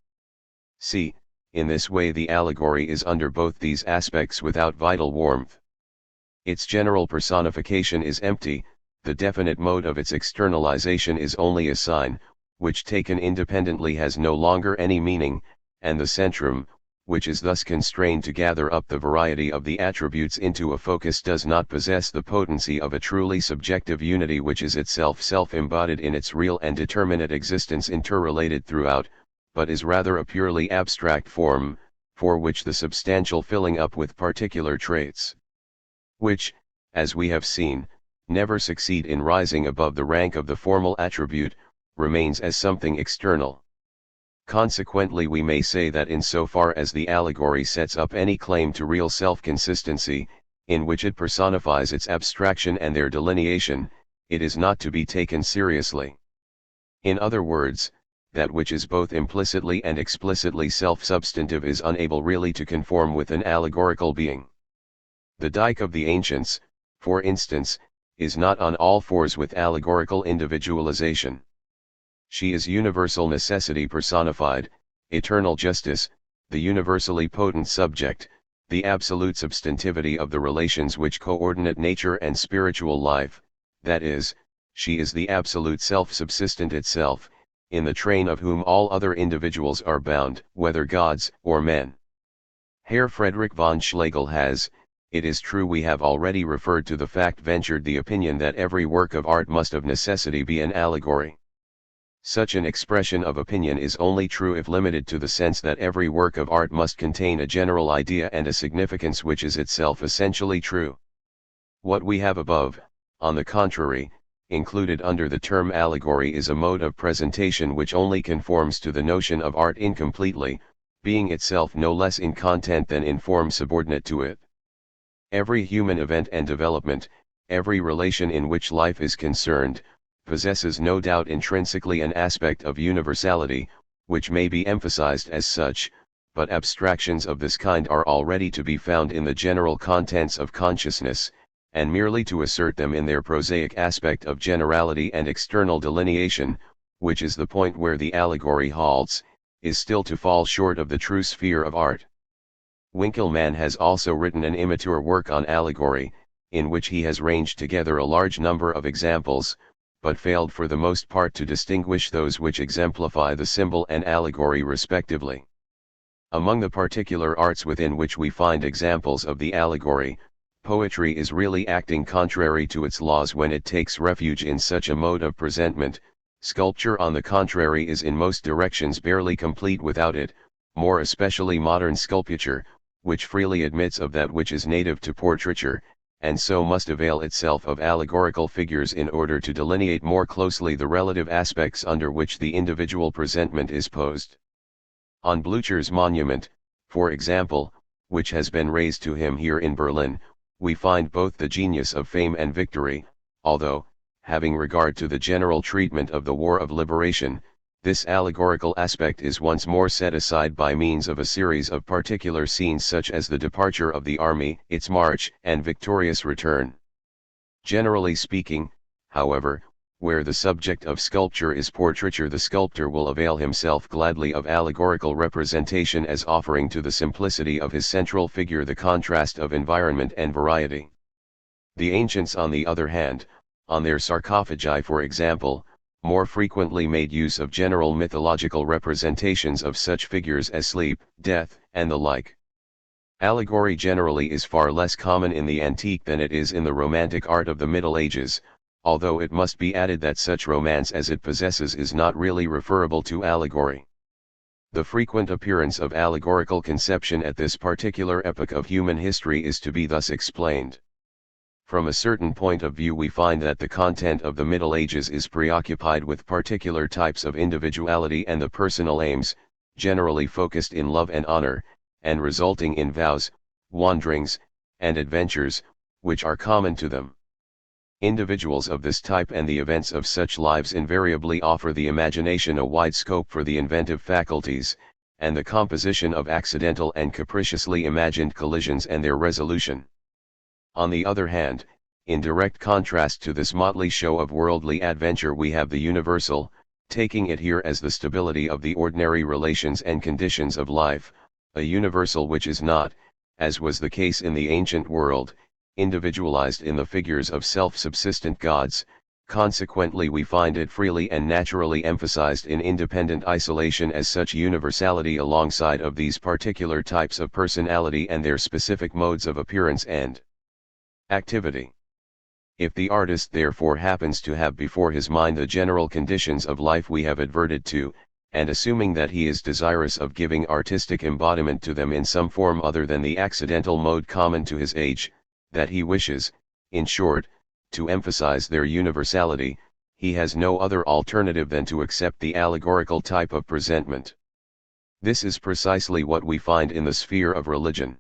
See, in this way the allegory is under both these aspects without vital warmth. Its general personification is empty, the definite mode of its externalization is only a sign, which taken independently has no longer any meaning, and the centrum, which is thus constrained to gather up the variety of the attributes into a focus, does not possess the potency of a truly subjective unity which is itself self-embodied in its real and determinate existence interrelated throughout, but is rather a purely abstract form, for which the substantial filling up with particular traits, which, as we have seen, never succeed in rising above the rank of the formal attribute, remains as something external. Consequently we may say that in so far as the allegory sets up any claim to real self-consistency, in which it personifies its abstraction and their delineation, it is not to be taken seriously. In other words, that which is both implicitly and explicitly self-substantive is unable really to conform with an allegorical being. The Dyke of the ancients, for instance, is not on all fours with allegorical individualization. She is universal necessity personified, eternal justice, the universally potent subject, the absolute substantivity of the relations which coordinate nature and spiritual life, that is, she is the absolute self-subsistent itself, in the train of whom all other individuals are bound, whether gods or men. Herr Friedrich von Schlegel has, it is true we have already referred to the fact, ventured the opinion that every work of art must of necessity be an allegory. Such an expression of opinion is only true if limited to the sense that every work of art must contain a general idea and a significance which is itself essentially true. What we have above, on the contrary, included under the term allegory is a mode of presentation which only conforms to the notion of art incompletely, being itself no less in content than in form subordinate to it. Every human event and development, every relation in which life is concerned, possesses no doubt intrinsically an aspect of universality, which may be emphasized as such, but abstractions of this kind are already to be found in the general contents of consciousness, and merely to assert them in their prosaic aspect of generality and external delineation, which is the point where the allegory halts, is still to fall short of the true sphere of art. Winckelmann has also written an immature work on allegory, in which he has ranged together a large number of examples, but failed for the most part to distinguish those which exemplify the symbol and allegory respectively. Among the particular arts within which we find examples of the allegory, poetry is really acting contrary to its laws when it takes refuge in such a mode of presentment. Sculpture on the contrary is in most directions barely complete without it, more especially modern sculpture, which freely admits of that which is native to portraiture, and so must avail itself of allegorical figures in order to delineate more closely the relative aspects under which the individual presentment is posed. On Blücher's monument, for example, which has been raised to him here in Berlin, we find both the genius of fame and victory, although, having regard to the general treatment of the War of Liberation, This allegorical aspect is once more set aside by means of a series of particular scenes such as the departure of the army, its march, and victorious return. Generally speaking, however, where the subject of sculpture is portraiture, the sculptor will avail himself gladly of allegorical representation as offering to the simplicity of his central figure the contrast of environment and variety. The ancients, on the other hand, on their sarcophagi for example, more frequently made use of general mythological representations of such figures as sleep, death, and the like. Allegory generally is far less common in the antique than it is in the romantic art of the Middle Ages, although it must be added that such romance as it possesses is not really referable to allegory. The frequent appearance of allegorical conception at this particular epoch of human history is to be thus explained. From a certain point of view, we find that the content of the Middle Ages is preoccupied with particular types of individuality and the personal aims, generally focused in love and honor, and resulting in vows, wanderings, and adventures, which are common to them. Individuals of this type and the events of such lives invariably offer the imagination a wide scope for the inventive faculties, and the composition of accidental and capriciously imagined collisions and their resolution. On the other hand, in direct contrast to this motley show of worldly adventure, we have the universal, taking it here as the stability of the ordinary relations and conditions of life, a universal which is not, as was the case in the ancient world, individualized in the figures of self-subsistent gods. Consequently we find it freely and naturally emphasized in independent isolation as such universality alongside of these particular types of personality and their specific modes of appearance and activity. If the artist therefore happens to have before his mind the general conditions of life we have adverted to, and assuming that he is desirous of giving artistic embodiment to them in some form other than the accidental mode common to his age, that he wishes, in short, to emphasize their universality, he has no other alternative than to accept the allegorical type of presentment. This is precisely what we find in the sphere of religion.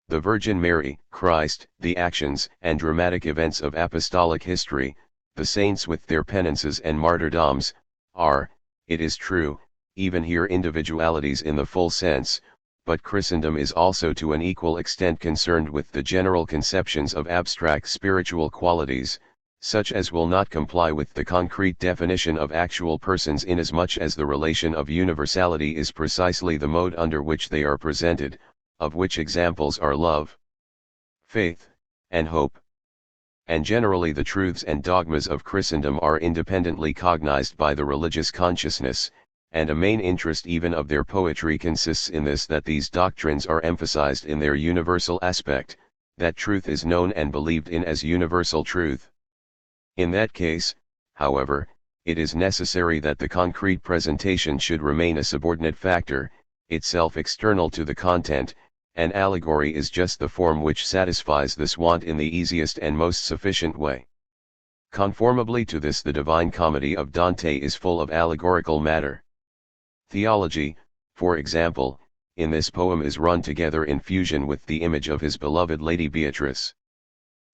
The Virgin Mary, Christ, the actions and dramatic events of apostolic history, the saints with their penances and martyrdoms, are, it is true, even here individualities in the full sense, but Christendom is also to an equal extent concerned with the general conceptions of abstract spiritual qualities, such as will not comply with the concrete definition of actual persons, inasmuch as the relation of universality is precisely the mode under which they are presented, of which examples are love, faith, and hope. And generally the truths and dogmas of Christendom are independently cognized by the religious consciousness, and a main interest even of their poetry consists in this, that these doctrines are emphasized in their universal aspect, that truth is known and believed in as universal truth. In that case, however, it is necessary that the concrete presentation should remain a subordinate factor, itself external to the content, and allegory is just the form which satisfies this want in the easiest and most sufficient way. Conformably to this, the Divine Comedy of Dante is full of allegorical matter. Theology, for example, in this poem is run together in fusion with the image of his beloved Lady Beatrice.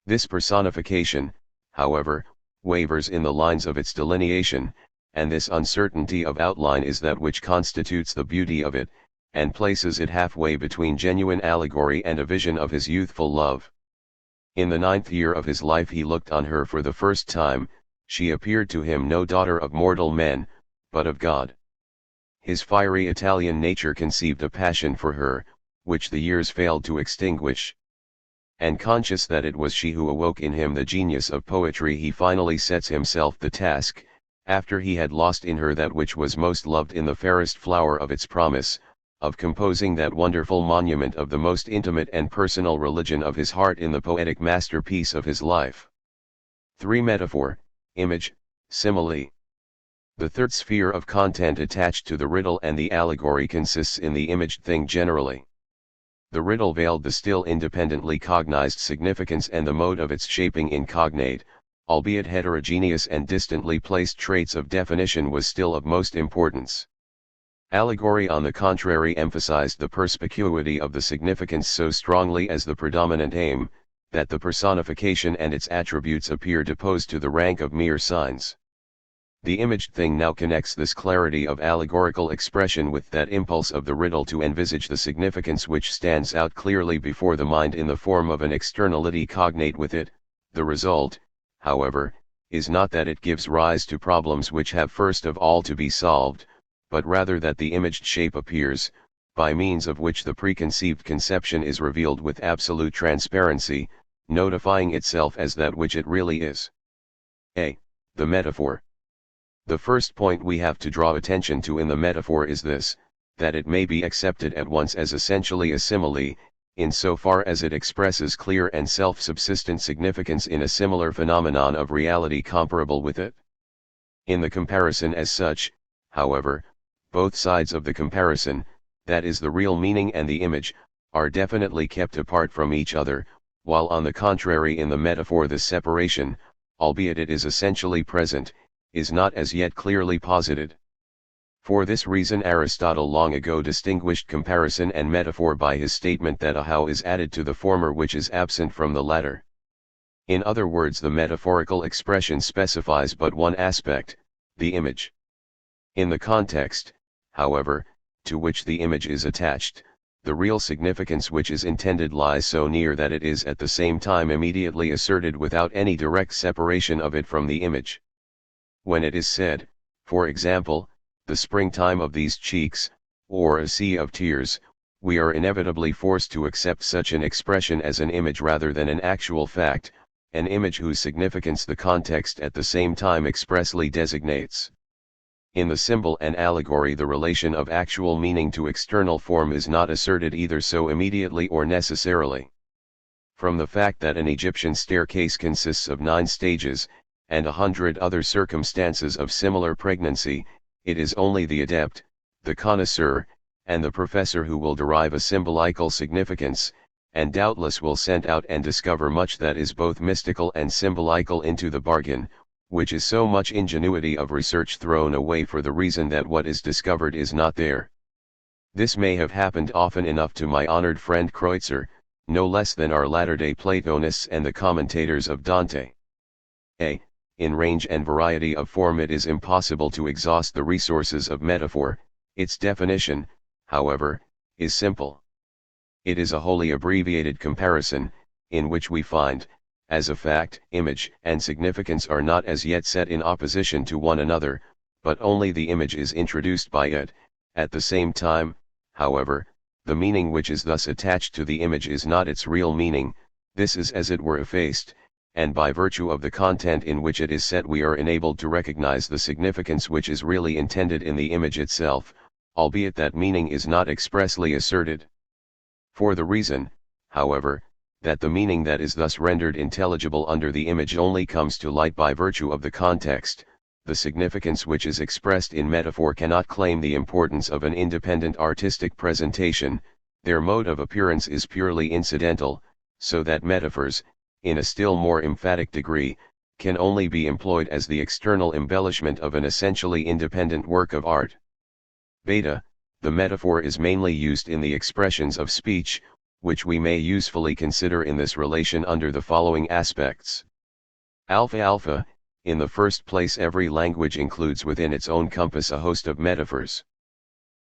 This personification, however, wavers in the lines of its delineation, and this uncertainty of outline is that which constitutes the beauty of it, and places it halfway between genuine allegory and a vision of his youthful love. In the 9th year of his life he looked on her for the first time, she appeared to him no daughter of mortal men, but of God. His fiery Italian nature conceived a passion for her, which the years failed to extinguish. And conscious that it was she who awoke in him the genius of poetry, he finally sets himself the task, after he had lost in her that which was most loved in the fairest flower of its promise, of composing that wonderful monument of the most intimate and personal religion of his heart in the poetic masterpiece of his life. 3. Metaphor, image, simile. The third sphere of content attached to the riddle and the allegory consists in the imaged thing generally. The riddle veiled the still independently cognized significance, and the mode of its shaping in cognate, albeit heterogeneous and distantly placed traits of definition, was still of most importance. Allegory, on the contrary, emphasized the perspicuity of the significance so strongly as the predominant aim, that the personification and its attributes appear deposed to the rank of mere signs. The imaged thing now connects this clarity of allegorical expression with that impulse of the riddle to envisage the significance which stands out clearly before the mind in the form of an externality cognate with it. The result, however, is not that it gives rise to problems which have first of all to be solved, but rather that the imaged shape appears, by means of which the preconceived conception is revealed with absolute transparency, notifying itself as that which it really is. A. The metaphor. The first point we have to draw attention to in the metaphor is this, that it may be accepted at once as essentially a simile, in so far as it expresses clear and self-subsistent significance in a similar phenomenon of reality comparable with it. In the comparison as such, however, both sides of the comparison, that is the real meaning and the image, are definitely kept apart from each other, while on the contrary in the metaphor this separation, albeit it is essentially present, is not as yet clearly posited. For this reason Aristotle long ago distinguished comparison and metaphor by his statement that a how is added to the former which is absent from the latter. In other words, the metaphorical expression specifies but one aspect, the image. In the context, however, to which the image is attached, the real significance which is intended lies so near that it is at the same time immediately asserted without any direct separation of it from the image. When it is said, for example, the springtime of these cheeks, or a sea of tears, we are inevitably forced to accept such an expression as an image rather than an actual fact, an image whose significance the context at the same time expressly designates. In the symbol and allegory the relation of actual meaning to external form is not asserted either so immediately or necessarily. From the fact that an Egyptian staircase consists of 9 stages, and 100 other circumstances of similar pregnancy, it is only the adept, the connoisseur, and the professor who will derive a symbolical significance, and doubtless will scent out and discover much that is both mystical and symbolical into the bargain, which is so much ingenuity of research thrown away for the reason that what is discovered is not there. This may have happened often enough to my honored friend Kreutzer, no less than our latter-day Platonists and the commentators of Dante. A. In range and variety of form it is impossible to exhaust the resources of metaphor. Its definition, however, is simple. It is a wholly abbreviated comparison, in which we find, as a fact, image and significance are not as yet set in opposition to one another, but only the image is introduced by it. At the same time, however, the meaning which is thus attached to the image is not its real meaning, this is as it were effaced, and by virtue of the content in which it is set we are enabled to recognize the significance which is really intended in the image itself, albeit that meaning is not expressly asserted. For the reason, however, that the meaning that is thus rendered intelligible under the image only comes to light by virtue of the context, the significance which is expressed in metaphor cannot claim the importance of an independent artistic presentation, their mode of appearance is purely incidental, so that metaphors, in a still more emphatic degree, can only be employed as the external embellishment of an essentially independent work of art. Beta, the metaphor is mainly used in the expressions of speech, which we may usefully consider in this relation under the following aspects. Alpha, in the first place every language includes within its own compass a host of metaphors.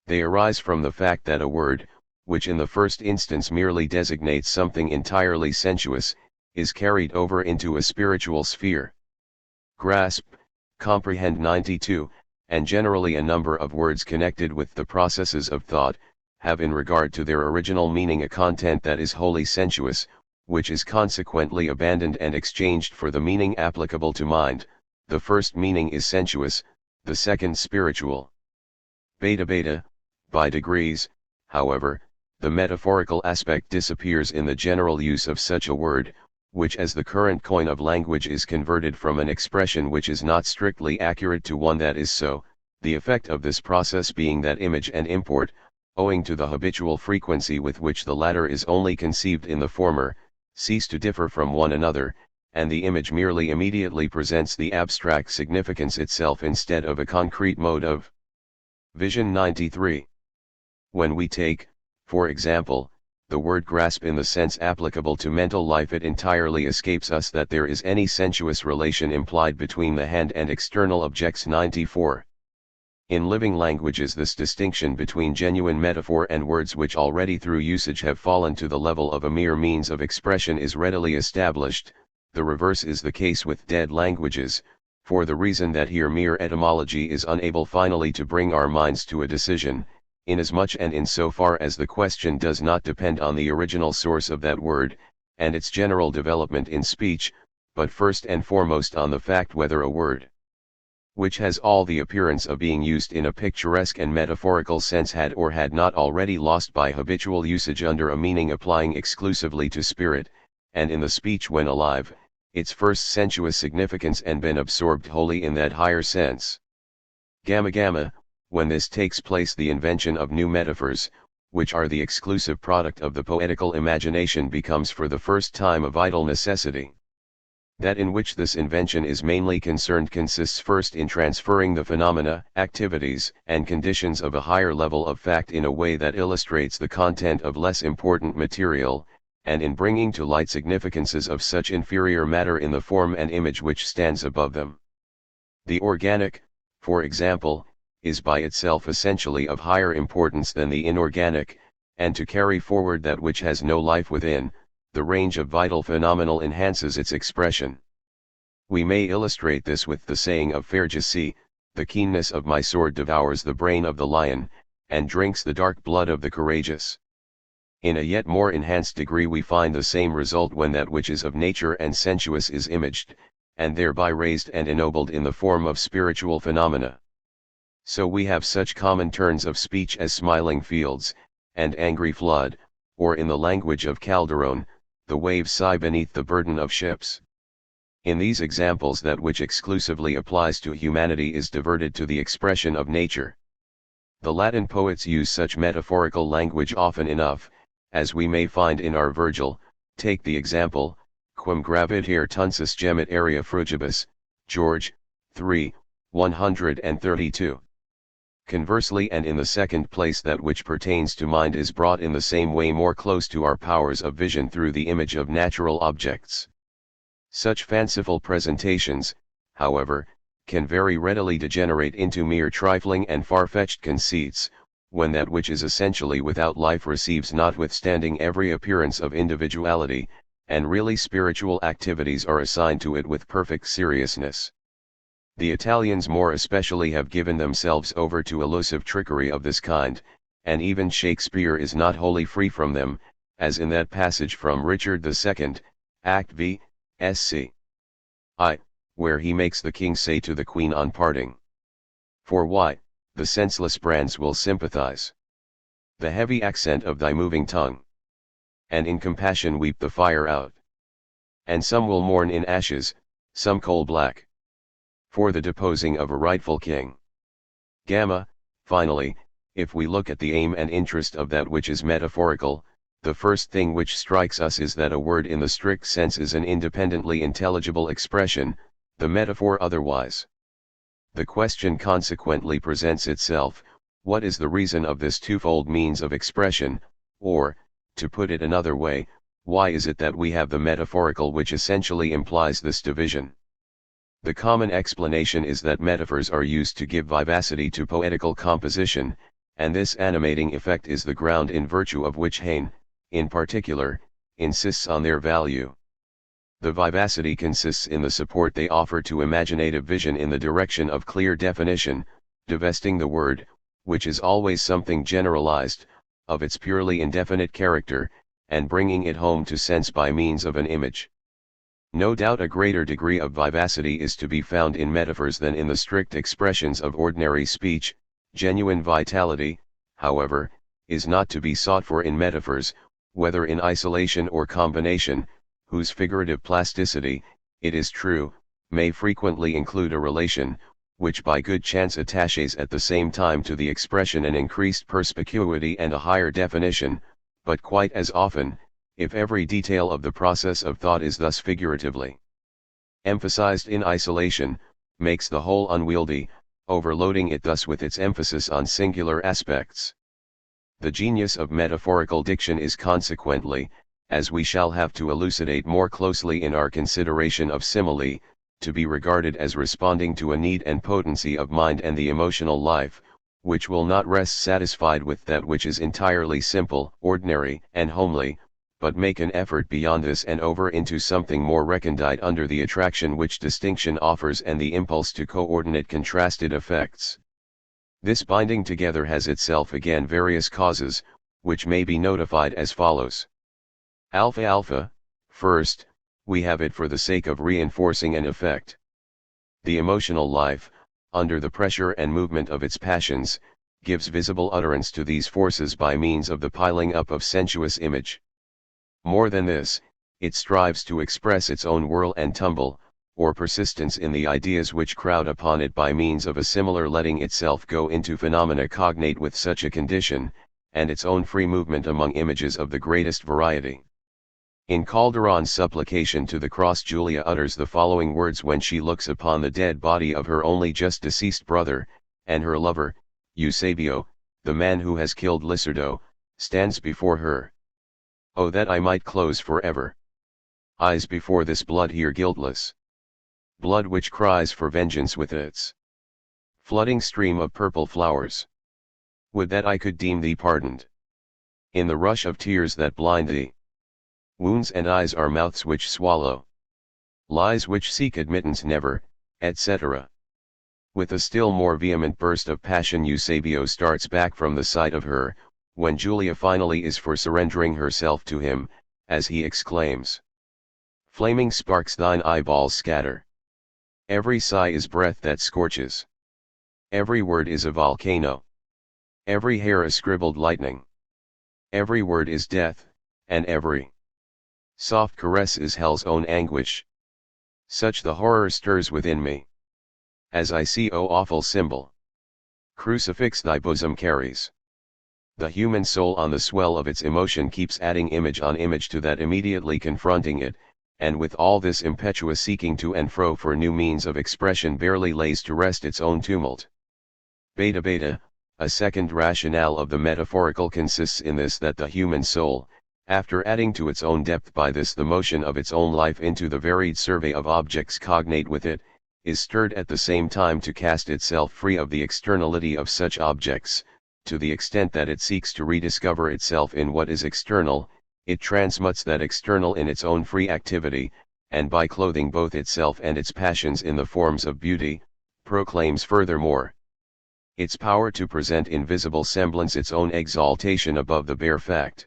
They arise from the fact that a word, which in the first instance merely designates something entirely sensuous, is carried over into a spiritual sphere. Grasp, comprehend 92, and generally a number of words connected with the processes of thought, have in regard to their original meaning a content that is wholly sensuous, which is consequently abandoned and exchanged for the meaning applicable to mind. The first meaning is sensuous, the second spiritual. Beta, by degrees, however, the metaphorical aspect disappears in the general use of such a word, which as the current coin of language is converted from an expression which is not strictly accurate to one that is so, the effect of this process being that image and import, owing to the habitual frequency with which the latter is only conceived in the former, cease to differ from one another, and the image merely immediately presents the abstract significance itself instead of a concrete mode of vision. 93. When we take, for example, the word grasp in the sense applicable to mental life, it entirely escapes us that there is any sensuous relation implied between the hand and external objects. 94. In living languages, this distinction between genuine metaphor and words which already through usage have fallen to the level of a mere means of expression is readily established. The reverse is the case with dead languages, for the reason that here mere etymology is unable finally to bring our minds to a decision, inasmuch and in so far as the question does not depend on the original source of that word, and its general development in speech, but first and foremost on the fact whether a word which has all the appearance of being used in a picturesque and metaphorical sense had or had not already lost by habitual usage under a meaning applying exclusively to spirit, and in the speech when alive, its first sensuous significance, and been absorbed wholly in that higher sense. Gamma, when this takes place, the invention of new metaphors, which are the exclusive product of the poetical imagination, becomes for the first time a vital necessity. That in which this invention is mainly concerned consists first in transferring the phenomena, activities, and conditions of a higher level of fact in a way that illustrates the content of less important material, and in bringing to light significances of such inferior matter in the form and image which stands above them. The organic, for example, is by itself essentially of higher importance than the inorganic, and to carry forward that which has no life within, the range of vital phenomenal enhances its expression. We may illustrate this with the saying of Ferguson, "The keenness of my sword devours the brain of the lion, and drinks the dark blood of the courageous." In a yet more enhanced degree we find the same result when that which is of nature and sensuous is imaged, and thereby raised and ennobled in the form of spiritual phenomena. So we have such common turns of speech as smiling fields, and angry flood, or in the language of Calderon, the waves sigh beneath the burden of ships. In these examples that which exclusively applies to humanity is diverted to the expression of nature. The Latin poets use such metaphorical language often enough, as we may find in our Virgil. Take the example, quam graviter tunsus gemit area frugibus, George, 3, 132. Conversely, and in the second place, that which pertains to mind is brought in the same way more close to our powers of vision through the image of natural objects. Such fanciful presentations, however, can very readily degenerate into mere trifling and far-fetched conceits, when that which is essentially without life receives, notwithstanding every appearance of individuality, and really spiritual activities are assigned to it with perfect seriousness. The Italians more especially have given themselves over to elusive trickery of this kind, and even Shakespeare is not wholly free from them, as in that passage from Richard II, Act V, Sc. I, where he makes the king say to the queen on parting, "For why, the senseless brands will sympathize. The heavy accent of thy moving tongue, and in compassion weep the fire out. And some will mourn in ashes, some coal black, for the deposing of a rightful king." Gamma, finally, if we look at the aim and interest of that which is metaphorical, the first thing which strikes us is that a word in the strict sense is an independently intelligible expression, the metaphor otherwise. The question consequently presents itself, what is the reason of this twofold means of expression, or, to put it another way, why is it that we have the metaphorical which essentially implies this division? The common explanation is that metaphors are used to give vivacity to poetical composition, and this animating effect is the ground in virtue of which Heine, in particular, insists on their value. The vivacity consists in the support they offer to imaginative vision in the direction of clear definition, divesting the word, which is always something generalized, of its purely indefinite character, and bringing it home to sense by means of an image. No doubt a greater degree of vivacity is to be found in metaphors than in the strict expressions of ordinary speech. Genuine vitality, however, is not to be sought for in metaphors, whether in isolation or combination, whose figurative plasticity, it is true, may frequently include a relation, which by good chance attaches at the same time to the expression an increased perspicuity and a higher definition, but quite as often, if every detail of the process of thought is thus figuratively emphasized in isolation, makes the whole unwieldy, overloading it thus with its emphasis on singular aspects. The genius of metaphorical diction is consequently, as we shall have to elucidate more closely in our consideration of simile, to be regarded as responding to a need and potency of mind and the emotional life, which will not rest satisfied with that which is entirely simple, ordinary, and homely, but make an effort beyond this and over into something more recondite under the attraction which distinction offers and the impulse to coordinate contrasted effects. This binding together has itself again various causes, which may be notified as follows. Alpha. First, we have it for the sake of reinforcing an effect. The emotional life, under the pressure and movement of its passions, gives visible utterance to these forces by means of the piling up of sensuous image. More than this, it strives to express its own whirl and tumble, or persistence in the ideas which crowd upon it by means of a similar letting itself go into phenomena cognate with such a condition, and its own free movement among images of the greatest variety. In Calderon's supplication to the cross, Julia utters the following words when she looks upon the dead body of her only just deceased brother, and her lover, Eusebio, the man who has killed Licerdo, stands before her. Oh, that I might close forever eyes before this blood here guiltless. Blood which cries for vengeance with its flooding stream of purple flowers. Would that I could deem thee pardoned. In the rush of tears that blind thee. Wounds and eyes are mouths which swallow. Lies which seek admittance never, etc. With a still more vehement burst of passion, Eusebio starts back from the sight of her, when Julia finally is for surrendering herself to him, as he exclaims. Flaming sparks thine eyeballs scatter. Every sigh is breath that scorches. Every word is a volcano. Every hair a scribbled lightning. Every word is death, and every soft caress is hell's own anguish. Such the horror stirs within me. As I see, O awful symbol. Crucifix thy bosom carries. The human soul on the swell of its emotion keeps adding image on image to that immediately confronting it, and with all this impetuous seeking to and fro for new means of expression barely lays to rest its own tumult. Beta. A second rationale of the metaphorical consists in this, that the human soul, after adding to its own depth by this the motion of its own life into the varied survey of objects cognate with it, is stirred at the same time to cast itself free of the externality of such objects, to the extent that it seeks to rediscover itself in what is external. It transmutes that external in its own free activity, and by clothing both itself and its passions in the forms of beauty, proclaims furthermore its power to present in visible semblance its own exaltation above the bare fact.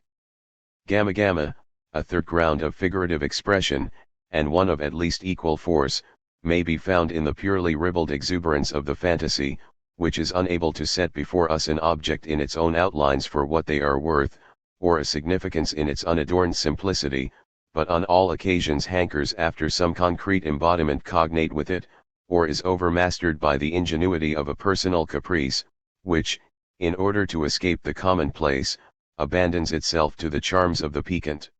Gamma, a third ground of figurative expression, and one of at least equal force, may be found in the purely ribald exuberance of the fantasy, which is unable to set before us an object in its own outlines for what they are worth, or a significance in its unadorned simplicity, but on all occasions hankers after some concrete embodiment cognate with it, or is overmastered by the ingenuity of a personal caprice, which, in order to escape the commonplace, abandons itself to the charms of the piquant.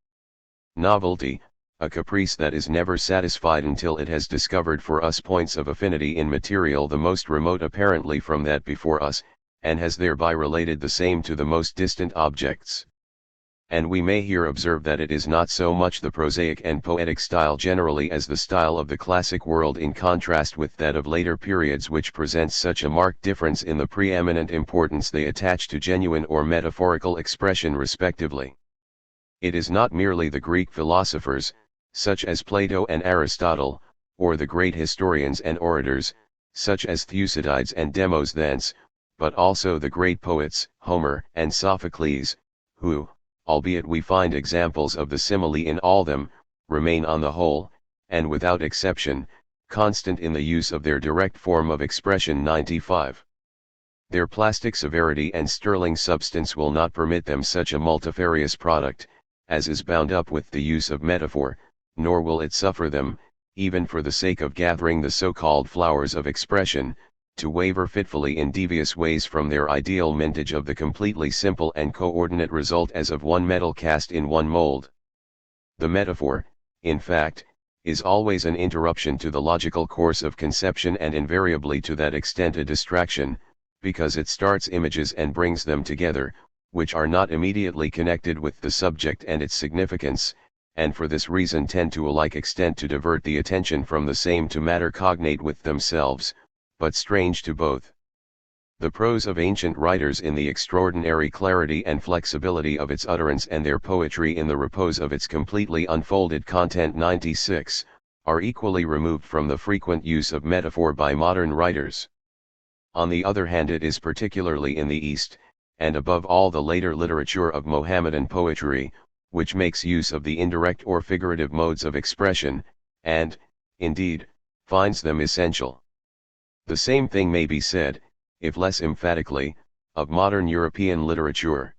Novelty, a caprice that is never satisfied until it has discovered for us points of affinity in material the most remote apparently from that before us, and has thereby related the same to the most distant objects. And we may here observe that it is not so much the prosaic and poetic style generally as the style of the classic world in contrast with that of later periods which presents such a marked difference in the preeminent importance they attach to genuine or metaphorical expression respectively. It is not merely the Greek philosophers, such as Plato and Aristotle, or the great historians and orators, such as Thucydides and Demosthenes, but also the great poets, Homer and Sophocles, who, albeit we find examples of the simile in all them, remain on the whole, and without exception, constant in the use of their direct form of expression. 95. Their plastic severity and sterling substance will not permit them such a multifarious product, as is bound up with the use of metaphor, nor will it suffer them, even for the sake of gathering the so-called flowers of expression, to waver fitfully in devious ways from their ideal mintage of the completely simple and coordinate result as of one metal cast in one mold. The metaphor, in fact, is always an interruption to the logical course of conception and invariably to that extent a distraction, because it starts images and brings them together, which are not immediately connected with the subject and its significance, and for this reason tend to a like extent to divert the attention from the same to matter cognate with themselves, but strange to both. The prose of ancient writers in the extraordinary clarity and flexibility of its utterance and their poetry in the repose of its completely unfolded content 96, are equally removed from the frequent use of metaphor by modern writers. On the other hand, it is particularly in the East, and above all the later literature of Mohammedan poetry, which makes use of the indirect or figurative modes of expression, and, indeed, finds them essential. The same thing may be said, if less emphatically, of modern European literature.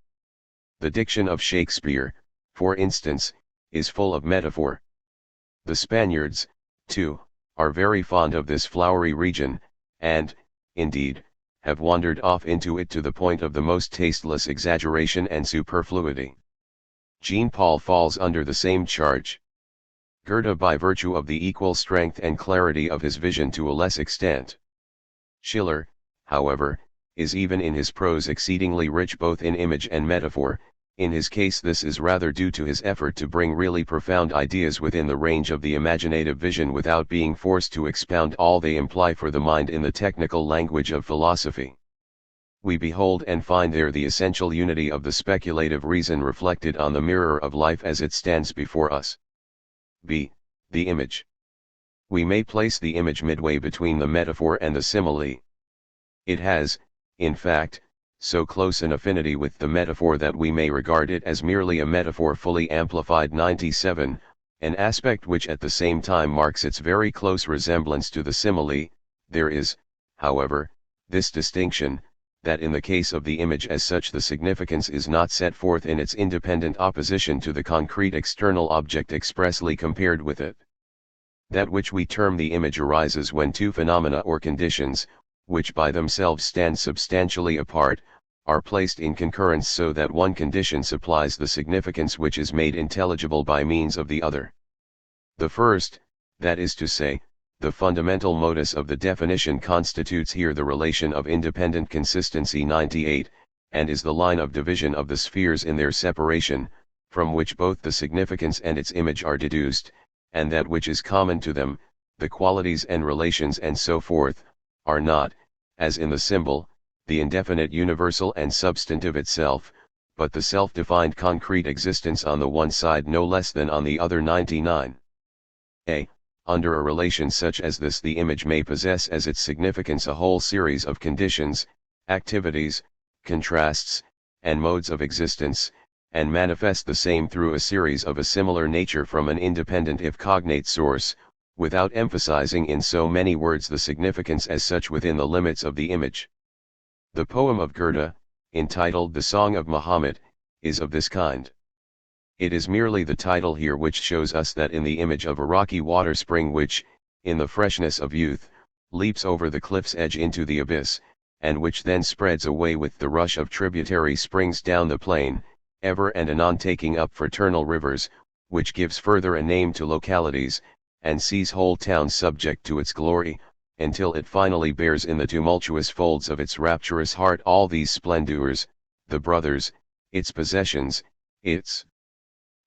The diction of Shakespeare, for instance, is full of metaphor. The Spaniards, too, are very fond of this flowery region, and, indeed, have wandered off into it to the point of the most tasteless exaggeration and superfluity. Jean-Paul falls under the same charge. Goethe by virtue of the equal strength and clarity of his vision to a less extent. Schiller, however, is even in his prose exceedingly rich both in image and metaphor. In his case this is rather due to his effort to bring really profound ideas within the range of the imaginative vision without being forced to expound all they imply for the mind in the technical language of philosophy. We behold and find there the essential unity of the speculative reason reflected on the mirror of life as it stands before us. b. The image. We may place the image midway between the metaphor and the simile. It has, in fact, so close an affinity with the metaphor that we may regard it as merely a metaphor fully amplified 97, an aspect which at the same time marks its very close resemblance to the simile. There is, however, this distinction, that in the case of the image as such the significance is not set forth in its independent opposition to the concrete external object expressly compared with it. That which we term the image arises when two phenomena or conditions, which by themselves stand substantially apart, are placed in concurrence so that one condition supplies the significance which is made intelligible by means of the other. The first, that is to say, the fundamental modus of the definition constitutes here the relation of independent consistency 98, and is the line of division of the spheres in their separation, from which both the significance and its image are deduced, and that which is common to them, the qualities and relations and so forth, are not, as in the symbol, the indefinite universal and substantive itself, but the self-defined concrete existence on the one side no less than on the other 99. A. Under a relation such as this the image may possess as its significance a whole series of conditions, activities, contrasts, and modes of existence, and manifest the same through a series of a similar nature from an independent if cognate source, without emphasizing in so many words the significance as such within the limits of the image. The poem of Goethe, entitled The Song of Mahomet, is of this kind. It is merely the title here which shows us that in the image of a rocky water spring which, in the freshness of youth, leaps over the cliff's edge into the abyss, and which then spreads away with the rush of tributary springs down the plain, ever and anon taking up fraternal rivers, which gives further a name to localities, and sees whole towns subject to its glory, until it finally bears in the tumultuous folds of its rapturous heart all these splendors, the brothers, its possessions, its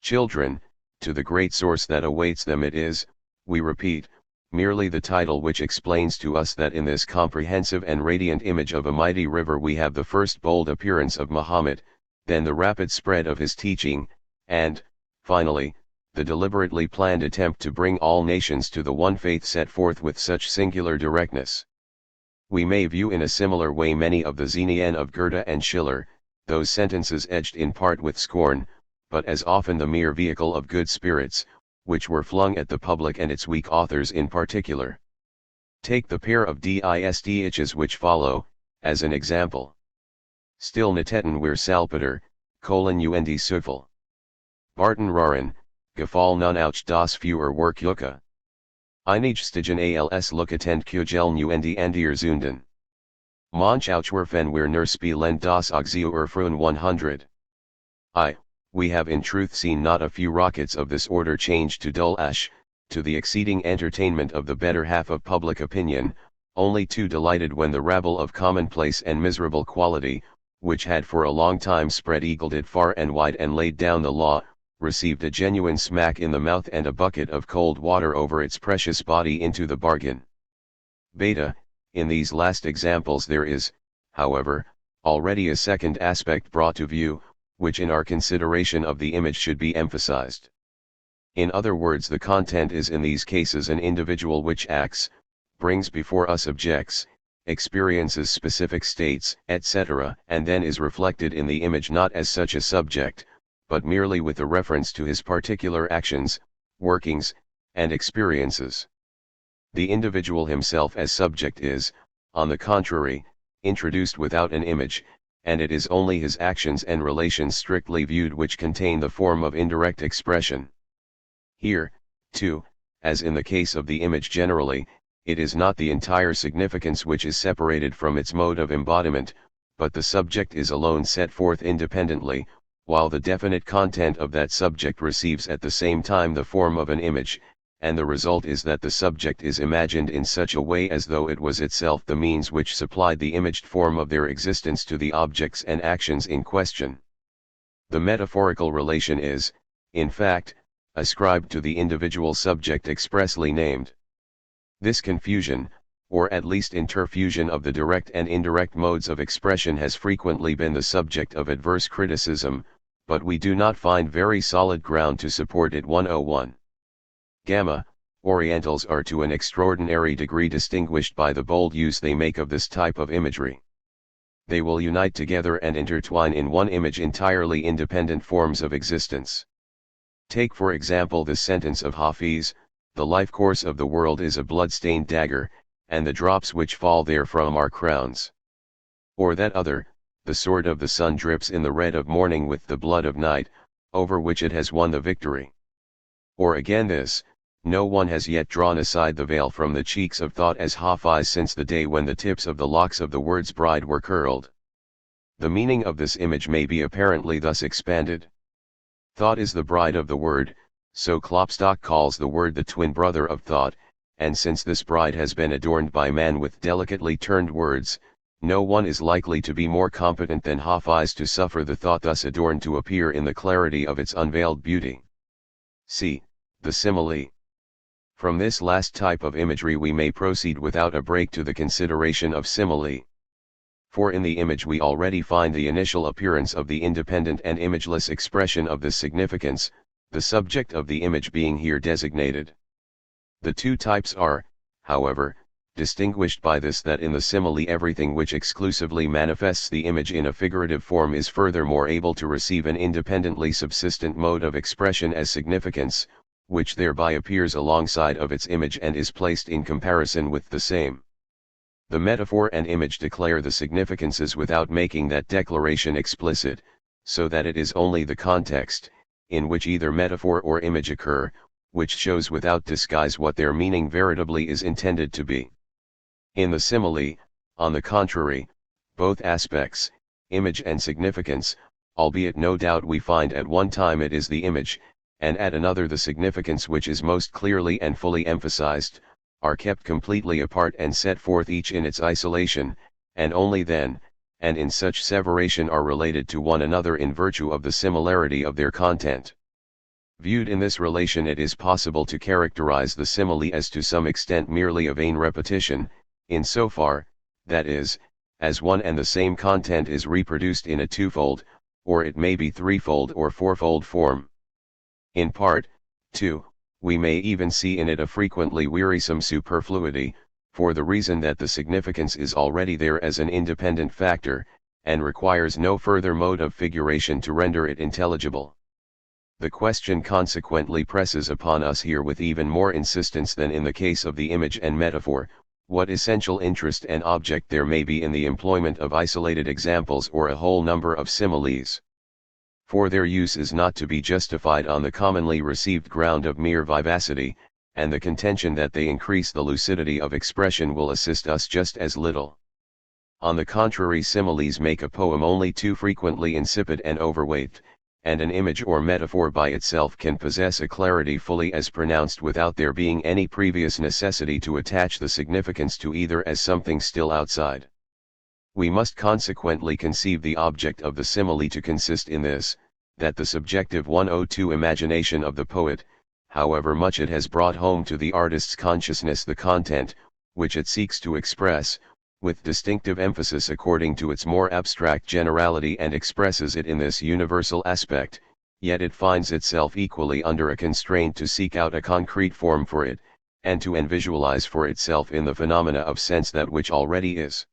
children, to the great source that awaits them. It is, we repeat, merely the title which explains to us that in this comprehensive and radiant image of a mighty river we have the first bold appearance of Mahomet, then the rapid spread of his teaching, and, finally, the deliberately planned attempt to bring all nations to the one faith set forth with such singular directness. We may view in a similar way many of the Xenien of Goethe and Schiller, those sentences edged in part with scorn, but as often the mere vehicle of good spirits, which were flung at the public and its weak authors in particular. Take the pair of distiches which follow, as an example. Still netetten wir Salpeter, und Suffel. Barton Raren, Gefall nun auch das Führer Werkjucke. Einigstigen als Lukatent Kugeln und Andier Zunden. Manch Auchwerfen wir nur spielen das Auxeur Frun 100. We have in truth seen not a few rockets of this order changed to dull ash, to the exceeding entertainment of the better half of public opinion, only too delighted when the rabble of commonplace and miserable quality, which had for a long time spread eagled it far and wide and laid down the law, received a genuine smack in the mouth and a bucket of cold water over its precious body into the bargain. Beta, in these last examples there is, however, already a second aspect brought to view, which in our consideration of the image should be emphasized. In other words, the content is in these cases an individual which acts, brings before us objects, experiences specific states, etc., and then is reflected in the image not as such a subject, but merely with a reference to his particular actions, workings, and experiences. The individual himself as subject is, on the contrary, introduced without an image, and it is only his actions and relations strictly viewed which contain the form of indirect expression. Here, too, as in the case of the image generally, it is not the entire significance which is separated from its mode of embodiment, but the subject is alone set forth independently, while the definite content of that subject receives at the same time the form of an image, and the result is that the subject is imagined in such a way as though it was itself the means which supplied the imaged form of their existence to the objects and actions in question. The metaphorical relation is, in fact, ascribed to the individual subject expressly named. This confusion, or at least interfusion of the direct and indirect modes of expression has frequently been the subject of adverse criticism, but we do not find very solid ground to support it. 101. Gamma, Orientals are to an extraordinary degree distinguished by the bold use they make of this type of imagery. They will unite together and intertwine in one image entirely independent forms of existence. Take for example the sentence of Hafiz, "The life course of the world is a blood-stained dagger, and the drops which fall therefrom are crowns." Or that other, "The sword of the sun drips in the red of morning with the blood of night, over which it has won the victory." Or again this, "No one has yet drawn aside the veil from the cheeks of thought as Hafiz since the day when the tips of the locks of the word's bride were curled." The meaning of this image may be apparently thus expanded. Thought is the bride of the word, so Klopstock calls the word the twin brother of thought, and since this bride has been adorned by man with delicately turned words, no one is likely to be more competent than Hafiz to suffer the thought thus adorned to appear in the clarity of its unveiled beauty. C. The simile. From this last type of imagery we may proceed without a break to the consideration of simile. For in the image we already find the initial appearance of the independent and imageless expression of the significance, the subject of the image being here designated. The two types are, however, distinguished by this, that in the simile everything which exclusively manifests the image in a figurative form is furthermore able to receive an independently subsistent mode of expression as significance, which thereby appears alongside of its image and is placed in comparison with the same. The metaphor and image declare the significances without making that declaration explicit, so that it is only the context, in which either metaphor or image occur, which shows without disguise what their meaning veritably is intended to be. In the simile, on the contrary, both aspects, image and significance, albeit no doubt we find at one time it is the image, and at another the significance which is most clearly and fully emphasized, are kept completely apart and set forth each in its isolation, and only then, and in such separation are related to one another in virtue of the similarity of their content. Viewed in this relation it is possible to characterize the simile as to some extent merely a vain repetition, in so far, that is, as one and the same content is reproduced in a twofold, or it may be threefold or fourfold form. In part, too, we may even see in it a frequently wearisome superfluity, for the reason that the significance is already there as an independent factor, and requires no further mode of figuration to render it intelligible. The question consequently presses upon us here with even more insistence than in the case of the image and metaphor, what essential interest and object there may be in the employment of isolated examples or a whole number of similes. For their use is not to be justified on the commonly received ground of mere vivacity, and the contention that they increase the lucidity of expression will assist us just as little. On the contrary, similes make a poem only too frequently insipid and overweight, and an image or metaphor by itself can possess a clarity fully as pronounced without there being any previous necessity to attach the significance to either as something still outside. We must consequently conceive the object of the simile to consist in this, that the subjective 102 imagination of the poet, however much it has brought home to the artist's consciousness the content, which it seeks to express, with distinctive emphasis according to its more abstract generality and expresses it in this universal aspect, yet it finds itself equally under a constraint to seek out a concrete form for it, and to visualize for itself in the phenomena of sense that which already is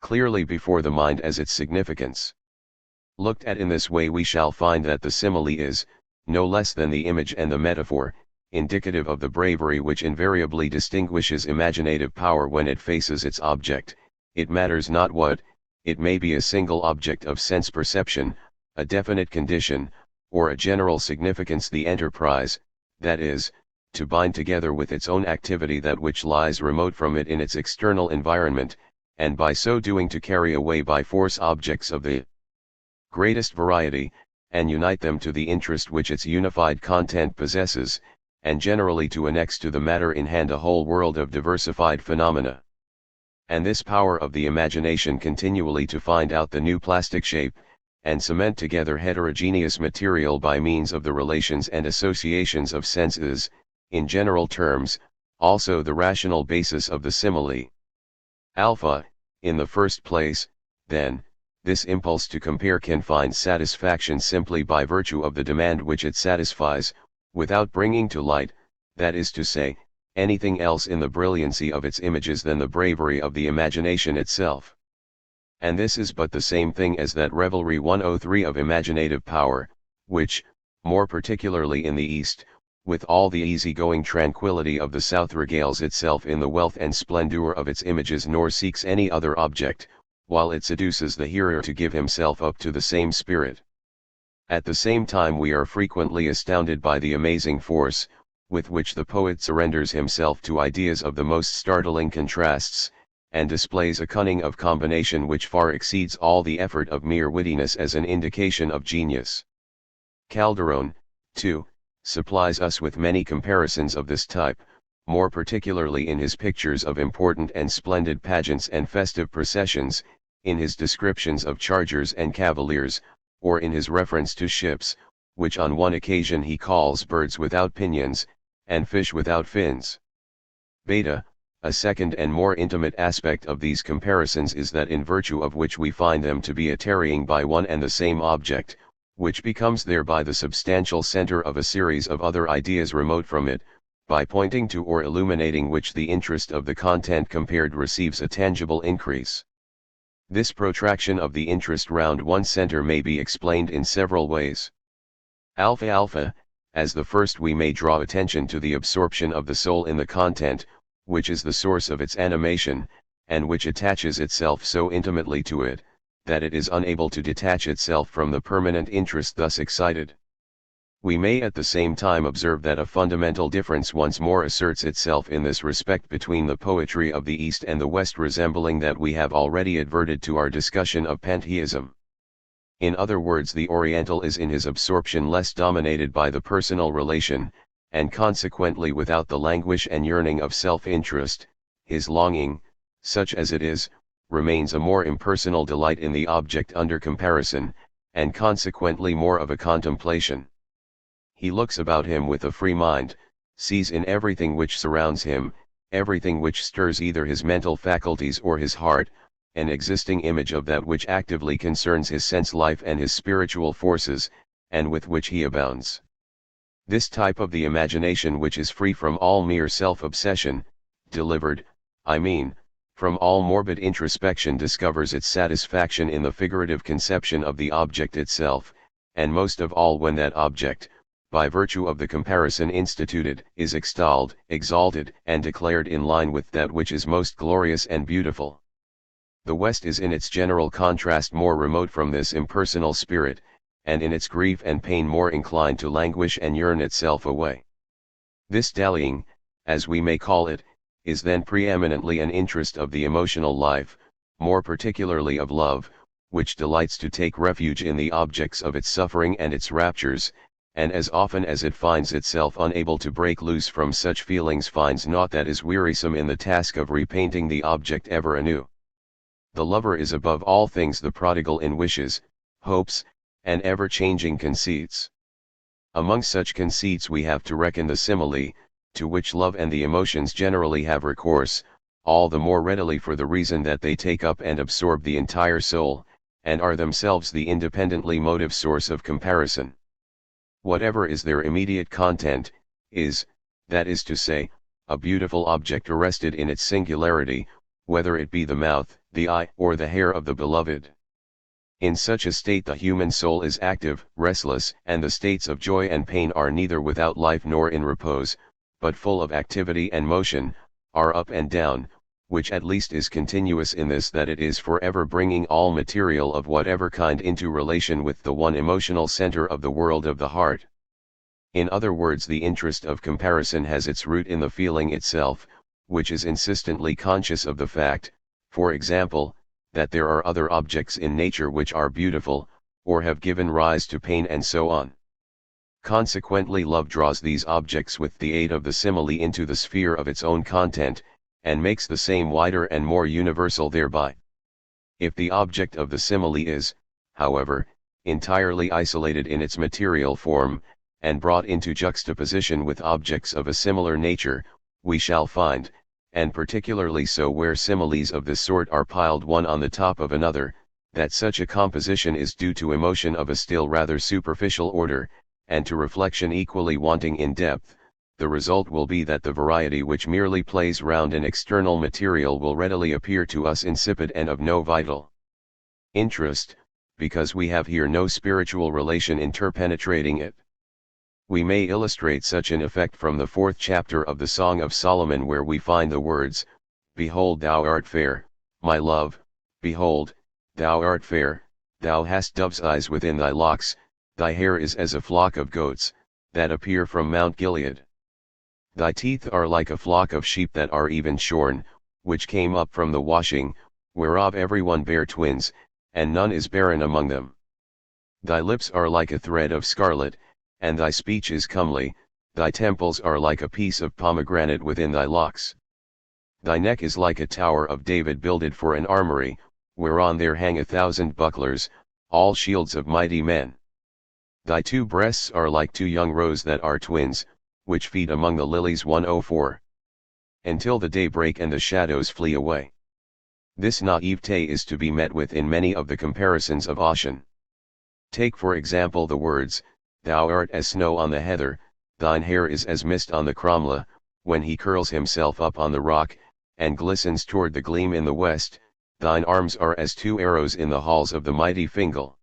clearly before the mind as its significance. Looked at in this way we shall find that the simile is, no less than the image and the metaphor, indicative of the bravery which invariably distinguishes imaginative power when it faces its object. It matters not what, it may be a single object of sense perception, a definite condition, or a general significance. The enterprise, that is, to bind together with its own activity that which lies remote from it in its external environment, and by so doing to carry away by force objects of the greatest variety, and unite them to the interest which its unified content possesses, and generally to annex to the matter in hand a whole world of diversified phenomena. And this power of the imagination continually to find out the new plastic shape, and cement together heterogeneous material by means of the relations and associations of sense is, in general terms, also the rational basis of the simile. Alpha, in the first place, then, this impulse to compare can find satisfaction simply by virtue of the demand which it satisfies, without bringing to light, that is to say, anything else in the brilliancy of its images than the bravery of the imagination itself. And this is but the same thing as that revelry 103 of imaginative power, which, more particularly in the East, with all the easy-going tranquillity of the South regales itself in the wealth and splendor of its images nor seeks any other object, while it seduces the hearer to give himself up to the same spirit. At the same time we are frequently astounded by the amazing force, with which the poet surrenders himself to ideas of the most startling contrasts, and displays a cunning of combination which far exceeds all the effort of mere wittiness as an indication of genius. Calderon, too, supplies us with many comparisons of this type, more particularly in his pictures of important and splendid pageants and festive processions, in his descriptions of chargers and cavaliers, or in his reference to ships, which on one occasion he calls birds without pinions, and fish without fins. Beta, a second and more intimate aspect of these comparisons is that in virtue of which we find them to be a tarrying by one and the same object, which becomes thereby the substantial center of a series of other ideas remote from it, by pointing to or illuminating which the interest of the content compared receives a tangible increase. This protraction of the interest round one center may be explained in several ways. Alpha, as the first we may draw attention to the absorption of the soul in the content, which is the source of its animation, and which attaches itself so intimately to it, that it is unable to detach itself from the permanent interest thus excited. We may at the same time observe that a fundamental difference once more asserts itself in this respect between the poetry of the East and the West, resembling that we have already adverted to our discussion of pantheism. In other words, the Oriental is in his absorption less dominated by the personal relation, and consequently without the languish and yearning of self-interest. His longing, such as it is, remains a more impersonal delight in the object under comparison, and consequently more of a contemplation. He looks about him with a free mind, sees in everything which surrounds him, everything which stirs either his mental faculties or his heart, an existing image of that which actively concerns his sense life and his spiritual forces, and with which he abounds. This type of the imagination which is free from all mere self-obsession, delivered, I mean, from all morbid introspection, discovers its satisfaction in the figurative conception of the object itself, and most of all when that object, by virtue of the comparison instituted, is extolled, exalted, and declared in line with that which is most glorious and beautiful. The West is in its general contrast more remote from this impersonal spirit, and in its grief and pain more inclined to languish and yearn itself away. This dallying, as we may call it, is then preeminently an interest of the emotional life, more particularly of love, which delights to take refuge in the objects of its suffering and its raptures, and as often as it finds itself unable to break loose from such feelings finds naught that is wearisome in the task of repainting the object ever anew. The lover is above all things the prodigal in wishes, hopes, and ever-changing conceits. Among such conceits we have to reckon the simile, to which love and the emotions generally have recourse, all the more readily for the reason that they take up and absorb the entire soul, and are themselves the independently motive source of comparison. Whatever is their immediate content, is, that is to say, a beautiful object arrested in its singularity, whether it be the mouth, the eye, or the hair of the beloved. In such a state the human soul is active, restless, and the states of joy and pain are neither without life nor in repose, but full of activity and motion, are up and down, which at least is continuous in this, that it is forever bringing all material of whatever kind into relation with the one emotional center of the world of the heart. In other words, the interest of comparison has its root in the feeling itself, which is insistently conscious of the fact, for example, that there are other objects in nature which are beautiful, or have given rise to pain, and so on. Consequently, love draws these objects with the aid of the simile into the sphere of its own content, and makes the same wider and more universal thereby. If the object of the simile is, however, entirely isolated in its material form, and brought into juxtaposition with objects of a similar nature, we shall find, and particularly so where similes of this sort are piled one on the top of another, that such a composition is due to emotion of a still rather superficial order, and to reflection equally wanting in depth. The result will be that the variety which merely plays round an external material will readily appear to us insipid and of no vital interest, because we have here no spiritual relation interpenetrating it. We may illustrate such an effect from the 4th chapter of the Song of Solomon, where we find the words, "Behold, thou art fair, my love, behold, thou art fair, thou hast dove's eyes within thy locks, thy hair is as a flock of goats, that appear from Mount Gilead. Thy teeth are like a flock of sheep that are even shorn, which came up from the washing, whereof every one bare twins, and none is barren among them. Thy lips are like a thread of scarlet, and thy speech is comely, thy temples are like a piece of pomegranate within thy locks. Thy neck is like a tower of David builded for an armory, whereon there hang 1,000 bucklers, all shields of mighty men. Thy 2 breasts are like 2 young roes that are twins, which feed among the lilies. 104. Until the day break and the shadows flee away." This naivete is to be met with in many of the comparisons of Ossian. Take for example the words, "Thou art as snow on the heather, thine hair is as mist on the cromla, when he curls himself up on the rock, and glistens toward the gleam in the west, thine arms are as 2 arrows in the halls of the mighty Fingal."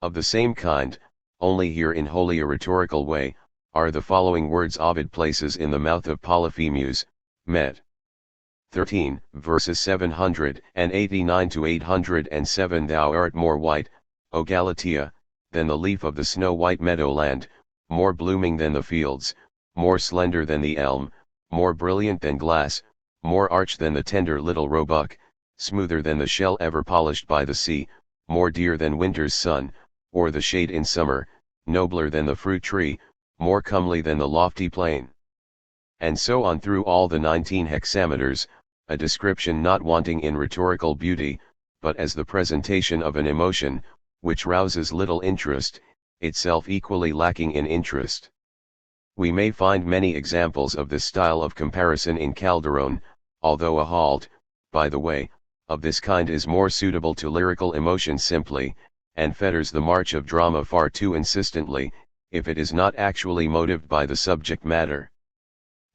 Of the same kind, only here in wholly a rhetorical way, are the following words Ovid places in the mouth of Polyphemus, Med. 13, verses 789 to 807. "Thou art more white, O Galatea, than the leaf of the snow-white meadowland, more blooming than the fields, more slender than the elm, more brilliant than glass, more arch than the tender little roebuck, smoother than the shell ever polished by the sea, more dear than winter's sun, or the shade in summer, nobler than the fruit tree, more comely than the lofty plane." And so on through all the 19 hexameters, a description not wanting in rhetorical beauty, but as the presentation of an emotion, which rouses little interest, itself equally lacking in interest. We may find many examples of this style of comparison in Calderon, although a halt, by the way, of this kind is more suitable to lyrical emotion simply, and fetters the march of drama far too insistently, if it is not actually motived by the subject matter.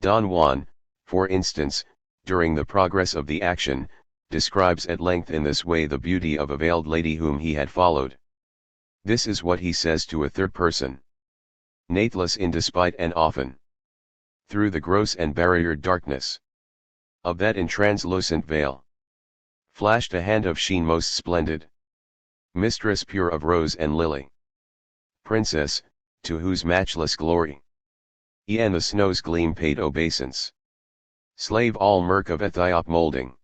Don Juan, for instance, during the progress of the action, describes at length in this way the beauty of a veiled lady whom he had followed. This is what he says to a third person. "Nathless in despite and often, through the gross and barriered darkness of that intranslucent veil, flashed a hand of sheen most splendid. Mistress pure of rose and lily, princess, to whose matchless glory e'en the snow's gleam paid obeisance. Slave all murk of Ethiop molding."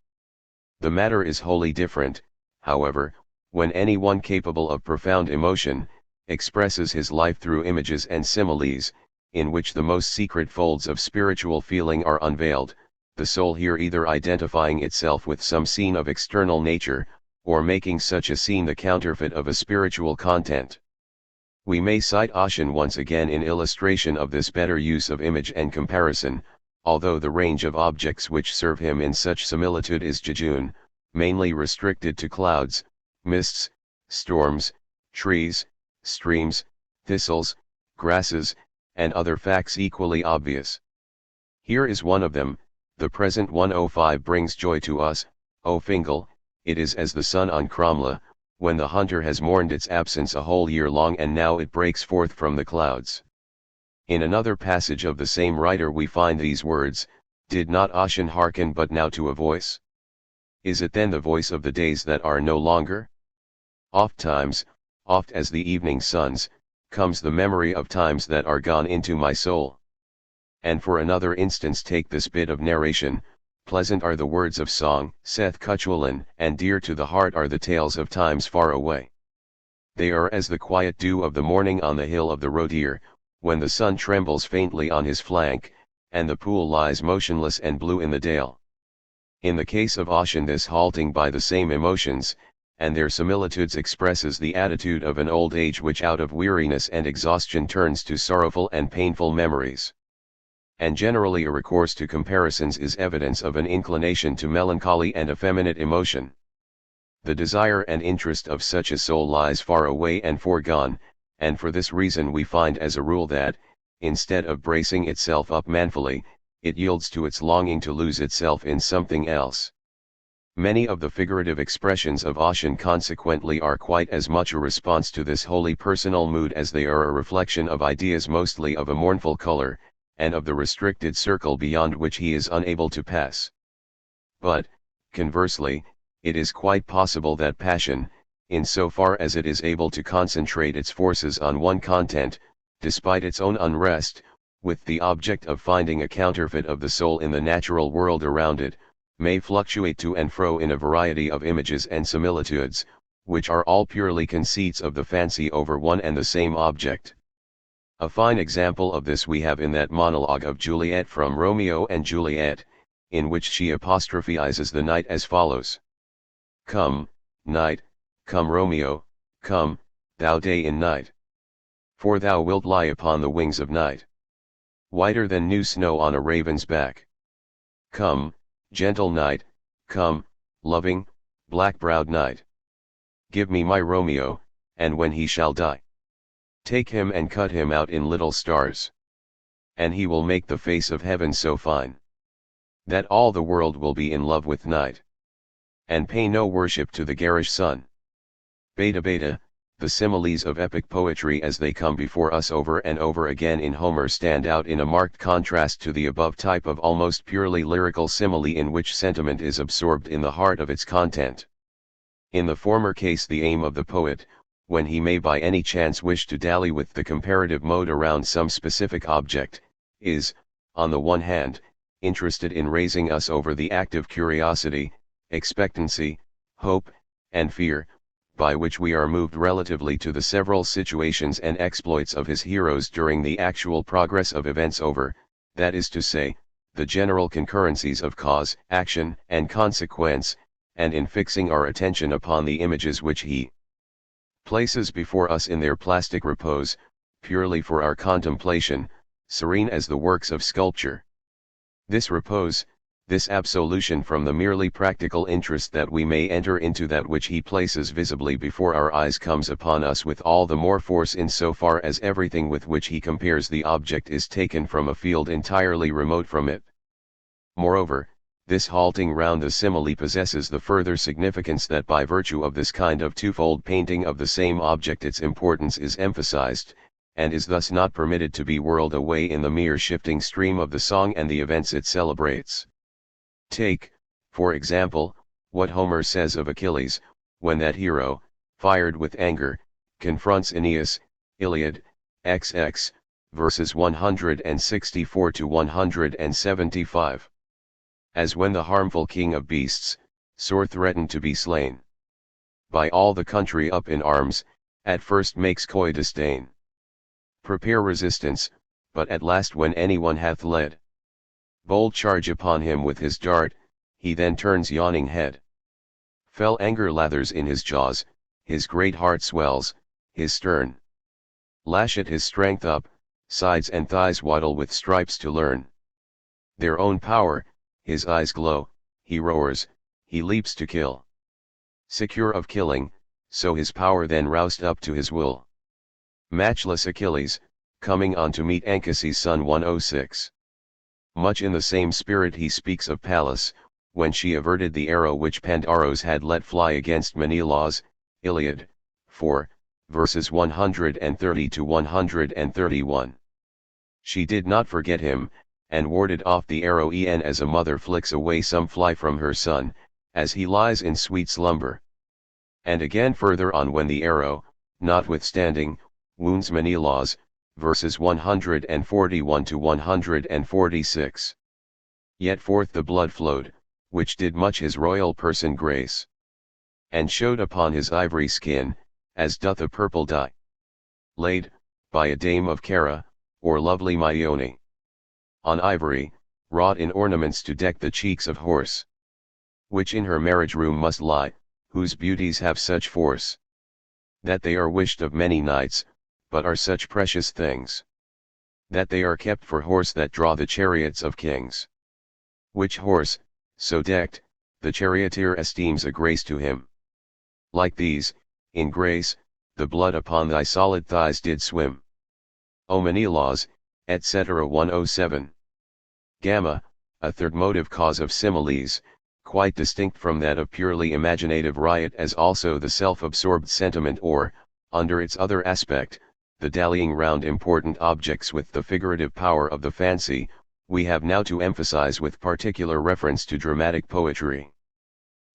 The matter is wholly different, however, when any one capable of profound emotion, expresses his life through images and similes, in which the most secret folds of spiritual feeling are unveiled, the soul here either identifying itself with some scene of external nature, or making such a scene the counterfeit of a spiritual content. We may cite Ossian once again in illustration of this better use of image and comparison, although the range of objects which serve him in such similitude is jejune, mainly restricted to clouds, mists, storms, trees, streams, thistles, grasses, and other facts equally obvious. Here is one of them. The present 105 brings joy to us, O Fingal. It is as the sun on Cromla, when the hunter has mourned its absence a whole year long and now it breaks forth from the clouds. In another passage of the same writer we find these words, did not Ossian hearken but now to a voice? Is it then the voice of the days that are no longer? Oft as the evening suns, comes the memory of times that are gone into my soul. And for another instance take this bit of narration, pleasant are the words of song, saith Cuchulain, and dear to the heart are the tales of times far away. They are as the quiet dew of the morning on the hill of the roedeer, when the sun trembles faintly on his flank, and the pool lies motionless and blue in the dale. In the case of Ossian this halting by the same emotions, and their similitudes expresses the attitude of an old age which out of weariness and exhaustion turns to sorrowful and painful memories. And generally a recourse to comparisons is evidence of an inclination to melancholy and effeminate emotion. The desire and interest of such a soul lies far away and foregone, and for this reason we find as a rule that, instead of bracing itself up manfully, it yields to its longing to lose itself in something else. Many of the figurative expressions of Ossian consequently are quite as much a response to this wholly personal mood as they are a reflection of ideas mostly of a mournful color, and of the restricted circle beyond which he is unable to pass. But, conversely, it is quite possible that passion, in so far as it is able to concentrate its forces on one content, despite its own unrest, with the object of finding a counterfeit of the soul in the natural world around it, may fluctuate to and fro in a variety of images and similitudes, which are all purely conceits of the fancy over one and the same object. A fine example of this we have in that monologue of Juliet from Romeo and Juliet, in which she apostrophizes the night as follows. Come, night, come Romeo, come, thou day in night. For thou wilt lie upon the wings of night, whiter than new snow on a raven's back. Come, gentle night, come, loving, black-browed night. Give me my Romeo, and when he shall die, take him and cut him out in little stars. And he will make the face of heaven so fine, that all the world will be in love with night, and pay no worship to the garish sun. Beta, the similes of epic poetry as they come before us over and over again in Homer stand out in a marked contrast to the above type of almost purely lyrical simile in which sentiment is absorbed in the heart of its content. In the former case the aim of the poet, when he may by any chance wish to dally with the comparative mode around some specific object, is, on the one hand, interested in raising us over the active curiosity, expectancy, hope, and fear, by which we are moved relatively to the several situations and exploits of his heroes during the actual progress of events over, that is to say, the general concurrencies of cause, action, and consequence, and in fixing our attention upon the images which he places before us in their plastic repose, purely for our contemplation, serene as the works of sculpture. This repose, this absolution from the merely practical interest that we may enter into that which he places visibly before our eyes comes upon us with all the more force in so far as everything with which he compares the object is taken from a field entirely remote from it. Moreover, this halting round the simile possesses the further significance that by virtue of this kind of twofold painting of the same object its importance is emphasized, and is thus not permitted to be whirled away in the mere shifting stream of the song and the events it celebrates. Take, for example, what Homer says of Achilles, when that hero, fired with anger, confronts Aeneas, Iliad, XX, verses 164 to 175. As when the harmful king of beasts, sore threatened to be slain by all the country up in arms, at first makes coy disdain. Prepare resistance, but at last when anyone hath led Bold charge upon him with his dart, he then turns yawning head. Fell anger lathers in his jaws, his great heart swells, his stern lash at his strength up, sides and thighs waddle with stripes to learn their own power, his eyes glow, he roars, he leaps to kill. Secure of killing, so his power then roused up to his will. Matchless Achilles, coming on to meet Anchises' son 106. Much in the same spirit he speaks of Pallas, when she averted the arrow which Pandaros had let fly against Menelaus, Iliad, 4, verses 130 to 131. She did not forget him, and warded off the arrow e'en as a mother flicks away some fly from her son, as he lies in sweet slumber. And again further on when the arrow, notwithstanding, wounds Menelaus, verses 141 to 146. Yet forth the blood flowed, which did much his royal person grace, and showed upon his ivory skin, as doth a purple dye, laid, by a dame of Cara, or lovely Myone, on ivory, wrought in ornaments to deck the cheeks of horse, which in her marriage room must lie, whose beauties have such force, that they are wished of many knights, but are such precious things, that they are kept for horse that draw the chariots of kings. Which horse, so decked, the charioteer esteems a grace to him. Like these, in grace, the blood upon thy solid thighs did swim. O Menelaus, etc. 107. Gamma, a third motive cause of similes, quite distinct from that of purely imaginative riot, as also the self-absorbed sentiment, or, under its other aspect, the dallying round important objects with the figurative power of the fancy, we have now to emphasize with particular reference to dramatic poetry.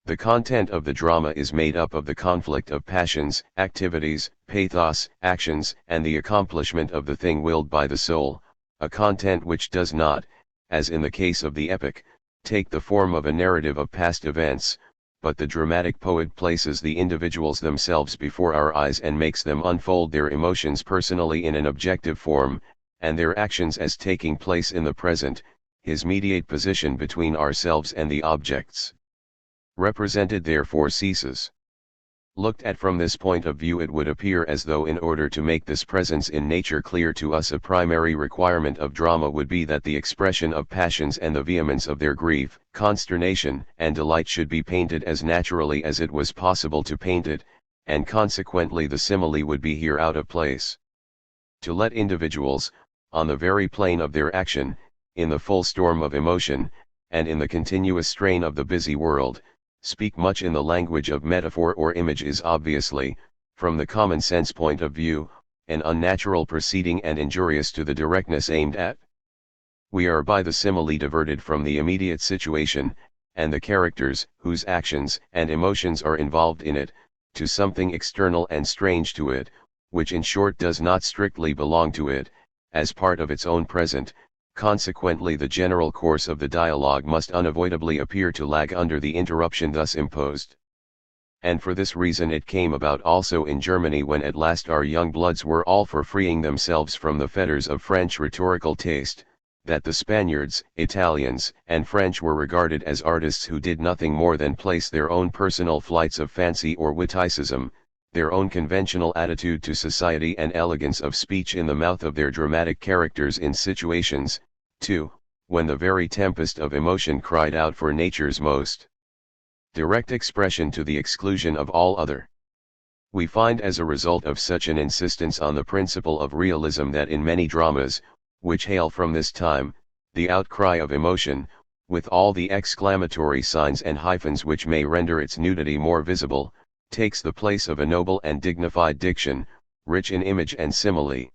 The content of the drama is made up of the conflict of passions, activities, pathos, actions, and the accomplishment of the thing willed by the soul, a content which does not, as in the case of the epic, take the form of a narrative of past events, but the dramatic poet places the individuals themselves before our eyes and makes them unfold their emotions personally in an objective form, and their actions as taking place in the present, his mediate position between ourselves and the objects represented therefore ceases. Looked at from this point of view, it would appear as though in order to make this presence in nature clear to us, a primary requirement of drama would be that the expression of passions and the vehemence of their grief, consternation, and delight should be painted as naturally as it was possible to paint it, and consequently the simile would be here out of place. To let individuals, on the very plane of their action, in the full storm of emotion, and in the continuous strain of the busy world, speak much in the language of metaphor or image is obviously, from the common sense point of view, an unnatural proceeding and injurious to the directness aimed at. We are by the simile diverted from the immediate situation, and the characters whose actions and emotions are involved in it, to something external and strange to it, which in short does not strictly belong to it, as part of its own present. Consequently the general course of the dialogue must unavoidably appear to lag under the interruption thus imposed. And for this reason it came about also in Germany, when at last our young bloods were all for freeing themselves from the fetters of French rhetorical taste, that the Spaniards, Italians, and French were regarded as artists who did nothing more than place their own personal flights of fancy or witticism, their own conventional attitude to society and elegance of speech in the mouth of their dramatic characters in situations, too, when the very tempest of emotion cried out for nature's most direct expression to the exclusion of all other. We find as a result of such an insistence on the principle of realism that in many dramas, which hail from this time, the outcry of emotion, with all the exclamatory signs and hyphens which may render its nudity more visible, takes the place of a noble and dignified diction, rich in image and simile.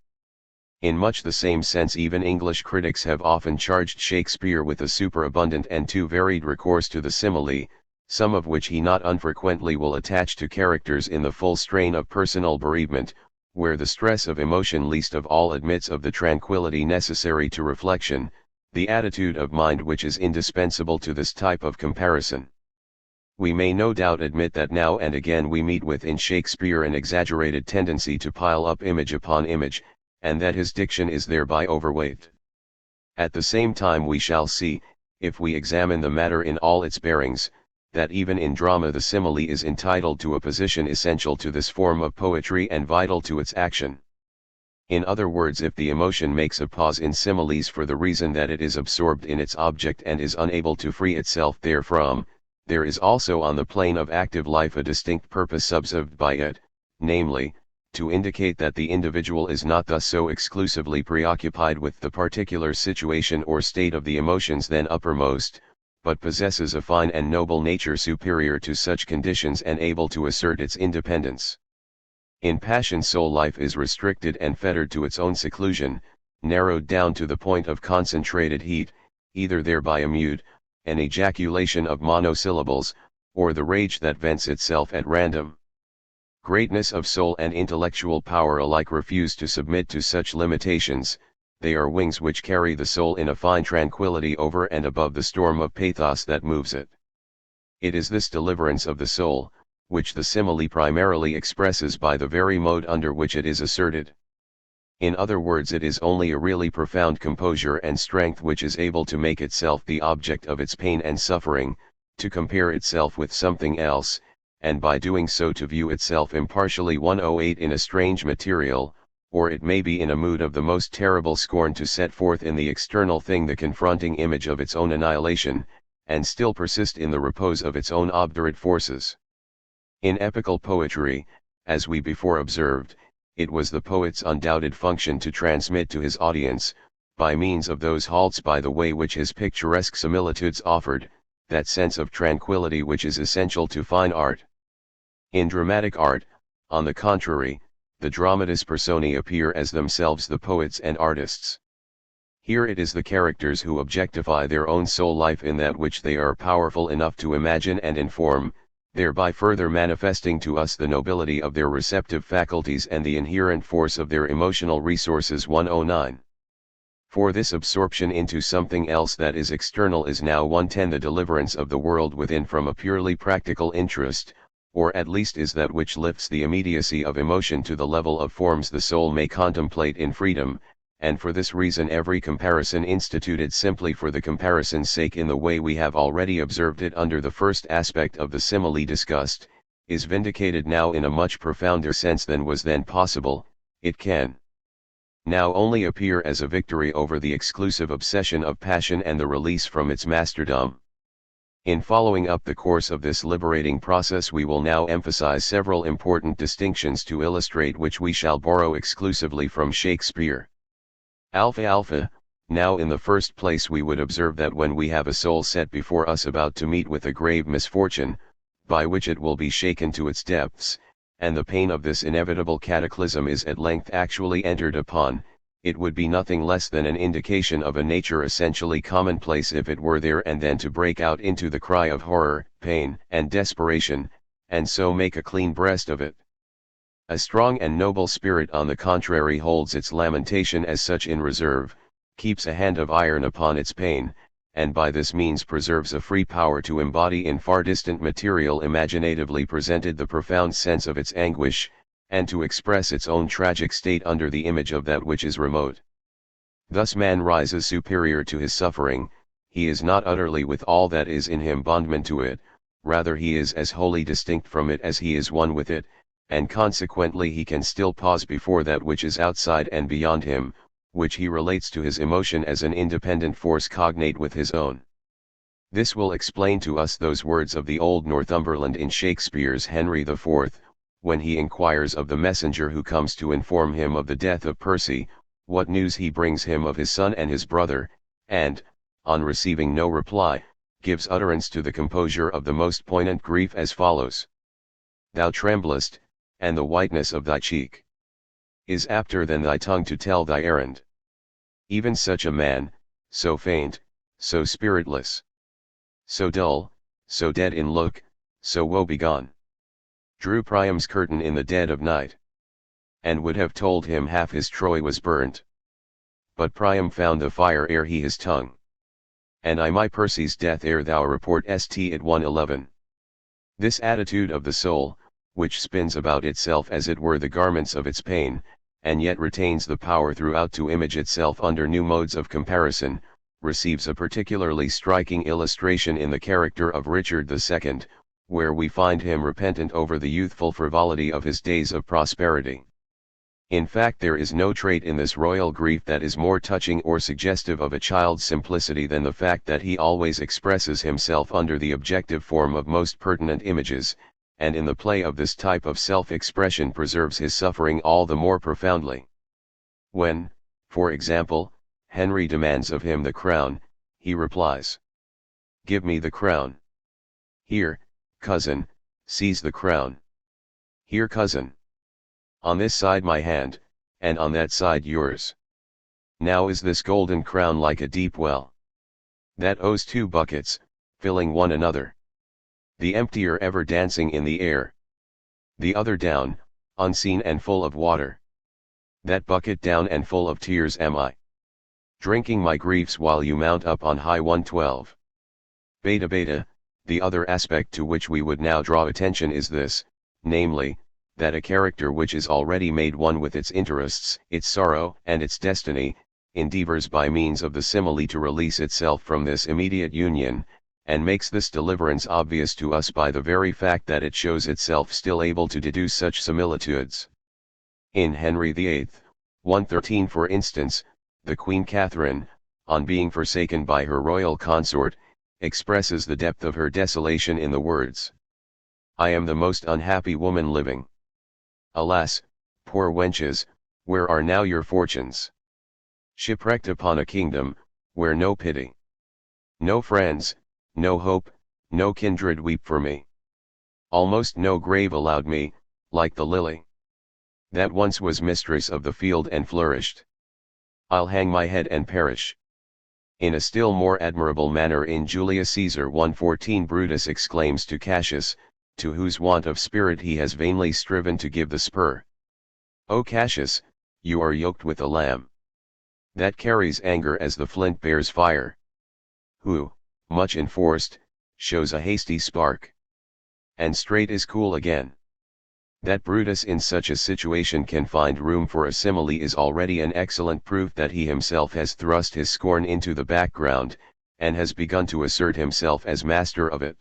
In much the same sense even English critics have often charged Shakespeare with a superabundant and too varied recourse to the simile, some of which he not unfrequently will attach to characters in the full strain of personal bereavement, where the stress of emotion least of all admits of the tranquility necessary to reflection, the attitude of mind which is indispensable to this type of comparison. We may no doubt admit that now and again we meet with in Shakespeare an exaggerated tendency to pile up image upon image, and that his diction is thereby overweight. At the same time we shall see, if we examine the matter in all its bearings, that even in drama the simile is entitled to a position essential to this form of poetry and vital to its action. In other words, if the emotion makes a pause in similes for the reason that it is absorbed in its object and is unable to free itself therefrom, there is also on the plane of active life a distinct purpose subserved by it, namely, to indicate that the individual is not thus so exclusively preoccupied with the particular situation or state of the emotions then uppermost, but possesses a fine and noble nature superior to such conditions and able to assert its independence. In passion soul life is restricted and fettered to its own seclusion, narrowed down to the point of concentrated heat, either thereby a mute, an ejaculation of monosyllables, or the rage that vents itself at random. Greatness of soul and intellectual power alike refuse to submit to such limitations. They are wings which carry the soul in a fine tranquility over and above the storm of pathos that moves it. It is this deliverance of the soul, which the simile primarily expresses by the very mode under which it is asserted. In other words, it is only a really profound composure and strength which is able to make itself the object of its pain and suffering, to compare itself with something else, and by doing so to view itself impartially 108 in a strange material, or it may be in a mood of the most terrible scorn to set forth in the external thing the confronting image of its own annihilation, and still persist in the repose of its own obdurate forces. In epical poetry, as we before observed, it was the poet's undoubted function to transmit to his audience, by means of those halts by the way which his picturesque similitudes offered, that sense of tranquility which is essential to fine art. In dramatic art, on the contrary, the dramatis personae appear as themselves the poets and artists. Here it is the characters who objectify their own soul life in that which they are powerful enough to imagine and inform, thereby further manifesting to us the nobility of their receptive faculties and the inherent force of their emotional resources. 109. For this absorption into something else that is external is now 110 the deliverance of the world within from a purely practical interest, or at least is that which lifts the immediacy of emotion to the level of forms the soul may contemplate in freedom, and for this reason every comparison instituted simply for the comparison's sake in the way we have already observed it under the first aspect of the simile discussed, is vindicated now in a much profounder sense than was then possible. It can now only appear as a victory over the exclusive obsession of passion and the release from its masterdom. In following up the course of this liberating process we will now emphasize several important distinctions to illustrate which we shall borrow exclusively from Shakespeare. Alpha. Now in the first place we would observe that when we have a soul set before us about to meet with a grave misfortune, by which it will be shaken to its depths, and the pain of this inevitable cataclysm is at length actually entered upon, it would be nothing less than an indication of a nature essentially commonplace if it were there and then to break out into the cry of horror, pain, and desperation, and so make a clean breast of it. A strong and noble spirit on the contrary holds its lamentation as such in reserve, keeps a hand of iron upon its pain, and by this means preserves a free power to embody in far distant material imaginatively presented the profound sense of its anguish, and to express its own tragic state under the image of that which is remote. Thus man rises superior to his suffering, he is not utterly with all that is in him bondman to it, rather he is as wholly distinct from it as he is one with it, and consequently he can still pause before that which is outside and beyond him, which he relates to his emotion as an independent force cognate with his own. This will explain to us those words of the old Northumberland in Shakespeare's Henry IV, when he inquires of the messenger who comes to inform him of the death of Percy, what news he brings him of his son and his brother, and, on receiving no reply, gives utterance to the composure of the most poignant grief as follows. Thou tremblest, and the whiteness of thy cheek is apter than thy tongue to tell thy errand. Even such a man, so faint, so spiritless, so dull, so dead in look, so woebegone, drew Priam's curtain in the dead of night, and would have told him half his Troy was burnt. But Priam found the fire ere he his tongue. And I my Percy's death ere thou report st at 111. This attitude of the soul, which spins about itself as it were the garments of its pain, and yet retains the power throughout to image itself under new modes of comparison, receives a particularly striking illustration in the character of Richard II, where we find him repentant over the youthful frivolity of his days of prosperity. In fact, there is no trait in this royal grief that is more touching or suggestive of a child's simplicity than the fact that he always expresses himself under the objective form of most pertinent images, and in the play of this type of self-expression preserves his suffering all the more profoundly. When, for example, Henry demands of him the crown, he replies, "Give me the crown. Here, cousin, seize the crown. Here, cousin. On this side my hand, and on that side yours. Now is this golden crown like a deep well, that owes 2 buckets, filling one another. The emptier ever dancing in the air. The other down, unseen and full of water. That bucket down and full of tears am I. Drinking my griefs while you mount up on high 112. Beta beta, the other aspect to which we would now draw attention is this, namely, that a character which is already made one with its interests, its sorrow, and its destiny, endeavors by means of the simile to release itself from this immediate union, and makes this deliverance obvious to us by the very fact that it shows itself still able to deduce such similitudes. In Henry VIII, 113 for instance, the Queen Catherine, on being forsaken by her royal consort, expresses the depth of her desolation in the words, "I am the most unhappy woman living. Alas, poor wenches, where are now your fortunes? Shipwrecked upon a kingdom, where no pity, no friends, no hope, no kindred weep for me. Almost no grave allowed me, like the lily that once was mistress of the field and flourished. I'll hang my head and perish." In a still more admirable manner in Julius Caesar 114 Brutus exclaims to Cassius, to whose want of spirit he has vainly striven to give the spur, "O Cassius, you are yoked with a lamb that carries anger as the flint bears fire, who, much enforced, shows a hasty spark, and straight is cool again." That Brutus in such a situation can find room for a simile is already an excellent proof that he himself has thrust his scorn into the background, and has begun to assert himself as master of it.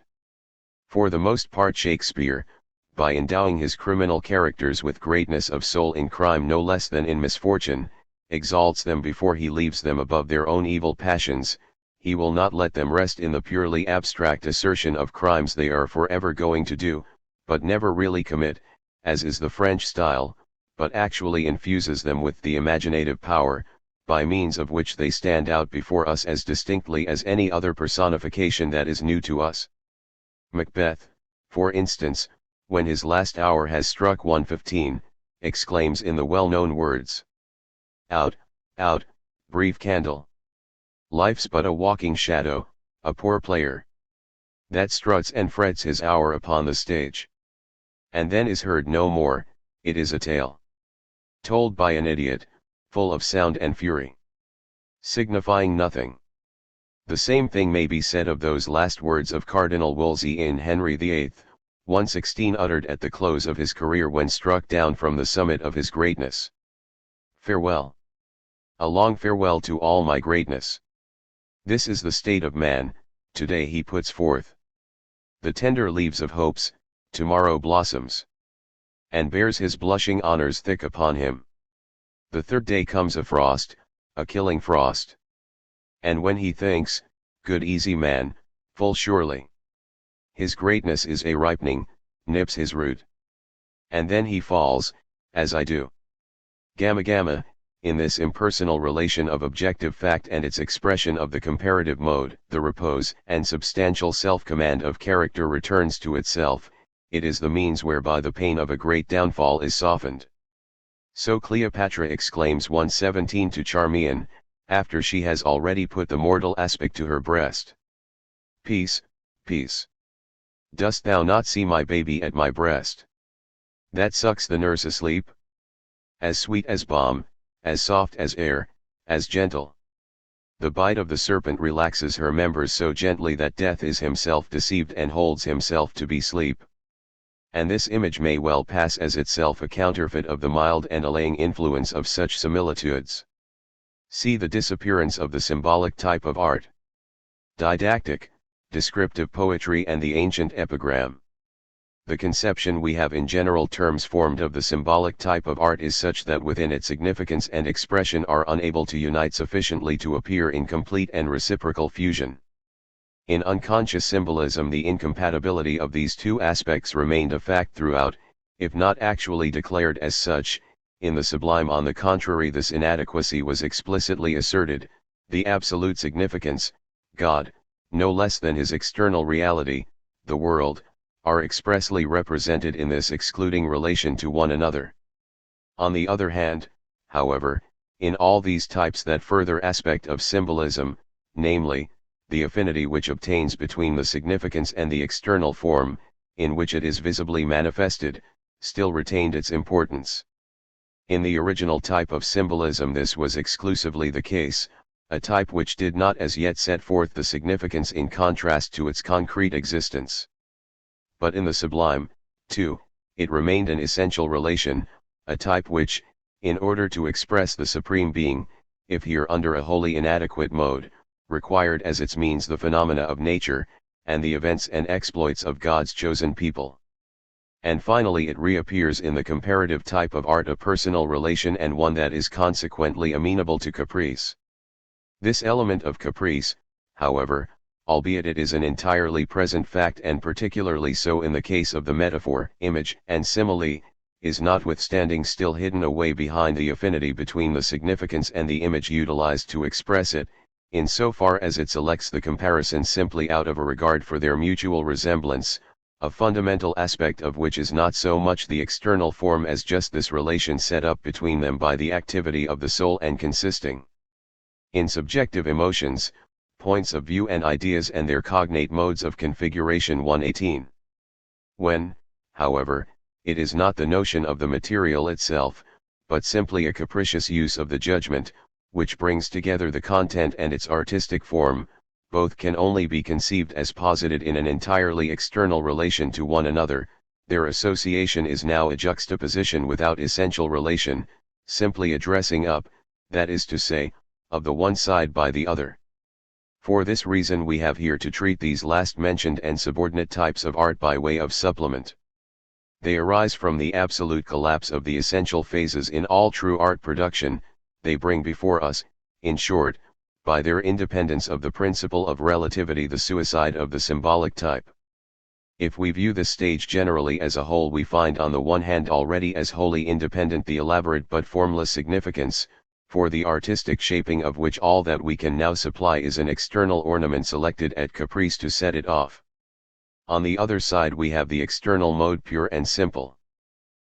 For the most part Shakespeare, by endowing his criminal characters with greatness of soul in crime no less than in misfortune, exalts them before he leaves them above their own evil passions. He will not let them rest in the purely abstract assertion of crimes they are forever going to do, but never really commit, as is the French style, but actually infuses them with the imaginative power, by means of which they stand out before us as distinctly as any other personification that is new to us. Macbeth, for instance, when his last hour has struck 1:15, exclaims in the well-known words, "Out, out, brief candle. Life's but a walking shadow, a poor player, that struts and frets his hour upon the stage. And then is heard no more, it is a tale told by an idiot, full of sound and fury, signifying nothing." The same thing may be said of those last words of Cardinal Wolsey in Henry VIII, 116 uttered at the close of his career when struck down from the summit of his greatness. "Farewell. A long farewell to all my greatness. This is the state of man, today he puts forth the tender leaves of hopes, tomorrow blossoms, and bears his blushing honors thick upon him. The third day comes a frost, a killing frost. And when he thinks, good easy man, full surely his greatness is a ripening, nips his root. And then he falls, as I do. Gamma gamma, in this impersonal relation of objective fact and its expression of the comparative mode, the repose and substantial self-command of character returns to itself, it is the means whereby the pain of a great downfall is softened. So Cleopatra exclaims 117 to Charmian, after she has already put the mortal aspect to her breast, "Peace, peace. Dost thou not see my baby at my breast? That sucks the nurse asleep? As sweet as balm, as soft as air, as gentle. The bite of the serpent relaxes her members so gently that death is himself deceived and holds himself to be sleep." And this image may well pass as itself a counterfeit of the mild and allaying influence of such similitudes. See the disappearance of the symbolic type of art. Didactic, descriptive poetry and the ancient epigram. The conception we have in general terms formed of the symbolic type of art is such that within it significance and expression are unable to unite sufficiently to appear in complete and reciprocal fusion. In unconscious symbolism, the incompatibility of these two aspects remained a fact throughout, if not actually declared as such. In the sublime, on the contrary, this inadequacy was explicitly asserted. The absolute significance, God, no less than his external reality, the world, are expressly represented in this excluding relation to one another. On the other hand, however, in all these types that further aspect of symbolism, namely, the affinity which obtains between the significance and the external form, in which it is visibly manifested, still retained its importance. In the original type of symbolism this was exclusively the case, a type which did not as yet set forth the significance in contrast to its concrete existence. But in the sublime, too, it remained an essential relation, a type which, in order to express the Supreme Being, if here under a wholly inadequate mode, required as its means the phenomena of nature, and the events and exploits of God's chosen people. And finally it reappears in the comparative type of art, a personal relation and one that is consequently amenable to caprice. This element of caprice, however, albeit it is an entirely present fact and particularly so in the case of the metaphor, image, and simile, is notwithstanding still hidden away behind the affinity between the significance and the image utilized to express it, in so far as it selects the comparison simply out of a regard for their mutual resemblance, a fundamental aspect of which is not so much the external form as just this relation set up between them by the activity of the soul and consisting in subjective emotions, points of view and ideas and their cognate modes of configuration. 118. When, however, it is not the notion of the material itself, but simply a capricious use of the judgment, which brings together the content and its artistic form, both can only be conceived as posited in an entirely external relation to one another. Their association is now a juxtaposition without essential relation, simply a dressing up, that is to say, of the one side by the other. For this reason we have here to treat these last mentioned and subordinate types of art by way of supplement. They arise from the absolute collapse of the essential phases in all true art production. They bring before us, in short, by their independence of the principle of relativity, the suicide of the symbolic type. If we view the stage generally as a whole, we find on the one hand already as wholly independent the elaborate but formless significance, for the artistic shaping of which all that we can now supply is an external ornament selected at caprice to set it off. On the other side we have the external mode, pure and simple.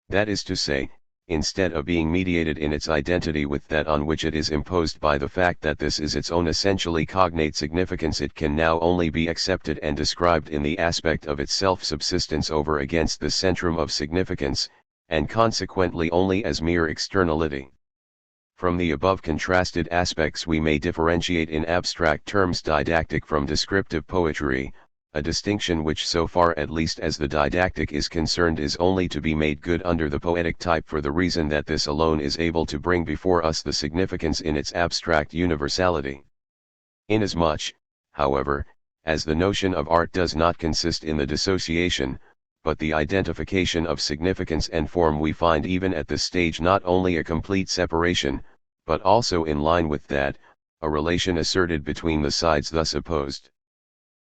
That is to say, instead of being mediated in its identity with that on which it is imposed by the fact that this is its own essentially cognate significance, it can now only be accepted and described in the aspect of its self-subsistence over against the centrum of significance, and consequently only as mere externality. From the above contrasted aspects we may differentiate in abstract terms didactic from descriptive poetry, a distinction which so far at least as the didactic is concerned is only to be made good under the poetic type, for the reason that this alone is able to bring before us the significance in its abstract universality. Inasmuch, however, as the notion of art does not consist in the dissociation, but the identification of significance and form, we find even at this stage not only a complete separation, but also in line with that, a relation asserted between the sides thus opposed.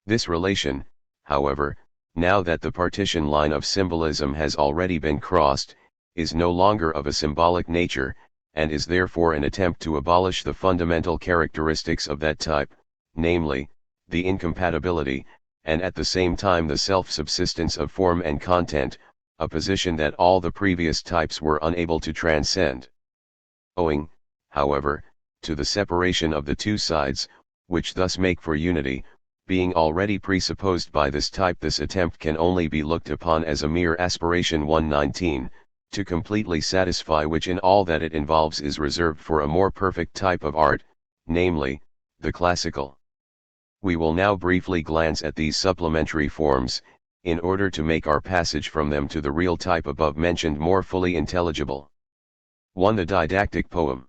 This relation, however, now that the partition line of symbolism has already been crossed, is no longer of a symbolic nature, and is therefore an attempt to abolish the fundamental characteristics of that type, namely, the incompatibility, and at the same time the self-subsistence of form and content, a position that all the previous types were unable to transcend. Owing, however, to the separation of the two sides, which thus make for unity, being already presupposed by this type, this attempt can only be looked upon as a mere aspiration. 119, to completely satisfy which in all that it involves is reserved for a more perfect type of art, namely, the classical. We will now briefly glance at these supplementary forms, in order to make our passage from them to the real type above mentioned more fully intelligible. 1. The didactic poem.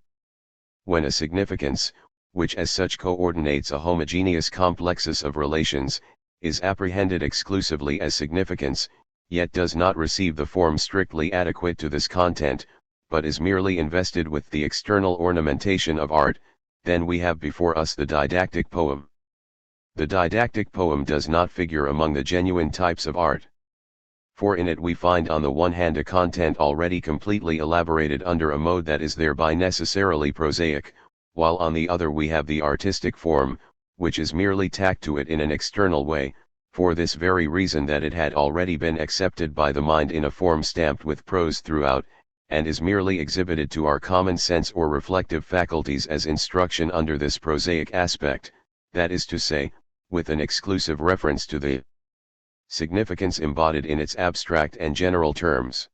when a significance, which as such coordinates a homogeneous complexus of relations, is apprehended exclusively as significance, yet does not receive the form strictly adequate to this content, but is merely invested with the external ornamentation of art, then we have before us the didactic poem. The didactic poem does not figure among the genuine types of art. For in it we find on the one hand a content already completely elaborated under a mode that is thereby necessarily prosaic, while on the other we have the artistic form, which is merely tacked to it in an external way, for this very reason that it had already been accepted by the mind in a form stamped with prose throughout, and is merely exhibited to our common sense or reflective faculties as instruction under this prosaic aspect, that is to say, with an exclusive reference to the significance embodied in its abstract and general terms.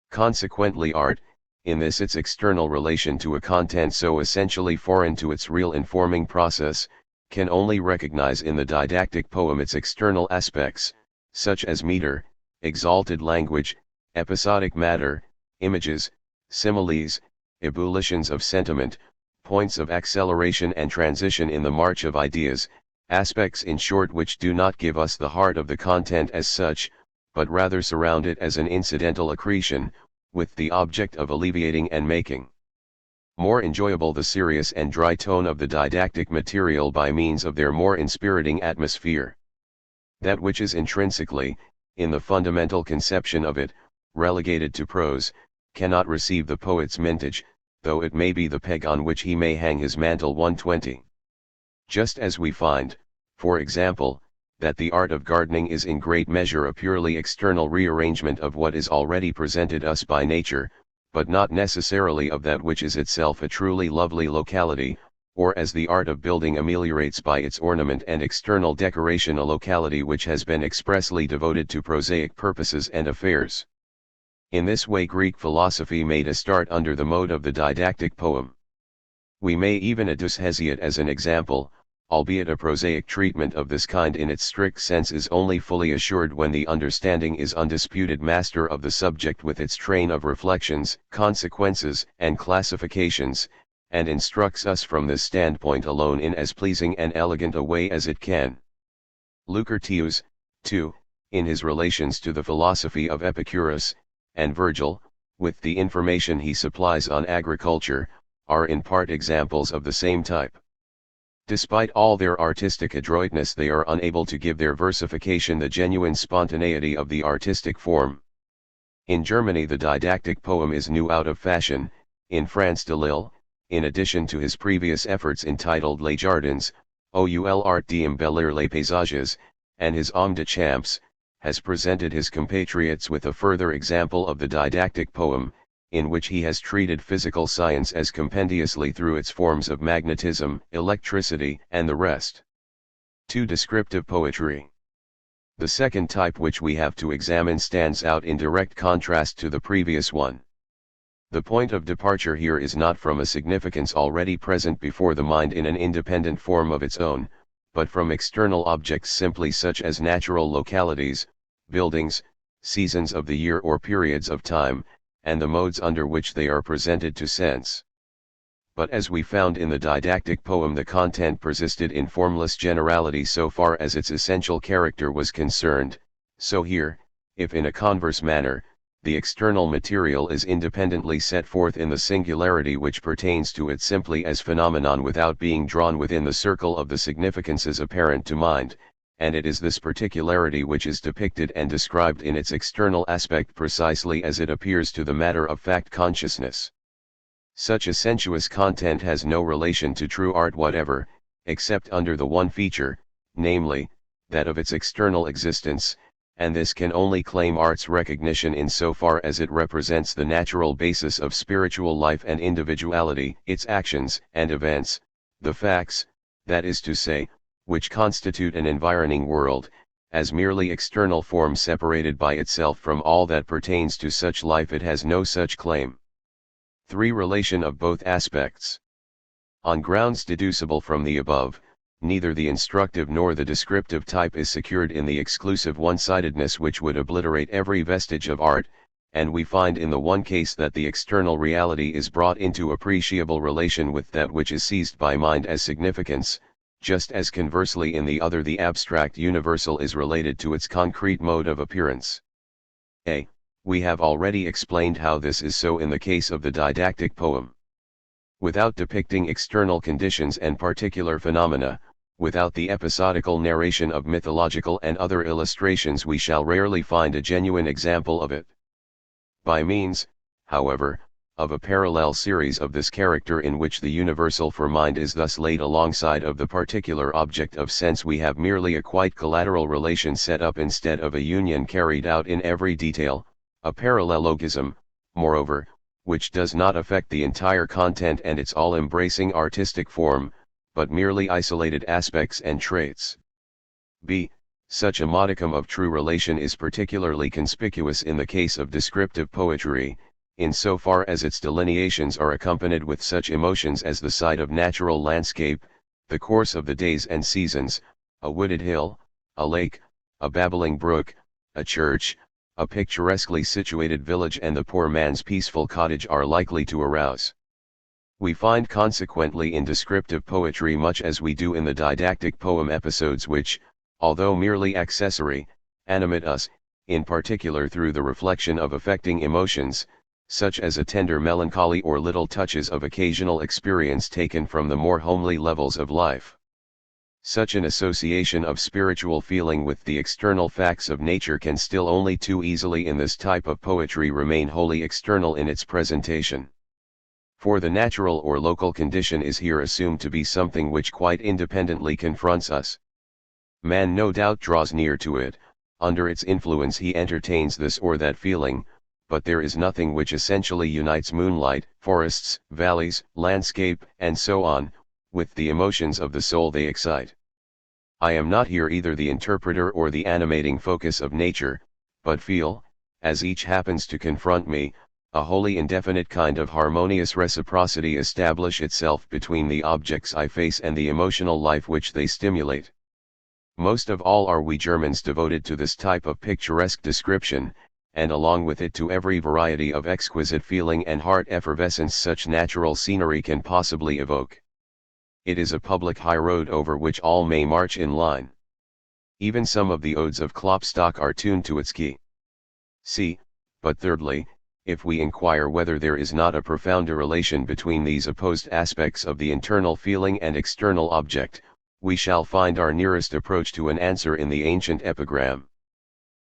Consequently art, in this its external relation to a content so essentially foreign to its real informing process, can only recognize in the didactic poem its external aspects, such as meter, exalted language, episodic matter, images, similes, ebullitions of sentiment, points of acceleration and transition in the march of ideas, aspects in short which do not give us the heart of the content as such, but rather surround it as an incidental accretion, with the object of alleviating and making more enjoyable the serious and dry tone of the didactic material by means of their more inspiriting atmosphere. That which is intrinsically, in the fundamental conception of it, relegated to prose, cannot receive the poet's mintage, though it may be the peg on which he may hang his mantle. 120. Just as we find, for example, that the art of gardening is in great measure a purely external rearrangement of what is already presented us by nature, but not necessarily of that which is itself a truly lovely locality, or as the art of building ameliorates by its ornament and external decoration a locality which has been expressly devoted to prosaic purposes and affairs. In this way Greek philosophy made a start under the mode of the didactic poem. We may even adduce Hesiod as an example, albeit a prosaic treatment of this kind in its strict sense is only fully assured when the understanding is undisputed master of the subject with its train of reflections, consequences, and classifications, and instructs us from this standpoint alone in as pleasing and elegant a way as it can. Lucretius, too, in his relations to the philosophy of Epicurus, and Virgil, with the information he supplies on agriculture, are in part examples of the same type. Despite all their artistic adroitness they are unable to give their versification the genuine spontaneity of the artistic form. In Germany the didactic poem is new out of fashion. In France Delille, in addition to his previous efforts entitled Les Jardins, ou l'art d'embellir les paysages, and his Homme de Champs, has presented his compatriots with a further example of the didactic poem, in which he has treated physical science as compendiously through its forms of magnetism, electricity, and the rest. 2. Descriptive poetry. The second type which we have to examine stands out in direct contrast to the previous one. The point of departure here is not from a significance already present before the mind in an independent form of its own, but from external objects simply such as natural localities, buildings, seasons of the year or periods of time, and the modes under which they are presented to sense. But as we found in the didactic poem the content persisted in formless generality so far as its essential character was concerned, so here, if in a converse manner, the external material is independently set forth in the singularity which pertains to it simply as phenomenon without being drawn within the circle of the significances apparent to mind, and it is this particularity which is depicted and described in its external aspect precisely as it appears to the matter-of-fact consciousness. Such a sensuous content has no relation to true art whatever, except under the one feature, namely, that of its external existence, and this can only claim art's recognition in so far as it represents the natural basis of spiritual life and individuality, its actions and events, the facts, that is to say, which constitute an environing world, as merely external form separated by itself from all that pertains to such life it has no such claim. 3. Relation of both aspects. On grounds deducible from the above, neither the instructive nor the descriptive type is secured in the exclusive one-sidedness which would obliterate every vestige of art, and we find in the one case that the external reality is brought into appreciable relation with that which is seized by mind as significance, just as conversely in the other the abstract universal is related to its concrete mode of appearance. We have already explained how this is so in the case of the didactic poem. Without depicting external conditions and particular phenomena, without the episodical narration of mythological and other illustrations, we shall rarely find a genuine example of it. By means, however, of a parallel series of this character in which the universal for mind is thus laid alongside of the particular object of sense, we have merely a quite collateral relation set up instead of a union carried out in every detail, a parallelogism, moreover, which does not affect the entire content and its all-embracing artistic form, but merely isolated aspects and traits. b. Such a modicum of true relation is particularly conspicuous in the case of descriptive poetry, in so far as its delineations are accompanied with such emotions as the sight of natural landscape, the course of the days and seasons, a wooded hill, a lake, a babbling brook, a church, a picturesquely situated village, and the poor man's peaceful cottage are likely to arouse. We find consequently in descriptive poetry, much as we do in the didactic poem, episodes which, although merely accessory, animate us, in particular through the reflection of affecting emotions, such as a tender melancholy or little touches of occasional experience taken from the more homely levels of life. Such an association of spiritual feeling with the external facts of nature can still only too easily in this type of poetry remain wholly external in its presentation. For the natural or local condition is here assumed to be something which quite independently confronts us. Man no doubt draws near to it, under its influence he entertains this or that feeling, but there is nothing which essentially unites moonlight, forests, valleys, landscape, and so on, with the emotions of the soul they excite. I am not here either the interpreter or the animating focus of nature, but feel, as each happens to confront me, a wholly indefinite kind of harmonious reciprocity establish itself between the objects I face and the emotional life which they stimulate. Most of all are we Germans devoted to this type of picturesque description, and along with it to every variety of exquisite feeling and heart effervescence such natural scenery can possibly evoke. It is a public high road over which all may march in line. Even some of the odes of Klopstock are tuned to its key. c. But thirdly, if we inquire whether there is not a profounder relation between these opposed aspects of the internal feeling and external object, we shall find our nearest approach to an answer in the ancient epigram.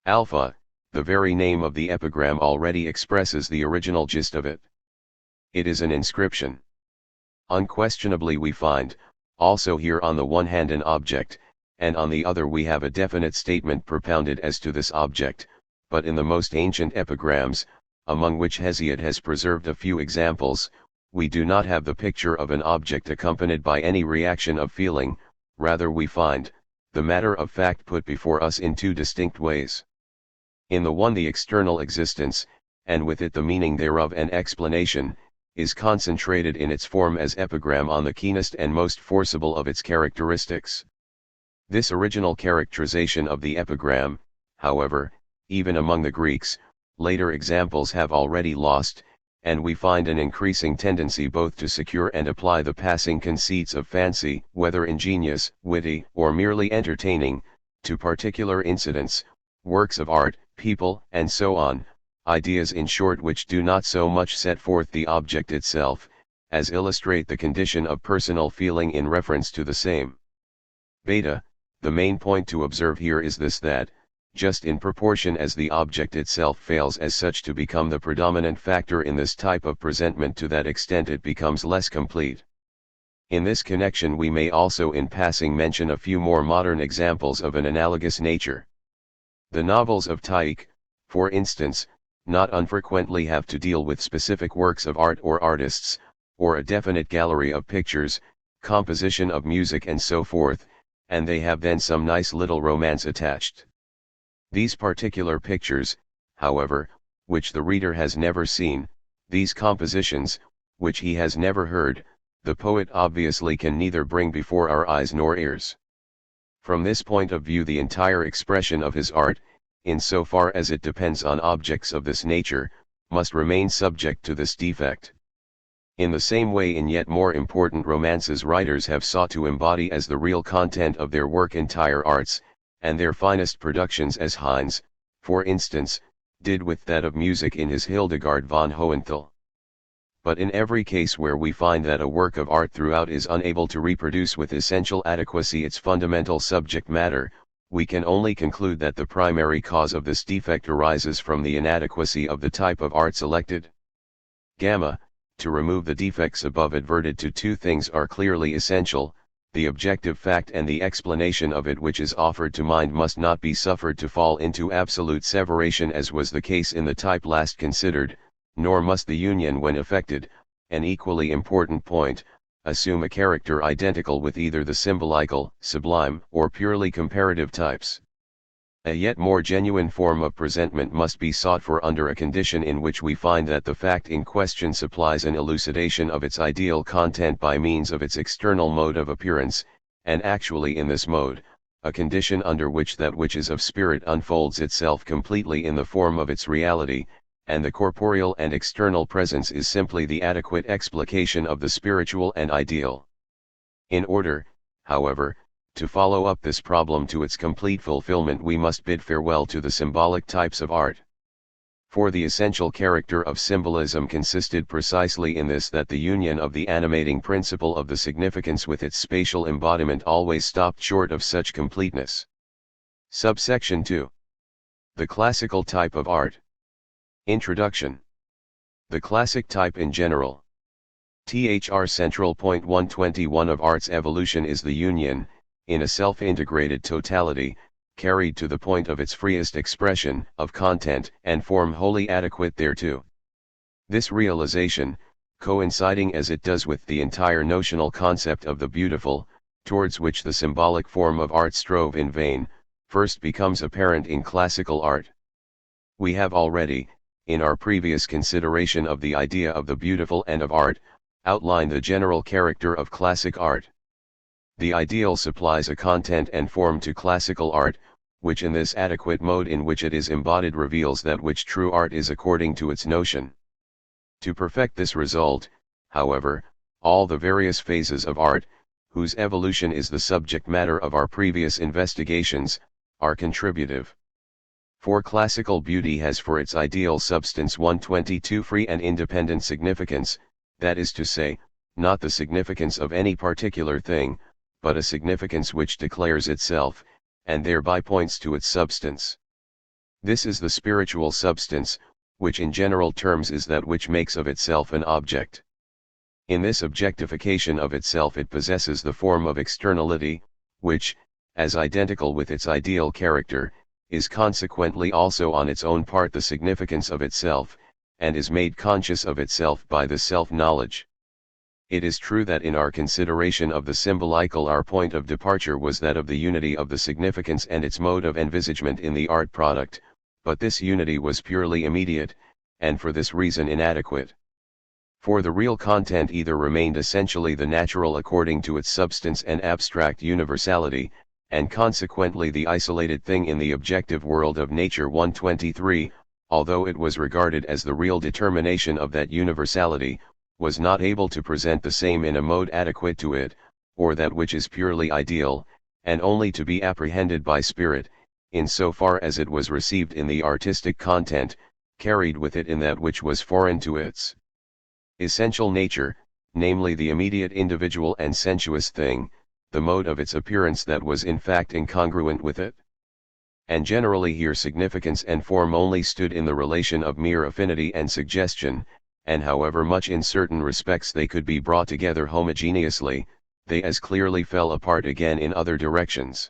Alpha, the very name of the epigram already expresses the original gist of it. It is an inscription. Unquestionably we find, also here on the one hand an object, and on the other we have a definite statement propounded as to this object, but in the most ancient epigrams, among which Hesiod has preserved a few examples, we do not have the picture of an object accompanied by any reaction of feeling, rather we find, the matter of fact put before us in two distinct ways. In the one the external existence, and with it the meaning thereof and explanation, is concentrated in its form as epigram on the keenest and most forcible of its characteristics. This original characterization of the epigram, however, even among the Greeks, later examples have already lost, and we find an increasing tendency both to secure and apply the passing conceits of fancy, whether ingenious, witty, or merely entertaining, to particular incidents, works of art, people, and so on, ideas in short which do not so much set forth the object itself, as illustrate the condition of personal feeling in reference to the same. Beta, the main point to observe here is this, that, just in proportion as the object itself fails as such to become the predominant factor in this type of presentment, to that extent it becomes less complete. In this connection we may also in passing mention a few more modern examples of an analogous nature. The novels of Tieck, for instance, not unfrequently have to deal with specific works of art or artists, or a definite gallery of pictures, composition of music and so forth, and they have then some nice little romance attached. These particular pictures, however, which the reader has never seen, these compositions, which he has never heard, the poet obviously can neither bring before our eyes nor ears. From this point of view the entire expression of his art, in so far as it depends on objects of this nature, must remain subject to this defect. In the same way, in yet more important romances, writers have sought to embody as the real content of their work entire arts, and their finest productions, as Heinz, for instance, did with that of music in his Hildegard von Hohenthal. But in every case where we find that a work of art throughout is unable to reproduce with essential adequacy its fundamental subject matter, we can only conclude that the primary cause of this defect arises from the inadequacy of the type of art selected. Gamma, to remove the defects above adverted to, two things are clearly essential: the objective fact and the explanation of it which is offered to mind must not be suffered to fall into absolute separation as was the case in the type last considered, nor must the union when effected, an equally important point, assume a character identical with either the symbolical, sublime, or purely comparative types. A yet more genuine form of presentment must be sought for under a condition in which we find that the fact in question supplies an elucidation of its ideal content by means of its external mode of appearance, and actually in this mode, a condition under which that which is of spirit unfolds itself completely in the form of its reality, and the corporeal and external presence is simply the adequate explication of the spiritual and ideal. In order, however, to follow up this problem to its complete fulfillment, we must bid farewell to the symbolic types of art. For the essential character of symbolism consisted precisely in this, that the union of the animating principle of the significance with its spatial embodiment always stopped short of such completeness. Subsection 2. The classical type of art. Introduction. The classic type in general. Thr central point 121 of art's evolution is the union, in a self-integrated totality, carried to the point of its freest expression, of content and form wholly adequate thereto. This realization, coinciding as it does with the entire notional concept of the beautiful, towards which the symbolic form of art strove in vain, first becomes apparent in classical art. We have already, in our previous consideration of the idea of the beautiful and of art, outlined the general character of classic art. The ideal supplies a content and form to classical art, which in this adequate mode in which it is embodied reveals that which true art is according to its notion. To perfect this result, however, all the various phases of art, whose evolution is the subject matter of our previous investigations, are contributive. For classical beauty has for its ideal substance 122 free and independent significance, that is to say, not the significance of any particular thing, but a significance which declares itself, and thereby points to its substance. This is the spiritual substance, which in general terms is that which makes of itself an object. In this objectification of itself it possesses the form of externality, which, as identical with its ideal character, is consequently also on its own part the significance of itself, and is made conscious of itself by the self-knowledge. It is true that in our consideration of the symbolical our point of departure was that of the unity of the significance and its mode of envisagement in the art product, but this unity was purely immediate, and for this reason inadequate. For the real content either remained essentially the natural according to its substance and abstract universality, and consequently the isolated thing in the objective world of nature 123, although it was regarded as the real determination of that universality, was not able to present the same in a mode adequate to it, or that which is purely ideal, and only to be apprehended by spirit, in so far as it was received in the artistic content, carried with it in that which was foreign to its essential nature, namely the immediate individual and sensuous thing, the mode of its appearance that was in fact incongruent with it. And generally here significance and form only stood in the relation of mere affinity and suggestion, and however much in certain respects they could be brought together homogeneously, they as clearly fell apart again in other directions.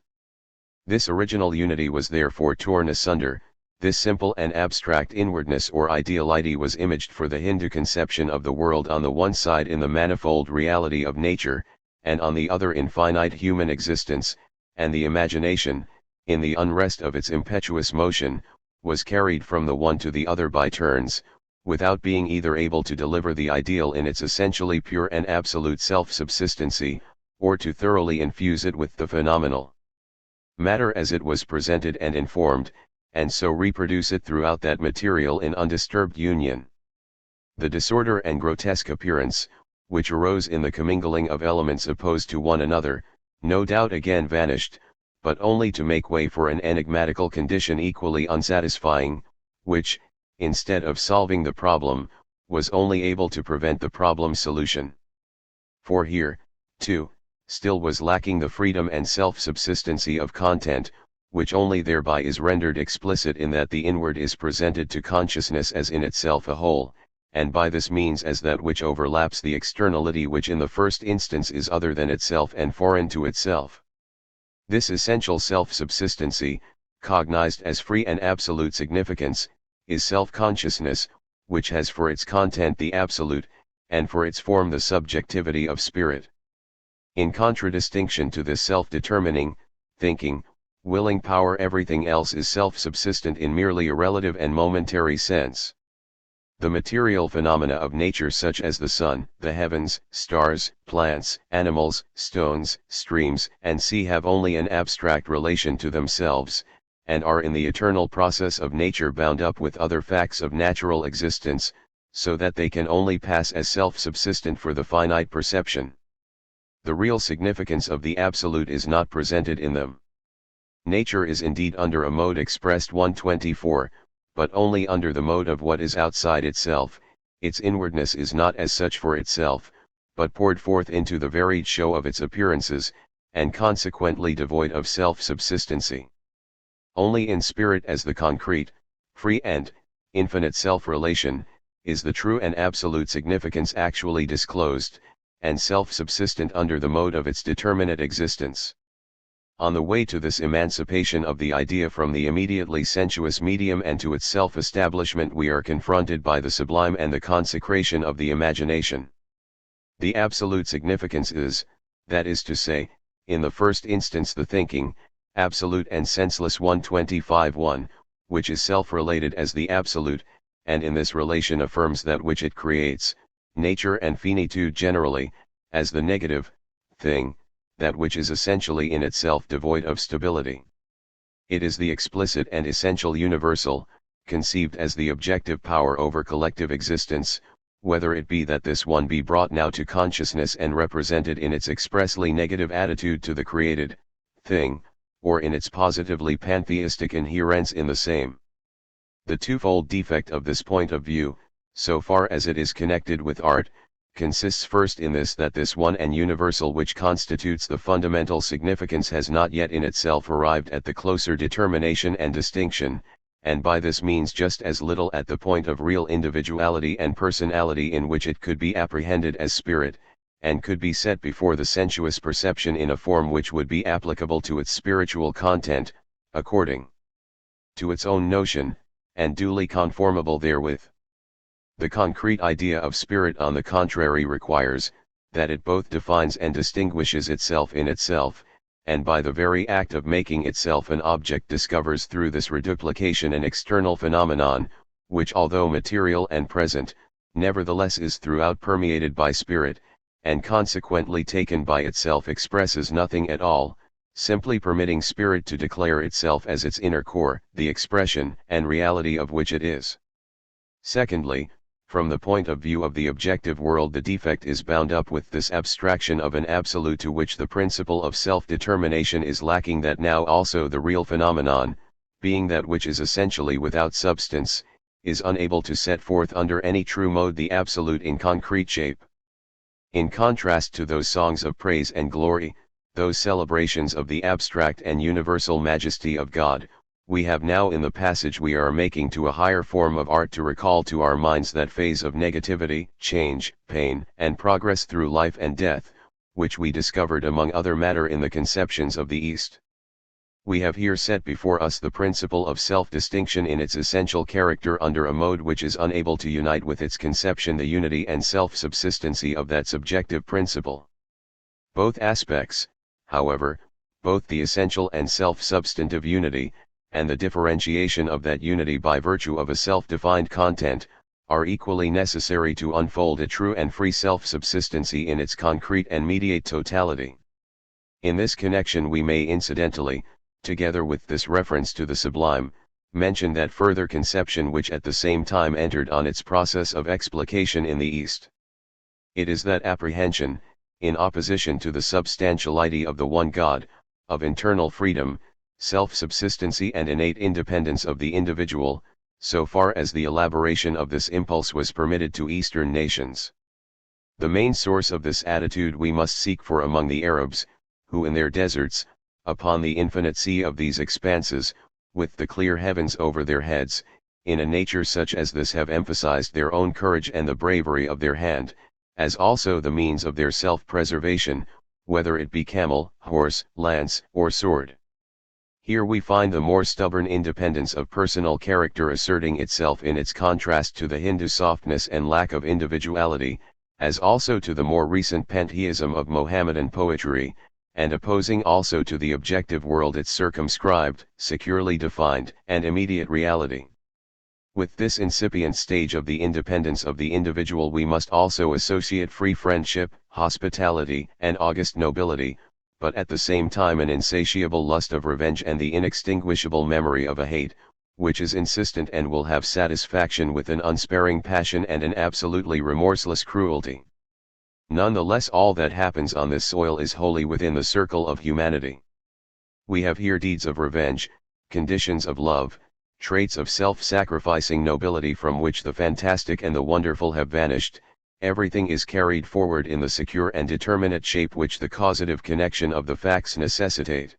This original unity was therefore torn asunder, this simple and abstract inwardness or ideality was imaged for the Hindu conception of the world on the one side in the manifold reality of nature, and on the other in finite human existence, and the imagination, in the unrest of its impetuous motion, was carried from the one to the other by turns, without being either able to deliver the ideal in its essentially pure and absolute self-subsistency, or to thoroughly infuse it with the phenomenal matter as it was presented and informed, and so reproduce it throughout that material in undisturbed union. The disorder and grotesque appearance, which arose in the commingling of elements opposed to one another, no doubt again vanished, but only to make way for an enigmatical condition equally unsatisfying, which, instead of solving the problem, was only able to prevent the problem's solution. For here, too, still was lacking the freedom and self-subsistency of content, which only thereby is rendered explicit in that the inward is presented to consciousness as in itself a whole, and by this means as that which overlaps the externality which in the first instance is other than itself and foreign to itself. This essential self-subsistency, cognized as free and absolute significance, is self-consciousness, which has for its content the absolute, and for its form the subjectivity of spirit. In contradistinction to this self-determining, thinking, willing power, everything else is self-subsistent in merely a relative and momentary sense. The material phenomena of nature such as the sun, the heavens, stars, plants, animals, stones, streams, and sea have only an abstract relation to themselves, and are in the eternal process of nature bound up with other facts of natural existence, so that they can only pass as self-subsistent for the finite perception. The real significance of the absolute is not presented in them. Nature is indeed under a mode expressed 124, but only under the mode of what is outside itself. Its inwardness is not as such for itself, but poured forth into the varied show of its appearances, and consequently devoid of self-subsistency. Only in spirit as the concrete, free and infinite self-relation, is the true and absolute significance actually disclosed, and self-subsistent under the mode of its determinate existence. On the way to this emancipation of the idea from the immediately sensuous medium and to its self-establishment, we are confronted by the sublime and the consecration of the imagination. The absolute significance is, that is to say, in the first instance the thinking, absolute and senseless 125-1, which is self-related as the absolute, and in this relation affirms that which it creates, nature and finitude generally, as the negative thing, that which is essentially in itself devoid of stability. It is the explicit and essential universal, conceived as the objective power over collective existence, whether it be that this one be brought now to consciousness and represented in its expressly negative attitude to the created thing, or in its positively pantheistic inherence in the same. The twofold defect of this point of view, so far as it is connected with art, consists first in this, that this one and universal which constitutes the fundamental significance has not yet in itself arrived at the closer determination and distinction, and by this means just as little at the point of real individuality and personality in which it could be apprehended as spirit, and could be set before the sensuous perception in a form which would be applicable to its spiritual content, according to its own notion, and duly conformable therewith. The concrete idea of spirit, on the contrary, requires, that it both defines and distinguishes itself in itself, and by the very act of making itself an object discovers through this reduplication an external phenomenon, which although material and present, nevertheless is throughout permeated by spirit, and consequently taken by itself expresses nothing at all, simply permitting spirit to declare itself as its inner core, the expression and reality of which it is. Secondly, from the point of view of the objective world, the defect is bound up with this abstraction of an absolute to which the principle of self-determination is lacking, that now also the real phenomenon, being that which is essentially without substance, is unable to set forth under any true mode the absolute in concrete shape. In contrast to those songs of praise and glory, those celebrations of the abstract and universal majesty of God, we have now in the passage we are making to a higher form of art to recall to our minds that phase of negativity, change, pain, and progress through life and death, which we discovered among other matter in the conceptions of the East. We have here set before us the principle of self-distinction in its essential character under a mode which is unable to unite with its conception the unity and self-subsistency of that subjective principle. Both aspects, however, both the essential and self-substantive unity, and the differentiation of that unity by virtue of a self-defined content, are equally necessary to unfold a true and free self-subsistency in its concrete and mediate totality. In this connection we may incidentally, together with this reference to the sublime, mention that further conception which at the same time entered on its process of explication in the East. It is that apprehension, in opposition to the substantiality of the one God, of internal freedom, self-subsistency and innate independence of the individual, so far as the elaboration of this impulse was permitted to Eastern nations. The main source of this attitude we must seek for among the Arabs, who in their deserts, upon the infinite sea of these expanses, with the clear heavens over their heads, in a nature such as this have emphasized their own courage and the bravery of their hand, as also the means of their self-preservation, whether it be camel, horse, lance, or sword. Here we find the more stubborn independence of personal character asserting itself in its contrast to the Hindu softness and lack of individuality, as also to the more recent pantheism of Mohammedan poetry, and opposing also to the objective world its circumscribed, securely defined, and immediate reality. With this incipient stage of the independence of the individual we must also associate free friendship, hospitality, and august nobility, but at the same time an insatiable lust of revenge and the inextinguishable memory of a hate, which is insistent and will have satisfaction with an unsparing passion and an absolutely remorseless cruelty. Nonetheless, all that happens on this soil is wholly within the circle of humanity. We have here deeds of revenge, conditions of love, traits of self-sacrificing nobility from which the fantastic and the wonderful have vanished. Everything is carried forward in the secure and determinate shape which the causative connection of the facts necessitate.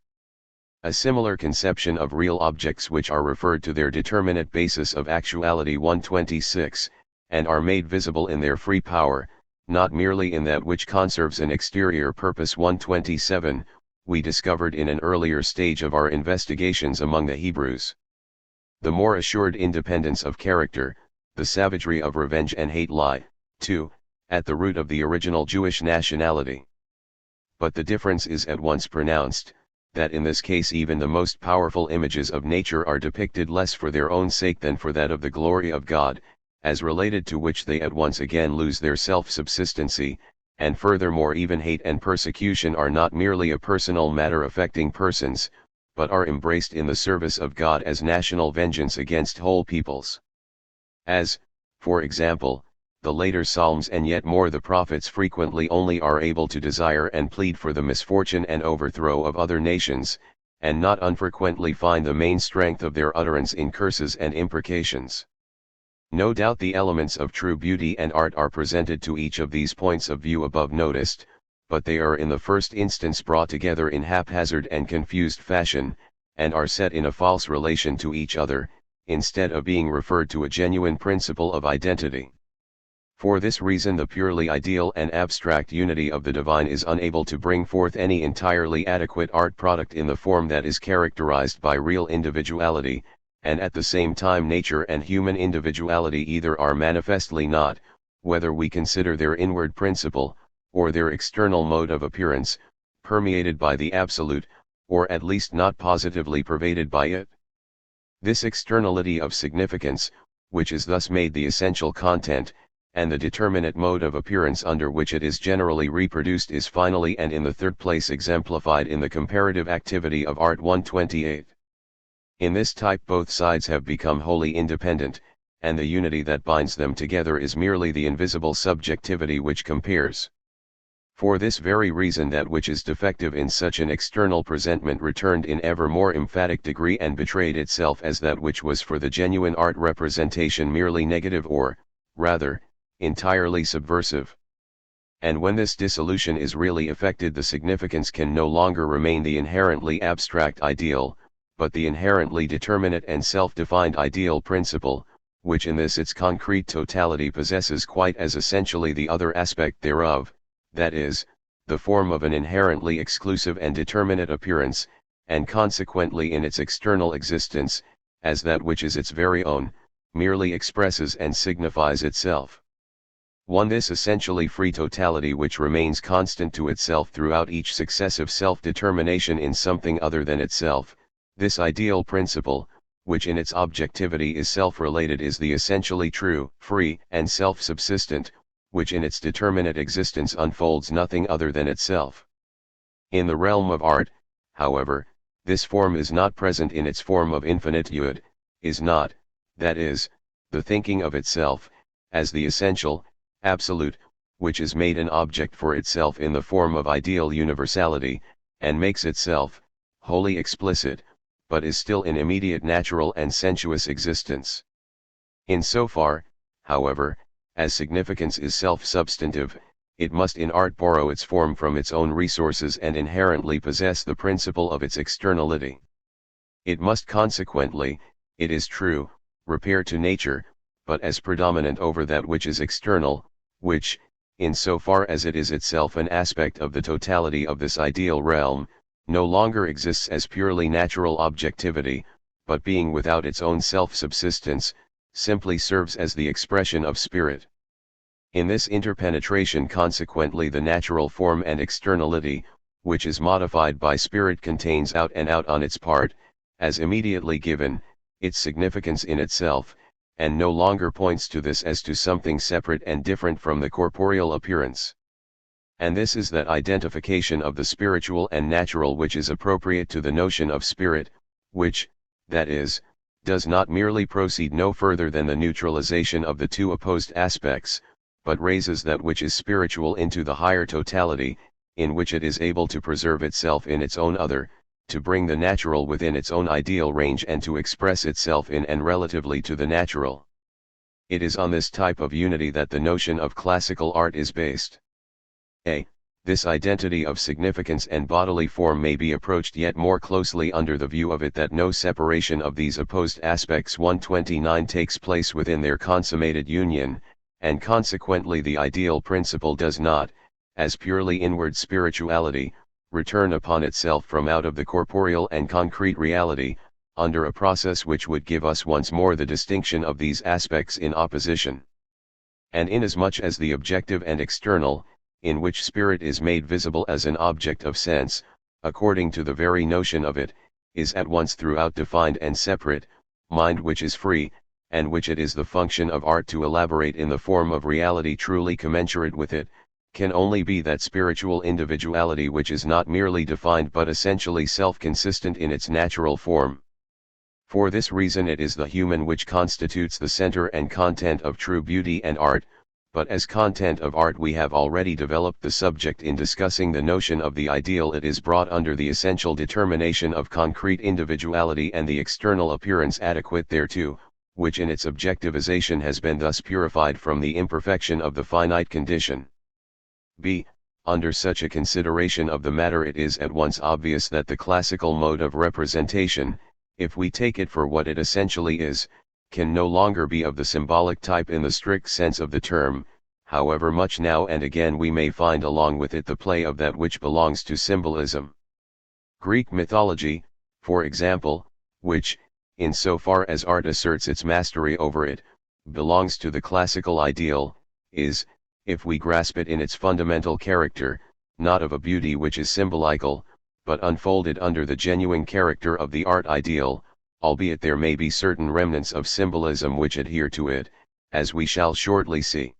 A similar conception of real objects which are referred to their determinate basis of actuality 126, and are made visible in their free power, not merely in that which conserves an exterior purpose 127, we discovered in an earlier stage of our investigations among the Hebrews. The more assured independence of character, the savagery of revenge and hate lie, too, at the root of the original Jewish nationality. But the difference is at once pronounced, that in this case even the most powerful images of nature are depicted less for their own sake than for that of the glory of God, as related to which they at once again lose their self-subsistency, and furthermore even hate and persecution are not merely a personal matter affecting persons, but are embraced in the service of God as national vengeance against whole peoples. As, for example, the later Psalms and yet more the prophets frequently only are able to desire and plead for the misfortune and overthrow of other nations, and not unfrequently find the main strength of their utterance in curses and imprecations. No doubt the elements of true beauty and art are presented to each of these points of view above noticed, but they are in the first instance brought together in haphazard and confused fashion, and are set in a false relation to each other, instead of being referred to a genuine principle of identity. For this reason the purely ideal and abstract unity of the divine is unable to bring forth any entirely adequate art product in the form that is characterized by real individuality, and at the same time nature and human individuality either are manifestly not, whether we consider their inward principle, or their external mode of appearance, permeated by the absolute, or at least not positively pervaded by it. This externality of significance, which is thus made the essential content, and the determinate mode of appearance under which it is generally reproduced is finally and in the third place exemplified in the comparative activity of Art 128. In this type both sides have become wholly independent, and the unity that binds them together is merely the invisible subjectivity which compares. For this very reason that which is defective in such an external presentment returned in ever more emphatic degree and betrayed itself as that which was for the genuine art representation merely negative or, rather, entirely subversive. And when this dissolution is really effected the significance can no longer remain the inherently abstract ideal, but the inherently determinate and self-defined ideal principle, which in this its concrete totality possesses quite as essentially the other aspect thereof, that is, the form of an inherently exclusive and determinate appearance, and consequently in its external existence, as that which is its very own, merely expresses and signifies itself. This essentially free totality which remains constant to itself throughout each successive self-determination in something other than itself, this ideal principle, which in its objectivity is self-related is the essentially true, free, and self-subsistent, which in its determinate existence unfolds nothing other than itself. In the realm of art, however, this form is not present in its form of infinitude, is not, that is, the thinking of itself, as the essential, absolute, which is made an object for itself in the form of ideal universality, and makes itself, wholly explicit, but is still in immediate natural and sensuous existence. In so far, however, as significance is self-substantive, it must in art borrow its form from its own resources and inherently possess the principle of its externality. It must consequently, it is true, repair to nature, but as predominant over that which is external, which, in so far as it is itself an aspect of the totality of this ideal realm, no longer exists as purely natural objectivity, but being without its own self-subsistence, simply serves as the expression of spirit. In this interpenetration consequently the natural form and externality, which is modified by spirit contains out and out on its part, as immediately given, its significance in itself, and no longer points to this as to something separate and different from the corporeal appearance. And this is that identification of the spiritual and natural which is appropriate to the notion of spirit, which, that is, does not merely proceed no further than the neutralization of the two opposed aspects, but raises that which is spiritual into the higher totality, in which it is able to preserve itself in its own other, to bring the natural within its own ideal range and to express itself in and relatively to the natural. It is on this type of unity that the notion of classical art is based. This identity of significance and bodily form may be approached yet more closely under the view of it that no separation of these opposed aspects 129 takes place within their consummated union, and consequently the ideal principle does not, as purely inward spirituality, return upon itself from out of the corporeal and concrete reality, under a process which would give us once more the distinction of these aspects in opposition. And inasmuch as the objective and external, in which spirit is made visible as an object of sense, according to the very notion of it, is at once throughout defined and separate, mind which is free, and which it is the function of art to elaborate in the form of reality truly commensurate with it, can only be that spiritual individuality which is not merely defined but essentially self-consistent in its natural form. For this reason it is the human which constitutes the center and content of true beauty and art, but as content of art we have already developed the subject in discussing the notion of the ideal. It is brought under the essential determination of concrete individuality and the external appearance adequate thereto, which in its objectivization has been thus purified from the imperfection of the finite condition. Under such a consideration of the matter it is at once obvious that the classical mode of representation, if we take it for what it essentially is, can no longer be of the symbolic type in the strict sense of the term, however much now and again we may find along with it the play of that which belongs to symbolism. Greek mythology, for example, which, in so far as art asserts its mastery over it, belongs to the classical ideal, is, if we grasp it in its fundamental character, not of a beauty which is symbolical, but unfolded under the genuine character of the art ideal, albeit there may be certain remnants of symbolism which adhere to it, as we shall shortly see.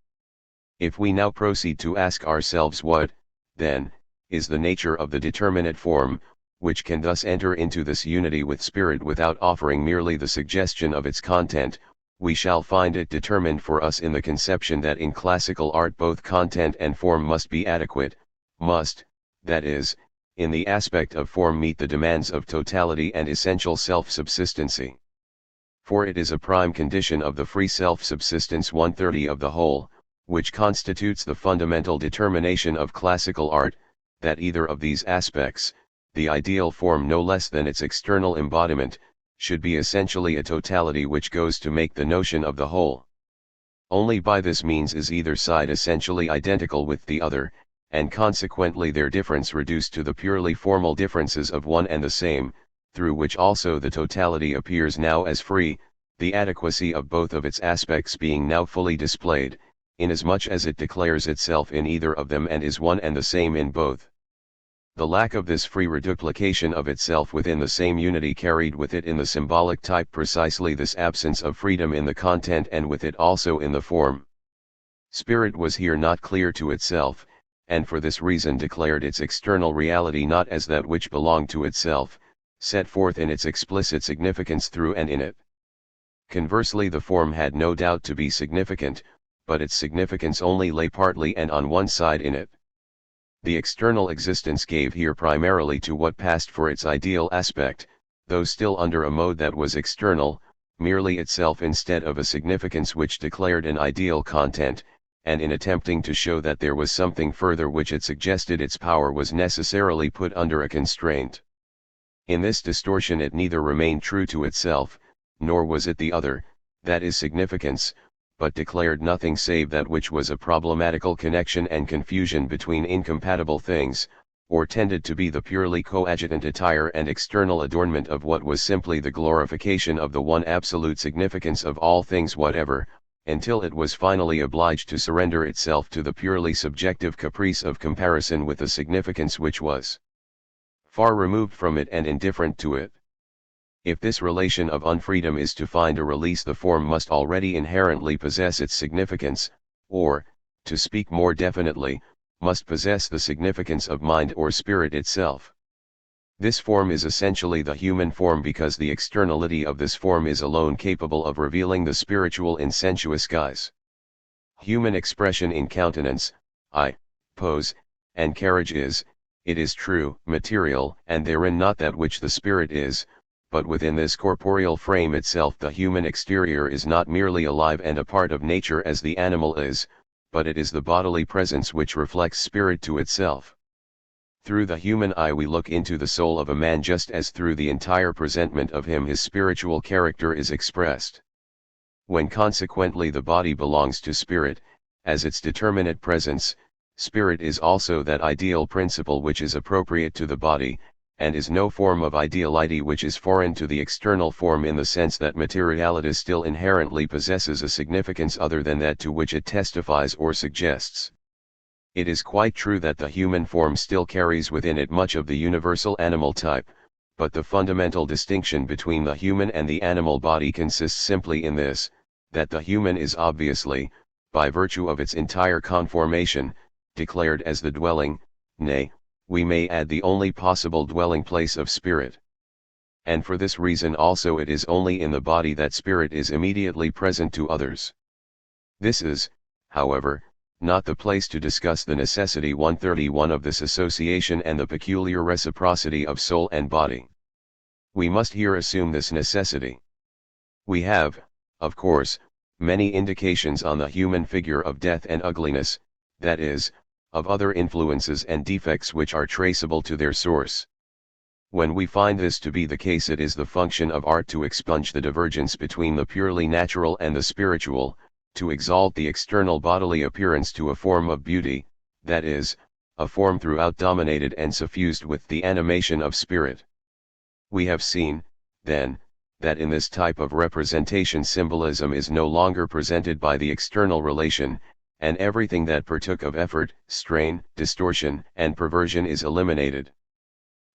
If we now proceed to ask ourselves what, then, is the nature of the determinate form, which can thus enter into this unity with spirit without offering merely the suggestion of its content, we shall find it determined for us in the conception that in classical art both content and form must be adequate, must, that is, in the aspect of form meet the demands of totality and essential self-subsistency. For it is a prime condition of the free self-subsistence 130 of the whole, which constitutes the fundamental determination of classical art, that either of these aspects, the ideal form no less than its external embodiment, should be essentially a totality which goes to make the notion of the whole. Only by this means is either side essentially identical with the other, and consequently their difference reduced to the purely formal differences of one and the same, through which also the totality appears now as free, the adequacy of both of its aspects being now fully displayed, inasmuch as it declares itself in either of them and is one and the same in both. The lack of this free reduplication of itself within the same unity carried with it in the symbolic type precisely this absence of freedom in the content and with it also in the form. Spirit was here not clear to itself, and for this reason declared its external reality not as that which belonged to itself, set forth in its explicit significance through and in it. Conversely, the form had no doubt to be significant, but its significance only lay partly and on one side in it. The external existence gave here primarily to what passed for its ideal aspect, though still under a mode that was external, merely itself instead of a significance which declared an ideal content, and in attempting to show that there was something further which it suggested, its power was necessarily put under a constraint. In this distortion it neither remained true to itself, nor was it the other, that is significance, but declared nothing save that which was a problematical connection and confusion between incompatible things, or tended to be the purely coadjutant attire and external adornment of what was simply the glorification of the one absolute significance of all things whatever, until it was finally obliged to surrender itself to the purely subjective caprice of comparison with a significance which was far removed from it and indifferent to it. If this relation of unfreedom is to find a release, the form must already inherently possess its significance, or, to speak more definitely, must possess the significance of mind or spirit itself. This form is essentially the human form because the externality of this form is alone capable of revealing the spiritual in sensuous guise. Human expression in countenance, eye, pose, and carriage is, it is true, material, and therein not that which the spirit is, but within this corporeal frame itself the human exterior is not merely alive and a part of nature as the animal is, but it is the bodily presence which reflects spirit to itself. Through the human eye we look into the soul of a man just as through the entire presentment of him his spiritual character is expressed. When consequently the body belongs to spirit, as its determinate presence, spirit is also that ideal principle which is appropriate to the body, and is no form of ideality which is foreign to the external form in the sense that materiality still inherently possesses a significance other than that to which it testifies or suggests. It is quite true that the human form still carries within it much of the universal animal type, but the fundamental distinction between the human and the animal body consists simply in this, that the human is obviously, by virtue of its entire conformation, declared as the dwelling, nay, we may add the only possible dwelling place of spirit. And for this reason also it is only in the body that spirit is immediately present to others. This is, however, not the place to discuss the necessity 131 of this association and the peculiar reciprocity of soul and body. We must here assume this necessity. We have, of course, many indications on the human figure of death and ugliness, that is, of other influences and defects which are traceable to their source. When we find this to be the case, it is the function of art to expunge the divergence between the purely natural and the spiritual, to exalt the external bodily appearance to a form of beauty, that is, a form throughout dominated and suffused with the animation of spirit. We have seen, then, that in this type of representation symbolism is no longer presented by the external relation, and everything that partook of effort, strain, distortion, and perversion is eliminated.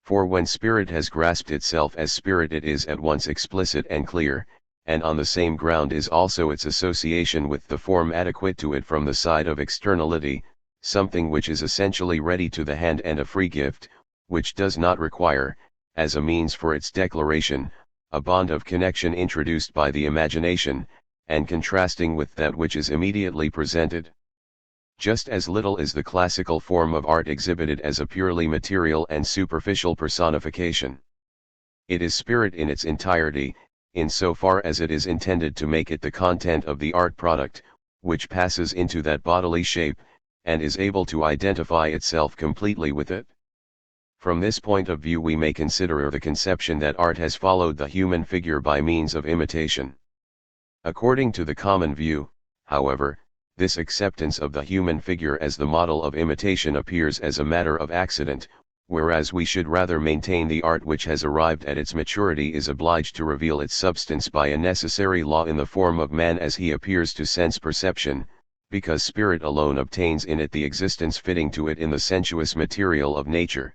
For when spirit has grasped itself as spirit, it is at once explicit and clear, and on the same ground is also its association with the form adequate to it from the side of externality, something which is essentially ready to the hand and a free gift, which does not require, as a means for its declaration, a bond of connection introduced by the imagination, and contrasting with that which is immediately presented. Just as little is the classical form of art exhibited as a purely material and superficial personification. It is spirit in its entirety, in so far as it is intended to make it the content of the art product, which passes into that bodily shape, and is able to identify itself completely with it. From this point of view we may consider the conception that art has followed the human figure by means of imitation. According to the common view, however, this acceptance of the human figure as the model of imitation appears as a matter of accident, whereas we should rather maintain the art which has arrived at its maturity is obliged to reveal its substance by a necessary law in the form of man as he appears to sense perception, because spirit alone obtains in it the existence fitting to it in the sensuous material of nature.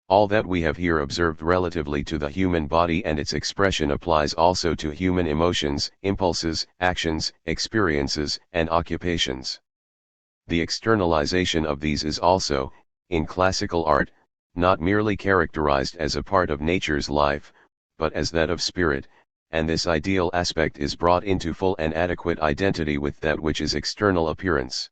All that we have here observed relatively to the human body and its expression applies also to human emotions, impulses, actions, experiences, and occupations. The externalization of these is also, in classical art, not merely characterized as a part of nature's life, but as that of spirit, and this ideal aspect is brought into full and adequate identity with that which is external appearance.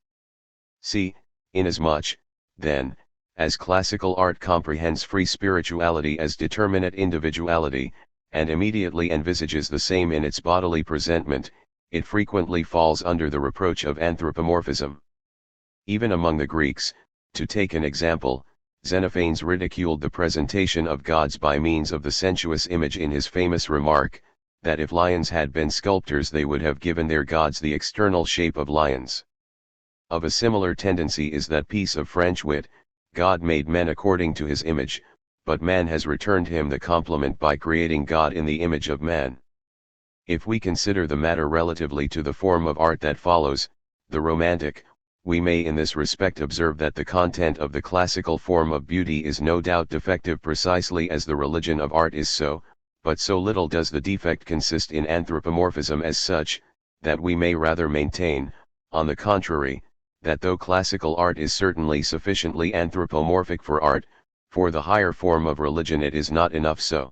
See, inasmuch, then, as classical art comprehends free spirituality as determinate individuality, and immediately envisages the same in its bodily presentment, it frequently falls under the reproach of anthropomorphism. Even among the Greeks, to take an example, Xenophanes ridiculed the presentation of gods by means of the sensuous image in his famous remark, that if lions had been sculptors they would have given their gods the external shape of lions. Of a similar tendency is that piece of French wit, God made men according to his image, but man has returned him the compliment by creating God in the image of man. If we consider the matter relatively to the form of art that follows, the Romantic, we may in this respect observe that the content of the classical form of beauty is no doubt defective precisely as the religion of art is so, but so little does the defect consist in anthropomorphism as such, that we may rather maintain, on the contrary, that though classical art is certainly sufficiently anthropomorphic for art, for the higher form of religion it is not enough so.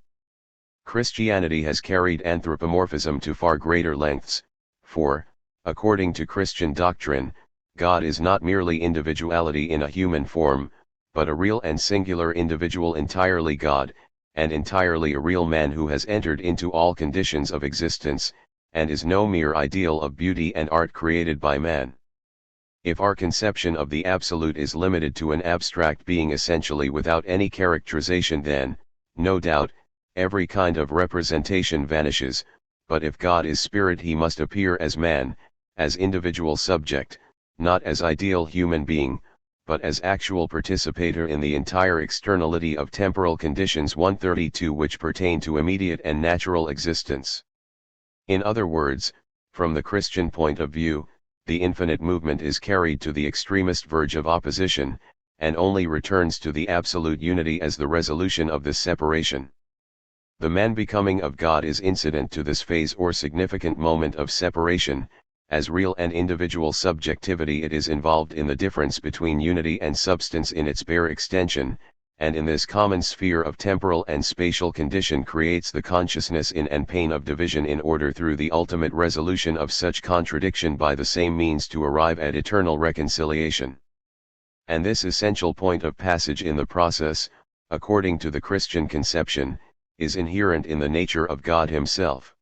Christianity has carried anthropomorphism to far greater lengths, for, according to Christian doctrine, God is not merely individuality in a human form, but a real and singular individual entirely God, and entirely a real man who has entered into all conditions of existence, and is no mere ideal of beauty and art created by man. If our conception of the Absolute is limited to an abstract being essentially without any characterization, then, no doubt, every kind of representation vanishes, but if God is spirit he must appear as man, as individual subject, not as ideal human being, but as actual participator in the entire externality of temporal conditions 132 which pertain to immediate and natural existence. In other words, from the Christian point of view, the infinite movement is carried to the extremist verge of opposition, and only returns to the absolute unity as the resolution of this separation. The man becoming of God is incident to this phase or significant moment of separation. As real and individual subjectivity it is involved in the difference between unity and substance in its bare extension, and in this common sphere of temporal and spatial condition creates the consciousness in and pain of division in order through the ultimate resolution of such contradiction by the same means to arrive at eternal reconciliation. And this essential point of passage in the process, according to the Christian conception, is inherent in the nature of God himself.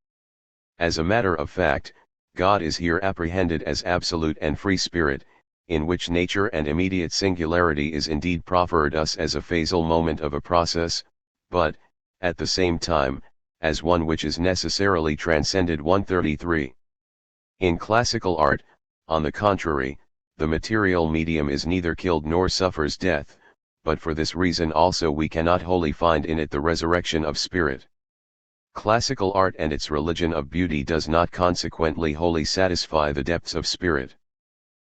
As a matter of fact, God is here apprehended as absolute and free spirit, in which nature and immediate singularity is indeed proffered us as a phasal moment of a process, but, at the same time, as one which is necessarily transcended 133. In classical art, on the contrary, the material medium is neither killed nor suffers death, but for this reason also we cannot wholly find in it the resurrection of spirit. Classical art and its religion of beauty does not consequently wholly satisfy the depths of spirit.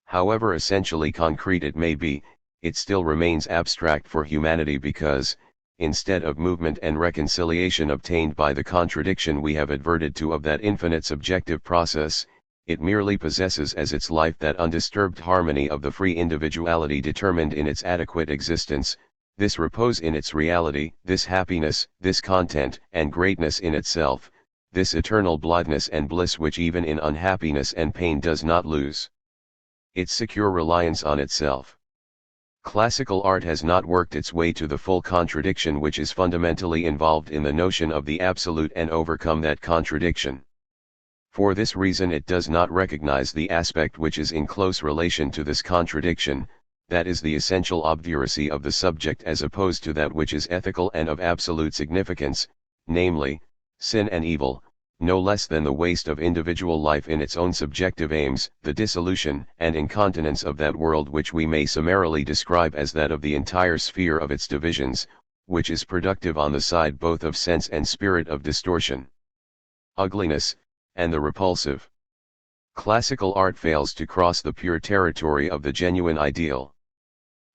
However essentially concrete it may be, it still remains abstract for humanity because, instead of movement and reconciliation obtained by the contradiction we have adverted to of that infinite subjective process, it merely possesses as its life that undisturbed harmony of the free individuality determined in its adequate existence, this repose in its reality, this happiness, this content and greatness in itself, this eternal blitheness and bliss which even in unhappiness and pain does not lose its secure reliance on itself. Classical art has not worked its way to the full contradiction which is fundamentally involved in the notion of the absolute and overcome that contradiction. For this reason it does not recognize the aspect which is in close relation to this contradiction, that is the essential obviousy of the subject as opposed to that which is ethical and of absolute significance, namely, sin and evil, no less than the waste of individual life in its own subjective aims, the dissolution and incontinence of that world which we may summarily describe as that of the entire sphere of its divisions, which is productive on the side both of sense and spirit of distortion, ugliness, and the repulsive. Classical art fails to cross the pure territory of the genuine ideal.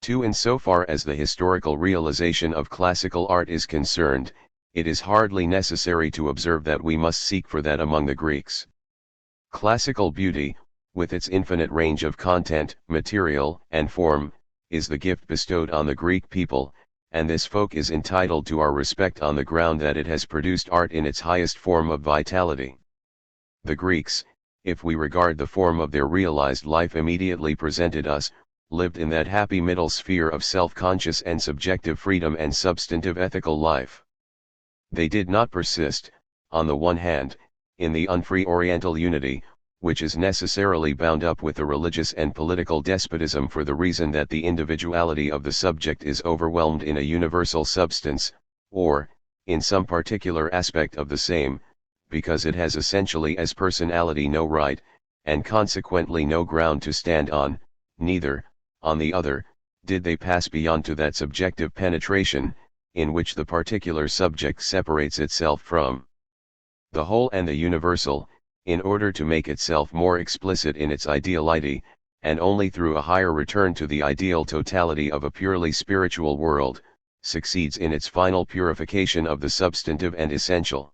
2. Insofar as the historical realization of classical art is concerned, it is hardly necessary to observe that we must seek for that among the Greeks. Classical beauty, with its infinite range of content, material, and form, is the gift bestowed on the Greek people, and this folk is entitled to our respect on the ground that it has produced art in its highest form of vitality. The Greeks, if we regard the form of their realized life immediately presented us, lived in that happy middle sphere of self-conscious and subjective freedom and substantive ethical life. They did not persist, on the one hand, in the unfree Oriental unity, which is necessarily bound up with the religious and political despotism for the reason that the individuality of the subject is overwhelmed in a universal substance, or, in some particular aspect of the same, because it has essentially as personality no right, and consequently no ground to stand on. Neither, on the other, did they pass beyond to that subjective penetration, in which the particular subject separates itself from the whole and the universal, in order to make itself more explicit in its ideality, and only through a higher return to the ideal totality of a purely spiritual world, succeeds in its final purification of the substantive and essential.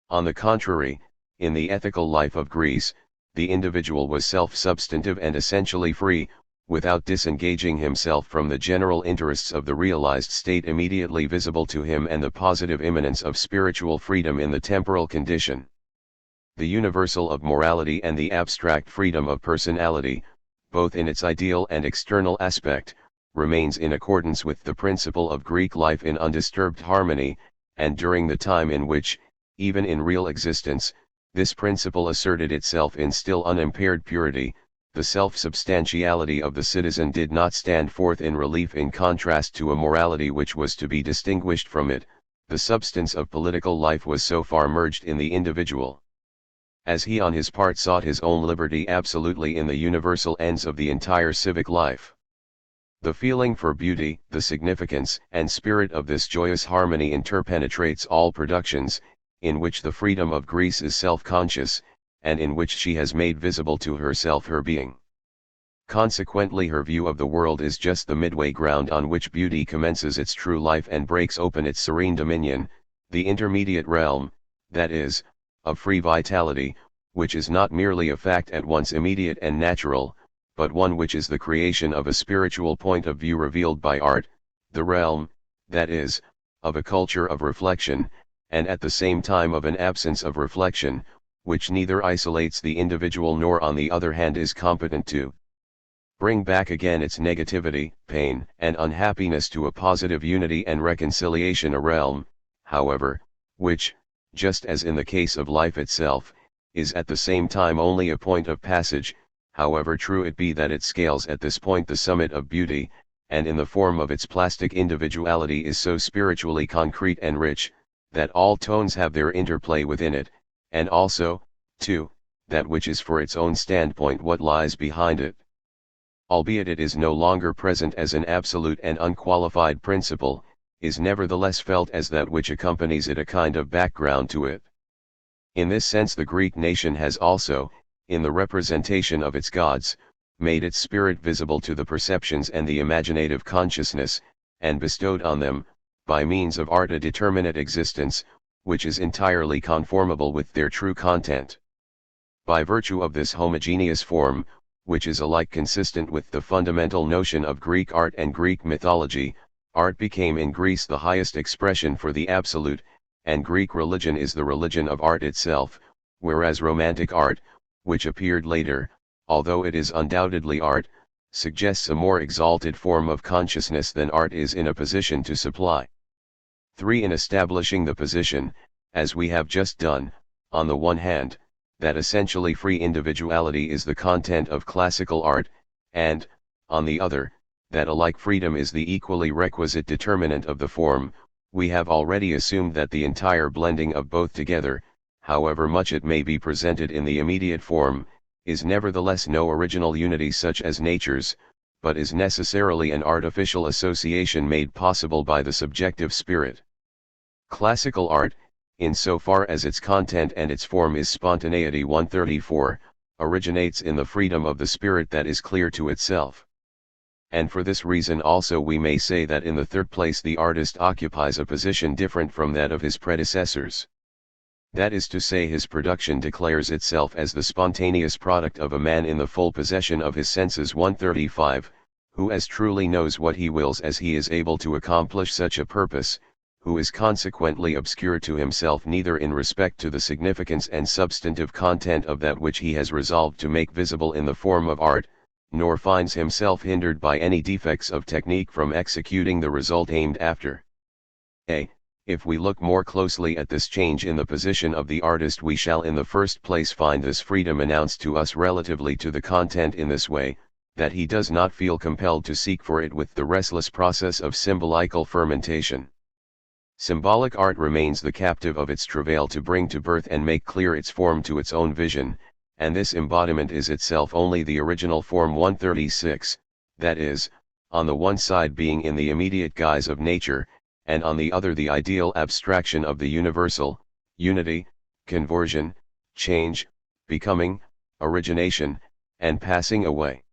On the contrary, in the ethical life of Greece, the individual was self-substantive and essentially free, without disengaging himself from the general interests of the realized state immediately visible to him and the positive immanence of spiritual freedom in the temporal condition. The universal of morality and the abstract freedom of personality, both in its ideal and external aspect, remains in accordance with the principle of Greek life in undisturbed harmony, and during the time in which, even in real existence, this principle asserted itself in still unimpaired purity, the self-substantiality of the citizen did not stand forth in relief in contrast to a morality which was to be distinguished from it. The substance of political life was so far merged in the individual, as he on his part sought his own liberty absolutely in the universal ends of the entire civic life. The feeling for beauty, the significance and spirit of this joyous harmony interpenetrates all productions, in which the freedom of Greece is self-conscious, and in which she has made visible to herself her being. Consequently her view of the world is just the midway ground on which beauty commences its true life and breaks open its serene dominion, the intermediate realm, that is, of free vitality, which is not merely a fact at once immediate and natural, but one which is the creation of a spiritual point of view revealed by art, the realm, that is, of a culture of reflection, and at the same time of an absence of reflection, which neither isolates the individual nor on the other hand is competent to bring back again its negativity, pain, and unhappiness to a positive unity and reconciliation, a realm, however, which, just as in the case of life itself, is at the same time only a point of passage, however true it be that it scales at this point the summit of beauty, and in the form of its plastic individuality is so spiritually concrete and rich, that all tones have their interplay within it, and also, too, that which is for its own standpoint what lies behind it. Albeit it is no longer present as an absolute and unqualified principle, is nevertheless felt as that which accompanies it, a kind of background to it. In this sense the Greek nation has also, in the representation of its gods, made its spirit visible to the perceptions and the imaginative consciousness, and bestowed on them, by means of art, a determinate existence, which is entirely conformable with their true content. By virtue of this homogeneous form, which is alike consistent with the fundamental notion of Greek art and Greek mythology, art became in Greece the highest expression for the absolute, and Greek religion is the religion of art itself, whereas Romantic art, which appeared later, although it is undoubtedly art, suggests a more exalted form of consciousness than art is in a position to supply. 3. In establishing the position, as we have just done, on the one hand, that essentially free individuality is the content of classical art, and, on the other, that alike freedom is the equally requisite determinant of the form, we have already assumed that the entire blending of both together, however much it may be presented in the immediate form, is nevertheless no original unity such as nature's, but is necessarily an artificial association made possible by the subjective spirit. Classical art, in so far as its content and its form is spontaneity 134, originates in the freedom of the spirit that is clear to itself. And for this reason also we may say that in the third place the artist occupies a position different from that of his predecessors. That is to say, his production declares itself as the spontaneous product of a man in the full possession of his senses 135, who as truly knows what he wills as he is able to accomplish such a purpose, who is consequently obscure to himself neither in respect to the significance and substantive content of that which he has resolved to make visible in the form of art, nor finds himself hindered by any defects of technique from executing the result aimed after. If we look more closely at this change in the position of the artist, we shall in the first place find this freedom announced to us relatively to the content in this way, that he does not feel compelled to seek for it with the restless process of symbolical fermentation. Symbolic art remains the captive of its travail to bring to birth and make clear its form to its own vision, and this embodiment is itself only the original form 136, that is, on the one side being in the immediate guise of nature, and on the other the ideal abstraction of the universal, unity, conversion, change, becoming, origination, and passing away.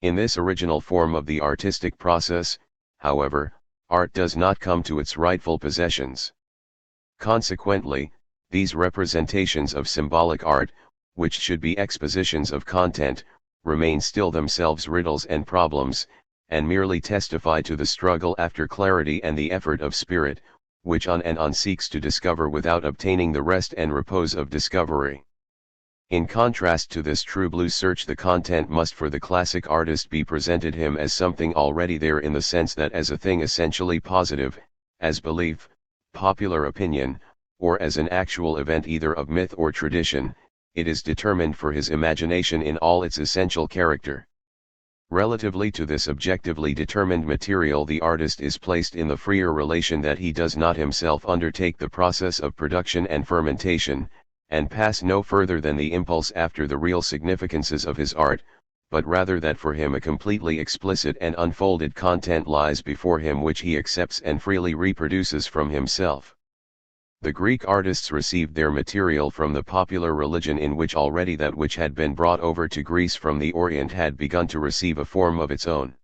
In this original form of the artistic process, however, art does not come to its rightful possessions. Consequently, these representations of symbolic art, which should be expositions of content, remain still themselves riddles and problems, and merely testify to the struggle after clarity and the effort of spirit, which on and on seeks to discover without obtaining the rest and repose of discovery. In contrast to this true blue search, the content must for the classic artist be presented him as something already there, in the sense that as a thing essentially positive, as belief, popular opinion, or as an actual event either of myth or tradition, it is determined for his imagination in all its essential character. Relatively to this objectively determined material, the artist is placed in the freer relation that he does not himself undertake the process of production and fermentation, and pass no further than the impulse after the real significances of his art, but rather that for him a completely explicit and unfolded content lies before him which he accepts and freely reproduces from himself. The Greek artists received their material from the popular religion, in which already that which had been brought over to Greece from the Orient had begun to receive a form of its own.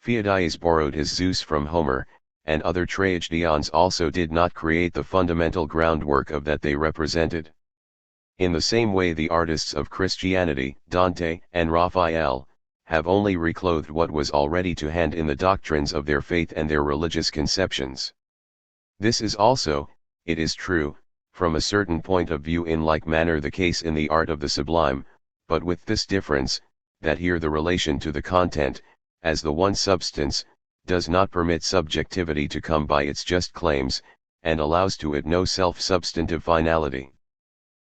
Phidias borrowed his Zeus from Homer, and other tragedians also did not create the fundamental groundwork of that they represented. In the same way the artists of Christianity, Dante and Raphael, have only reclothed what was already to hand in the doctrines of their faith and their religious conceptions. This is also, it is true, from a certain point of view in like manner the case in the art of the sublime, but with this difference, that here the relation to the content, as the one substance, does not permit subjectivity to come by its just claims, and allows to it no self-substantive finality.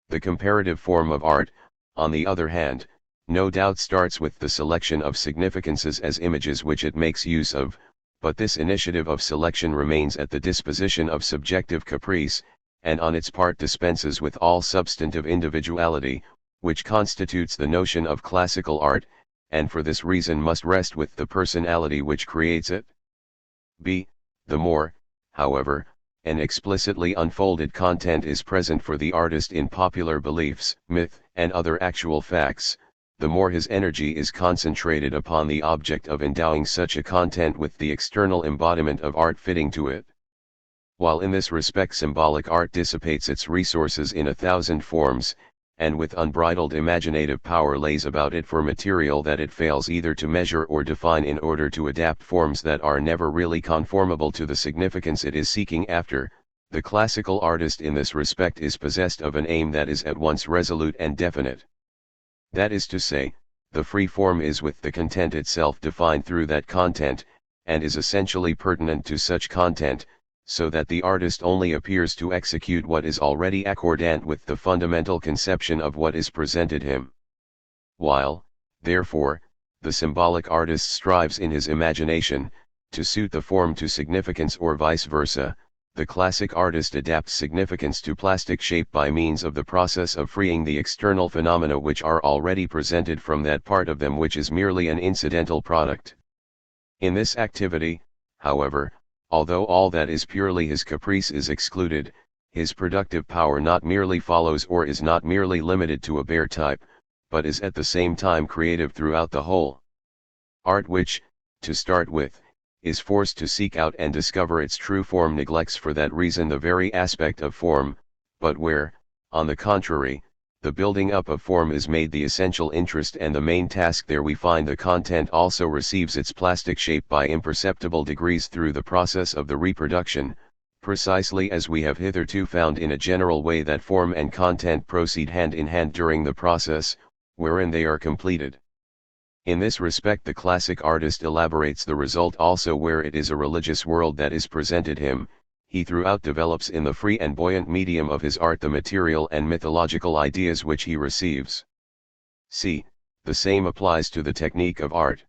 The comparative form of art, on the other hand, no doubt starts with the selection of significances as images which it makes use of, but this initiative of selection remains at the disposition of subjective caprice, and on its part dispenses with all substantive individuality, which constitutes the notion of classical art, and for this reason must rest with the personality which creates it. The more, however, an explicitly unfolded content is present for the artist in popular beliefs, myth, and other actual facts, the more his energy is concentrated upon the object of endowing such a content with the external embodiment of art fitting to it. While in this respect symbolic art dissipates its resources in 1,000 forms, and with unbridled imaginative power lays about it for material that it fails either to measure or define in order to adapt forms that are never really conformable to the significance it is seeking after, the classical artist in this respect is possessed of an aim that is at once resolute and definite. That is to say, the free form is with the content itself defined through that content, and is essentially pertinent to such content, so that the artist only appears to execute what is already accordant with the fundamental conception of what is presented him. While, therefore, the symbolic artist strives in his imagination, to suit the form to significance or vice versa, the classic artist adapts significance to plastic shape by means of the process of freeing the external phenomena which are already presented from that part of them which is merely an incidental product. In this activity, however, although all that is purely his caprice is excluded, his productive power not merely follows or is not merely limited to a bare type, but is at the same time creative throughout the whole. Art which, to start with, is forced to seek out and discover its true form neglects for that reason the very aspect of form, but where, on the contrary, the building up of form is made the essential interest and the main task. There we find the content also receives its plastic shape by imperceptible degrees through the process of the reproduction, precisely as we have hitherto found in a general way that form and content proceed hand in hand during the process, wherein they are completed. In this respect the classic artist elaborates the result also where it is a religious world that is presented him. He throughout develops in the free and buoyant medium of his art the material and mythological ideas which he receives. C. The same applies to the technique of art.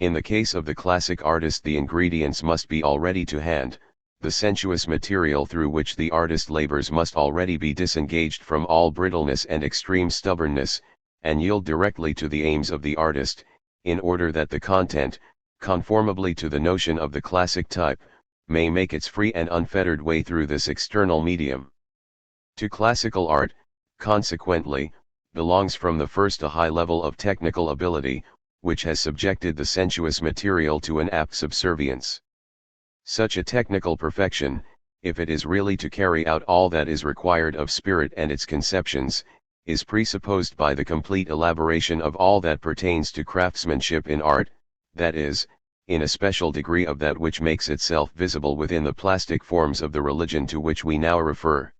In the case of the classic artist the ingredients must be already to hand, the sensuous material through which the artist labors must already be disengaged from all brittleness and extreme stubbornness, and yield directly to the aims of the artist, in order that the content, conformably to the notion of the classic type, may make its free and unfettered way through this external medium. To classical art, consequently, belongs from the first a high level of technical ability, which has subjected the sensuous material to an apt subservience. Such a technical perfection, if it is really to carry out all that is required of spirit and its conceptions, is presupposed by the complete elaboration of all that pertains to craftsmanship in art, that is, in a special degree of that which makes itself visible within the plastic forms of the religion to which we now refer.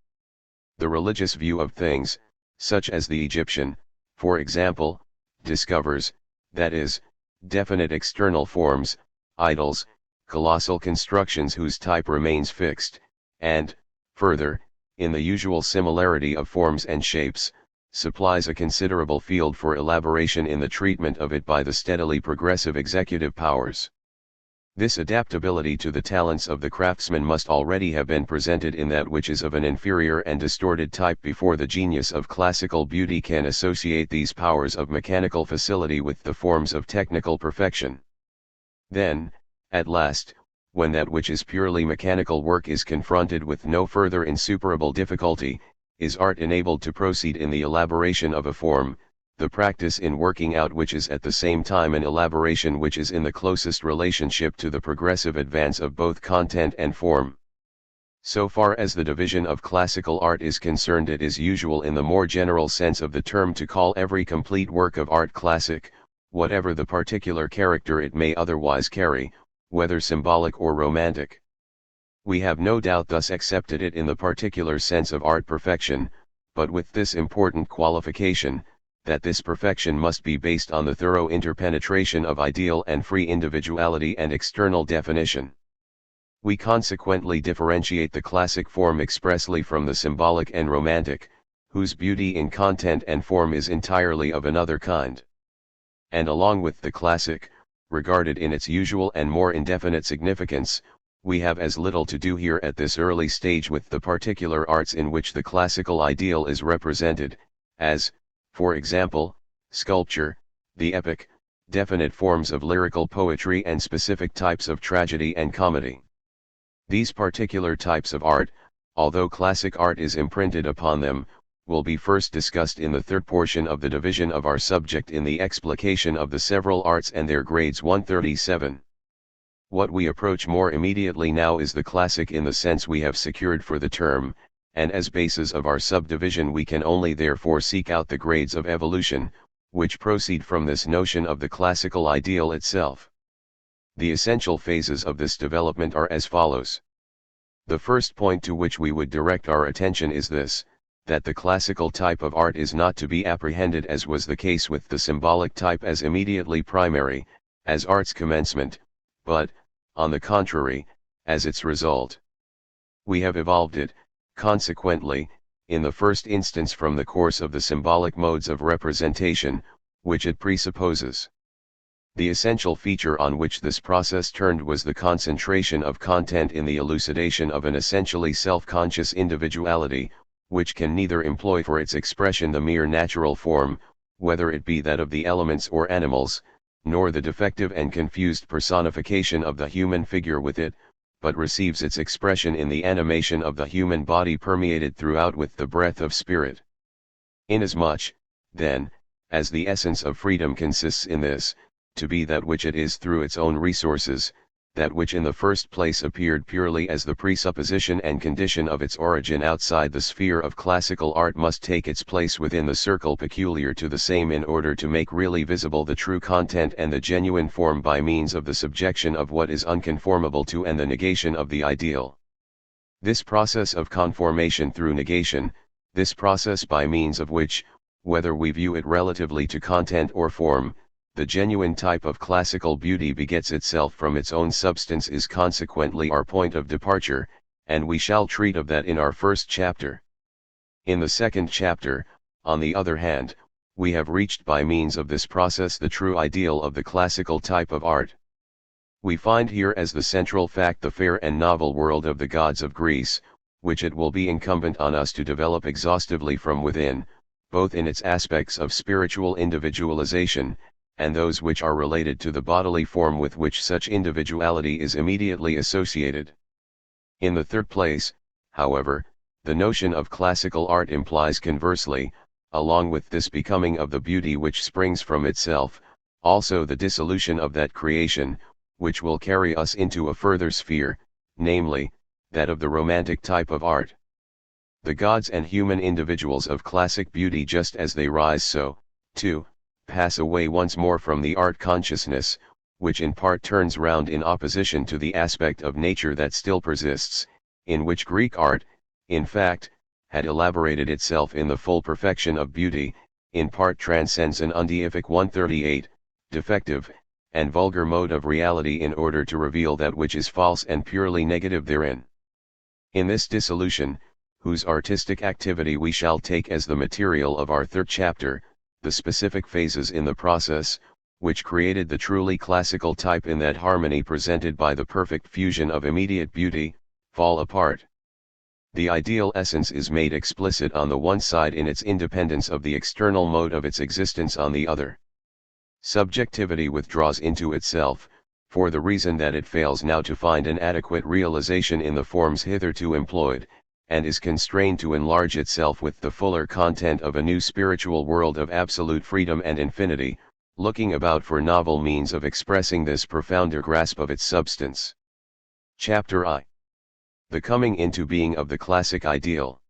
The religious view of things, such as the Egyptian, for example, discovers, that is, definite external forms, idols, colossal constructions whose type remains fixed, and, further, in the usual similarity of forms and shapes, supplies a considerable field for elaboration in the treatment of it by the steadily progressive executive powers. This adaptability to the talents of the craftsman must already have been presented in that which is of an inferior and distorted type before the genius of classical beauty can associate these powers of mechanical facility with the forms of technical perfection. Then, at last, when that which is purely mechanical work is confronted with no further insuperable difficulty, is art enabled to proceed in the elaboration of a form, the practice in working out which is at the same time an elaboration which is in the closest relationship to the progressive advance of both content and form. So far as the division of classical art is concerned, it is usual in the more general sense of the term to call every complete work of art classic, whatever the particular character it may otherwise carry, whether symbolic or romantic. We have no doubt thus accepted it in the particular sense of art perfection, but with this important qualification, that this perfection must be based on the thorough interpenetration of ideal and free individuality and external definition. We consequently differentiate the classic form expressly from the symbolic and romantic, whose beauty in content and form is entirely of another kind. And along with the classic, regarded in its usual and more indefinite significance, we have as little to do here at this early stage with the particular arts in which the classical ideal is represented, as, for example, sculpture, the epic, definite forms of lyrical poetry and specific types of tragedy and comedy. These particular types of art, although classic art is imprinted upon them, will be first discussed in the third portion of the division of our subject in the explication of the several arts and their grades 137. What we approach more immediately now is the classic in the sense we have secured for the term, and as basis of our subdivision we can only therefore seek out the grades of evolution, which proceed from this notion of the classical ideal itself. The essential phases of this development are as follows. The first point to which we would direct our attention is this, that the classical type of art is not to be apprehended as was the case with the symbolic type as immediately primary, as art's commencement, but, on the contrary, as its result. We have evolved it, consequently, in the first instance from the course of the symbolic modes of representation, which it presupposes. The essential feature on which this process turned was the concentration of content in the elucidation of an essentially self-conscious individuality, which can neither employ for its expression the mere natural form, whether it be that of the elements or animals, nor the defective and confused personification of the human figure with it, but receives its expression in the animation of the human body permeated throughout with the breath of spirit. Inasmuch, then, as the essence of freedom consists in this, to be that which it is through its own resources, that which in the first place appeared purely as the presupposition and condition of its origin outside the sphere of classical art must take its place within the circle peculiar to the same in order to make really visible the true content and the genuine form by means of the subjection of what is unconformable to and the negation of the ideal. This process of conformation through negation, this process by means of which, whether we view it relatively to content or form, the genuine type of classical beauty begets itself from its own substance is consequently our point of departure, and we shall treat of that in our first chapter. In the second chapter, on the other hand, we have reached by means of this process the true ideal of the classical type of art. We find here as the central fact the fair and novel world of the gods of Greece, which it will be incumbent on us to develop exhaustively from within, both in its aspects of spiritual individualization, and those which are related to the bodily form with which such individuality is immediately associated. In the third place, however, the notion of classical art implies conversely, along with this becoming of the beauty which springs from itself, also the dissolution of that creation, which will carry us into a further sphere, namely, that of the romantic type of art. The gods and human individuals of classic beauty just as they rise so, too, pass away once more from the art consciousness, which in part turns round in opposition to the aspect of nature that still persists, in which Greek art, in fact, had elaborated itself in the full perfection of beauty, in part transcends an undeific 138, defective, and vulgar mode of reality in order to reveal that which is false and purely negative therein. In this dissolution, whose artistic activity we shall take as the material of our third chapter, the specific phases in the process, which created the truly classical type in that harmony presented by the perfect fusion of immediate beauty, fall apart. The ideal essence is made explicit on the one side in its independence of the external mode of its existence on the other. Subjectivity withdraws into itself, for the reason that it fails now to find an adequate realization in the forms hitherto employed, and is constrained to enlarge itself with the fuller content of a new spiritual world of absolute freedom and infinity, looking about for novel means of expressing this profounder grasp of its substance. Chapter I. The coming into being of the classic ideal.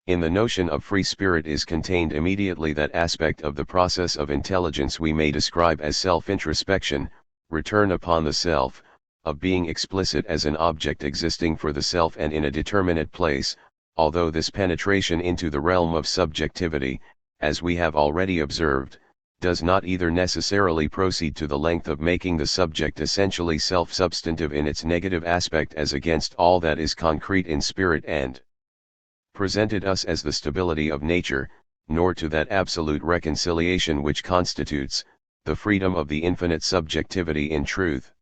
In the notion of free spirit is contained immediately that aspect of the process of intelligence we may describe as self-introspection, return upon the self, of being explicit as an object existing for the self and in a determinate place, although this penetration into the realm of subjectivity, as we have already observed, does not either necessarily proceed to the length of making the subject essentially self-substantive in its negative aspect as against all that is concrete in spirit and presented us as the stability of nature, nor to that absolute reconciliation which constitutes the freedom of the infinite subjectivity in truth.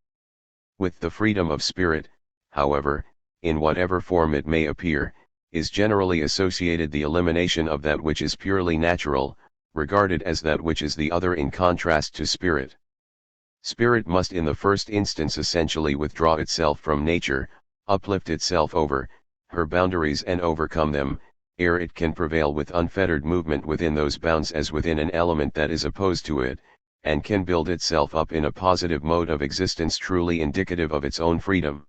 With the freedom of spirit, however, in whatever form it may appear, is generally associated the elimination of that which is purely natural, regarded as that which is the other in contrast to spirit. Spirit must in the first instance essentially withdraw itself from nature, uplift itself over her boundaries and overcome them, ere it can prevail with unfettered movement within those bounds as within an element that is opposed to it, and can build itself up in a positive mode of existence truly indicative of its own freedom.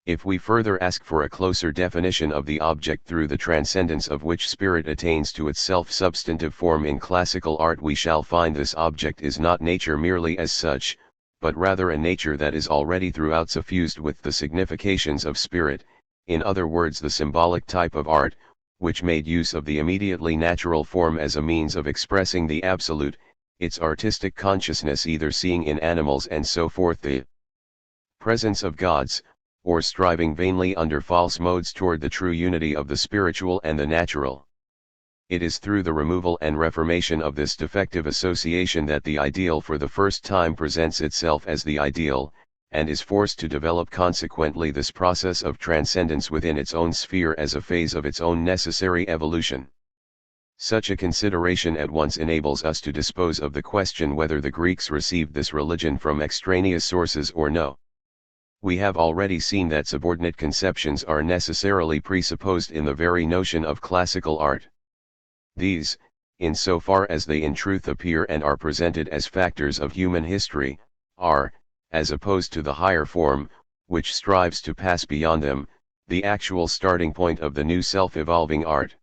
If we further ask for a closer definition of the object through the transcendence of which spirit attains to its self-substantive form in classical art, we shall find this object is not nature merely as such, but rather a nature that is already throughout suffused with the significations of spirit, in other words the symbolic type of art, which made use of the immediately natural form as a means of expressing the absolute, its artistic consciousness either seeing in animals and so forth the presence of gods, or striving vainly under false modes toward the true unity of the spiritual and the natural. It is through the removal and reformation of this defective association that the ideal for the first time presents itself as the ideal, and is forced to develop consequently this process of transcendence within its own sphere as a phase of its own necessary evolution. Such a consideration at once enables us to dispose of the question whether the Greeks received this religion from extraneous sources or no. We have already seen that subordinate conceptions are necessarily presupposed in the very notion of classical art. These, in so far as they in truth appear and are presented as factors of human history, are, as opposed to the higher form, which strives to pass beyond them, the actual starting point of the new self-evolving art.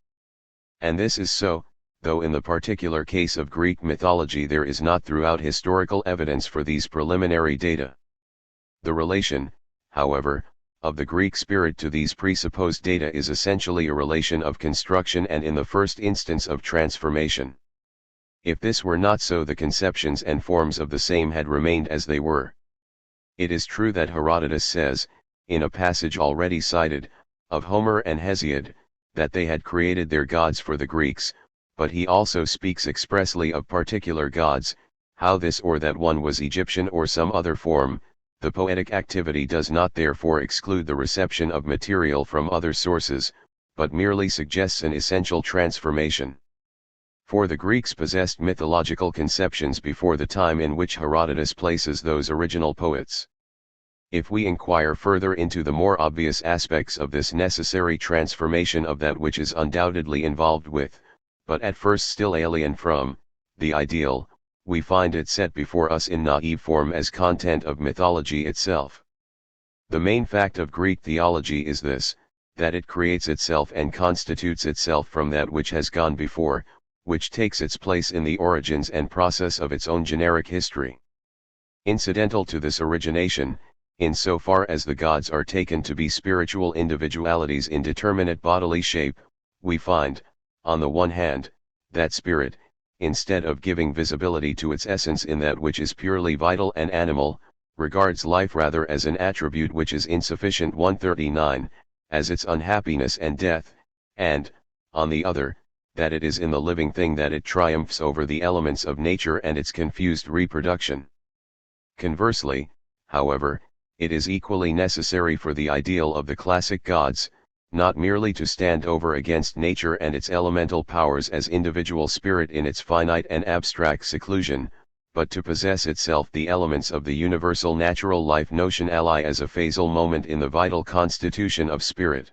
And this is so, though in the particular case of Greek mythology there is not throughout historical evidence for these preliminary data. The relation, however, of the Greek spirit to these presupposed data is essentially a relation of construction and in the first instance of transformation. If this were not so, the conceptions and forms of the same had remained as they were. It is true that Herodotus says, in a passage already cited, of Homer and Hesiod, that they had created their gods for the Greeks, but he also speaks expressly of particular gods. How this or that one was Egyptian or some other form, the poetic activity does not therefore exclude the reception of material from other sources, but merely suggests an essential transformation. For the Greeks possessed mythological conceptions before the time in which Herodotus places those original poets. If we inquire further into the more obvious aspects of this necessary transformation of that which is undoubtedly involved with, but at first still alien from, the ideal, we find it set before us in naive form as content of mythology itself. The main fact of Greek theology is this, that it creates itself and constitutes itself from that which has gone before, which takes its place in the origins and process of its own generic history. Incidental to this origination, in so far as the gods are taken to be spiritual individualities in determinate bodily shape, we find, on the one hand, that spirit, instead of giving visibility to its essence in that which is purely vital and animal, regards life rather as an attribute which is insufficient 139, as its unhappiness and death, and, on the other, that it is in the living thing that it triumphs over the elements of nature and its confused reproduction. Conversely, however, it is equally necessary for the ideal of the classic gods, not merely to stand over against nature and its elemental powers as individual spirit in its finite and abstract seclusion, but to possess itself the elements of the universal natural life notion ally as a phasal moment in the vital constitution of spirit.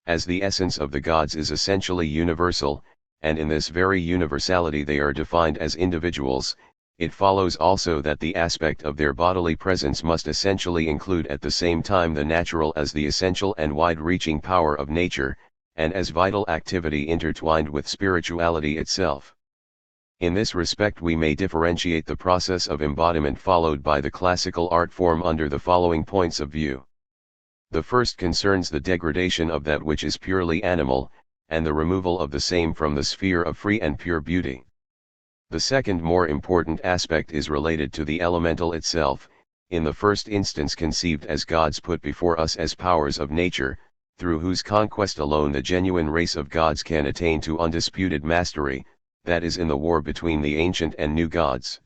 As the essence of the gods is essentially universal, and in this very universality they are defined as individuals, it follows also that the aspect of their bodily presence must essentially include at the same time the natural as the essential and wide-reaching power of nature, and as vital activity intertwined with spirituality itself. In this respect we may differentiate the process of embodiment followed by the classical art form under the following points of view. The first concerns the degradation of that which is purely animal, and the removal of the same from the sphere of free and pure beauty. The second more important aspect is related to the elemental itself, in the first instance conceived as gods put before us as powers of nature, through whose conquest alone the genuine race of gods can attain to undisputed mastery, that is in the war between the ancient and new gods.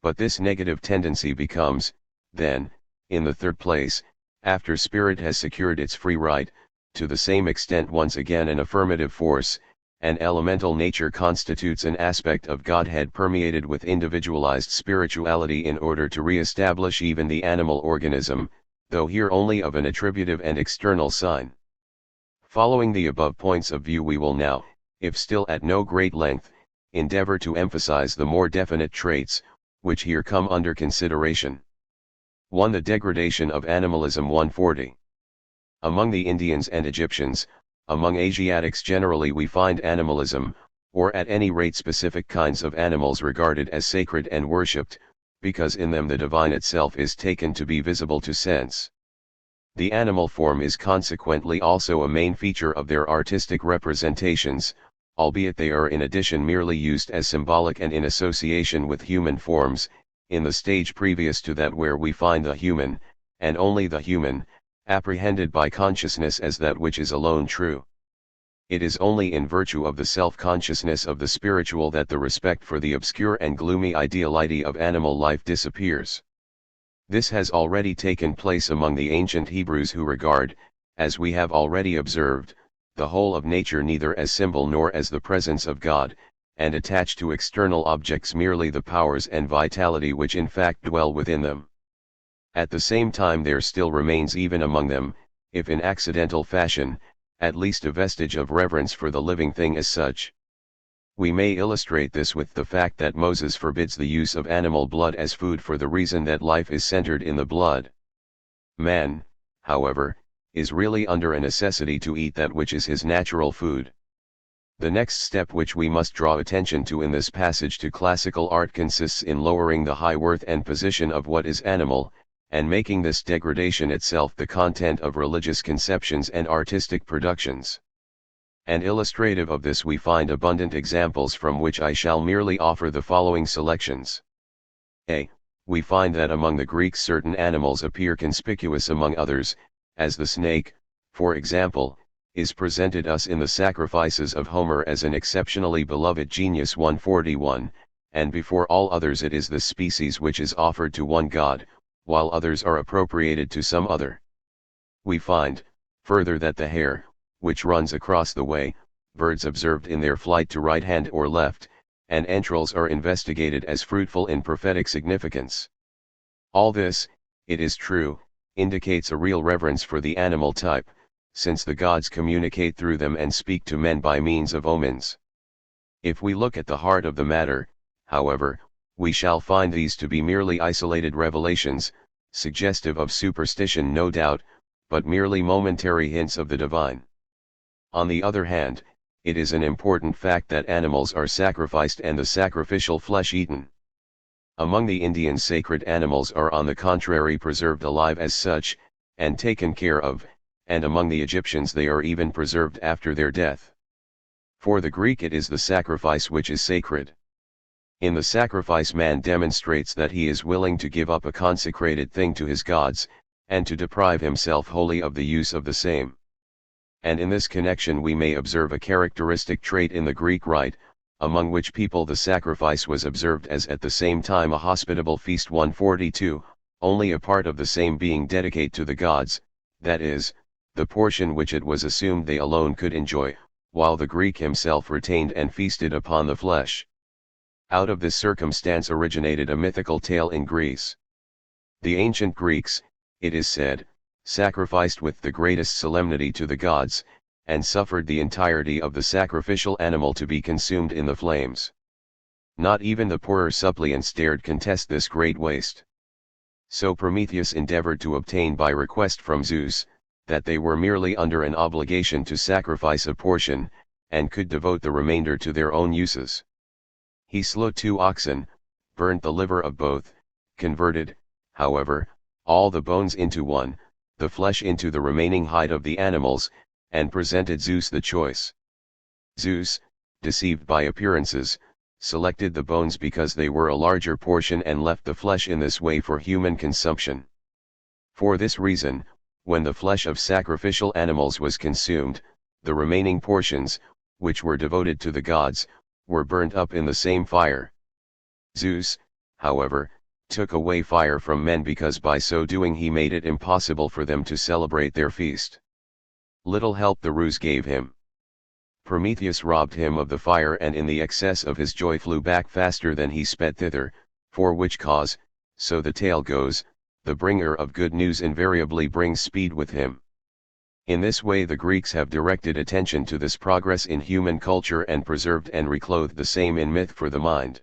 But this negative tendency becomes, then, in the third place, after spirit has secured its free right, to the same extent once again an affirmative force, and elemental nature constitutes an aspect of Godhead permeated with individualized spirituality in order to re-establish even the animal organism, though here only of an attributive and external sign. Following the above points of view we will now, if still at no great length, endeavor to emphasize the more definite traits, which here come under consideration. 1. The degradation of animalism 140. Among the Indians and Egyptians, among Asiatics generally we find animalism, or at any rate specific kinds of animals regarded as sacred and worshipped, because in them the divine itself is taken to be visible to sense. The animal form is consequently also a main feature of their artistic representations, albeit they are in addition merely used as symbolic and in association with human forms, in the stage previous to that where we find the human, and only the human, apprehended by consciousness as that which is alone true. It is only in virtue of the self-consciousness of the spiritual that the respect for the obscure and gloomy ideality of animal life disappears. This has already taken place among the ancient Hebrews who regard, as we have already observed, the whole of nature neither as symbol nor as the presence of God, and attach to external objects merely the powers and vitality which in fact dwell within them. At the same time there still remains even among them, if in accidental fashion, at least a vestige of reverence for the living thing as such. We may illustrate this with the fact that Moses forbids the use of animal blood as food for the reason that life is centered in the blood. Man, however, is really under a necessity to eat that which is his natural food. The next step which we must draw attention to in this passage to classical art consists in lowering the high worth and position of what is animal, and making this degradation itself the content of religious conceptions and artistic productions. And illustrative of this we find abundant examples, from which I shall merely offer the following selections. A. We find that among the Greeks certain animals appear conspicuous among others, as the snake, for example, is presented us in the sacrifices of Homer as an exceptionally beloved genius 141, and before all others it is the species which is offered to one god, while others are appropriated to some other. We find, further, that the hare, which runs across the way, birds observed in their flight to right hand or left, and entrails are investigated as fruitful in prophetic significance. All this, it is true, indicates a real reverence for the animal type, since the gods communicate through them and speak to men by means of omens. If we look at the heart of the matter, however, we shall find these to be merely isolated revelations, suggestive of superstition no doubt, but merely momentary hints of the divine. On the other hand, it is an important fact that animals are sacrificed and the sacrificial flesh eaten. Among the Indians sacred animals are on the contrary preserved alive as such, and taken care of, and among the Egyptians they are even preserved after their death. For the Greek it is the sacrifice which is sacred. In the sacrifice man demonstrates that he is willing to give up a consecrated thing to his gods, and to deprive himself wholly of the use of the same. And in this connection we may observe a characteristic trait in the Greek rite, among which people the sacrifice was observed as at the same time a hospitable feast 142, only a part of the same being dedicated to the gods, that is, the portion which it was assumed they alone could enjoy, while the Greek himself retained and feasted upon the flesh. Out of this circumstance originated a mythical tale in Greece. The ancient Greeks, it is said, sacrificed with the greatest solemnity to the gods, and suffered the entirety of the sacrificial animal to be consumed in the flames. Not even the poorer suppliants dared contest this great waste. So Prometheus endeavored to obtain by request from Zeus, that they were merely under an obligation to sacrifice a portion, and could devote the remainder to their own uses. He slew 2 oxen, burnt the liver of both, converted, however, all the bones into one, the flesh into the remaining hide of the animals, and presented Zeus the choice. Zeus, deceived by appearances, selected the bones because they were a larger portion and left the flesh in this way for human consumption. For this reason, when the flesh of sacrificial animals was consumed, the remaining portions, which were devoted to the gods, were burnt up in the same fire. Zeus, however, took away fire from men because by so doing he made it impossible for them to celebrate their feast. Little help the ruse gave him. Prometheus robbed him of the fire and in the excess of his joy flew back faster than he sped thither, for which cause, so the tale goes, the bringer of good news invariably brings speed with him. In this way the Greeks have directed attention to this progress in human culture and preserved and reclothed the same in myth for the mind.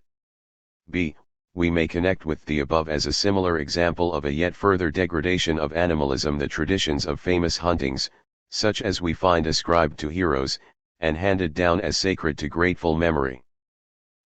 B. We may connect with the above as a similar example of a yet further degradation of animalism the traditions of famous huntings, such as we find ascribed to heroes, and handed down as sacred to grateful memory.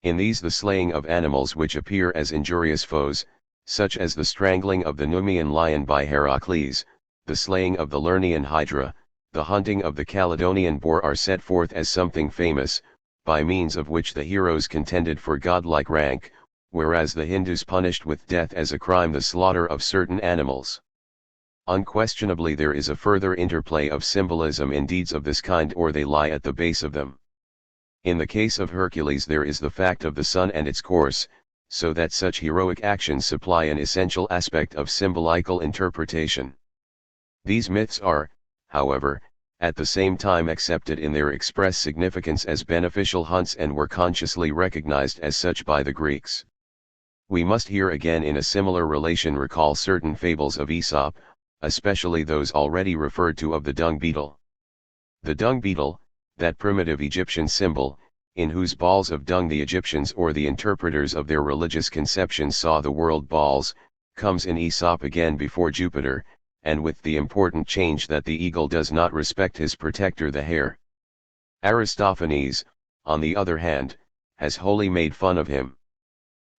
In these the slaying of animals which appear as injurious foes, such as the strangling of the Numidian lion by Heracles, the slaying of the Lernaean hydra, the hunting of the Caledonian boar are set forth as something famous, by means of which the heroes contended for godlike rank, whereas the Hindus punished with death as a crime the slaughter of certain animals. Unquestionably there is a further interplay of symbolism in deeds of this kind, or they lie at the base of them. In the case of Hercules there is the fact of the sun and its course, so that such heroic actions supply an essential aspect of symbolical interpretation. These myths are, however, at the same time accepted in their express significance as beneficial hunts and were consciously recognized as such by the Greeks. We must here again in a similar relation recall certain fables of Aesop, especially those already referred to of the dung beetle. The dung beetle, that primitive Egyptian symbol, in whose balls of dung the Egyptians or the interpreters of their religious conceptions saw the world balls, comes in Aesop again before Jupiter, and with the important change that the eagle does not respect his protector the hare. Aristophanes, on the other hand, has wholly made fun of him.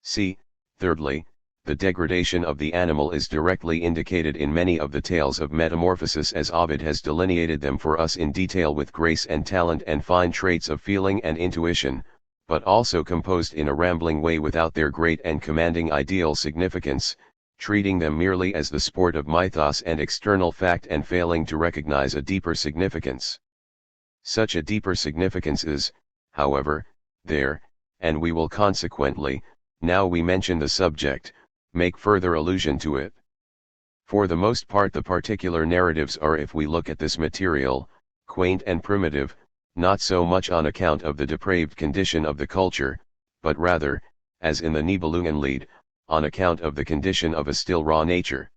See, thirdly, the degradation of the animal is directly indicated in many of the tales of metamorphosis as Ovid has delineated them for us in detail with grace and talent and fine traits of feeling and intuition, but also composed in a rambling way without their great and commanding ideal significance, treating them merely as the sport of mythos and external fact and failing to recognize a deeper significance. Such a deeper significance is, however, there, and we will consequently, now we mention the subject, make further allusion to it. For the most part the particular narratives are, if we look at this material, quaint and primitive, not so much on account of the depraved condition of the culture, but rather, as in the Nibelungenlied, on account of the condition of a still raw nature.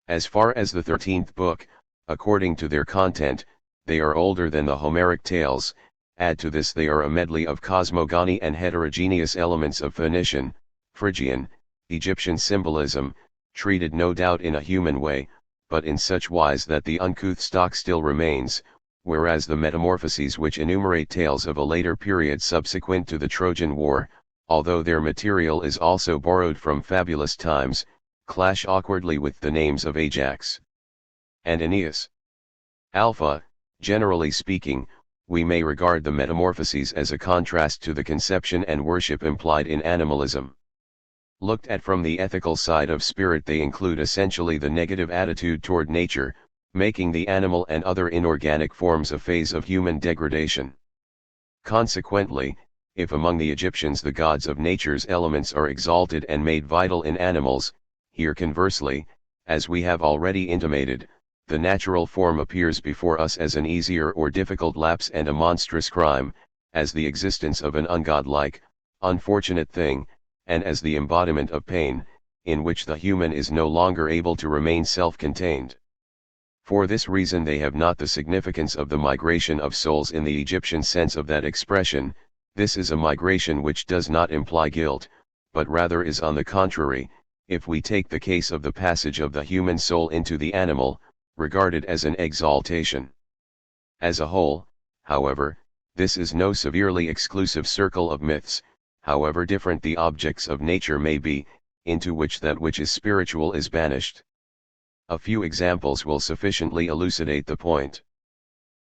As far as the 13th book, according to their content, they are older than the Homeric tales. Add to this they are a medley of cosmogony and heterogeneous elements of Phoenician, Phrygian, Egyptian symbolism, treated no doubt in a human way, but in such wise that the uncouth stock still remains, whereas the metamorphoses which enumerate tales of a later period subsequent to the Trojan War, although their material is also borrowed from fabulous times, clash awkwardly with the names of Ajax and Aeneas. Alpha, generally speaking, we may regard the metamorphoses as a contrast to the conception and worship implied in animalism. Looked at from the ethical side of spirit, they include essentially the negative attitude toward nature, making the animal and other inorganic forms a phase of human degradation. Consequently, if among the Egyptians the gods of nature's elements are exalted and made vital in animals, here conversely, as we have already intimated, the natural form appears before us as an easier or difficult lapse and a monstrous crime, as the existence of an ungodlike, unfortunate thing, and as the embodiment of pain, in which the human is no longer able to remain self-contained. For this reason they have not the significance of the migration of souls in the Egyptian sense of that expression. This is a migration which does not imply guilt, but rather is on the contrary, if we take the case of the passage of the human soul into the animal, regarded as an exaltation. As a whole, however, this is no severely exclusive circle of myths, however different the objects of nature may be, into which that which is spiritual is banished. A few examples will sufficiently elucidate the point.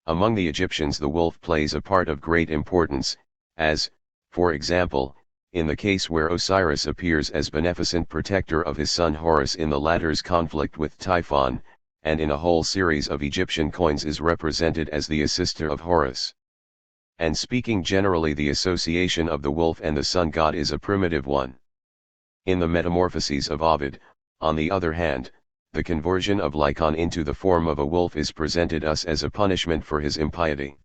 Among the Egyptians the wolf plays a part of great importance, as, for example, in the case where Osiris appears as beneficent protector of his son Horus in the latter's conflict with Typhon, and in a whole series of Egyptian coins is represented as the assister of Horus. And speaking generally, the association of the wolf and the sun god is a primitive one. In the Metamorphoses of Ovid, on the other hand, the conversion of Lycaon into the form of a wolf is presented us as a punishment for his impiety.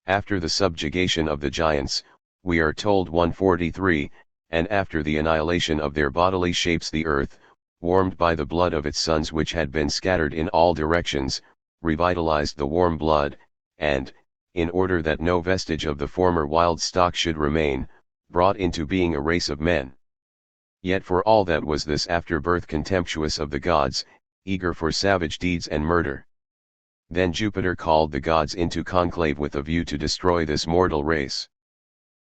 After the subjugation of the giants, we are told 143, and after the annihilation of their bodily shapes the earth, warmed by the blood of its sons which had been scattered in all directions, revitalized the warm blood, and, in order that no vestige of the former wild stock should remain, brought into being a race of men. Yet for all that was this afterbirth contemptuous of the gods, eager for savage deeds and murder. Then Jupiter called the gods into conclave with a view to destroy this mortal race.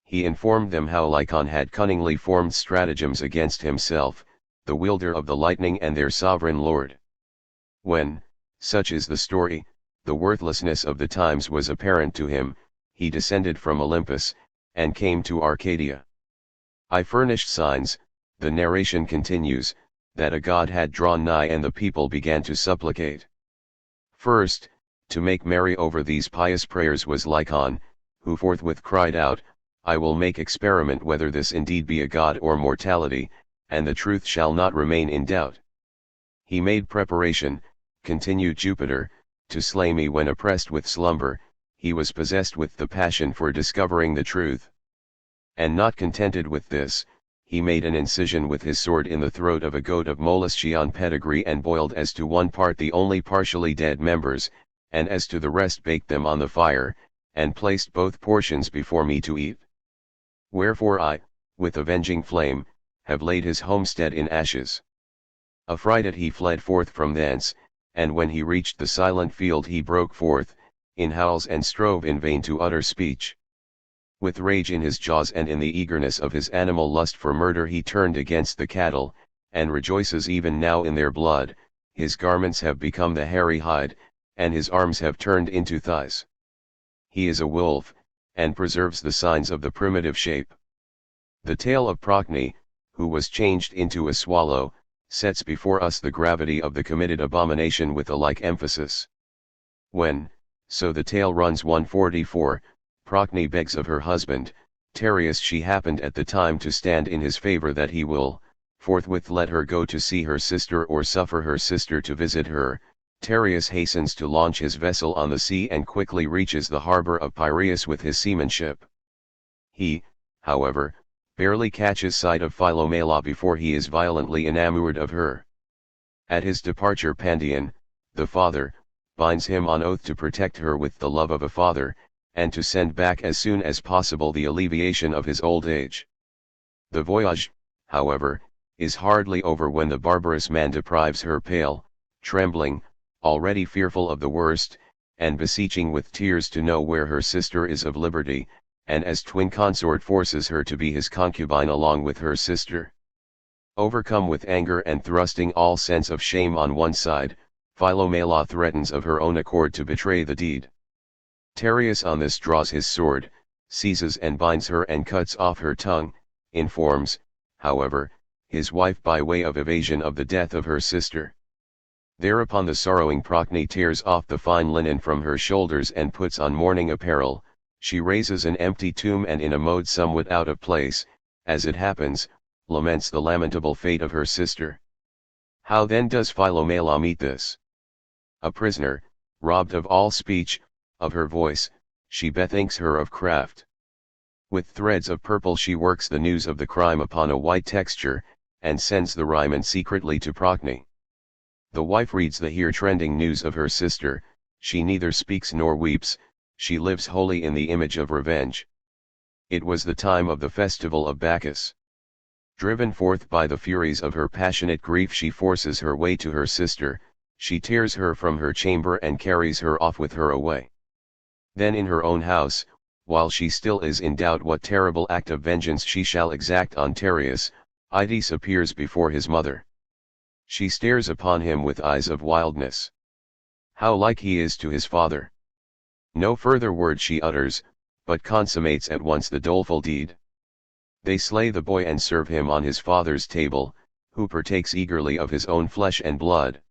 He informed them how Lycaon had cunningly formed stratagems against himself, the wielder of the lightning and their sovereign lord. When, such is the story, the worthlessness of the times was apparent to him, he descended from Olympus, and came to Arcadia. I furnished signs, the narration continues, that a god had drawn nigh and the people began to supplicate. First, to make merry over these pious prayers was Lycaon, who forthwith cried out, I will make experiment whether this indeed be a god or mortality, and the truth shall not remain in doubt. He made preparation, continued Jupiter, to slay me when oppressed with slumber. He was possessed with the passion for discovering the truth. And not contented with this, he made an incision with his sword in the throat of a goat of Moloschian pedigree and boiled as to one part the only partially dead members, and as to the rest baked them on the fire, and placed both portions before me to eat. Wherefore I, with avenging flame, have laid his homestead in ashes. Affrighted he fled forth from thence, and when he reached the silent field he broke forth, in howls and strove in vain to utter speech. With rage in his jaws and in the eagerness of his animal lust for murder he turned against the cattle, and rejoices even now in their blood. His garments have become the hairy hide, and his arms have turned into thighs. He is a wolf, and preserves the signs of the primitive shape. The tale of Procne, who was changed into a swallow, sets before us the gravity of the committed abomination with a like emphasis. When, so the tale runs 144, Procne begs of her husband, Tereus she happened at the time to stand in his favor that he will, forthwith let her go to see her sister or suffer her sister to visit her. Tereus hastens to launch his vessel on the sea and quickly reaches the harbor of Piraeus with his seamanship. He, however, barely catches sight of Philomela before he is violently enamored of her. At his departure Pandion, the father, binds him on oath to protect her with the love of a father, and to send back as soon as possible the alleviation of his old age. The voyage, however, is hardly over when the barbarous man deprives her pale, trembling, already fearful of the worst, and beseeching with tears to know where her sister is of liberty, and as twin consort forces her to be his concubine along with her sister. Overcome with anger and thrusting all sense of shame on one side, Philomela threatens of her own accord to betray the deed. Tereus on this draws his sword, seizes and binds her and cuts off her tongue, informs, however, his wife by way of evasion of the death of her sister. Thereupon the sorrowing Procne tears off the fine linen from her shoulders and puts on mourning apparel. She raises an empty tomb and in a mode somewhat out of place, as it happens, laments the lamentable fate of her sister. How then does Philomela meet this? A prisoner, robbed of all speech, of her voice, she bethinks her of craft. With threads of purple she works the news of the crime upon a white texture, and sends the rhyme secretly to Procne. The wife reads the here trending news of her sister, she neither speaks nor weeps, she lives wholly in the image of revenge. It was the time of the festival of Bacchus. Driven forth by the furies of her passionate grief she forces her way to her sister, she tears her from her chamber and carries her off with her away. Then in her own house, while she still is in doubt what terrible act of vengeance she shall exact on Tereus, Ides appears before his mother. She stares upon him with eyes of wildness. How like he is to his father! No further word she utters, but consummates at once the doleful deed. They slay the boy and serve him on his father's table, who partakes eagerly of his own flesh and blood.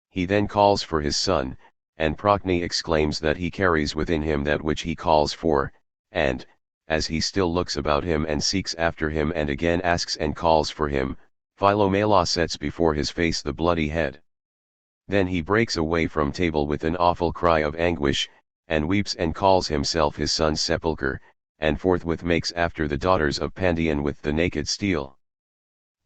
He then calls for his son, and Procne exclaims that he carries within him that which he calls for, and, as he still looks about him and seeks after him and again asks and calls for him, Philomela sets before his face the bloody head. Then he breaks away from table with an awful cry of anguish, and weeps and calls himself his son's sepulchre, and forthwith makes after the daughters of Pandion with the naked steel.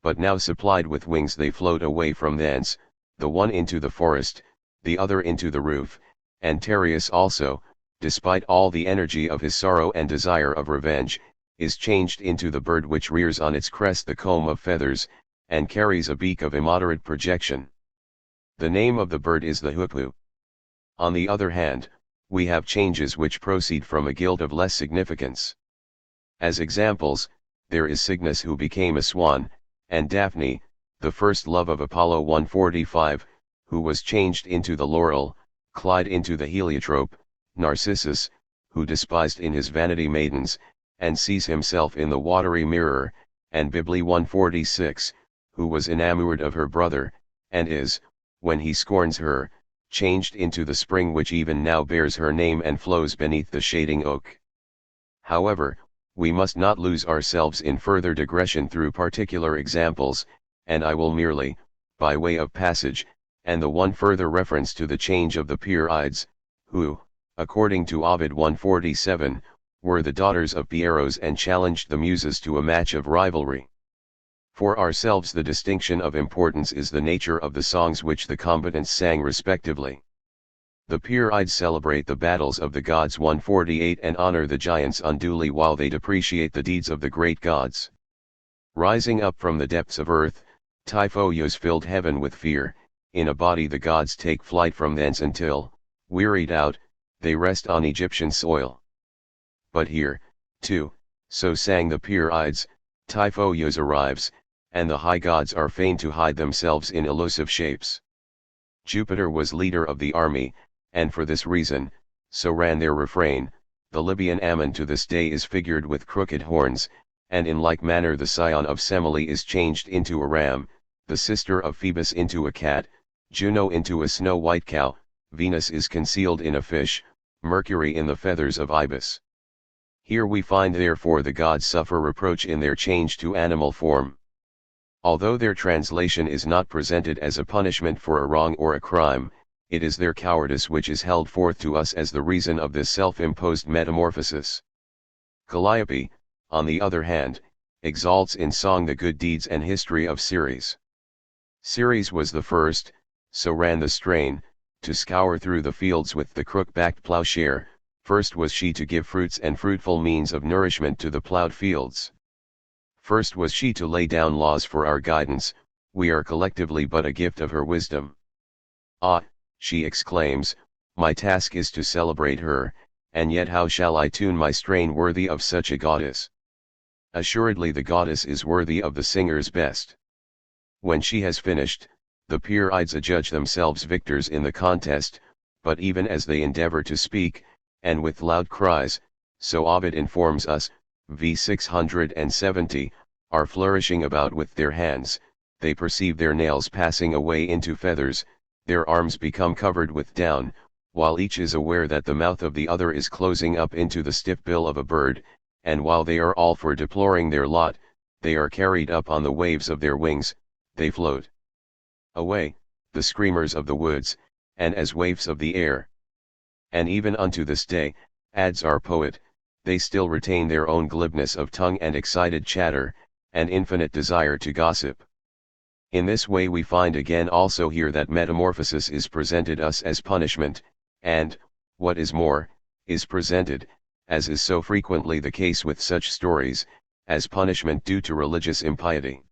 But now supplied with wings they float away from thence, the one into the forest, the other into the roof, and Tereus also, despite all the energy of his sorrow and desire of revenge, is changed into the bird which rears on its crest the comb of feathers, and carries a beak of immoderate projection. The name of the bird is the hoopoe. On the other hand, we have changes which proceed from a guild of less significance. As examples, there is Cygnus who became a swan, and Daphne, the first love of Apollo 145, who was changed into the laurel, Clyde into the heliotrope, Narcissus, who despised in his vanity maidens, and sees himself in the watery mirror, and Bibli 146, who was enamored of her brother, and is, when he scorns her, changed into the spring which even now bears her name and flows beneath the shading oak. However, we must not lose ourselves in further digression through particular examples, and I will merely, by way of passage, and the one further reference to the change of the Pierides, who, according to Ovid 147, were the daughters of Pieros and challenged the Muses to a match of rivalry. For ourselves the distinction of importance is the nature of the songs which the combatants sang respectively. The Pyrrhids celebrate the battles of the gods 148 and honor the giants unduly while they depreciate the deeds of the great gods. Rising up from the depths of earth, Typhoeus filled heaven with fear. In a body the gods take flight from thence until, wearied out, they rest on Egyptian soil. But here, too, so sang the Pyrrhids, Typhoeus arrives, and the high gods are fain to hide themselves in elusive shapes. Jupiter was leader of the army, and for this reason, so ran their refrain, the Libyan Ammon to this day is figured with crooked horns, and in like manner the scion of Semele is changed into a ram, the sister of Phoebus into a cat, Juno into a snow-white cow, Venus is concealed in a fish, Mercury in the feathers of ibis. Here we find therefore the gods suffer reproach in their change to animal form. Although their translation is not presented as a punishment for a wrong or a crime, it is their cowardice which is held forth to us as the reason of this self-imposed metamorphosis. Calliope, on the other hand, exalts in song the good deeds and history of Ceres. Ceres was the first, so ran the strain, to scour through the fields with the crook-backed plowshare. First was she to give fruits and fruitful means of nourishment to the plowed fields. First was she to lay down laws for our guidance, we are collectively but a gift of her wisdom. Ah, she exclaims, my task is to celebrate her, and yet how shall I tune my strain worthy of such a goddess? Assuredly the goddess is worthy of the singer's best. When she has finished, the Pyrrhids adjudge themselves victors in the contest, but even as they endeavor to speak, and with loud cries, so Ovid informs us, v. 670, are flourishing about with their hands, they perceive their nails passing away into feathers, their arms become covered with down, while each is aware that the mouth of the other is closing up into the stiff bill of a bird, and while they are all for deploring their lot, they are carried up on the waves of their wings, they float away, the screamers of the woods, and as waifs of the air. And even unto this day, adds our poet, they still retain their own glibness of tongue and excited chatter, and infinite desire to gossip. In this way we find again also here that metamorphosis is presented us as punishment, and, what is more, is presented, as is so frequently the case with such stories, as punishment due to religious impiety.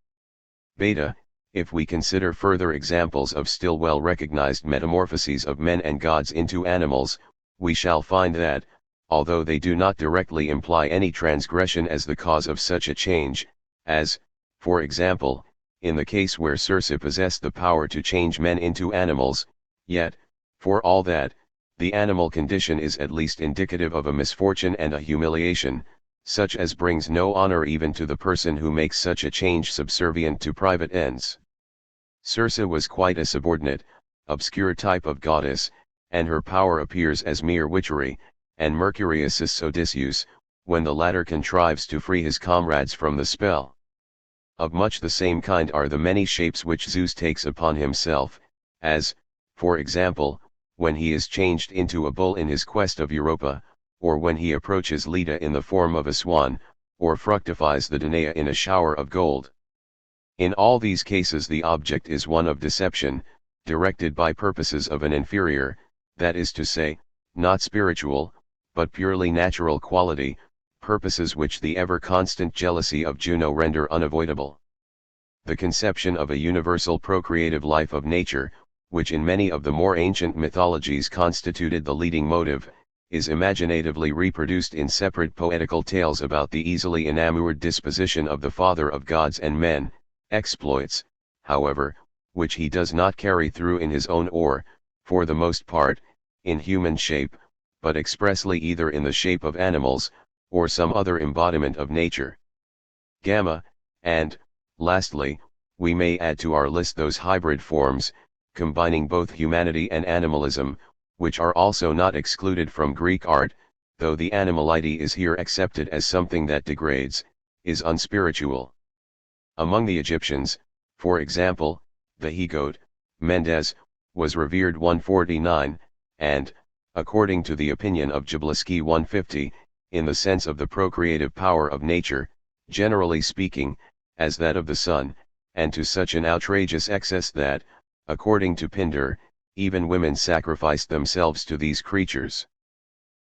Beta, if we consider further examples of still well recognized metamorphoses of men and gods into animals, we shall find that, although they do not directly imply any transgression as the cause of such a change, as, for example, in the case where Circe possessed the power to change men into animals, yet, for all that, the animal condition is at least indicative of a misfortune and a humiliation, such as brings no honor even to the person who makes such a change subservient to private ends. Circe was quite a subordinate, obscure type of goddess, and her power appears as mere witchery, and Mercury assists Odysseus, when the latter contrives to free his comrades from the spell. Of much the same kind are the many shapes which Zeus takes upon himself, as, for example, when he is changed into a bull in his quest of Europa, or when he approaches Leda in the form of a swan, or fructifies the Danae in a shower of gold. In all these cases the object is one of deception, directed by purposes of an inferior, that is to say, not spiritual, but purely natural quality, purposes which the ever-constant jealousy of Juno render unavoidable. The conception of a universal procreative life of nature, which in many of the more ancient mythologies constituted the leading motive, is imaginatively reproduced in separate poetical tales about the easily enamored disposition of the Father of gods and men, exploits, however, which he does not carry through in his own or, for the most part, in human shape, but expressly either in the shape of animals, or some other embodiment of nature. Gamma, and, lastly, we may add to our list those hybrid forms, combining both humanity and animalism, which are also not excluded from Greek art, though the animality is here accepted as something that degrades, is unspiritual. Among the Egyptians, for example, the he-goat, Mendes, was revered 149, and, according to the opinion of Jablonski 150, in the sense of the procreative power of nature, generally speaking, as that of the sun, and to such an outrageous excess that, according to Pindar, even women sacrificed themselves to these creatures.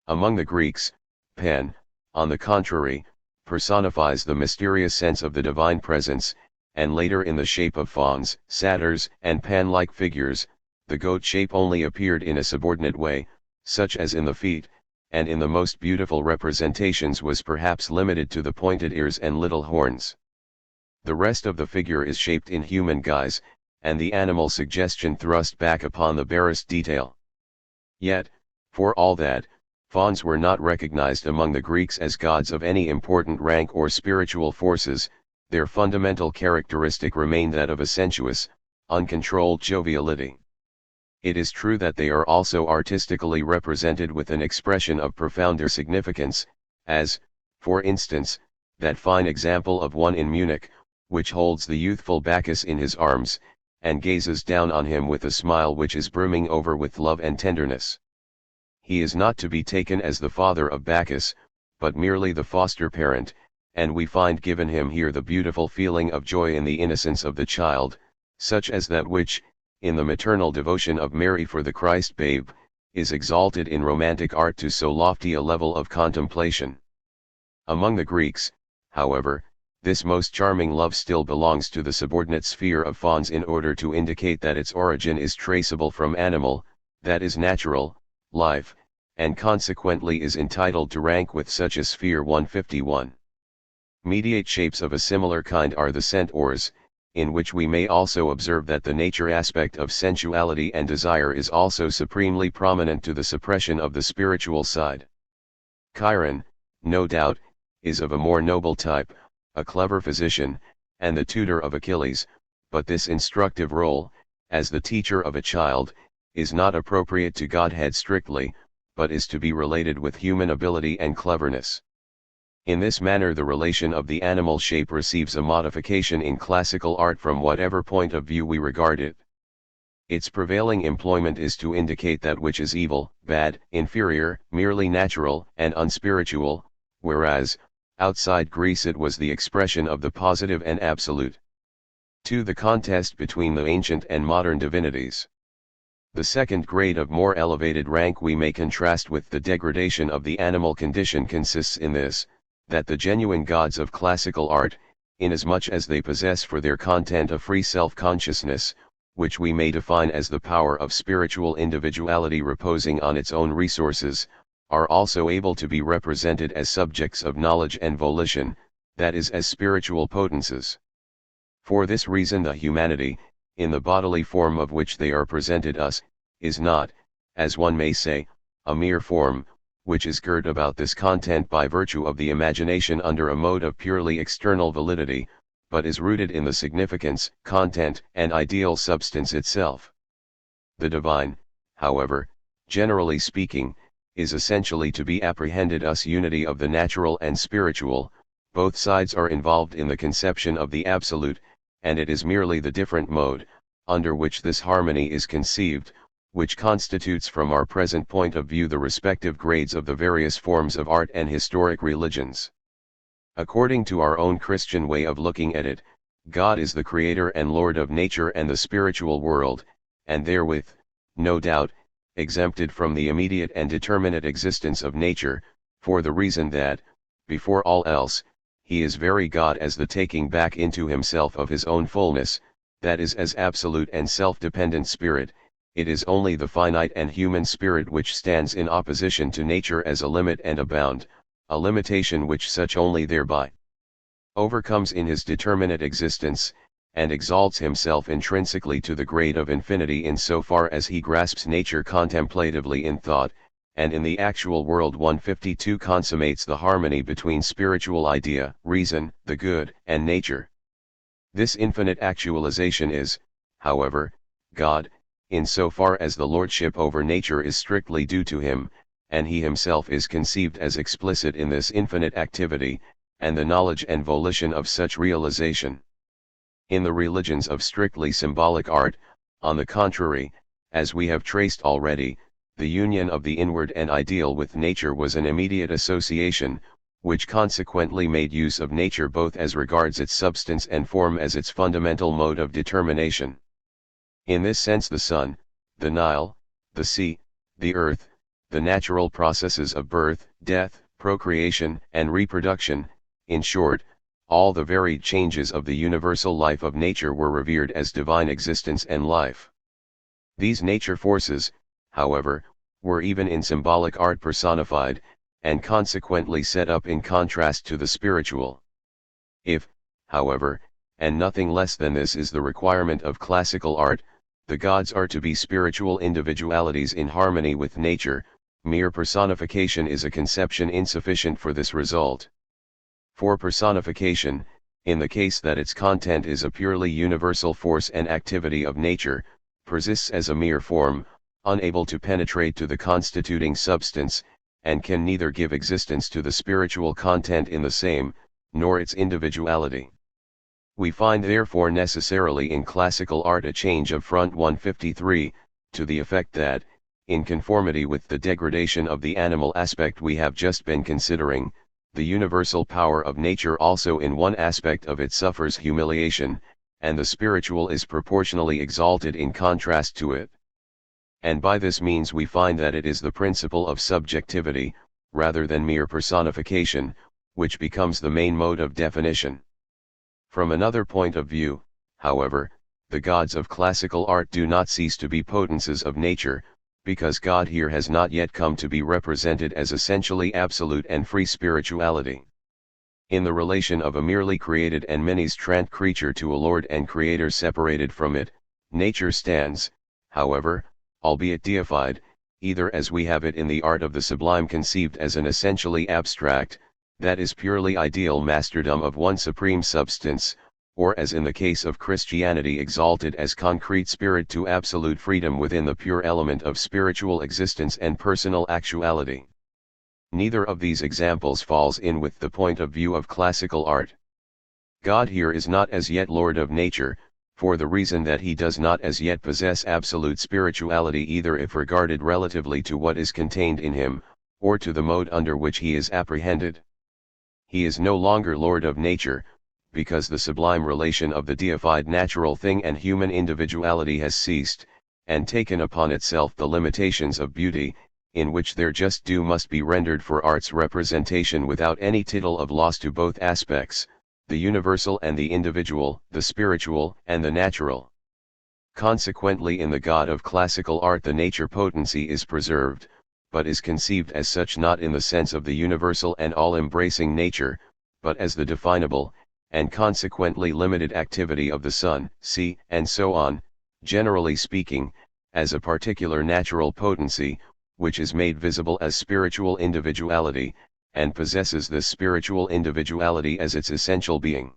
Among the Greeks, Pan, on the contrary, personifies the mysterious sense of the divine presence, and later in the shape of fauns, satyrs, and Pan-like figures, the goat shape only appeared in a subordinate way, such as in the feet, and in the most beautiful representations was perhaps limited to the pointed ears and little horns. The rest of the figure is shaped in human guise, and the animal suggestion thrust back upon the barest detail. Yet, for all that, fauns were not recognized among the Greeks as gods of any important rank or spiritual forces. Their fundamental characteristic remained that of a sensuous, uncontrolled joviality. It is true that they are also artistically represented with an expression of profounder significance, as, for instance, that fine example of one in Munich, which holds the youthful Bacchus in his arms, and gazes down on him with a smile which is brimming over with love and tenderness. He is not to be taken as the father of Bacchus, but merely the foster parent, and we find given him here the beautiful feeling of joy in the innocence of the child, such as that which, in the maternal devotion of Mary for the Christ babe, is exalted in romantic art to so lofty a level of contemplation. Among the Greeks, however, this most charming love still belongs to the subordinate sphere of fauns in order to indicate that its origin is traceable from animal, that is natural, life, and consequently is entitled to rank with such a sphere. 151. Mediate shapes of a similar kind are the centaurs, in which we may also observe that the nature aspect of sensuality and desire is also supremely prominent to the suppression of the spiritual side. Chiron, no doubt, is of a more noble type, a clever physician, and the tutor of Achilles, but this instructive role, as the teacher of a child, is not appropriate to Godhead strictly, but is to be related with human ability and cleverness. In this manner the relation of the animal shape receives a modification in classical art from whatever point of view we regard it. Its prevailing employment is to indicate that which is evil, bad, inferior, merely natural, and unspiritual, whereas, outside Greece it was the expression of the positive and absolute. 2. The contest between the ancient and modern divinities. The second grade of more elevated rank we may contrast with the degradation of the animal condition consists in this, that the genuine gods of classical art, inasmuch as they possess for their content a free self-consciousness, which we may define as the power of spiritual individuality reposing on its own resources, are also able to be represented as subjects of knowledge and volition, that is as spiritual potences. For this reason the humanity, in the bodily form of which they are presented us, is not, as one may say, a mere form, which is girt about this content by virtue of the imagination under a mode of purely external validity, but is rooted in the significance, content, and ideal substance itself. The divine, however, generally speaking, is essentially to be apprehended as unity of the natural and spiritual. Both sides are involved in the conception of the absolute, and it is merely the different mode, under which this harmony is conceived, which constitutes from our present point of view the respective grades of the various forms of art and historic religions. According to our own Christian way of looking at it, God is the creator and Lord of nature and the spiritual world, and therewith, no doubt, exempted from the immediate and determinate existence of nature, for the reason that, before all else, he is very God as the taking back into himself of his own fullness, that is as absolute and self-dependent spirit. It is only the finite and human spirit which stands in opposition to nature as a limit and a bound, a limitation which such only thereby overcomes in his determinate existence, and exalts himself intrinsically to the grade of infinity in so far as he grasps nature contemplatively in thought, and in the actual world. 152 consummates the harmony between spiritual idea, reason, the good, and nature. This infinite actualization is, however, God, in so far as the lordship over nature is strictly due to him, and he himself is conceived as explicit in this infinite activity, and the knowledge and volition of such realization. In the religions of strictly symbolic art, on the contrary, as we have traced already, the union of the inward and ideal with nature was an immediate association, which consequently made use of nature both as regards its substance and form as its fundamental mode of determination. In this sense the sun, the Nile, the sea, the earth, the natural processes of birth, death, procreation, and reproduction, in short, all the varied changes of the universal life of nature were revered as divine existence and life. These nature forces, however, were even in symbolic art personified, and consequently set up in contrast to the spiritual. If, however, and nothing less than this is the requirement of classical art, the gods are to be spiritual individualities in harmony with nature, mere personification is a conception insufficient for this result. For personification, in the case that its content is a purely universal force and activity of nature, persists as a mere form, unable to penetrate to the constituting substance, and can neither give existence to the spiritual content in the same, nor its individuality. We find therefore necessarily in classical art a change of front 153, to the effect that, in conformity with the degradation of the animal aspect we have just been considering, the universal power of nature also in one aspect of it suffers humiliation, and the spiritual is proportionally exalted in contrast to it. And by this means we find that it is the principle of subjectivity, rather than mere personification, which becomes the main mode of definition. From another point of view, however, the gods of classical art do not cease to be potencies of nature, because God here has not yet come to be represented as essentially absolute and free spirituality. In the relation of a merely created and ministrant creature to a Lord and Creator separated from it, nature stands, however, albeit deified, either as we have it in the art of the sublime conceived as an essentially abstract, that is purely ideal masterdom of one supreme substance, or as in the case of Christianity exalted as concrete spirit to absolute freedom within the pure element of spiritual existence and personal actuality. Neither of these examples falls in with the point of view of classical art. God here is not as yet Lord of nature, for the reason that he does not as yet possess absolute spirituality either if regarded relatively to what is contained in him, or to the mode under which he is apprehended. He is no longer Lord of nature, because the sublime relation of the deified natural thing and human individuality has ceased, and taken upon itself the limitations of beauty, in which their just due must be rendered for art's representation without any tittle of loss to both aspects, the universal and the individual, the spiritual and the natural. Consequently in the God of classical art the nature potency is preserved, but is conceived as such not in the sense of the universal and all-embracing nature, but as the definable, and consequently limited activity of the sun, sea, and so on, generally speaking, as a particular natural potency, which is made visible as spiritual individuality, and possesses this spiritual individuality as its essential being.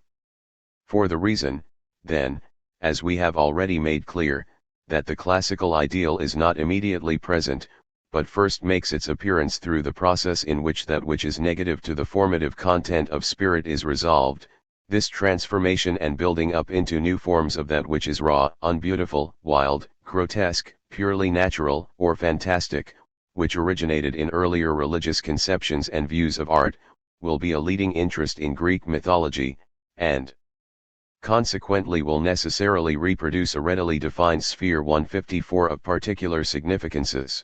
For the reason, then, as we have already made clear, that the classical ideal is not immediately present, but first makes its appearance through the process in which that which is negative to the formative content of spirit is resolved, this transformation and building up into new forms of that which is raw, unbeautiful, wild, grotesque, purely natural, or fantastic, which originated in earlier religious conceptions and views of art, will be a leading interest in Greek mythology, and consequently will necessarily reproduce a readily defined sphere 154 of particular significances.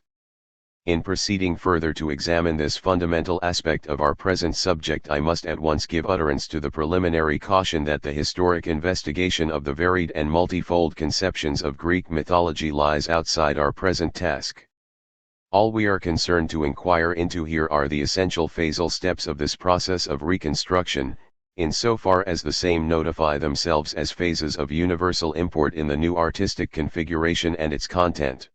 In proceeding further to examine this fundamental aspect of our present subject I must at once give utterance to the preliminary caution that the historic investigation of the varied and multifold conceptions of Greek mythology lies outside our present task. All we are concerned to inquire into here are the essential phasal steps of this process of reconstruction, in so far as the same notify themselves as phases of universal import in the new artistic configuration and its content.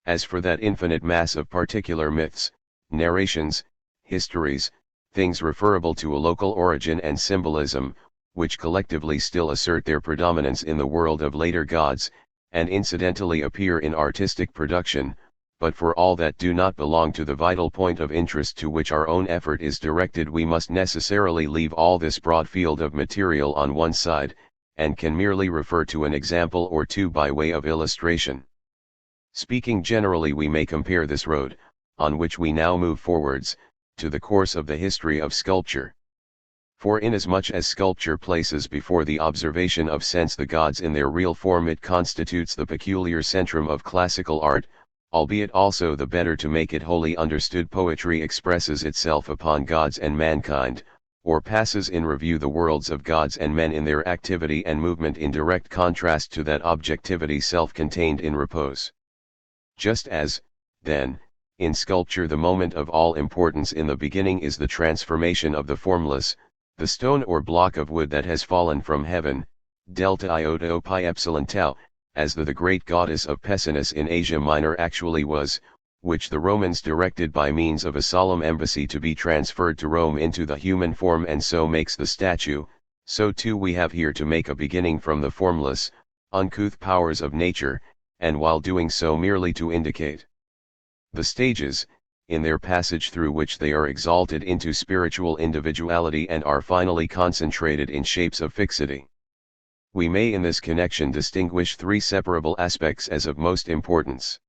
As for that infinite mass of particular myths, narrations, histories, things referable to a local origin and symbolism, which collectively still assert their predominance in the world of later gods, and incidentally appear in artistic production, but for all that do not belong to the vital point of interest to which our own effort is directed, we must necessarily leave all this broad field of material on one side, and can merely refer to an example or two by way of illustration. Speaking generally, we may compare this road, on which we now move forwards, to the course of the history of sculpture. For inasmuch as sculpture places before the observation of sense the gods in their real form, it constitutes the peculiar centrum of classical art, albeit also the better to make it wholly understood. Poetry expresses itself upon gods and mankind, or passes in review the worlds of gods and men in their activity and movement, in direct contrast to that objectivity self-contained in repose. Just as, then, in sculpture the moment of all importance in the beginning is the transformation of the formless, the stone or block of wood that has fallen from heaven, delta iota o pi epsilon tau, as the great goddess of Pessinus in Asia Minor actually was, which the Romans directed by means of a solemn embassy to be transferred to Rome into the human form, and so makes the statue, so too we have here to make a beginning from the formless, uncouth powers of nature, and while doing so merely to indicate the stages, in their passage through which they are exalted into spiritual individuality and are finally concentrated in shapes of fixity. We may in this connection distinguish three separable aspects as of most importance.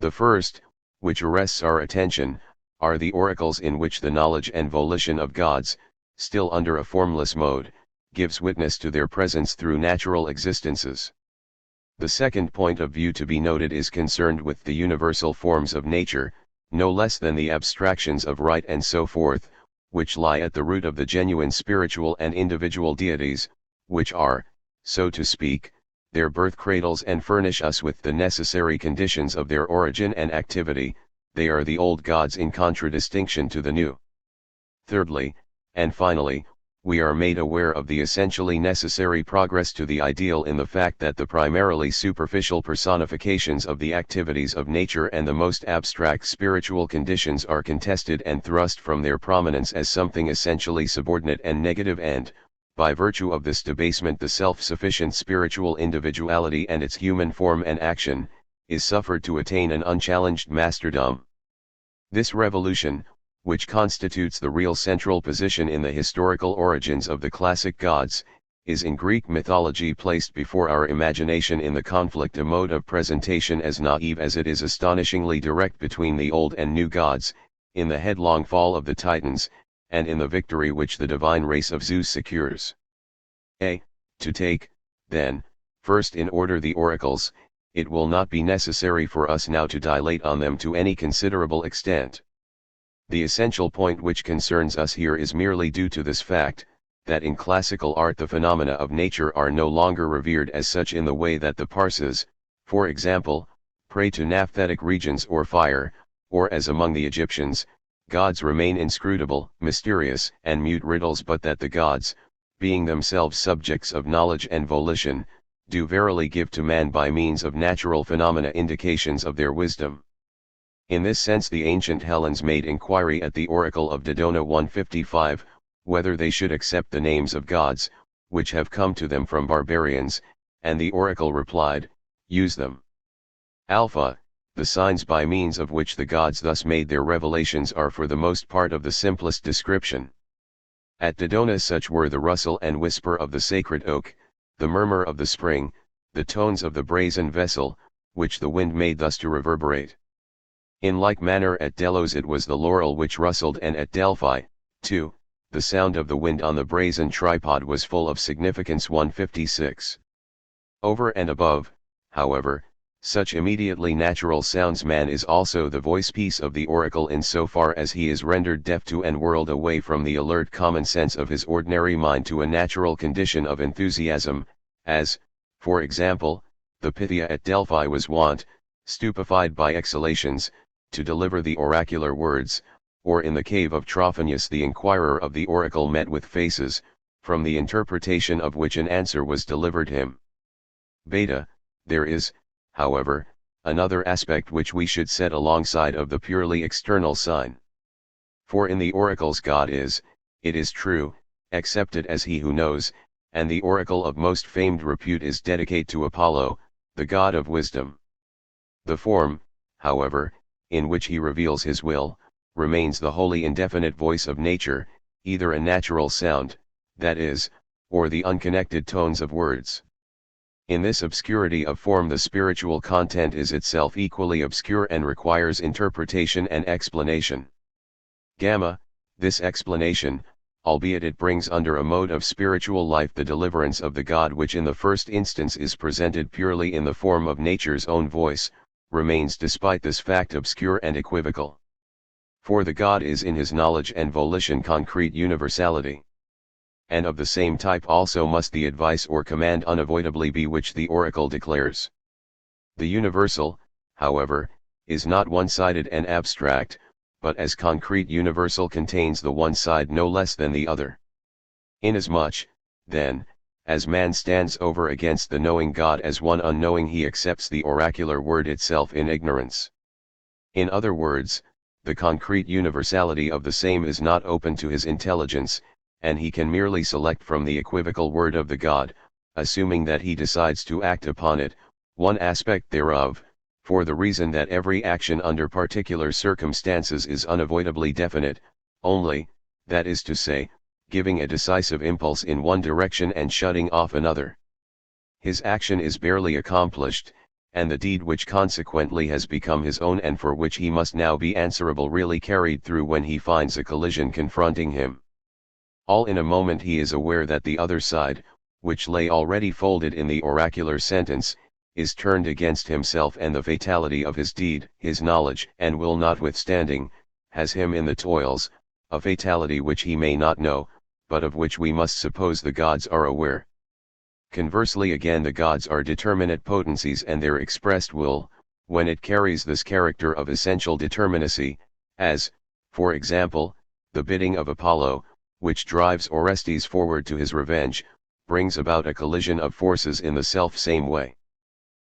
The first, which arrests our attention, are the oracles in which the knowledge and volition of gods, still under a formless mode, gives witness to their presence through natural existences. The second point of view to be noted is concerned with the universal forms of nature, no less than the abstractions of right and so forth, which lie at the root of the genuine spiritual and individual deities, which are, so to speak, their birth cradles and furnish us with the necessary conditions of their origin and activity. They are the old gods in contradistinction to the new. Thirdly, and finally, we are made aware of the essentially necessary progress to the ideal in the fact that the primarily superficial personifications of the activities of nature and the most abstract spiritual conditions are contested and thrust from their prominence as something essentially subordinate and negative, and, by virtue of this debasement, the self-sufficient spiritual individuality and its human form and action, is suffered to attain an unchallenged masterdom. This revolution, which constitutes the real central position in the historical origins of the classic gods, is in Greek mythology placed before our imagination in the conflict, a mode of presentation as naive as it is astonishingly direct between the old and new gods, in the headlong fall of the Titans, and in the victory which the divine race of Zeus secures. To take, then, first in order the oracles, it will not be necessary for us now to dilate on them to any considerable extent. The essential point which concerns us here is merely due to this fact, that in classical art the phenomena of nature are no longer revered as such in the way that the Parses, for example, pray to naphthatic regions or fire, or as among the Egyptians, gods remain inscrutable, mysterious, and mute riddles, but that the gods, being themselves subjects of knowledge and volition, do verily give to man by means of natural phenomena indications of their wisdom. In this sense the ancient Hellenes made inquiry at the oracle of Dodona 155, whether they should accept the names of gods, which have come to them from barbarians, and the oracle replied, use them. Alpha, the signs by means of which the gods thus made their revelations are for the most part of the simplest description. At Dodona such were the rustle and whisper of the sacred oak, the murmur of the spring, the tones of the brazen vessel, which the wind made thus to reverberate. In like manner at Delos it was the laurel which rustled, and at Delphi, too, the sound of the wind on the brazen tripod was full of significance. 156. Over and above, however, such immediately natural sounds, man is also the voice piece of the oracle in so far as he is rendered deaf to and whirled away from the alert common sense of his ordinary mind to a natural condition of enthusiasm, as, for example, the Pythia at Delphi was wont, stupefied by exhalations, to deliver the oracular words, or in the cave of Trophonius the inquirer of the oracle met with faces, from the interpretation of which an answer was delivered him. Beta, there is, however, another aspect which we should set alongside of the purely external sign. For in the oracles God is, it is true, accepted as he who knows, and the oracle of most famed repute is dedicate to Apollo, the god of wisdom. The form, however, in which he reveals his will, remains the wholly indefinite voice of nature, either a natural sound, that is, or the unconnected tones of words. In this obscurity of form the spiritual content is itself equally obscure and requires interpretation and explanation. Gamma, this explanation, albeit it brings under a mode of spiritual life the deliverance of the God which in the first instance is presented purely in the form of nature's own voice, remains despite this fact obscure and equivocal. For the God is in his knowledge and volition concrete universality. And of the same type also must the advice or command unavoidably be which the oracle declares. The universal, however, is not one-sided and abstract, but as concrete universal contains the one side no less than the other. Inasmuch, then, as man stands over against the knowing God as one unknowing, he accepts the oracular word itself in ignorance. In other words, the concrete universality of the same is not open to his intelligence, and he can merely select from the equivocal word of the God, assuming that he decides to act upon it, one aspect thereof, for the reason that every action under particular circumstances is unavoidably definite, only, that is to say, giving a decisive impulse in one direction and shutting off another. His action is barely accomplished, and the deed which consequently has become his own and for which he must now be answerable really carried through when he finds a collision confronting him. All in a moment he is aware that the other side, which lay already folded in the oracular sentence, is turned against himself, and the fatality of his deed, his knowledge and will notwithstanding, has him in the toils, a fatality which he may not know, but of which we must suppose the gods are aware. Conversely again, the gods are determinate potencies, and their expressed will, when it carries this character of essential determinacy, as, for example, the bidding of Apollo, which drives Orestes forward to his revenge, brings about a collision of forces in the self-same way.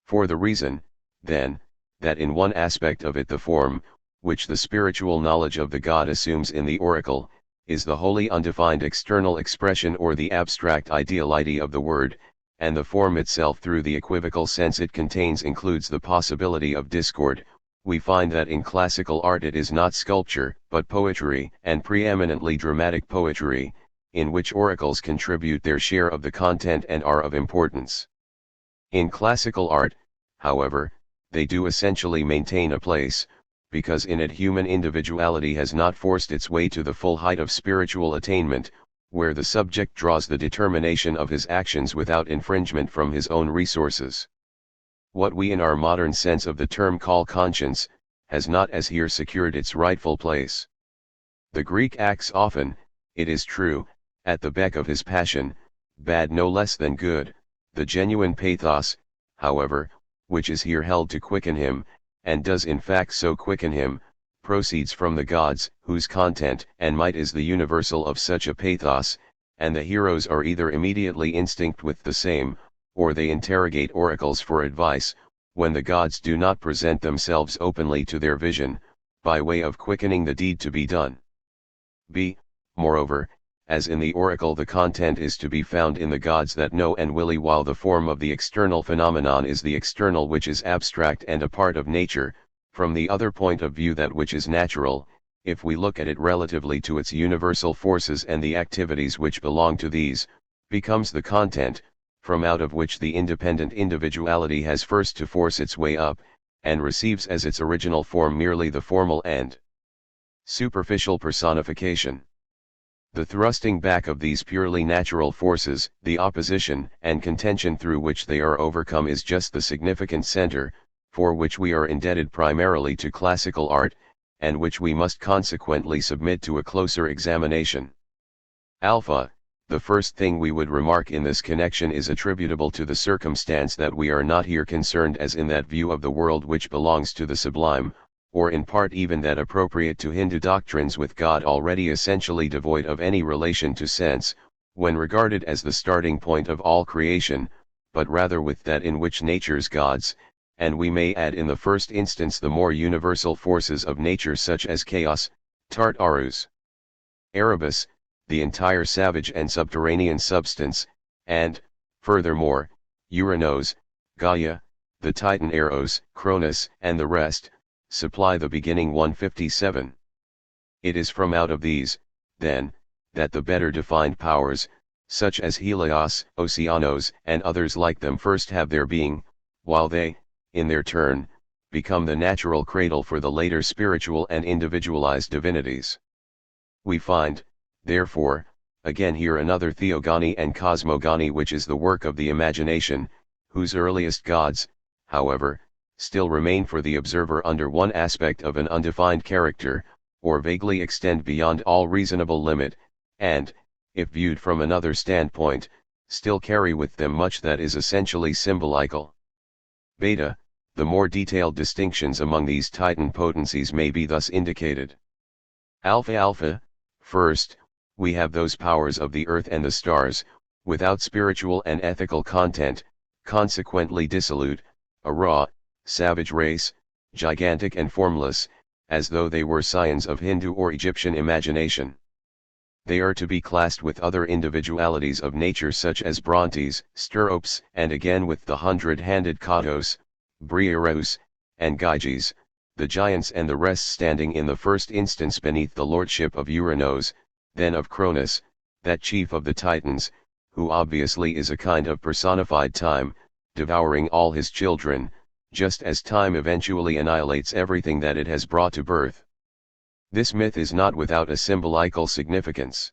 For the reason, then, that in one aspect of it the form, which the spiritual knowledge of the God assumes in the oracle, is the wholly undefined external expression or the abstract ideality of the word, and the form itself through the equivocal sense it contains includes the possibility of discord, we find that in classical art it is not sculpture but poetry, and preeminently dramatic poetry, in which oracles contribute their share of the content and are of importance. In classical art, however, they do essentially maintain a place, because in it human individuality has not forced its way to the full height of spiritual attainment, where the subject draws the determination of his actions without infringement from his own resources. What we in our modern sense of the term call conscience, has not as here secured its rightful place. The Greek acts often, it is true, at the beck of his passion, bad no less than good. The genuine pathos, however, which is here held to quicken him, and does in fact so quicken him, proceeds from the gods, whose content and might is the universal of such a pathos, and the heroes are either immediately instinct with the same, or they interrogate oracles for advice, when the gods do not present themselves openly to their vision, by way of quickening the deed to be done. b. Moreover, as in the oracle the content is to be found in the gods that know and will, while the form of the external phenomenon is the external which is abstract and a part of nature, from the other point of view that which is natural, if we look at it relatively to its universal forces and the activities which belong to these, becomes the content, from out of which the independent individuality has first to force its way up, and receives as its original form merely the formal and superficial personification. The thrusting back of these purely natural forces, the opposition and contention through which they are overcome, is just the significant center, for which we are indebted primarily to classical art, and which we must consequently submit to a closer examination. Alpha, the first thing we would remark in this connection is attributable to the circumstance that we are not here concerned as in that view of the world which belongs to the sublime, or in part even that appropriate to Hindu doctrines, with God already essentially devoid of any relation to sense, when regarded as the starting point of all creation, but rather with that in which nature's gods, and we may add in the first instance the more universal forces of nature such as chaos, Tartarus, Erebus, the entire savage and subterranean substance, and, furthermore, Uranos, Gaia, the Titan Eros, Cronus and the rest, supply the beginning. 157. It is from out of these, then, that the better defined powers, such as Helios, Oceanos and others like them, first have their being, while they, in their turn, become the natural cradle for the later spiritual and individualized divinities. We find, therefore, again here another theogony and cosmogony, which is the work of the imagination, whose earliest gods, however, still remain for the observer under one aspect of an undefined character, or vaguely extend beyond all reasonable limit, and, if viewed from another standpoint, still carry with them much that is essentially symbolical. Beta, the more detailed distinctions among these Titan potencies may be thus indicated. Alpha Alpha, first, we have those powers of the earth and the stars, without spiritual and ethical content, consequently dissolute, a raw, savage race, gigantic and formless, as though they were scions of Hindu or Egyptian imagination. They are to be classed with other individualities of nature such as Brontes, Steropes, and again with the hundred-handed Katos, Briareus, and Gyges, the giants, and the rest standing in the first instance beneath the lordship of Uranos, then of Cronus, that chief of the Titans, who obviously is a kind of personified time, devouring all his children, just as time eventually annihilates everything that it has brought to birth. This myth is not without a symbolical significance.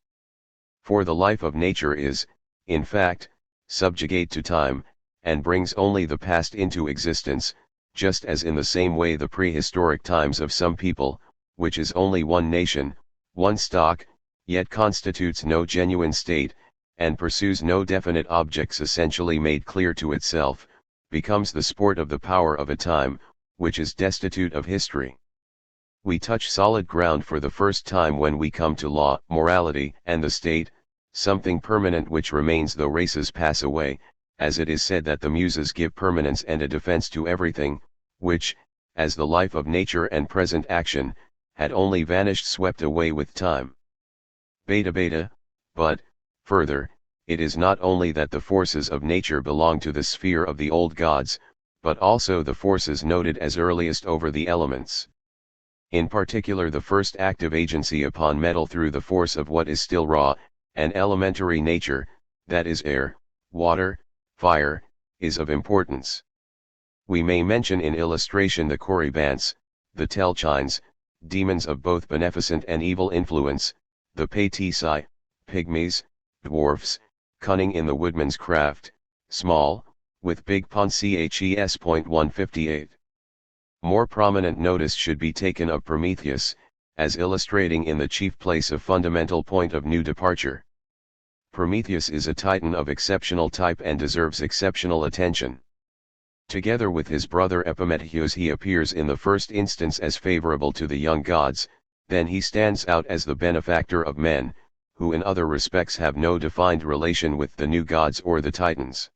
For the life of nature is, in fact, subjugate to time, and brings only the past into existence, just as in the same way the prehistoric times of some people, which is only one nation, one stock, yet constitutes no genuine state, and pursues no definite objects essentially made clear to itself, becomes the sport of the power of a time, which is destitute of history. We touch solid ground for the first time when we come to law, morality, and the state, something permanent which remains though races pass away, as it is said that the Muses give permanence and a defense to everything, which, as the life of nature and present action, had only vanished, swept away with time. Beta, but, further, it is not only that the forces of nature belong to the sphere of the old gods, but also the forces noted as earliest over the elements. In particular, the first active agency upon metal through the force of what is still raw, and elementary nature, that is air, water, fire, is of importance. We may mention in illustration the Corybants, the Telchines, demons of both beneficent and evil influence, the Patisai, pygmies, dwarfs, cunning in the woodman's craft, small, with big ponches. 158. More prominent notice should be taken of Prometheus, as illustrating in the chief place a fundamental point of new departure. Prometheus is a Titan of exceptional type and deserves exceptional attention. Together with his brother Epimetheus, he appears in the first instance as favorable to the young gods, then he stands out as the benefactor of men, who in other respects have no defined relation with the new gods or the Titans.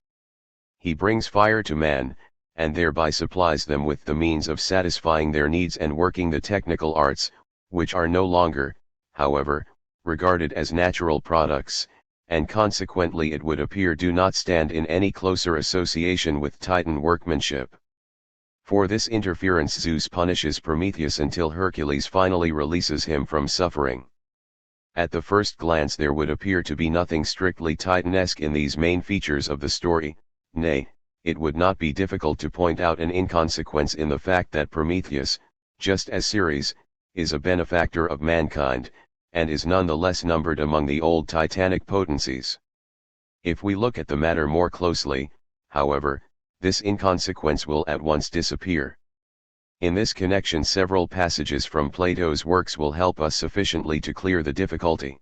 He brings fire to man, and thereby supplies them with the means of satisfying their needs and working the technical arts, which are no longer, however, regarded as natural products, and consequently it would appear do not stand in any closer association with Titan workmanship. For this interference Zeus punishes Prometheus until Hercules finally releases him from suffering. At the first glance there would appear to be nothing strictly Titanesque in these main features of the story, nay, it would not be difficult to point out an inconsequence in the fact that Prometheus, just as Ceres, is a benefactor of mankind, and is none the less numbered among the old Titanic potencies. If we look at the matter more closely, however, this inconsequence will at once disappear. In this connection several passages from Plato's works will help us sufficiently to clear the difficulty.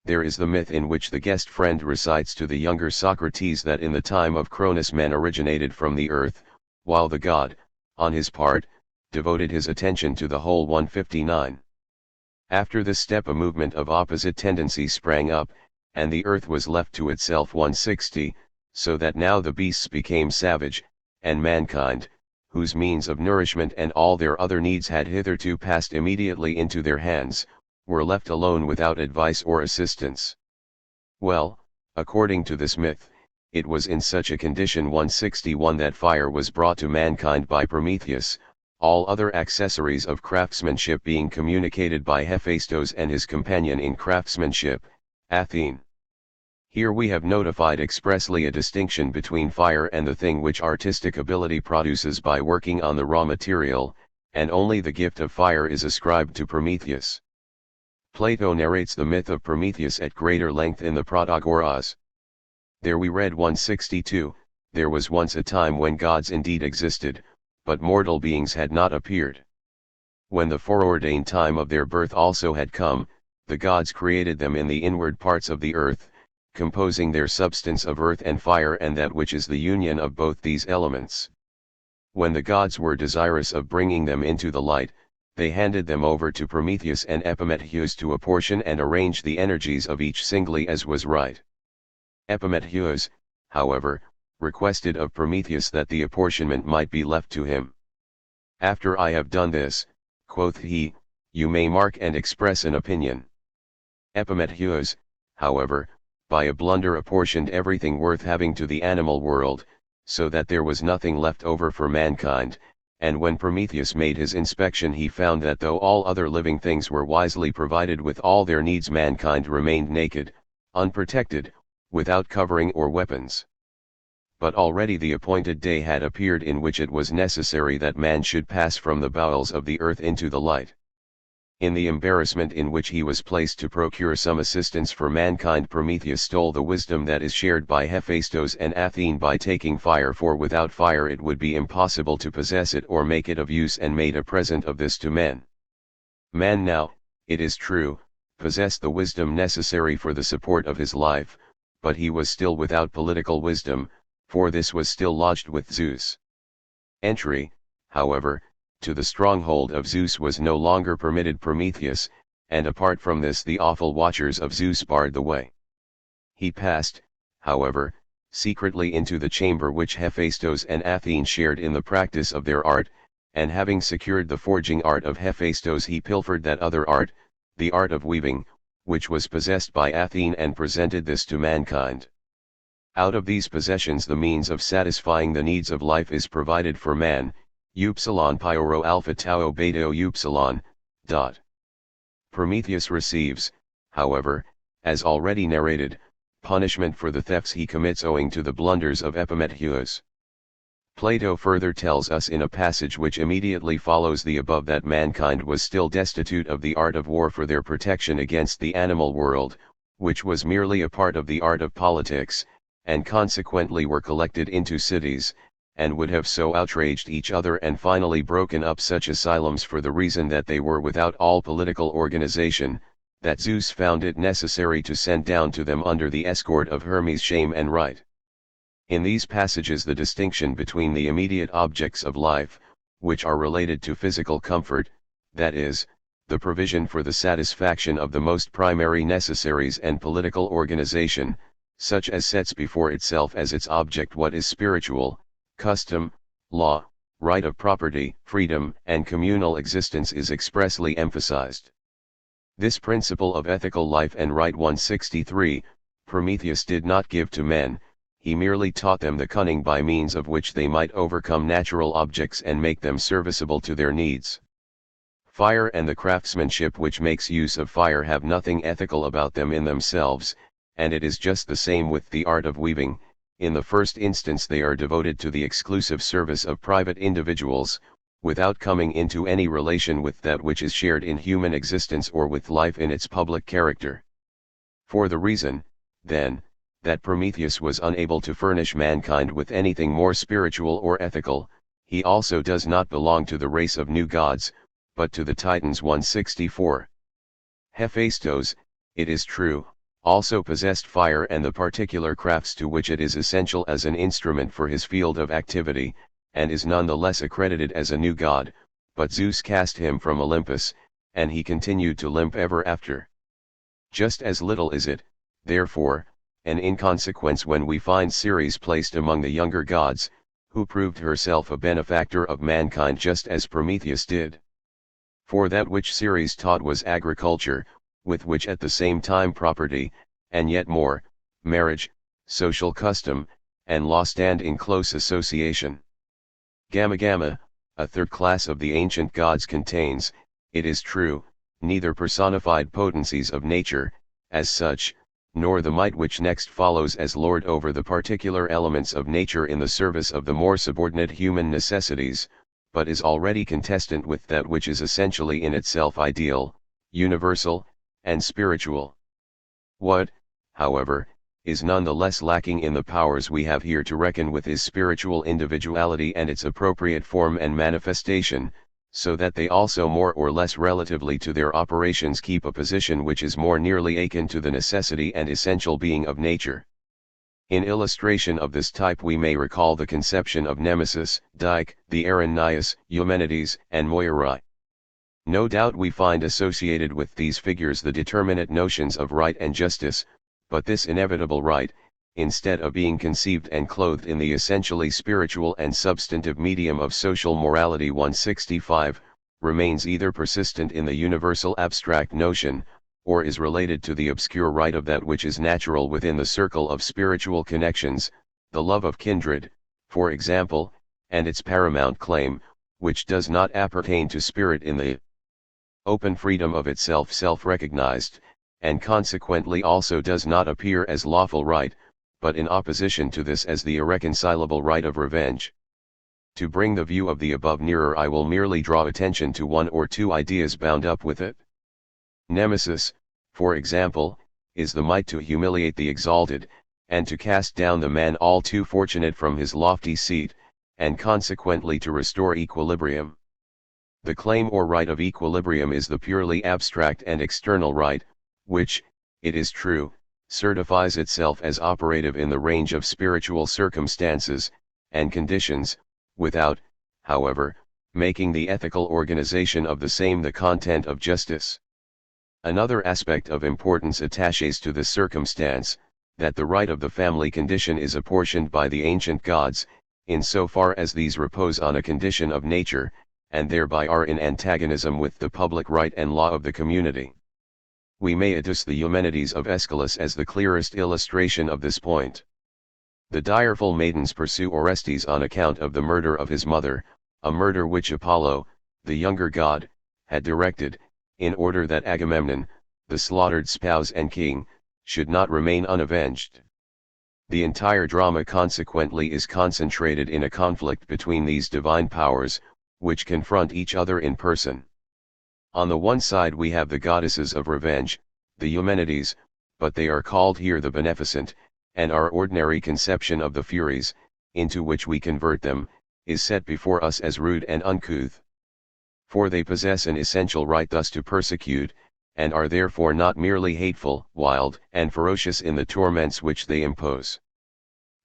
There is the myth in which the guest friend recites to the younger Socrates that in the time of Cronus men originated from the earth, while the god, on his part, devoted his attention to the whole. 159. After this step a movement of opposite tendency sprang up, and the earth was left to itself. 160, so that now the beasts became savage, and mankind, whose means of nourishment and all their other needs had hitherto passed immediately into their hands, were left alone without advice or assistance. Well, according to this myth, it was in such a condition. 161 that fire was brought to mankind by Prometheus, all other accessories of craftsmanship being communicated by Hephaestus and his companion in craftsmanship, Athene. Here we have notified expressly a distinction between fire and the thing which artistic ability produces by working on the raw material, and only the gift of fire is ascribed to Prometheus. Plato narrates the myth of Prometheus at greater length in the Protagoras. There we read 162, there was once a time when gods indeed existed, but mortal beings had not appeared. When the foreordained time of their birth also had come, the gods created them in the inward parts of the earth, composing their substance of earth and fire and that which is the union of both these elements. When the gods were desirous of bringing them into the light, they handed them over to Prometheus and Epimetheus to apportion and arrange the energies of each singly as was right. Epimetheus, however, requested of Prometheus that the apportionment might be left to him. "After I have done this," quoth he, "you may mark and express an opinion." Epimetheus, however, by a blunder apportioned everything worth having to the animal world, so that there was nothing left over for mankind, and when Prometheus made his inspection he found that though all other living things were wisely provided with all their needs, mankind remained naked, unprotected, without covering or weapons. But already the appointed day had appeared in which it was necessary that man should pass from the bowels of the earth into the light. In the embarrassment in which he was placed to procure some assistance for mankind, Prometheus stole the wisdom that is shared by Hephaestus and Athene by taking fire, for without fire it would be impossible to possess it or make it of use, and made a present of this to men. Man now, it is true, possessed the wisdom necessary for the support of his life, but he was still without political wisdom, for this was still lodged with Zeus. Entry, however, to the stronghold of Zeus was no longer permitted Prometheus, and apart from this the awful watchers of Zeus barred the way. He passed, however, secretly into the chamber which Hephaestus and Athene shared in the practice of their art, and having secured the forging art of Hephaestus he pilfered that other art, the art of weaving, which was possessed by Athene, and presented this to mankind. Out of these possessions the means of satisfying the needs of life is provided for man, upsilon pi rho alpha tau beta upsilon. Prometheus receives, however, as already narrated, punishment for the thefts he commits owing to the blunders of Epimetheus. Plato further tells us in a passage which immediately follows the above that mankind was still destitute of the art of war for their protection against the animal world, which was merely a part of the art of politics, and consequently were collected into cities, and would have so outraged each other and finally broken up such asylums for the reason that they were without all political organization, that Zeus found it necessary to send down to them under the escort of Hermes shame and right. In these passages the distinction between the immediate objects of life, which are related to physical comfort, that is, the provision for the satisfaction of the most primary necessaries, and political organization, such as sets before itself as its object what is spiritual, custom, law, right of property, freedom, and communal existence, is expressly emphasized. This principle of ethical life and right 163, Prometheus did not give to men, he merely taught them the cunning by means of which they might overcome natural objects and make them serviceable to their needs. Fire and the craftsmanship which makes use of fire have nothing ethical about them in themselves, and it is just the same with the art of weaving. In the first instance they are devoted to the exclusive service of private individuals, without coming into any relation with that which is shared in human existence or with life in its public character. For the reason, then, that Prometheus was unable to furnish mankind with anything more spiritual or ethical, he also does not belong to the race of new gods, but to the Titans 164. Hephaestus, it is true, also possessed fire and the particular crafts to which it is essential as an instrument for his field of activity, and is none the less accredited as a new god, but Zeus cast him from Olympus, and he continued to limp ever after. Just as little is it, therefore, an inconsequence when we find Ceres placed among the younger gods, who proved herself a benefactor of mankind just as Prometheus did. For that which Ceres taught was agriculture, with which at the same time property, and yet more, marriage, social custom, and law stand in close association. Gamma, a third class of the ancient gods contains, it is true, neither personified potencies of nature, as such, nor the might which next follows as lord over the particular elements of nature in the service of the more subordinate human necessities, but is already contestant with that which is essentially in itself ideal, universal, and spiritual. What, however, is none the less lacking in the powers we have here to reckon with is spiritual individuality and its appropriate form and manifestation, so that they also more or less relatively to their operations keep a position which is more nearly akin to the necessity and essential being of nature. In illustration of this type we may recall the conception of Nemesis, Dike, the Aranyas, Eumenides, and Moirai. No doubt we find associated with these figures the determinate notions of right and justice, but this inevitable right, instead of being conceived and clothed in the essentially spiritual and substantive medium of social morality 165, remains either persistent in the universal abstract notion, or is related to the obscure right of that which is natural within the circle of spiritual connections, the love of kindred, for example, and its paramount claim, which does not appertain to spirit in the open freedom of itself self-recognized, and consequently also does not appear as lawful right, but in opposition to this as the irreconcilable right of revenge. To bring the view of the above nearer I will merely draw attention to one or two ideas bound up with it. Nemesis, for example, is the might to humiliate the exalted, and to cast down the man all too fortunate from his lofty seat, and consequently to restore equilibrium. The claim or right of equilibrium is the purely abstract and external right, which, it is true, certifies itself as operative in the range of spiritual circumstances and conditions, without, however, making the ethical organization of the same the content of justice. Another aspect of importance attaches to this circumstance, that the right of the family condition is apportioned by the ancient gods, in so far as these repose on a condition of nature, and thereby are in antagonism with the public right and law of the community. We may adduce the Eumenides of Aeschylus as the clearest illustration of this point. The direful maidens pursue Orestes on account of the murder of his mother, a murder which Apollo, the younger god, had directed, in order that Agamemnon, the slaughtered spouse and king, should not remain unavenged. The entire drama consequently is concentrated in a conflict between these divine powers, which confront each other in person. On the one side we have the goddesses of revenge, the Eumenides, but they are called here the beneficent, and our ordinary conception of the Furies, into which we convert them, is set before us as rude and uncouth. For they possess an essential right thus to persecute, and are therefore not merely hateful, wild, and ferocious in the torments which they impose.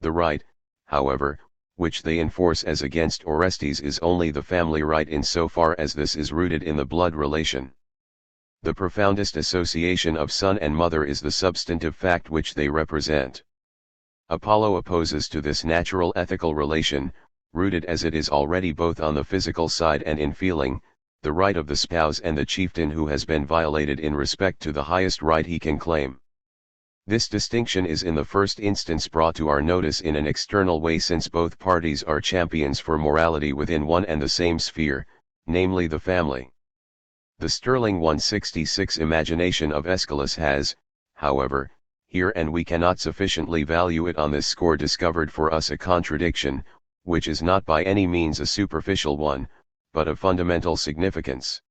The right, however, which they enforce as against Orestes is only the family right in so far as this is rooted in the blood relation. The profoundest association of son and mother is the substantive fact which they represent. Apollo opposes to this natural ethical relation, rooted as it is already both on the physical side and in feeling, the right of the spouse and the chieftain who has been violated in respect to the highest right he can claim. This distinction is in the first instance brought to our notice in an external way, since both parties are champions for morality within one and the same sphere, namely the family. The sterling 166 imagination of Aeschylus has, however, here, and we cannot sufficiently value it on this score, discovered for us a contradiction, which is not by any means a superficial one, but of fundamental significance.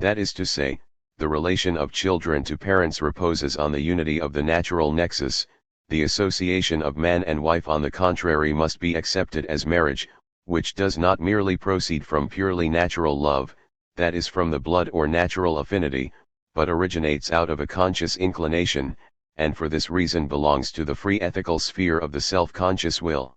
That is to say, the relation of children to parents reposes on the unity of the natural nexus. The association of man and wife on the contrary must be accepted as marriage, which does not merely proceed from purely natural love, that is from the blood or natural affinity, but originates out of a conscious inclination, and for this reason belongs to the free ethical sphere of the self-conscious will.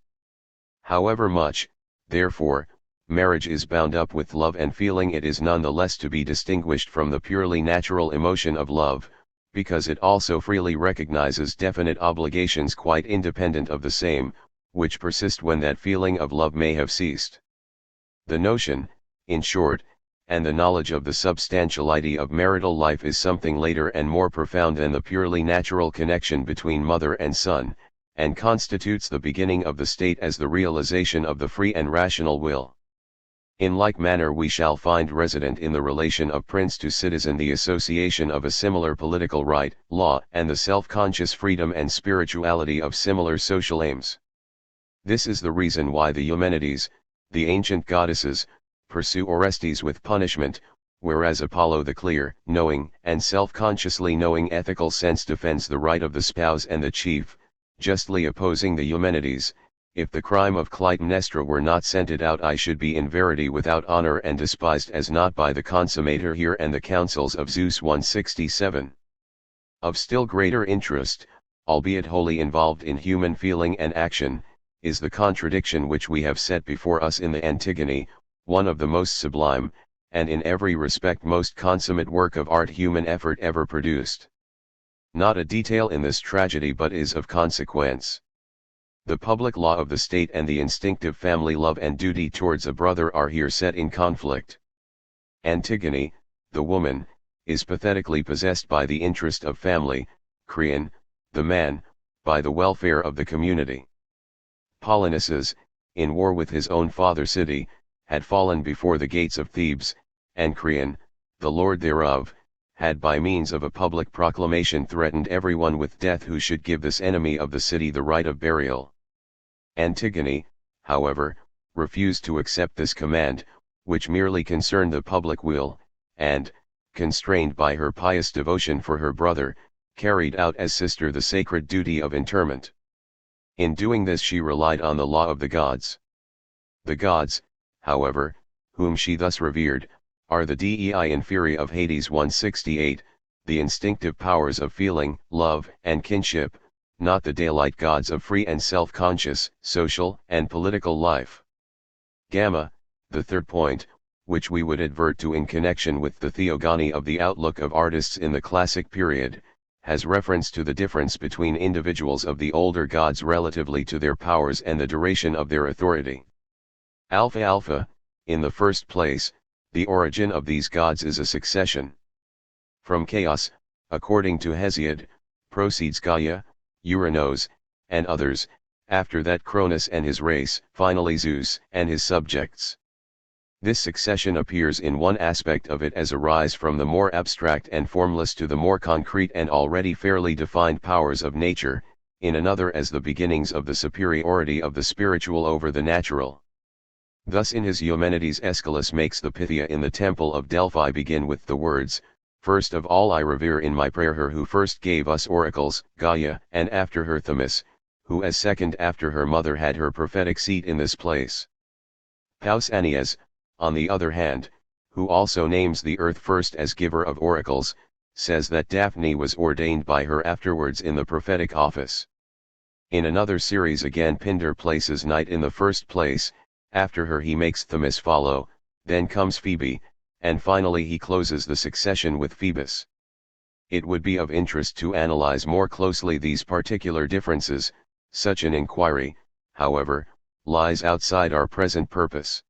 However much, therefore, marriage is bound up with love and feeling, it is none the less to be distinguished from the purely natural emotion of love, because it also freely recognizes definite obligations quite independent of the same, which persist when that feeling of love may have ceased. The notion, in short, and the knowledge of the substantiality of marital life is something later and more profound than the purely natural connection between mother and son, and constitutes the beginning of the state as the realization of the free and rational will. In like manner we shall find resident in the relation of prince to citizen the association of a similar political right, law, and the self-conscious freedom and spirituality of similar social aims. This is the reason why the Eumenides, the ancient goddesses, pursue Orestes with punishment, whereas Apollo the clear, knowing, and self-consciously knowing ethical sense defends the right of the spouse and the chief, justly opposing the Eumenides. If the crime of Clytemnestra were not scented out, I should be in verity without honor and despised as not by the consummator here and the counsels of Zeus. 167. Of still greater interest, albeit wholly involved in human feeling and action, is the contradiction which we have set before us in the Antigone, one of the most sublime, and in every respect most consummate work of art human effort ever produced. Not a detail in this tragedy but is of consequence. The public law of the state and the instinctive family love and duty towards a brother are here set in conflict. Antigone, the woman, is pathetically possessed by the interest of family, Creon, the man, by the welfare of the community. Polynices, in war with his own father city, had fallen before the gates of Thebes, and Creon, the lord thereof, had by means of a public proclamation threatened everyone with death who should give this enemy of the city the right of burial. Antigone, however, refused to accept this command, which merely concerned the public weal, and, constrained by her pious devotion for her brother, carried out as sister the sacred duty of interment. In doing this she relied on the law of the gods. The gods, however, whom she thus revered, are the dei inferi of Hades. 168, the instinctive powers of feeling, love, and kinship, not the daylight gods of free and self-conscious, social, and political life. Gamma, the third point, which we would advert to in connection with the theogony of the outlook of artists in the classic period, has reference to the difference between individuals of the older gods relatively to their powers and the duration of their authority. Alpha Alpha, in the first place, the origin of these gods is a succession. From chaos, according to Hesiod, proceeds Gaia, Uranos, and others, after that Cronus and his race, finally Zeus and his subjects. This succession appears in one aspect of it as a rise from the more abstract and formless to the more concrete and already fairly defined powers of nature, in another as the beginnings of the superiority of the spiritual over the natural. Thus in his Eumenides Aeschylus makes the Pythia in the temple of Delphi begin with the words, "First of all I revere in my prayer her who first gave us oracles, Gaia, and after her Themis, who as second after her mother had her prophetic seat in this place." Pausanias, on the other hand, who also names the earth first as giver of oracles, says that Daphne was ordained by her afterwards in the prophetic office. In another series again Pindar places Night in the first place, after her he makes Themis follow, then comes Phoebe, and finally he closes the succession with Phoebus. It would be of interest to analyze more closely these particular differences. Such an inquiry, however, lies outside our present purpose.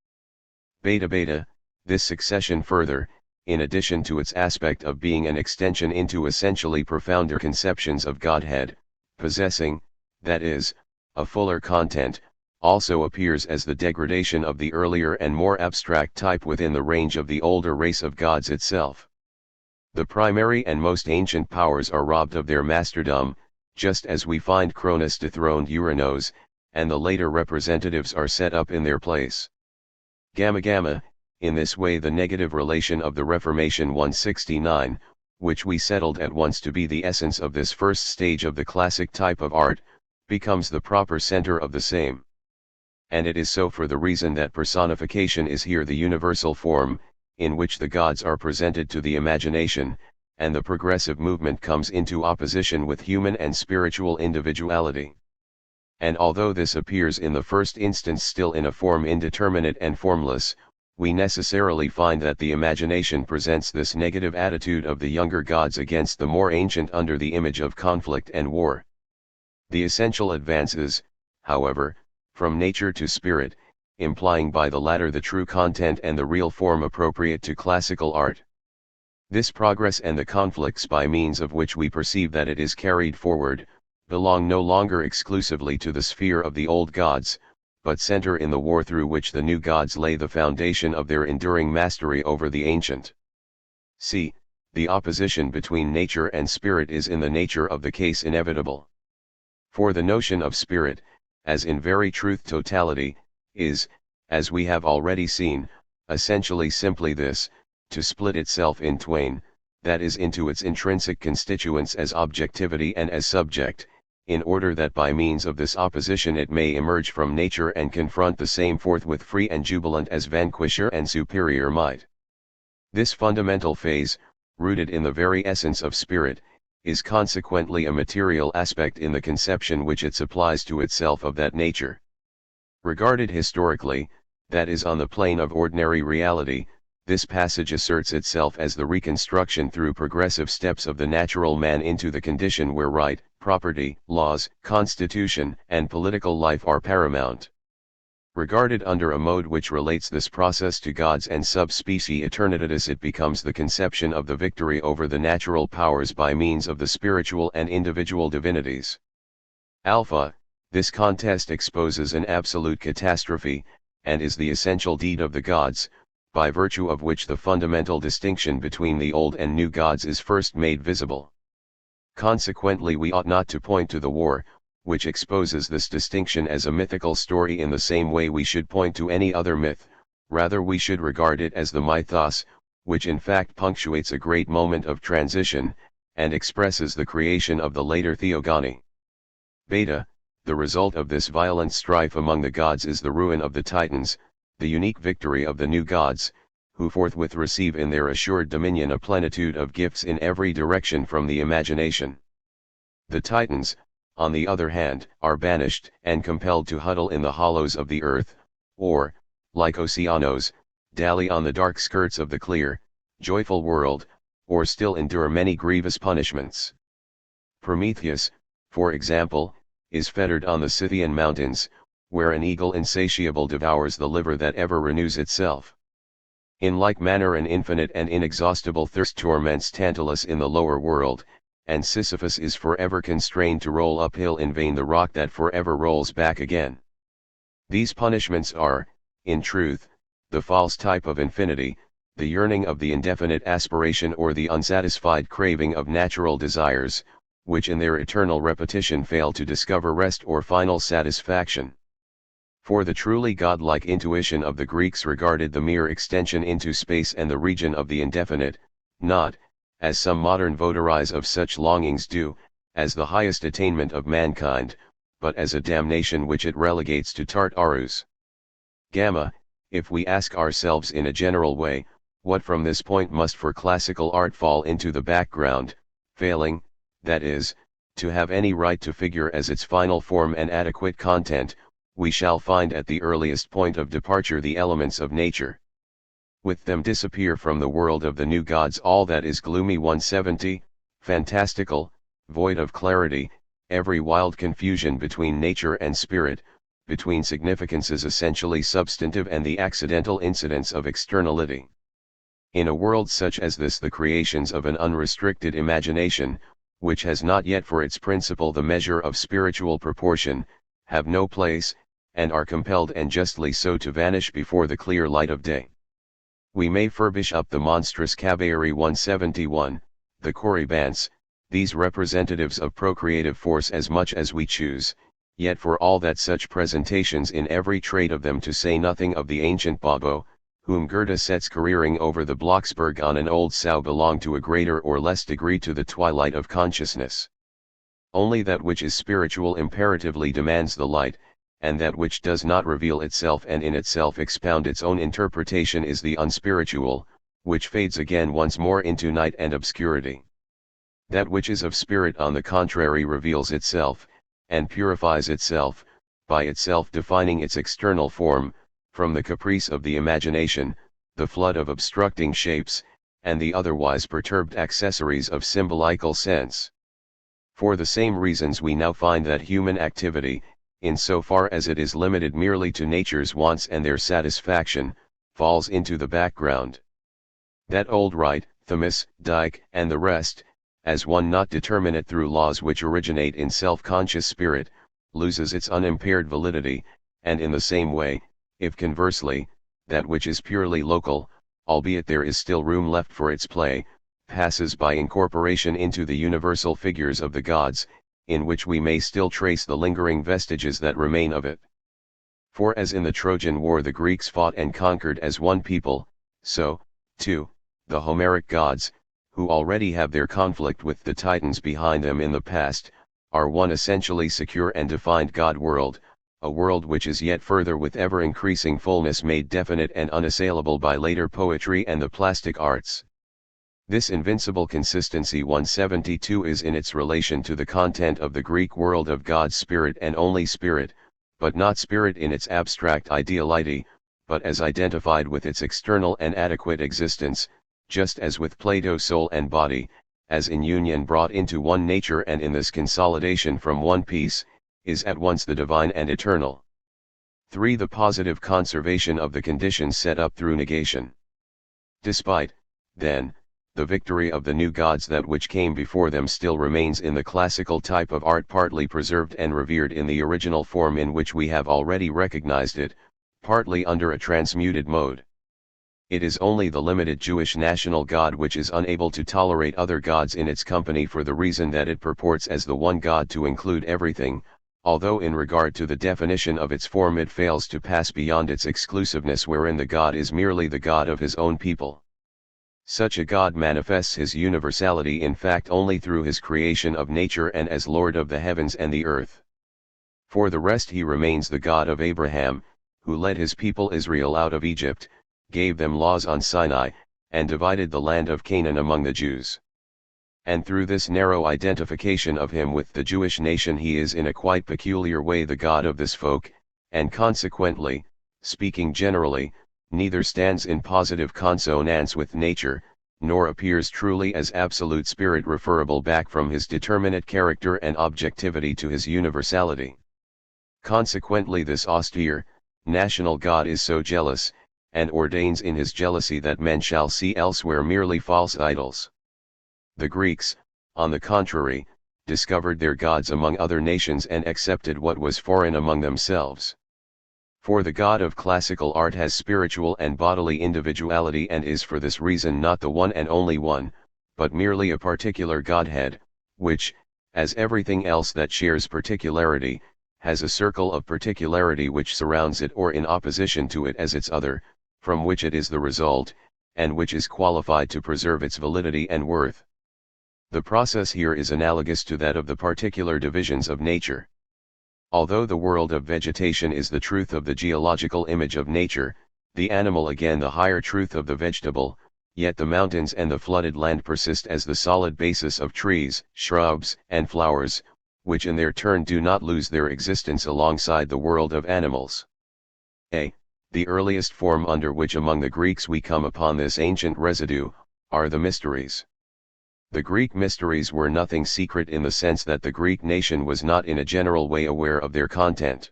Beta Beta, this succession further, in addition to its aspect of being an extension into essentially profounder conceptions of Godhead, possessing, that is, a fuller content, also appears as the degradation of the earlier and more abstract type within the range of the older race of gods itself. The primary and most ancient powers are robbed of their masterdom, just as we find Cronus dethroned Uranos, and the later representatives are set up in their place. Gamma Gamma, in this way the negative relation of the Reformation 169, which we settled at once to be the essence of this first stage of the classic type of art, becomes the proper center of the same. And it is so for the reason that personification is here the universal form, in which the gods are presented to the imagination, and the progressive movement comes into opposition with human and spiritual individuality. And although this appears in the first instance still in a form indeterminate and formless, we necessarily find that the imagination presents this negative attitude of the younger gods against the more ancient under the image of conflict and war. The essential advances, however, from nature to spirit, implying by the latter the true content and the real form appropriate to classical art. This progress and the conflicts by means of which we perceive that it is carried forward, belong no longer exclusively to the sphere of the old gods, but center in the war through which the new gods lay the foundation of their enduring mastery over the ancient. See, the opposition between nature and spirit is in the nature of the case inevitable. For the notion of spirit, as in very truth totality, is, as we have already seen, essentially simply this, to split itself in twain, that is into its intrinsic constituents as objectivity and as subject, in order that by means of this opposition it may emerge from nature and confront the same forthwith free and jubilant as vanquisher and superior might. This fundamental phase, rooted in the very essence of spirit, is consequently a material aspect in the conception which it supplies to itself of that nature. Regarded historically, that is on the plane of ordinary reality, this passage asserts itself as the reconstruction through progressive steps of the natural man into the condition where right, property, laws, constitution, and political life are paramount. Regarded under a mode which relates this process to gods and subspecie eternitatis, it becomes the conception of the victory over the natural powers by means of the spiritual and individual divinities. Alpha, this contest exposes an absolute catastrophe, and is the essential deed of the gods, by virtue of which the fundamental distinction between the old and new gods is first made visible. Consequently, we ought not to point to the war, which exposes this distinction as a mythical story in the same way we should point to any other myth, rather we should regard it as the mythos, which in fact punctuates a great moment of transition, and expresses the creation of the later theogony. Beta, the result of this violent strife among the gods is the ruin of the Titans, the unique victory of the new gods, who forthwith receive in their assured dominion a plenitude of gifts in every direction from the imagination. The Titans, on the other hand, are banished and compelled to huddle in the hollows of the earth, or, like Oceanos, dally on the dark skirts of the clear, joyful world, or still endure many grievous punishments. Prometheus, for example, is fettered on the Scythian mountains, where an eagle insatiable devours the liver that ever renews itself. In like manner an infinite and inexhaustible thirst torments Tantalus in the lower world, and Sisyphus is forever constrained to roll uphill in vain the rock that forever rolls back again. These punishments are, in truth, the false type of infinity, the yearning of the indefinite aspiration or the unsatisfied craving of natural desires, which in their eternal repetition fail to discover rest or final satisfaction. For the truly godlike intuition of the Greeks regarded the mere extension into space and the region of the indefinite, not, as some modern votaries of such longings do, as the highest attainment of mankind, but as a damnation which it relegates to Tartarus. Gamma, if we ask ourselves in a general way, what from this point must for classical art fall into the background, failing, that is, to have any right to figure as its final form and adequate content, we shall find at the earliest point of departure the elements of nature. With them disappear from the world of the new gods all that is gloomy 170, fantastical, void of clarity, every wild confusion between nature and spirit, between significances essentially substantive and the accidental incidents of externality. In a world such as this the creations of an unrestricted imagination, which has not yet for its principle the measure of spiritual proportion, have no place, and are compelled and justly so to vanish before the clear light of day. We may furbish up the monstrous Cavalery 171, the Corybants, these representatives of procreative force as much as we choose, yet for all that such presentations in every trait of them, to say nothing of the ancient Babo, whom Goethe sets careering over the Blocksberg on an old sow, belong to a greater or less degree to the twilight of consciousness. Only that which is spiritual imperatively demands the light, and that which does not reveal itself and in itself expound its own interpretation is the unspiritual, which fades again once more into night and obscurity. That which is of spirit on the contrary reveals itself, and purifies itself, by itself defining its external form, from the caprice of the imagination, the flood of obstructing shapes, and the otherwise perturbed accessories of symbolical sense. For the same reasons we now find that human activity, in so far as it is limited merely to nature's wants and their satisfaction, falls into the background. That old right, Themis, Dike, and the rest, as one not determinate through laws which originate in self-conscious spirit, loses its unimpaired validity, and in the same way, if conversely, that which is purely local, albeit there is still room left for its play, passes by incorporation into the universal figures of the gods, in which we may still trace the lingering vestiges that remain of it. For as in the Trojan War the Greeks fought and conquered as one people, so, too, the Homeric gods, who already have their conflict with the Titans behind them in the past, are one essentially secure and defined God world, a world which is yet further with ever-increasing fullness made definite and unassailable by later poetry and the plastic arts. This invincible consistency 172 is in its relation to the content of the Greek world of God's Spirit and only Spirit, but not Spirit in its abstract ideality, but as identified with its external and adequate existence, just as with Plato soul and body, as in union brought into one nature and in this consolidation from one piece, is at once the divine and eternal. 3. The positive conservation of the conditions set up through negation. Despite, then, the victory of the new gods, that which came before them still remains in the classical type of art, partly preserved and revered in the original form in which we have already recognized it, partly under a transmuted mode. It is only the limited Jewish national God which is unable to tolerate other gods in its company, for the reason that it purports as the one God to include everything, although in regard to the definition of its form it fails to pass beyond its exclusiveness, wherein the God is merely the God of his own people. Such a God manifests his universality in fact only through his creation of nature and as Lord of the heavens and the earth. For the rest he remains the God of Abraham, who led his people Israel out of Egypt, gave them laws on Sinai, and divided the land of Canaan among the Jews. And through this narrow identification of him with the Jewish nation he is in a quite peculiar way the God of this folk, and consequently, speaking generally, neither stands in positive consonance with nature, nor appears truly as absolute spirit referable back from his determinate character and objectivity to his universality. Consequently this austere, national God is so jealous, and ordains in his jealousy that men shall see elsewhere merely false idols. The Greeks, on the contrary, discovered their gods among other nations and accepted what was foreign among themselves. For the God of classical art has spiritual and bodily individuality, and is for this reason not the one and only one, but merely a particular Godhead, which, as everything else that shares particularity, has a circle of particularity which surrounds it or in opposition to it as its other, from which it is the result, and which is qualified to preserve its validity and worth. The process here is analogous to that of the particular divisions of nature. Although the world of vegetation is the truth of the geological image of nature, the animal again the higher truth of the vegetable, yet the mountains and the flooded land persist as the solid basis of trees, shrubs, and flowers, which in their turn do not lose their existence alongside the world of animals. A. The earliest form under which among the Greeks we come upon this ancient residue, are the mysteries. The Greek mysteries were nothing secret in the sense that the Greek nation was not in a general way aware of their content.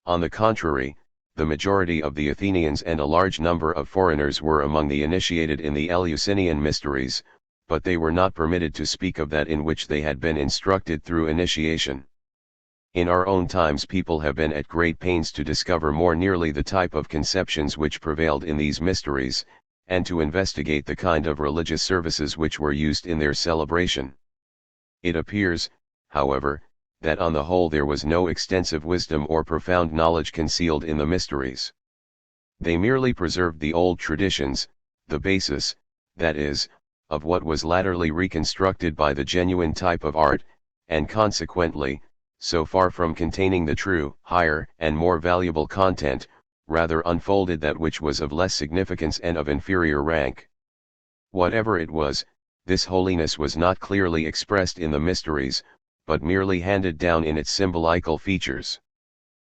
On the contrary, the majority of the Athenians and a large number of foreigners were among the initiated in the Eleusinian mysteries, but they were not permitted to speak of that in which they had been instructed through initiation. In our own times people have been at great pains to discover more nearly the type of conceptions which prevailed in these mysteries, and to investigate the kind of religious services which were used in their celebration. It appears, however, that on the whole there was no extensive wisdom or profound knowledge concealed in the mysteries. They merely preserved the old traditions, the basis, that is, of what was latterly reconstructed by the genuine type of art, and consequently, so far from containing the true, higher, and more valuable content, rather unfolded that which was of less significance and of inferior rank. Whatever it was, this holiness was not clearly expressed in the mysteries, but merely handed down in its symbolical features.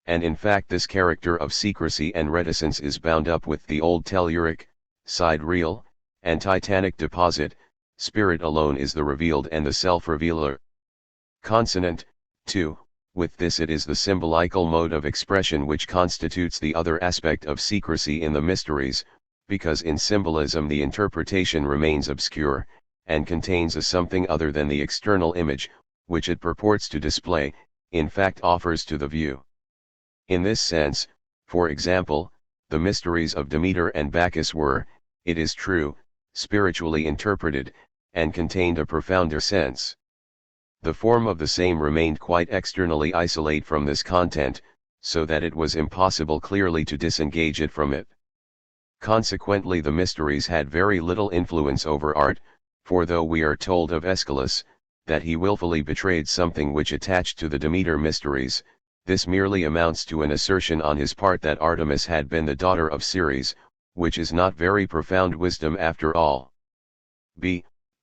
And in fact this character of secrecy and reticence is bound up with the old telluric, sidereal, and titanic deposit. Spirit alone is the revealed and the self-revealer. Consonant, too, with this it is the symbolical mode of expression which constitutes the other aspect of secrecy in the mysteries, because in symbolism the interpretation remains obscure, and contains a something other than the external image, which it purports to display, in fact offers to the view. In this sense, for example, the mysteries of Demeter and Bacchus were, it is true, spiritually interpreted, and contained a profounder sense. The form of the same remained quite externally isolate from this content, so that it was impossible clearly to disengage it from it. Consequently the mysteries had very little influence over art, for though we are told of Aeschylus, that he willfully betrayed something which attached to the Demeter mysteries, this merely amounts to an assertion on his part that Artemis had been the daughter of Ceres, which is not very profound wisdom after all.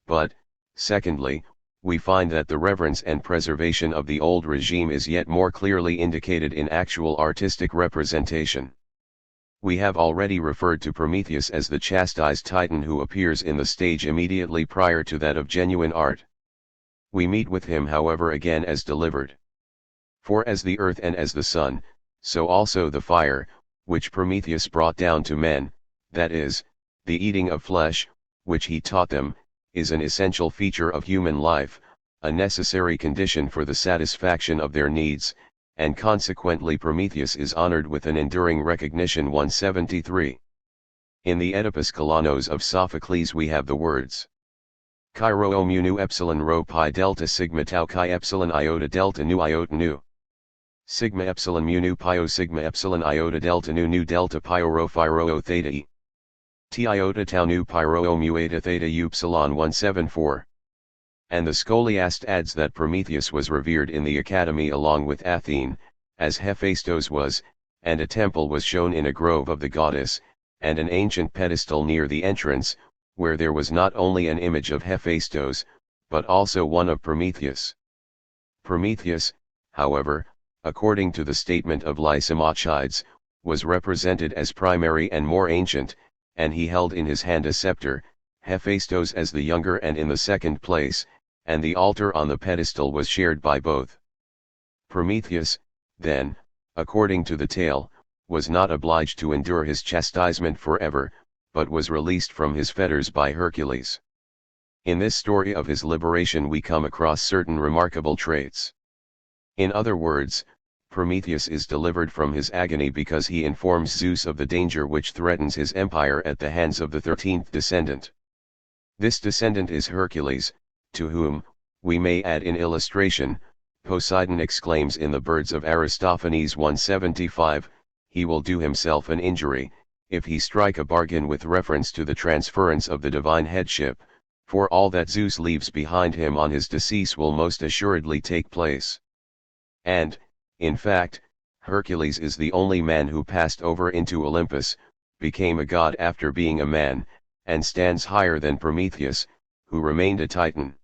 But, secondly, we find that the reverence and preservation of the old regime is yet more clearly indicated in actual artistic representation. We have already referred to Prometheus as the chastised Titan who appears in the stage immediately prior to that of genuine art. We meet with him however again as delivered. For as the earth and as the sun, so also the fire, which Prometheus brought down to men, that is, the eating of flesh, which he taught them, is an essential feature of human life, a necessary condition for the satisfaction of their needs, and consequently Prometheus is honored with an enduring recognition. 173. In the Oedipus Kalanos of Sophocles we have the words chi rho mu nu epsilon rho pi delta sigma tau chi epsilon iota delta nu iota nu. Sigma epsilon mu nu pi o sigma epsilon iota delta nu delta pi o rho phi rho o theta e. T iota tau nu pi rho o mu eta theta upsilon. 174. And the scholiast adds that Prometheus was revered in the academy along with Athene, as Hephaestos was, and a temple was shown in a grove of the goddess, and an ancient pedestal near the entrance, where there was not only an image of Hephaestos, but also one of Prometheus. Prometheus, however, according to the statement of Lysimachus, was represented as primary and more ancient, and he held in his hand a scepter, Hephaestos as the younger and in the second place, and the altar on the pedestal was shared by both. Prometheus, then, according to the tale, was not obliged to endure his chastisement forever, but was released from his fetters by Hercules. In this story of his liberation we come across certain remarkable traits. In other words, Prometheus is delivered from his agony because he informs Zeus of the danger which threatens his empire at the hands of the 13th descendant. This descendant is Hercules, to whom, we may add in illustration, Poseidon exclaims in the Birds of Aristophanes 175, he will do himself an injury, if he strike a bargain with reference to the transference of the divine headship, for all that Zeus leaves behind him on his decease will most assuredly take place. And, in fact, Hercules is the only man who passed over into Olympus, became a god after being a man, and stands higher than Prometheus, who remained a Titan.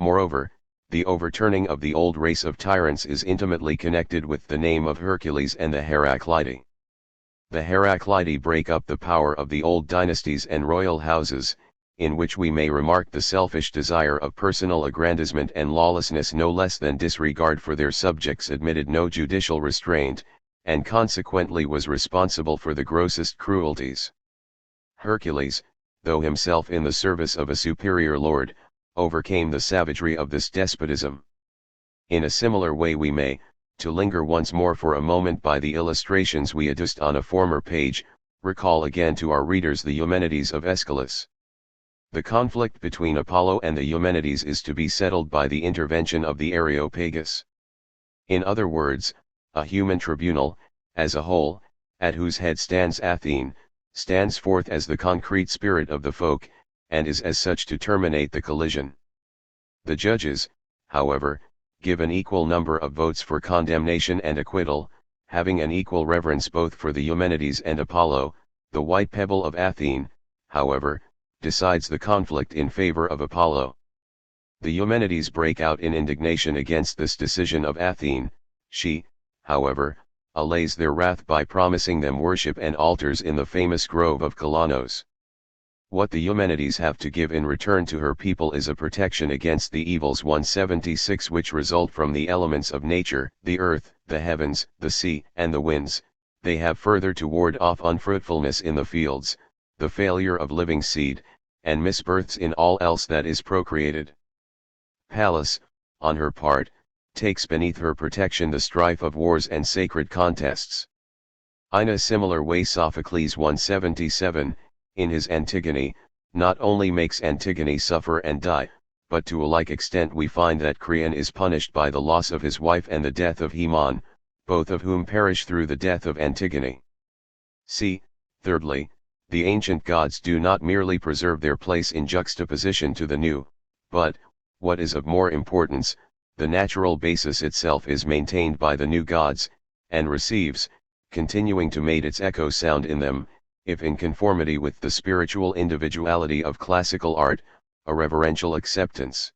Moreover, the overturning of the old race of tyrants is intimately connected with the name of Hercules and the Heraclidae. The Heraclidae break up the power of the old dynasties and royal houses, in which we may remark the selfish desire of personal aggrandizement and lawlessness no less than disregard for their subjects admitted no judicial restraint, and consequently was responsible for the grossest cruelties. Hercules, though himself in the service of a superior lord, overcame the savagery of this despotism. In a similar way we may, to linger once more for a moment by the illustrations we adduced on a former page, recall again to our readers the Eumenides of Aeschylus. The conflict between Apollo and the Eumenides is to be settled by the intervention of the Areopagus. In other words, a human tribunal, as a whole, at whose head stands Athene, stands forth as the concrete spirit of the folk, and is as such to terminate the collision. The judges, however, give an equal number of votes for condemnation and acquittal, having an equal reverence both for the Eumenides and Apollo. The white pebble of Athene, however, decides the conflict in favor of Apollo. The Eumenides break out in indignation against this decision of Athene. She, however, allays their wrath by promising them worship and altars in the famous grove of Kalanos. What the Eumenides have to give in return to her people is a protection against the evils 176 which result from the elements of nature, the earth, the heavens, the sea, and the winds. They have further to ward off unfruitfulness in the fields, the failure of living seed, and misbirths in all else that is procreated. Pallas, on her part, takes beneath her protection the strife of wars and sacred contests. In a similar way Sophocles 177, in his Antigone, not only makes Antigone suffer and die, but to a like extent we find that Creon is punished by the loss of his wife and the death of Haemon, both of whom perish through the death of Antigone. See, thirdly, The ancient gods do not merely preserve their place in juxtaposition to the new, but, what is of more importance, the natural basis itself is maintained by the new gods, and receives, continuing to make its echo sound in them, if in conformity with the spiritual individuality of classical art, a reverential acceptance.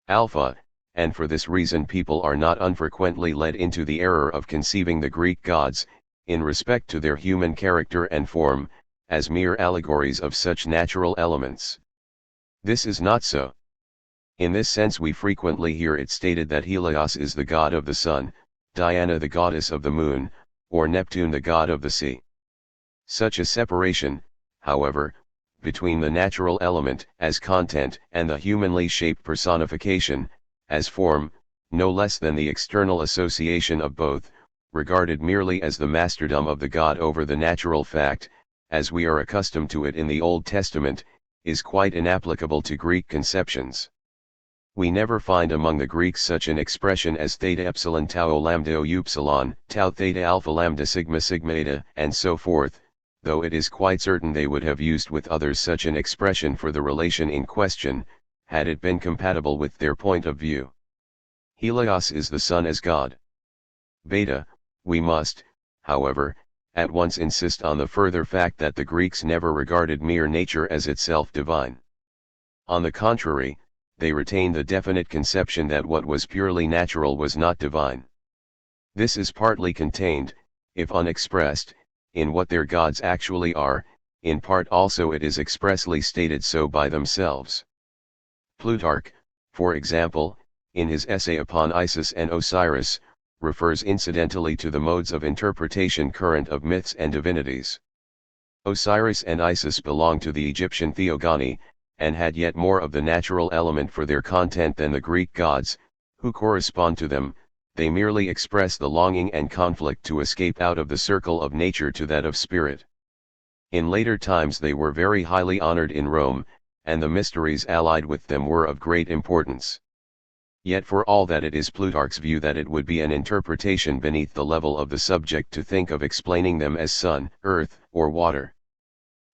Alpha, and for this reason people are not unfrequently led into the error of conceiving the Greek gods, in respect to their human character and form, as mere allegories of such natural elements. This is not so. In this sense we frequently hear it stated that Helios is the god of the sun, Diana the goddess of the moon, or Neptune the god of the sea. Such a separation, however, between the natural element as content and the humanly shaped personification, as form, no less than the external association of both, regarded merely as the masterdom of the god over the natural fact, as we are accustomed to it in the Old Testament, is quite inapplicable to Greek conceptions. We never find among the Greeks such an expression as theta epsilon tau o lambda o upsilon, tau theta alpha lambda sigma sigma eta, and so forth, though it is quite certain they would have used with others such an expression for the relation in question, had it been compatible with their point of view. Helios is the sun as God. Beta, we must, however, at once insist on the further fact that the Greeks never regarded mere nature as itself divine. On the contrary, they retained the definite conception that what was purely natural was not divine. This is partly contained, if unexpressed, in what their gods actually are, in part also it is expressly stated so by themselves. Plutarch, for example, in his essay upon Isis and Osiris, refers incidentally to the modes of interpretation current of myths and divinities. Osiris and Isis belong to the Egyptian theogony, and had yet more of the natural element for their content than the Greek gods, who correspond to them. They merely express the longing and conflict to escape out of the circle of nature to that of spirit. In later times they were very highly honored in Rome, and the mysteries allied with them were of great importance. Yet for all that it is Plutarch's view that it would be an interpretation beneath the level of the subject to think of explaining them as sun, earth, or water.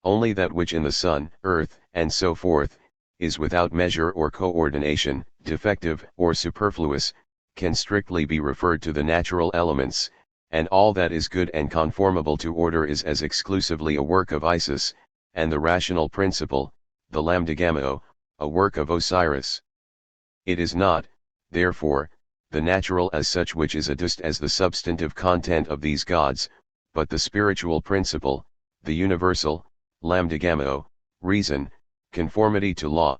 Only that which in the sun, earth, and so forth, is without measure or coordination, defective or superfluous, can strictly be referred to the natural elements, and all that is good and conformable to order is as exclusively a work of Isis, and the rational principle, the lambda gamma, a work of Osiris. It is not, therefore, the natural as such which is adduced as the substantive content of these gods, but the spiritual principle, the universal, lambda gamma, reason, conformity to law.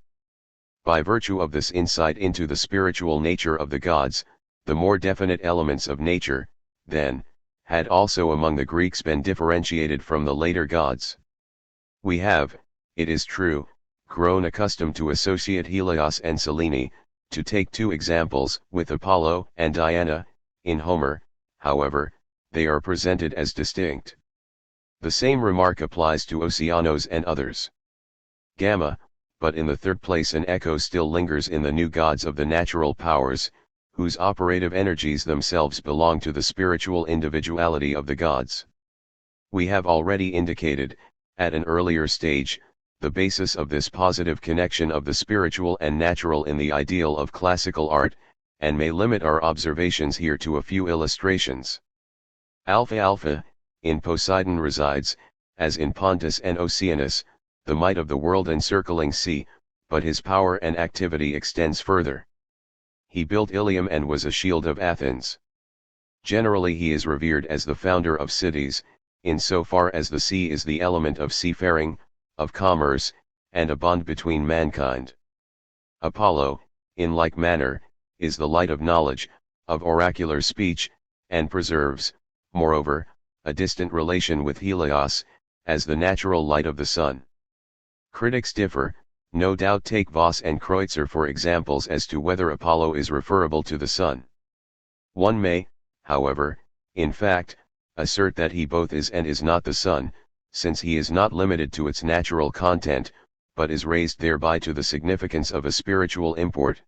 By virtue of this insight into the spiritual nature of the gods, the more definite elements of nature, then, had also among the Greeks been differentiated from the later gods. We have, it is true, grown accustomed to associate Helios and Selene, to take two examples, with Apollo and Diana. In Homer, however, they are presented as distinct. The same remark applies to Oceanos and others. Gamma, but in the third place an echo still lingers in the new gods of the natural powers, whose operative energies themselves belong to the spiritual individuality of the gods. We have already indicated, at an earlier stage, the basis of this positive connection of the spiritual and natural in the ideal of classical art, and may limit our observations here to a few illustrations. Alpha, in Poseidon resides, as in Pontus and Oceanus, the might of the world encircling sea, but his power and activity extends further. He built Ilium and was a shield of Athens. Generally he is revered as the founder of cities, in so far as the sea is the element of seafaring, of commerce, and a bond between mankind. Apollo, in like manner, is the light of knowledge, of oracular speech, and preserves, moreover, a distant relation with Helios, as the natural light of the sun. Critics differ, no doubt take Voss and Kreutzer for examples as to whether Apollo is referable to the sun. One may, however, in fact, assert that he both is and is not the sun, since he is not limited to its natural content, but is raised thereby to the significance of a spiritual import.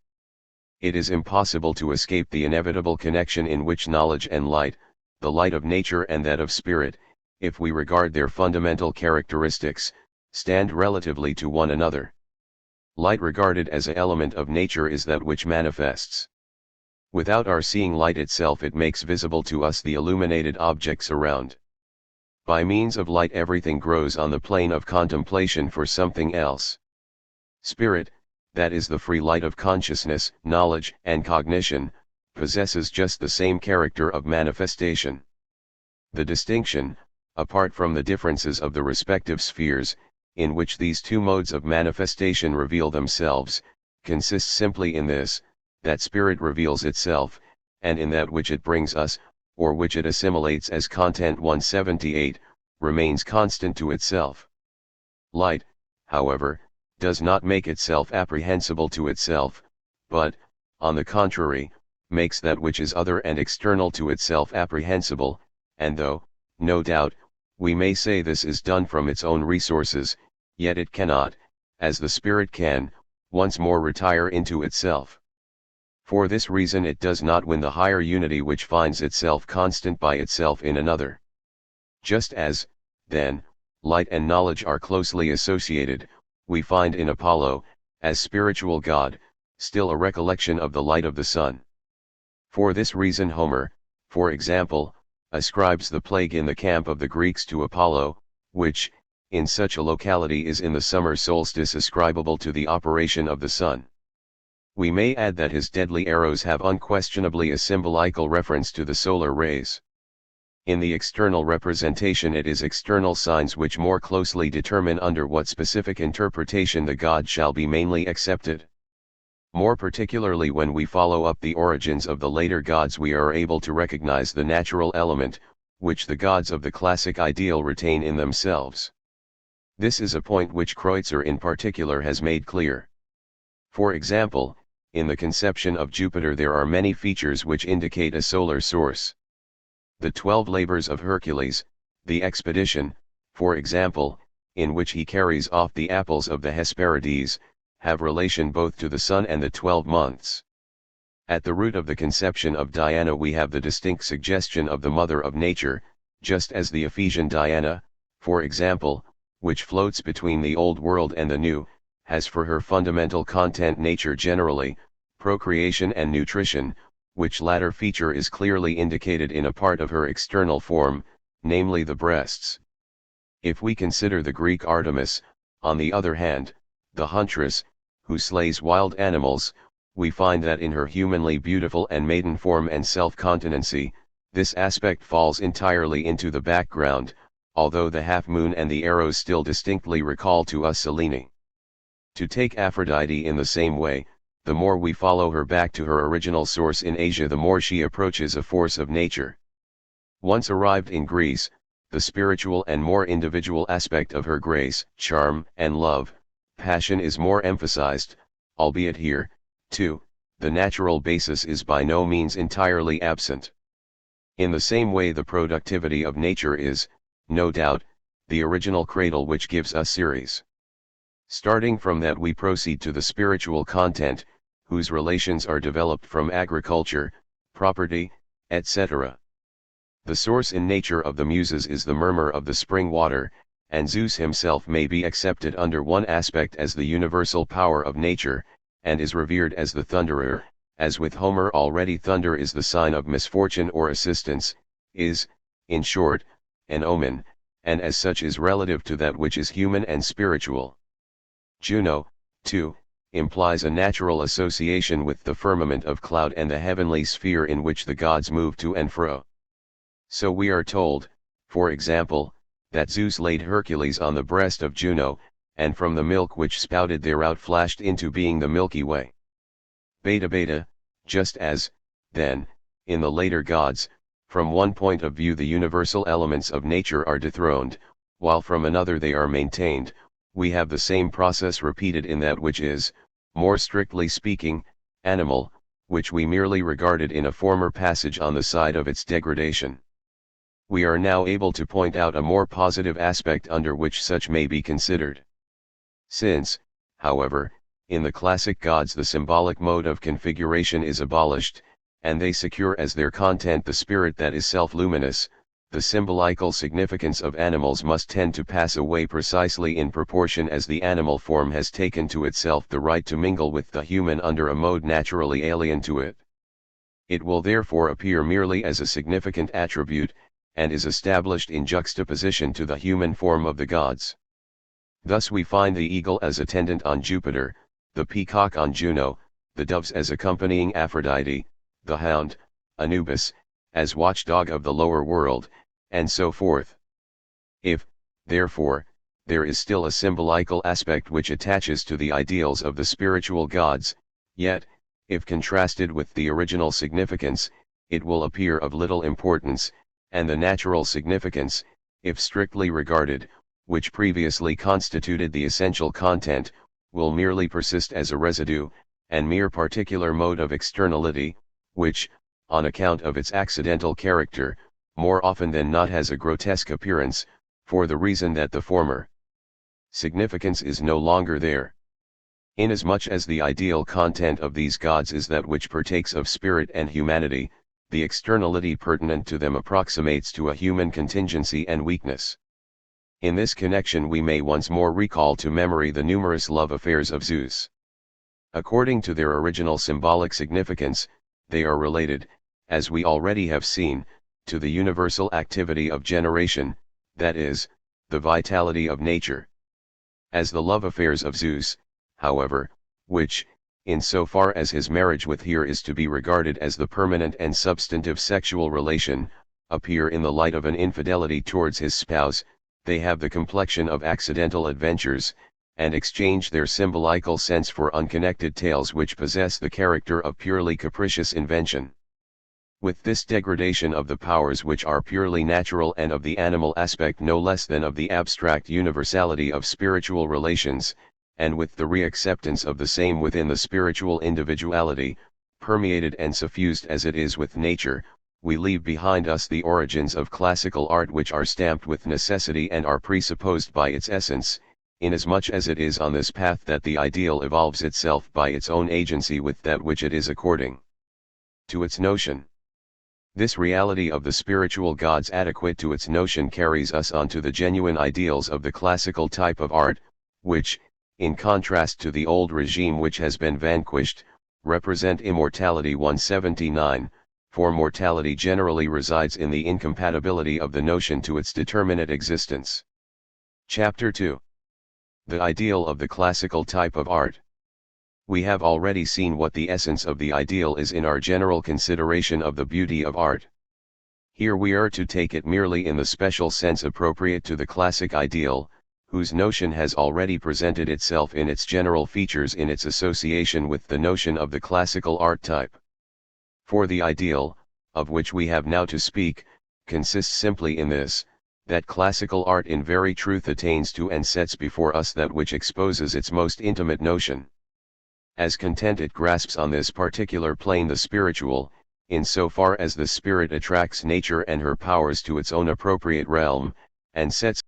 It is impossible to escape the inevitable connection in which knowledge and light, the light of nature and that of spirit, if we regard their fundamental characteristics, stand relatively to one another. Light regarded as an element of nature is that which manifests. Without our seeing light itself, it makes visible to us the illuminated objects around. By means of light everything grows on the plane of contemplation for something else. Spirit, that is the free light of consciousness, knowledge, and cognition, possesses just the same character of manifestation. The distinction, apart from the differences of the respective spheres, in which these two modes of manifestation reveal themselves, consists simply in this, that spirit reveals itself, and in that which it brings us, or which it assimilates as content 178, remains constant to itself. Light, however, does not make itself apprehensible to itself, but, on the contrary, makes that which is other and external to itself apprehensible, and though, no doubt, we may say this is done from its own resources, yet it cannot, as the spirit can, once more retire into itself. For this reason it does not win the higher unity which finds itself constant by itself in another. Just as, then, light and knowledge are closely associated, we find in Apollo, as spiritual god, still a recollection of the light of the sun. For this reason Homer, for example, ascribes the plague in the camp of the Greeks to Apollo, which, in such a locality is in the summer solstice ascribable to the operation of the sun. We may add that his deadly arrows have unquestionably a symbolical reference to the solar rays. In the external representation it is external signs which more closely determine under what specific interpretation the god shall be mainly accepted. More particularly when we follow up the origins of the later gods we are able to recognize the natural element, which the gods of the classic ideal retain in themselves. This is a point which Kreutzer in particular has made clear. For example, in the conception of Jupiter there are many features which indicate a solar source. The 12 labors of Hercules, the expedition, for example, in which he carries off the apples of the Hesperides, have relation both to the sun and the 12 months. At the root of the conception of Diana we have the distinct suggestion of the mother of nature, just as the Ephesian Diana, for example, which floats between the old world and the new, has for her fundamental content nature generally, procreation and nutrition, which latter feature is clearly indicated in a part of her external form, namely the breasts. If we consider the Greek Artemis, on the other hand, the huntress, who slays wild animals, we find that in her humanly beautiful and maiden form and self-continency, this aspect falls entirely into the background, although the half-moon and the arrows still distinctly recall to us Selene. To take Aphrodite in the same way, the more we follow her back to her original source in Asia the more she approaches a force of nature. Once arrived in Greece, the spiritual and more individual aspect of her grace, charm, and love, passion is more emphasized, albeit here, too, the natural basis is by no means entirely absent. In the same way the productivity of nature is, no doubt, the original cradle which gives us series. Starting from that we proceed to the spiritual content, whose relations are developed from agriculture, property, etc. The source in nature of the Muses is the murmur of the spring water, and Zeus himself may be accepted under one aspect as the universal power of nature, and is revered as the thunderer, as with Homer already thunder is the sign of misfortune or assistance, is, in short, an omen, and as such is relative to that which is human and spiritual. Juno, too, implies a natural association with the firmament of cloud and the heavenly sphere in which the gods move to and fro. So we are told, for example, that Zeus laid Hercules on the breast of Juno, and from the milk which spouted thereout flashed into being the Milky Way. Beta, just as, then, in the later gods, from one point of view the universal elements of nature are dethroned, while from another they are maintained, we have the same process repeated in that which is, more strictly speaking, animal, which we merely regarded in a former passage on the side of its degradation. We are now able to point out a more positive aspect under which such may be considered. Since, however, in the classic gods the symbolic mode of configuration is abolished, and they secure as their content the spirit that is self-luminous, the symbolical significance of animals must tend to pass away precisely in proportion as the animal form has taken to itself the right to mingle with the human under a mode naturally alien to it. It will therefore appear merely as a significant attribute, and is established in juxtaposition to the human form of the gods. Thus we find the eagle as attendant on Jupiter, the peacock on Juno, the doves as accompanying Aphrodite, the hound, Anubis, as watchdog of the lower world, and so forth. If, therefore, there is still a symbolical aspect which attaches to the ideals of the spiritual gods, yet, if contrasted with the original significance, it will appear of little importance, and the natural significance, if strictly regarded, which previously constituted the essential content, will merely persist as a residue, and mere particular mode of externality, which, on account of its accidental character, more often than not has a grotesque appearance, for the reason that the former significance is no longer there. Inasmuch as the ideal content of these gods is that which partakes of spirit and humanity, the externality pertinent to them approximates to a human contingency and weakness. In this connection we may once more recall to memory the numerous love affairs of Zeus. According to their original symbolic significance, they are related, as we already have seen, to the universal activity of generation, that is, the vitality of nature. As the love affairs of Zeus, however, which, in so far as his marriage with Hera is to be regarded as the permanent and substantive sexual relation, appear in the light of an infidelity towards his spouse, they have the complexion of accidental adventures, and exchange their symbolical sense for unconnected tales which possess the character of purely capricious invention. With this degradation of the powers which are purely natural and of the animal aspect no less than of the abstract universality of spiritual relations, and with the reacceptance of the same within the spiritual individuality, permeated and suffused as it is with nature, we leave behind us the origins of classical art which are stamped with necessity and are presupposed by its essence, inasmuch as it is on this path that the ideal evolves itself by its own agency with that which it is according to its notion. This reality of the spiritual gods adequate to its notion carries us on to the genuine ideals of the classical type of art, which, in contrast to the old regime which has been vanquished, represent immortality. 179, for mortality generally resides in the incompatibility of the notion to its determinate existence. Chapter 2. The ideal of the classical type of art. We have already seen what the essence of the ideal is in our general consideration of the beauty of art. Here we are to take it merely in the special sense appropriate to the classic ideal, whose notion has already presented itself in its general features in its association with the notion of the classical art type. For the ideal, of which we have now to speak, consists simply in this, that classical art in very truth attains to and sets before us that which exposes its most intimate notion. As content it grasps on this particular plane the spiritual, in so far as the spirit attracts nature and her powers to its own appropriate realm, and sets